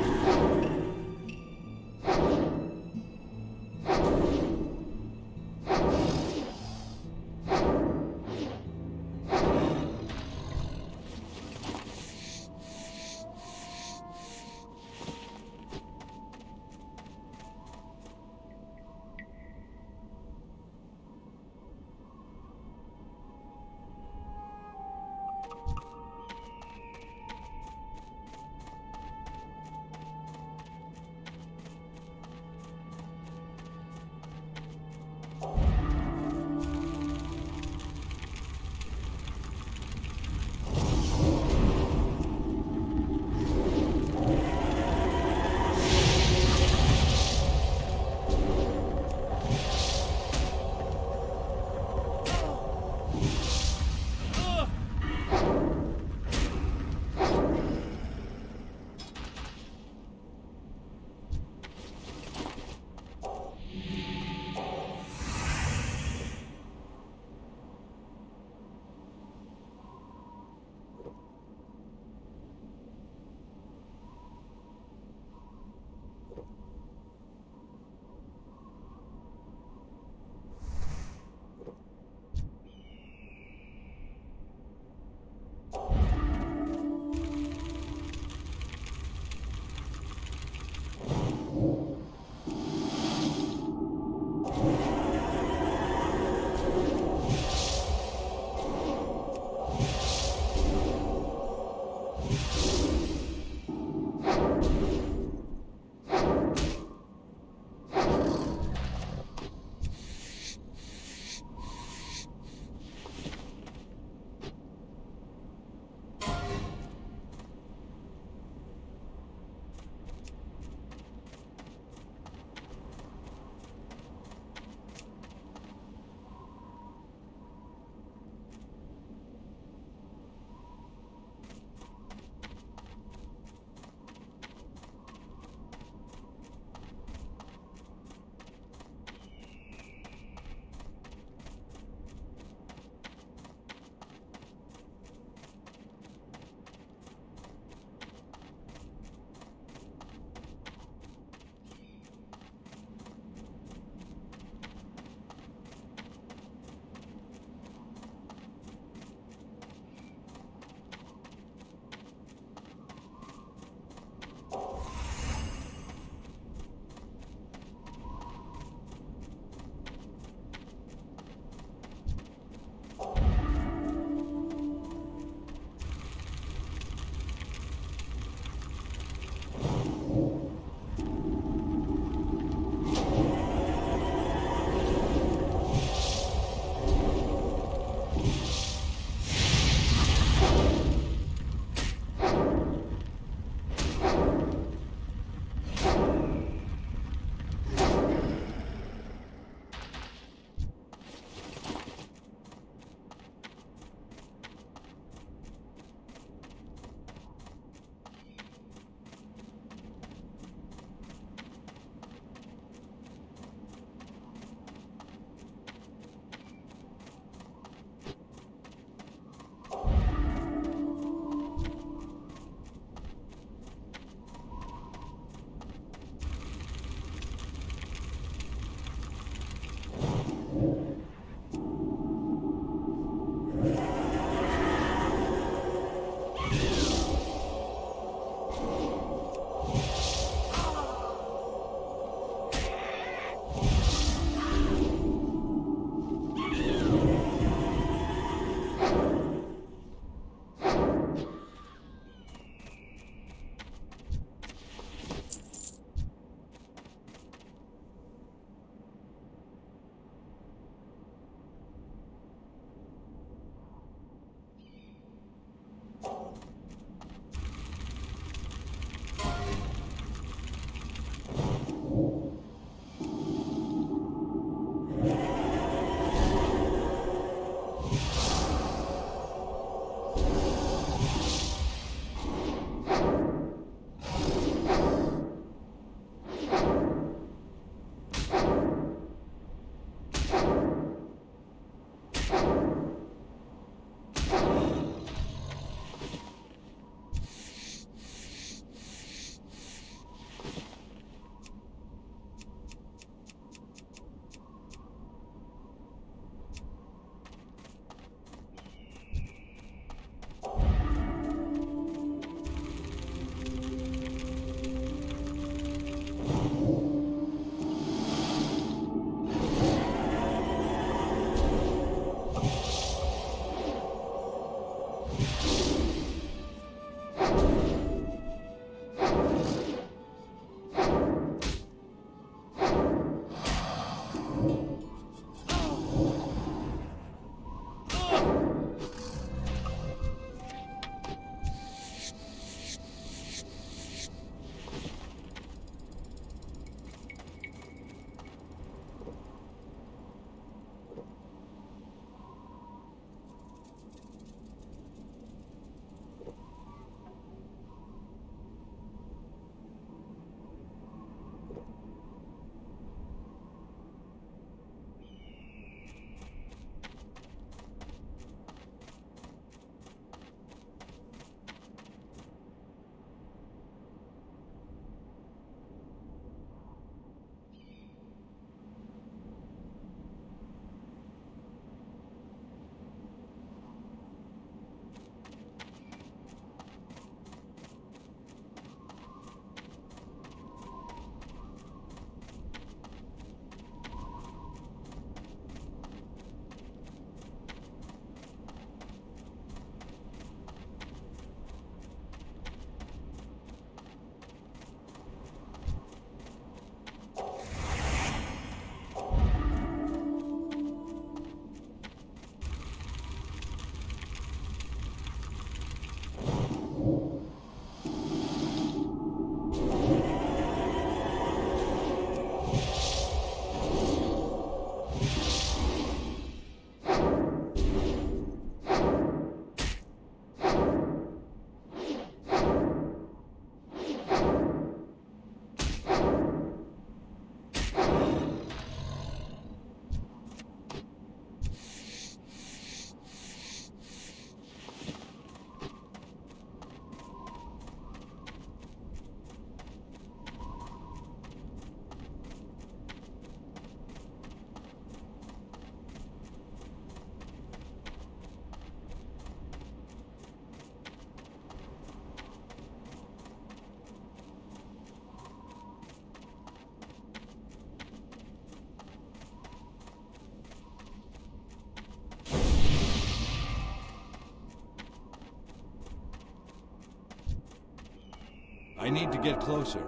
need to get closer.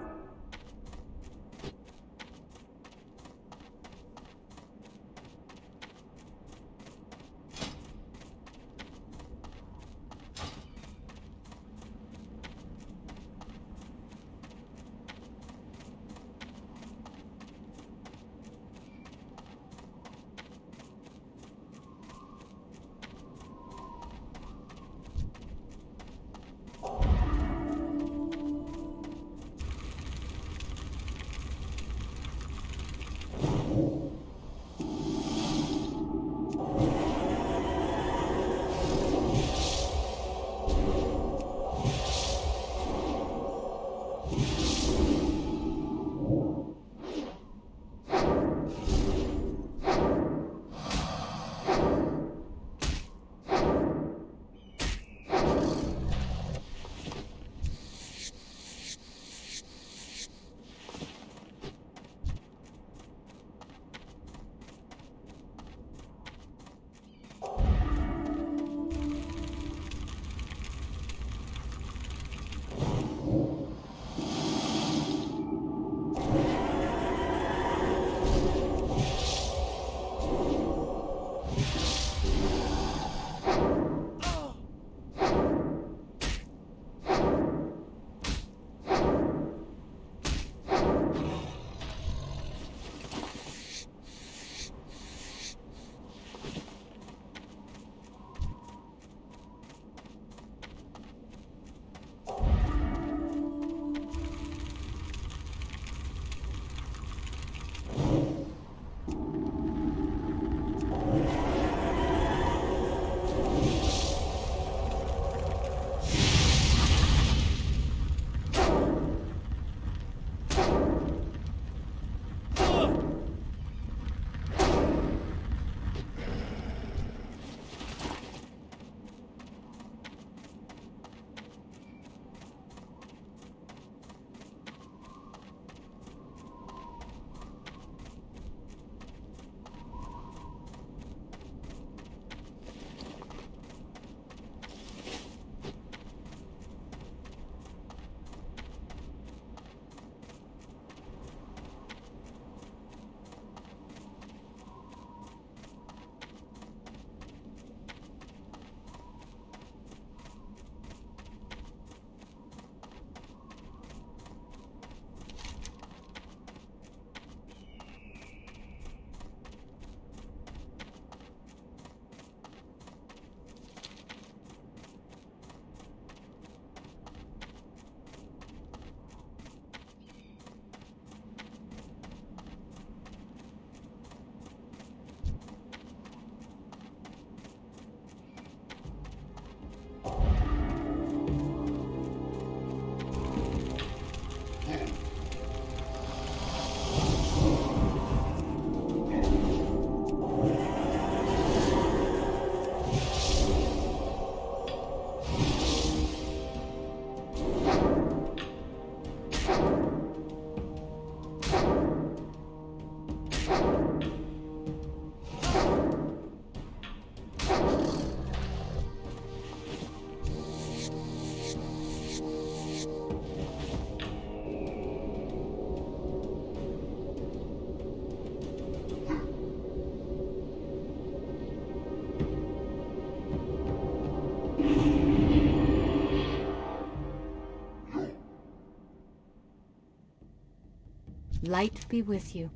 Light be with you.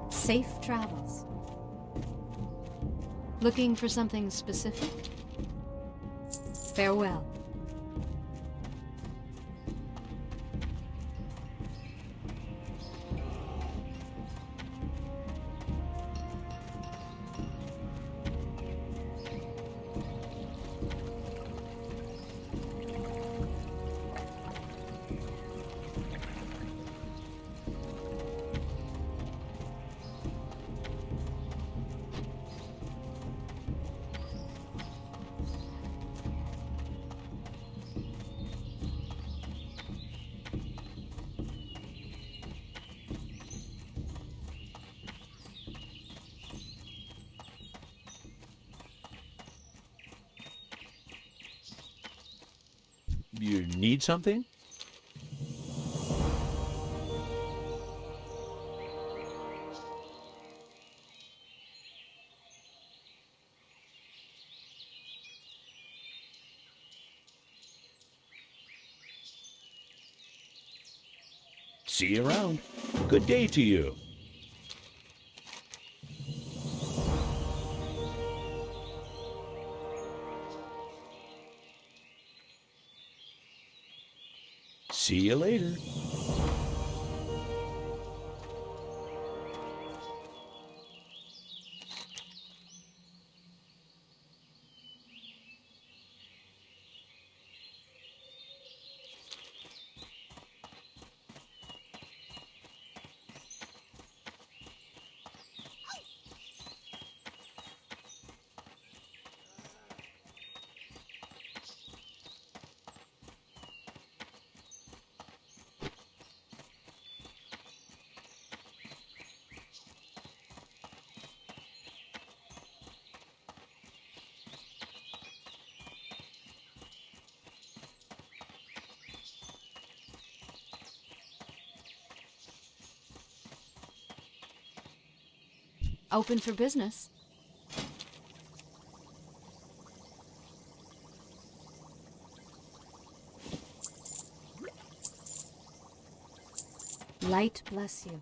Safe travels. Looking for something specific? Farewell. You need something? See you around. Good day to you. See you later. Open for business. Light bless you.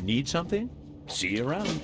Need something? See you around.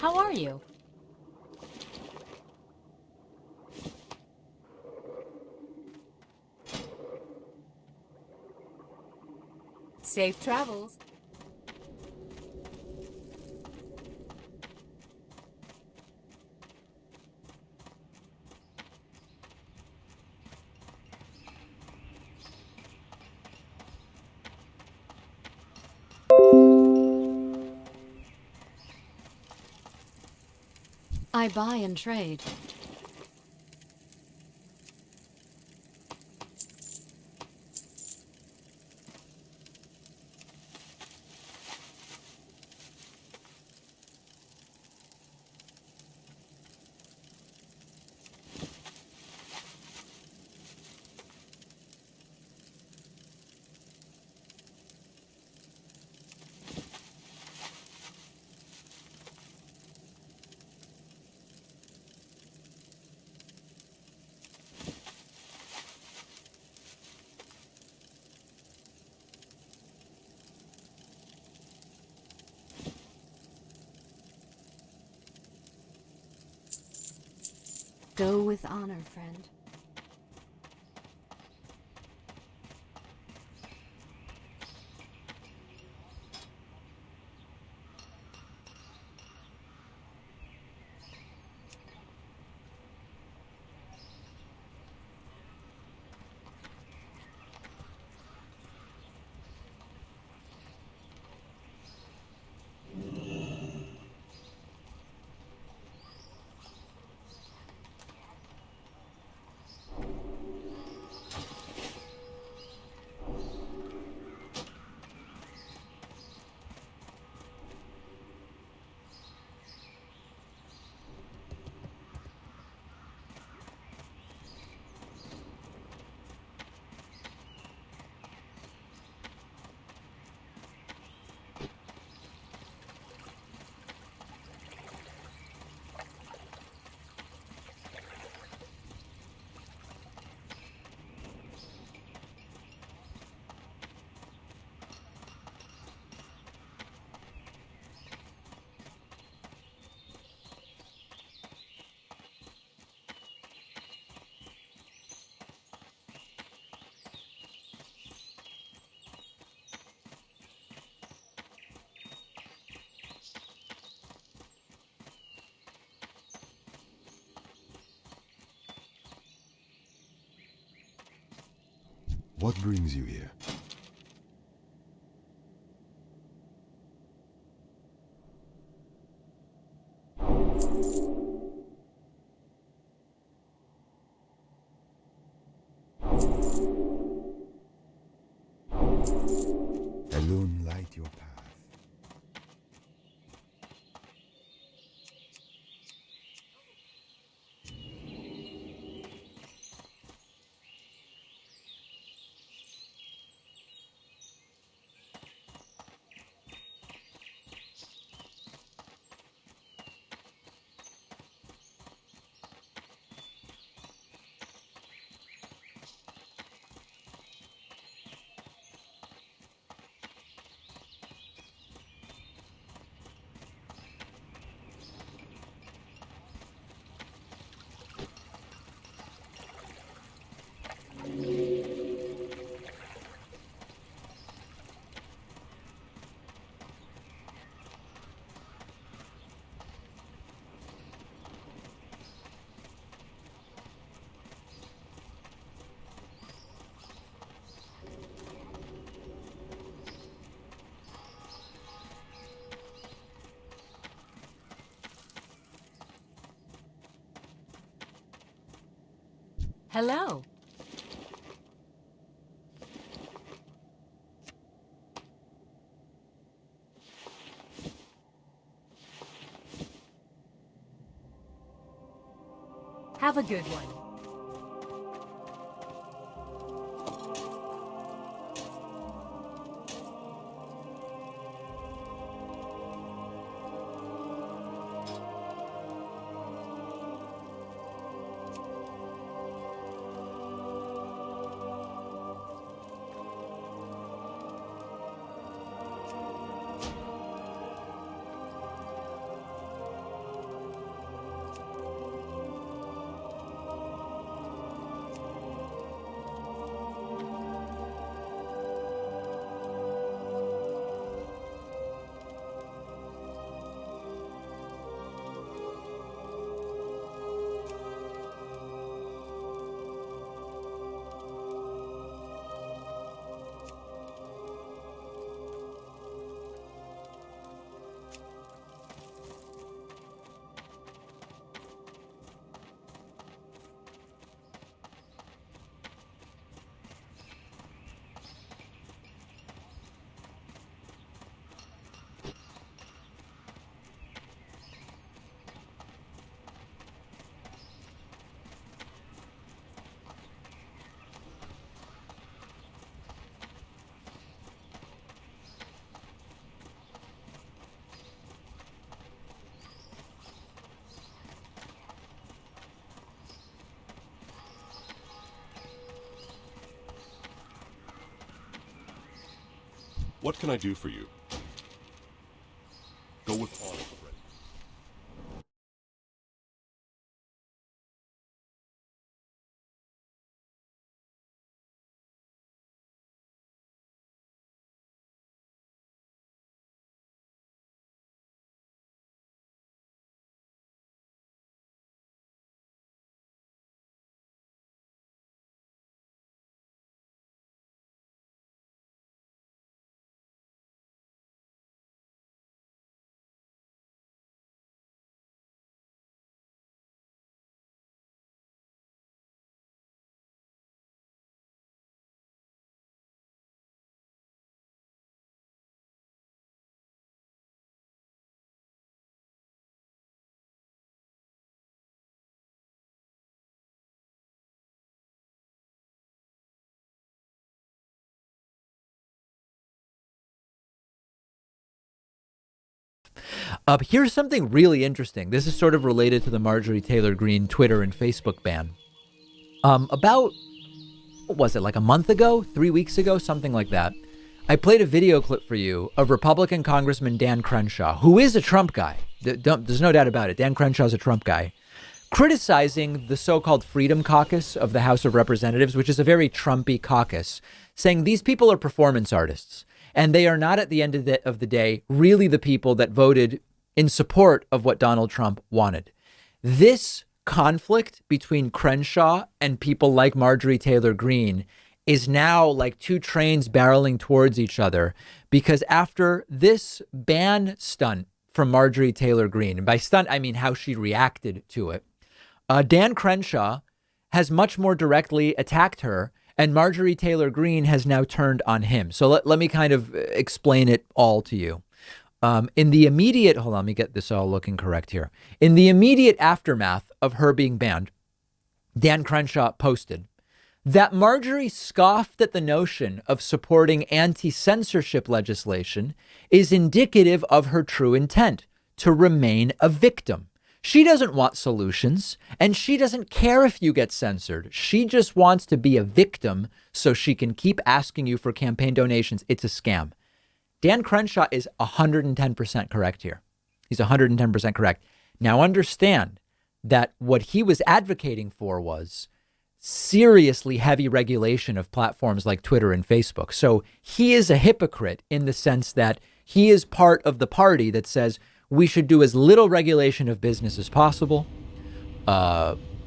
How are you? Safe travels. I buy and trade. Go with honor, friend. What brings you here? Alone light your path. Hello. Have a good one. What can I do for you? Go with honor, friend. Here's something really interesting. This is sort of related to the Marjorie Taylor Greene Twitter and Facebook ban. About, what was it, like a month ago, 3 weeks ago, something like that, I played a video clip for you of Republican Congressman Dan Crenshaw, who is a Trump guy. There's no doubt about it. Dan Crenshaw is a Trump guy, criticizing the so-called Freedom Caucus of the House of Representatives, which is a very Trumpy caucus, saying these people are performance artists. And they are not, at the end of the day, really the people that voted in support of what Donald Trump wanted. This conflict between Crenshaw and people like Marjorie Taylor Greene is now like two trains barreling towards each other, because after this ban stunt from Marjorie Taylor Greene, and by stunt, I mean how she reacted to it, Dan Crenshaw has much more directly attacked her, and Marjorie Taylor Greene has now turned on him. So let me kind of explain it all to you. In the immediate, hold on, let me get this all looking correct here. In the immediate aftermath of her being banned, Dan Crenshaw posted that Marjorie scoffed at the notion of supporting anti-censorship legislation is indicative of her true intent to remain a victim. She doesn't want solutions, and she doesn't care if you get censored. She just wants to be a victim so she can keep asking you for campaign donations. It's a scam. Dan Crenshaw is 110% correct here. He's 110% correct. Now understand that what he was advocating for was seriously heavy regulation of platforms like Twitter and Facebook. So he is a hypocrite in the sense that he is part of the party that says we should do as little regulation of business as possible.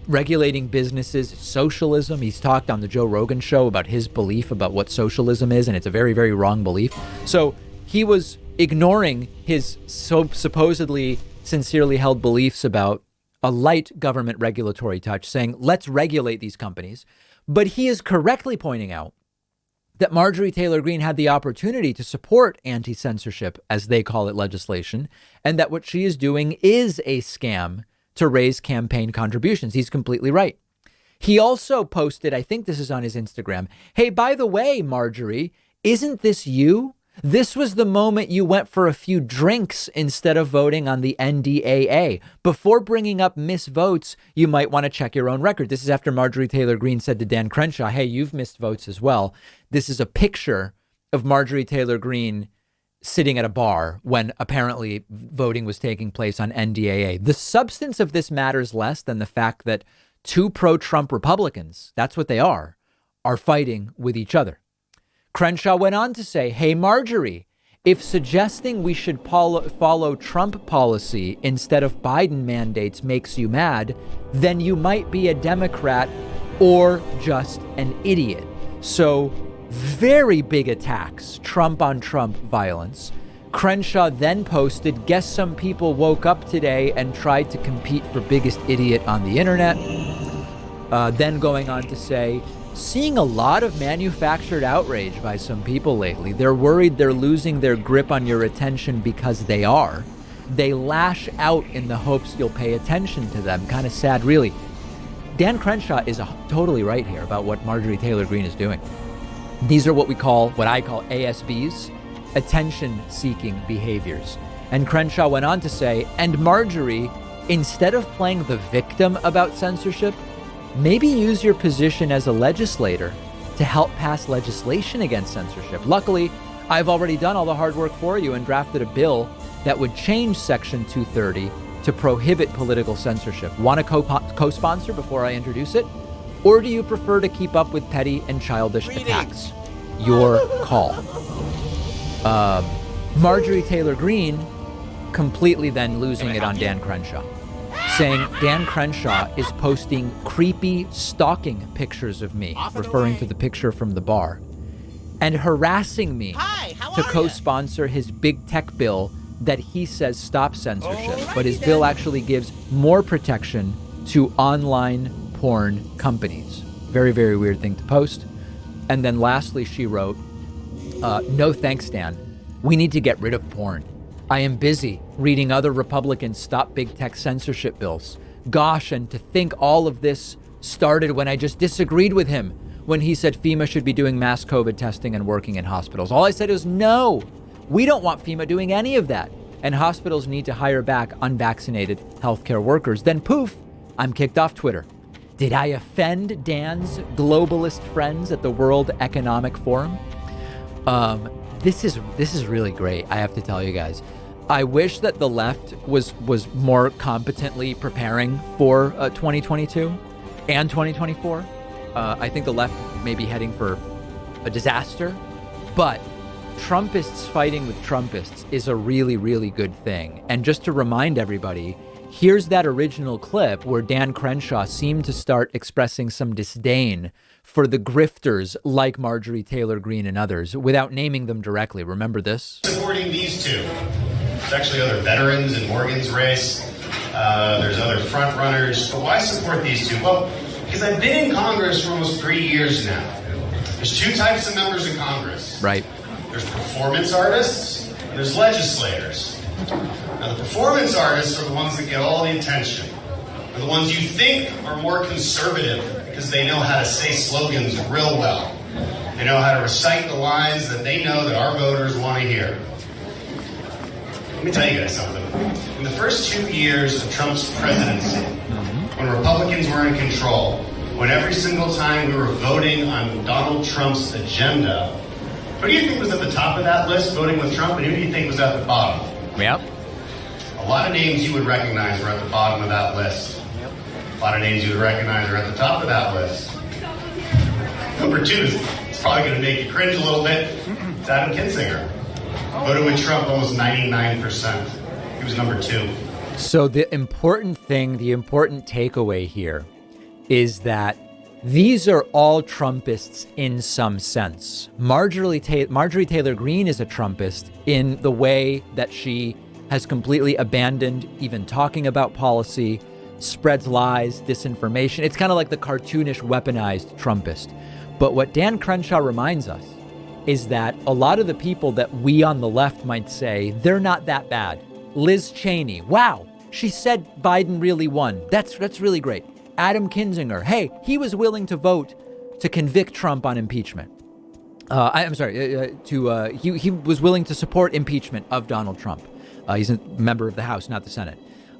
Regulating businesses, socialism. He's talked on the Joe Rogan show about his belief about what socialism is, and it's a very, very wrong belief. So he was ignoring his supposedly sincerely held beliefs about a light government regulatory touch, saying, let's regulate these companies. But he is correctly pointing out that Marjorie Taylor Greene had the opportunity to support anti-censorship, as they call it, legislation, and that what she is doing is a scam to raise campaign contributions. He's completely right. He also posted, I think this is on his Instagram, hey, by the way, Marjorie, isn't this you? This was the moment you went for a few drinks instead of voting on the NDAA. Before bringing up missed votes, you might want to check your own record. This is after Marjorie Taylor Greene said to Dan Crenshaw, hey, you've missed votes as well. This is a picture of Marjorie Taylor Greene sitting at a bar when apparently voting was taking place on NDAA. The substance of this matters less than the fact that two pro-Trump Republicans, that's what they are fighting with each other. Crenshaw went on to say, hey, Marjorie, if suggesting we should follow Trump policy instead of Biden mandates makes you mad, then you might be a Democrat or just an idiot. So very big attacks, Trump on Trump violence. Crenshaw then posted, guess some people woke up today and tried to compete for biggest idiot on the internet. Then going on to say, seeing a lot of manufactured outrage by some people lately. They're worried they're losing their grip on your attention because they are. They lash out in the hopes you'll pay attention to them. Kind of sad, really. Dan Crenshaw is totally right here about what Marjorie Taylor Greene is doing. These are what I call ASBs, attention-seeking behaviors. And Crenshaw went on to say, and Marjorie, instead of playing the victim about censorship, maybe use your position as a legislator to help pass legislation against censorship. Luckily, I've already done all the hard work for you and drafted a bill that would change Section 230 to prohibit political censorship. Want to co-sponsor before I introduce it? Or do you prefer to keep up with petty and childish attacks? Your call. Marjorie Taylor Greene completely then losing it on Dan Crenshaw, saying Dan Crenshaw is posting creepy stalking pictures of me, referring to the picture from the bar, and harassing me to co-sponsor his big tech bill that he says stops censorship, but his bill actually gives more protection to online porn companies. Very, very weird thing to post. And then lastly, she wrote, no thanks, Dan. We need to get rid of porn. I am busy reading other Republicans stop big tech censorship bills. Gosh, and to think all of this started when I just disagreed with him when he said FEMA should be doing mass COVID testing and working in hospitals. All I said was, no, we don't want FEMA doing any of that. And hospitals need to hire back unvaccinated healthcare workers. Then poof, I'm kicked off Twitter. Did I offend Dan's globalist friends at the World Economic Forum? This is really great, I have to tell you guys. I wish that the left was more competently preparing for 2022 and 2024. I think the left may be heading for a disaster, but Trumpists fighting with Trumpists is a really, really good thing. And just to remind everybody, here's that original clip where Dan Crenshaw seemed to start expressing some disdain for the grifters like Marjorie Taylor Greene and others without naming them directly. Remember this? Supporting these two. There's actually other veterans in Morgan's race. There's other front runners. But why support these two? Well, because I've been in Congress for almost 3 years now. There's two types of members of Congress. Right. There's performance artists and there's legislators. Now, the performance artists are the ones that get all the attention. They're the ones you think are more conservative because they know how to say slogans real well. They know how to recite the lines that they know that our voters want to hear. Let me tell you guys something. In the first 2 years of Trump's presidency, when Republicans were in control, when every single time we were voting on Donald Trump's agenda, who do you think was at the top of that list voting with Trump, and who do you think was at the bottom? Yep. A lot of names you would recognize are at the bottom of that list. A lot of names you would recognize are at the top of that list. Number two is probably going to make you cringe a little bit. It's Adam Kinzinger. Voted with Trump almost 99%. He was number two. So the important takeaway here is that these are all Trumpists in some sense. Marjorie Taylor Greene is a Trumpist in the way that she has completely abandoned even talking about policy, spreads lies, disinformation. It's kind of like the cartoonish, weaponized Trumpist. But what Dan Crenshaw reminds us is that a lot of the people that we on the left might say, they're not that bad. Liz Cheney, wow, she said Biden really won. That's really great. Adam Kinzinger, hey, he was willing to vote to convict Trump on impeachment. He was willing to support impeachment of Donald Trump. He's a member of the House, not the Senate.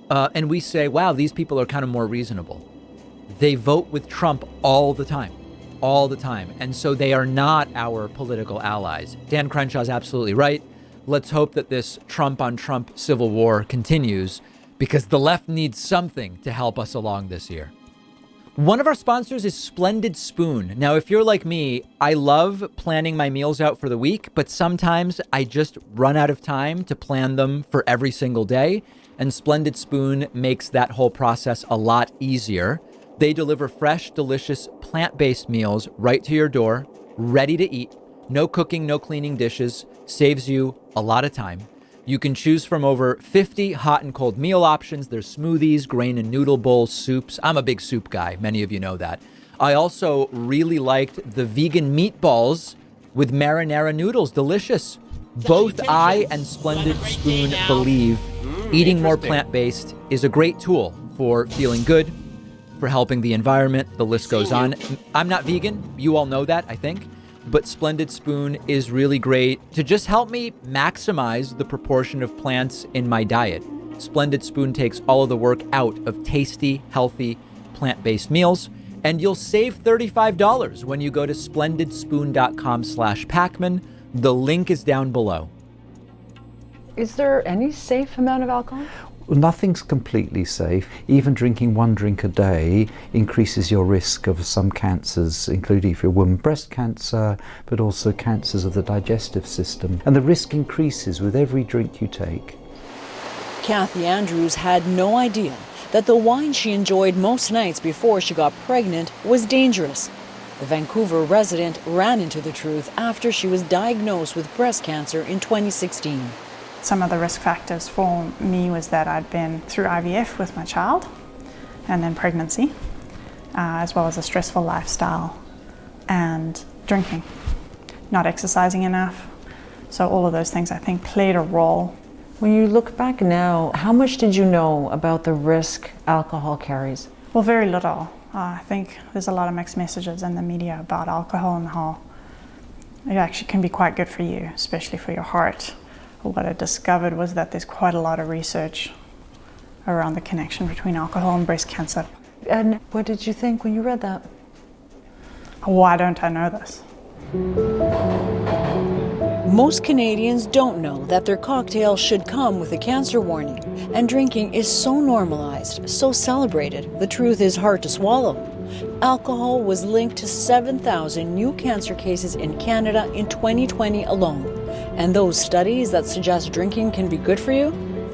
And we say, wow, these people are kind of more reasonable. They vote with Trump all the time. And so they are not our political allies. Dan Crenshaw's absolutely right. Let's hope that this Trump on Trump civil war continues, because the left needs something to help us along this year. One of our sponsors is Splendid Spoon. Now, if you're like me, I love planning my meals out for the week, but sometimes I just run out of time to plan them for every single day. And Splendid Spoon makes that whole process a lot easier. They deliver fresh, delicious, plant-based meals right to your door, ready to eat. No cooking, no cleaning dishes. Saves you a lot of time. You can choose from over 50 hot and cold meal options. There's smoothies, grain and noodle bowls, soups. I'm a big soup guy. Many of you know that. I also really liked the vegan meatballs with marinara noodles. Delicious. Both I and Splendid Spoon believe eating more plant-based is a great tool for feeling good, for helping the environment. The list goes on. I'm not vegan. You all know that, I think. But Splendid Spoon is really great to just help me maximize the proportion of plants in my diet. Splendid Spoon takes all of the work out of tasty, healthy, plant-based meals, and you'll save $35 when you go to splendidspoon.com/Pacman. The link is down below. Is there any safe amount of alcohol? Nothing's completely safe. Even drinking one drink a day increases your risk of some cancers, including for women breast cancer, but also cancers of the digestive system. And the risk increases with every drink you take. Kathy Andrews had no idea that the wine she enjoyed most nights before she got pregnant was dangerous. The Vancouver resident ran into the truth after she was diagnosed with breast cancer in 2016. Some of the risk factors for me was that I'd been through IVF with my child and then pregnancy, as well as a stressful lifestyle and drinking, not exercising enough. So all of those things I think played a role. When you look back now, how much did you know about the risk alcohol carries? Well, very little. I think there's a lot of mixed messages in the media about alcohol and how it actually can be quite good for you, especially for your heart. What I discovered was that there's quite a lot of research around the connection between alcohol and breast cancer. And what did you think when you read that? Why don't I know this? Most Canadians don't know that their cocktail should come with a cancer warning, and drinking is so normalized, so celebrated, the truth is hard to swallow. Alcohol was linked to 7,000 new cancer cases in Canada in 2020 alone. And those studies that suggest drinking can be good for you,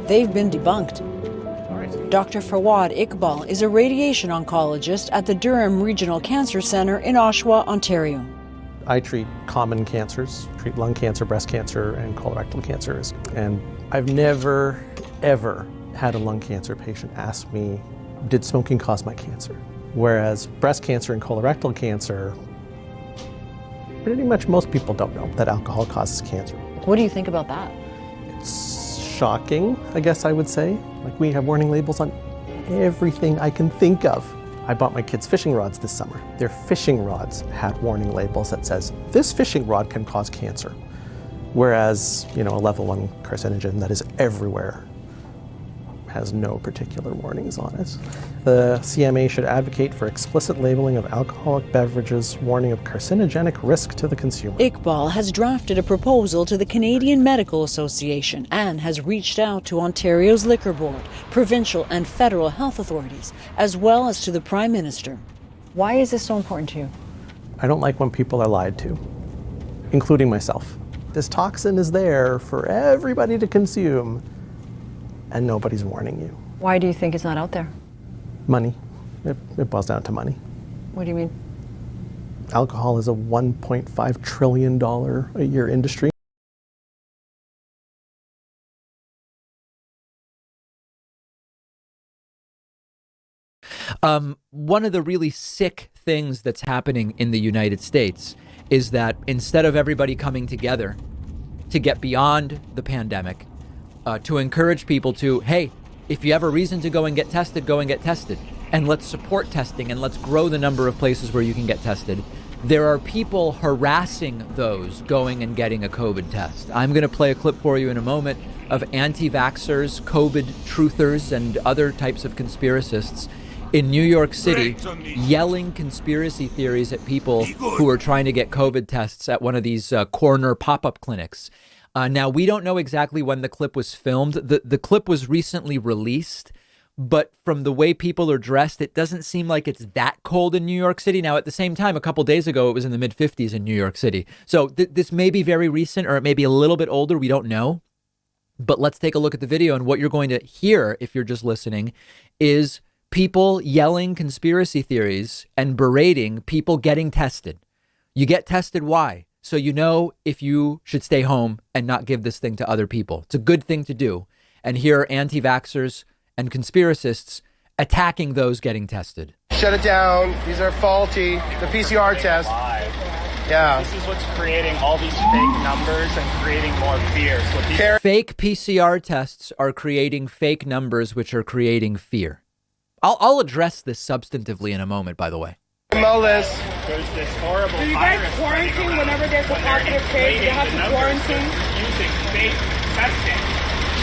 they've been debunked. Dr. Fawad Iqbal is a radiation oncologist at the Durham Regional Cancer Centre in Oshawa, Ontario. I treat common cancers, treat lung cancer, breast cancer, and colorectal cancers. And I've never, ever had a lung cancer patient ask me, did smoking cause my cancer? Whereas breast cancer and colorectal cancer, pretty much most people don't know that alcohol causes cancer. What do you think about that? It's shocking, I guess I would say. Like, we have warning labels on everything I can think of. I bought my kids fishing rods this summer. Their fishing rods had warning labels that says, this fishing rod can cause cancer. Whereas, a level 1 carcinogen that is everywhere has no particular warnings on it. The CMA should advocate for explicit labeling of alcoholic beverages, warning of carcinogenic risk to the consumer. Iqbal has drafted a proposal to the Canadian Medical Association and has reached out to Ontario's Liquor Board, provincial and federal health authorities, as well as to the Prime Minister. Why is this so important to you? I don't like when people are lied to, including myself. This toxin is there for everybody to consume, and nobody's warning you. Why do you think it's not out there? Money. It boils down to money. What do you mean? Alcohol is a $1.5 trillion a year industry. One of the really sick things that's happening in the United States is that instead of everybody coming together to get beyond the pandemic, to encourage people to, hey, if you have a reason to go and get tested, go and get tested. And let's support testing and let's grow the number of places where you can get tested. There are people harassing those going and getting a COVID test. I'm going to play a clip for you in a moment of anti-vaxxers, COVID truthers, and other types of conspiracists in New York City yelling conspiracy theories at people who are trying to get COVID tests at one of these corner pop-up clinics. Now, we don't know exactly when the clip was filmed. The clip was recently released, but from the way people are dressed, it doesn't seem like it's that cold in New York City. Now, at the same time, a couple days ago, it was in the mid-50s in New York City. So this may be very recent, or it may be a little bit older. We don't know. But let's take a look at the video, and what you're going to hear, if you're just listening, is people yelling conspiracy theories and berating people getting tested. You get tested, why? So you know if you should stay home and not give this thing to other people. It's a good thing to do. And here are anti-vaxxers and conspiracists attacking those getting tested. Shut it down. These are faulty. The PCR test. Yeah. This is what's creating all these fake numbers and creating more fear. So fake PCR tests are creating fake numbers, which are creating fear. I'll address this substantively in a moment, by the way. Mullis. There's this horrible Do you guys virus quarantine whenever there's a positive case? You have to quarantine? Using fake testing.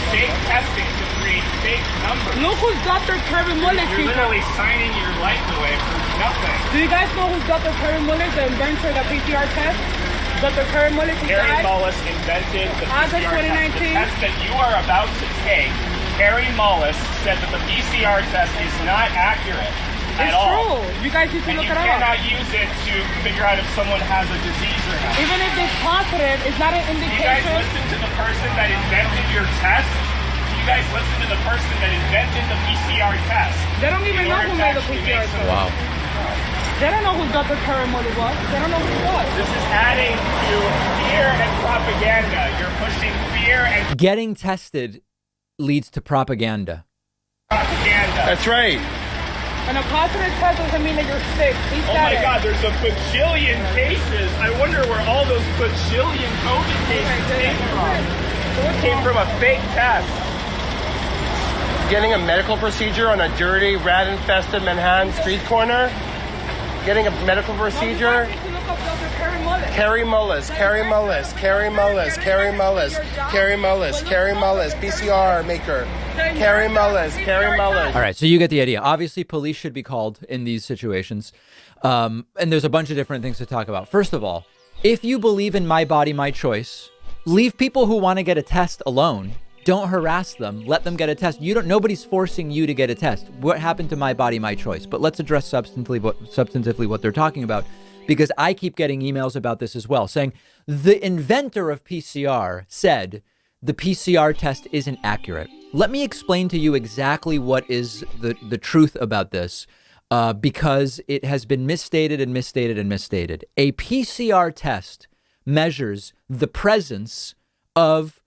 Fake testing to create fake numbers. Look who's Dr. Terry Mullis, You're literally signing your life away for nothing. Do you guys know who's Dr. Terry Mullis, the inventor of the PCR test? Dr. Terry Mullis is Terry Mullis invented the August PCR 2019. test. The test that you are about to take, Terry Mullis said that the PCR test is not accurate at all. It's true. You guys need to look it up. You cannot use it to figure out if someone has a disease or not. Even if it's positive, it's not an indication. You guys listen to the person that invented your test? You guys listen to the person that invented the PCR test? They don't even know who made the PCR test. Wow. They don't know who Dr. Terry Mullis was. They don't know who he was. This is adding to fear and propaganda. You're pushing fear and Getting tested leads to propaganda. Propaganda. That's right. And a positive test doesn't mean that you're sick. Oh my God, there's a bajillion cases. I wonder where all those bajillion COVID cases came from. It came from a fake test. Getting a medical procedure on a dirty, rat-infested Manhattan street corner. Getting a medical procedure. Carrie Mullis, Carrie Mullis, Carrie Mullis, Carrie Mullis, Carrie Mullis, Carrie Mullis, PCR maker. Carrie Mullis, Carrie Mullis. All right, so you get the idea. Obviously, police should be called in these situations. And there's a bunch of different things to talk about. First of all, if you believe in my body, my choice, leave people who want to get a test alone. Don't harass them. Let them get a test. Nobody's forcing you to get a test. What happened to my body, my choice? But let's address substantively what they're talking about, because I keep getting emails about this as well, saying the inventor of PCR said the PCR test isn't accurate. Let me explain to you exactly what is the truth about this, because it has been misstated and misstated and misstated. A PCR test measures the presence of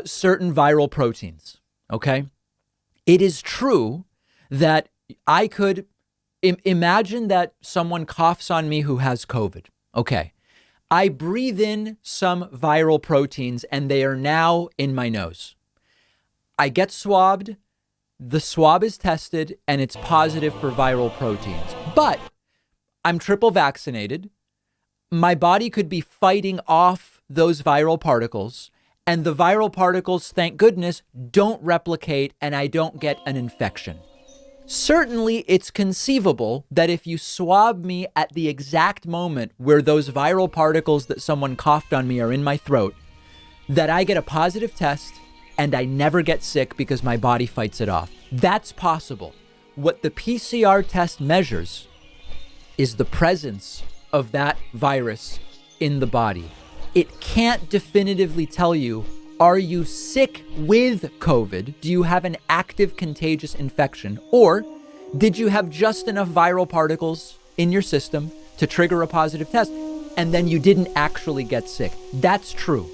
certain viral proteins, okay? It is true that I could imagine that someone coughs on me who has COVID, okay? I breathe in some viral proteins and they are now in my nose. I get swabbed, the swab is tested, and it's positive for viral proteins. But I'm triple vaccinated. My body could be fighting off those viral particles, and the viral particles, thank goodness, don't replicate and I don't get an infection. Certainly, it's conceivable that if you swab me at the exact moment where those viral particles that someone coughed on me are in my throat, that I get a positive test and I never get sick because my body fights it off. That's possible. What the PCR test measures is the presence of that virus in the body. It can't definitively tell you, are you sick with COVID? Do you have an active contagious infection? Or did you have just enough viral particles in your system to trigger a positive test and then you didn't actually get sick? That's true.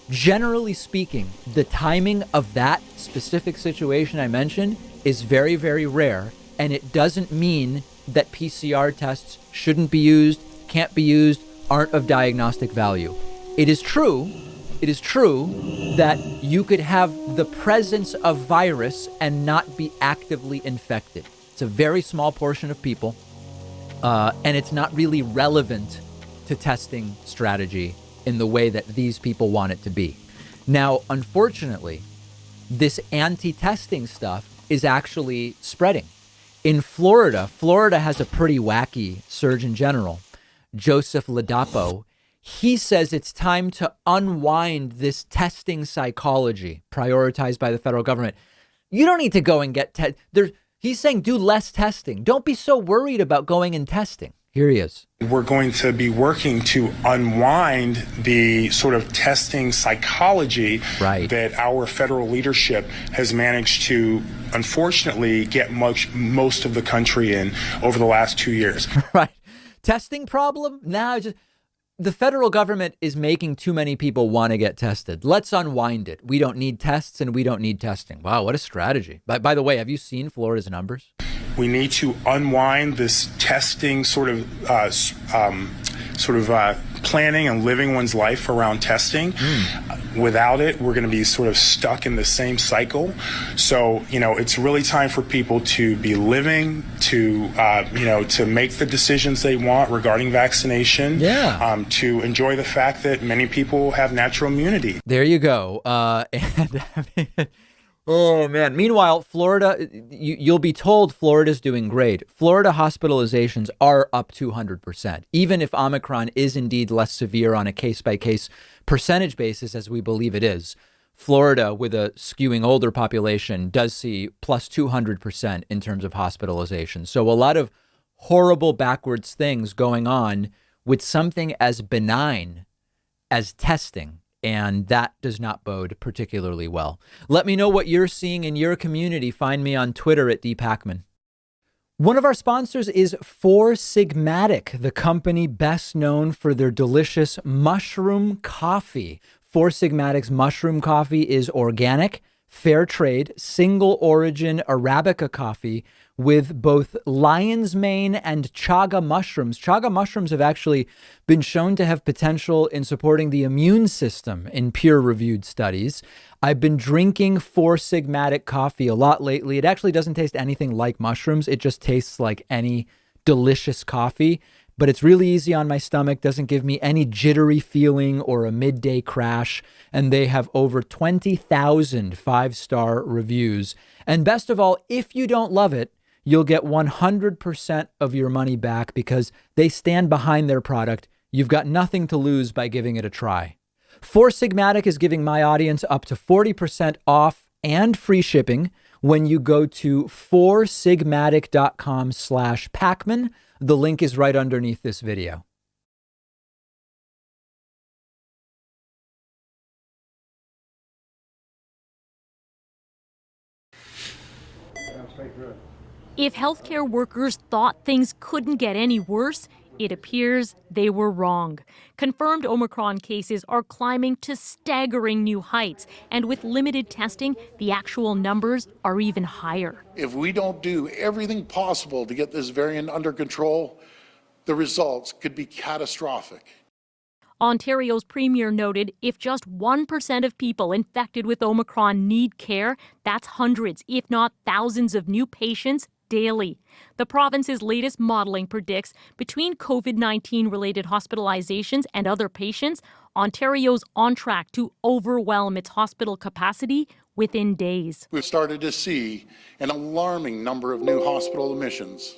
Generally speaking, the timing of that specific situation I mentioned is very, very rare And it doesn't mean that PCR tests shouldn't be used, can't be used, aren't of diagnostic value. It is true that you could have the presence of virus and not be actively infected. It's a very small portion of people, and it's not really relevant to testing strategy in the way that these people want it to be. Now, unfortunately, this anti-testing stuff is actually spreading. In Florida has a pretty wacky Surgeon General, Joseph Ladapo. He says it's time to unwind this testing psychology prioritized by the federal government. You don't need to go and get he's saying do less testing. Don't be so worried about going and testing. Here he is. We're going to be working to unwind the sort of testing psychology that our federal leadership has managed to, unfortunately, get most of the country in over the last 2 years. Right. Testing problem? Now, the federal government is making too many people want to get tested. Let's unwind it. We don't need tests and we don't need testing. Wow, what a strategy. By the way, have you seen Florida's numbers? We need to unwind this testing sort of planning and living one's life around testing. Without it, we're going to be sort of stuck in the same cycle. So, it's really time for people to be living, to make the decisions they want regarding vaccination. Yeah. To enjoy the fact that many people have natural immunity. There you go. Oh, man. Meanwhile, Florida, you'll be told Florida's doing great. Florida hospitalizations are up 200%. Even if Omicron is indeed less severe on a case-by-case percentage basis, as we believe it is, Florida, with a skewing older population, does see plus 200% in terms of hospitalizations. So a lot of horrible backwards things going on with something as benign as testing. And that does not bode particularly well. Let me know what you're seeing in your community. Find me on Twitter at dpacman. One of our sponsors is Four Sigmatic, the company best known for their delicious mushroom coffee. Four Sigmatic's mushroom coffee is organic, fair trade, single origin Arabica coffee with both lion's mane and chaga mushrooms. Chaga mushrooms have actually been shown to have potential in supporting the immune system in peer-reviewed studies. I've been drinking Four Sigmatic coffee a lot lately. It actually doesn't taste anything like mushrooms. It just tastes like any delicious coffee, but it's really easy on my stomach, doesn't give me any jittery feeling or a midday crash, and they have over 20,000 five-star reviews. And best of all, if you don't love it, you'll get 100% of your money back because they stand behind their product. You've got nothing to lose by giving it a try. Four Sigmatic is giving my audience up to 40% off and free shipping when you go to foursigmatic.com/Pacman. The link is right underneath this video. If healthcare workers thought things couldn't get any worse, it appears they were wrong. Confirmed Omicron cases are climbing to staggering new heights, and with limited testing, the actual numbers are even higher. If we don't do everything possible to get this variant under control, the results could be catastrophic. Ontario's premier noted if just 1% of people infected with Omicron need care, that's hundreds, if not thousands of new patients daily. The province's latest modeling predicts between COVID-19 related hospitalizations and other patients, Ontario's on track to overwhelm its hospital capacity within days. We've started to see an alarming number of new hospital admissions.